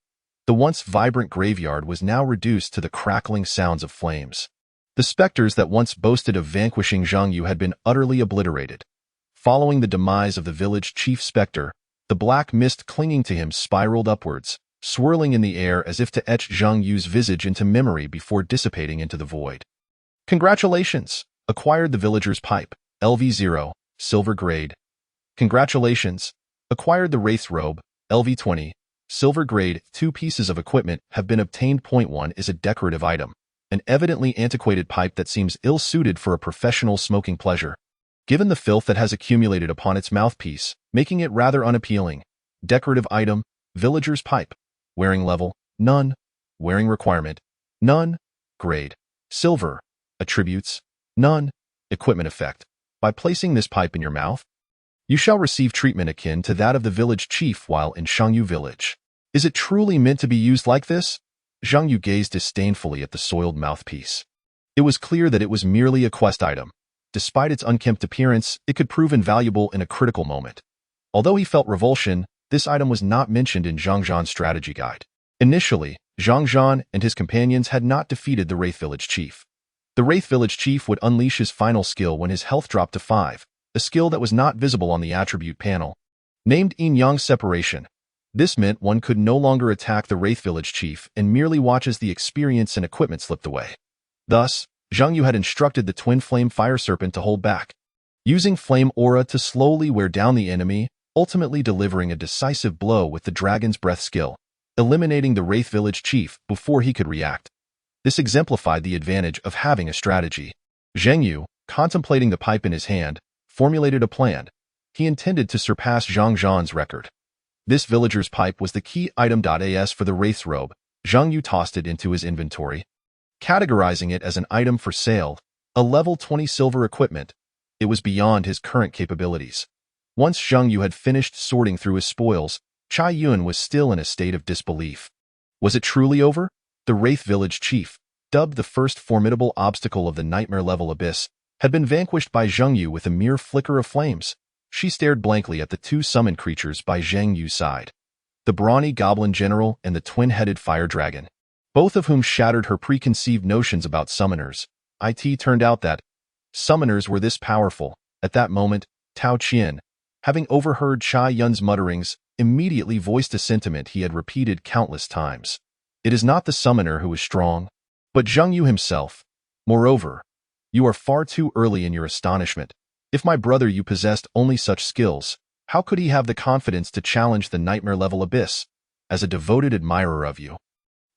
The once vibrant graveyard was now reduced to the crackling sounds of flames. The specters that once boasted of vanquishing Zheng Yu had been utterly obliterated. Following the demise of the village chief specter, the black mist clinging to him spiraled upwards, swirling in the air as if to etch Zheng Yu's visage into memory before dissipating into the void. Congratulations! Acquired the villager's pipe, LV0, silver grade. Congratulations! Acquired the wraith's robe, LV20, silver grade. 2 pieces of equipment have been obtained. 1 is a decorative item, an evidently antiquated pipe that seems ill-suited for a professional smoking pleasure, given the filth that has accumulated upon its mouthpiece, making it rather unappealing. Decorative item, villager's pipe. Wearing level, none. Wearing requirement, none. Grade, silver. Attributes, none. Equipment effect. By placing this pipe in your mouth, you shall receive treatment akin to that of the village chief while in Shangyu village. Is it truly meant to be used like this? Zheng Yu gazed disdainfully at the soiled mouthpiece. It was clear that it was merely a quest item. Despite its unkempt appearance, it could prove invaluable in a critical moment. Although he felt revulsion, this item was not mentioned in Zhang Zhan's strategy guide. Initially, Zhang Zhan and his companions had not defeated the Wraith Village Chief. The Wraith Village Chief would unleash his final skill when his health dropped to 5, a skill that was not visible on the attribute panel. Named Yin-Yang Separation. This meant one could no longer attack the Wraith Village Chief and merely watch as the experience and equipment slipped away. Thus, Zheng Yu had instructed the Twin Flame Fire Serpent to hold back, using Flame Aura to slowly wear down the enemy, ultimately delivering a decisive blow with the Dragon's Breath skill, eliminating the Wraith Village Chief before he could react. This exemplified the advantage of having a strategy. Zheng Yu, contemplating the pipe in his hand, formulated a plan. He intended to surpass Zhang Zhan's record. This villager's pipe was the key item. As for the Wraith's robe, Zheng Yu tossed it into his inventory, categorizing it as an item for sale, a level 20 silver equipment. It was beyond his current capabilities. Once Zheng Yu had finished sorting through his spoils, Chai Yun was still in a state of disbelief. Was it truly over? The Wraith Village Chief, dubbed the first formidable obstacle of the nightmare-level abyss, had been vanquished by Zheng Yu with a mere flicker of flames. She stared blankly at the two summoned creatures by Zheng Yu's side, the brawny goblin general and the twin-headed fire dragon, both of whom shattered her preconceived notions about summoners. It turned out that summoners were this powerful. At that moment, Tao Qian, having overheard Chai Yun's mutterings, immediately voiced a sentiment he had repeated countless times. It is not the summoner who is strong, but Zheng Yu himself. Moreover, you are far too early in your astonishment. If my brother Yu possessed only such skills, how could he have the confidence to challenge the nightmare-level abyss? As a devoted admirer of you,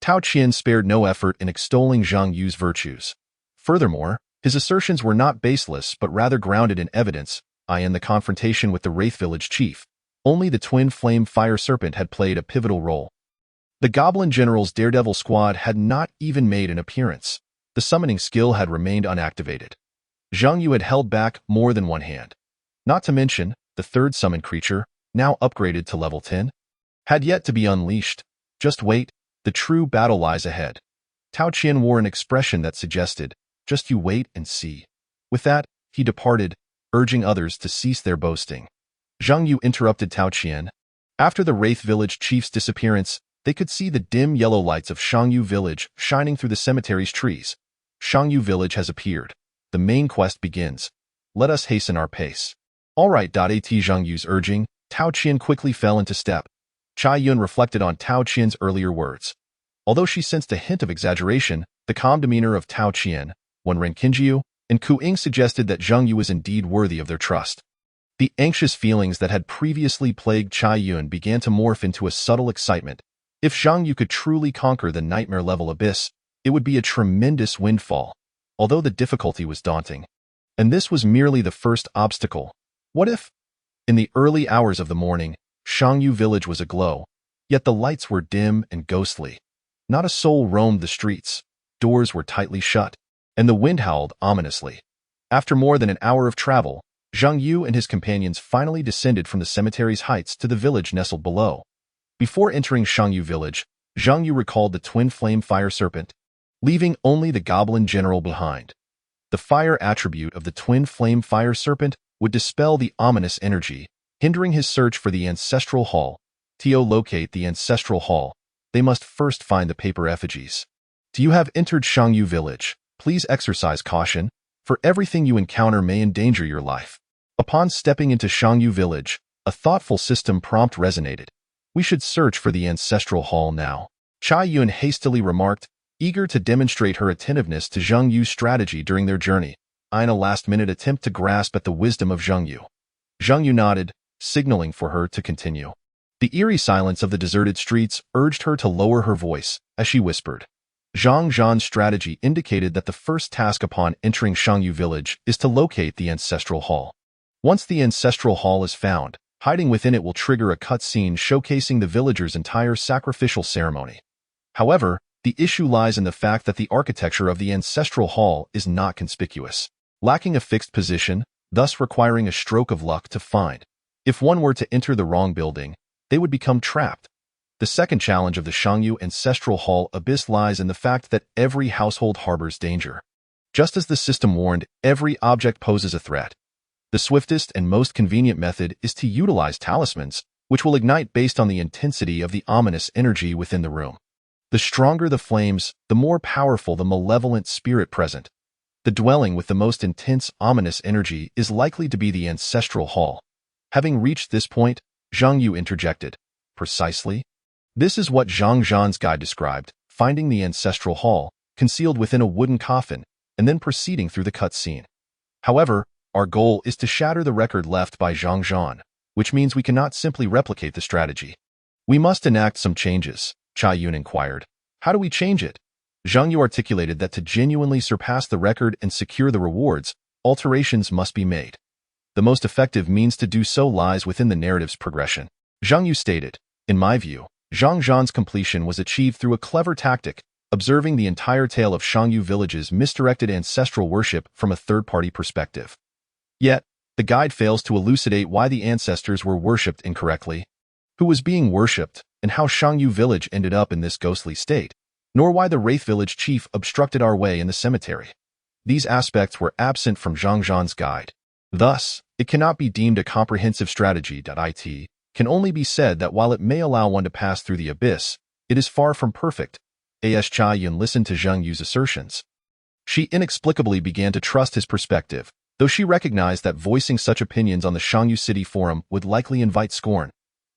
Tao Qian spared no effort in extolling Zheng Yu's virtues. Furthermore, his assertions were not baseless but rather grounded in evidence. In the confrontation with the Wraith Village chief, only the twin flame fire serpent had played a pivotal role. The Goblin General's daredevil squad had not even made an appearance. The summoning skill had remained unactivated. Zheng Yu had held back more than one hand. Not to mention, the third summoned creature, now upgraded to level 10, had yet to be unleashed. Just wait, the true battle lies ahead. Tao Qian wore an expression that suggested, just you wait and see. With that, he departed, urging others to cease their boasting. Zheng Yu interrupted Tao Qian. After the Wraith Village chief's disappearance, they could see the dim yellow lights of Shangyu Village shining through the cemetery's trees. Shangyu Village has appeared. The main quest begins. Let us hasten our pace. All right. At Zheng Yu's urging, Tao Qian quickly fell into step. Chai Yun reflected on Tao Qian's earlier words. Although she sensed a hint of exaggeration, the calm demeanor of Tao Qian, Wen Renqinjiu, and Ku Ying suggested that Zheng Yu was indeed worthy of their trust. The anxious feelings that had previously plagued Chai Yun began to morph into a subtle excitement. If Zheng Yu could truly conquer the nightmare-level abyss, it would be a tremendous windfall, although the difficulty was daunting. And this was merely the first obstacle. What if? In the early hours of the morning, Shangyu Village was aglow, yet the lights were dim and ghostly. Not a soul roamed the streets, doors were tightly shut, and the wind howled ominously. After more than an hour of travel, Zheng Yu and his companions finally descended from the cemetery's heights to the village nestled below. Before entering Shangyu Village, Zheng Yu recalled the twin flame fire serpent, leaving only the goblin general behind. The fire attribute of the twin flame fire serpent would dispel the ominous energy, hindering his search for the ancestral hall. To locate the ancestral hall, they must first find the paper effigies. You have entered Shangyu Village. Please exercise caution, for everything you encounter may endanger your life. Upon stepping into Shangyu Village, a thoughtful system prompt resonated. We should search for the ancestral hall now. Chai Yun hastily remarked, eager to demonstrate her attentiveness to Zheng Yu's strategy during their journey. In a last-minute attempt to grasp at the wisdom of Zheng Yu. Zheng Yu nodded, signaling for her to continue. The eerie silence of the deserted streets urged her to lower her voice, as she whispered. Zhang Zhan's strategy indicated that the first task upon entering Shangyu Village is to locate the ancestral hall. Once the ancestral hall is found, hiding within it will trigger a cutscene showcasing the villagers' entire sacrificial ceremony. However, the issue lies in the fact that the architecture of the ancestral hall is not conspicuous, lacking a fixed position, thus requiring a stroke of luck to find. If one were to enter the wrong building, they would become trapped. The second challenge of the Shangyu Ancestral Hall abyss lies in the fact that every household harbors danger. Just as the system warned, every object poses a threat. The swiftest and most convenient method is to utilize talismans, which will ignite based on the intensity of the ominous energy within the room. The stronger the flames, the more powerful the malevolent spirit present. The dwelling with the most intense ominous energy is likely to be the Ancestral Hall. Having reached this point, Zheng Yu interjected. Precisely. This is what Zhang Zhan's guide described, finding the ancestral hall, concealed within a wooden coffin, and then proceeding through the cutscene. However, our goal is to shatter the record left by Zhang Zhan, which means we cannot simply replicate the strategy. We must enact some changes, Chai Yun inquired. How do we change it? Zheng Yu articulated that to genuinely surpass the record and secure the rewards, alterations must be made. The most effective means to do so lies within the narrative's progression. Zheng Yu stated, in my view, Zhang Zhan's completion was achieved through a clever tactic, observing the entire tale of Shangyu Village's misdirected ancestral worship from a third-party perspective. Yet, the guide fails to elucidate why the ancestors were worshipped incorrectly, who was being worshipped, and how Shangyu Village ended up in this ghostly state, nor why the Wraith Village chief obstructed our way in the cemetery. these aspects were absent from Zhang Zhan's guide. Thus, it cannot be deemed a comprehensive strategy. It can only be said that while it may allow one to pass through the abyss, it is far from perfect. As Cha Yun listened to Zhang Yu's assertions, she inexplicably began to trust his perspective, though she recognized that voicing such opinions on the Shangyu City Forum would likely invite scorn.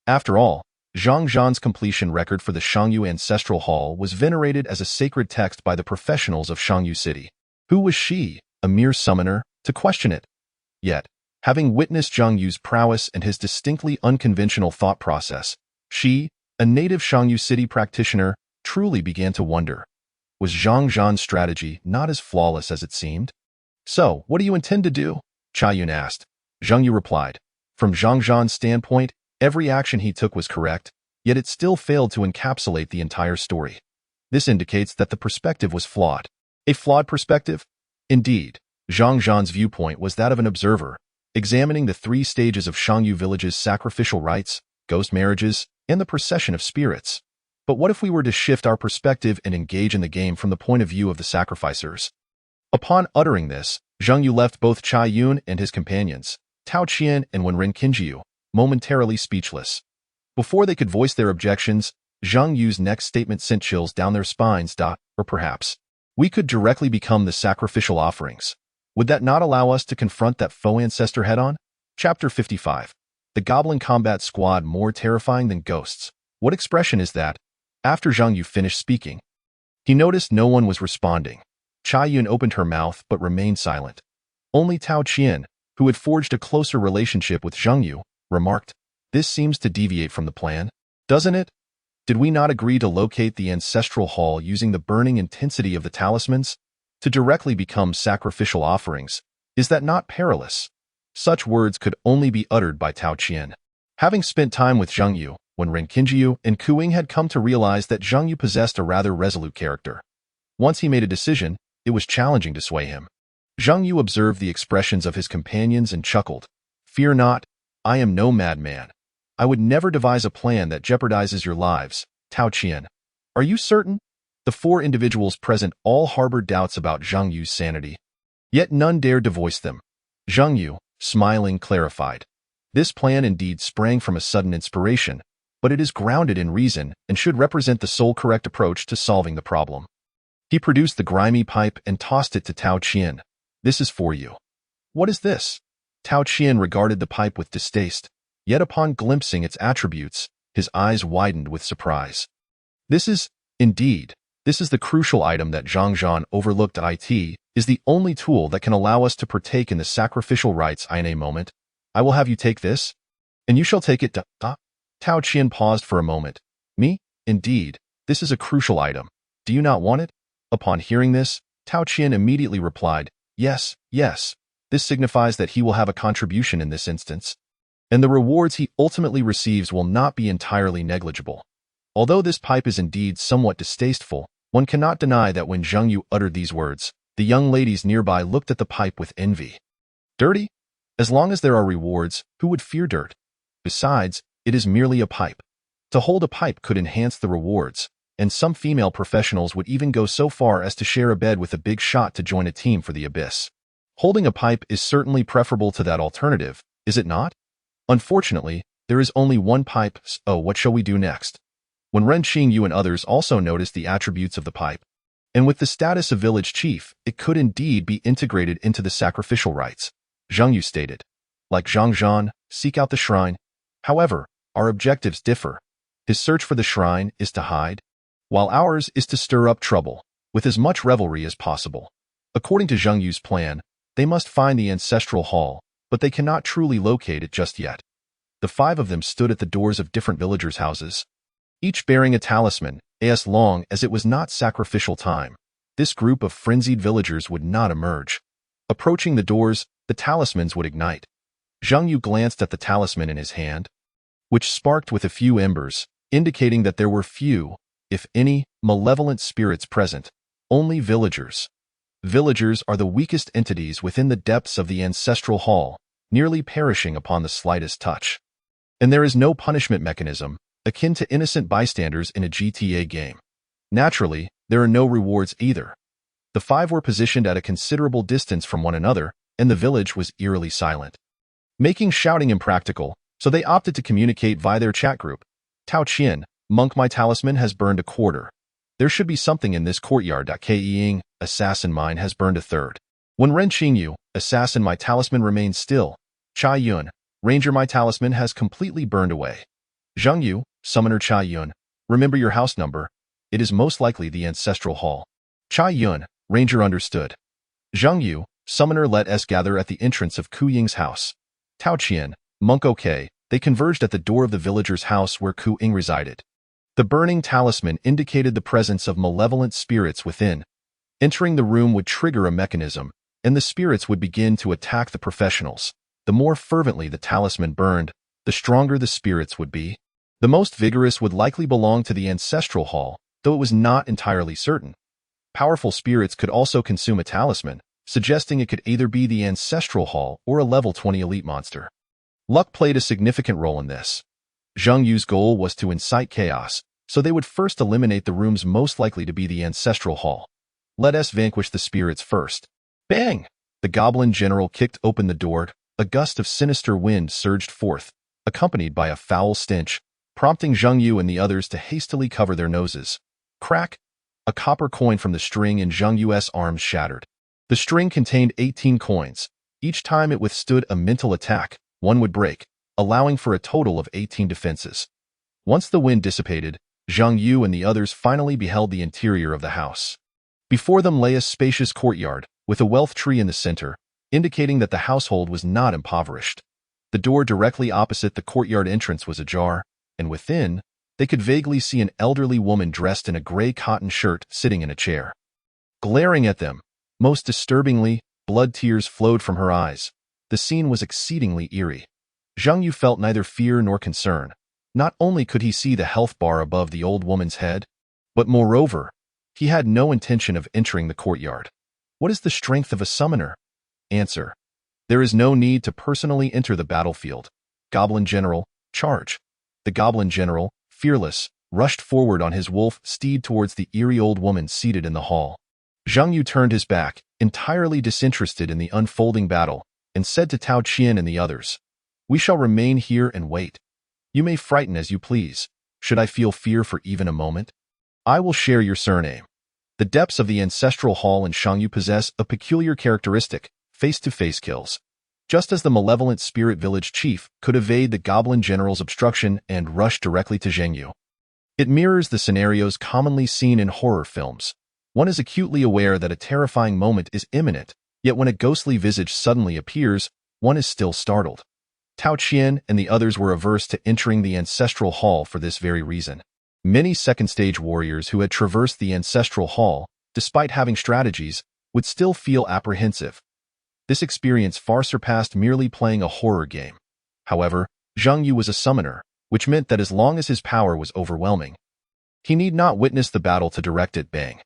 After all, Zhang Zhan's completion record for the Shangyu Ancestral Hall was venerated as a sacred text by the professionals of Shangyu City. Who was she, a mere summoner, to question it? Yet, having witnessed Zhang Yu's prowess and his distinctly unconventional thought process, she, a native Shangyu City practitioner, truly began to wonder. Was Zhang Zhan's strategy not as flawless as it seemed? So, what do you intend to do? Cha Yun asked. Zhang Yu replied. From Zhang Zhan's standpoint, every action he took was correct, yet it still failed to encapsulate the entire story. This indicates that the perspective was flawed. A flawed perspective? Indeed, Zhang Zhan's viewpoint was that of an observer, examining the 3 stages of Shangyu village's sacrificial rites, ghost marriages, and the procession of spirits. But what if we were to shift our perspective and engage in the game from the point of view of the sacrificers? Upon uttering this, Zhang Yu left both Cha Yun and his companions, Tao Qian and Wen Qinjiu, momentarily speechless. Before they could voice their objections, Zhang Yu's next statement sent chills down their spines. Or perhaps, we could directly become the sacrificial offerings. Would that not allow us to confront that foe ancestor head-on? Chapter 55. The Goblin Combat Squad more terrifying than ghosts. What expression is that? After Zhang Yu finished speaking, he noticed no one was responding. Cha Yun opened her mouth but remained silent. Only Tao Qian, who had forged a closer relationship with Zhang Yu, remarked, "This seems to deviate from the plan, doesn't it? Did we not agree to locate the ancestral hall using the burning intensity of the talismans? To directly become sacrificial offerings, is that not perilous?" Such words could only be uttered by Tao Qian. Having spent time with Zhang Yu, Wen Qinjiu and Kuing had come to realize that Zhang Yu possessed a rather resolute character. Once he made a decision, it was challenging to sway him. Zhang Yu observed the expressions of his companions and chuckled. "Fear not, I am no madman. I would never devise a plan that jeopardizes your lives, Tao Qian. Are you certain?" The 4 individuals present all harbored doubts about Zhang Yu's sanity. Yet none dared to voice them. Zhang Yu, smiling, clarified. "This plan indeed sprang from a sudden inspiration, but it is grounded in reason and should represent the sole correct approach to solving the problem." He produced the grimy pipe and tossed it to Tao Qian. "This is for you." "What is this?" Tao Qian regarded the pipe with distaste, yet upon glimpsing its attributes, his eyes widened with surprise. This is the crucial item that Zhang Zhan overlooked. It is the only tool that can allow us to partake in the sacrificial rites in a moment. I will have you take this, and you shall take it. Tao Qian paused for a moment. "Me? Indeed, this is a crucial item. Do you not want it?" Upon hearing this, Tao Qian immediately replied, "Yes, yes. This signifies that he will have a contribution in this instance, and the rewards he ultimately receives will not be entirely negligible." Although this pipe is indeed somewhat distasteful, one cannot deny that when Zhang Yu uttered these words, the young ladies nearby looked at the pipe with envy. Dirty? As long as there are rewards, who would fear dirt? Besides, it is merely a pipe. To hold a pipe could enhance the rewards, and some female professionals would even go so far as to share a bed with a big shot to join a team for the abyss. Holding a pipe is certainly preferable to that alternative, is it not? Unfortunately, there is only one pipe, so what shall we do next? When Ren Qingyu and others also noticed the attributes of the pipe, and with the status of village chief, it could indeed be integrated into the sacrificial rites. Zhang Yu stated, "Like Zhang Zhan, seek out the shrine. However, our objectives differ. His search for the shrine is to hide, while ours is to stir up trouble, with as much revelry as possible." According to Zhang Yu's plan, they must find the ancestral hall, but they cannot truly locate it just yet. The 5 of them stood at the doors of different villagers' houses, each bearing a talisman, as long as it was not sacrificial time. This group of frenzied villagers would not emerge. Approaching the doors, the talismans would ignite. Zhang Yu glanced at the talisman in his hand, which sparked with a few embers, indicating that there were few, if any, malevolent spirits present, only villagers. Villagers are the weakest entities within the depths of the ancestral hall, nearly perishing upon the slightest touch. And there is no punishment mechanism, akin to innocent bystanders in a GTA game. Naturally, there are no rewards either. The five were positioned at a considerable distance from one another, and the village was eerily silent, making shouting impractical, so they opted to communicate via their chat group. Tao Qian, monk, my talisman has burned a quarter. There should be something in this courtyard. Ke assassin, mine has burned a third. When Ren Qingyu, assassin, my talisman remains still. Chai Yun, ranger, my talisman has completely burned away. Zhang Yu, summoner, Chai Yun, remember your house number. It is most likely the ancestral hall. Chai Yun, ranger, understood. Zhang Yu, summoner, let us gather at the entrance of Ku Ying's house. Tao Qian, monk, okay. They converged at the door of the villager's house where Ku Ying resided. The burning talisman indicated the presence of malevolent spirits within. Entering the room would trigger a mechanism, and the spirits would begin to attack the professionals. The more fervently the talisman burned, the stronger the spirits would be. The most vigorous would likely belong to the ancestral hall, though it was not entirely certain. Powerful spirits could also consume a talisman, suggesting it could either be the ancestral hall or a level 20 elite monster. Luck played a significant role in this. Zhang Yu's goal was to incite chaos, so they would first eliminate the rooms most likely to be the ancestral hall. Let us vanquish the spirits first. Bang! The goblin general kicked open the door. A gust of sinister wind surged forth, accompanied by a foul stench, prompting Zhang Yu and the others to hastily cover their noses. Crack! A copper coin from the string in Zhang Yu's arms shattered. The string contained 18 coins. Each time it withstood a mental attack, one would break, allowing for a total of 18 defenses. Once the wind dissipated, Zhang Yu and the others finally beheld the interior of the house. Before them lay a spacious courtyard, with a wealth tree in the center, indicating that the household was not impoverished. The door directly opposite the courtyard entrance was ajar, and within, they could vaguely see an elderly woman dressed in a gray cotton shirt sitting in a chair. Glaring at them, most disturbingly, blood tears flowed from her eyes. The scene was exceedingly eerie. Zhang Yu felt neither fear nor concern. Not only could he see the health bar above the old woman's head, but moreover, he had no intention of entering the courtyard. What is the strength of a summoner? Answer. There is no need to personally enter the battlefield. Goblin General, charge. The Goblin General, fearless, rushed forward on his wolf steed towards the eerie old woman seated in the hall. Zhang Yu turned his back, entirely disinterested in the unfolding battle, and said to Tao Qian and the others, "We shall remain here and wait. You may frighten as you please. Should I feel fear for even a moment? I will share your surname." The depths of the ancestral hall in Zhang Yu possess a peculiar characteristic: face-to-face kills. Just as the malevolent spirit village chief could evade the Goblin General's obstruction and rush directly to Zhang Yu. It mirrors the scenarios commonly seen in horror films. One is acutely aware that a terrifying moment is imminent, yet when a ghostly visage suddenly appears, one is still startled. Tao Qian and the others were averse to entering the ancestral hall for this very reason. Many second-stage warriors who had traversed the ancestral hall, despite having strategies, would still feel apprehensive. This experience far surpassed merely playing a horror game. However, Zhang Yu was a summoner, which meant that as long as his power was overwhelming, he need not witness the battle to direct it. Bang.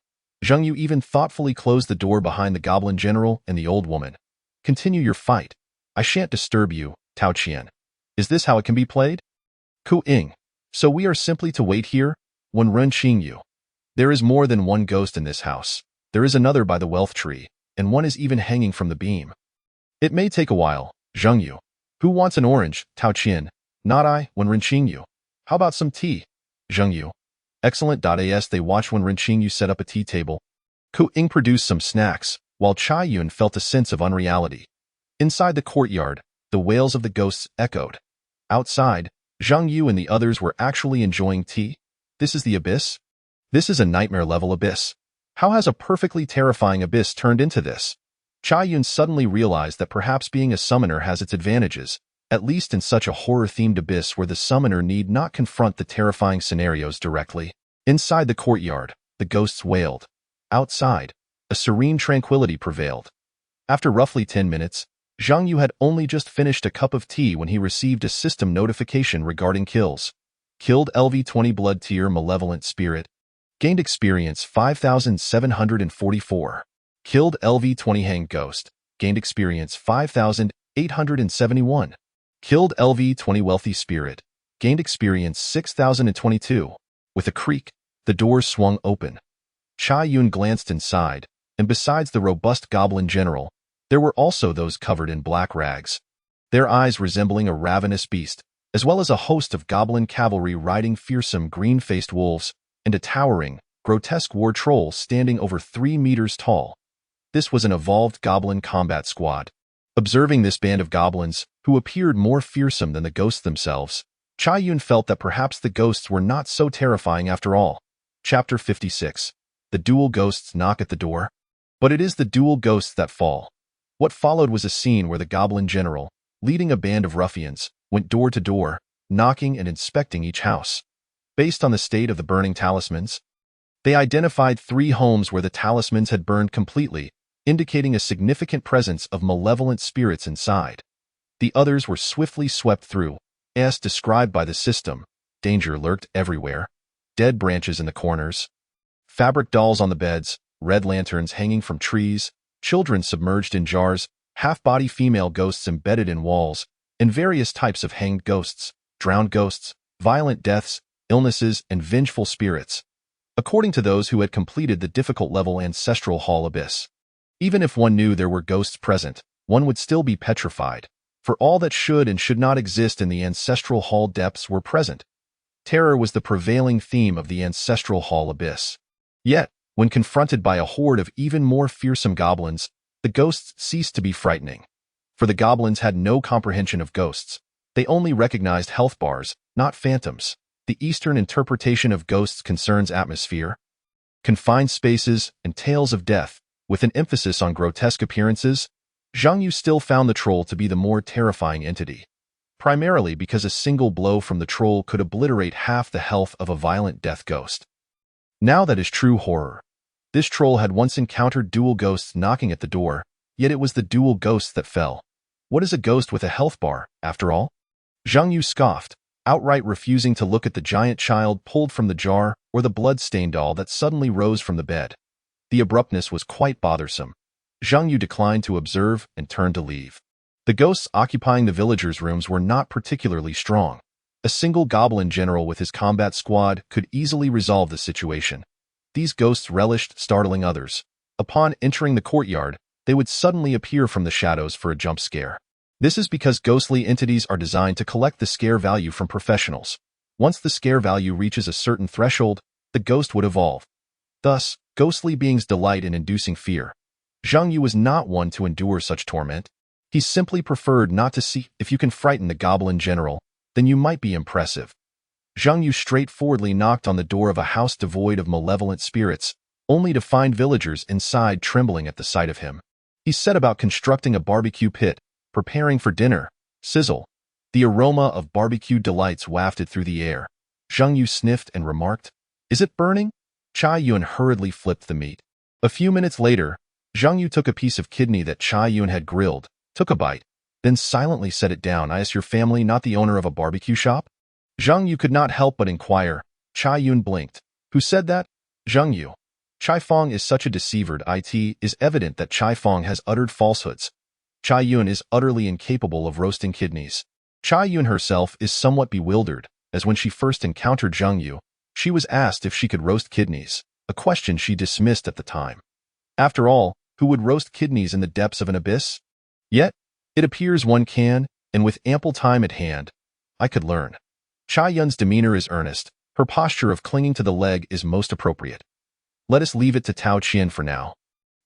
Zhang Yu even thoughtfully closed the door behind the Goblin General and the old woman. Continue your fight. I shan't disturb you, Tao Qian. Is this how it can be played? Ku Ying. So we are simply to wait here? When Rune Qingyu. There is more than one ghost in this house. There is another by the wealth tree, and one is even hanging from the beam. It may take a while, Zhang Yu. Who wants an orange, Tao Qian? Not I, when Rune Qingyu. How about some tea? Zhang Yu. Excellent. As they watched when Rune Qingyu set up a tea table, Ku Ying produced some snacks, while Chai Yun felt a sense of unreality. Inside the courtyard, the wails of the ghosts echoed. Outside, Zhang Yu and the others were actually enjoying tea. This is the abyss? This is a nightmare-level abyss. How has a perfectly terrifying abyss turned into this? Chai Yun suddenly realized that perhaps being a summoner has its advantages, at least in such a horror-themed abyss where the summoner need not confront the terrifying scenarios directly. Inside the courtyard, the ghosts wailed. Outside, a serene tranquility prevailed. After roughly 10 minutes, Zhang Yu had only just finished a cup of tea when he received a system notification regarding kills. Killed LV-20 Blood Tier Malevolent Spirit. Gained experience 5,744. Killed LV-20 Hanged Ghost. Gained experience 5,871. Killed LV-20 Wealthy Spirit. Gained experience 6,022. With a creak, the doors swung open. Chai Yun glanced inside, and besides the robust goblin general, there were also those covered in black rags, their eyes resembling a ravenous beast, as well as a host of goblin cavalry riding fearsome green-faced wolves, and a towering, grotesque war troll standing over 3 meters tall. This was an evolved goblin combat squad. Observing this band of goblins, who appeared more fearsome than the ghosts themselves, Chai-Yun felt that perhaps the ghosts were not so terrifying after all. Chapter 56. The dual ghosts knock at the door. But it is the dual ghosts that fall. What followed was a scene where the goblin general, leading a band of ruffians, went door to door, knocking and inspecting each house. Based on the state of the burning talismans, they identified 3 homes where the talismans had burned completely, indicating a significant presence of malevolent spirits inside. The others were swiftly swept through. As described by the system, danger lurked everywhere. Dead branches in the corners, fabric dolls on the beds, red lanterns hanging from trees, children submerged in jars, half-body female ghosts embedded in walls, and various types of hanged ghosts, drowned ghosts, violent deaths, illnesses, and vengeful spirits. According to those who had completed the difficult level Ancestral Hall Abyss, even if one knew there were ghosts present, one would still be petrified, for all that should and should not exist in the Ancestral Hall depths were present. Terror was the prevailing theme of the Ancestral Hall Abyss. Yet, when confronted by a horde of even more fearsome goblins, the ghosts ceased to be frightening. For the goblins had no comprehension of ghosts. They only recognized health bars, not phantoms. The Eastern interpretation of ghosts concerns atmosphere, confined spaces, and tales of death. With an emphasis on grotesque appearances, Zhang Yu still found the troll to be the more terrifying entity, primarily because a single blow from the troll could obliterate half the health of a violent death ghost. Now that is true horror. This troll had once encountered dual ghosts knocking at the door, yet it was the dual ghosts that fell. What is a ghost with a health bar, after all? Zhang Yu scoffed, outright refusing to look at the giant child pulled from the jar or the blood-stained doll that suddenly rose from the bed. The abruptness was quite bothersome. Zhang Yu declined to observe and turned to leave. The ghosts occupying the villagers' rooms were not particularly strong. A single goblin general with his combat squad could easily resolve the situation. These ghosts relished startling others. Upon entering the courtyard, they would suddenly appear from the shadows for a jump scare. This is because ghostly entities are designed to collect the scare value from professionals. Once the scare value reaches a certain threshold, the ghost would evolve. Thus, ghostly beings delight in inducing fear. Zhang Yu was not one to endure such torment. He simply preferred not to see. If you can frighten the goblin general, then you might be impressive. Zhang Yu straightforwardly knocked on the door of a house devoid of malevolent spirits, only to find villagers inside trembling at the sight of him. He set about constructing a barbecue pit, preparing for dinner. Sizzle. The aroma of barbecue delights wafted through the air. Zhang Yu sniffed and remarked, "Is it burning?" Chai-Yun hurriedly flipped the meat. A few minutes later, Zhang Yu took a piece of kidney that Chai-Yun had grilled, took a bite, then silently set it down. "Is your family not the owner of a barbecue shop?" Zhang Yu could not help but inquire. Chai-Yun blinked. "Who said that?" "Zhang Yu. Chai Fong is such a deceiver. It is evident that Chai Fong has uttered falsehoods. Chai-Yun is utterly incapable of roasting kidneys." Chai-Yun herself is somewhat bewildered, as when she first encountered Zhang Yu, she was asked if she could roast kidneys, a question she dismissed at the time. After all, who would roast kidneys in the depths of an abyss? Yet, it appears one can, and with ample time at hand, I could learn. Chai-Yun's demeanor is earnest. Her posture of clinging to the leg is most appropriate. Let us leave it to Tao Qian for now.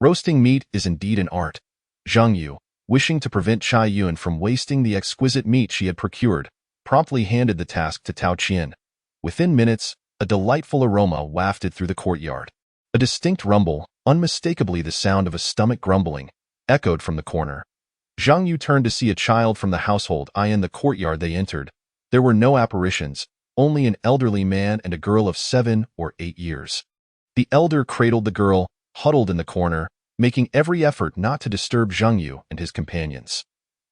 Roasting meat is indeed an art. Zhang Yu, wishing to prevent Chai-Yun from wasting the exquisite meat she had procured, promptly handed the task to Tao Qian. Within minutes, a delightful aroma wafted through the courtyard. A distinct rumble, unmistakably the sound of a stomach grumbling, echoed from the corner. Zhang Yu turned to see a child from the household. In the courtyard they entered, there were no apparitions, only an elderly man and a girl of 7 or 8 years. The elder cradled the girl, huddled in the corner, making every effort not to disturb Zhang Yu and his companions.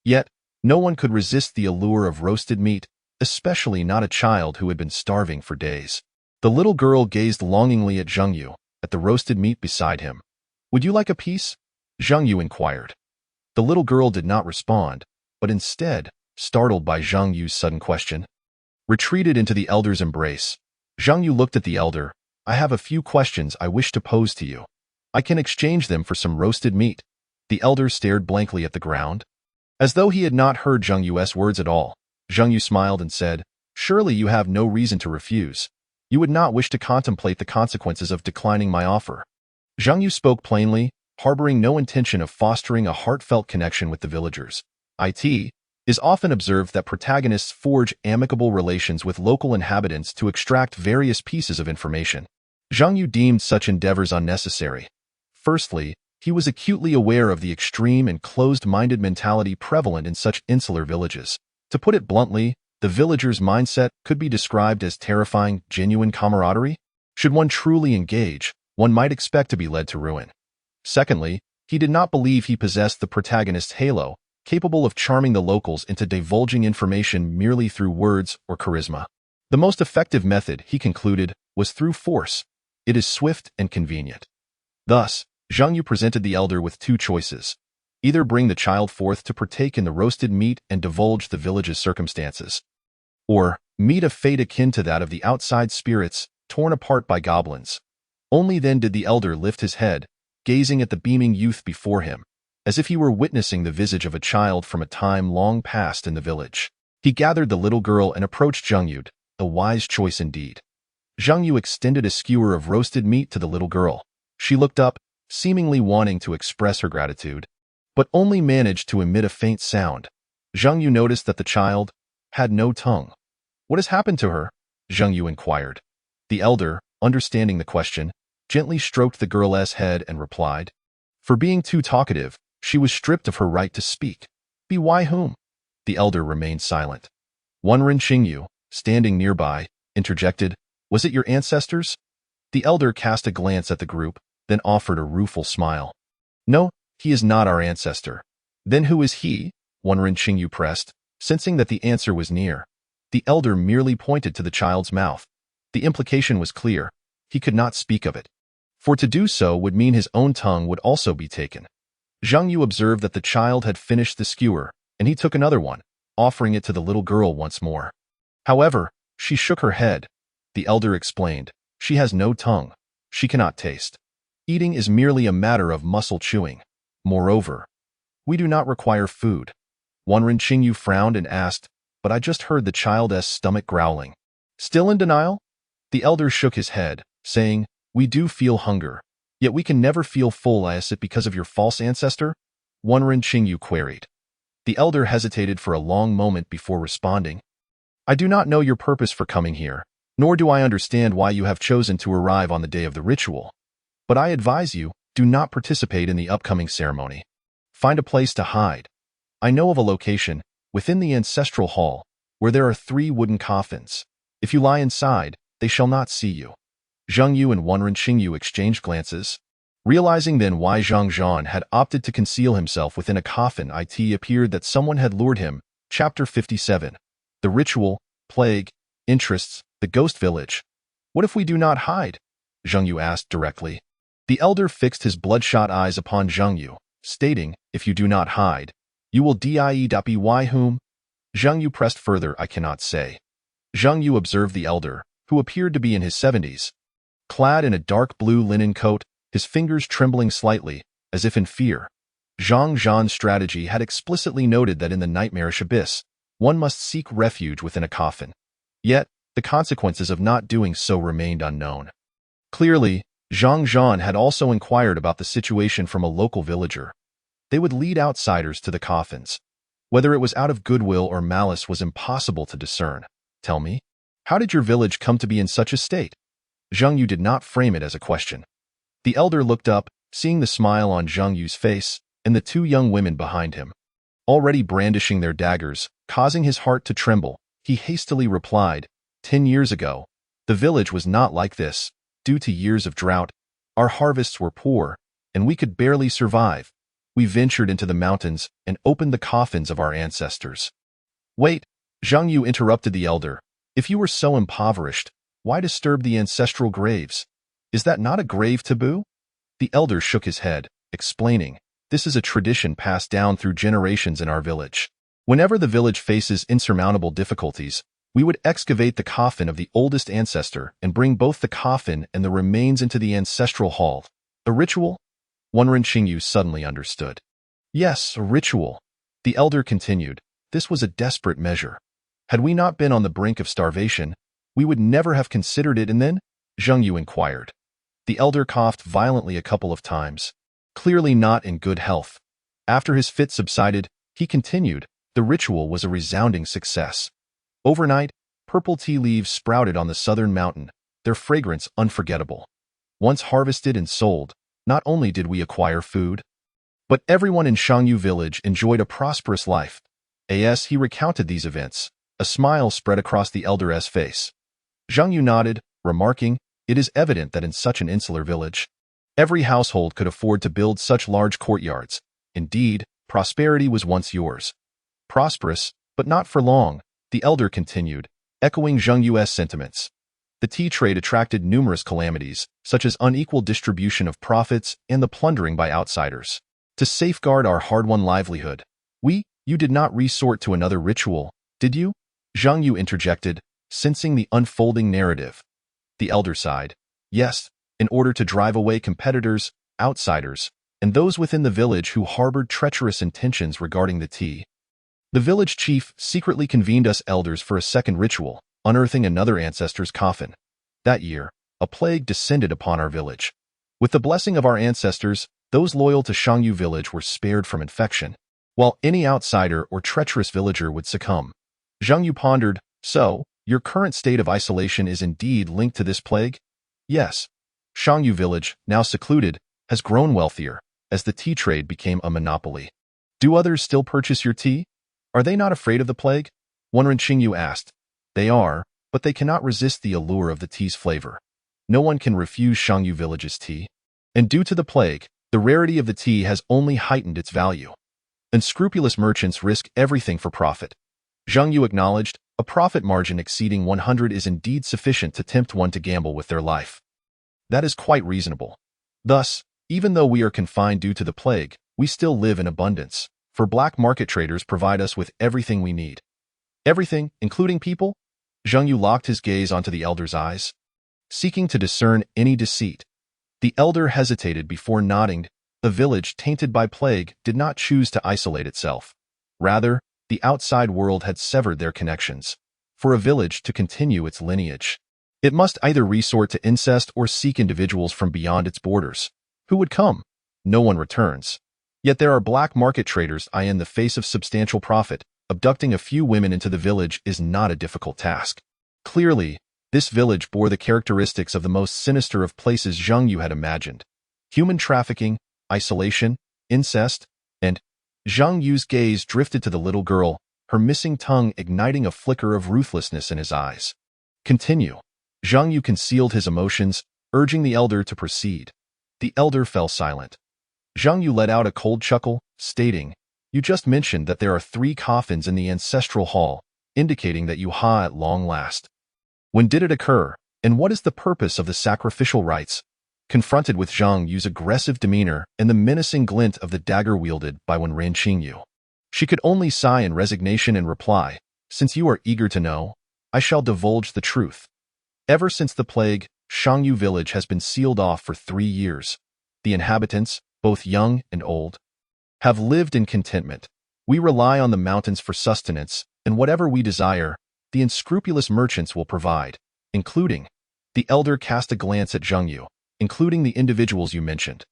Yet, no one could resist the allure of roasted meat, especially not a child who had been starving for days. The little girl gazed longingly at Zhang Yu, at the roasted meat beside him. "Would you like a piece?" Zhang Yu inquired. The little girl did not respond, but instead, startled by Zhang Yu's sudden question, retreated into the elder's embrace. Zhang Yu looked at the elder. "I have a few questions I wish to pose to you." I can exchange them for some roasted meat. The elder stared blankly at the ground, as though he had not heard Zhang Yu's words at all. Zhang Yu smiled and said, "Surely you have no reason to refuse. You would not wish to contemplate the consequences of declining my offer." Zhang Yu spoke plainly, harboring no intention of fostering a heartfelt connection with the villagers. It is often observed that protagonists forge amicable relations with local inhabitants to extract various pieces of information. Zhang Yu deemed such endeavors unnecessary. Firstly, he was acutely aware of the extreme and closed-minded mentality prevalent in such insular villages. To put it bluntly, the villagers' mindset could be described as terrifying, genuine camaraderie. Should one truly engage, one might expect to be led to ruin. Secondly, he did not believe he possessed the protagonist's halo, capable of charming the locals into divulging information merely through words or charisma. The most effective method, he concluded, was through force. It is swift and convenient. Thus, Zhang Yu presented the elder with two choices. Either bring the child forth to partake in the roasted meat and divulge the village's circumstances, or meet a fate akin to that of the outside spirits torn apart by goblins. Only then did the elder lift his head, gazing at the beaming youth before him, as if he were witnessing the visage of a child from a time long past in the village. He gathered the little girl and approached Zhang Yu, a wise choice indeed. Zhang Yu extended a skewer of roasted meat to the little girl. She looked up, seemingly wanting to express her gratitude, but only managed to emit a faint sound. Zhang Yu noticed that the child had no tongue. "What has happened to her?" Zhang Yu inquired. The elder, understanding the question, gently stroked the girl's head and replied, "For being too talkative, she was stripped of her right to speak." "Be why whom?" The elder remained silent. Rune Qingyu, standing nearby, interjected, "Was it your ancestors?" The elder cast a glance at the group, then offered a rueful smile. "No, he is not our ancestor." "Then who is he?" Rune Qingyu pressed, sensing that the answer was near. The elder merely pointed to the child's mouth. The implication was clear. He could not speak of it, for to do so would mean his own tongue would also be taken. Zhang Yu observed that the child had finished the skewer, and he took another one, offering it to the little girl once more. However, she shook her head. The elder explained, "She has no tongue. She cannot taste. Eating is merely a matter of muscle chewing. Moreover, we do not require food." Rune Qingyu frowned and asked, "But I just heard the child's stomach growling." Still in denial? The elder shook his head, saying, "We do feel hunger, yet we can never feel full. Is it because of your false ancestor?" Rune Qingyu queried. The elder hesitated for a long moment before responding. "I do not know your purpose for coming here, nor do I understand why you have chosen to arrive on the day of the ritual. But I advise you, do not participate in the upcoming ceremony. Find a place to hide. I know of a location, within the ancestral hall, where there are 3 wooden coffins. If you lie inside, they shall not see you." Zhang Yu and Rune Qingyu exchanged glances. Realizing then why Zhang Zhan had opted to conceal himself within a coffin, it appeared that someone had lured him. Chapter 57. The Ritual, Plague, Interests, the Ghost Village. "What if we do not hide?" Zhang Yu asked directly. The elder fixed his bloodshot eyes upon Zhang Yu, stating, "If you do not hide, you will die. Whom?" Zhang Yu pressed further, "I cannot say." Zhang Yu observed the elder, who appeared to be in his 70s. Clad in a dark blue linen coat, his fingers trembling slightly, as if in fear. Zhang Zhan's strategy had explicitly noted that in the nightmarish abyss, one must seek refuge within a coffin. Yet, the consequences of not doing so remained unknown. Clearly, Zhang Zhan had also inquired about the situation from a local villager. They would lead outsiders to the coffins. Whether it was out of goodwill or malice was impossible to discern. "Tell me, how did your village come to be in such a state?" Zhang Yu did not frame it as a question. The elder looked up, seeing the smile on Zhang Yu's face, and the 2 young women behind him, already brandishing their daggers, causing his heart to tremble. He hastily replied, 10 years ago, the village was not like this. Due to years of drought, our harvests were poor, and we could barely survive. We ventured into the mountains and opened the coffins of our ancestors." "Wait," Zhang Yu interrupted the elder. "If you were so impoverished, why disturb the ancestral graves? Is that not a grave taboo?" The elder shook his head, explaining, "This is a tradition passed down through generations in our village. Whenever the village faces insurmountable difficulties, we would excavate the coffin of the oldest ancestor and bring both the coffin and the remains into the ancestral hall. A ritual? Rune Qingyu suddenly understood. Yes, a ritual. The elder continued. This was a desperate measure. Had we not been on the brink of starvation, we would never have considered it. And then? Zheng Yu inquired. The elder coughed violently a couple of times, clearly not in good health. After his fit subsided, he continued. The ritual was a resounding success. Overnight, purple tea leaves sprouted on the southern mountain, their fragrance unforgettable. Once harvested and sold, not only did we acquire food, but everyone in Shangyu village enjoyed a prosperous life. As he recounted these events, a smile spread across the elder's face. Zhang Yu nodded, remarking, "It is evident that in such an insular village, every household could afford to build such large courtyards. Indeed, prosperity was once yours." Prosperous, but not for long, the elder continued, echoing Zhang Yu's sentiments. The tea trade attracted numerous calamities, such as unequal distribution of profits and the plundering by outsiders. To safeguard our hard-won livelihood, you did not resort to another ritual, did you? Zhang Yu interjected, sensing the unfolding narrative. The elder sighed. Yes, in order to drive away competitors, outsiders, and those within the village who harbored treacherous intentions regarding the tea. The village chief secretly convened us elders for a second ritual, unearthing another ancestor's coffin. That year, a plague descended upon our village. With the blessing of our ancestors, those loyal to Shangyu village were spared from infection, while any outsider or treacherous villager would succumb. Zhang Yu pondered, so, your current state of isolation is indeed linked to this plague? Yes. Shangyu village, now secluded, has grown wealthier, as the tea trade became a monopoly. Do others still purchase your tea? Are they not afraid of the plague? Rune Qingyu asked. They are, but they cannot resist the allure of the tea's flavor. No one can refuse Shangyu village's tea. And due to the plague, the rarity of the tea has only heightened its value. Unscrupulous merchants risk everything for profit. Zhang Yu acknowledged, a profit margin exceeding 100 is indeed sufficient to tempt one to gamble with their life. That is quite reasonable. Thus, even though we are confined due to the plague, we still live in abundance, for black market traders provide us with everything we need. Everything, including people? Zhang Yu locked his gaze onto the elder's eyes, seeking to discern any deceit. The elder hesitated before nodding. The village tainted by plague did not choose to isolate itself. Rather, the outside world had severed their connections. For a village to continue its lineage, it must either resort to incest or seek individuals from beyond its borders. Who would come? No one returns. Yet there are black market traders in the face of substantial profit. Abducting a few women into the village is not a difficult task. Clearly, this village bore the characteristics of the most sinister of places Zhang Yu had imagined. Human trafficking, isolation, incest, and Zhang Yu's gaze drifted to the little girl, her missing tongue igniting a flicker of ruthlessness in his eyes. Continue. Zhang Yu concealed his emotions, urging the elder to proceed. The elder fell silent. Zhang Yu let out a cold chuckle, stating, "You just mentioned that there are 3 coffins in the ancestral hall, indicating that you at long last. When did it occur, and what is the purpose of the sacrificial rites?" Confronted with Zhang Yu's aggressive demeanor and the menacing glint of the dagger wielded by Rune Qingyu, she could only sigh in resignation and reply, "Since you are eager to know, I shall divulge the truth. Ever since the plague, Shangyu village has been sealed off for 3 years. The inhabitants, both young and old, have lived in contentment. We rely on the mountains for sustenance, and whatever we desire, the unscrupulous merchants will provide, including." The elder cast a glance at Zhang Yu, including the individuals you mentioned.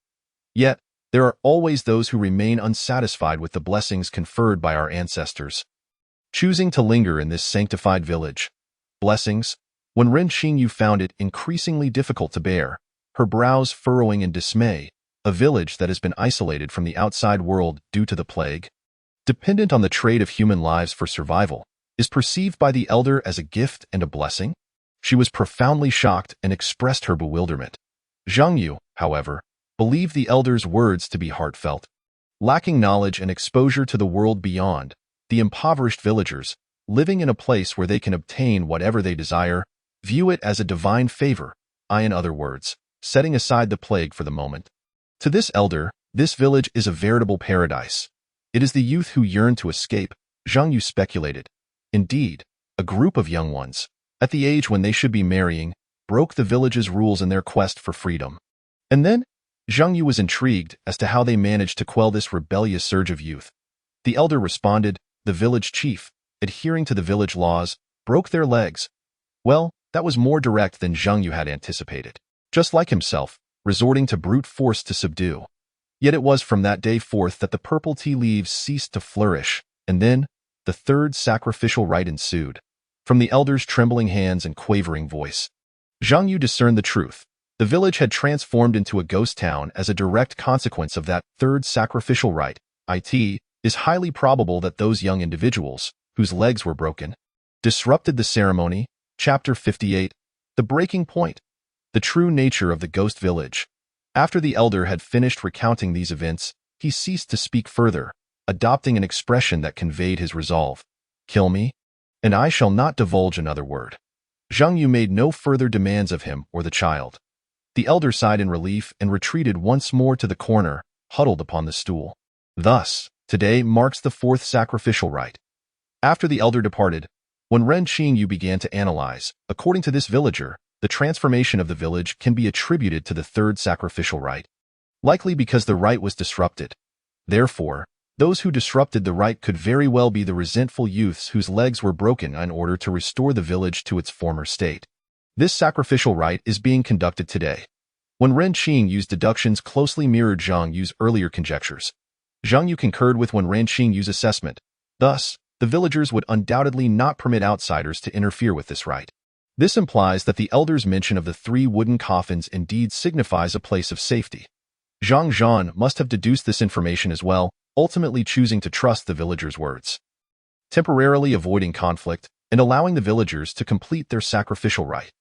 Yet, there are always those who remain unsatisfied with the blessings conferred by our ancestors, choosing to linger in this sanctified village. Blessings? When Rune Qingyu found it increasingly difficult to bear, her brows furrowing in dismay, a village that has been isolated from the outside world due to the plague, dependent on the trade of human lives for survival, is perceived by the elder as a gift and a blessing? She was profoundly shocked and expressed her bewilderment. Zhang Yu, however, believed the elder's words to be heartfelt. Lacking knowledge and exposure to the world beyond, the impoverished villagers, living in a place where they can obtain whatever they desire, view it as a divine favor, in other words, setting aside the plague for the moment. To this elder, this village is a veritable paradise. It is the youth who yearn to escape, Zhang Yu speculated. Indeed, a group of young ones, at the age when they should be marrying, broke the village's rules in their quest for freedom. And then, Zhang Yu was intrigued as to how they managed to quell this rebellious surge of youth. The elder responded, "The village chief, adhering to the village laws, broke their legs." Well, that was more direct than Zhang Yu had anticipated. Just like himself, resorting to brute force to subdue. Yet it was from that day forth that the purple tea leaves ceased to flourish, and then the third sacrificial rite ensued. From the elder's trembling hands and quavering voice, Zhang Yu discerned the truth. The village had transformed into a ghost town as a direct consequence of that third sacrificial rite. It is highly probable that those young individuals, whose legs were broken, disrupted the ceremony. Chapter 58. The Breaking Point. The true nature of the ghost village. After the elder had finished recounting these events, he ceased to speak further, adopting an expression that conveyed his resolve. "Kill me, and I shall not divulge another word." Zhang Yu made no further demands of him or the child. The elder sighed in relief and retreated once more to the corner, huddled upon the stool. Thus, today marks the fourth sacrificial rite. After the elder departed, when Ren Qingyu began to analyze, according to this villager, the transformation of the village can be attributed to the third sacrificial rite, likely because the rite was disrupted. Therefore, those who disrupted the rite could very well be the resentful youths whose legs were broken in order to restore the village to its former state. This sacrificial rite is being conducted today. When Ren Qingyu's deductions closely mirrored Zhang Yu's earlier conjectures, Zhang Yu concurred with Ren Qingyu's assessment. Thus, the villagers would undoubtedly not permit outsiders to interfere with this rite. This implies that the elder's mention of the 3 wooden coffins indeed signifies a place of safety. Zhang Zhan must have deduced this information as well, ultimately choosing to trust the villagers' words. Temporarily avoiding conflict and allowing the villagers to complete their sacrificial rite.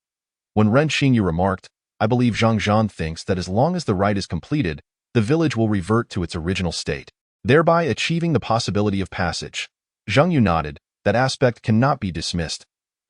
When Ren Qingyu remarked, "I believe Zhang Zhan thinks that as long as the rite is completed, the village will revert to its original state, thereby achieving the possibility of passage." Zhang Yu nodded. That aspect cannot be dismissed.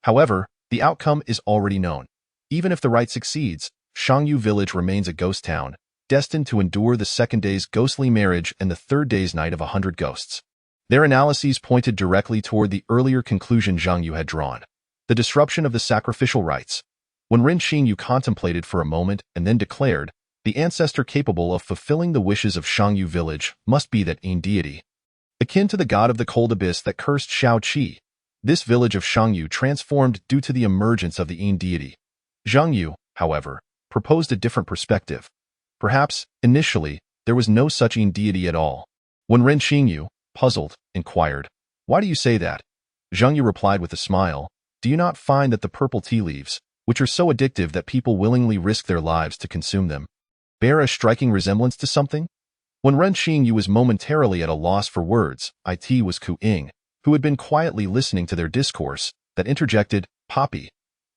However, the outcome is already known. Even if the rite succeeds, Shangyu village remains a ghost town, destined to endure the second day's ghostly marriage and the third day's night of 100 ghosts. Their analyses pointed directly toward the earlier conclusion Zhang Yu had drawn. The disruption of the sacrificial rites. When Ren Qingyu contemplated for a moment and then declared, the ancestor capable of fulfilling the wishes of Shangyu village must be that Yin deity. Akin to the god of the cold abyss that cursed Shao Qi, this village of Shangyu transformed due to the emergence of the Yin deity. Zhang Yu, however, proposed a different perspective. Perhaps, initially, there was no such Yin deity at all. When Ren Qingyu, puzzled, inquired, "Why do you say that?" Zhang Yu replied with a smile, "Do you not find that the purple tea leaves, which are so addictive that people willingly risk their lives to consume them, bear a striking resemblance to something?" When Ren Qingyu was momentarily at a loss for words, it was Ku Ying, who had been quietly listening to their discourse, that interjected, "Poppy."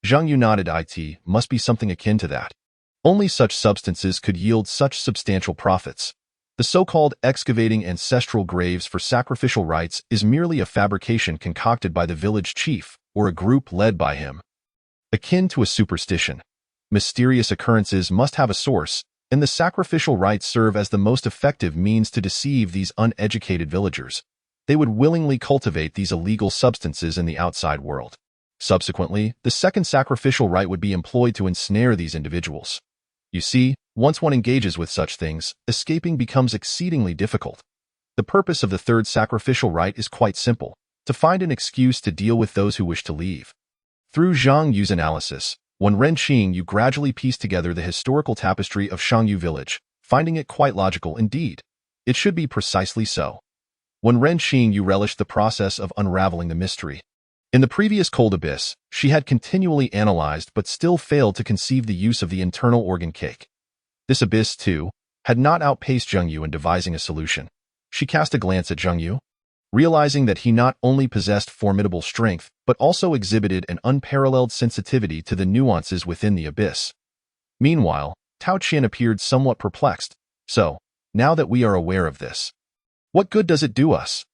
Zhang Yu nodded. It must be something akin to that. Only such substances could yield such substantial profits. The so-called excavating ancestral graves for sacrificial rites is merely a fabrication concocted by the village chief or a group led by him. Akin to a superstition. Mysterious occurrences must have a source, and the sacrificial rites serve as the most effective means to deceive these uneducated villagers. They would willingly cultivate these illegal substances in the outside world. Subsequently, the second sacrificial rite would be employed to ensnare these individuals. You see, once one engages with such things, escaping becomes exceedingly difficult. The purpose of the third sacrificial rite is quite simple: to find an excuse to deal with those who wish to leave. Through Zhang Yu's analysis, when Ren Qingyu gradually pieced together the historical tapestry of Shangyu village, finding it quite logical indeed. It should be precisely so. When Ren Qingyu relished the process of unraveling the mystery. In the previous cold abyss, she had continually analyzed but still failed to conceive the use of the internal organ cake. This abyss, too, had not outpaced Zhang Yu in devising a solution. She cast a glance at Zhang Yu, realizing that he not only possessed formidable strength, but also exhibited an unparalleled sensitivity to the nuances within the abyss. Meanwhile, Tao Qian appeared somewhat perplexed. "So, now that we are aware of this, what good does it do us?"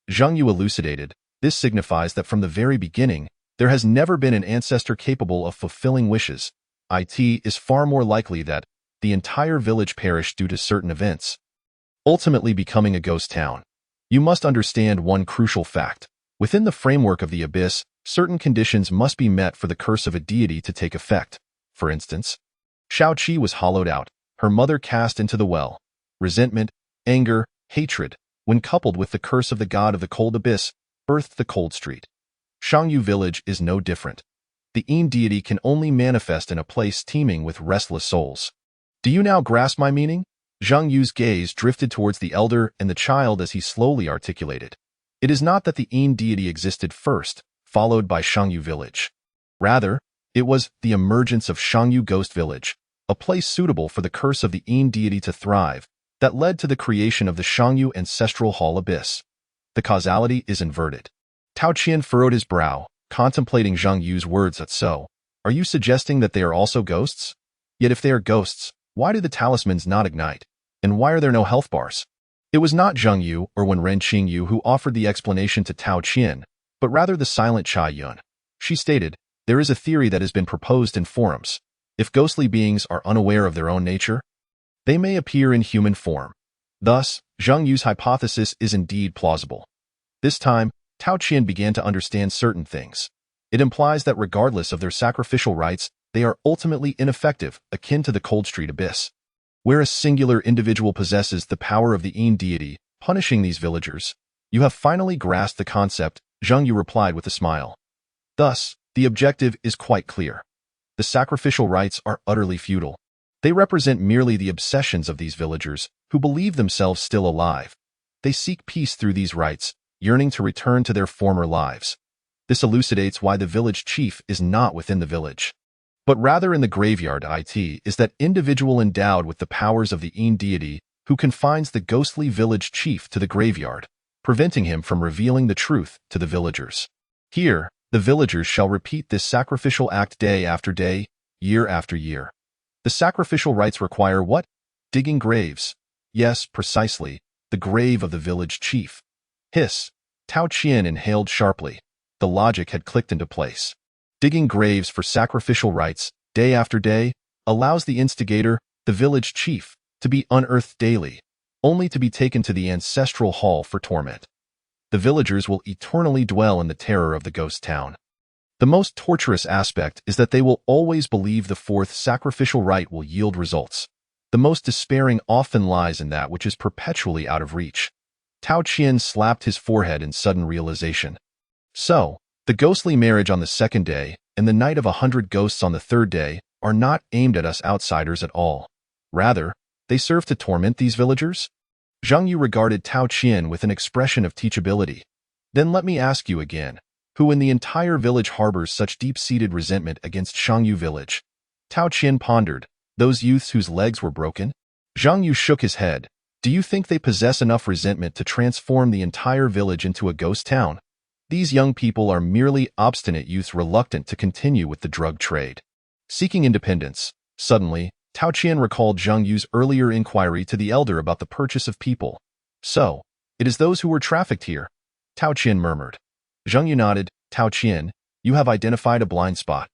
Zhang Yu elucidated. "This signifies that from the very beginning, there has never been an ancestor capable of fulfilling wishes. It is far more likely that the entire village perished due to certain events, ultimately becoming a ghost town. You must understand one crucial fact. Within the framework of the abyss, certain conditions must be met for the curse of a deity to take effect. For instance, Shao Qi was hollowed out, her mother cast into the well. Resentment, anger, hatred, when coupled with the curse of the god of the cold abyss, birthed the cold street. Shangyu village is no different. The Yin deity can only manifest in a place teeming with restless souls. Do you now grasp my meaning? Zhang Yu's gaze drifted towards the elder and the child as he slowly articulated. It is not that the Yin deity existed first, followed by Shangyu village. Rather, it was the emergence of Shangyu Ghost Village, a place suitable for the curse of the Yin deity to thrive, that led to the creation of the Shangyu Ancestral Hall Abyss. The causality is inverted. Tao Qian furrowed his brow, contemplating Zhang Yu's words. So, are you suggesting that they are also ghosts? Yet if they are ghosts, why do the talismans not ignite? And why are there no health bars? It was not Zhang Yu or Wen Qingyu who offered the explanation to Tao Qian, but rather the silent Chai Yun. She stated, there is a theory that has been proposed in forums. If ghostly beings are unaware of their own nature, they may appear in human form. Thus, Zhang Yu's hypothesis is indeed plausible. This time, Tao Qian began to understand certain things. It implies that regardless of their sacrificial rites, they are ultimately ineffective, akin to the Cold Street Abyss. Where a singular individual possesses the power of the Yin deity, punishing these villagers, you have finally grasped the concept, Zhang Yu replied with a smile. Thus, the objective is quite clear. The sacrificial rites are utterly futile. They represent merely the obsessions of these villagers, who believe themselves still alive. They seek peace through these rites, yearning to return to their former lives. This elucidates why the village chief is not within the village, but rather in the graveyard. It is that individual endowed with the powers of the Yin deity who confines the ghostly village chief to the graveyard, preventing him from revealing the truth to the villagers. Here, the villagers shall repeat this sacrificial act day after day, year after year. The sacrificial rites require what? Digging graves. Yes, precisely, the grave of the village chief. Hiss. Tao Qian inhaled sharply. The logic had clicked into place. Digging graves for sacrificial rites, day after day, allows the instigator, the village chief, to be unearthed daily, only to be taken to the ancestral hall for torment. The villagers will eternally dwell in the terror of the ghost town. The most torturous aspect is that they will always believe the fourth sacrificial rite will yield results. The most despairing often lies in that which is perpetually out of reach. Tao Qian slapped his forehead in sudden realization. So, the ghostly marriage on the second day and the night of 100 ghosts on the third day are not aimed at us outsiders at all. Rather, they serve to torment these villagers? Zhang Yu regarded Tao Qian with an expression of teachability. Then let me ask you again, who in the entire village harbors such deep-seated resentment against Shangyu village? Tao Qian pondered, those youths whose legs were broken? Zhang Yu shook his head. Do you think they possess enough resentment to transform the entire village into a ghost town? These young people are merely obstinate youths reluctant to continue with the drug trade. Seeking independence, suddenly, Tao Qian recalled Zhang Yu's earlier inquiry to the elder about the purchase of people. So, it is those who were trafficked here, Tao Qian murmured. Zhang Yu nodded. Tao Qian, you have identified a blind spot.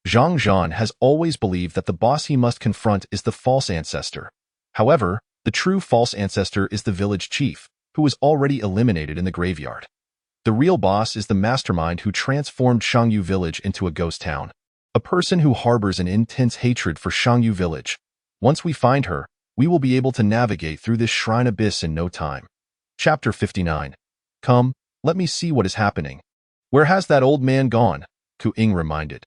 Zhang Zhan has always believed that the boss he must confront is the false ancestor. However, the true false ancestor is the village chief, who was already eliminated in the graveyard. The real boss is the mastermind who transformed Shangyu village into a ghost town. A person who harbors an intense hatred for Shangyu village. Once we find her, we will be able to navigate through this shrine abyss in no time. Chapter 59. Come, let me see what is happening. Where has that old man gone? Ku Ying reminded.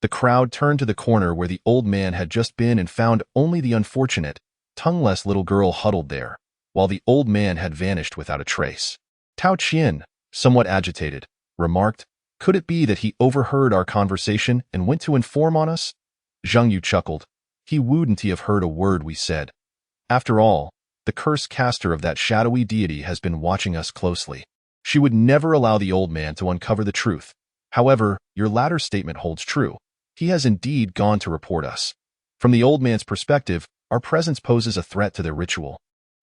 The crowd turned to the corner where the old man had just been and found only the unfortunate, tongueless little girl huddled there, while the old man had vanished without a trace. Tao Qian, somewhat agitated, remarked, could it be that he overheard our conversation and went to inform on us? Zhang Yu chuckled. He wouldn't have heard a word we said. After all, the curse caster of that shadowy deity has been watching us closely. She would never allow the old man to uncover the truth. However, your latter statement holds true. He has indeed gone to report us. From the old man's perspective, our presence poses a threat to their ritual.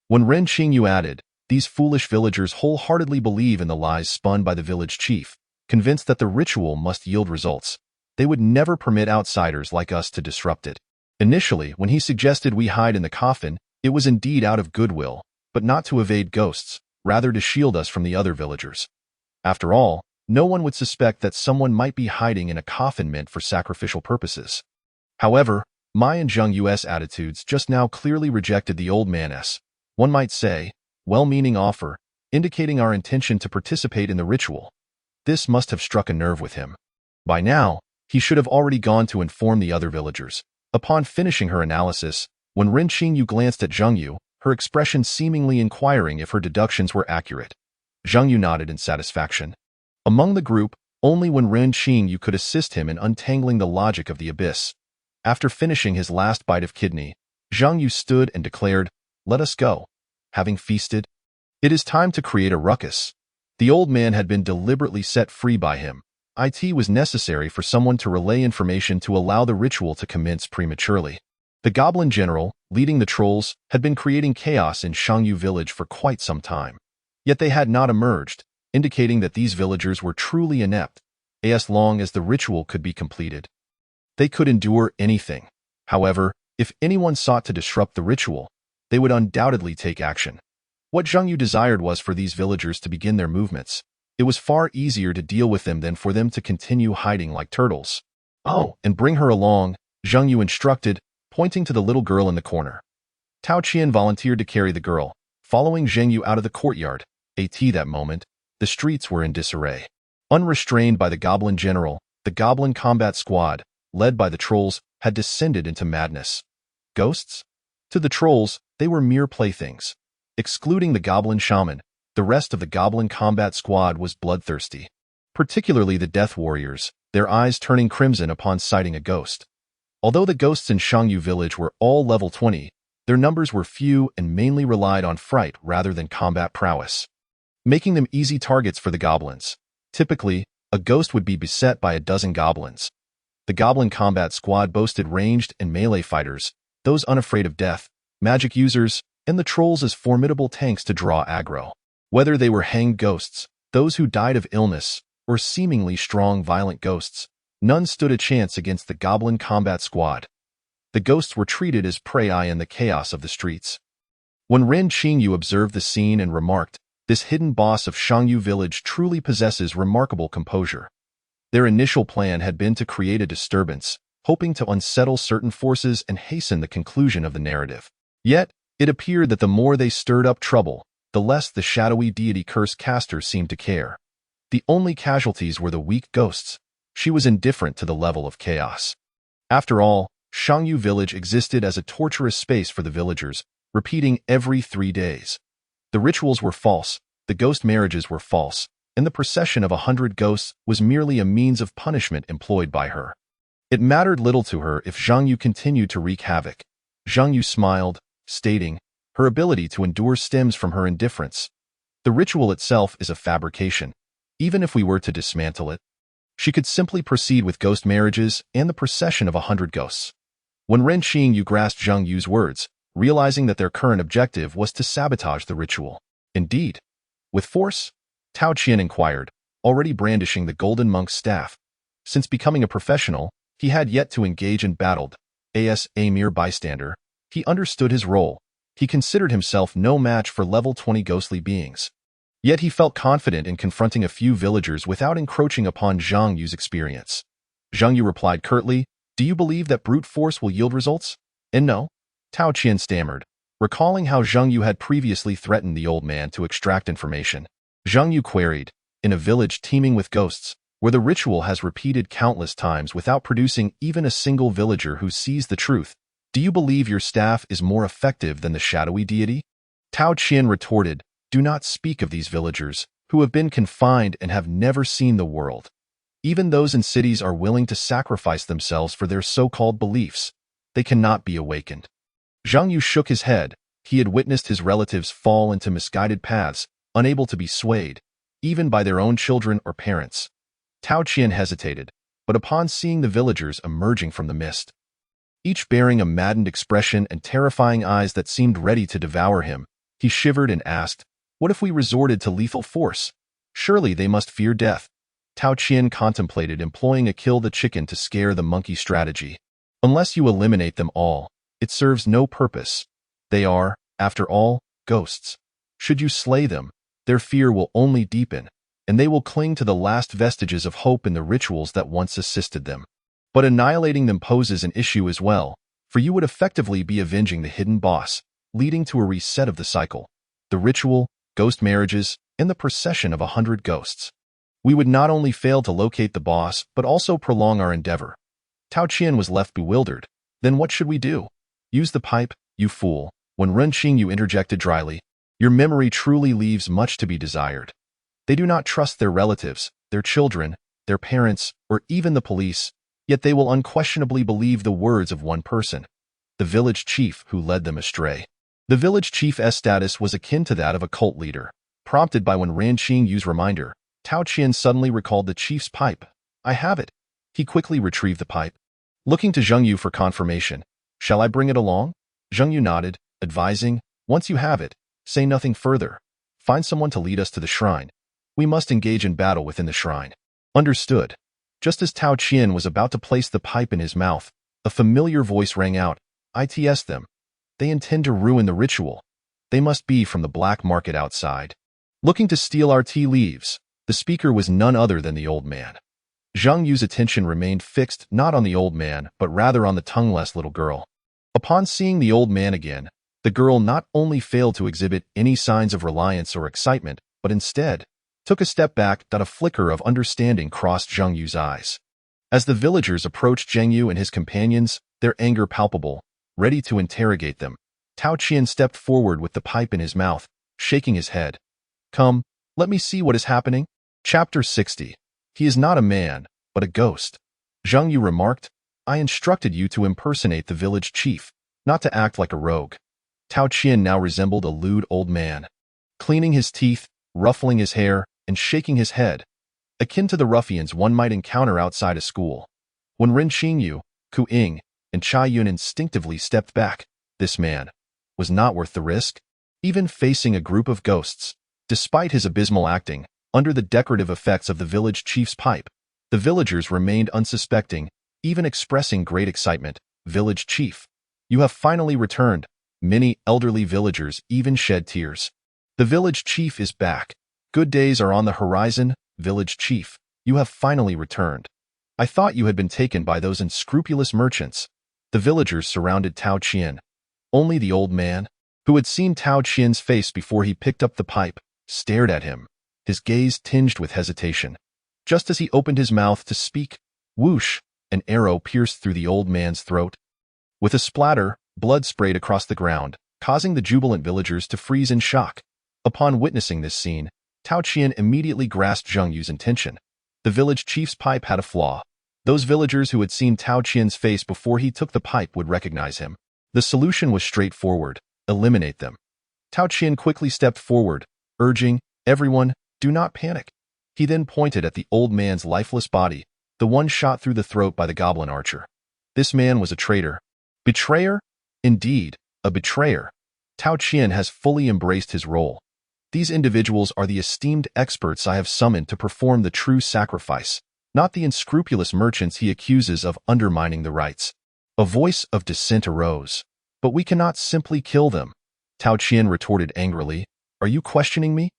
When Ren Qingyu added, these foolish villagers wholeheartedly believe in the lies spun by the village chief, convinced that the ritual must yield results. They would never permit outsiders like us to disrupt it. Initially, when he suggested we hide in the coffin, it was indeed out of goodwill, but not to evade ghosts, rather to shield us from the other villagers. After all, no one would suspect that someone might be hiding in a coffin meant for sacrificial purposes. However, My and Zheng Yu's attitudes just now clearly rejected the old man's, one might say, well-meaning offer, indicating our intention to participate in the ritual. This must have struck a nerve with him. By now, he should have already gone to inform the other villagers. Upon finishing her analysis, when Ren Qingyu glanced at Zheng Yu, her expression seemingly inquiring if her deductions were accurate. Zheng Yu nodded in satisfaction. Among the group, only when Ren Qingyu could assist him in untangling the logic of the abyss. After finishing his last bite of kidney, Zheng Yu stood and declared, "Let us go. Having feasted, it is time to create a ruckus." The old man had been deliberately set free by him. It was necessary for someone to relay information to allow the ritual to commence prematurely. The goblin general, leading the trolls, had been creating chaos in Shangyu village for quite some time. Yet they had not emerged, indicating that these villagers were truly inept, as long as the ritual could be completed. They could endure anything. However, if anyone sought to disrupt the ritual, they would undoubtedly take action. What Zheng Yu desired was for these villagers to begin their movements. It was far easier to deal with them than for them to continue hiding like turtles. "Oh, and bring her along," Zheng Yu instructed, pointing to the little girl in the corner. Tao Qian volunteered to carry the girl, following Zheng Yu out of the courtyard. That moment, the streets were in disarray. Unrestrained by the goblin general, the goblin combat squad, led by the trolls, had descended into madness. Ghosts? To the trolls, they were mere playthings. Excluding the goblin shaman, the rest of the goblin combat squad was bloodthirsty. Particularly the death warriors, their eyes turning crimson upon sighting a ghost. Although the ghosts in Shangyu village were all level 20, their numbers were few and mainly relied on fright rather than combat prowess, making them easy targets for the goblins. Typically, a ghost would be beset by a dozen goblins. The goblin combat squad boasted ranged and melee fighters, those unafraid of death, magic users, and the trolls as formidable tanks to draw aggro. Whether they were hanged ghosts, those who died of illness, or seemingly strong violent ghosts, none stood a chance against the goblin combat squad. The ghosts were treated as prey in the chaos of the streets. When Ren Qingyu observed the scene and remarked, "This hidden boss of Shangyu village truly possesses remarkable composure." Their initial plan had been to create a disturbance, hoping to unsettle certain forces and hasten the conclusion of the narrative. Yet, it appeared that the more they stirred up trouble, the less the shadowy deity curse caster seemed to care. The only casualties were the weak ghosts. She was indifferent to the level of chaos. After all, Shangyu village existed as a torturous space for the villagers, repeating every 3 days. The rituals were false, the ghost marriages were false, and the procession of 100 ghosts was merely a means of punishment employed by her. It mattered little to her if Zheng Yu continued to wreak havoc. Zheng Yu smiled, stating, "Her ability to endure stems from her indifference. The ritual itself is a fabrication. Even if we were to dismantle it, she could simply proceed with ghost marriages and the procession of 100 ghosts." When Ren Qingyu grasped Zheng Yu's words, realizing that their current objective was to sabotage the ritual. "Indeed. With force?" Tao Qian inquired, already brandishing the golden monk's staff. Since becoming a professional, he had yet to engage in battle. As a mere bystander, he understood his role. He considered himself no match for level 20 ghostly beings. Yet he felt confident in confronting a few villagers without encroaching upon Zheng Yu's experience. Zheng Yu replied curtly, "Do you believe that brute force will yield results?" "And no," Tao Qian stammered, recalling how Zheng Yu had previously threatened the old man to extract information. Zheng Yu queried, "In a village teeming with ghosts, where the ritual has repeated countless times without producing even a single villager who sees the truth, do you believe your staff is more effective than the shadowy deity?" Tao Qian retorted, "Do not speak of these villagers, who have been confined and have never seen the world. Even those in cities are willing to sacrifice themselves for their so-called beliefs. They cannot be awakened." Zheng Yu shook his head. He had witnessed his relatives fall into misguided paths, unable to be swayed, even by their own children or parents. Tao Qian hesitated, but upon seeing the villagers emerging from the mist, each bearing a maddened expression and terrifying eyes that seemed ready to devour him, he shivered and asked, "What if we resorted to lethal force? Surely they must fear death." Tao Qian contemplated employing a kill the chicken to scare the monkey strategy. "Unless you eliminate them all, it serves no purpose. They are, after all, ghosts. Should you slay them, their fear will only deepen, and they will cling to the last vestiges of hope in the rituals that once assisted them. But annihilating them poses an issue as well, for you would effectively be avenging the hidden boss, leading to a reset of the cycle, the ritual, ghost marriages, and the procession of 100 ghosts. We would not only fail to locate the boss, but also prolong our endeavor. Tao Qian was left bewildered. Then what should we do? Use the pipe, you fool. When Rune Xingyu interjected dryly, your memory truly leaves much to be desired. They do not trust their relatives, their children, their parents, or even the police, yet they will unquestionably believe the words of one person, the village chief who led them astray. The village chief's status was akin to that of a cult leader. Prompted by when Rune Xingyu's reminder, Tao Qian suddenly recalled the chief's pipe. I have it. He quickly retrieved the pipe. Looking to Zheng Yu for confirmation, shall I bring it along? Zheng Yu nodded, advising, once you have it, say nothing further. Find someone to lead us to the shrine. We must engage in battle within the shrine. Understood. Just as Tao Qian was about to place the pipe in his mouth, a familiar voice rang out. ITS them. They intend to ruin the ritual. They must be from the black market outside. Looking to steal our tea leaves, the speaker was none other than the old man. Zheng Yu's attention remained fixed not on the old man, but rather on the tongueless little girl. Upon seeing the old man again, the girl not only failed to exhibit any signs of reliance or excitement, but instead took a step back. A flicker of understanding crossed Zheng Yu's eyes. As the villagers approached Zheng Yu and his companions, their anger palpable, ready to interrogate them, Tao Qian stepped forward with the pipe in his mouth, shaking his head. Come, let me see what is happening. Chapter 60. He is not a man, but a ghost. Zheng Yu remarked, I instructed you to impersonate the village chief, not to act like a rogue. Tao Qian now resembled a lewd old man, cleaning his teeth, ruffling his hair, and shaking his head, akin to the ruffians one might encounter outside a school. When Rune Xingyu, Ku Ying, and Chai Yun instinctively stepped back, this man was not worth the risk. Even facing a group of ghosts, despite his abysmal acting, under the decorative effects of the village chief's pipe, the villagers remained unsuspecting, even expressing great excitement. Village chief, you have finally returned. Many elderly villagers even shed tears. The village chief is back. Good days are on the horizon. Village chief, you have finally returned. I thought you had been taken by those unscrupulous merchants. The villagers surrounded Tao Qian. Only the old man, who had seen Tao Qian's face before he picked up the pipe, stared at him, his gaze tinged with hesitation. Just as he opened his mouth to speak, whoosh, an arrow pierced through the old man's throat. With a splatter, blood sprayed across the ground, causing the jubilant villagers to freeze in shock. Upon witnessing this scene, Tao Qian immediately grasped Zheng Yu's intention. The village chief's pipe had a flaw. Those villagers who had seen Tao Qian's face before he took the pipe would recognize him. The solution was straightforward: eliminate them. Tao Qian quickly stepped forward, urging, everyone, do not panic. He then pointed at the old man's lifeless body, the one shot through the throat by the goblin archer. This man was a traitor. Betrayer? Indeed, a betrayer. Tao Qian has fully embraced his role. These individuals are the esteemed experts I have summoned to perform the true sacrifice, not the unscrupulous merchants he accuses of undermining the rites. A voice of dissent arose. But we cannot simply kill them. Tao Qian retorted angrily. Are you questioning me?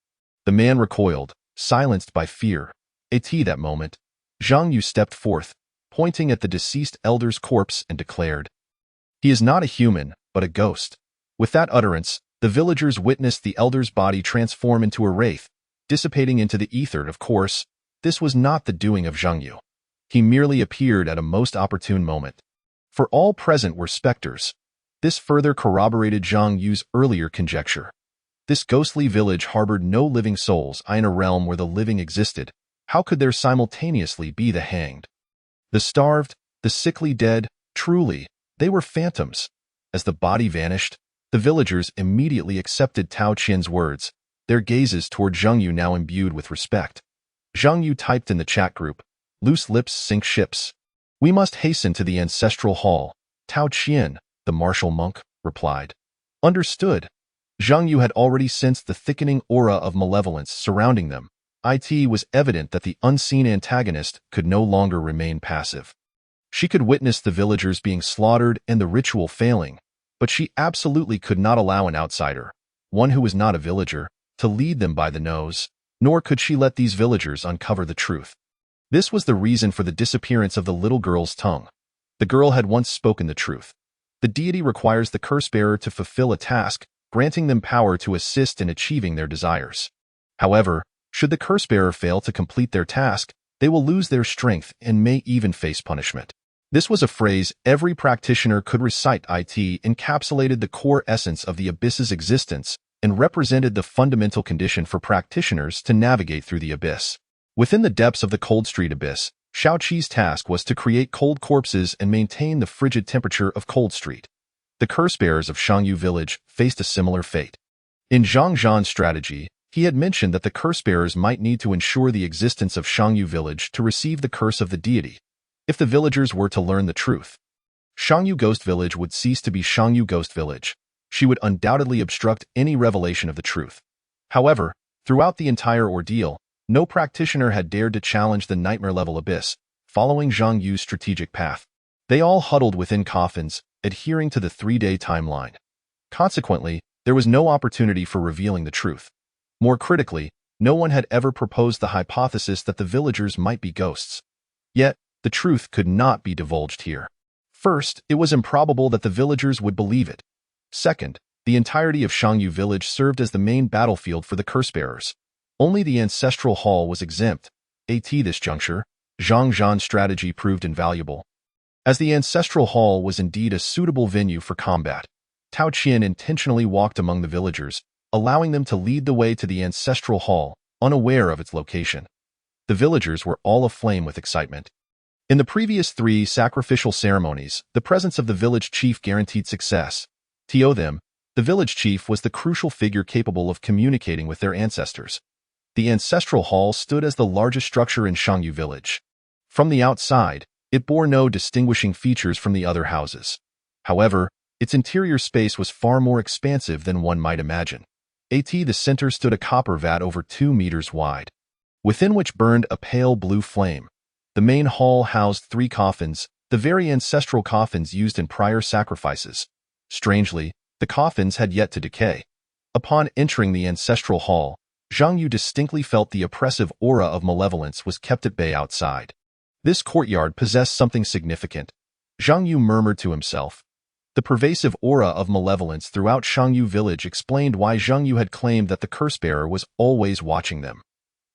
The man recoiled, silenced by fear. At that moment, Zheng Yu stepped forth, pointing at the deceased elder's corpse and declared, he is not a human, but a ghost. With that utterance, the villagers witnessed the elder's body transform into a wraith, dissipating into the ether. Of course, this was not the doing of Zheng Yu. He merely appeared at a most opportune moment. For all present were specters. This further corroborated Zheng Yu's earlier conjecture. This ghostly village harbored no living souls. In a realm where the living existed, how could there simultaneously be the hanged, the starved, the sickly dead? Truly, they were phantoms. As the body vanished, the villagers immediately accepted Tao Qian's words, their gazes toward Zheng Yu now imbued with respect. Zheng Yu typed in the chat group, loose lips sink ships. We must hasten to the ancestral hall. Tao Qian, the martial monk, replied. Understood. Zheng Yu had already sensed the thickening aura of malevolence surrounding them. It was evident that the unseen antagonist could no longer remain passive. She could witness the villagers being slaughtered and the ritual failing, but she absolutely could not allow an outsider, one who was not a villager, to lead them by the nose, nor could she let these villagers uncover the truth. This was the reason for the disappearance of the little girl's tongue. The girl had once spoken the truth. The deity requires the curse-bearer to fulfill a task, granting them power to assist in achieving their desires. However, should the curse-bearer fail to complete their task, they will lose their strength and may even face punishment. This was a phrase every practitioner could recite. It encapsulated the core essence of the abyss's existence and represented the fundamental condition for practitioners to navigate through the abyss. Within the depths of the Cold Street Abyss, Shaoqi's task was to create cold corpses and maintain the frigid temperature of Cold Street. The curse-bearers of Shangyu Village faced a similar fate. In Zhang Zhan's strategy, he had mentioned that the curse-bearers might need to ensure the existence of Shangyu Village to receive the curse of the deity. If the villagers were to learn the truth, Shangyu Ghost Village would cease to be Shangyu Ghost Village. She would undoubtedly obstruct any revelation of the truth. However, throughout the entire ordeal, no practitioner had dared to challenge the nightmare-level abyss, following Zhang Yu's strategic path. They all huddled within coffins, adhering to the 3-day timeline. Consequently, there was no opportunity for revealing the truth. More critically, no one had ever proposed the hypothesis that the villagers might be ghosts. Yet, the truth could not be divulged here. First, it was improbable that the villagers would believe it. Second, the entirety of Shangyu Village served as the main battlefield for the curse-bearers. Only the ancestral hall was exempt. At this juncture, Zhang Zhan's strategy proved invaluable. As the ancestral hall was indeed a suitable venue for combat, Tao Qian intentionally walked among the villagers, allowing them to lead the way to the ancestral hall, unaware of its location. The villagers were all aflame with excitement. In the previous 3 sacrificial ceremonies, the presence of the village chief guaranteed success. To them, the village chief was the crucial figure capable of communicating with their ancestors. The ancestral hall stood as the largest structure in Shangyu Village. From the outside, it bore no distinguishing features from the other houses. However, its interior space was far more expansive than one might imagine. At the center stood a copper vat over 2 meters wide, within which burned a pale blue flame. The main hall housed 3 coffins, the very ancestral coffins used in prior sacrifices. Strangely, the coffins had yet to decay. Upon entering the ancestral hall, Zhang Yu distinctly felt the oppressive aura of malevolence was kept at bay outside. This courtyard possessed something significant. Zhang Yu murmured to himself. The pervasive aura of malevolence throughout Shangyu Village explained why Zhang Yu had claimed that the curse-bearer was always watching them.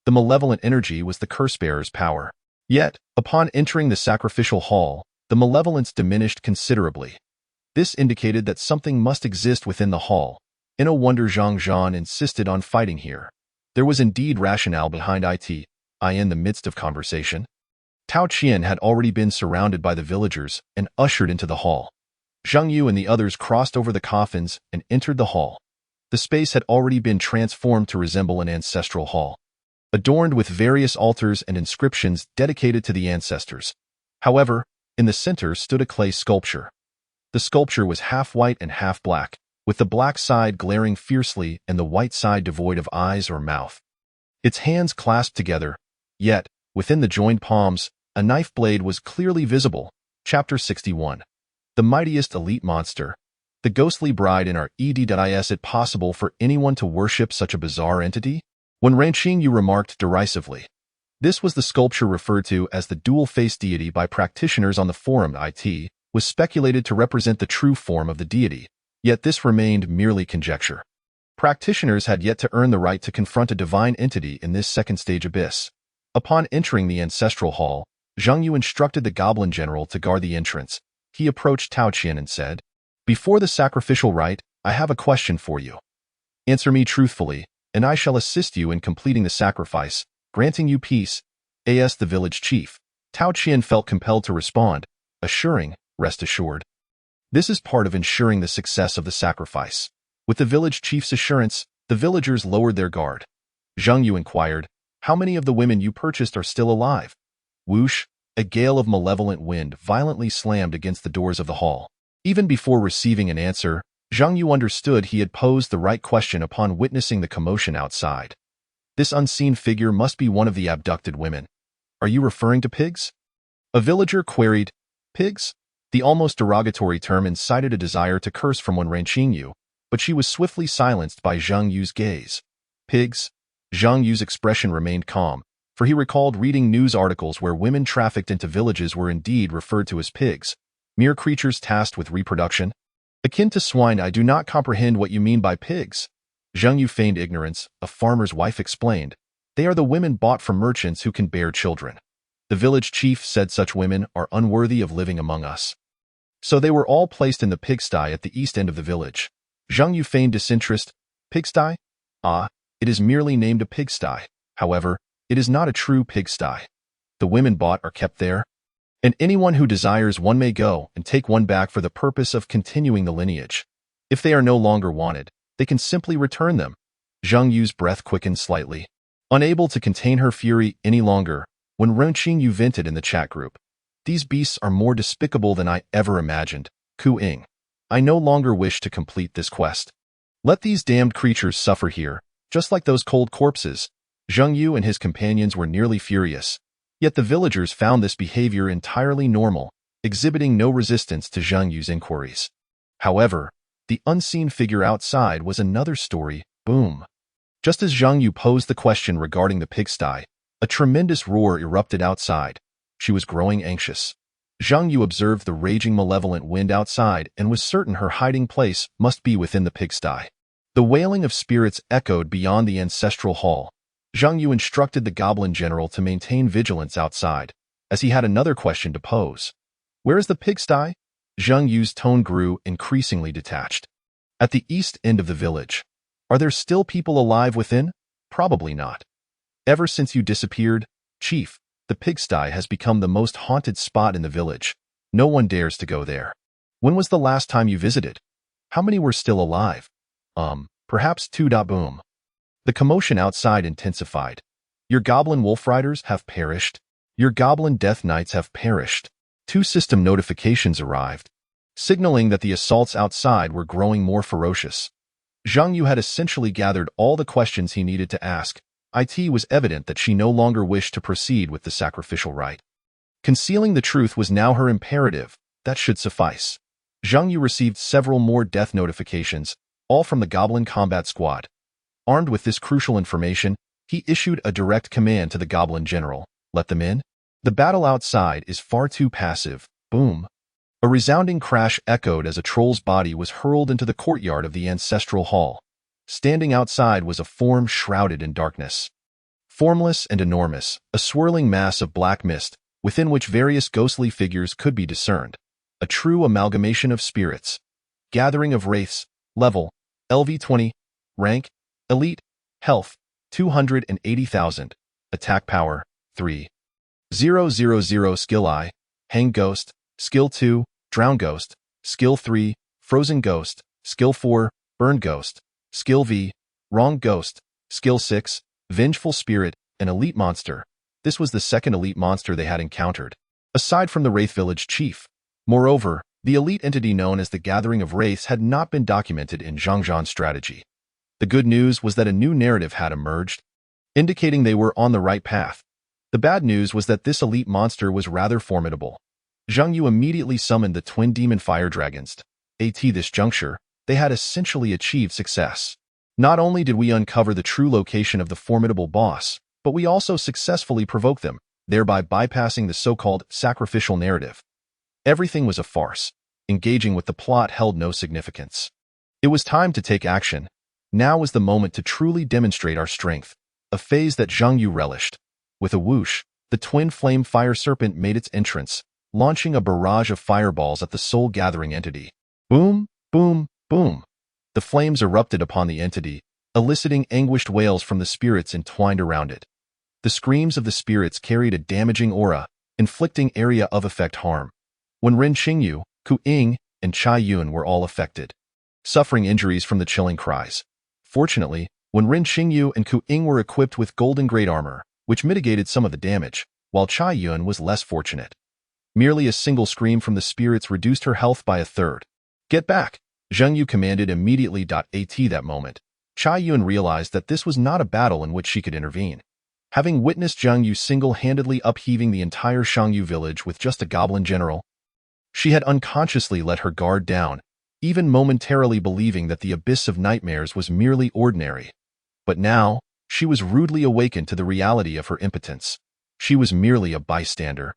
The malevolent energy was the curse-bearer's power. Yet, upon entering the sacrificial hall, the malevolence diminished considerably. This indicated that something must exist within the hall. No wonder Zhang Zhan insisted on fighting here. There was indeed rationale behind it. In the midst of conversation, Tao Qian had already been surrounded by the villagers and ushered into the hall. Zhang Yu and the others crossed over the coffins and entered the hall. The space had already been transformed to resemble an ancestral hall, adorned with various altars and inscriptions dedicated to the ancestors. However, in the center stood a clay sculpture. The sculpture was half white and half black, with the black side glaring fiercely and the white side devoid of eyes or mouth. Its hands clasped together, yet, within the joined palms, a knife blade was clearly visible. Chapter 61. The mightiest elite monster. The ghostly bride in our ED. Is it possible for anyone to worship such a bizarre entity? When Ranqingyu remarked derisively. This was the sculpture referred to as the dual-faced deity by practitioners on the forum. It was speculated to represent the true form of the deity, yet this remained merely conjecture. Practitioners had yet to earn the right to confront a divine entity in this second-stage abyss. Upon entering the ancestral hall, Zhang Yu instructed the goblin general to guard the entrance. He approached Tao Qian and said, "Before the sacrificial rite, I have a question for you. Answer me truthfully, and I shall assist you in completing the sacrifice, granting you peace." As the village chief, Tao Qian felt compelled to respond, assuring, "Rest assured. This is part of ensuring the success of the sacrifice." With the village chief's assurance, the villagers lowered their guard. Zhang Yu inquired, "How many of the women you purchased are still alive?" Whoosh! A gale of malevolent wind violently slammed against the doors of the hall. Even before receiving an answer, Zhang Yu understood he had posed the right question upon witnessing the commotion outside. This unseen figure must be one of the abducted women. "Are you referring to pigs?" A villager queried. "Pigs?" The almost derogatory term incited a desire to curse from Ranqingyu, but she was swiftly silenced by Zhang Yu's gaze. "Pigs?" Zhang Yu's expression remained calm, for he recalled reading news articles where women trafficked into villages were indeed referred to as pigs. mere creatures tasked with reproduction. Akin to swine, I do not comprehend what you mean by pigs. Zhang Yu feigned ignorance, a farmer's wife explained. They are the women bought from merchants who can bear children. The village chief said such women are unworthy of living among us. So they were all placed in the pigsty at the east end of the village. Zhang Yu feigned disinterest. Pigsty? Ah, it is merely named a pigsty. However, it is not a true pigsty. The women bought are kept there, and anyone who desires one may go and take one back for the purpose of continuing the lineage. If they are no longer wanted, they can simply return them. Zhang Yu's breath quickened slightly. Unable to contain her fury any longer, when Rune vented in the chat group. These beasts are more despicable than I ever imagined. Ku Ying. I no longer wish to complete this quest. Let these damned creatures suffer here, just like those cold corpses. Zhang Yu and his companions were nearly furious. Yet the villagers found this behavior entirely normal, exhibiting no resistance to Zhang Yu's inquiries. However, the unseen figure outside was another story. Boom. Just as Zhang Yu posed the question regarding the pigsty, a tremendous roar erupted outside. She was growing anxious. Zhang Yu observed the raging malevolent wind outside and was certain her hiding place must be within the pigsty. The wailing of spirits echoed beyond the ancestral hall. Zhang Yu instructed the goblin general to maintain vigilance outside, as he had another question to pose. Where is the pigsty? Zhang Yu's tone grew increasingly detached. At the east end of the village. Are there still people alive within? Probably not. Ever since you disappeared, Chief, the pigsty has become the most haunted spot in the village. No one dares to go there. When was the last time you visited? How many were still alive? Perhaps two. Boom. The commotion outside intensified. Your goblin wolf riders have perished. Your goblin death knights have perished. 2 system notifications arrived, signaling that the assaults outside were growing more ferocious. Zhang Yu had essentially gathered all the questions he needed to ask. It was evident that she no longer wished to proceed with the sacrificial rite. Concealing the truth was now her imperative. That should suffice. Zhang Yu received several more death notifications, all from the Goblin Combat Squad. Armed with this crucial information, he issued a direct command to the Goblin General. Let them in. The battle outside is far too passive. Boom. A resounding crash echoed as a troll's body was hurled into the courtyard of the ancestral hall. Standing outside was a form shrouded in darkness. Formless and enormous, a swirling mass of black mist, within which various ghostly figures could be discerned. A true amalgamation of spirits. Gathering of wraiths. Level, LV20. Rank, Elite. Health, 280,000. Attack power, 3,000. Skill I, Hang Ghost. Skill 2, Drown Ghost. Skill 3, Frozen Ghost. Skill 4, Burn Ghost. Skill V, Wrong Ghost. Skill 6, Vengeful Spirit, an elite monster. This was the second elite monster they had encountered, aside from the Wraith Village Chief. Moreover, the elite entity known as the Gathering of Wraiths had not been documented in Zhang Zhan's strategy. The good news was that a new narrative had emerged, indicating they were on the right path. The bad news was that this elite monster was rather formidable. Zhang Yu immediately summoned the twin demon fire dragons. At this juncture, they had essentially achieved success. Not only did we uncover the true location of the formidable boss, but we also successfully provoked them, thereby bypassing the so-called sacrificial narrative. Everything was a farce. Engaging with the plot held no significance. It was time to take action. Now was the moment to truly demonstrate our strength, a phase that Zhang Yu relished. With a whoosh, the twin flame fire serpent made its entrance, launching a barrage of fireballs at the soul gathering entity. Boom, boom, boom. The flames erupted upon the entity, eliciting anguished wails from the spirits entwined around it. The screams of the spirits carried a damaging aura, inflicting area of effect harm. When Ren Qingyu, Ku Ying, and Chai Yun were all affected, suffering injuries from the chilling cries. Fortunately, when Ren Qingyu and Ku Ying were equipped with golden grade armor, which mitigated some of the damage, while Chai Yun was less fortunate. Merely a single scream from the spirits reduced her health by a third. Get back! Zhang Yu commanded immediately. At that moment, Chai Yun realized that this was not a battle in which she could intervene. Having witnessed Zhang Yu single-handedly upheaving the entire Shangyu village with just a goblin general, she had unconsciously let her guard down, even momentarily believing that the abyss of nightmares was merely ordinary. But now, she was rudely awakened to the reality of her impotence. She was merely a bystander,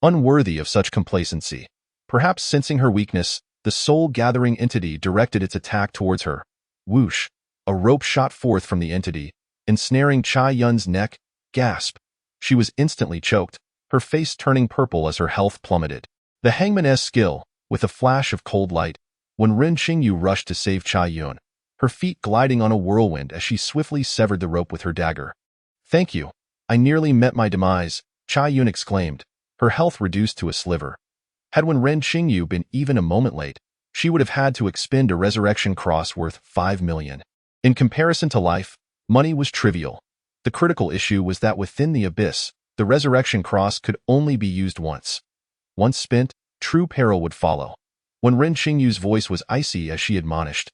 unworthy of such complacency. Perhaps sensing her weakness, the soul-gathering entity directed its attack towards her. Whoosh! A rope shot forth from the entity, ensnaring Chai Yun's neck. Gasp! She was instantly choked, her face turning purple as her health plummeted. The hangman's skill, with a flash of cold light, when Ren Qingyu rushed to save Chai Yun, her feet gliding on a whirlwind as she swiftly severed the rope with her dagger. "Thank you. I nearly met my demise," Chai Yun exclaimed, her health reduced to a sliver. Had Ren Qingyu been even a moment late, she would have had to expend a resurrection cross worth 5 million. In comparison to life, money was trivial. The critical issue was that within the abyss, the resurrection cross could only be used once. Once spent, true peril would follow. When Ren Qingyu's voice was icy as she admonished,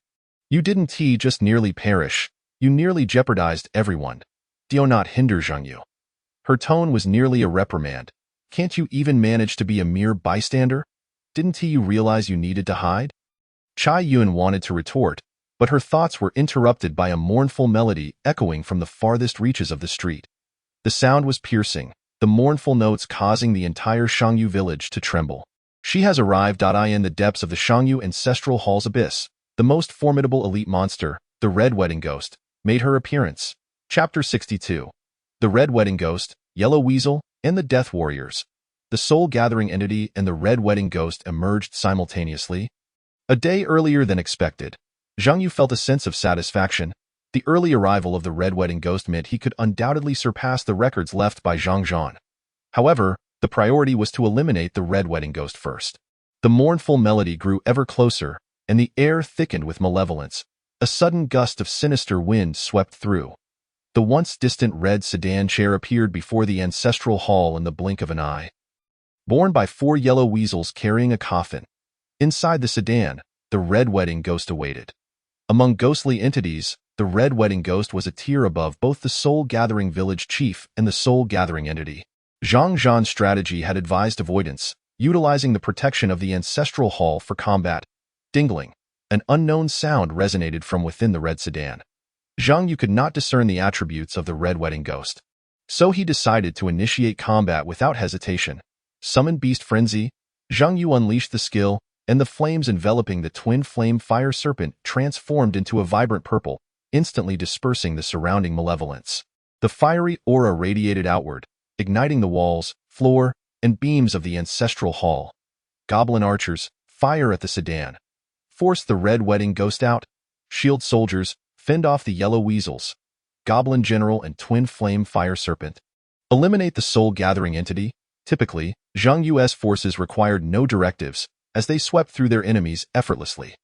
"You didn't just nearly perish, you nearly jeopardized everyone. Do not hinder Zhengyu." Her tone was nearly a reprimand. "Can't you even manage to be a mere bystander? Didn't you realize you needed to hide?" Chai Yun wanted to retort, but her thoughts were interrupted by a mournful melody echoing from the farthest reaches of the street. The sound was piercing, the mournful notes causing the entire Shangyu village to tremble. "She has arrived." In the depths of the Shangyu Ancestral Hall's abyss, the most formidable elite monster, the Red Wedding Ghost, made her appearance. Chapter 62. The Red Wedding Ghost, Yellow Weasel, and the Death Warriors. The soul-gathering entity and the Red Wedding Ghost emerged simultaneously. A day earlier than expected, Zhang Yu felt a sense of satisfaction. The early arrival of the Red Wedding Ghost meant he could undoubtedly surpass the records left by Zhang Zhan. However, the priority was to eliminate the Red Wedding Ghost first. The mournful melody grew ever closer, and the air thickened with malevolence. A sudden gust of sinister wind swept through. The once distant red sedan chair appeared before the ancestral hall in the blink of an eye, borne by 4 yellow weasels carrying a coffin. Inside the sedan, the Red Wedding Ghost awaited. Among ghostly entities, the Red Wedding Ghost was a tier above both the soul-gathering village chief and the soul-gathering entity. Zhang Zhan's strategy had advised avoidance, utilizing the protection of the ancestral hall for combat. Dingling. An unknown sound resonated from within the red sedan. Zhang Yu could not discern the attributes of the Red Wedding Ghost, so he decided to initiate combat without hesitation. Summon Beast Frenzy, Zhang Yu unleashed the skill, and the flames enveloping the twin flame fire serpent transformed into a vibrant purple, instantly dispersing the surrounding malevolence. The fiery aura radiated outward, igniting the walls, floor, and beams of the ancestral hall. Goblin archers, fire at the sedan. Force the Red Wedding Ghost out. Shield soldiers, fend off the yellow weasels. Goblin general and twin flame fire serpent. Eliminate the soul-gathering entity. Typically, Zhang Yu's forces required no directives, as they swept through their enemies effortlessly.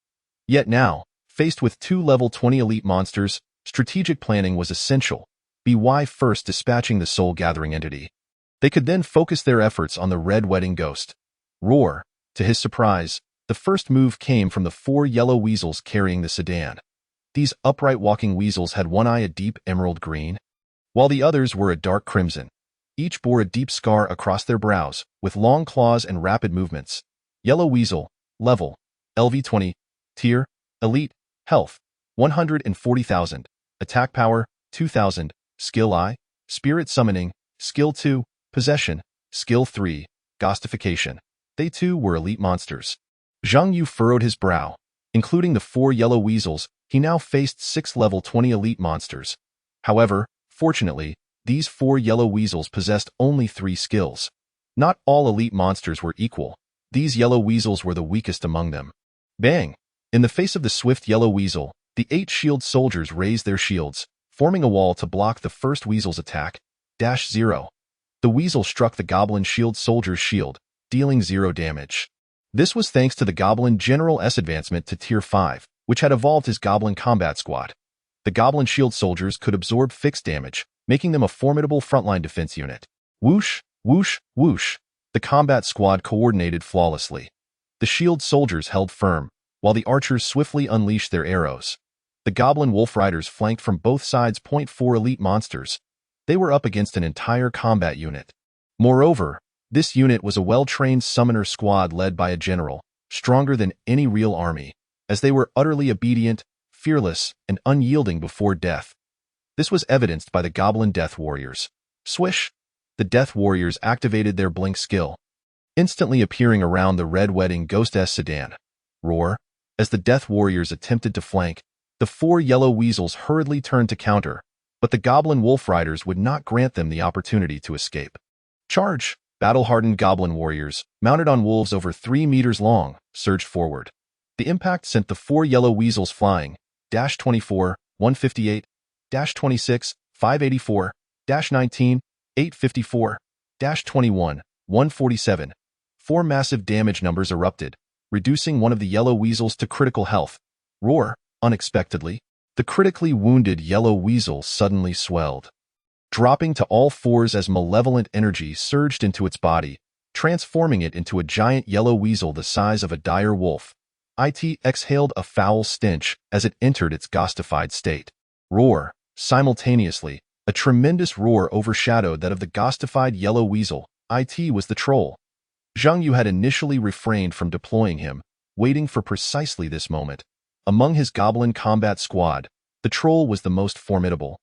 Yet now, faced with 2 level 20 elite monsters, strategic planning was essential. By first dispatching the soul-gathering entity. They could then focus their efforts on the Red Wedding Ghost. Roar! To his surprise, the first move came from the 4 yellow weasels carrying the sedan. These upright walking weasels had one eye a deep emerald green, while the others were a dark crimson. Each bore a deep scar across their brows, with long claws and rapid movements. Yellow Weasel, Level, LV20, Tier, Elite, Health, 140,000, Attack Power, 2,000, Skill I, Spirit Summoning, Skill 2, Possession, Skill 3, Ghostification. They too were elite monsters. Zhang Yu furrowed his brow. Including the 4 yellow weasels, he now faced 6 level 20 elite monsters. However, fortunately, these 4 yellow weasels possessed only 3 skills. Not all elite monsters were equal. These yellow weasels were the weakest among them. Bang! In the face of the swift yellow weasel, the 8 shield soldiers raised their shields, forming a wall to block the first weasel's attack. -0. The weasel struck the goblin shield soldier's shield, dealing 0 damage. This was thanks to the Goblin General's advancement to Tier 5, which had evolved his Goblin Combat Squad. The Goblin Shield soldiers could absorb fixed damage, making them a formidable frontline defense unit. Whoosh, whoosh, whoosh. The combat squad coordinated flawlessly. The shield soldiers held firm, while the archers swiftly unleashed their arrows. The Goblin Wolf Riders flanked from both sides. 4 elite monsters. They were up against an entire combat unit. Moreover, this unit was a well-trained summoner squad led by a general, stronger than any real army, as they were utterly obedient, fearless, and unyielding before death. This was evidenced by the Goblin Death Warriors. Swish! The Death Warriors activated their blink skill. instantly appearing around the Red Wedding Ghost's sedan. Roar. As the Death Warriors attempted to flank, the 4 yellow weasels hurriedly turned to counter, but the Goblin Wolf Riders would not grant them the opportunity to escape. Charge! Battle-hardened Goblin Warriors, mounted on wolves over 3 meters long, surged forward. The impact sent the 4 yellow weasels flying, -24, 158, -26, 584, -19, 854, -21, 147. 4 massive damage numbers erupted, reducing one of the yellow weasels to critical health. Roar. Unexpectedly, the critically wounded yellow weasel suddenly swelled, dropping to all fours as malevolent energy surged into its body, transforming it into a giant yellow weasel the size of a dire wolf. It exhaled a foul stench as it entered its ghostified state. Roar. Simultaneously, a tremendous roar overshadowed that of the ghostified yellow weasel. It was the troll. Zhang Yu had initially refrained from deploying him, waiting for precisely this moment. Among his goblin combat squad, the troll was the most formidable.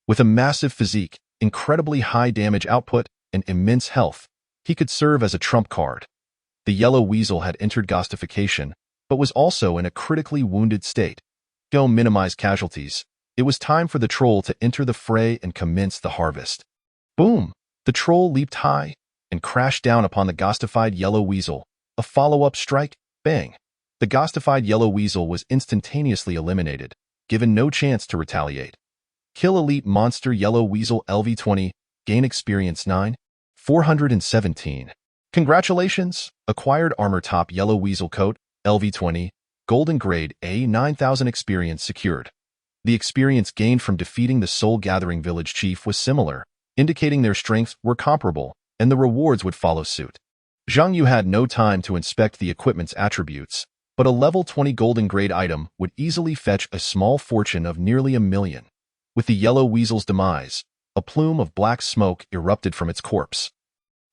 With a massive physique, incredibly high damage output, and immense health, he could serve as a trump card. The yellow weasel had entered ghostification, but was also in a critically wounded state. Go minimize casualties. It was time for the troll to enter the fray and commence the harvest. Boom! The troll leaped high and crashed down upon the ghostified yellow weasel. A follow-up strike, bang! The ghostified yellow weasel was instantaneously eliminated, given no chance to retaliate. Kill elite monster yellow weasel LV20, gain experience 9, 417. Congratulations! Acquired armor top yellow weasel coat, LV20, golden grade A 9000 experience secured. The experience gained from defeating the Soul Gathering village chief was similar, indicating their strengths were comparable, and the rewards would follow suit. Zhang Yu had no time to inspect the equipment's attributes, but a level 20 golden grade item would easily fetch a small fortune of nearly 1 million. With the yellow weasel's demise, a plume of black smoke erupted from its corpse.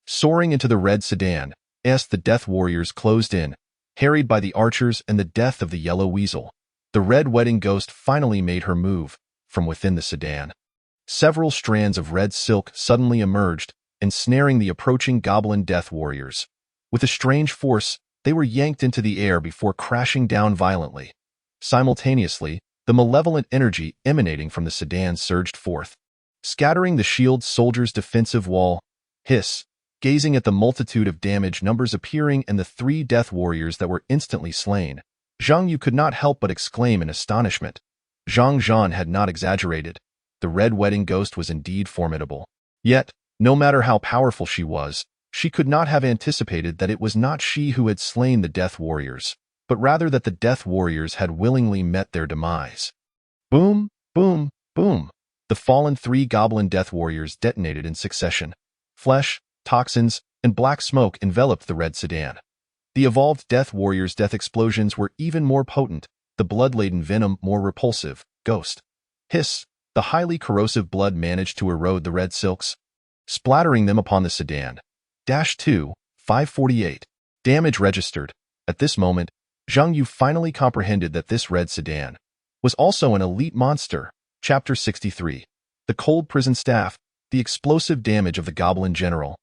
Soaring into the red sedan, the Death Warriors closed in, harried by the archers and the death of the yellow weasel. The Red Wedding Ghost finally made her move from within the sedan. Several strands of red silk suddenly emerged, ensnaring the approaching Goblin Death Warriors. With a strange force, they were yanked into the air before crashing down violently. Simultaneously, the malevolent energy emanating from the sedan surged forth, scattering the shield soldiers' defensive wall. Hiss! Gazing at the multitude of damage numbers appearing and the 3 Death Warriors that were instantly slain, Zhang Yu could not help but exclaim in astonishment. Zhang Zhan had not exaggerated. The Red Wedding Ghost was indeed formidable. Yet, no matter how powerful she was, she could not have anticipated that it was not she who had slain the Death Warriors, but rather that the Death Warriors had willingly met their demise. Boom, boom, boom. The fallen 3 Goblin Death Warriors detonated in succession. Flesh, toxins, and black smoke enveloped the red sedan. The evolved Death Warriors' death explosions were even more potent, the blood-laden venom more repulsive. Ghost. Hiss! The highly corrosive blood managed to erode the red silks, splattering them upon the sedan. -2, 548. Damage registered. At this moment, Zhang Yu finally comprehended that this red sedan was also an elite monster. Chapter 63. The Cold Prison Staff, the explosive damage of the Goblin General.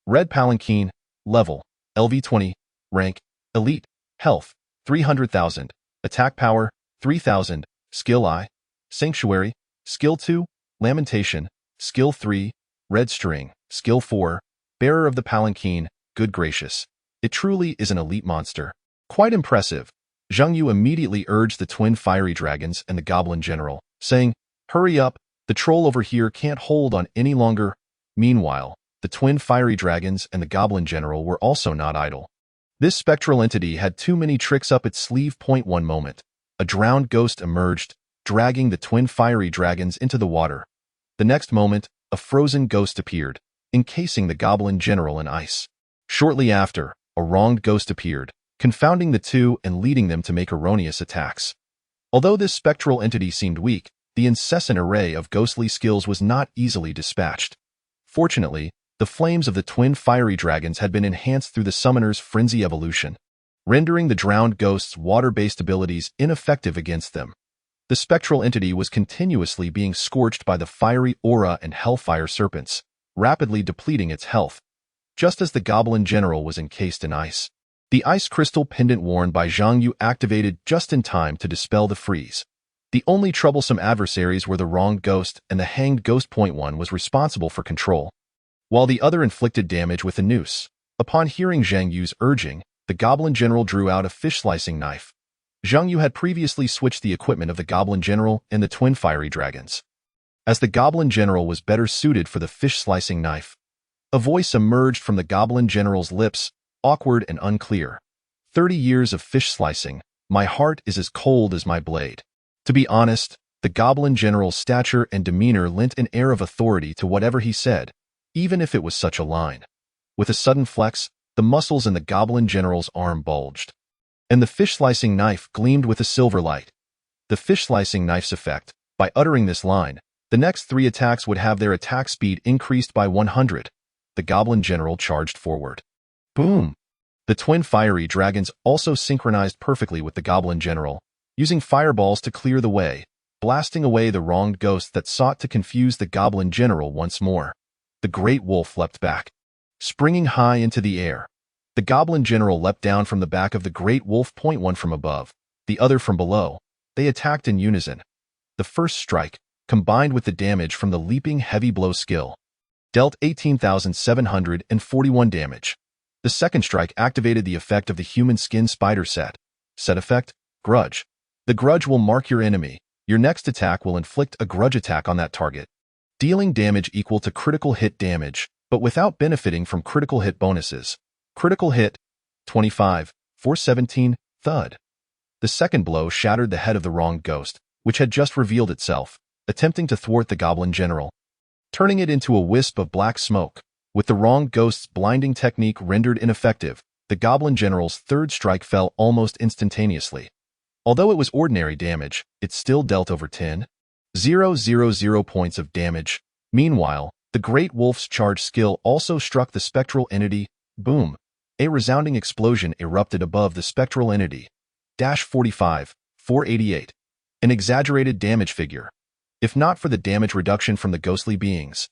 Red Palanquin, level, LV20, rank, elite, health, 300,000, attack power, 3,000, skill I, Sanctuary, skill 2, Lamentation, skill 3, Red String, skill 4, Bearer of the Palanquin, good gracious. It truly is an elite monster. Quite impressive. Zhang Yu immediately urged the twin fiery dragons and the Goblin General, saying, "Hurry up, the troll over here can't hold on any longer." Meanwhile, the twin fiery dragons and the Goblin General were also not idle. This spectral entity had too many tricks up its sleeve. One moment, a drowned ghost emerged, dragging the twin fiery dragons into the water. The next moment, a frozen ghost appeared, encasing the Goblin General in ice. Shortly after, a wronged ghost appeared, confounding the two and leading them to make erroneous attacks. Although this spectral entity seemed weak, the incessant array of ghostly skills was not easily dispatched. Fortunately, the flames of the twin fiery dragons had been enhanced through the summoner's frenzy evolution, rendering the drowned ghost's water-based abilities ineffective against them. The spectral entity was continuously being scorched by the fiery aura and hellfire serpents, rapidly depleting its health. just as the Goblin General was encased in ice. The ice crystal pendant worn by Zhang Yu activated just in time to dispel the freeze. The only troublesome adversaries were the wronged ghost, and the hanged ghost. Point one was responsible for control, while the other inflicted damage with a noose. Upon hearing Zhang Yu's urging, the Goblin General drew out a fish-slicing knife. Zhang Yu had previously switched the equipment of the Goblin General and the twin fiery dragons. As the Goblin General was better suited for the fish-slicing knife, a voice emerged from the Goblin General's lips, awkward and unclear. 30 years of fish slicing, my heart is as cold as my blade. To be honest, the Goblin General's stature and demeanor lent an air of authority to whatever he said, even if it was such a line. With a sudden flex, the muscles in the Goblin General's arm bulged, and the fish-slicing knife gleamed with a silver light. The fish-slicing knife's effect, by uttering this line, the next 3 attacks would have their attack speed increased by 100. The Goblin General charged forward. Boom! The twin fiery dragons also synchronized perfectly with the Goblin General, using fireballs to clear the way, blasting away the wronged ghosts that sought to confuse the Goblin General once more. The great wolf leapt back, springing high into the air. The Goblin General leapt down from the back of the great wolf. Point one from above, the other from below. They attacked in unison. The first strike, combined with the damage from the leaping heavy blow skill, dealt 18,741 damage. The second strike activated the effect of the human skin spider set. Set effect, Grudge. The grudge will mark your enemy. Your next attack will inflict a grudge attack on that target, dealing damage equal to critical hit damage, but without benefiting from critical hit bonuses. Critical hit, 25, 417, thud. The second blow shattered the head of the wronged ghost, which had just revealed itself, attempting to thwart the Goblin General, turning it into a wisp of black smoke. With the wronged ghost's blinding technique rendered ineffective, the Goblin General's third strike fell almost instantaneously. Although it was ordinary damage, it still dealt over 10,000 points of damage. Meanwhile, the Great Wolf's charge skill also struck the spectral entity. Boom! A resounding explosion erupted above the spectral entity. 45, 488. An exaggerated damage figure. If not for the damage reduction from the ghostly beings,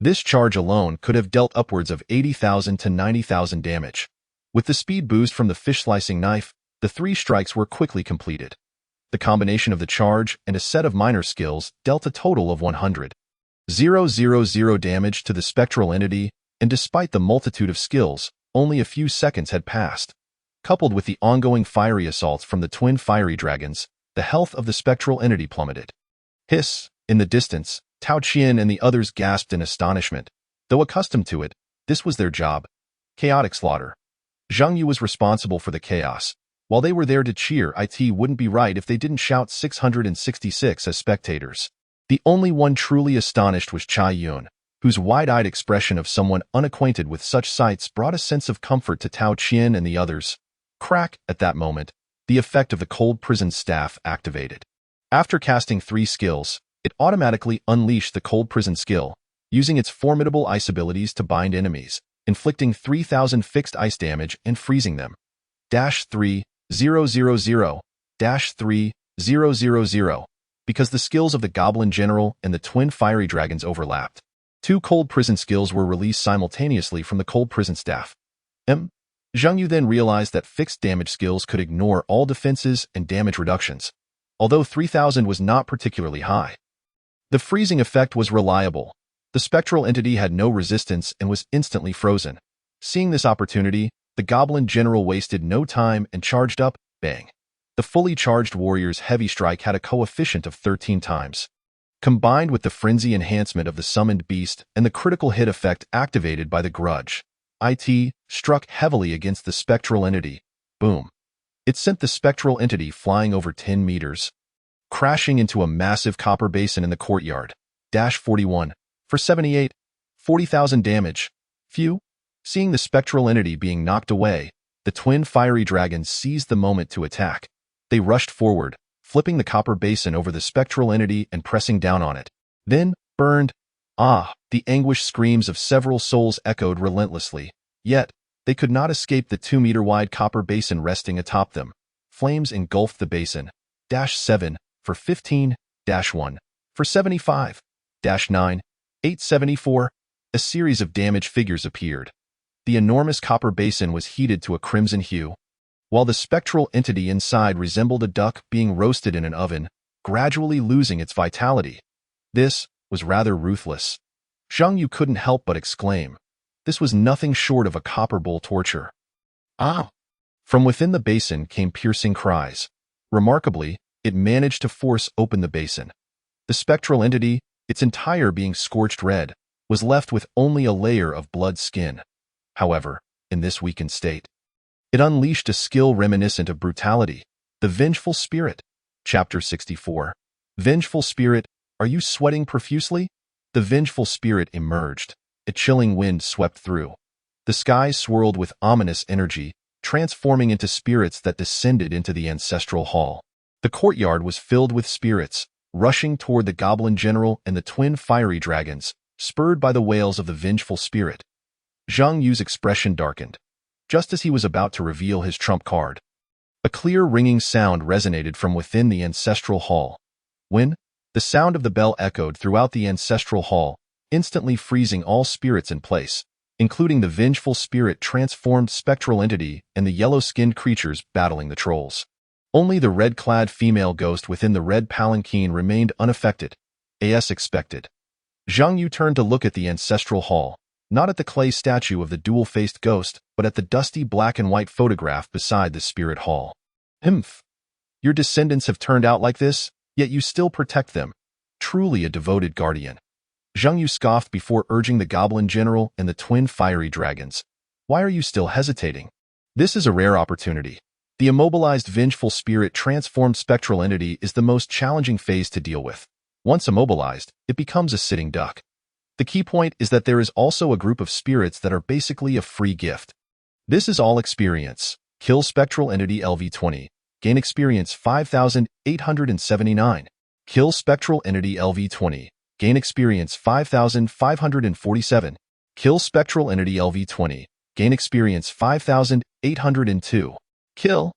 this charge alone could have dealt upwards of 80,000 to 90,000 damage. With the speed boost from the fish-slicing knife, the 3 strikes were quickly completed. The combination of the charge and a set of minor skills dealt a total of 100,000 damage to the spectral entity, and despite the multitude of skills, only a few seconds had passed. Coupled with the ongoing fiery assaults from the twin fiery dragons, the health of the spectral entity plummeted. Hiss! In the distance, Tao Qian and the others gasped in astonishment. Though accustomed to it, this was their job. Chaotic slaughter. Zhang Yu was responsible for the chaos. While they were there to cheer, it wouldn't be right if they didn't shout 666 as spectators. The only one truly astonished was Chai Yun, whose wide-eyed expression of someone unacquainted with such sights brought a sense of comfort to Tao Qian and the others. Crack! At that moment, the effect of the cold prison staff activated. After casting 3 skills, it automatically unleashed the cold prison skill, using its formidable ice abilities to bind enemies, inflicting 3,000 fixed ice damage and freezing them. 3,000, 3,000, because the skills of the Goblin General and the twin fiery dragons overlapped. 2 cold prison skills were released simultaneously from the cold prison staff. Zhang Yu then realized that fixed damage skills could ignore all defenses and damage reductions, although 3,000 was not particularly high. The freezing effect was reliable. The spectral entity had no resistance and was instantly frozen. Seeing this opportunity, the Goblin General wasted no time and charged up. Bang! The fully charged warrior's heavy strike had a coefficient of 13 times. Combined with the frenzy enhancement of the summoned beast and the critical hit effect activated by the grudge, it struck heavily against the spectral entity. Boom! It sent the spectral entity flying over 10 meters, crashing into a massive copper basin in the courtyard. 41, for 78, 40,000 damage. Phew! Seeing the spectral entity being knocked away, the twin fiery dragons seized the moment to attack. They rushed forward, flipping the copper basin over the spectral entity and pressing down on it. Then, burned. Ah! The anguished screams of several souls echoed relentlessly. Yet, they could not escape the 2-meter-wide copper basin resting atop them. Flames engulfed the basin. 7, for 15, 1, for 75, 9, 874. A series of damage figures appeared. The enormous copper basin was heated to a crimson hue, while the spectral entity inside resembled a duck being roasted in an oven, gradually losing its vitality. This was rather ruthless. Zhang Yu couldn't help but exclaim. This was nothing short of a copper bowl torture. Ah! From within the basin came piercing cries. Remarkably, it managed to force open the basin. The spectral entity, its entire being scorched red, was left with only a layer of blood skin. However, in this weakened state, it unleashed a skill reminiscent of brutality. The Vengeful Spirit. Chapter 64. Vengeful Spirit, are you sweating profusely? The Vengeful Spirit emerged. A chilling wind swept through. The sky swirled with ominous energy, transforming into spirits that descended into the ancestral hall. The courtyard was filled with spirits, rushing toward the Goblin General and the twin fiery dragons, spurred by the wails of the Vengeful Spirit. Zhang Yu's expression darkened, just as he was about to reveal his trump card. A clear ringing sound resonated from within the ancestral hall. When the sound of the bell echoed throughout the ancestral hall, instantly freezing all spirits in place, including the Vengeful Spirit transformed spectral entity and the yellow-skinned creatures battling the trolls. Only the red-clad female ghost within the red palanquin remained unaffected, as expected. Zhang Yu turned to look at the ancestral hall, not at the clay statue of the dual-faced ghost, but at the dusty black and white photograph beside the spirit hall. Humph! Your descendants have turned out like this, yet you still protect them. Truly a devoted guardian. Zhang Yu scoffed before urging the Goblin General and the twin fiery dragons. Why are you still hesitating? This is a rare opportunity. The immobilized Vengeful Spirit transformed spectral entity is the most challenging phase to deal with. Once immobilized, it becomes a sitting duck. The key point is that there is also a group of spirits that are basically a free gift. This is all experience. Kill spectral entity LV20. Gain experience 5,879. Kill spectral entity LV20. Gain experience 5,547. Kill spectral entity LV20. Gain experience 5,802. Kill.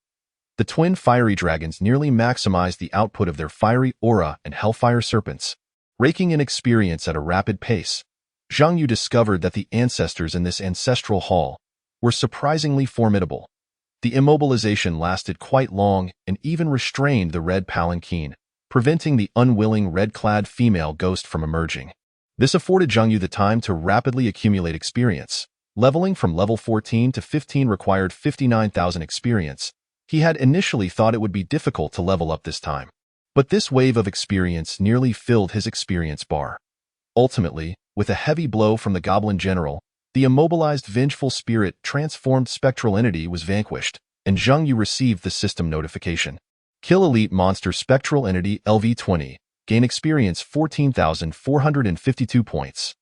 The twin fiery dragons nearly maximized the output of their fiery aura and hellfire serpents, raking in experience at a rapid pace. Zhang Yu discovered that the ancestors in this ancestral hall were surprisingly formidable. The immobilization lasted quite long and even restrained the red palanquin, preventing the unwilling red-clad female ghost from emerging. This afforded Zhang Yu the time to rapidly accumulate experience. Leveling from level 14 to 15 required 59,000 experience. He had initially thought it would be difficult to level up this time, but this wave of experience nearly filled his experience bar. Ultimately, with a heavy blow from the Goblin General, the immobilized Vengeful Spirit transformed spectral entity was vanquished, and Zhang Yu received the system notification. Kill Elite Monster Spectral Entity LV20. Gain experience 14,452 points.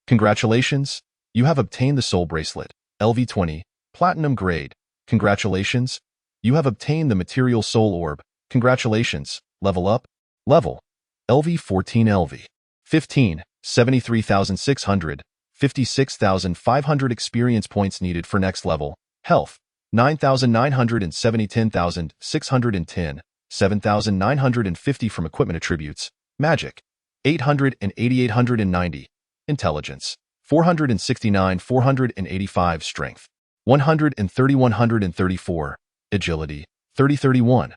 Congratulations! You have obtained the Soul Bracelet, LV20, Platinum Grade. Congratulations! You have obtained the Material Soul Orb. Congratulations! Level up. Level. LV14 LV. 15, 73,600, 56,500 experience points needed for next level. Health. 9,970, 10,610, 7,950 from equipment attributes. Magic. 880, 890. Intelligence. 469, 485 strength. 130, 134. Agility. 30, 31.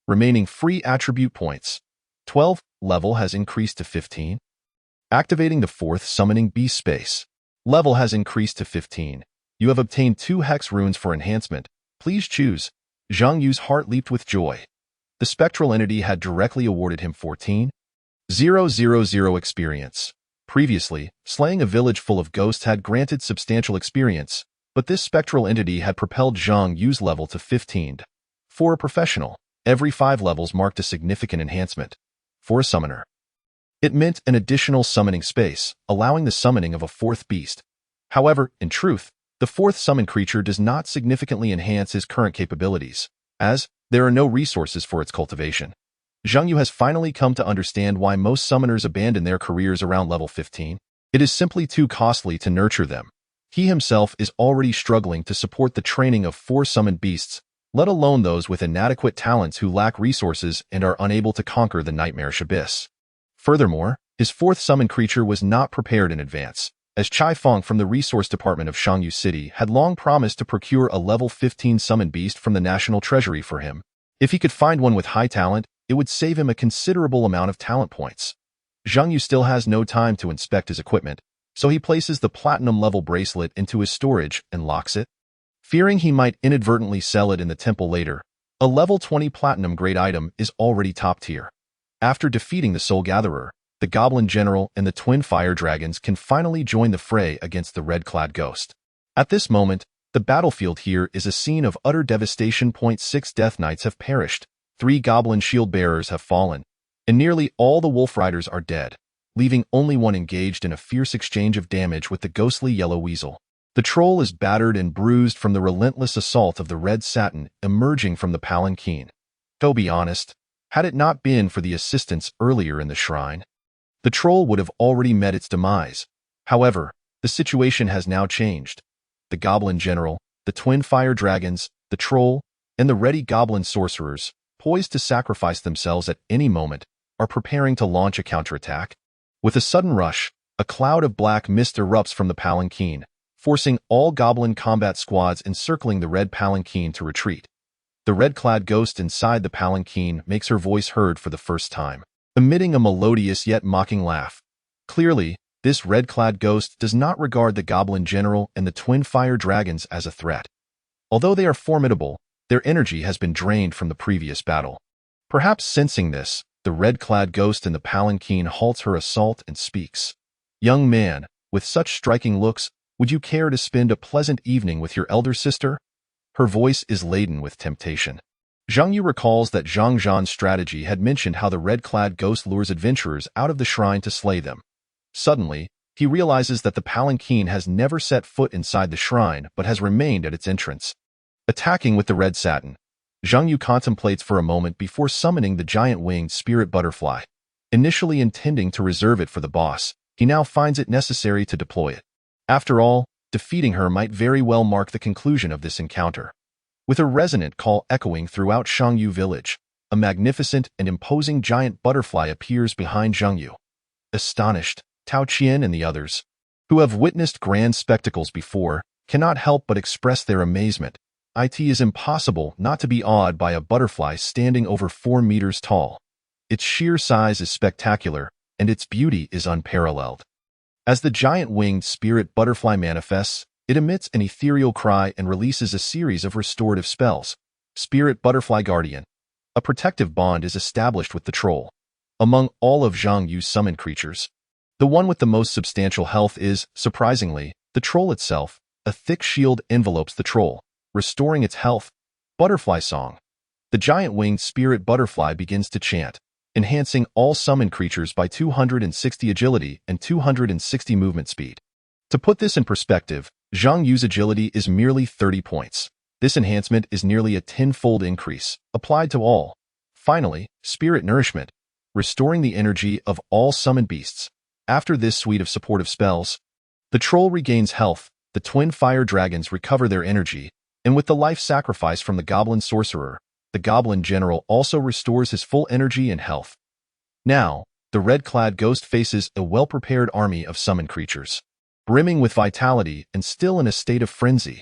Remaining free attribute points. 12. Level has increased to 15. Activating the fourth summoning beast space. Level has increased to 15. You have obtained 2 hex runes for enhancement. Please choose. Zhang Yu's heart leaped with joy. The spectral entity had directly awarded him 14,000 experience. Previously, slaying a village full of ghosts had granted substantial experience, but this spectral entity had propelled Zhang Yu's level to 15. For a professional, every 5 levels marked a significant enhancement. For a summoner, it meant an additional summoning space, allowing the summoning of a 4th beast. However, in truth, the 4th summon creature does not significantly enhance his current capabilities, as there are no resources for its cultivation. Zhang Yu has finally come to understand why most summoners abandon their careers around level 15. It is simply too costly to nurture them. He himself is already struggling to support the training of 4 summoned beasts, let alone those with inadequate talents who lack resources and are unable to conquer the nightmarish abyss. Furthermore, his 4th summon creature was not prepared in advance. as Chai Feng from the resource department of Shangyu City had long promised to procure a level 15 summon beast from the national treasury for him. If he could find one with high talent, it would save him a considerable amount of talent points. Zhang Yu still has no time to inspect his equipment, so he places the platinum-level bracelet into his storage and locks it. Fearing he might inadvertently sell it in the temple later, a level 20 platinum-grade item is already top tier. After defeating the Soul Gatherer, the Goblin General and the Twin Fire Dragons can finally join the fray against the red-clad ghost. At this moment, the battlefield here is a scene of utter devastation. 6 Death Knights have perished, 3 Goblin Shield Bearers have fallen, and nearly all the Wolf Riders are dead, leaving only one engaged in a fierce exchange of damage with the ghostly Yellow Weasel. The troll is battered and bruised from the relentless assault of the Red Satin emerging from the palanquin. To be honest, had it not been for the assistance earlier in the shrine, the troll would have already met its demise. However, the situation has now changed. The Goblin General, the Twin Fire Dragons, the troll, and the ready Goblin Sorcerers, poised to sacrifice themselves at any moment, are preparing to launch a counterattack. With a sudden rush, a cloud of black mist erupts from the palanquin, forcing all Goblin combat squads encircling the red palanquin to retreat. The red-clad ghost inside the palanquin makes her voice heard for the first time, emitting a melodious yet mocking laugh. Clearly, this red-clad ghost does not regard the Goblin General and the Twin Fire Dragons as a threat. Although they are formidable, their energy has been drained from the previous battle. Perhaps sensing this, the red-clad ghost in the palanquin halts her assault and speaks. "Young man, with such striking looks, would you care to spend a pleasant evening with your elder sister?" Her voice is laden with temptation. Zhang Yu recalls that Zhang Zhan's strategy had mentioned how the red-clad ghost lures adventurers out of the shrine to slay them. Suddenly, he realizes that the palanquin has never set foot inside the shrine but has remained at its entrance. Attacking with the red satin, Zhang Yu contemplates for a moment before summoning the giant-winged spirit butterfly. Initially intending to reserve it for the boss, he now finds it necessary to deploy it. After all, defeating her might very well mark the conclusion of this encounter. With a resonant call echoing throughout Shangyu village, a magnificent and imposing giant butterfly appears behind Zhang Yu. Astonished, Tao Qian and the others, who have witnessed grand spectacles before, cannot help but express their amazement. It is impossible not to be awed by a butterfly standing over 4 meters tall. Its sheer size is spectacular, and its beauty is unparalleled. As the giant-winged spirit butterfly manifests, it emits an ethereal cry and releases a series of restorative spells. Spirit Butterfly Guardian. A protective bond is established with the troll. Among all of Zhang Yu's summoned creatures, the one with the most substantial health is, surprisingly, the troll itself. A thick shield envelopes the troll, restoring its health. Butterfly Song. The giant-winged spirit butterfly begins to chant, enhancing all summoned creatures by 260 agility and 260 movement speed. To put this in perspective, Zhang Yu's agility is merely 30 points. This enhancement is nearly a 10-fold increase, applied to all. Finally, Spirit Nourishment, restoring the energy of all summoned beasts. After this suite of supportive spells, the troll regains health, the Twin Fire Dragons recover their energy, and with the life sacrifice from the Goblin Sorcerer, the Goblin General also restores his full energy and health. Now, the red-clad ghost faces a well-prepared army of summoned creatures, brimming with vitality and still in a state of frenzy.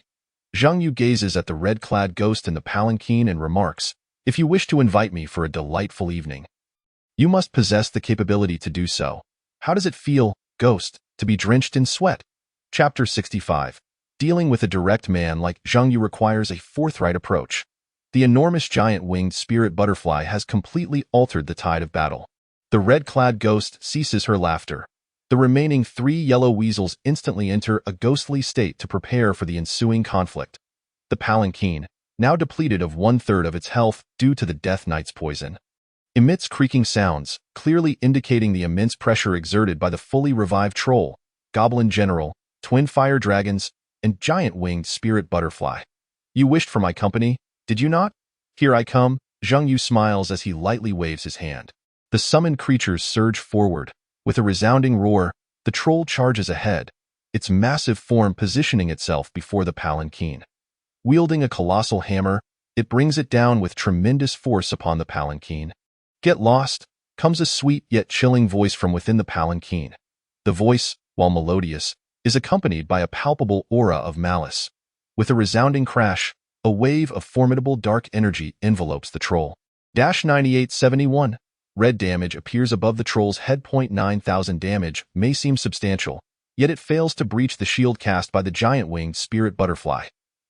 Zhang Yu gazes at the red-clad ghost in the palanquin and remarks, "If you wish to invite me for a delightful evening, you must possess the capability to do so. How does it feel, ghost, to be drenched in sweat?" Chapter 65. Dealing with a direct man like Zhang Yu requires a forthright approach. The enormous giant-winged spirit butterfly has completely altered the tide of battle. The red-clad ghost ceases her laughter. The remaining 3 yellow weasels instantly enter a ghostly state to prepare for the ensuing conflict. The palanquin, now depleted of 1/3 of its health due to the Death Knight's poison, emits creaking sounds, clearly indicating the immense pressure exerted by the fully revived troll, Goblin General, Twin Fire Dragons, and giant-winged spirit butterfly. "You wished for my company, did you not? Here I come." Zhang Yu smiles as he lightly waves his hand. The summoned creatures surge forward. With a resounding roar, the troll charges ahead, its massive form positioning itself before the palanquin. Wielding a colossal hammer, it brings it down with tremendous force upon the palanquin. "Get lost," comes a sweet yet chilling voice from within the palanquin. The voice, while melodious, is accompanied by a palpable aura of malice. With a resounding crash, a wave of formidable dark energy envelopes the troll. 9871. Red damage appears above the troll's head. 9,000 damage may seem substantial, yet it fails to breach the shield cast by the giant-winged spirit butterfly.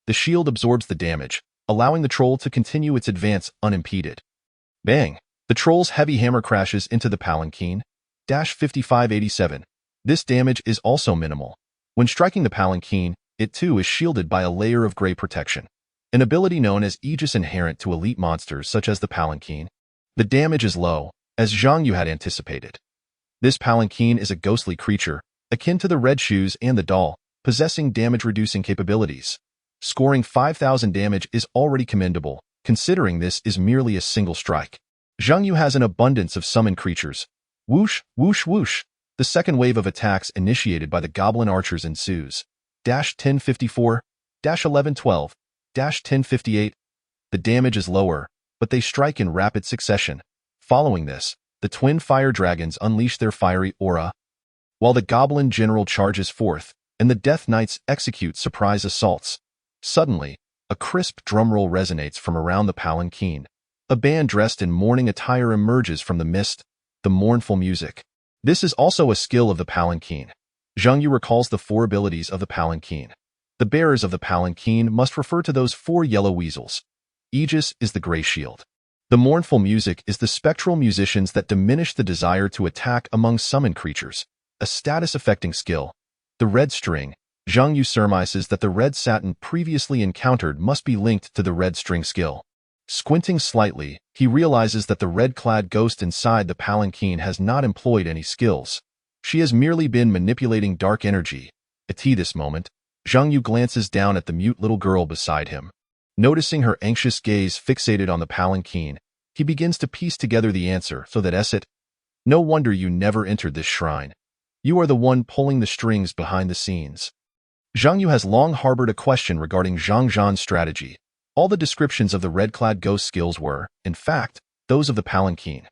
The shield absorbs the damage, allowing the troll to continue its advance unimpeded. Bang! The troll's heavy hammer crashes into the palanquin. 5587. This damage is also minimal. When striking the palanquin, it too is shielded by a layer of gray protection, an ability known as Aegis inherent to elite monsters such as the palanquin. The damage is low, as Zhang Yu had anticipated. This palanquin is a ghostly creature, akin to the red shoes and the doll, possessing damage-reducing capabilities. Scoring 5,000 damage is already commendable, considering this is merely a single strike. Zhang Yu has an abundance of summoned creatures. Whoosh, whoosh, whoosh. The second wave of attacks initiated by the goblin archers ensues. 1054, 1112, 1058. The damage is lower, but they strike in rapid succession. Following this, the twin fire dragons unleash their fiery aura, while the goblin general charges forth, and the death knights execute surprise assaults. Suddenly, a crisp drumroll resonates from around the palanquin. A band dressed in mourning attire emerges from the mist, the mournful music. This is also a skill of the palanquin. Zhang Yu recalls the 4 abilities of the palanquin. The bearers of the palanquin must refer to those 4 yellow weasels. Aegis is the gray shield. The mournful music is the spectral musicians that diminish the desire to attack among summoned creatures, a status-affecting skill. The red string. Zhang Yu surmises that the red satin previously encountered must be linked to the red string skill. Squinting slightly, he realizes that the red-clad ghost inside the palanquin has not employed any skills. She has merely been manipulating dark energy. At this moment, Zhang Yu glances down at the mute little girl beside him. Noticing her anxious gaze fixated on the palanquin, he begins to piece together the answer so that Esset, no wonder you never entered this shrine. You are the one pulling the strings behind the scenes. Zhang Yu has long harbored a question regarding Zhang Zhan's strategy. All the descriptions of the red-clad ghost skills were, in fact, those of the palanquin.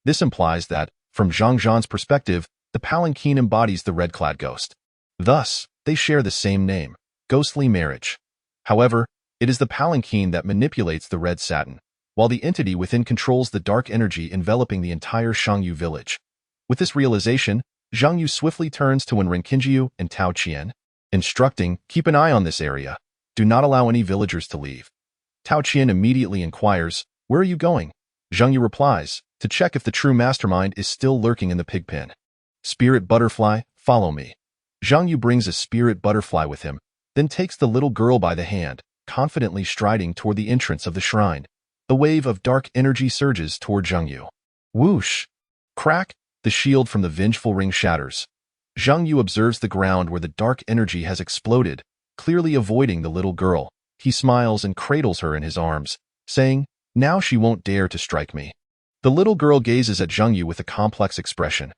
This implies that, from Zhang Zhan's perspective, the palanquin embodies the red-clad ghost. Thus, they share the same name, ghostly marriage. However, it is the palanquin that manipulates the red satin, while the entity within controls the dark energy enveloping the entire Shangyu village. With this realization, Zhang Yu swiftly turns to Wenrinkinjiu and Tao Qian, instructing, keep an eye on this area. Do not allow any villagers to leave. Tao Qian immediately inquires, where are you going? Zhang Yu replies, to check if the true mastermind is still lurking in the pigpen. Spirit butterfly, follow me. Zhang Yu brings a spirit butterfly with him, then takes the little girl by the hand, confidently striding toward the entrance of the shrine. A wave of dark energy surges toward Zhang Yu. Whoosh! Crack! The shield from the vengeful ring shatters. Zhang Yu observes the ground where the dark energy has exploded, clearly avoiding the little girl. He smiles and cradles her in his arms, saying, now she won't dare to strike me. The little girl gazes at Zhang Yu with a complex expression.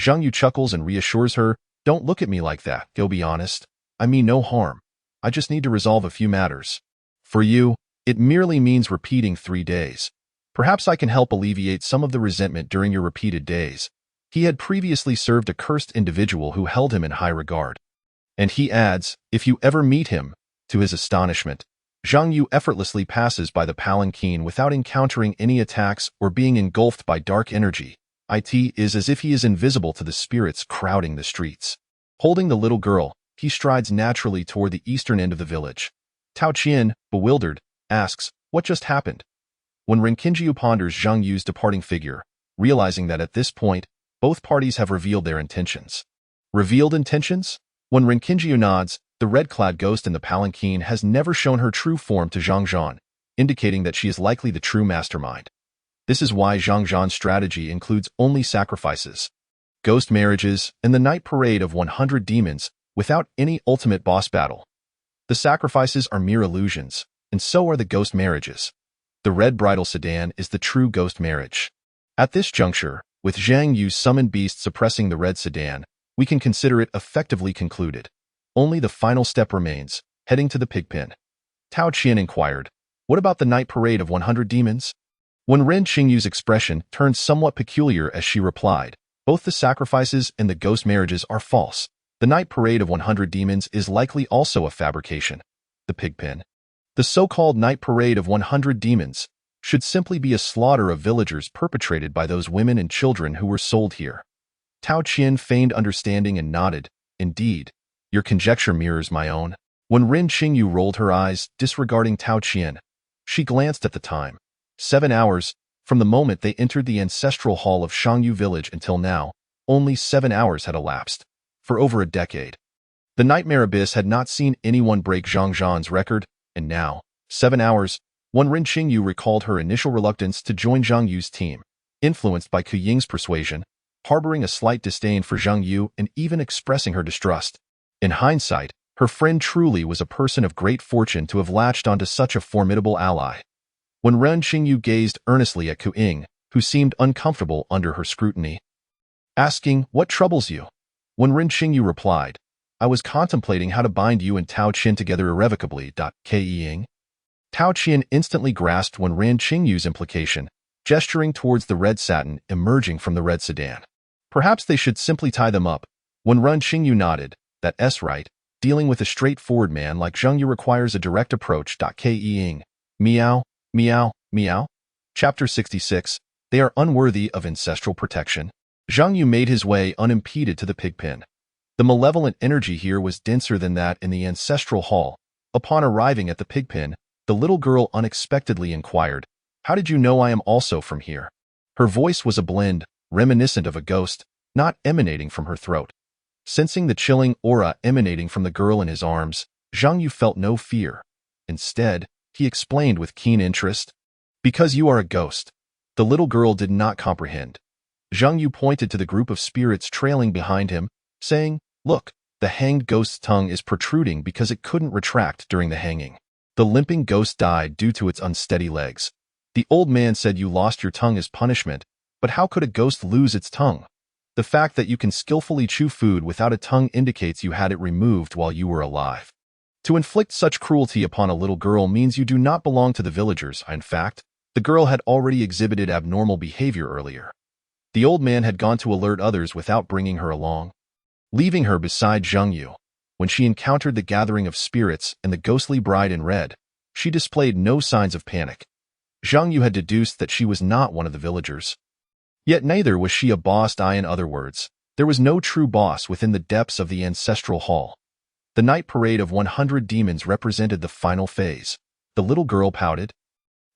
Zhang Yu chuckles and reassures her, don't look at me like that, go be honest. I mean no harm. I just need to resolve a few matters. For you, it merely means repeating 3 days. Perhaps I can help alleviate some of the resentment during your repeated days. He had previously served a cursed individual who held him in high regard. And he adds, if you ever meet him. To his astonishment, Zhang Yu effortlessly passes by the palanquin without encountering any attacks or being engulfed by dark energy. It is as if he is invisible to the spirits crowding the streets. Holding the little girl, he strides naturally toward the eastern end of the village. Tao Qian, bewildered, asks, what just happened? When Renkinjiu ponders Zhang Yu's departing figure, realizing that at this point, both parties have revealed their intentions. Revealed intentions? When Renkinjiu nods, the red-clad ghost in the palanquin has never shown her true form to Zhang Zhan, indicating that she is likely the true mastermind. This is why Zhang Zhan's strategy includes only sacrifices, ghost marriages, and the night parade of 100 demons without any ultimate boss battle. The sacrifices are mere illusions, and so are the ghost marriages. The red bridal sedan is the true ghost marriage. At this juncture, with Zhang Yu's summoned beast suppressing the red sedan, we can consider it effectively concluded. Only the final step remains, heading to the pigpen. Tao Qian inquired, what about the night parade of 100 demons? When Ren Qingyu's expression turned somewhat peculiar as she replied, both the sacrifices and the ghost marriages are false. The The night parade of 100 demons is likely also a fabrication. The pigpen. The so-called night parade of 100 demons should simply be a slaughter of villagers perpetrated by those women and children who were sold here. Tao Qian feigned understanding and nodded. Indeed, your conjecture mirrors my own. When Ren Qingyu rolled her eyes, disregarding Tao Qian, she glanced at the time. 7 hours, from the moment they entered the ancestral hall of Shangyu village until now, only 7 hours had elapsed. For over a decade. The Nightmare Abyss had not seen anyone break Zhang Zhan's record, and now, 7 hours, when Ren Qingyu recalled her initial reluctance to join Zhang Yu's team, influenced by Ku Ying's persuasion, harboring a slight disdain for Zhang Yu and even expressing her distrust. In hindsight, her friend truly was a person of great fortune to have latched onto such a formidable ally. When Ren Qingyu gazed earnestly at Ku Ying, who seemed uncomfortable under her scrutiny, asking, "What troubles you?" When Ren Qingyu replied, "I was contemplating how to bind you and Tao Qian together irrevocably." Ke Ying. Tao Qian instantly grasped when Ren Qingyu's implication, gesturing towards the red satin emerging from the red sedan. Perhaps they should simply tie them up. When Ren Qingyu nodded, "That's right. Dealing with a straightforward man like Zhang Yu requires a direct approach." Ke Ying. Meow, meow, meow. Chapter 66. They are unworthy of ancestral protection. Zhang Yu made his way unimpeded to the pigpen. The malevolent energy here was denser than that in the ancestral hall. Upon arriving at the pigpen, the little girl unexpectedly inquired, "How did you know I am also from here?" Her voice was a blend, reminiscent of a ghost, not emanating from her throat. Sensing the chilling aura emanating from the girl in his arms, Zhang Yu felt no fear. Instead, he explained with keen interest, "Because you are a ghost." The little girl did not comprehend. Zhang Yu pointed to the group of spirits trailing behind him, saying, "Look, the hanged ghost's tongue is protruding because it couldn't retract during the hanging. The limping ghost died due to its unsteady legs. The old man said you lost your tongue as punishment, but how could a ghost lose its tongue? The fact that you can skillfully chew food without a tongue indicates you had it removed while you were alive. To inflict such cruelty upon a little girl means you do not belong to the villagers." In fact, the girl had already exhibited abnormal behavior earlier. The old man had gone to alert others without bringing her along, leaving her beside Zhang Yu. When she encountered the gathering of spirits and the ghostly bride in red, she displayed no signs of panic. Zhang Yu had deduced that she was not one of the villagers. Yet neither was she a boss. In other words, there was no true boss within the depths of the ancestral hall. The night parade of 100 demons represented the final phase. The little girl pouted.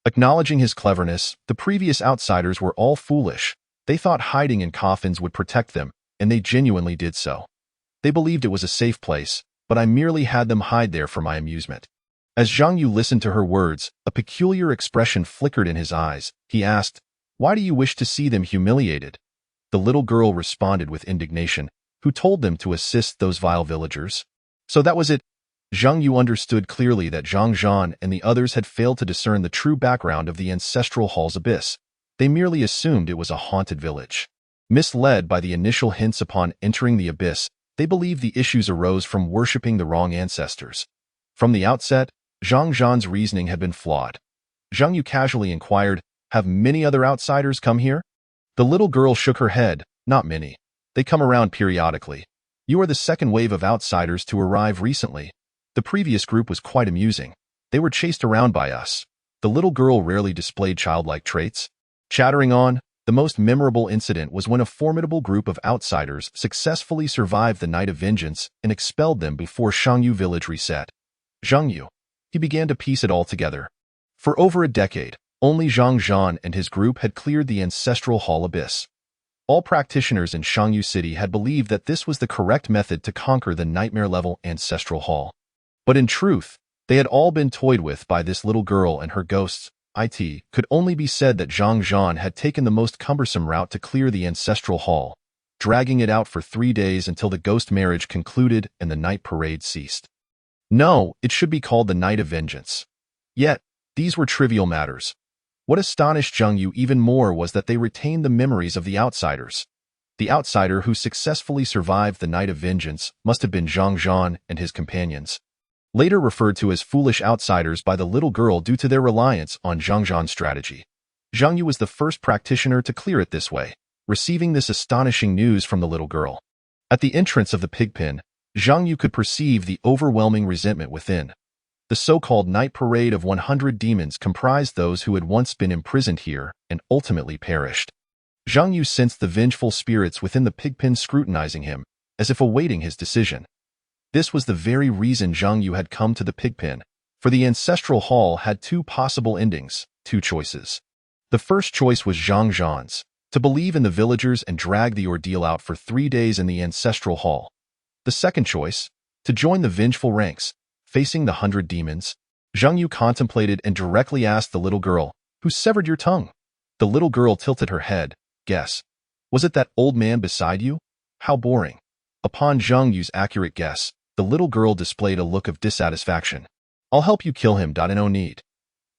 Acknowledging his cleverness, the previous outsiders were all foolish. They thought hiding in coffins would protect them, and they genuinely did so. They believed it was a safe place, but I merely had them hide there for my amusement. As Zhang Yu listened to her words, a peculiar expression flickered in his eyes. He asked, "Why do you wish to see them humiliated?" The little girl responded with indignation, "Who told them to assist those vile villagers?" So that was it. Zhang Yu understood clearly that Zhang Zhan and the others had failed to discern the true background of the ancestral hall's abyss. They merely assumed it was a haunted village. Misled by the initial hints upon entering the abyss, they believed the issues arose from worshipping the wrong ancestors. From the outset, Zhang Zhan's reasoning had been flawed. Zhang Yu casually inquired, "Have many other outsiders come here?" The little girl shook her head, "Not many. They come around periodically. You are the second wave of outsiders to arrive recently. The previous group was quite amusing. They were chased around by us." The little girl rarely displayed childlike traits. Chattering on, the most memorable incident was when a formidable group of outsiders successfully survived the Night of Vengeance and expelled them before Shangyu village reset. Zhang Yu. He began to piece it all together. For over a decade, only Zhang Zhan and his group had cleared the ancestral hall abyss. All practitioners in Shangyu City had believed that this was the correct method to conquer the nightmare-level ancestral hall. But in truth, they had all been toyed with by this little girl and her ghosts. It could only be said that Zhang Zhan had taken the most cumbersome route to clear the ancestral hall, dragging it out for 3 days until the ghost marriage concluded and the night parade ceased. No, it should be called the Night of Vengeance. Yet, these were trivial matters. What astonished Zhang Yu even more was that they retained the memories of the outsiders. The outsider who successfully survived the Night of Vengeance must have been Zhang Zhan and his companions, later referred to as foolish outsiders by the little girl due to their reliance on Zhang Zhan's strategy. Zhang Yu was the first practitioner to clear it this way, receiving this astonishing news from the little girl. At the entrance of the pigpen, Zhang Yu could perceive the overwhelming resentment within. The so-called night parade of 100 demons comprised those who had once been imprisoned here and ultimately perished. Zhang Yu sensed the vengeful spirits within the pigpen scrutinizing him, as if awaiting his decision. This was the very reason Zhang Yu had come to the pigpen, for the ancestral hall had two possible endings, two choices. The first choice was Zhang Zhan's, to believe in the villagers and drag the ordeal out for 3 days in the ancestral hall. The second choice, to join the vengeful ranks, facing the 100 demons. Zhang Yu contemplated and directly asked the little girl, "Who severed your tongue?" The little girl tilted her head. "Guess. Was it that old man beside you? How boring." Upon Zhang Yu's accurate guess, the little girl displayed a look of dissatisfaction. "I'll help you kill him. No need."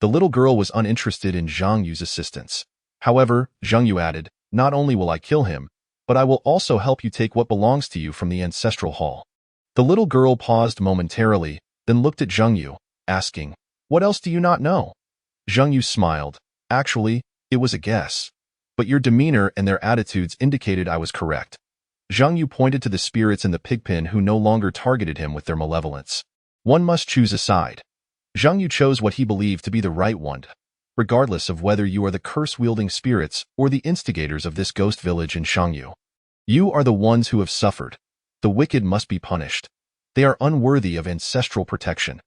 The little girl was uninterested in Zhang Yu's assistance. However, Zhang Yu added, "Not only will I kill him, but I will also help you take what belongs to you from the ancestral hall." The little girl paused momentarily, then looked at Zhang Yu, asking, "What else do you not know?" Zhang Yu smiled. "Actually, it was a guess. But your demeanor and their attitudes indicated I was correct." Zhang Yu pointed to the spirits in the pigpen who no longer targeted him with their malevolence. One must choose a side. Zhang Yu chose what he believed to be the right one, regardless of whether you are the curse-wielding spirits or the instigators of this ghost village in Shangyu. You are the ones who have suffered. The wicked must be punished. They are unworthy of ancestral protection.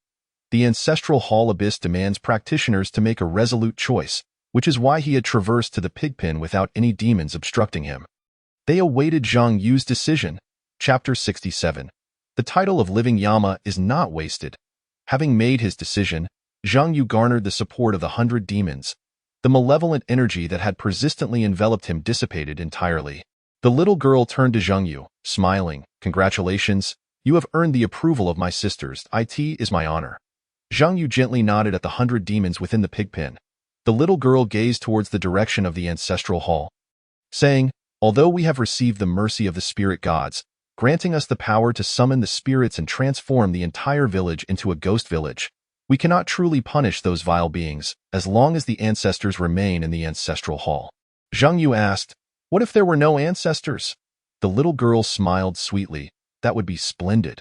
The ancestral hall abyss demands practitioners to make a resolute choice, which is why he had traversed to the pigpen without any demons obstructing him. They awaited Zhang Yu's decision. Chapter 67. The title of Living Yama is not wasted. Having made his decision, Zhang Yu garnered the support of the 100 demons. The malevolent energy that had persistently enveloped him dissipated entirely. The little girl turned to Zhang Yu, smiling. "Congratulations, you have earned the approval of my sisters. It is my honor." Zhang Yu gently nodded at the 100 demons within the pigpen. The little girl gazed towards the direction of the ancestral hall, saying, "Although we have received the mercy of the spirit gods, granting us the power to summon the spirits and transform the entire village into a ghost village, we cannot truly punish those vile beings as long as the ancestors remain in the ancestral hall." Zhang Yu asked, "What if there were no ancestors?" The little girl smiled sweetly. "That would be splendid.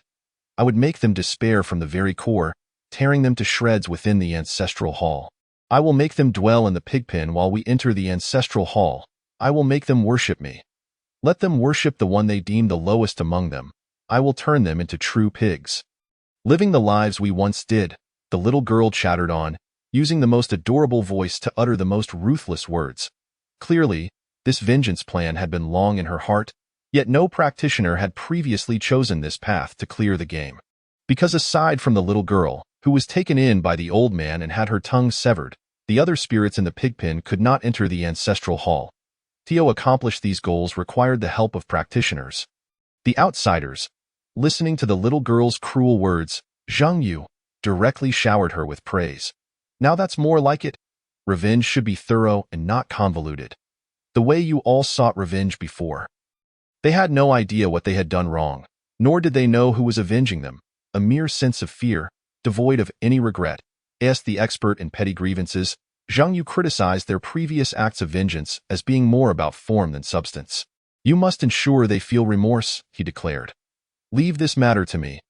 I would make them despair from the very core, tearing them to shreds within the ancestral hall. I will make them dwell in the pigpen while we enter the ancestral hall. I will make them worship me. Let them worship the one they deem the lowest among them. I will turn them into true pigs." Living the lives we once did, the little girl chattered on, using the most adorable voice to utter the most ruthless words. Clearly, this vengeance plan had been long in her heart, yet no practitioner had previously chosen this path to clear the game. Because aside from the little girl, who was taken in by the old man and had her tongue severed, the other spirits in the pigpen could not enter the ancestral hall. To accomplish these goals required the help of practitioners. The outsiders, listening to the little girl's cruel words, Zhang Yu directly showered her with praise. "Now that's more like it. Revenge should be thorough and not convoluted. The way you all sought revenge before." They had no idea what they had done wrong, nor did they know who was avenging them. A mere sense of fear, devoid of any regret. As the expert in petty grievances, Zhang Yu criticized their previous acts of vengeance as being more about form than substance. "You must ensure they feel remorse," he declared. "Leave this matter to me."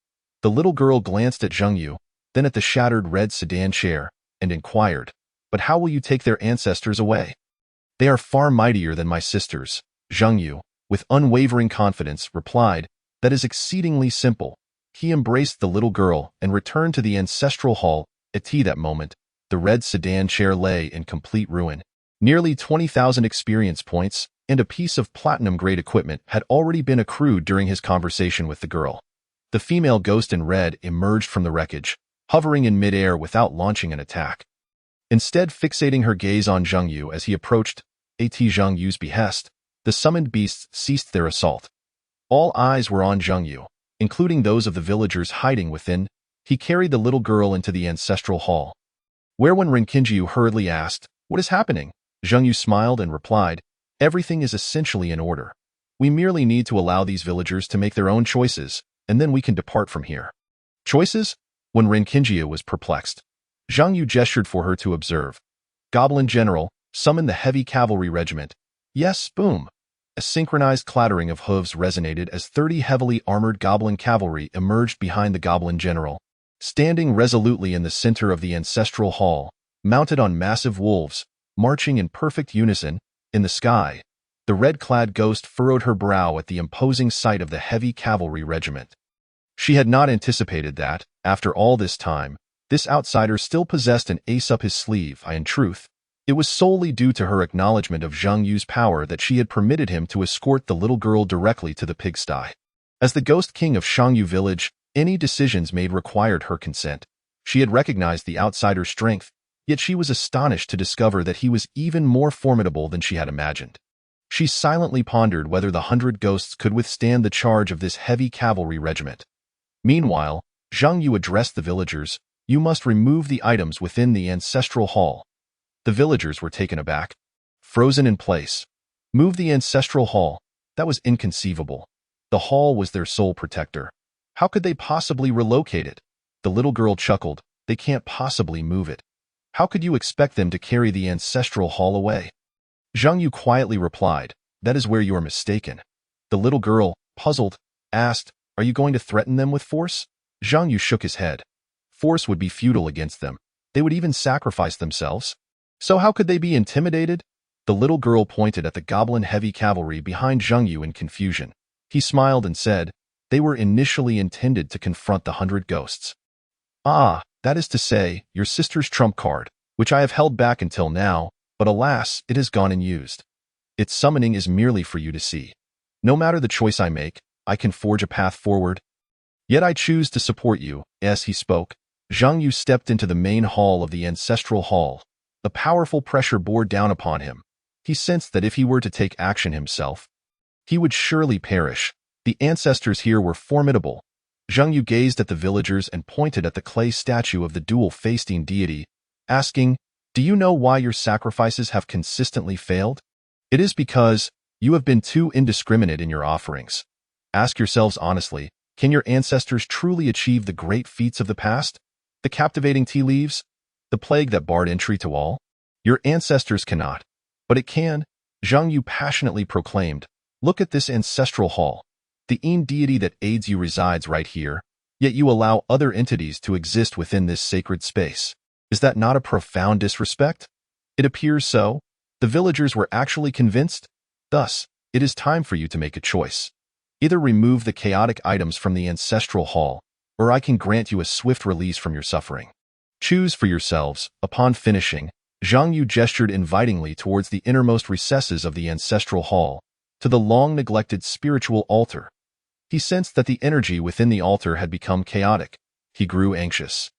The little girl glanced at Zhang Yu, then at the shattered red sedan chair, and inquired, "But how will you take their ancestors away?" "They are far mightier than my sisters," Zhang Yu, with unwavering confidence, replied. "That is exceedingly simple." He embraced the little girl and returned to the ancestral hall. At that moment, the red sedan chair lay in complete ruin. Nearly 20,000 experience points and a piece of platinum-grade equipment had already been accrued during his conversation with the girl. The female ghost in red emerged from the wreckage, hovering in midair without launching an attack. Instead, fixating her gaze on Zhang Yu as he approached, at Zhang Yu's behest, the summoned beasts ceased their assault. All eyes were on Zhang Yu, including those of the villagers hiding within. He carried the little girl into the ancestral hall, where when Renkinjiu hurriedly asked, "What is happening?" Zhang Yu smiled and replied, "Everything is essentially in order. We merely need to allow these villagers to make their own choices, and then we can depart from here." "Choices?" When Renkinjiu was perplexed, Zhang Yu gestured for her to observe. "Goblin General, summon the heavy cavalry regiment." "Yes, boom." A synchronized clattering of hooves resonated as 30 heavily armored goblin cavalry emerged behind the goblin general. Standing resolutely in the center of the ancestral hall, mounted on massive wolves, marching in perfect unison, in the sky, the red-clad ghost furrowed her brow at the imposing sight of the heavy cavalry regiment. She had not anticipated that, after all this time, this outsider still possessed an ace up his sleeve. In truth, it was solely due to her acknowledgement of Zhang Yu's power that she had permitted him to escort the little girl directly to the pigsty. As the ghost king of Shangyu village, any decisions made required her consent. She had recognized the outsider's strength, yet she was astonished to discover that he was even more formidable than she had imagined. She silently pondered whether the 100 ghosts could withstand the charge of this heavy cavalry regiment. Meanwhile, Zhang Yu addressed the villagers. You must remove the items within the ancestral hall. The villagers were taken aback. Frozen in place. Move the ancestral hall. That was inconceivable. The hall was their sole protector. How could they possibly relocate it? The little girl chuckled. They can't possibly move it. How could you expect them to carry the ancestral hall away? Zhang Yu quietly replied, that is where you are mistaken. The little girl, puzzled, asked, are you going to threaten them with force? Zhang Yu shook his head. Force would be futile against them. They would even sacrifice themselves. So how could they be intimidated? The little girl pointed at the goblin heavy cavalry behind Zhang Yu in confusion. He smiled and said, they were initially intended to confront the 100 ghosts. Ah, that is to say, your sister's trump card, which I have held back until now, but alas, it has gone unused. Its summoning is merely for you to see. No matter the choice I make, I can forge a path forward. Yet I choose to support you. As he spoke, Zhang Yu stepped into the main hall of the ancestral hall. A powerful pressure bore down upon him. He sensed that if he were to take action himself, he would surely perish. The ancestors here were formidable. Zhang Yu gazed at the villagers and pointed at the clay statue of the dual-facing deity, asking, do you know why your sacrifices have consistently failed? It is because you have been too indiscriminate in your offerings. Ask yourselves honestly, can your ancestors truly achieve the great feats of the past? The captivating tea leaves? The plague that barred entry to all? Your ancestors cannot. But it can, Zhang Yu passionately proclaimed. Look at this ancestral hall. The Yin deity that aids you resides right here, yet you allow other entities to exist within this sacred space. Is that not a profound disrespect? It appears so. The villagers were actually convinced. Thus, it is time for you to make a choice. Either remove the chaotic items from the ancestral hall, or I can grant you a swift release from your suffering. Choose for yourselves. Upon finishing, Zhang Yu gestured invitingly towards the innermost recesses of the ancestral hall, to the long-neglected spiritual altar. He sensed that the energy within the altar had become chaotic. He grew anxious.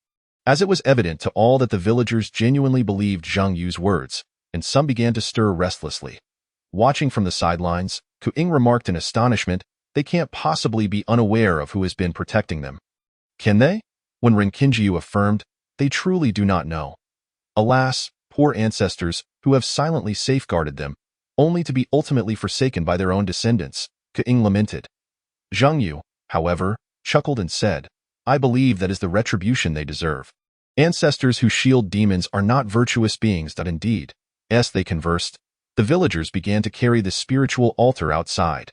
As it was evident to all that the villagers genuinely believed Zhang Yu's words, and some began to stir restlessly. Watching from the sidelines, Ku-Ying remarked in astonishment, they can't possibly be unaware of who has been protecting them. Can they? When Renkinjiu affirmed, they truly do not know. Alas, poor ancestors who have silently safeguarded them, only to be ultimately forsaken by their own descendants, Ku-Ying lamented. Zhang Yu, however, chuckled and said, I believe that is the retribution they deserve. Ancestors who shield demons are not virtuous beings. Indeed, as they conversed, the villagers began to carry the spiritual altar outside.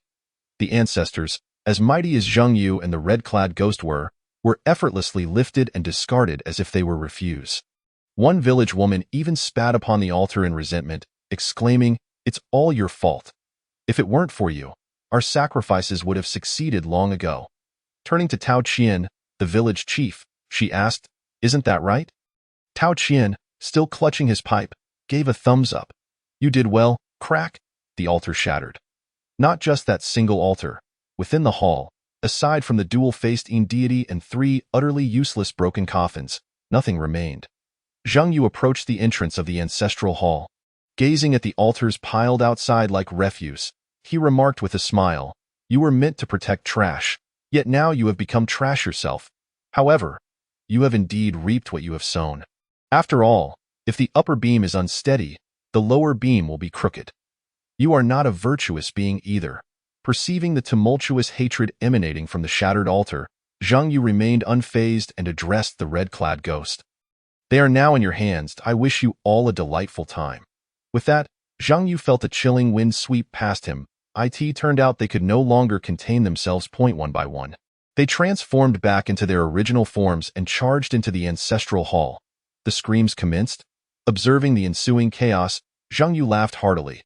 The ancestors, as mighty as Zhang Yu and the red-clad ghost were effortlessly lifted and discarded as if they were refuse. One village woman even spat upon the altar in resentment, exclaiming, it's all your fault. If it weren't for you, our sacrifices would have succeeded long ago. Turning to Tao Qian, the village chief, she asked, isn't that right? Tao Qian, still clutching his pipe, gave a thumbs up. You did well, crack. The altar shattered. Not just that single altar. Within the hall, aside from the dual-faced Yin deity and 3 utterly useless broken coffins, nothing remained. Zhang Yu approached the entrance of the ancestral hall. Gazing at the altars piled outside like refuse, he remarked with a smile, you were meant to protect trash, yet now you have become trash yourself. However, you have indeed reaped what you have sown. After all, if the upper beam is unsteady, the lower beam will be crooked. You are not a virtuous being either. Perceiving the tumultuous hatred emanating from the shattered altar, Zhang Yu remained unfazed and addressed the red-clad ghost. They are now in your hands. I wish you all a delightful time. With that, Zhang Yu felt a chilling wind sweep past him. It turned out they could no longer contain themselves. One by one, they transformed back into their original forms and charged into the ancestral hall. The screams commenced. Observing the ensuing chaos, Zhang Yu laughed heartily.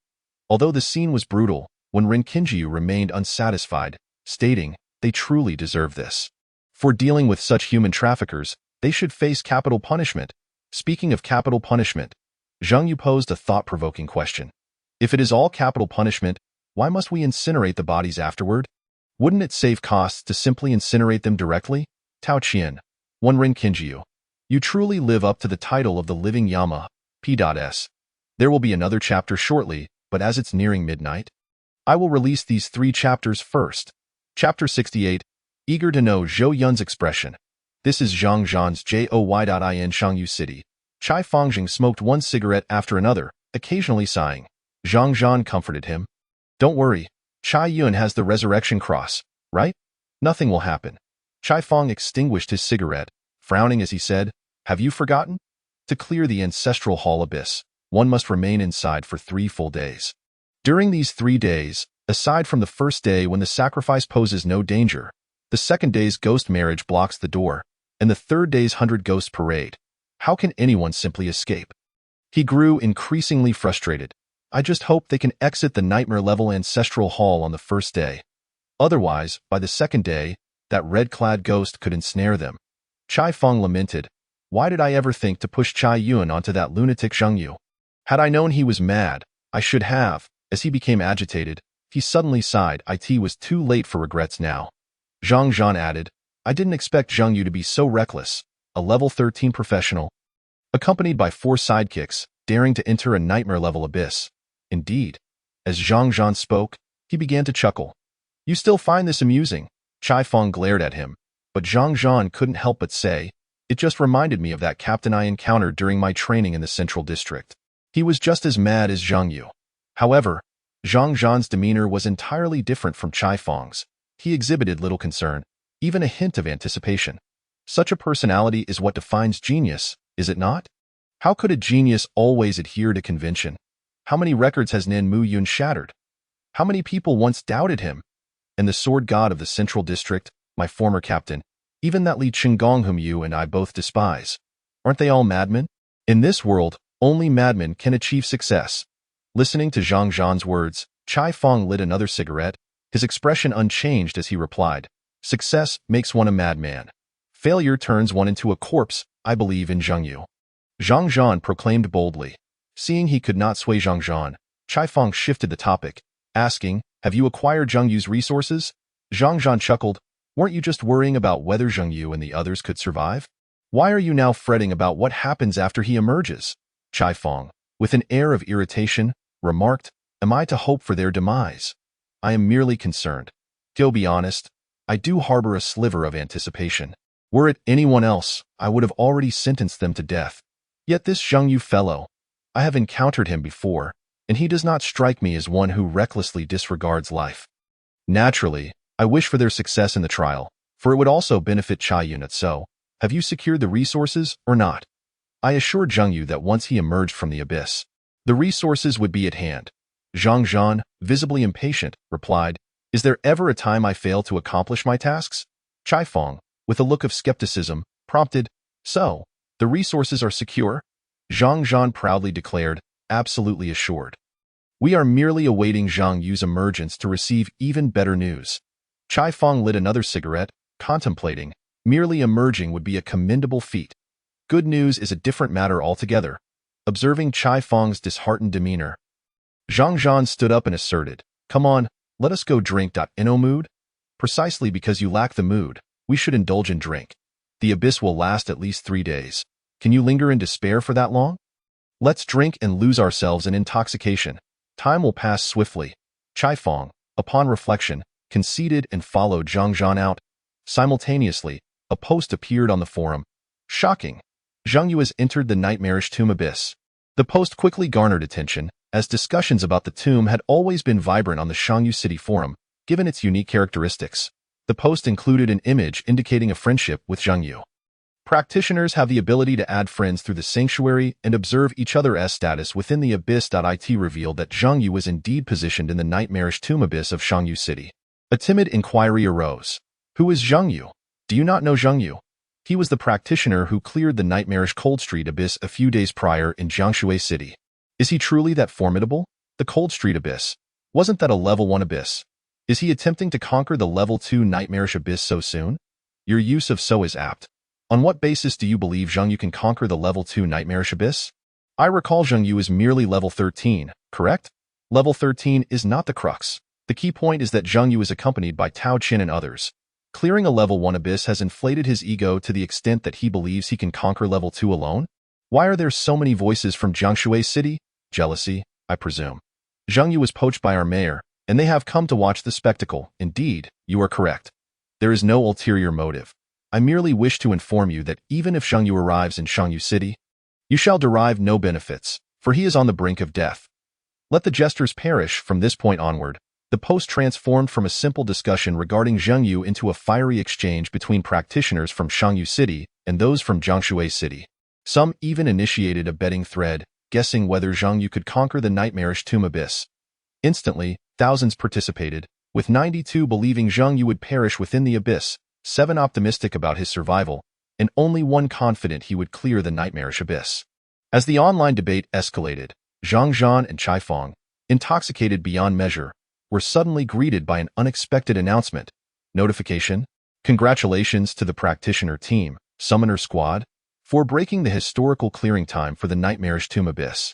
Although the scene was brutal, Rune remained unsatisfied, stating, "They truly deserve this. For dealing with such human traffickers, they should face capital punishment." Speaking of capital punishment, Zhang Yu posed a thought-provoking question. If it is all capital punishment, why must we incinerate the bodies afterward? Wouldn't it save costs to simply incinerate them directly? Tao Qian, Rune, you truly live up to the title of the living Yama. P.S. There will be another chapter shortly, but as it's nearing midnight, I will release these 3 chapters first. Chapter 68, eager to know Zhou Yun's expression. This is Zhang Zhan's Joy.in Shangyu City. Chai Fangxing smoked one cigarette after another, occasionally sighing. Zhang Zhan comforted him. Don't worry, Chai Yun has the resurrection cross, right? Nothing will happen. Chai Fang extinguished his cigarette, frowning as he said, have you forgotten? To clear the ancestral hall abyss, one must remain inside for 3 full days. During these 3 days, aside from the first day when the sacrifice poses no danger, the second day's ghost marriage blocks the door, and the third day's 100 ghosts parade, how can anyone simply escape? He grew increasingly frustrated. I just hope they can exit the nightmare-level ancestral hall on the first day. Otherwise, by the second day, that red-clad ghost could ensnare them. Chai Fang lamented, why did I ever think to push Chai Yun onto that lunatic Zhang Yu? Had I known he was mad, I should have. As he became agitated, he suddenly sighed. It was too late for regrets now. Zhang Zhan added, I didn't expect Zhang Yu to be so reckless, a level 13 professional, accompanied by 4 sidekicks, daring to enter a nightmare-level abyss. Indeed. As Zhang Zhan spoke, he began to chuckle. You still find this amusing? Chai Fang glared at him, but Zhang Zhan couldn't help but say, it just reminded me of that captain I encountered during my training in the Central District. He was just as mad as Zhang Yu. However, Zhang Zhan's demeanor was entirely different from Chai Fang's. He exhibited little concern, even a hint of anticipation. Such a personality is what defines genius, is it not? How could a genius always adhere to convention? How many records has Nen Mu Yun shattered? How many people once doubted him? And the sword god of the Central District, my former captain, even that Li Qinggong whom you and I both despise. Aren't they all madmen? In this world, only madmen can achieve success. Listening to Zhang Zhan's words, Chai Fang lit another cigarette, his expression unchanged as he replied, success makes one a madman. Failure turns one into a corpse. I believe in Zhang Yu. Zhang Zhan proclaimed boldly. Seeing he could not sway Zhang Zhan, Chai Fang shifted the topic, asking, have you acquired Zhang Yu's resources? Zhang Zhan chuckled, weren't you just worrying about whether Zhang Yu and the others could survive? Why are you now fretting about what happens after he emerges? Chai Fang, with an air of irritation, remarked, am I to hope for their demise? I am merely concerned. To be honest, I do harbor a sliver of anticipation. Were it anyone else, I would have already sentenced them to death. Yet this Zhang Yu fellow, I have encountered him before, and he does not strike me as one who recklessly disregards life. Naturally, I wish for their success in the trial, for it would also benefit Chai Yun. So, have you secured the resources or not? I assured Zhang Yu that once he emerged from the abyss, the resources would be at hand. Zhang Zhan, visibly impatient, replied, is there ever a time I fail to accomplish my tasks? Chai Fang, with a look of skepticism, prompted, so, the resources are secure? Zhang Zhan proudly declared, absolutely assured. We are merely awaiting Zhang Yu's emergence to receive even better news. Chai Fang lit another cigarette, contemplating, merely emerging would be a commendable feat. Good news is a different matter altogether. Observing Chai Fang's disheartened demeanor, Zhang Zhan stood up and asserted, come on, let us go drink. In no mood? Precisely because you lack the mood, we should indulge in drink. The abyss will last at least 3 days. Can you linger in despair for that long? Let's drink and lose ourselves in intoxication. Time will pass swiftly. Chai Fang, upon reflection, conceded and followed Zhang Zhan out. Simultaneously, a post appeared on the forum. Shocking! Zhang Yu has entered the nightmarish tomb abyss. The post quickly garnered attention, as discussions about the tomb had always been vibrant on the Shangyu City forum, given its unique characteristics. The post included an image indicating a friendship with Zhang Yu. Practitioners have the ability to add friends through the sanctuary and observe each other's status within the abyss. It revealed that Zhang Yu was indeed positioned in the nightmarish tomb abyss of Shangyu City. A timid inquiry arose. Who is Zhang Yu? Do you not know Zhang Yu? He was the practitioner who cleared the nightmarish Cold Street Abyss a few days prior in Jiangxue City. Is he truly that formidable? The Cold Street Abyss. Wasn't that a level 1 abyss? Is he attempting to conquer the level 2 nightmarish abyss so soon? Your use of "so" is apt. On what basis do you believe Zhang Yu can conquer the level 2 nightmarish abyss? I recall Zhang Yu is merely level 13, correct? Level 13 is not the crux. The key point is that Zhang Yu is accompanied by Tao Qin and others. Clearing a level 1 abyss has inflated his ego to the extent that he believes he can conquer level 2 alone? Why are there so many voices from Jiangxue City? Jealousy, I presume. Zhang Yu was poached by our mayor, and they have come to watch the spectacle. Indeed, you are correct. There is no ulterior motive. I merely wish to inform you that even if Zhang Yu arrives in Shangyu City, you shall derive no benefits, for he is on the brink of death. Let the jesters perish. From this point onward. The post transformed from a simple discussion regarding Zhang Yu into a fiery exchange between practitioners from Shangyu City and those from Jiangxue City. Some even initiated a betting thread, guessing whether Zhang Yu could conquer the nightmarish tomb abyss. Instantly, thousands participated, with 92 believing Zhang Yu would perish within the abyss, 7 optimistic about his survival, and only 1 confident he would clear the nightmarish abyss. As the online debate escalated, Zhang Zhan and Chai Fong, intoxicated beyond measure, were suddenly greeted by an unexpected announcement. Notification: congratulations to the practitioner team, Summoner Squad, for breaking the historical clearing time for the nightmarish tomb abyss.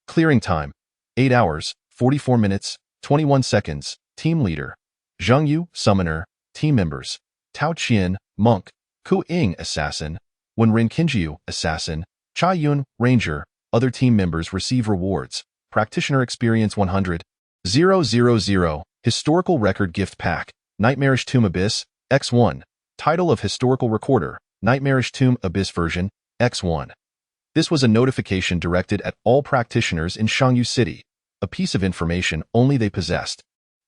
Clearing time: 8 hours, 44 minutes, 21 seconds. Team leader: Zhang Yu, Summoner. Team members: Tao Qian, Monk; Ku Ying, Assassin; Wenren Qinjiu, Assassin; Chai Yun, Ranger. Other team members receive rewards. Practitioner Experience 100. 000. Historical Record Gift Pack. Nightmarish Tomb Abyss, X1. Title of Historical Recorder, Nightmarish Tomb Abyss version, X1. This was a notification directed at all practitioners in Shangyu City, a piece of information only they possessed.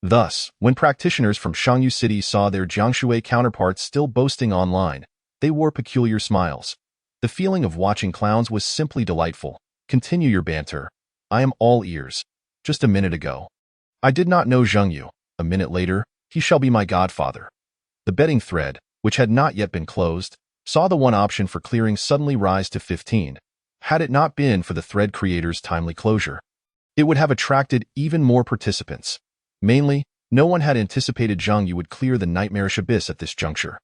Thus, when practitioners from Shangyu City saw their Jiangxue counterparts still boasting online, they wore peculiar smiles. The feeling of watching clowns was simply delightful. Continue your banter. I am all ears. Just a minute ago, I did not know Zhang Yu. A minute later, he shall be my godfather. The betting thread, which had not yet been closed, saw the one option for clearing suddenly rise to 15. Had it not been for the thread creator's timely closure, it would have attracted even more participants. Mainly, no one had anticipated Zhang Yu would clear the nightmarish abyss at this juncture.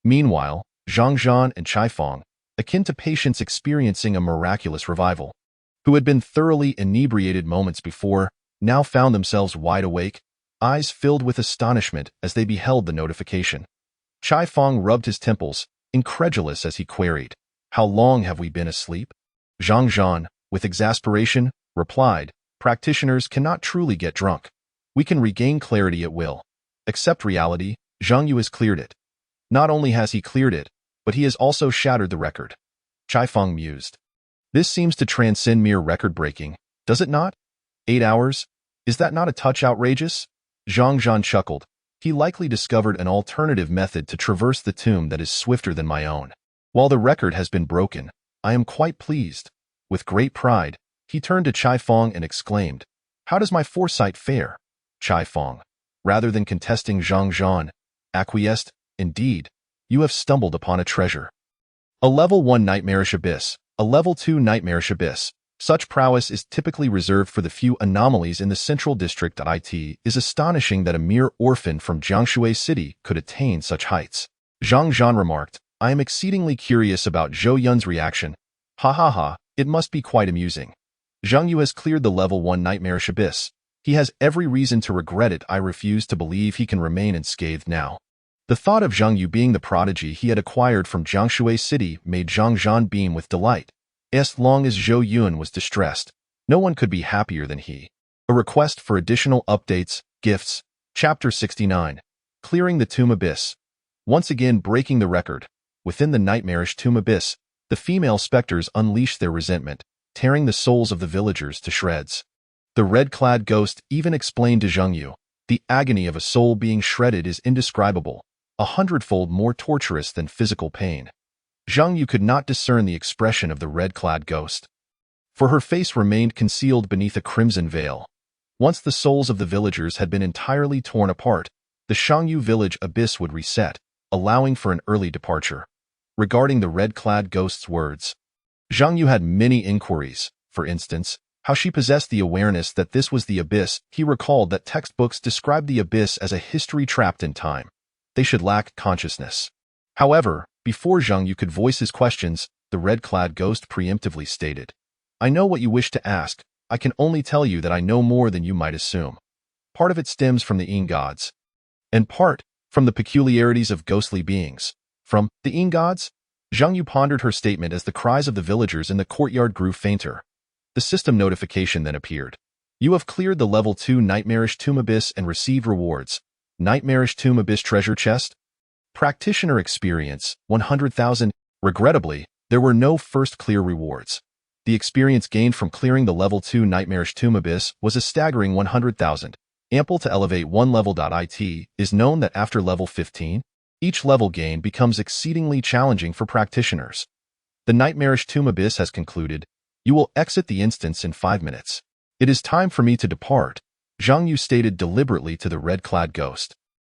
Meanwhile, Zhang Zhan and Chai Fong, akin to patients experiencing a miraculous revival, who had been thoroughly inebriated moments before, now found themselves wide awake, eyes filled with astonishment as they beheld the notification. Chai Fong rubbed his temples, incredulous as he queried, "How long have we been asleep?" Zhang Zhan, with exasperation, replied, "Practitioners cannot truly get drunk. We can regain clarity at will. Accept reality, Zhang Yu has cleared it. Not only has he cleared it, but he has also shattered the record." Chai Fong mused. This seems to transcend mere record-breaking, does it not? 8 hours? Is that not a touch outrageous? Zhang Zhan chuckled. He likely discovered an alternative method to traverse the tomb that is swifter than my own. While the record has been broken, I am quite pleased. With great pride, he turned to Chai Fong and exclaimed, "How does my foresight fare?" Chai Fong, rather than contesting Zhang Zhan, acquiesced, "Indeed, you have stumbled upon a treasure. A level 1 nightmarish abyss, a level 2 nightmarish abyss. Such prowess is typically reserved for the few anomalies in the central district. It is astonishing that a mere orphan from Jiangxue City could attain such heights." Zhang Zhan remarked, "I am exceedingly curious about Zhou Yun's reaction. Ha ha ha, it must be quite amusing. Zhang Yu has cleared the level 1 nightmarish abyss. He has every reason to regret it. I refuse to believe he can remain unscathed now." The thought of Zhang Yu being the prodigy he had acquired from Jiangxue City made Zhang Zhan beam with delight. As long as Zhou Yun was distressed, no one could be happier than he. A request for additional updates, gifts. Chapter 69. Clearing the Tomb Abyss. Once again breaking the record. Within the nightmarish Tomb Abyss, the female specters unleashed their resentment, tearing the souls of the villagers to shreds. The red-clad ghost even explained to Zhang Yu, "The agony of a soul being shredded is indescribable, 100-fold more torturous than physical pain." Zhang Yu could not discern the expression of the red-clad ghost, for her face remained concealed beneath a crimson veil. Once the souls of the villagers had been entirely torn apart, the Shangyu village abyss would reset, allowing for an early departure. Regarding the red-clad ghost's words, Zhang Yu had many inquiries. For instance, how she possessed the awareness that this was the abyss. He recalled that textbooks described the abyss as a history trapped in time. They should lack consciousness. However, before Zhang Yu could voice his questions, the red-clad ghost preemptively stated, "I know what you wish to ask. I can only tell you that I know more than you might assume. Part of it stems from the Yin gods, and part from the peculiarities of ghostly beings. From the Yin gods?" Zhang Yu pondered her statement as the cries of the villagers in the courtyard grew fainter. The system notification then appeared. "You have cleared the Level 2 Nightmarish Tomb Abyss and received rewards. Nightmarish Tomb Abyss Treasure Chest. Practitioner Experience, 100,000. Regrettably, there were no first clear rewards. The experience gained from clearing the Level 2 Nightmarish Tomb Abyss was a staggering 100,000, ample to elevate one level. It is known that after level 15, each level gain becomes exceedingly challenging for practitioners. The Nightmarish Tomb Abyss has concluded. You will exit the instance in 5 minutes. It is time for me to depart," Zhang Yu stated deliberately to the red-clad ghost.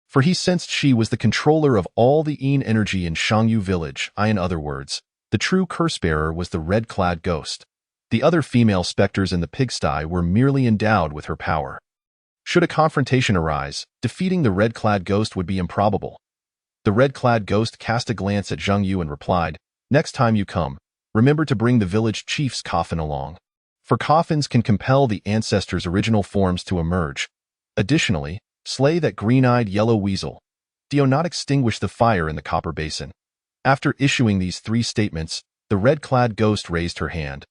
For he sensed she was the controller of all the Yin energy in Shangyu village. In other words, the true curse-bearer was the red-clad ghost. The other female specters in the pigsty were merely endowed with her power. Should a confrontation arise, defeating the red-clad ghost would be improbable. The red-clad ghost cast a glance at Zhang Yu and replied, "Next time you come, remember to bring the village chief's coffin along. For coffins can compel the ancestors' original forms to emerge. Additionally, slay that green-eyed yellow weasel. Do not extinguish the fire in the copper basin." After issuing these 3 statements, the red-clad ghost raised her hand,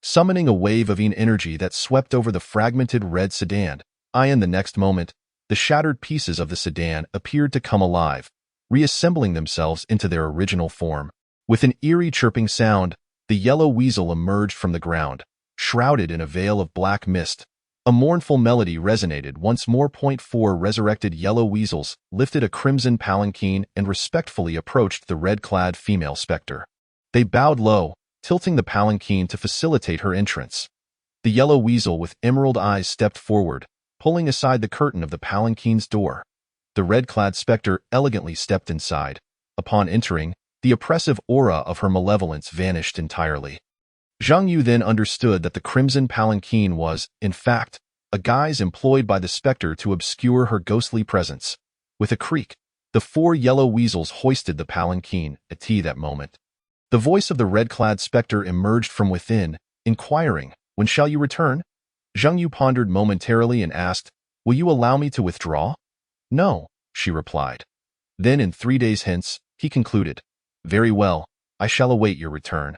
summoning a wave of Yin energy that swept over the fragmented red sedan. In the next moment, the shattered pieces of the sedan appeared to come alive, reassembling themselves into their original form. With an eerie chirping sound, the yellow weasel emerged from the ground, shrouded in a veil of black mist. A mournful melody resonated once more. 4 resurrected yellow weasels lifted a crimson palanquin and respectfully approached the red-clad female specter. They bowed low, tilting the palanquin to facilitate her entrance. The yellow weasel with emerald eyes stepped forward, pulling aside the curtain of the palanquin's door. The red-clad specter elegantly stepped inside. Upon entering, the oppressive aura of her malevolence vanished entirely. Zhang Yu then understood that the crimson palanquin was, in fact, a guise employed by the specter to obscure her ghostly presence. With a creak, the 4 yellow weasels hoisted the palanquin at that moment. The voice of the red-clad specter emerged from within, inquiring, "When shall you return?" Zhang Yu pondered momentarily and asked, "Will you allow me to withdraw?" "No," she replied. "Then in 3 days hence," he concluded. "Very well, I shall await your return."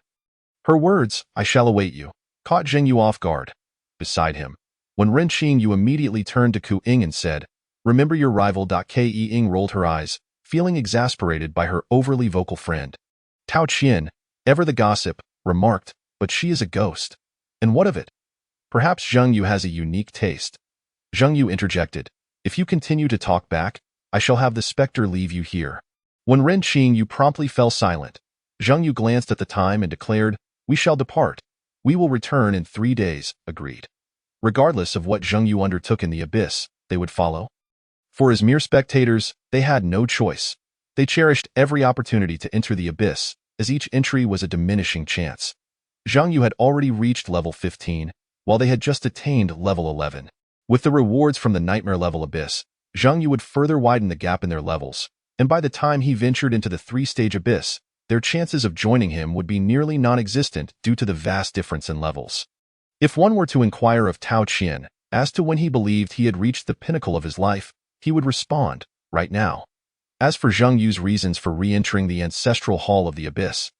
Her words, "I shall await you," caught Zhang Yu off guard. Beside him, when Ren Qingyu immediately turned to Ku Ying and said, "Remember your rival." Ke Ying rolled her eyes, feeling exasperated by her overly vocal friend. Tao Qian, ever the gossip, remarked, "But she is a ghost. And what of it? Perhaps Zhang Yu has a unique taste." Zhang Yu interjected, "If you continue to talk back, I shall have the specter leave you here." When Ren Qingyu promptly fell silent, Zhang Yu glanced at the time and declared, "We shall depart. We will return in 3 days, agreed." Regardless of what Zhang Yu undertook in the abyss, they would follow. For as mere spectators, they had no choice. They cherished every opportunity to enter the abyss, as each entry was a diminishing chance. Zhang Yu had already reached level 15, while they had just attained level 11. With the rewards from the nightmare level abyss, Zhang Yu would further widen the gap in their levels, and by the time he ventured into the 3-stage abyss, their chances of joining him would be nearly non-existent due to the vast difference in levels. If one were to inquire of Tao Qian as to when he believed he had reached the pinnacle of his life, he would respond, "Right now." As for Zhang Yu's reasons for re-entering the ancestral hall of the abyss,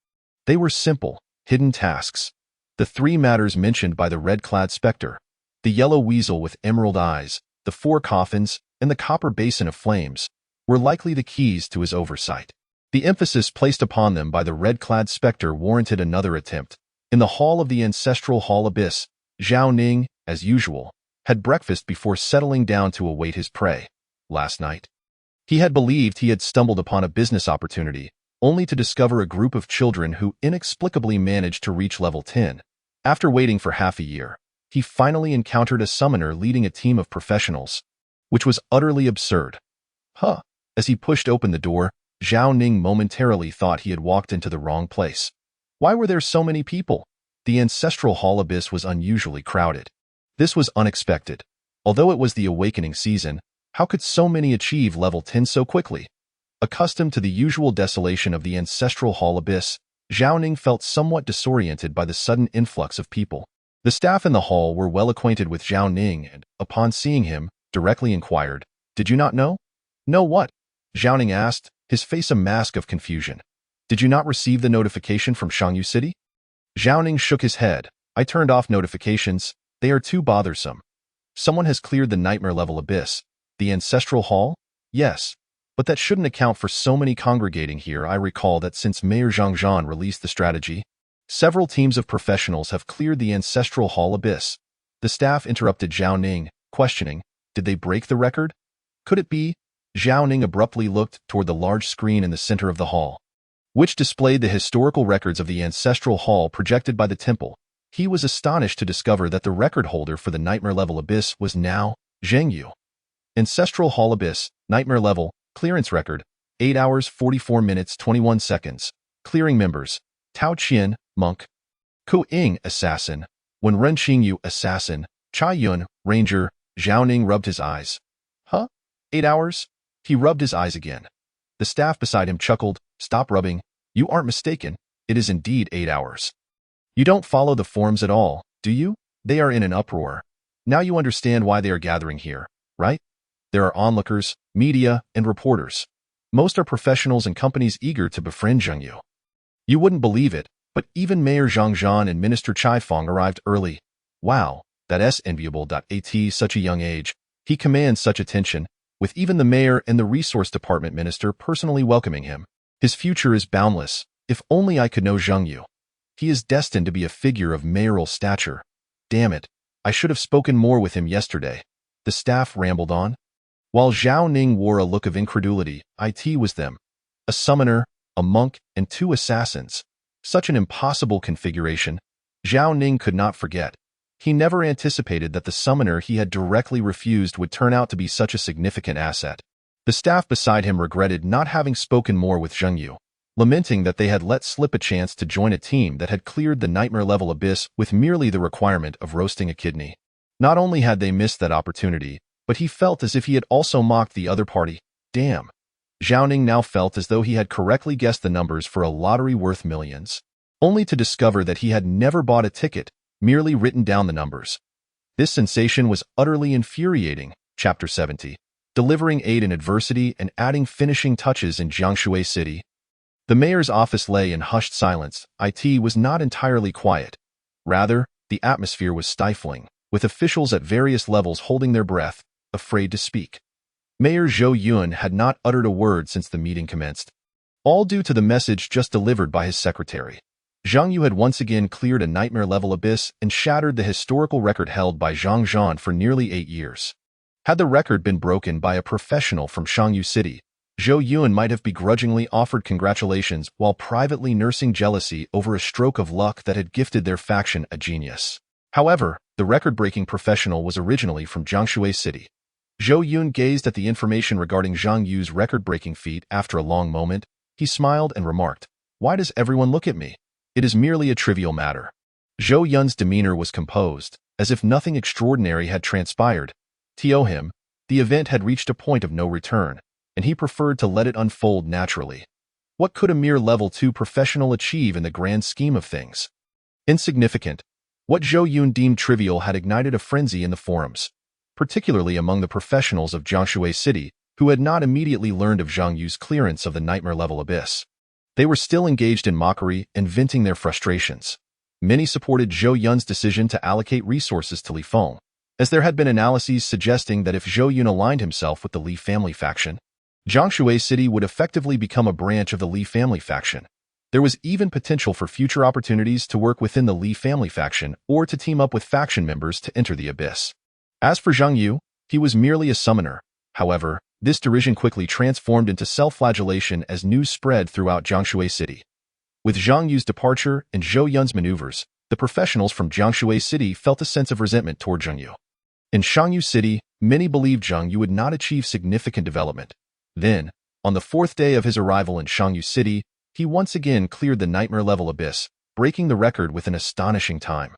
they were simple, hidden tasks. The 3 matters mentioned by the red-clad specter, the yellow weasel with emerald eyes, the 4 coffins, and the copper basin of flames, were likely the keys to his oversight. The emphasis placed upon them by the red-clad specter warranted another attempt. In the hall of the ancestral hall abyss, Zhao Ning, as usual, had breakfast before settling down to await his prey. Last night, he had believed he had stumbled upon a business opportunity, only to discover a group of children who inexplicably managed to reach level 10. After waiting for half a year, he finally encountered a summoner leading a team of professionals, which was utterly absurd. Huh. As he pushed open the door, Zhao Ning momentarily thought he had walked into the wrong place. Why were there so many people? The ancestral hall abyss was unusually crowded. This was unexpected. Although it was the awakening season, how could so many achieve level 10 so quickly? Accustomed to the usual desolation of the ancestral hall abyss, Zhao Ning felt somewhat disoriented by the sudden influx of people. The staff in the hall were well acquainted with Zhao Ning and, upon seeing him, directly inquired, "Did you not know?" "Know what?" Zhao Ning asked, his face a mask of confusion. "Did you not receive the notification from Shangyu City?" Zhao Ning shook his head. "I turned off notifications. They are too bothersome." "Someone has cleared the nightmare level abyss. The ancestral hall?" "Yes. But that shouldn't account for so many congregating here. I recall that since Mayor Zhang Zhan released the strategy, several teams of professionals have cleared the ancestral hall abyss." The staff interrupted Zhao Ning, questioning, "Did they break the record? Could it be?" Zhao Ning abruptly looked toward the large screen in the center of the hall, which displayed the historical records of the ancestral hall projected by the temple. He was astonished to discover that the record holder for the nightmare level abyss was now Zheng Yu. Ancestral hall abyss, nightmare level, clearance record, 8 hours 44 minutes 21 seconds. Clearing members, Tao Qian, monk; Ku Ying, assassin; Wen Ren Qingyu, assassin; Chai Yun, ranger. Zhao Ning rubbed his eyes. "Huh? 8 hours?" He rubbed his eyes again. The staff beside him chuckled. "Stop rubbing. You aren't mistaken. It is indeed 8 hours. You don't follow the forums at all, do you? They are in an uproar. Now you understand why they are gathering here, right? There are onlookers, media, and reporters. Most are professionals and companies eager to befriend Zheng Yu. You wouldn't believe it, but even Mayor Zhang Zhan and Minister Chai Feng arrived early. Wow, that's enviable. At such a young age, he commands such attention, with even the mayor and the resource department minister personally welcoming him. His future is boundless. If only I could know Zheng Yu. He is destined to be a figure of mayoral stature. Damn it, I should have spoken more with him yesterday." The staff rambled on. While Zhao Ning wore a look of incredulity, it was them. A summoner, a monk, and 2 assassins. Such an impossible configuration. Zhao Ning could not forget. He never anticipated that the summoner he had directly refused would turn out to be such a significant asset. The staff beside him regretted not having spoken more with Zheng Yu, lamenting that they had let slip a chance to join a team that had cleared the nightmare level abyss with merely the requirement of roasting a kidney. Not only had they missed that opportunity, but he felt as if he had also mocked the other party. Damn. Zhao Ning now felt as though he had correctly guessed the numbers for a lottery worth millions, only to discover that he had never bought a ticket, merely written down the numbers. This sensation was utterly infuriating. Chapter 70. Delivering aid in adversity and adding finishing touches in Jiangshui City. The mayor's office lay in hushed silence. It was not entirely quiet. Rather, the atmosphere was stifling, with officials at various levels holding their breath, afraid to speak. Mayor Zhou Yun had not uttered a word since the meeting commenced, all due to the message just delivered by his secretary. Zhang Yu had once again cleared a nightmare-level abyss and shattered the historical record held by Zhang Zhan for nearly 8 years. Had the record been broken by a professional from Shangyu City, Zhou Yun might have begrudgingly offered congratulations while privately nursing jealousy over a stroke of luck that had gifted their faction a genius. However, the record-breaking professional was originally from Jiangshui City. Zhou Yun gazed at the information regarding Zhang Yu's record-breaking feat. After a long moment, he smiled and remarked, "Why does everyone look at me? It is merely a trivial matter." Zhou Yun's demeanor was composed, as if nothing extraordinary had transpired. To him, the event had reached a point of no return, and he preferred to let it unfold naturally. What could a mere level 2 professional achieve in the grand scheme of things? Insignificant. What Zhou Yun deemed trivial had ignited a frenzy in the forums, particularly among the professionals of Jiangshui City, who had not immediately learned of Zhang Yu's clearance of the nightmare-level abyss. They were still engaged in mockery and venting their frustrations. Many supported Zhou Yun's decision to allocate resources to Li Feng, as there had been analyses suggesting that if Zhou Yun aligned himself with the Li family faction, Jiangshui City would effectively become a branch of the Li family faction. There was even potential for future opportunities to work within the Li family faction or to team up with faction members to enter the abyss. As for Zhang Yu, he was merely a summoner. However, This derision quickly transformed into self-flagellation as news spread throughout Jiangshui City. With Zhang Yu's departure and Zhou Yun's maneuvers, the professionals from Jiangshui City felt a sense of resentment toward Zhang Yu. In Shangyu City, many believed Zhang Yu would not achieve significant development. Then, on the fourth day of his arrival in Shangyu City, he once again cleared the nightmare-level abyss, breaking the record with an astonishing time.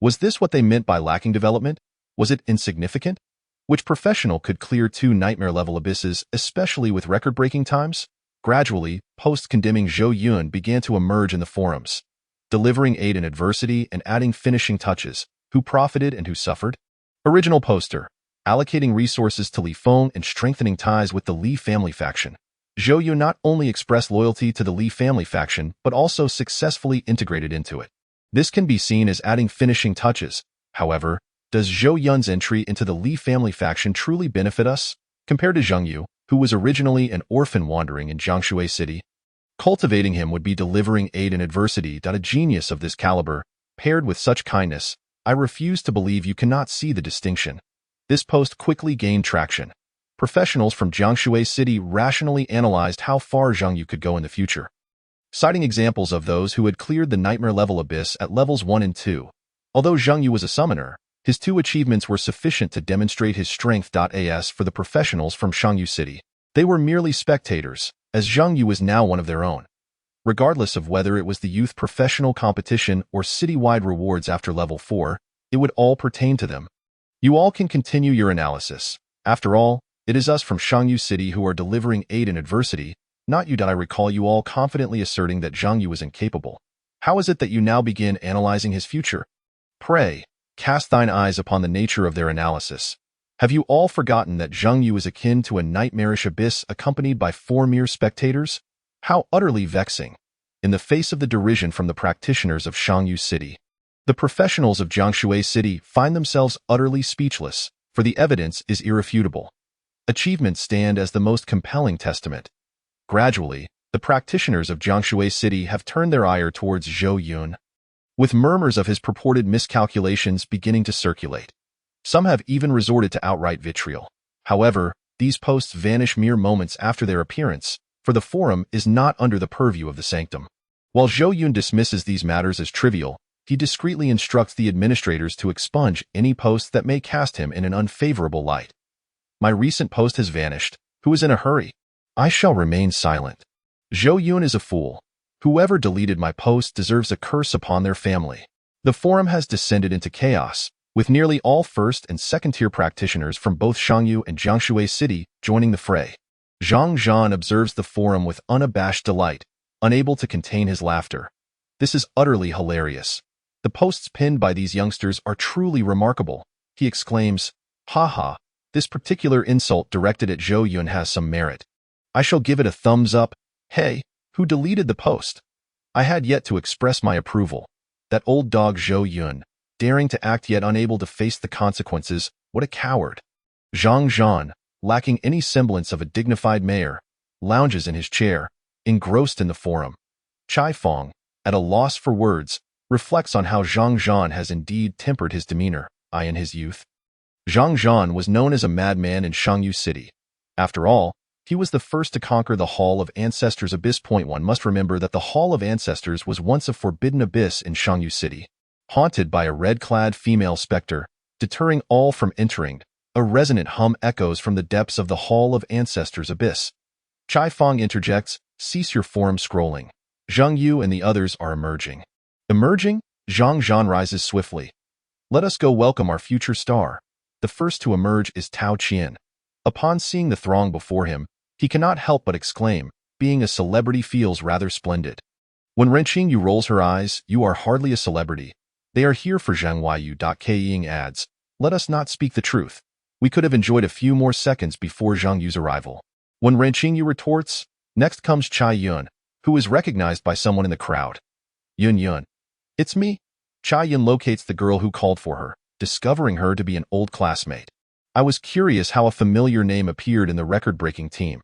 Was this what they meant by lacking development? Was it insignificant? Which professional could clear 2 nightmare-level abysses, especially with record-breaking times? Gradually, posts condemning Zhou Yun began to emerge in the forums, delivering aid in adversity and adding finishing touches. Who profited and who suffered? Original poster, allocating resources to Li Feng and strengthening ties with the Li family faction. Zhou Yun not only expressed loyalty to the Li family faction, but also successfully integrated into it. This can be seen as adding finishing touches. However, does Zhou Yun's entry into the Li family faction truly benefit us? Compared to Zhang Yu, who was originally an orphan wandering in Jiangshui City, cultivating him would be delivering aid in adversity. A genius of this caliber, paired with such kindness, I refuse to believe you cannot see the distinction. This post quickly gained traction. Professionals from Jiangshui City rationally analyzed how far Zhang Yu could go in the future, citing examples of those who had cleared the nightmare-level abyss at levels 1 and 2. Although Zhang Yu was a summoner, his 2 achievements were sufficient to demonstrate his strength. As for the professionals from Shangyu City, they were merely spectators, as Zhang Yu was now one of their own. Regardless of whether it was the youth professional competition or citywide rewards after level 4, it would all pertain to them. You all can continue your analysis. After all, it is us from Shangyu City who are delivering aid in adversity, not you. I recall you all confidently asserting that Zhang Yu was incapable. How is it that you now begin analyzing his future? Pray, cast thine eyes upon the nature of their analysis. Have you all forgotten that Zhang Yu is akin to a nightmarish abyss accompanied by 4 mere spectators? How utterly vexing. In the face of the derision from the practitioners of Shangyu City, the professionals of Jiangshui City find themselves utterly speechless, for the evidence is irrefutable. Achievements stand as the most compelling testament. Gradually, the practitioners of Jiangshui City have turned their ire towards Zhou Yun, with murmurs of his purported miscalculations beginning to circulate. Some have even resorted to outright vitriol. However, these posts vanish mere moments after their appearance, for the forum is not under the purview of the sanctum. While Zhou Yun dismisses these matters as trivial, he discreetly instructs the administrators to expunge any posts that may cast him in an unfavorable light. My recent post has vanished. Who is in a hurry? I shall remain silent. Zhou Yun is a fool. Whoever deleted my post deserves a curse upon their family. The forum has descended into chaos, with nearly all first- and second-tier practitioners from both Shangyu and Jiangshui City joining the fray. Zhang Zhan observes the forum with unabashed delight, unable to contain his laughter. This is utterly hilarious. The posts pinned by these youngsters are truly remarkable. He exclaims, "Ha, this particular insult directed at Zhou Yun has some merit. I shall give it a thumbs up. Hey, who deleted the post?" I had yet to express my approval. That old dog Zhou Yun, daring to act yet unable to face the consequences, what a coward. Zhang Zhan, lacking any semblance of a dignified mayor, lounges in his chair, engrossed in the forum. Chai Fong, at a loss for words, reflects on how Zhang Zhan has indeed tempered his demeanor, in his youth. Zhang Zhan was known as a madman in Shangyu City. After all, he was the first to conquer the Hall of Ancestors Abyss. One must remember that the Hall of Ancestors was once a forbidden abyss in Shangyu City, haunted by a red-clad female specter, deterring all from entering. A resonant hum echoes from the depths of the Hall of Ancestors Abyss. Chai Fong interjects, "Cease your forum scrolling. Zhang Yu and the others are emerging." Emerging? Zhang Zhan rises swiftly. "Let us go welcome our future star." The first to emerge is Tao Qian. Upon seeing the throng before him, he cannot help but exclaim, "Being a celebrity feels rather splendid." When Ren Qingyu rolls her eyes, "You are hardly a celebrity. They are here for Zhang Yu." Ying adds, "Let us not speak the truth. We could have enjoyed a few more seconds before Zhang Yu's arrival." When Ren Qingyu retorts, "Next comes Chai Yun, who is recognized by someone in the crowd." Yun. "It's me." Chai Yun locates the girl who called for her, discovering her to be an old classmate. I was curious how a familiar name appeared in the record-breaking team.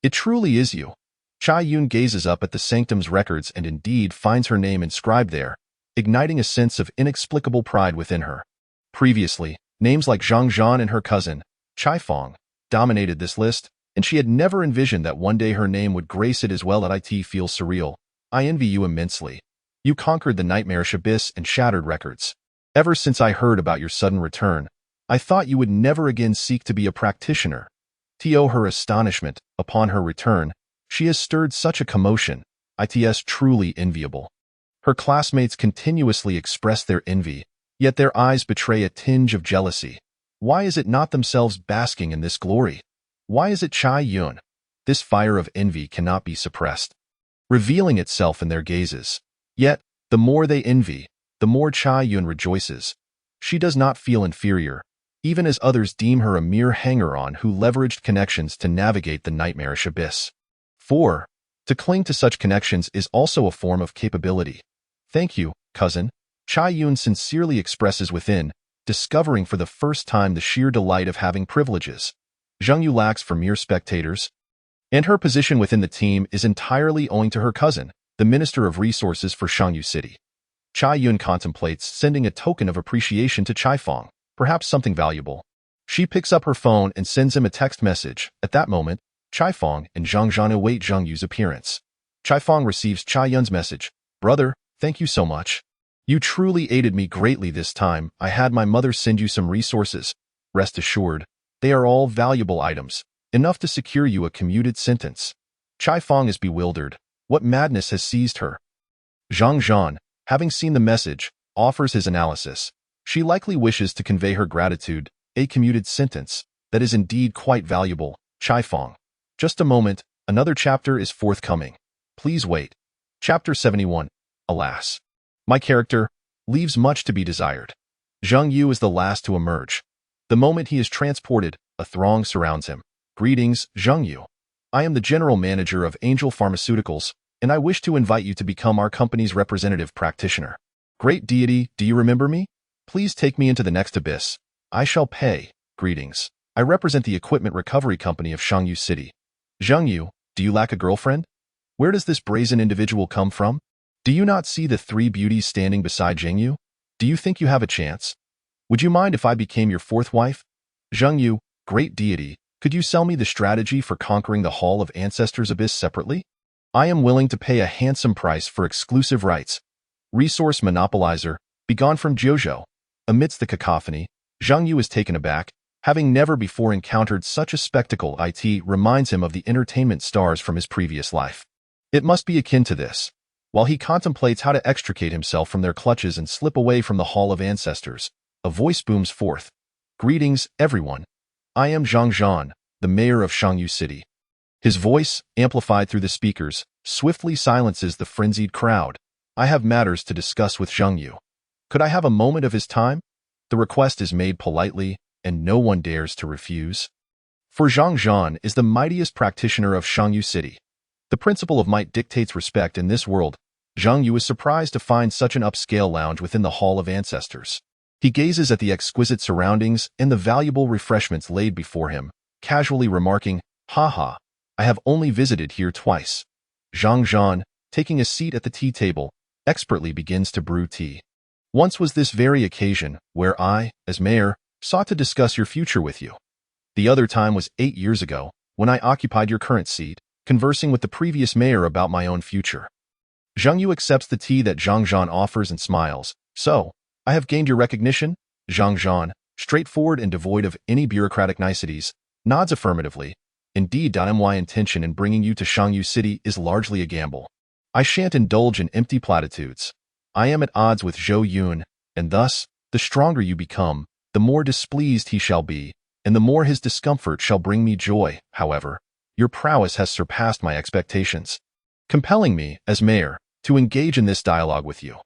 It truly is you. Chai Yun gazes up at the sanctum's records and indeed finds her name inscribed there, igniting a sense of inexplicable pride within her. Previously, names like Zhang Zhan and her cousin, Chai Fong, dominated this list, and she had never envisioned that one day her name would grace it as well. It feels surreal. I envy you immensely. You conquered the nightmarish abyss and shattered records. Ever since I heard about your sudden return, I thought you would never again seek to be a practitioner. To her astonishment, upon her return, she has stirred such a commotion. It's truly enviable. Her classmates continuously express their envy, yet their eyes betray a tinge of jealousy. Why is it not themselves basking in this glory? Why is it Cha-Yun? This fire of envy cannot be suppressed, revealing itself in their gazes. Yet, the more they envy, the more Cha-Yun rejoices. She does not feel inferior, even as others deem her a mere hanger-on who leveraged connections to navigate the nightmarish abyss. 4. To cling to such connections is also a form of capability. Thank you, cousin. Cha-Yun sincerely expresses within, discovering for the first time the sheer delight of having privileges. Zhang Yu lacks for mere spectators, and her position within the team is entirely owing to her cousin, the Minister of Resources for Shangyu City. Cha-Yun contemplates sending a token of appreciation to Chai-Fong, perhaps something valuable. She picks up her phone and sends him a text message. At that moment, Chai-Fong and Zhang Zhan await Zhang Yu's appearance. Chai-Fong receives Cha-Yun's message. Brother, thank you so much. You truly aided me greatly this time. I had my mother send you some resources. Rest assured, they are all valuable items, enough to secure you a commuted sentence. Chai-Fong is bewildered. What madness has seized her? Zhang Zhan, having seen the message, offers his analysis. She likely wishes to convey her gratitude, a commuted sentence. That is indeed quite valuable, Chai-Fong. Just a moment, another chapter is forthcoming. Please wait. Chapter 71. Alas. My character leaves much to be desired. Zhang Yu is the last to emerge. The moment he is transported, a throng surrounds him. Greetings, Zhang Yu. I am the general manager of Angel Pharmaceuticals, and I wish to invite you to become our company's representative practitioner. Great deity, do you remember me? Please take me into the next abyss. I shall pay. Greetings. I represent the equipment recovery company of Shangyu City. Zhang Yu, do you lack a girlfriend? Where does this brazen individual come from? Do you not see the three beauties standing beside Zhang Yu? Do you think you have a chance? Would you mind if I became your fourth wife? Zhang Yu, great deity, could you sell me the strategy for conquering the Hall of Ancestors Abyss separately? I am willing to pay a handsome price for exclusive rights. Resource monopolizer, begone from Jiuzhou. Amidst the cacophony, Zhang Yu is taken aback, having never before encountered such a spectacle. It reminds him of the entertainment stars from his previous life. It must be akin to this. While he contemplates how to extricate himself from their clutches and slip away from the Hall of Ancestors, a voice booms forth. Greetings, everyone. I am Zhang Zhan, the mayor of Shangyu City. His voice, amplified through the speakers, swiftly silences the frenzied crowd. I have matters to discuss with Zhang Yu. Could I have a moment of his time? The request is made politely, and no one dares to refuse. For Zhang Zhan is the mightiest practitioner of Shangyu City. The principle of might dictates respect in this world. Zhang Yu is surprised to find such an upscale lounge within the Hall of Ancestors. He gazes at the exquisite surroundings and the valuable refreshments laid before him, casually remarking, "Haha, I have only visited here twice." Zhang Zhan, taking a seat at the tea table, expertly begins to brew tea. Once was this very occasion, where I, as mayor, sought to discuss your future with you. The other time was 8 years ago, when I occupied your current seat, conversing with the previous mayor about my own future. Zhang Yu accepts the tea that Zhang Zhan offers and smiles. So, I have gained your recognition? Zhang Zhan, straightforward and devoid of any bureaucratic niceties, nods affirmatively. Indeed, my intention in bringing you to Shangyu City is largely a gamble. I shan't indulge in empty platitudes. I am at odds with Zhou Yun, and thus, the stronger you become, the more displeased he shall be, and the more his discomfort shall bring me joy. However, your prowess has surpassed my expectations, compelling me, as mayor, to engage in this dialogue with you.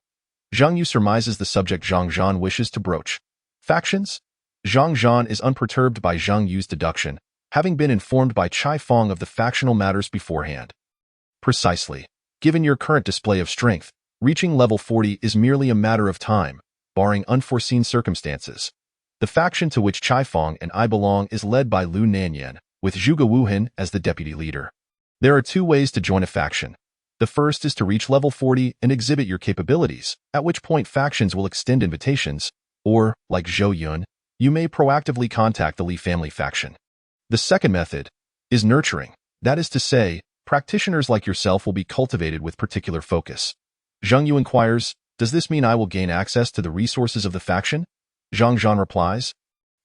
Zhang Yu surmises the subject Zhang Zhan wishes to broach. Factions? Zhang Zhan is unperturbed by Zhang Yu's deduction, having been informed by Chai Fong of the factional matters beforehand. Precisely. Given your current display of strength, reaching level 40 is merely a matter of time, barring unforeseen circumstances. The faction to which Chai Fong and I belong is led by Lu Nanyan, with Zhuge Wuhan as the deputy leader. There are 2 ways to join a faction. The first is to reach level 40 and exhibit your capabilities, at which point factions will extend invitations, or, like Zhou Yun, you may proactively contact the Li family faction. The second method, is nurturing. That is to say, practitioners like yourself will be cultivated with particular focus. Zhang Yu inquires, does this mean I will gain access to the resources of the faction? Zhang Zhan replies,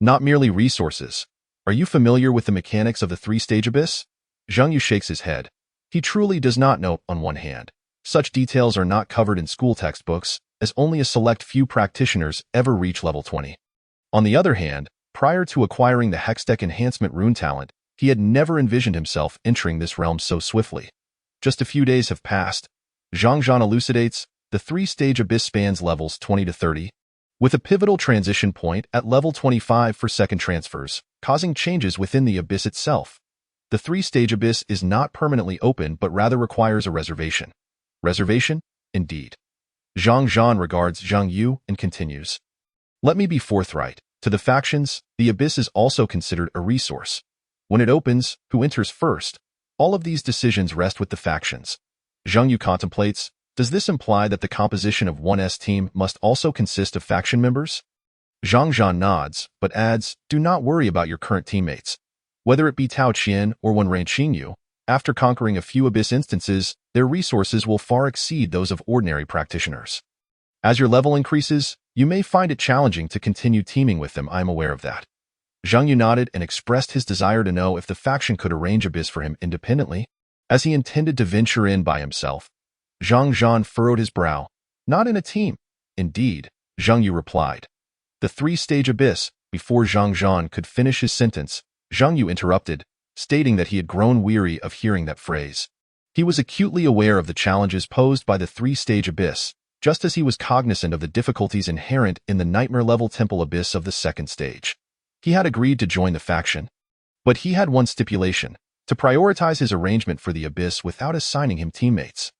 not merely resources. Are you familiar with the mechanics of the three-stage abyss? Zhang Yu shakes his head. He truly does not know. On one hand, such details are not covered in school textbooks, as only a select few practitioners ever reach level 20. On the other hand, prior to acquiring the Hextech Enhancement Rune talent, he had never envisioned himself entering this realm so swiftly. Just a few days have passed. Zhang Zhan elucidates, the three-stage abyss spans levels 20 to 30, with a pivotal transition point at level 25 for second transfers, causing changes within the abyss itself. The three-stage abyss is not permanently open but rather requires a reservation. Reservation? Indeed. Zhang Zhan regards Zhang Yu and continues. Let me be forthright. To the factions, the abyss is also considered a resource. When it opens, who enters first? All of these decisions rest with the factions. Zhang Yu contemplates, does this imply that the composition of 1's team must also consist of faction members? Zhang Zhan nods, but adds, do not worry about your current teammates. Whether it be Tao Qian or Wenran Qingyu, after conquering a few abyss instances, their resources will far exceed those of ordinary practitioners. As your level increases, you may find it challenging to continue teaming with them. I'm aware of that. Zhang Yu nodded and expressed his desire to know if the faction could arrange abyss for him independently, as he intended to venture in by himself. Zhang Zhan furrowed his brow. Not in a team. Indeed, Zhang Yu replied. The three-stage abyss. Before Zhang Zhan could finish his sentence, Zhang Yu interrupted, stating that he had grown weary of hearing that phrase. He was acutely aware of the challenges posed by the three-stage abyss, just as he was cognizant of the difficulties inherent in the nightmare-level temple abyss of the second stage. He had agreed to join the faction, but he had one stipulation, to prioritize his arrangement for the abyss without assigning him teammates.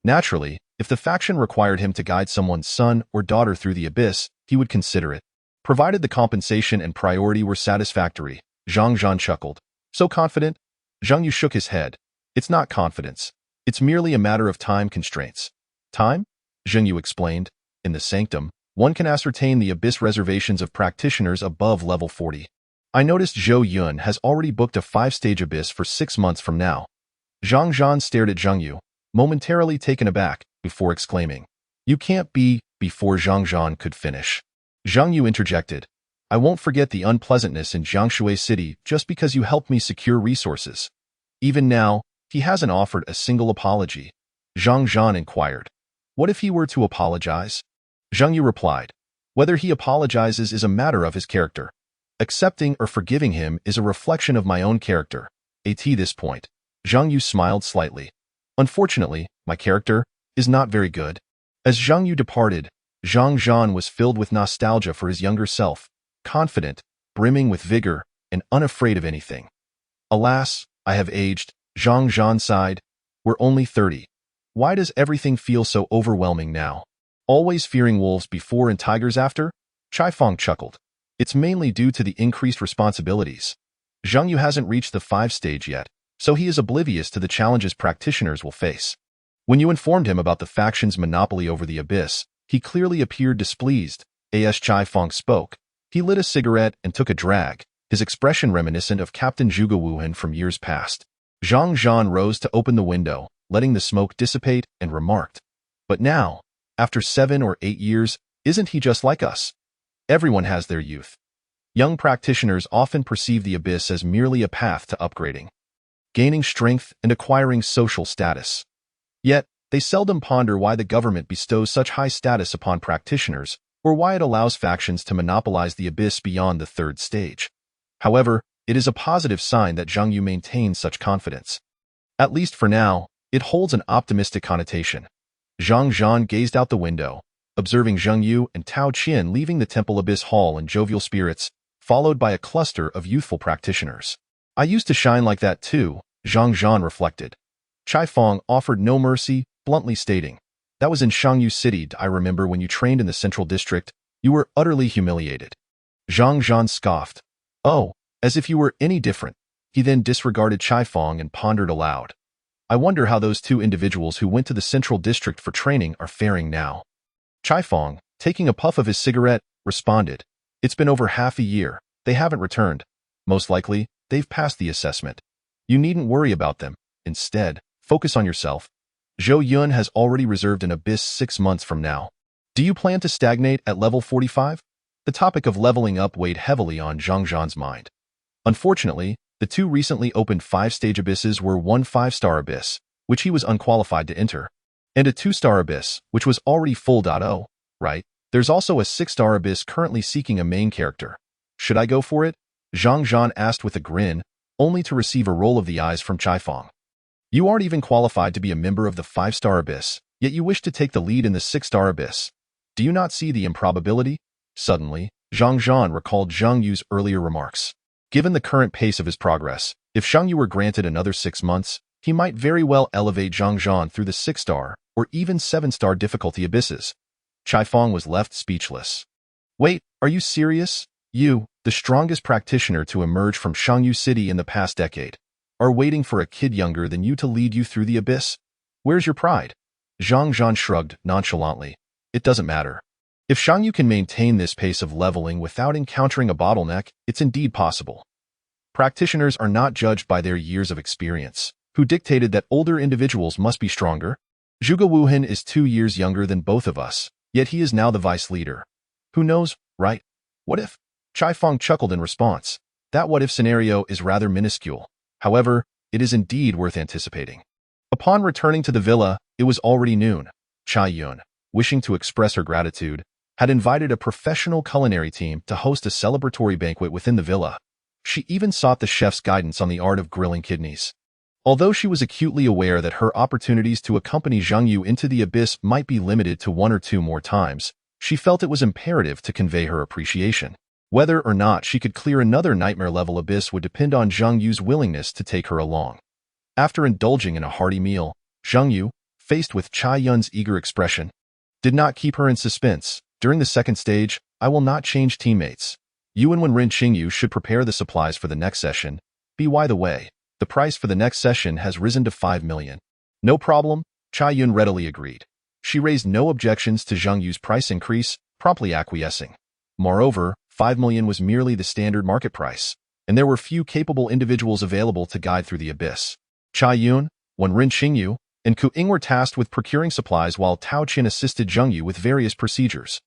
Naturally, if the faction required him to guide someone's son or daughter through the abyss, he would consider it, provided the compensation and priority were satisfactory. Zhang Zhan chuckled. So confident? Zhang Yu shook his head. It's not confidence. It's merely a matter of time constraints. Time? Zhang Yu explained. In the sanctum, one can ascertain the abyss reservations of practitioners above level 40. I noticed Zhou Yun has already booked a 5-stage abyss for 6 months from now. Zhang Zhan stared at Zhang Yu, momentarily taken aback, before exclaiming, you can't be, before Zhang Zhan could finish. Zhang Yu interjected, I won't forget the unpleasantness in Jiangshui City just because you helped me secure resources. Even now, he hasn't offered a single apology. Zhang Zhan inquired, what if he were to apologize? Zhang Yu replied, whether he apologizes is a matter of his character. Accepting or forgiving him is a reflection of my own character. At this point, Zhang Yu smiled slightly. Unfortunately, my character is not very good. As Zhang Yu departed, Zhang Zhan was filled with nostalgia for his younger self, confident, brimming with vigor, and unafraid of anything. Alas, I have aged, Zhang Zhan sighed. We're only 30. Why does everything feel so overwhelming now? Always fearing wolves before and tigers after? Chai Fong chuckled. It's mainly due to the increased responsibilities. Zhang Yu hasn't reached the 5-stage yet, so he is oblivious to the challenges practitioners will face. When you informed him about the faction's monopoly over the abyss, he clearly appeared displeased. As Chai Fong spoke, he lit a cigarette and took a drag, his expression reminiscent of Captain Zhuge Wuhan from years past. Zhang Zhan rose to open the window, letting the smoke dissipate, and remarked, but now, after 7 or 8 years, isn't he just like us? Everyone has their youth. Young practitioners often perceive the abyss as merely a path to upgrading, gaining strength and acquiring social status. Yet, they seldom ponder why the government bestows such high status upon practitioners, or why it allows factions to monopolize the abyss beyond the 3rd stage. However, it is a positive sign that Zhang Yu maintains such confidence. At least for now, it holds an optimistic connotation. Zhang Zhan gazed out the window, observing Zhang Yu and Tao Qian leaving the Temple Abyss Hall in jovial spirits, followed by a cluster of youthful practitioners. I used to shine like that too, Zhang Zhan reflected. Chai Fong offered no mercy, bluntly stating, that was in Shangyu City. I remember when you trained in the Central District, you were utterly humiliated. Zhang Zhan scoffed. Oh, as if you were any different. He then disregarded Chai Fong and pondered aloud. I wonder how those 2 individuals who went to the Central District for training are faring now. Chai Fong, taking a puff of his cigarette, responded, it's been over half a year. They haven't returned. Most likely, they've passed the assessment. You needn't worry about them. Instead, focus on yourself. Zhou Yun has already reserved an abyss 6 months from now. Do you plan to stagnate at level 45? The topic of leveling up weighed heavily on Zhang Zhan's mind. Unfortunately, the 2 recently opened 5-stage abysses were one 5-star abyss, which he was unqualified to enter, and a 2-star abyss, which was already full. Oh, right. There's also a 6-star abyss currently seeking a main character. Should I go for it? Zhang Zhan asked with a grin, only to receive a roll of the eyes from Chai Fong. You aren't even qualified to be a member of the 5-star abyss, yet you wish to take the lead in the 6-star abyss. Do you not see the improbability? Suddenly, Zhang Zhan recalled Zhang Yu's earlier remarks. Given the current pace of his progress, if Zhang Yu were granted another 6 months, he might very well elevate Zhang Zhan through the 6-star or even 7-star difficulty abysses. Chai Fong was left speechless. Wait, are you serious? You, the strongest practitioner to emerge from Shangyu City in the past decade, are waiting for a kid younger than you to lead you through the abyss? Where's your pride? Zhang Zhan shrugged nonchalantly. It doesn't matter. If Shangyu can maintain this pace of leveling without encountering a bottleneck, it's indeed possible. Practitioners are not judged by their years of experience. Who dictated that older individuals must be stronger? Zhuge Wuhan is 2 years younger than both of us, yet he is now the vice leader. Who knows, right? What if? Chai Fong chuckled in response. That what if scenario is rather minuscule. However, it is indeed worth anticipating. Upon returning to the villa, it was already noon. Chai Yun, wishing to express her gratitude, had invited a professional culinary team to host a celebratory banquet within the villa. She even sought the chef's guidance on the art of grilling kidneys. Although she was acutely aware that her opportunities to accompany Zhang Yu into the abyss might be limited to 1 or 2 more times, she felt it was imperative to convey her appreciation. Whether or not she could clear another nightmare-level abyss would depend on Zhang Yu's willingness to take her along. After indulging in a hearty meal, Zhang Yu, faced with Chai Yun's eager expression, did not keep her in suspense. During the 2nd stage, I will not change teammates. You and Wen Qingyu should prepare the supplies for the next session. By the way, the price for the next session has risen to 5 million. No problem, Chai Yun readily agreed. She raised no objections to Zhang Yu's price increase, promptly acquiescing. Moreover, 5 million was merely the standard market price, and there were few capable individuals available to guide through the abyss. Chai Yun, Wen Qingyu, and Ku Ying were tasked with procuring supplies while Tao Qin assisted Zhang Yu with various procedures.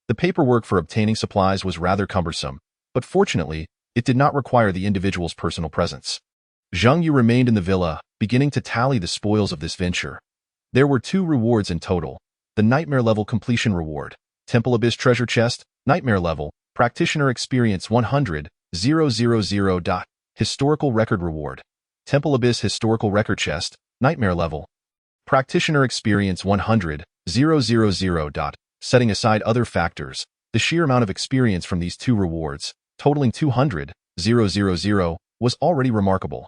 The paperwork for obtaining supplies was rather cumbersome, but fortunately, it did not require the individual's personal presence. Zhang Yu remained in the villa, beginning to tally the spoils of this venture. There were 2 rewards in total. The Nightmare Level Completion Reward, Temple Abyss Treasure Chest, Nightmare Level, Practitioner Experience 100,000. Historical Record Reward, Temple Abyss Historical Record Chest, Nightmare Level, Practitioner Experience 100,000. Setting aside other factors, the sheer amount of experience from these 2 rewards, totaling 200,000, was already remarkable.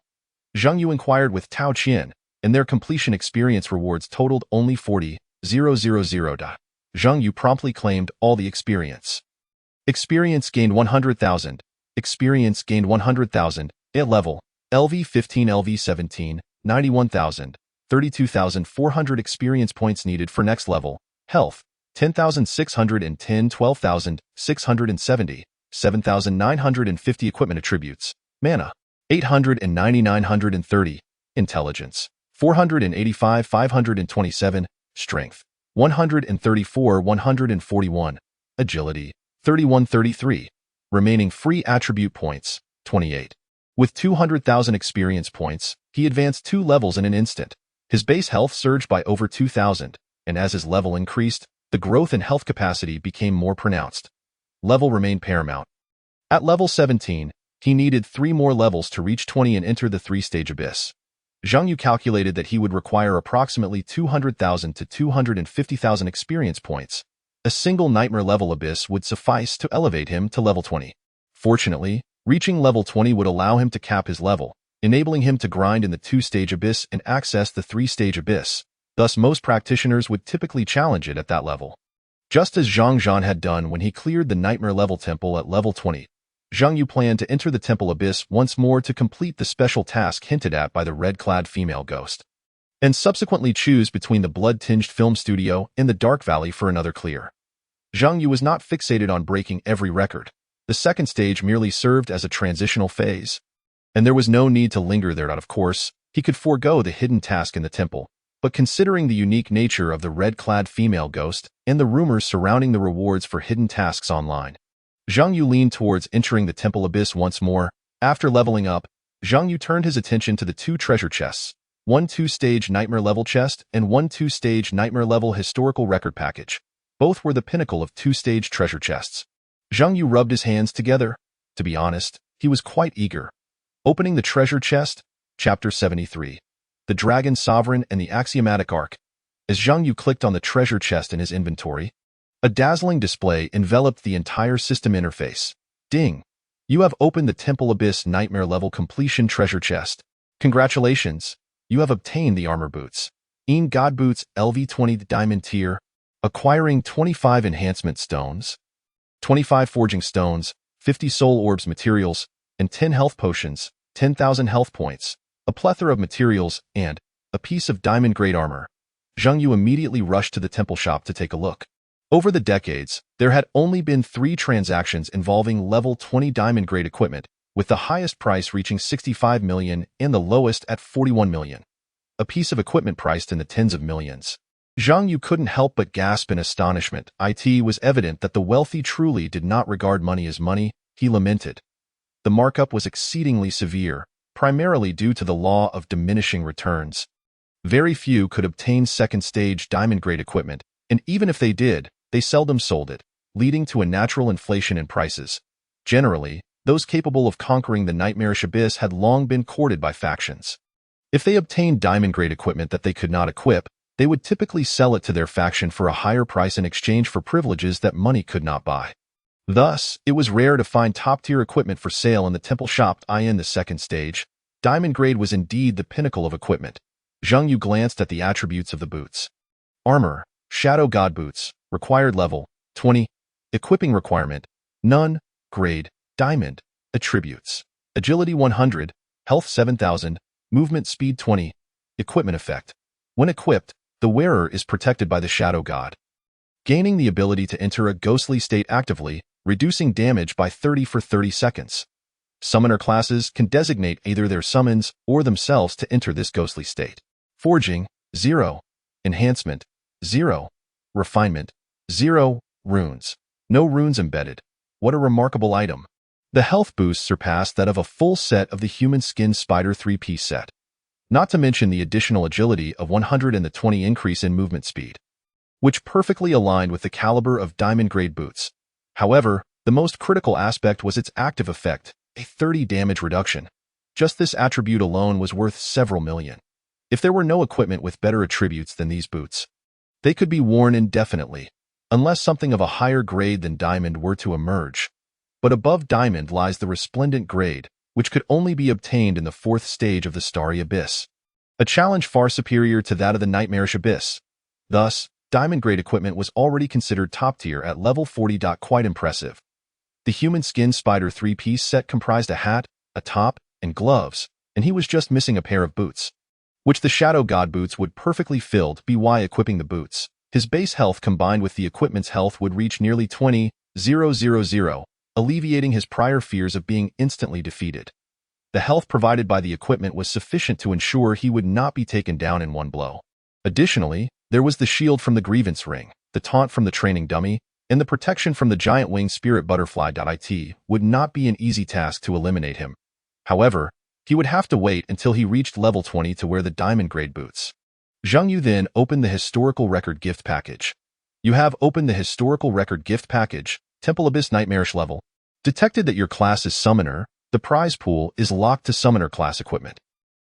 Zhang Yu inquired with Tao Qin, and their completion experience rewards totaled only 40,000. Zhang Yu promptly claimed all the experience. Experience gained 100,000. Experience gained 100,000. At level, LV 15 LV 17, 91,000. 32,400 experience points needed for next level. Health, 10,610 12,670. 7,950 equipment attributes. Mana, 890 930. Intelligence, 485 527. Strength, 134 141. Agility, 3133. Remaining free attribute points, 28. With 200,000 experience points, he advanced 2 levels in an instant. His base health surged by over 2,000, and as his level increased, the growth in health capacity became more pronounced. Level remained paramount. At level 17, he needed 3 more levels to reach 20 and enter the 3-stage abyss. Zhang Yu calculated that he would require approximately 200,000 to 250,000 experience points. A single nightmare level abyss would suffice to elevate him to level 20. Fortunately, reaching level 20 would allow him to cap his level, enabling him to grind in the 2-stage abyss and access the 3-stage abyss. Thus, most practitioners would typically challenge it at that level. Just as Zhang Zhan had done when he cleared the Nightmare Level Temple at level 20, Zhang Yu planned to enter the Temple Abyss once more to complete the special task hinted at by the red-clad female ghost, and subsequently choose between the blood-tinged film studio and the Dark Valley for another clear. Zhang Yu was not fixated on breaking every record. The 2nd stage merely served as a transitional phase. And there was no need to linger there. Of course, he could forego the hidden task in the temple. But considering the unique nature of the red-clad female ghost and the rumors surrounding the rewards for hidden tasks online, Zhang Yu leaned towards entering the temple abyss once more. After leveling up, Zhang Yu turned his attention to the two treasure chests, one 2-stage nightmare level chest and one 2-stage nightmare level historical record package. Both were the pinnacle of 2-stage treasure chests. Zhang Yu rubbed his hands together. To be honest, he was quite eager. Opening the treasure chest, Chapter 73. The Dragon Sovereign and the Axiomatic Arc. As Zhang Yu clicked on the treasure chest in his inventory, a dazzling display enveloped the entire system interface. Ding! You have opened the Temple Abyss Nightmare Level Completion Treasure Chest. Congratulations! You have obtained the Armor Boots. God Boots LV20 Diamond Tier. Acquiring 25 Enhancement Stones, 25 Forging Stones, 50 Soul Orbs Materials, and 10 Health Potions, 10,000 Health Points, a plethora of materials, and a piece of diamond-grade armor. Zhang Yu immediately rushed to the temple shop to take a look. Over the decades, there had only been 3 transactions involving level 20 diamond-grade equipment, with the highest price reaching 65 million and the lowest at 41 million. A piece of equipment priced in the tens of millions. Zhang Yu couldn't help but gasp in astonishment. It was evident that the wealthy truly did not regard money as money, he lamented. The markup was exceedingly severe, primarily due to the law of diminishing returns. Very few could obtain second-stage diamond-grade equipment, and even if they did, they seldom sold it, leading to a natural inflation in prices. Generally, those capable of conquering the nightmarish abyss had long been courted by factions. If they obtained diamond-grade equipment that they could not equip, they would typically sell it to their faction for a higher price in exchange for privileges that money could not buy. Thus, it was rare to find top-tier equipment for sale in the temple shop. In the second stage, diamond grade was indeed the pinnacle of equipment. Zhang Yu glanced at the attributes of the boots. Armor, Shadow God Boots, required level, 20. Equipping requirement, none, grade, diamond. Attributes, agility 100, health 7000, movement speed 20. Equipment effect. When equipped, the wearer is protected by the Shadow God, gaining the ability to enter a ghostly state actively, reducing damage by 30 for 30 seconds. Summoner classes can designate either their summons or themselves to enter this ghostly state. Forging, 0. Enhancement, 0. Refinement, 0. Runes. No runes embedded. What a remarkable item. The health boost surpassed that of a full set of the Human Skin Spider 3-piece set. Not to mention the additional agility of 100 and the 20 increase in movement speed, which perfectly aligned with the caliber of diamond-grade boots. However, the most critical aspect was its active effect, a 30 damage reduction. Just this attribute alone was worth several million. If there were no equipment with better attributes than these boots, they could be worn indefinitely, unless something of a higher grade than diamond were to emerge. But above diamond lies the resplendent grade, which could only be obtained in the 4th stage of the Starry Abyss. A challenge far superior to that of the Nightmarish Abyss. Thus, diamond-grade equipment was already considered top-tier at level 40. Quite impressive. The Human Skin Spider 3-piece set comprised a hat, a top, and gloves, and he was just missing a pair of boots, which the Shadow God Boots would perfectly fill. By equipping the boots, his base health combined with the equipment's health would reach nearly 20,000, alleviating his prior fears of being instantly defeated. The health provided by the equipment was sufficient to ensure he would not be taken down in one blow. Additionally, there was the shield from the grievance ring, the taunt from the training dummy, and the protection from the giant-winged spirit butterfly. It would not be an easy task to eliminate him. However, he would have to wait until he reached level 20 to wear the diamond-grade boots. Zhang Yu then opened the Historical Record Gift Package. You have opened the Historical Record Gift Package, Temple Abyss Nightmarish level. Detected that your class is Summoner, the prize pool is locked to Summoner class equipment.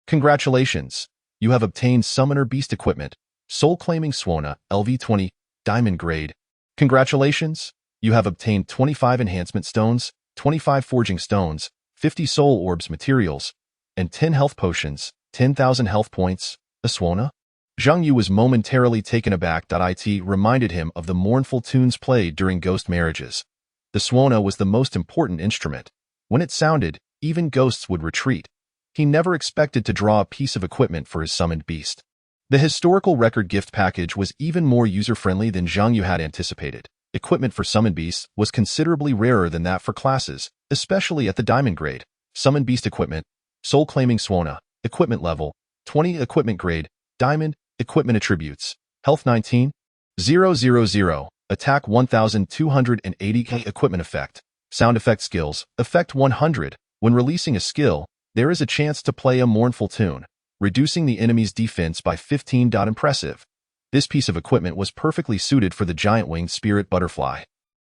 Congratulations! You have obtained Summoner Beast equipment, Soul-Claiming Swona, LV20, Diamond Grade. Congratulations! You have obtained 25 Enhancement Stones, 25 Forging Stones, 50 Soul Orbs Materials, and 10 Health Potions, 10,000 Health Points, a Swona? Zhang Yu was momentarily taken aback. It reminded him of the mournful tunes played during ghost marriages. The Swona was the most important instrument. When it sounded, even ghosts would retreat. He never expected to draw a piece of equipment for his summoned beast. The Historical Record Gift Package was even more user-friendly than Zhang Yu had anticipated. Equipment for summoned beasts was considerably rarer than that for classes, especially at the diamond grade. Summoned beast equipment, Soul Claiming Swana, Equipment Level, 20 Equipment Grade, Diamond, Equipment Attributes, Health 19, 000, Attack 1280k Equipment Effect, Sound Effect Skills, Effect 100. When releasing a skill, there is a chance to play a mournful tune, reducing the enemy's defense by 15. Impressive. This piece of equipment was perfectly suited for the giant-winged spirit butterfly.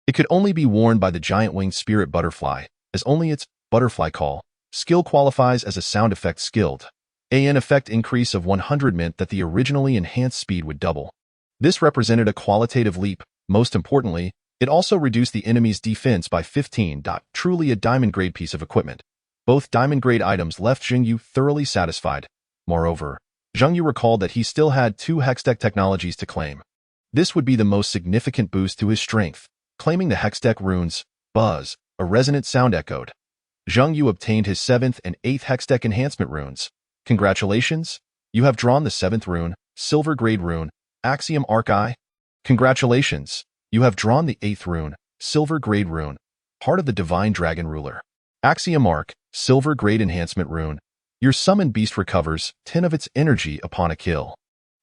It could only be worn by the giant-winged spirit butterfly, as only its butterfly call skill qualifies as a sound effect skilled. An effect increase of 100 meant that the originally enhanced speed would double. This represented a qualitative leap. Most importantly, it also reduced the enemy's defense by 15. Truly a diamond-grade piece of equipment. Both diamond-grade items left Zheng Yu thoroughly satisfied. Moreover, Zheng Yu recalled that he still had 2 Hextech technologies to claim. This would be the most significant boost to his strength. Claiming the Hextech runes, Buzz, a resonant sound echoed. Zheng Yu obtained his 7th and 8th Hextech enhancement runes. Congratulations, you have drawn the 7th rune, Silver Grade Rune, Axiom Arc-Eye. Congratulations, you have drawn the 8th rune, Silver Grade Rune, Heart of the Divine Dragon Ruler. Axiom Arc, Silver Grade Enhancement Rune. Your summoned beast recovers 10 of its energy upon a kill.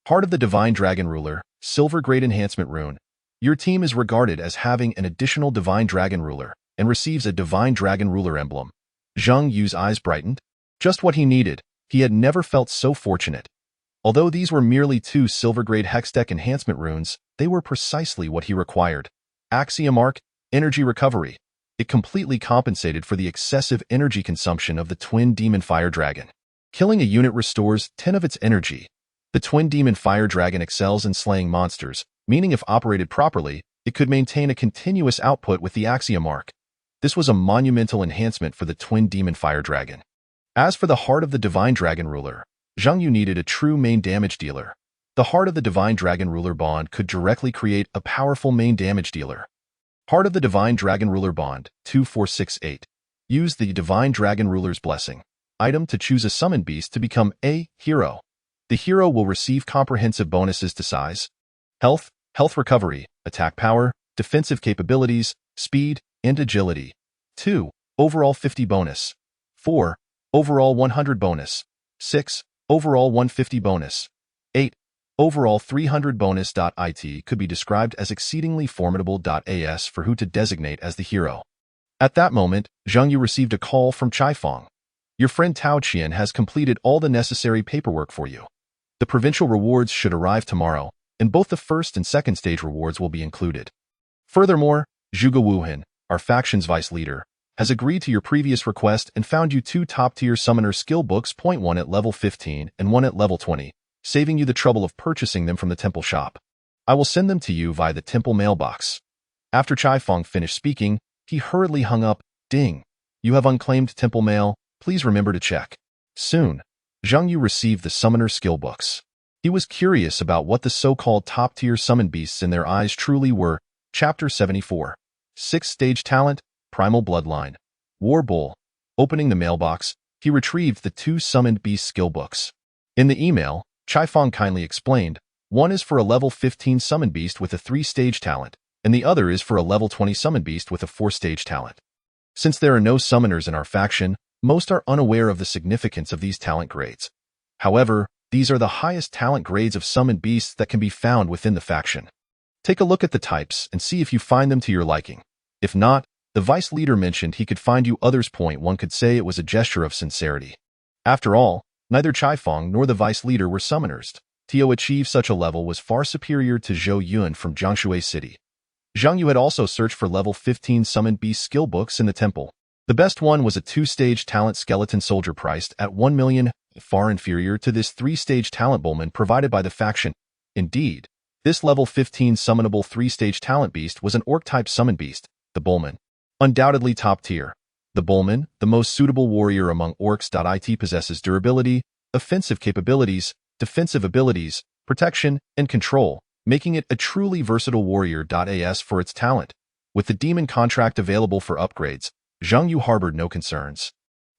Heart of the Divine Dragon Ruler, Silver Grade Enhancement Rune. Your team is regarded as having an additional Divine Dragon Ruler and receives a Divine Dragon Ruler emblem. Zheng Yu's eyes brightened. Just what he needed. He had never felt so fortunate. Although these were merely 2 Silver Grade Hextech enhancement runes, they were precisely what he required. Axiom Arc, Energy Recovery. It completely compensated for the excessive energy consumption of the Twin Demon Fire Dragon. Killing a unit restores 10 of its energy. The Twin Demon Fire Dragon excels in slaying monsters, meaning if operated properly, it could maintain a continuous output with the Axiom Arc. This was a monumental enhancement for the Twin Demon Fire Dragon. As for the Heart of the Divine Dragon Ruler, Zheng Yu needed a true main damage dealer. The Heart of the Divine Dragon Ruler bond could directly create a powerful main damage dealer. Heart of the Divine Dragon Ruler bond, 2468. Use the Divine Dragon Ruler's Blessing item to choose a summon beast to become a hero. The hero will receive comprehensive bonuses to size, health, health recovery, attack power, defensive capabilities, speed, and agility. 2. Overall 50 bonus. 4. Overall 100 bonus. 6. Overall 150 bonus. 8. Overall 300 bonus. It could be described as exceedingly formidable. As for who to designate as the hero. At that moment, Zheng Yu received a call from Chaifeng. Your friend Tao Qian has completed all the necessary paperwork for you. The provincial rewards should arrive tomorrow, and both the first and second stage rewards will be included. Furthermore, Zhuge Wuhan, our faction's vice leader, has agreed to your previous request and found you 2 top-tier summoner skill books, one at level 15 and one at level 20, saving you the trouble of purchasing them from the temple shop. I will send them to you via the temple mailbox. After Chaifeng finished speaking, he hurriedly hung up. Ding. You have unclaimed temple mail. Please remember to check. Soon, Zheng Yu received the summoner skill books. He was curious about what the so-called top-tier summon beasts in their eyes truly were. Chapter 74. 6th Stage Talent, Primal Bloodline. War Bull. Opening the mailbox, he retrieved the 2 summoned beast skill books. In the email, Chaifeng kindly explained, one is for a level 15 summon beast with a 3-stage talent, and the other is for a level 20 summon beast with a 4-stage talent. Since there are no summoners in our faction, most are unaware of the significance of these talent grades. However, these are the highest talent grades of summoned beasts that can be found within the faction. Take a look at the types and see if you find them to your liking. If not, the vice leader mentioned he could find you others. One could say it was a gesture of sincerity. After all, neither Chaifeng nor the vice leader were summoners. To achieve such a level was far superior to Zhou Yun from Jiangshui City. Zheng Yu had also searched for level 15 summoned beast skill books in the temple. The best one was a 2-stage talent skeleton soldier priced at 1 million, far inferior to this 3-stage talent bullman provided by the faction. Indeed, this level 15 summonable 3-stage talent beast was an orc-type summon beast, the bullman. Undoubtedly top tier. The bullman, the most suitable warrior among orcs. It possesses durability, offensive capabilities, defensive abilities, protection, and control, making it a truly versatile warrior. As for its talent, with the demon contract available for upgrades, Zheng Yu harbored no concerns.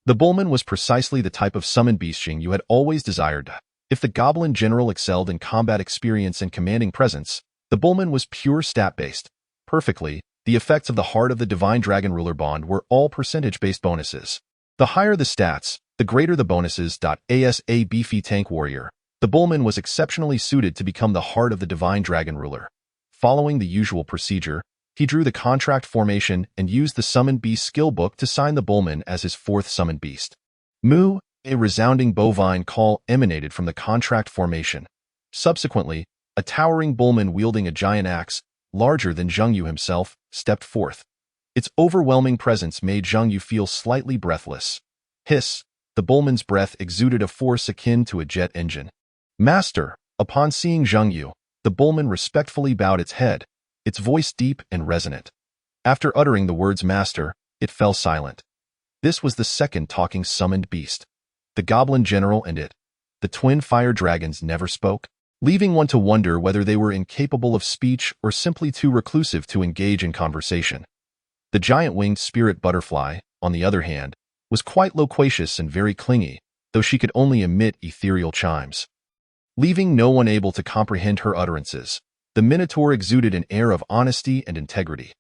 The bullman was precisely the type of summon beast Zheng Yu had always desired. If the goblin general excelled in combat experience and commanding presence, the bullman was pure stat-based. Perfectly, the effects of the Heart of the Divine Dragon Ruler bond were all percentage-based bonuses. The higher the stats, The greater the bonuses. As a beefy tank warrior, the bullman was exceptionally suited to become the heart of the divine dragon ruler. Following the usual procedure, he drew the contract formation and used the summoned beast skill book to sign the bullman as his fourth summoned beast. Moo, a resounding bovine call emanated from the contract formation. Subsequently, a towering bullman wielding a giant axe, larger than Zheng Yu himself, stepped forth. Its overwhelming presence made Zheng Yu feel slightly breathless. Hiss! The bullman's breath exuded a force akin to a jet engine. Master! Upon seeing Zheng Yu, the bullman respectfully bowed its head, its voice deep and resonant. After uttering the words master, it fell silent. This was the second talking summoned beast. The goblin general and it. The twin fire dragons never spoke, leaving one to wonder whether they were incapable of speech or simply too reclusive to engage in conversation. The giant winged spirit butterfly, on the other hand, was quite loquacious and very clingy, though she could only emit ethereal chimes. Leaving no one able to comprehend her utterances, the Minotaur exuded an air of honesty and integrity.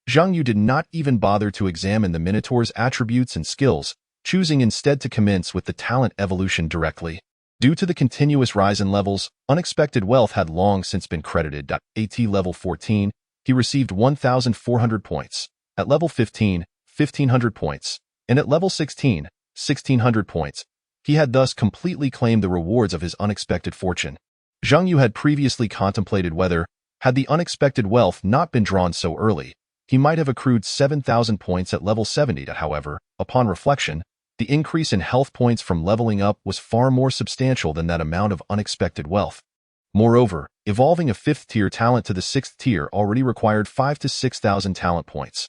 Zheng Yu did not even bother to examine the Minotaur's attributes and skills, choosing instead to commence with the talent evolution directly. Due to the continuous rise in levels, unexpected wealth had long since been credited. At level 14, he received 1,400 points. At level 15, 1,500 points. And at level 16, 1,600 points. He had thus completely claimed the rewards of his unexpected fortune. Zheng Yu had previously contemplated whether, had the unexpected wealth not been drawn so early, he might have accrued 7,000 points at level 70. However, upon reflection, the increase in health points from leveling up was far more substantial than that amount of unexpected wealth. Moreover, evolving a 5th-tier talent to the 6th tier already required 5,000 to 6,000 talent points.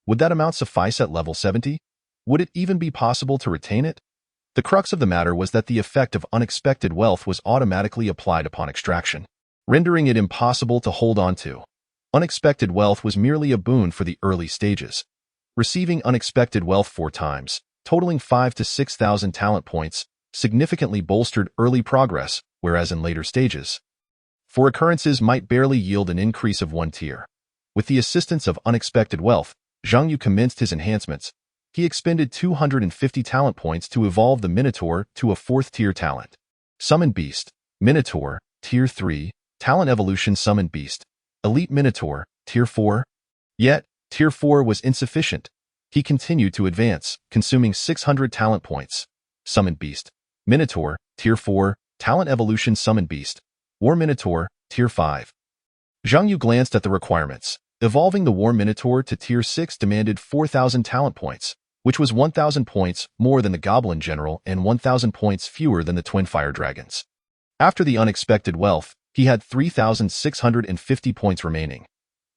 Would that amount suffice at level 70? Would it even be possible to retain it? The crux of the matter was that the effect of unexpected wealth was automatically applied upon extraction, rendering it impossible to hold on to. Unexpected wealth was merely a boon for the early stages. Receiving unexpected wealth 4 times, totaling 5,000 to 6,000 talent points, significantly bolstered early progress, whereas in later stages, 4 occurrences might barely yield an increase of 1 tier. With the assistance of unexpected wealth, Zheng Yu commenced his enhancements. He expended 250 talent points to evolve the Minotaur to a 4th-tier talent. Summoned Beast, Minotaur, Tier 3, Talent Evolution Summoned Beast, Elite Minotaur, Tier 4. Yet, Tier 4 was insufficient. He continued to advance, consuming 600 talent points. Summoned Beast, Minotaur, Tier 4, Talent Evolution Summoned Beast, War Minotaur, Tier 5. Zheng Yu glanced at the requirements. Evolving the War Minotaur to Tier 6 demanded 4,000 talent points, which was 1,000 points more than the Goblin General and 1,000 points fewer than the Twin Fire Dragons. After the unexpected wealth, he had 3,650 points remaining.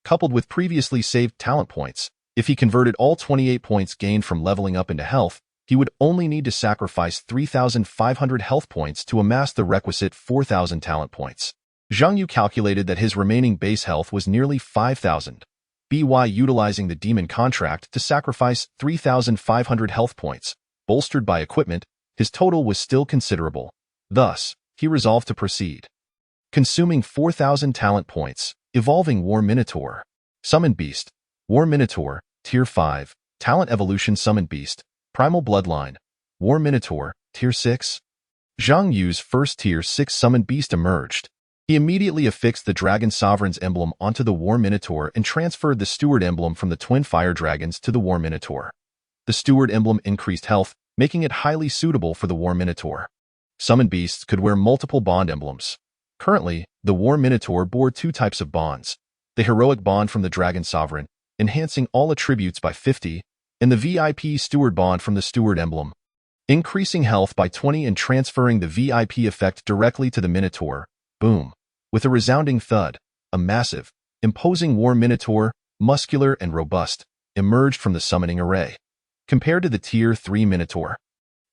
Coupled with previously saved talent points, if he converted all 28 points gained from leveling up into health, he would only need to sacrifice 3,500 health points to amass the requisite 4,000 talent points. Zheng Yu calculated that his remaining base health was nearly 5,000. By utilizing the demon contract to sacrifice 3,500 health points, bolstered by equipment, his total was still considerable. Thus, he resolved to proceed. Consuming 4,000 talent points, evolving War Minotaur. Summoned Beast, War Minotaur, Tier 5, Talent Evolution Summoned Beast, Primal Bloodline, War Minotaur, Tier 6. Zheng Yu's first Tier 6 Summoned Beast emerged. He immediately affixed the Dragon Sovereign's emblem onto the War Minotaur and transferred the Steward emblem from the Twin Fire Dragons to the War Minotaur. The Steward emblem increased health, making it highly suitable for the War Minotaur. Summoned beasts could wear multiple bond emblems. Currently, the War Minotaur bore 2 types of bonds: the Heroic Bond from the Dragon Sovereign, enhancing all attributes by 50, and the VIP Steward Bond from the Steward emblem, increasing health by 20 and transferring the VIP effect directly to the Minotaur. Boom. With a resounding thud, a massive, imposing War Minotaur, muscular and robust, emerged from the summoning array. Compared to the Tier 3 Minotaur,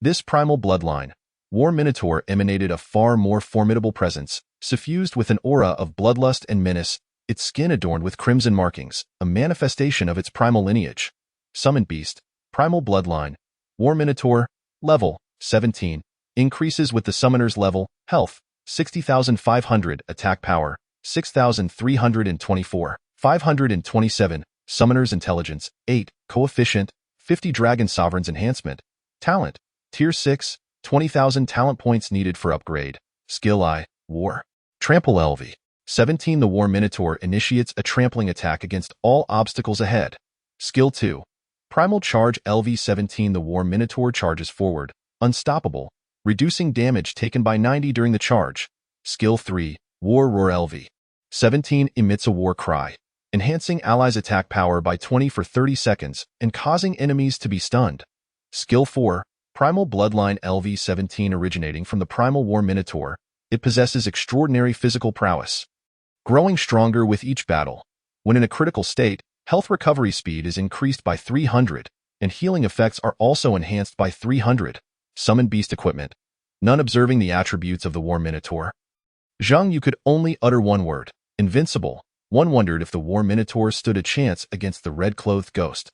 this primal bloodline, War Minotaur emanated a far more formidable presence, suffused with an aura of bloodlust and menace, its skin adorned with crimson markings, a manifestation of its primal lineage. Summoned Beast, Primal Bloodline, War Minotaur, Level 17, increases with the Summoner's level, Health 60,500, Attack Power 6,324, 527, Summoner's Intelligence 8, Coefficient 50, Dragon Sovereign's Enhancement, Talent Tier 6, 20,000 talent points needed for upgrade. Skill I, War. Trample LV. 17. The War Minotaur initiates a trampling attack against all obstacles ahead. Skill 2. Primal Charge LV. 17. The War Minotaur charges forward, unstoppable, reducing damage taken by 90 during the charge. Skill 3. War Roar LV. 17. Emits a war cry, enhancing allies' attack power by 20 for 30 seconds and causing enemies to be stunned. Skill 4. Primal Bloodline LV. 17. Originating from the Primal War Minotaur, it possesses extraordinary physical prowess, growing stronger with each battle. When in a critical state, health recovery speed is increased by 300, and healing effects are also enhanced by 300. Summon Beast Equipment. None observing the attributes of the War Minotaur. Zhang Yu could only utter one word: invincible. One wondered if the War Minotaur stood a chance against the red-clothed ghost.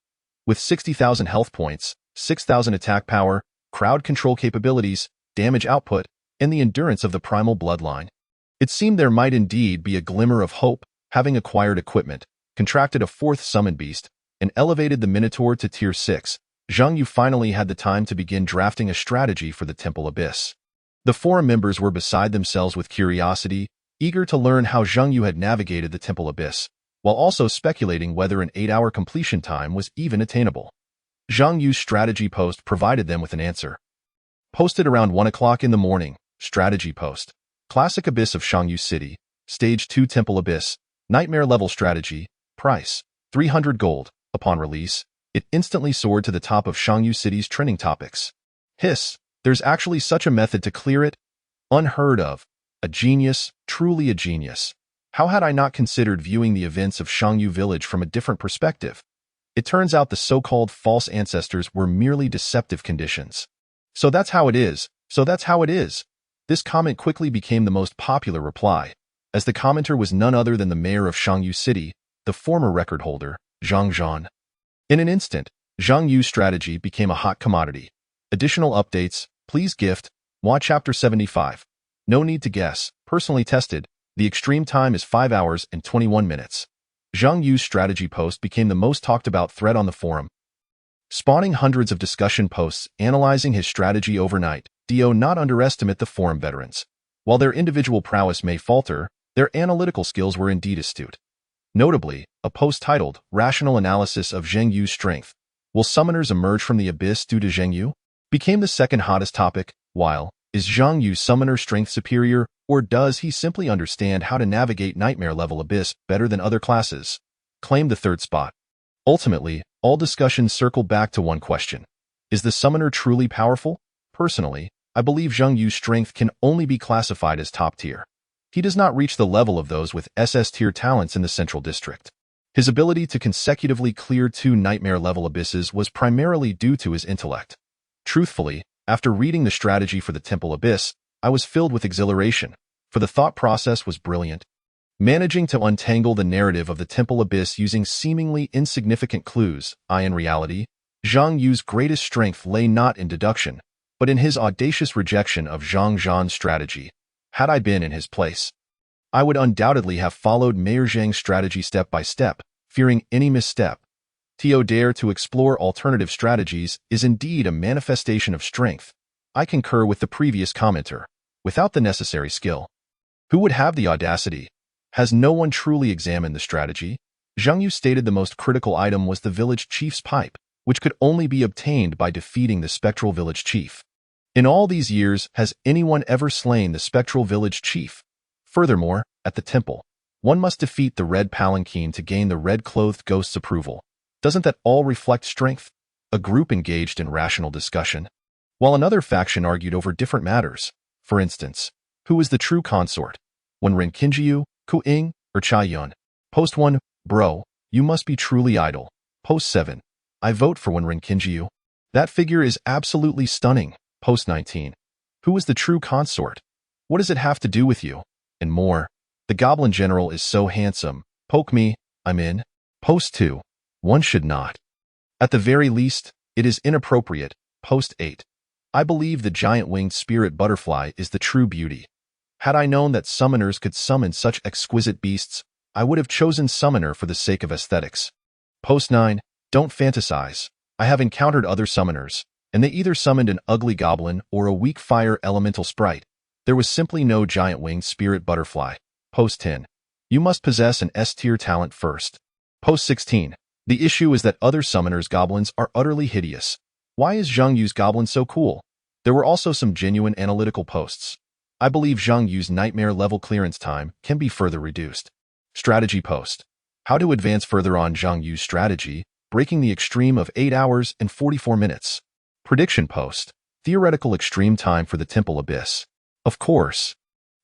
With 60,000 health points, 6,000 attack power, crowd control capabilities, damage output, and the endurance of the primal bloodline, it seemed there might indeed be a glimmer of hope. Having acquired equipment, contracted a fourth summon beast, and elevated the Minotaur to Tier 6, Zhang Yu finally had the time to begin drafting a strategy for the Temple Abyss. The forum members were beside themselves with curiosity, eager to learn how Zhang Yu had navigated the Temple Abyss, while also speculating whether an 8-hour completion time was even attainable. Zhang Yu's strategy post provided them with an answer. Posted around 1 o'clock in the morning, strategy post. Classic Abyss of Shangyu City, Stage 2 Temple Abyss, Nightmare Level Strategy, Price, 300 gold. Upon release, it instantly soared to the top of Shangyu City's trending topics. Hiss, there's actually such a method to clear it? Unheard of. A genius, truly a genius. How had I not considered viewing the events of Shangyu Village from a different perspective? It turns out the so-called false ancestors were merely deceptive conditions. So that's how it is. So that's how it is. This comment quickly became the most popular reply, as the commenter was none other than the mayor of Shangyu City, the former record holder, Zhang Zhan. In an instant, Zhang Yu's strategy became a hot commodity. Additional updates, please gift, Watch Chapter 75. No need to guess, personally tested, the extreme time is 5 hours and 21 minutes. Zhang Yu's strategy post became the most talked about thread on the forum, spawning hundreds of discussion posts analyzing his strategy overnight. Do not underestimate the forum veterans. While their individual prowess may falter, their analytical skills were indeed astute. Notably, a post titled, Rational Analysis of Zhang Yu's Strength. Will summoners emerge from the abyss due to Zhang Yu? Became the second hottest topic. While, is Zhang Yu's summoner strength superior, or does he simply understand how to navigate nightmare-level abyss better than other classes? Claimed the third spot. Ultimately, all discussions circled back to one question. Is the summoner truly powerful? Personally, I believe Zhang Yu's strength can only be classified as top tier. He does not reach the level of those with SS tier talents in the Central District. His ability to consecutively clear 2 nightmare-level abysses was primarily due to his intellect. Truthfully, after reading the strategy for the Temple Abyss, I was filled with exhilaration, for the thought process was brilliant. Managing to untangle the narrative of the Temple Abyss using seemingly insignificant clues, in reality, Zhang Yu's greatest strength lay not in deduction, but in his audacious rejection of Zhang Zhan's strategy. Had I been in his place, I would undoubtedly have followed Mayor Zhang's strategy step by step, fearing any misstep. To dare to explore alternative strategies is indeed a manifestation of strength. I concur with the previous commenter. Without the necessary skill, who would have the audacity? Has no one truly examined the strategy? Zhang Yu stated the most critical item was the village chief's pipe, which could only be obtained by defeating the spectral village chief. In all these years, has anyone ever slain the spectral village chief? Furthermore, at the temple, one must defeat the red palanquin to gain the red-clothed ghost's approval. Doesn't that all reflect strength? A group engaged in rational discussion, while another faction argued over different matters. For instance, who is the true consort? Wenren Qinjiu, Ku Ying, or Chai Yun? Post 1, bro, you must be truly idle. Post 7, I vote for Wenren Qinjiu. That figure is absolutely stunning. Post 19, who is the true consort? What does it have to do with you? And more. The Goblin General is so handsome. Poke me, I'm in. Post 2, one should not. At the very least, it is inappropriate. Post 8, I believe the giant-winged spirit butterfly is the true beauty. Had I known that summoners could summon such exquisite beasts, I would have chosen summoner for the sake of aesthetics. Post 9, don't fantasize. I have encountered other summoners. and they either summoned an ugly goblin or a weak fire elemental sprite. There was simply no giant winged spirit butterfly. Post 10. You must possess an S-tier talent first. Post 16. The issue is that other summoners' goblins are utterly hideous. Why is Zhang Yu's goblin so cool? There were also some genuine analytical posts. I believe Zhang Yu's nightmare level clearance time can be further reduced. Strategy post. How to advance further on Zhang Yu's strategy, breaking the extreme of 8 hours and 44 minutes. Prediction post. Theoretical extreme time for the Temple Abyss. Of course.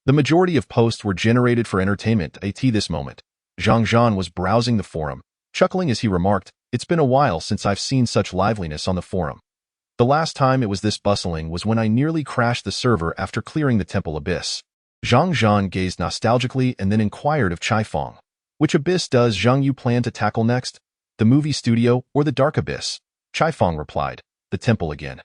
The majority of posts were generated for entertainment at this moment. Zhang Zhan was browsing the forum, chuckling as he remarked, "It's been a while since I've seen such liveliness on the forum. The last time it was this bustling was when I nearly crashed the server after clearing the Temple Abyss." Zhang Zhan gazed nostalgically and then inquired of Chai Fong. "Which abyss does Zhang Yu plan to tackle next? The movie studio or the dark abyss?" Chai Fong replied, "The temple again."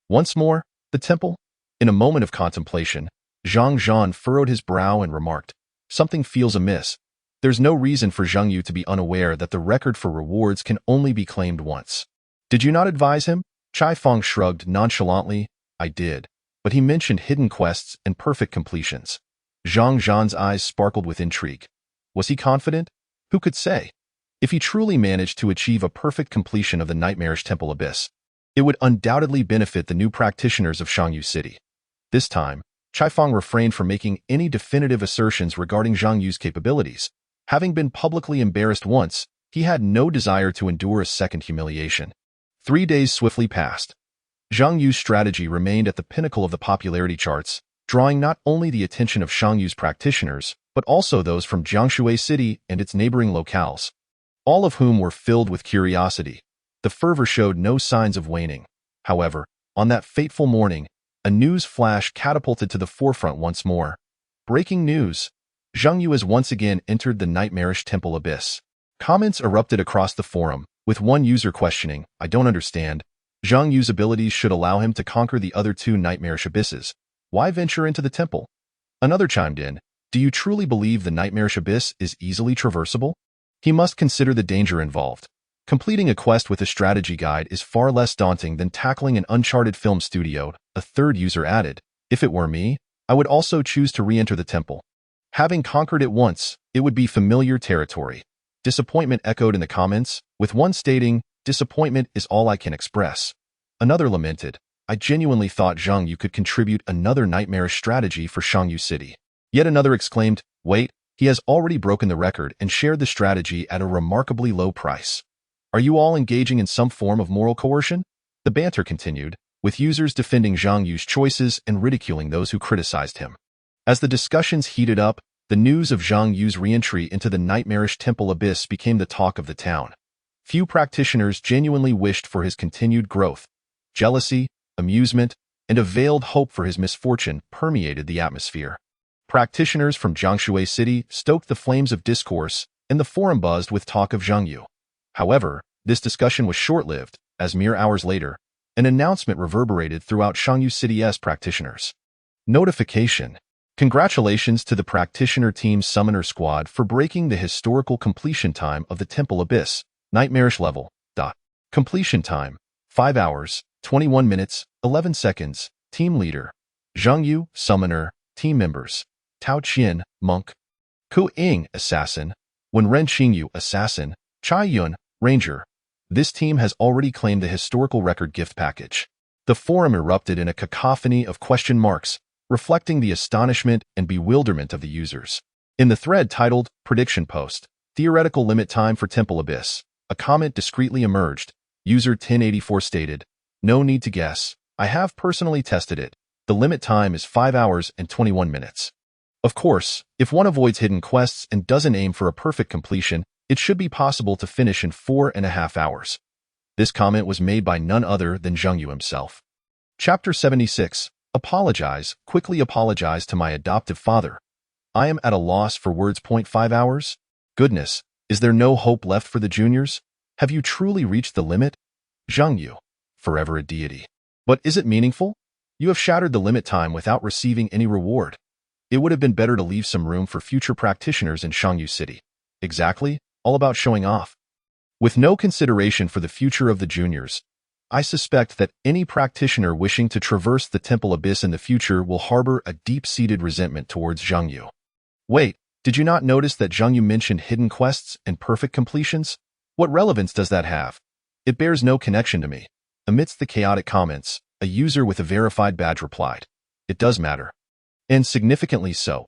Once more, the temple? In a moment of contemplation, Zhang Zhan furrowed his brow and remarked, "Something feels amiss. There's no reason for Zhang Yu to be unaware that the record for rewards can only be claimed once." "Did you not advise him?" Chai Fong shrugged nonchalantly. "I did, but he mentioned hidden quests and perfect completions." Zhang Zhan's eyes sparkled with intrigue. Was he confident? Who could say? If he truly managed to achieve a perfect completion of the nightmarish Temple Abyss, it would undoubtedly benefit the new practitioners of Shangyu City. This time, Chai Fong refrained from making any definitive assertions regarding Zhang Yu's capabilities. Having been publicly embarrassed once, he had no desire to endure a second humiliation. 3 days swiftly passed. Zhang Yu's strategy remained at the pinnacle of the popularity charts, drawing not only the attention of Shangyu's practitioners, but also those from Jiangshui City and its neighboring locales, all of whom were filled with curiosity. The fervor showed no signs of waning. However, on that fateful morning, a news flash catapulted to the forefront once more. Breaking news! Zhang Yu has once again entered the nightmarish Temple Abyss. Comments erupted across the forum, with one user questioning, "I don't understand. Zhang Yu's abilities should allow him to conquer the other two nightmarish abysses. Why venture into the temple?" Another chimed in, "Do you truly believe the nightmarish abyss is easily traversable? He must consider the danger involved. Completing a quest with a strategy guide is far less daunting than tackling an uncharted film studio." A third user added, "If it were me, I would also choose to re-enter the temple. Having conquered it once, it would be familiar territory." Disappointment echoed in the comments, with one stating, "Disappointment is all I can express." Another lamented, "I genuinely thought Zhang Yu could contribute another nightmarish strategy for Shangyu City." Yet another exclaimed, "Wait, he has already broken the record and shared the strategy at a remarkably low price. Are you all engaging in some form of moral coercion?" The banter continued, with users defending Zhang Yu's choices and ridiculing those who criticized him. As the discussions heated up, the news of Zhang Yu's re-entry into the nightmarish Temple Abyss became the talk of the town. Few practitioners genuinely wished for his continued growth. Jealousy, amusement, and a veiled hope for his misfortune permeated the atmosphere. Practitioners from Jiangshui City stoked the flames of discourse, and the forum buzzed with talk of Zhang Yu. However, this discussion was short-lived, as mere hours later, an announcement reverberated throughout Shangyu City's practitioners. Notification. Congratulations to the practitioner team Summoner Squad for breaking the historical completion time of the Temple Abyss, nightmarish level. Completion time, 5 hours, 21 minutes, 11 seconds. Team Leader. Zhang Yu, Summoner. Team Members. Tao Qian, Monk. Ku Ying, Assassin. Wenren Xingyu, Assassin. Chai Yun, Ranger. This team has already claimed the historical record gift package. The forum erupted in a cacophony of question marks, reflecting the astonishment and bewilderment of the users. In the thread titled, "Prediction Post, Theoretical Limit Time for Temple Abyss," a comment discreetly emerged. User 1084 stated, "No need to guess. I have personally tested it. The limit time is 5 hours and 21 minutes. Of course, if one avoids hidden quests and doesn't aim for a perfect completion, it should be possible to finish in 4.5 hours. This comment was made by none other than Zhang Yu himself. Chapter 76. Apologize. Quickly apologize to my adoptive father. I am at a loss for words. 5 hours? Goodness, is there no hope left for the juniors? Have you truly reached the limit? Zhang Yu, forever a deity. But is it meaningful? You have shattered the limit time without receiving any reward. It would have been better to leave some room for future practitioners in Shangyu City. Exactly, all about showing off. With no consideration for the future of the juniors, I suspect that any practitioner wishing to traverse the temple abyss in the future will harbor a deep-seated resentment towards Zhang Yu. Wait, did you not notice that Zhang Yu mentioned hidden quests and perfect completions? What relevance does that have? It bears no connection to me. Amidst the chaotic comments, a user with a verified badge replied, "It does matter. And significantly so.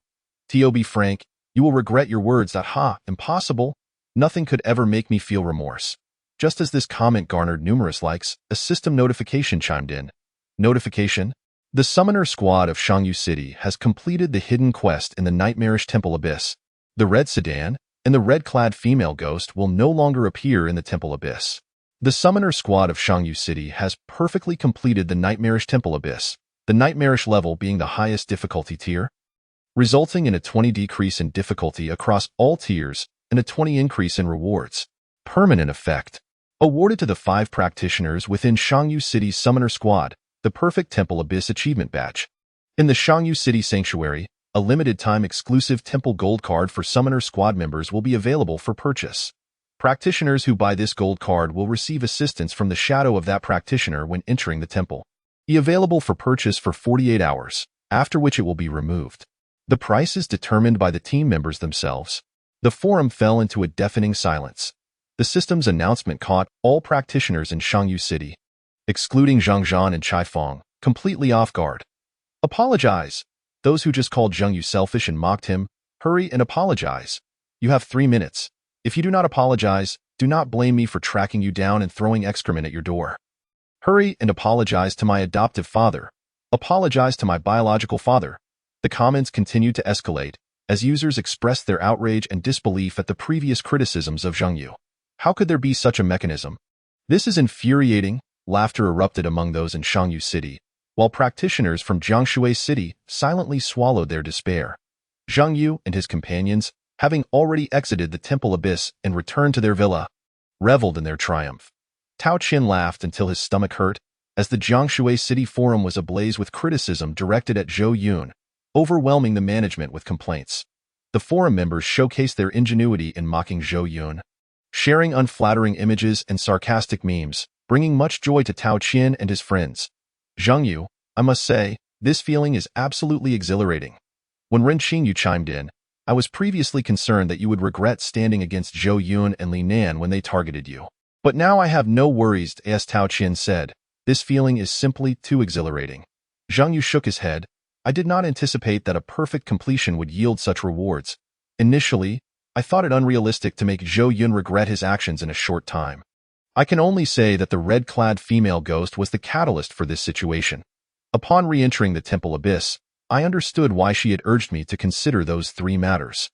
To be frank, you will regret your words that, impossible. Nothing could ever make me feel remorse." Just as this comment garnered numerous likes, a system notification chimed in. Notification: the Summoner Squad of Shangyu City has completed the hidden quest in the nightmarish temple abyss. The red sedan and the red-clad female ghost will no longer appear in the temple abyss. The Summoner Squad of Shangyu City has perfectly completed the nightmarish temple abyss, the nightmarish level being the highest difficulty tier, resulting in a 20 decrease in difficulty across all tiers and a 20 increase in rewards. Permanent effect. Awarded to the 5 practitioners within Shangyu City's Summoner Squad, the Perfect Temple Abyss Achievement Badge. In the Shangyu City Sanctuary, a limited-time exclusive Temple Gold card for Summoner Squad members will be available for purchase. Practitioners who buy this gold card will receive assistance from the shadow of that practitioner when entering the temple. Available for purchase for 48 hours, after which it will be removed. The price is determined by the team members themselves. The forum fell into a deafening silence. The system's announcement caught all practitioners in Shangyu City, excluding Zhang Zhan and Chai Fong, completely off guard. Apologize. Those who just called Zhang Yu selfish and mocked him, hurry and apologize. You have 3 minutes. If you do not apologize, do not blame me for tracking you down and throwing excrement at your door. Hurry and apologize to my adoptive father. Apologize to my biological father. The comments continued to escalate as users expressed their outrage and disbelief at the previous criticisms of Zhang Yu. How could there be such a mechanism? This is infuriating. Laughter erupted among those in Shangyu City, while practitioners from Jiangshui City silently swallowed their despair. Zhang Yu and his companions, having already exited the temple abyss and returned to their villa, reveled in their triumph. Tao Qin laughed until his stomach hurt, as the Jiangshui City forum was ablaze with criticism directed at Zhou Yun, overwhelming the management with complaints. The forum members showcased their ingenuity in mocking Zhou Yun, sharing unflattering images and sarcastic memes, bringing much joy to Tao Qin and his friends. Zhang Yu, I must say, this feeling is absolutely exhilarating. When Ren Xingyu chimed in, I was previously concerned that you would regret standing against Zhou Yun and Li Nan when they targeted you. But now I have no worries, as Tao Qin said. This feeling is simply too exhilarating. Zhang Yu shook his head. I did not anticipate that a perfect completion would yield such rewards. Initially, I thought it unrealistic to make Zhou Yun regret his actions in a short time. I can only say that the red-clad female ghost was the catalyst for this situation. Upon re-entering the temple abyss, I understood why she had urged me to consider those 3 matters.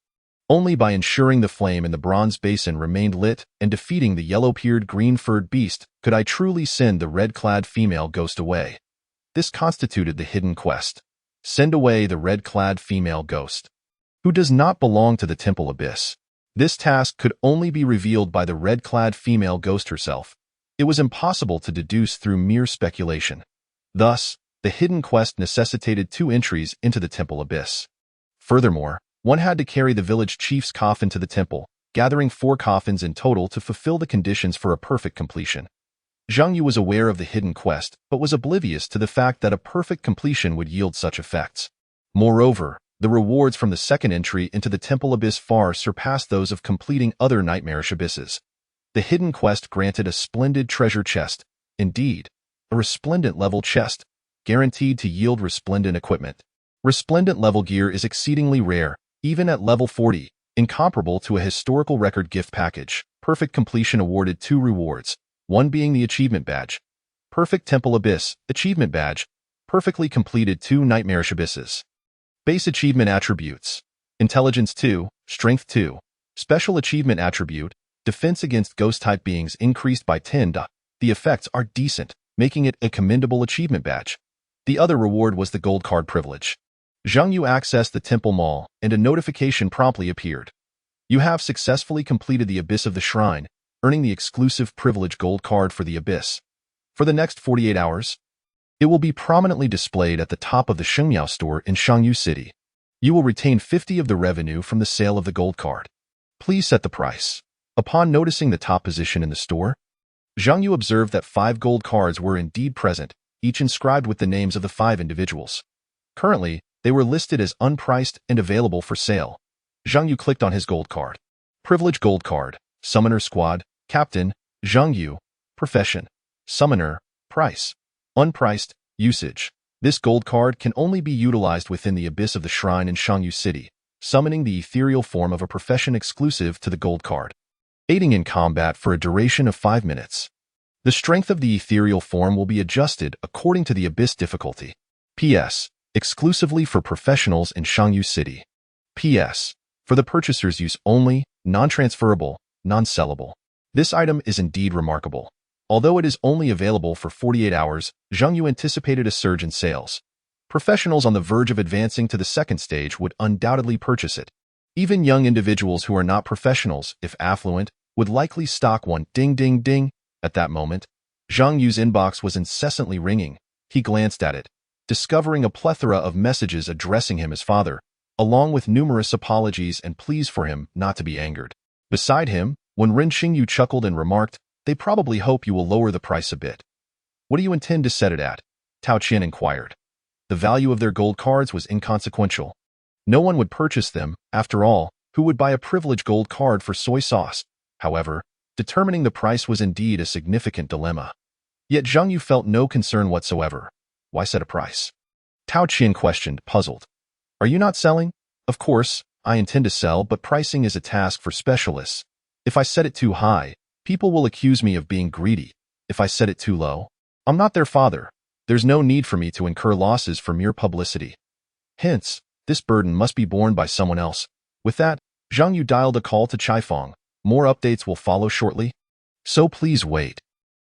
Only by ensuring the flame in the bronze basin remained lit and defeating the yellow-peered green-furred beast could I truly send the red-clad female ghost away. This constituted the hidden quest. Send away the red-clad female ghost, who does not belong to the temple abyss. This task could only be revealed by the red-clad female ghost herself. It was impossible to deduce through mere speculation. Thus, the hidden quest necessitated 2 entries into the temple abyss. Furthermore, one had to carry the village chief's coffin to the temple, gathering 4 coffins in total to fulfill the conditions for a perfect completion. Zhang Yu was aware of the hidden quest, but was oblivious to the fact that a perfect completion would yield such effects. Moreover, the rewards from the second entry into the temple abyss far surpassed those of completing other nightmarish abysses. The hidden quest granted a splendid treasure chest, indeed, a resplendent level chest, guaranteed to yield resplendent equipment. Resplendent level gear is exceedingly rare, even at level 40, incomparable to a historical record gift package. Perfect completion awarded 2 rewards, one being the achievement badge. Perfect Temple Abyss, achievement badge, perfectly completed 2 nightmarish abysses. Base achievement attributes: Intelligence 2, Strength 2. Special achievement attribute: Defense against ghost-type beings increased by 10. The effects are decent, making it a commendable achievement badge. The other reward was the gold card privilege. Zhang Yu accessed the temple mall, and a notification promptly appeared. You have successfully completed the Abyss of the Shrine, earning the exclusive privilege gold card for the Abyss. For the next 48 hours, it will be prominently displayed at the top of the Shengmiao store in Shangyu City. You will retain 50 of the revenue from the sale of the gold card. Please set the price. Upon noticing the top position in the store, Zhang Yu observed that 5 gold cards were indeed present, each inscribed with the names of the 5 individuals. Currently, they were listed as unpriced and available for sale. Zhang Yu clicked on his gold card. Privilege gold card, Summoner Squad, Captain, Zhang Yu, Profession, Summoner, Price, Unpriced, Usage. This gold card can only be utilized within the abyss of the shrine in Shangyu City, summoning the ethereal form of a profession exclusive to the gold card. Aiding in combat for a duration of 5 minutes. The strength of the ethereal form will be adjusted according to the abyss difficulty. P.S. Exclusively for professionals in Shangyu City. P.S. For the purchaser's use only, non-transferable, non-sellable. This item is indeed remarkable. Although it is only available for 48 hours, Zhang Yu anticipated a surge in sales. Professionals on the verge of advancing to the second stage would undoubtedly purchase it. Even young individuals who are not professionals, if affluent, would likely stock one. Ding ding ding. At that moment, Zhang Yu's inbox was incessantly ringing. He glanced at it, discovering a plethora of messages addressing him as father, along with numerous apologies and pleas for him not to be angered. Beside him, when Ren Xingyu chuckled and remarked, "They probably hope you will lower the price a bit." "What do you intend to set it at?" Tao Qian inquired. The value of their gold cards was inconsequential. No one would purchase them, after all. Who would buy a privileged gold card for soy sauce? However, determining the price was indeed a significant dilemma. Yet Zhang Yu felt no concern whatsoever. Why set a price? Tao Qian questioned, puzzled. "Are you not selling?" "Of course, I intend to sell, but pricing is a task for specialists. If I set it too high, people will accuse me of being greedy. If I set it too low, I'm not their father. There's no need for me to incur losses for mere publicity. Hence, this burden must be borne by someone else." With that, Zhang Yu dialed a call to Chaifeng. More updates will follow shortly, so please wait.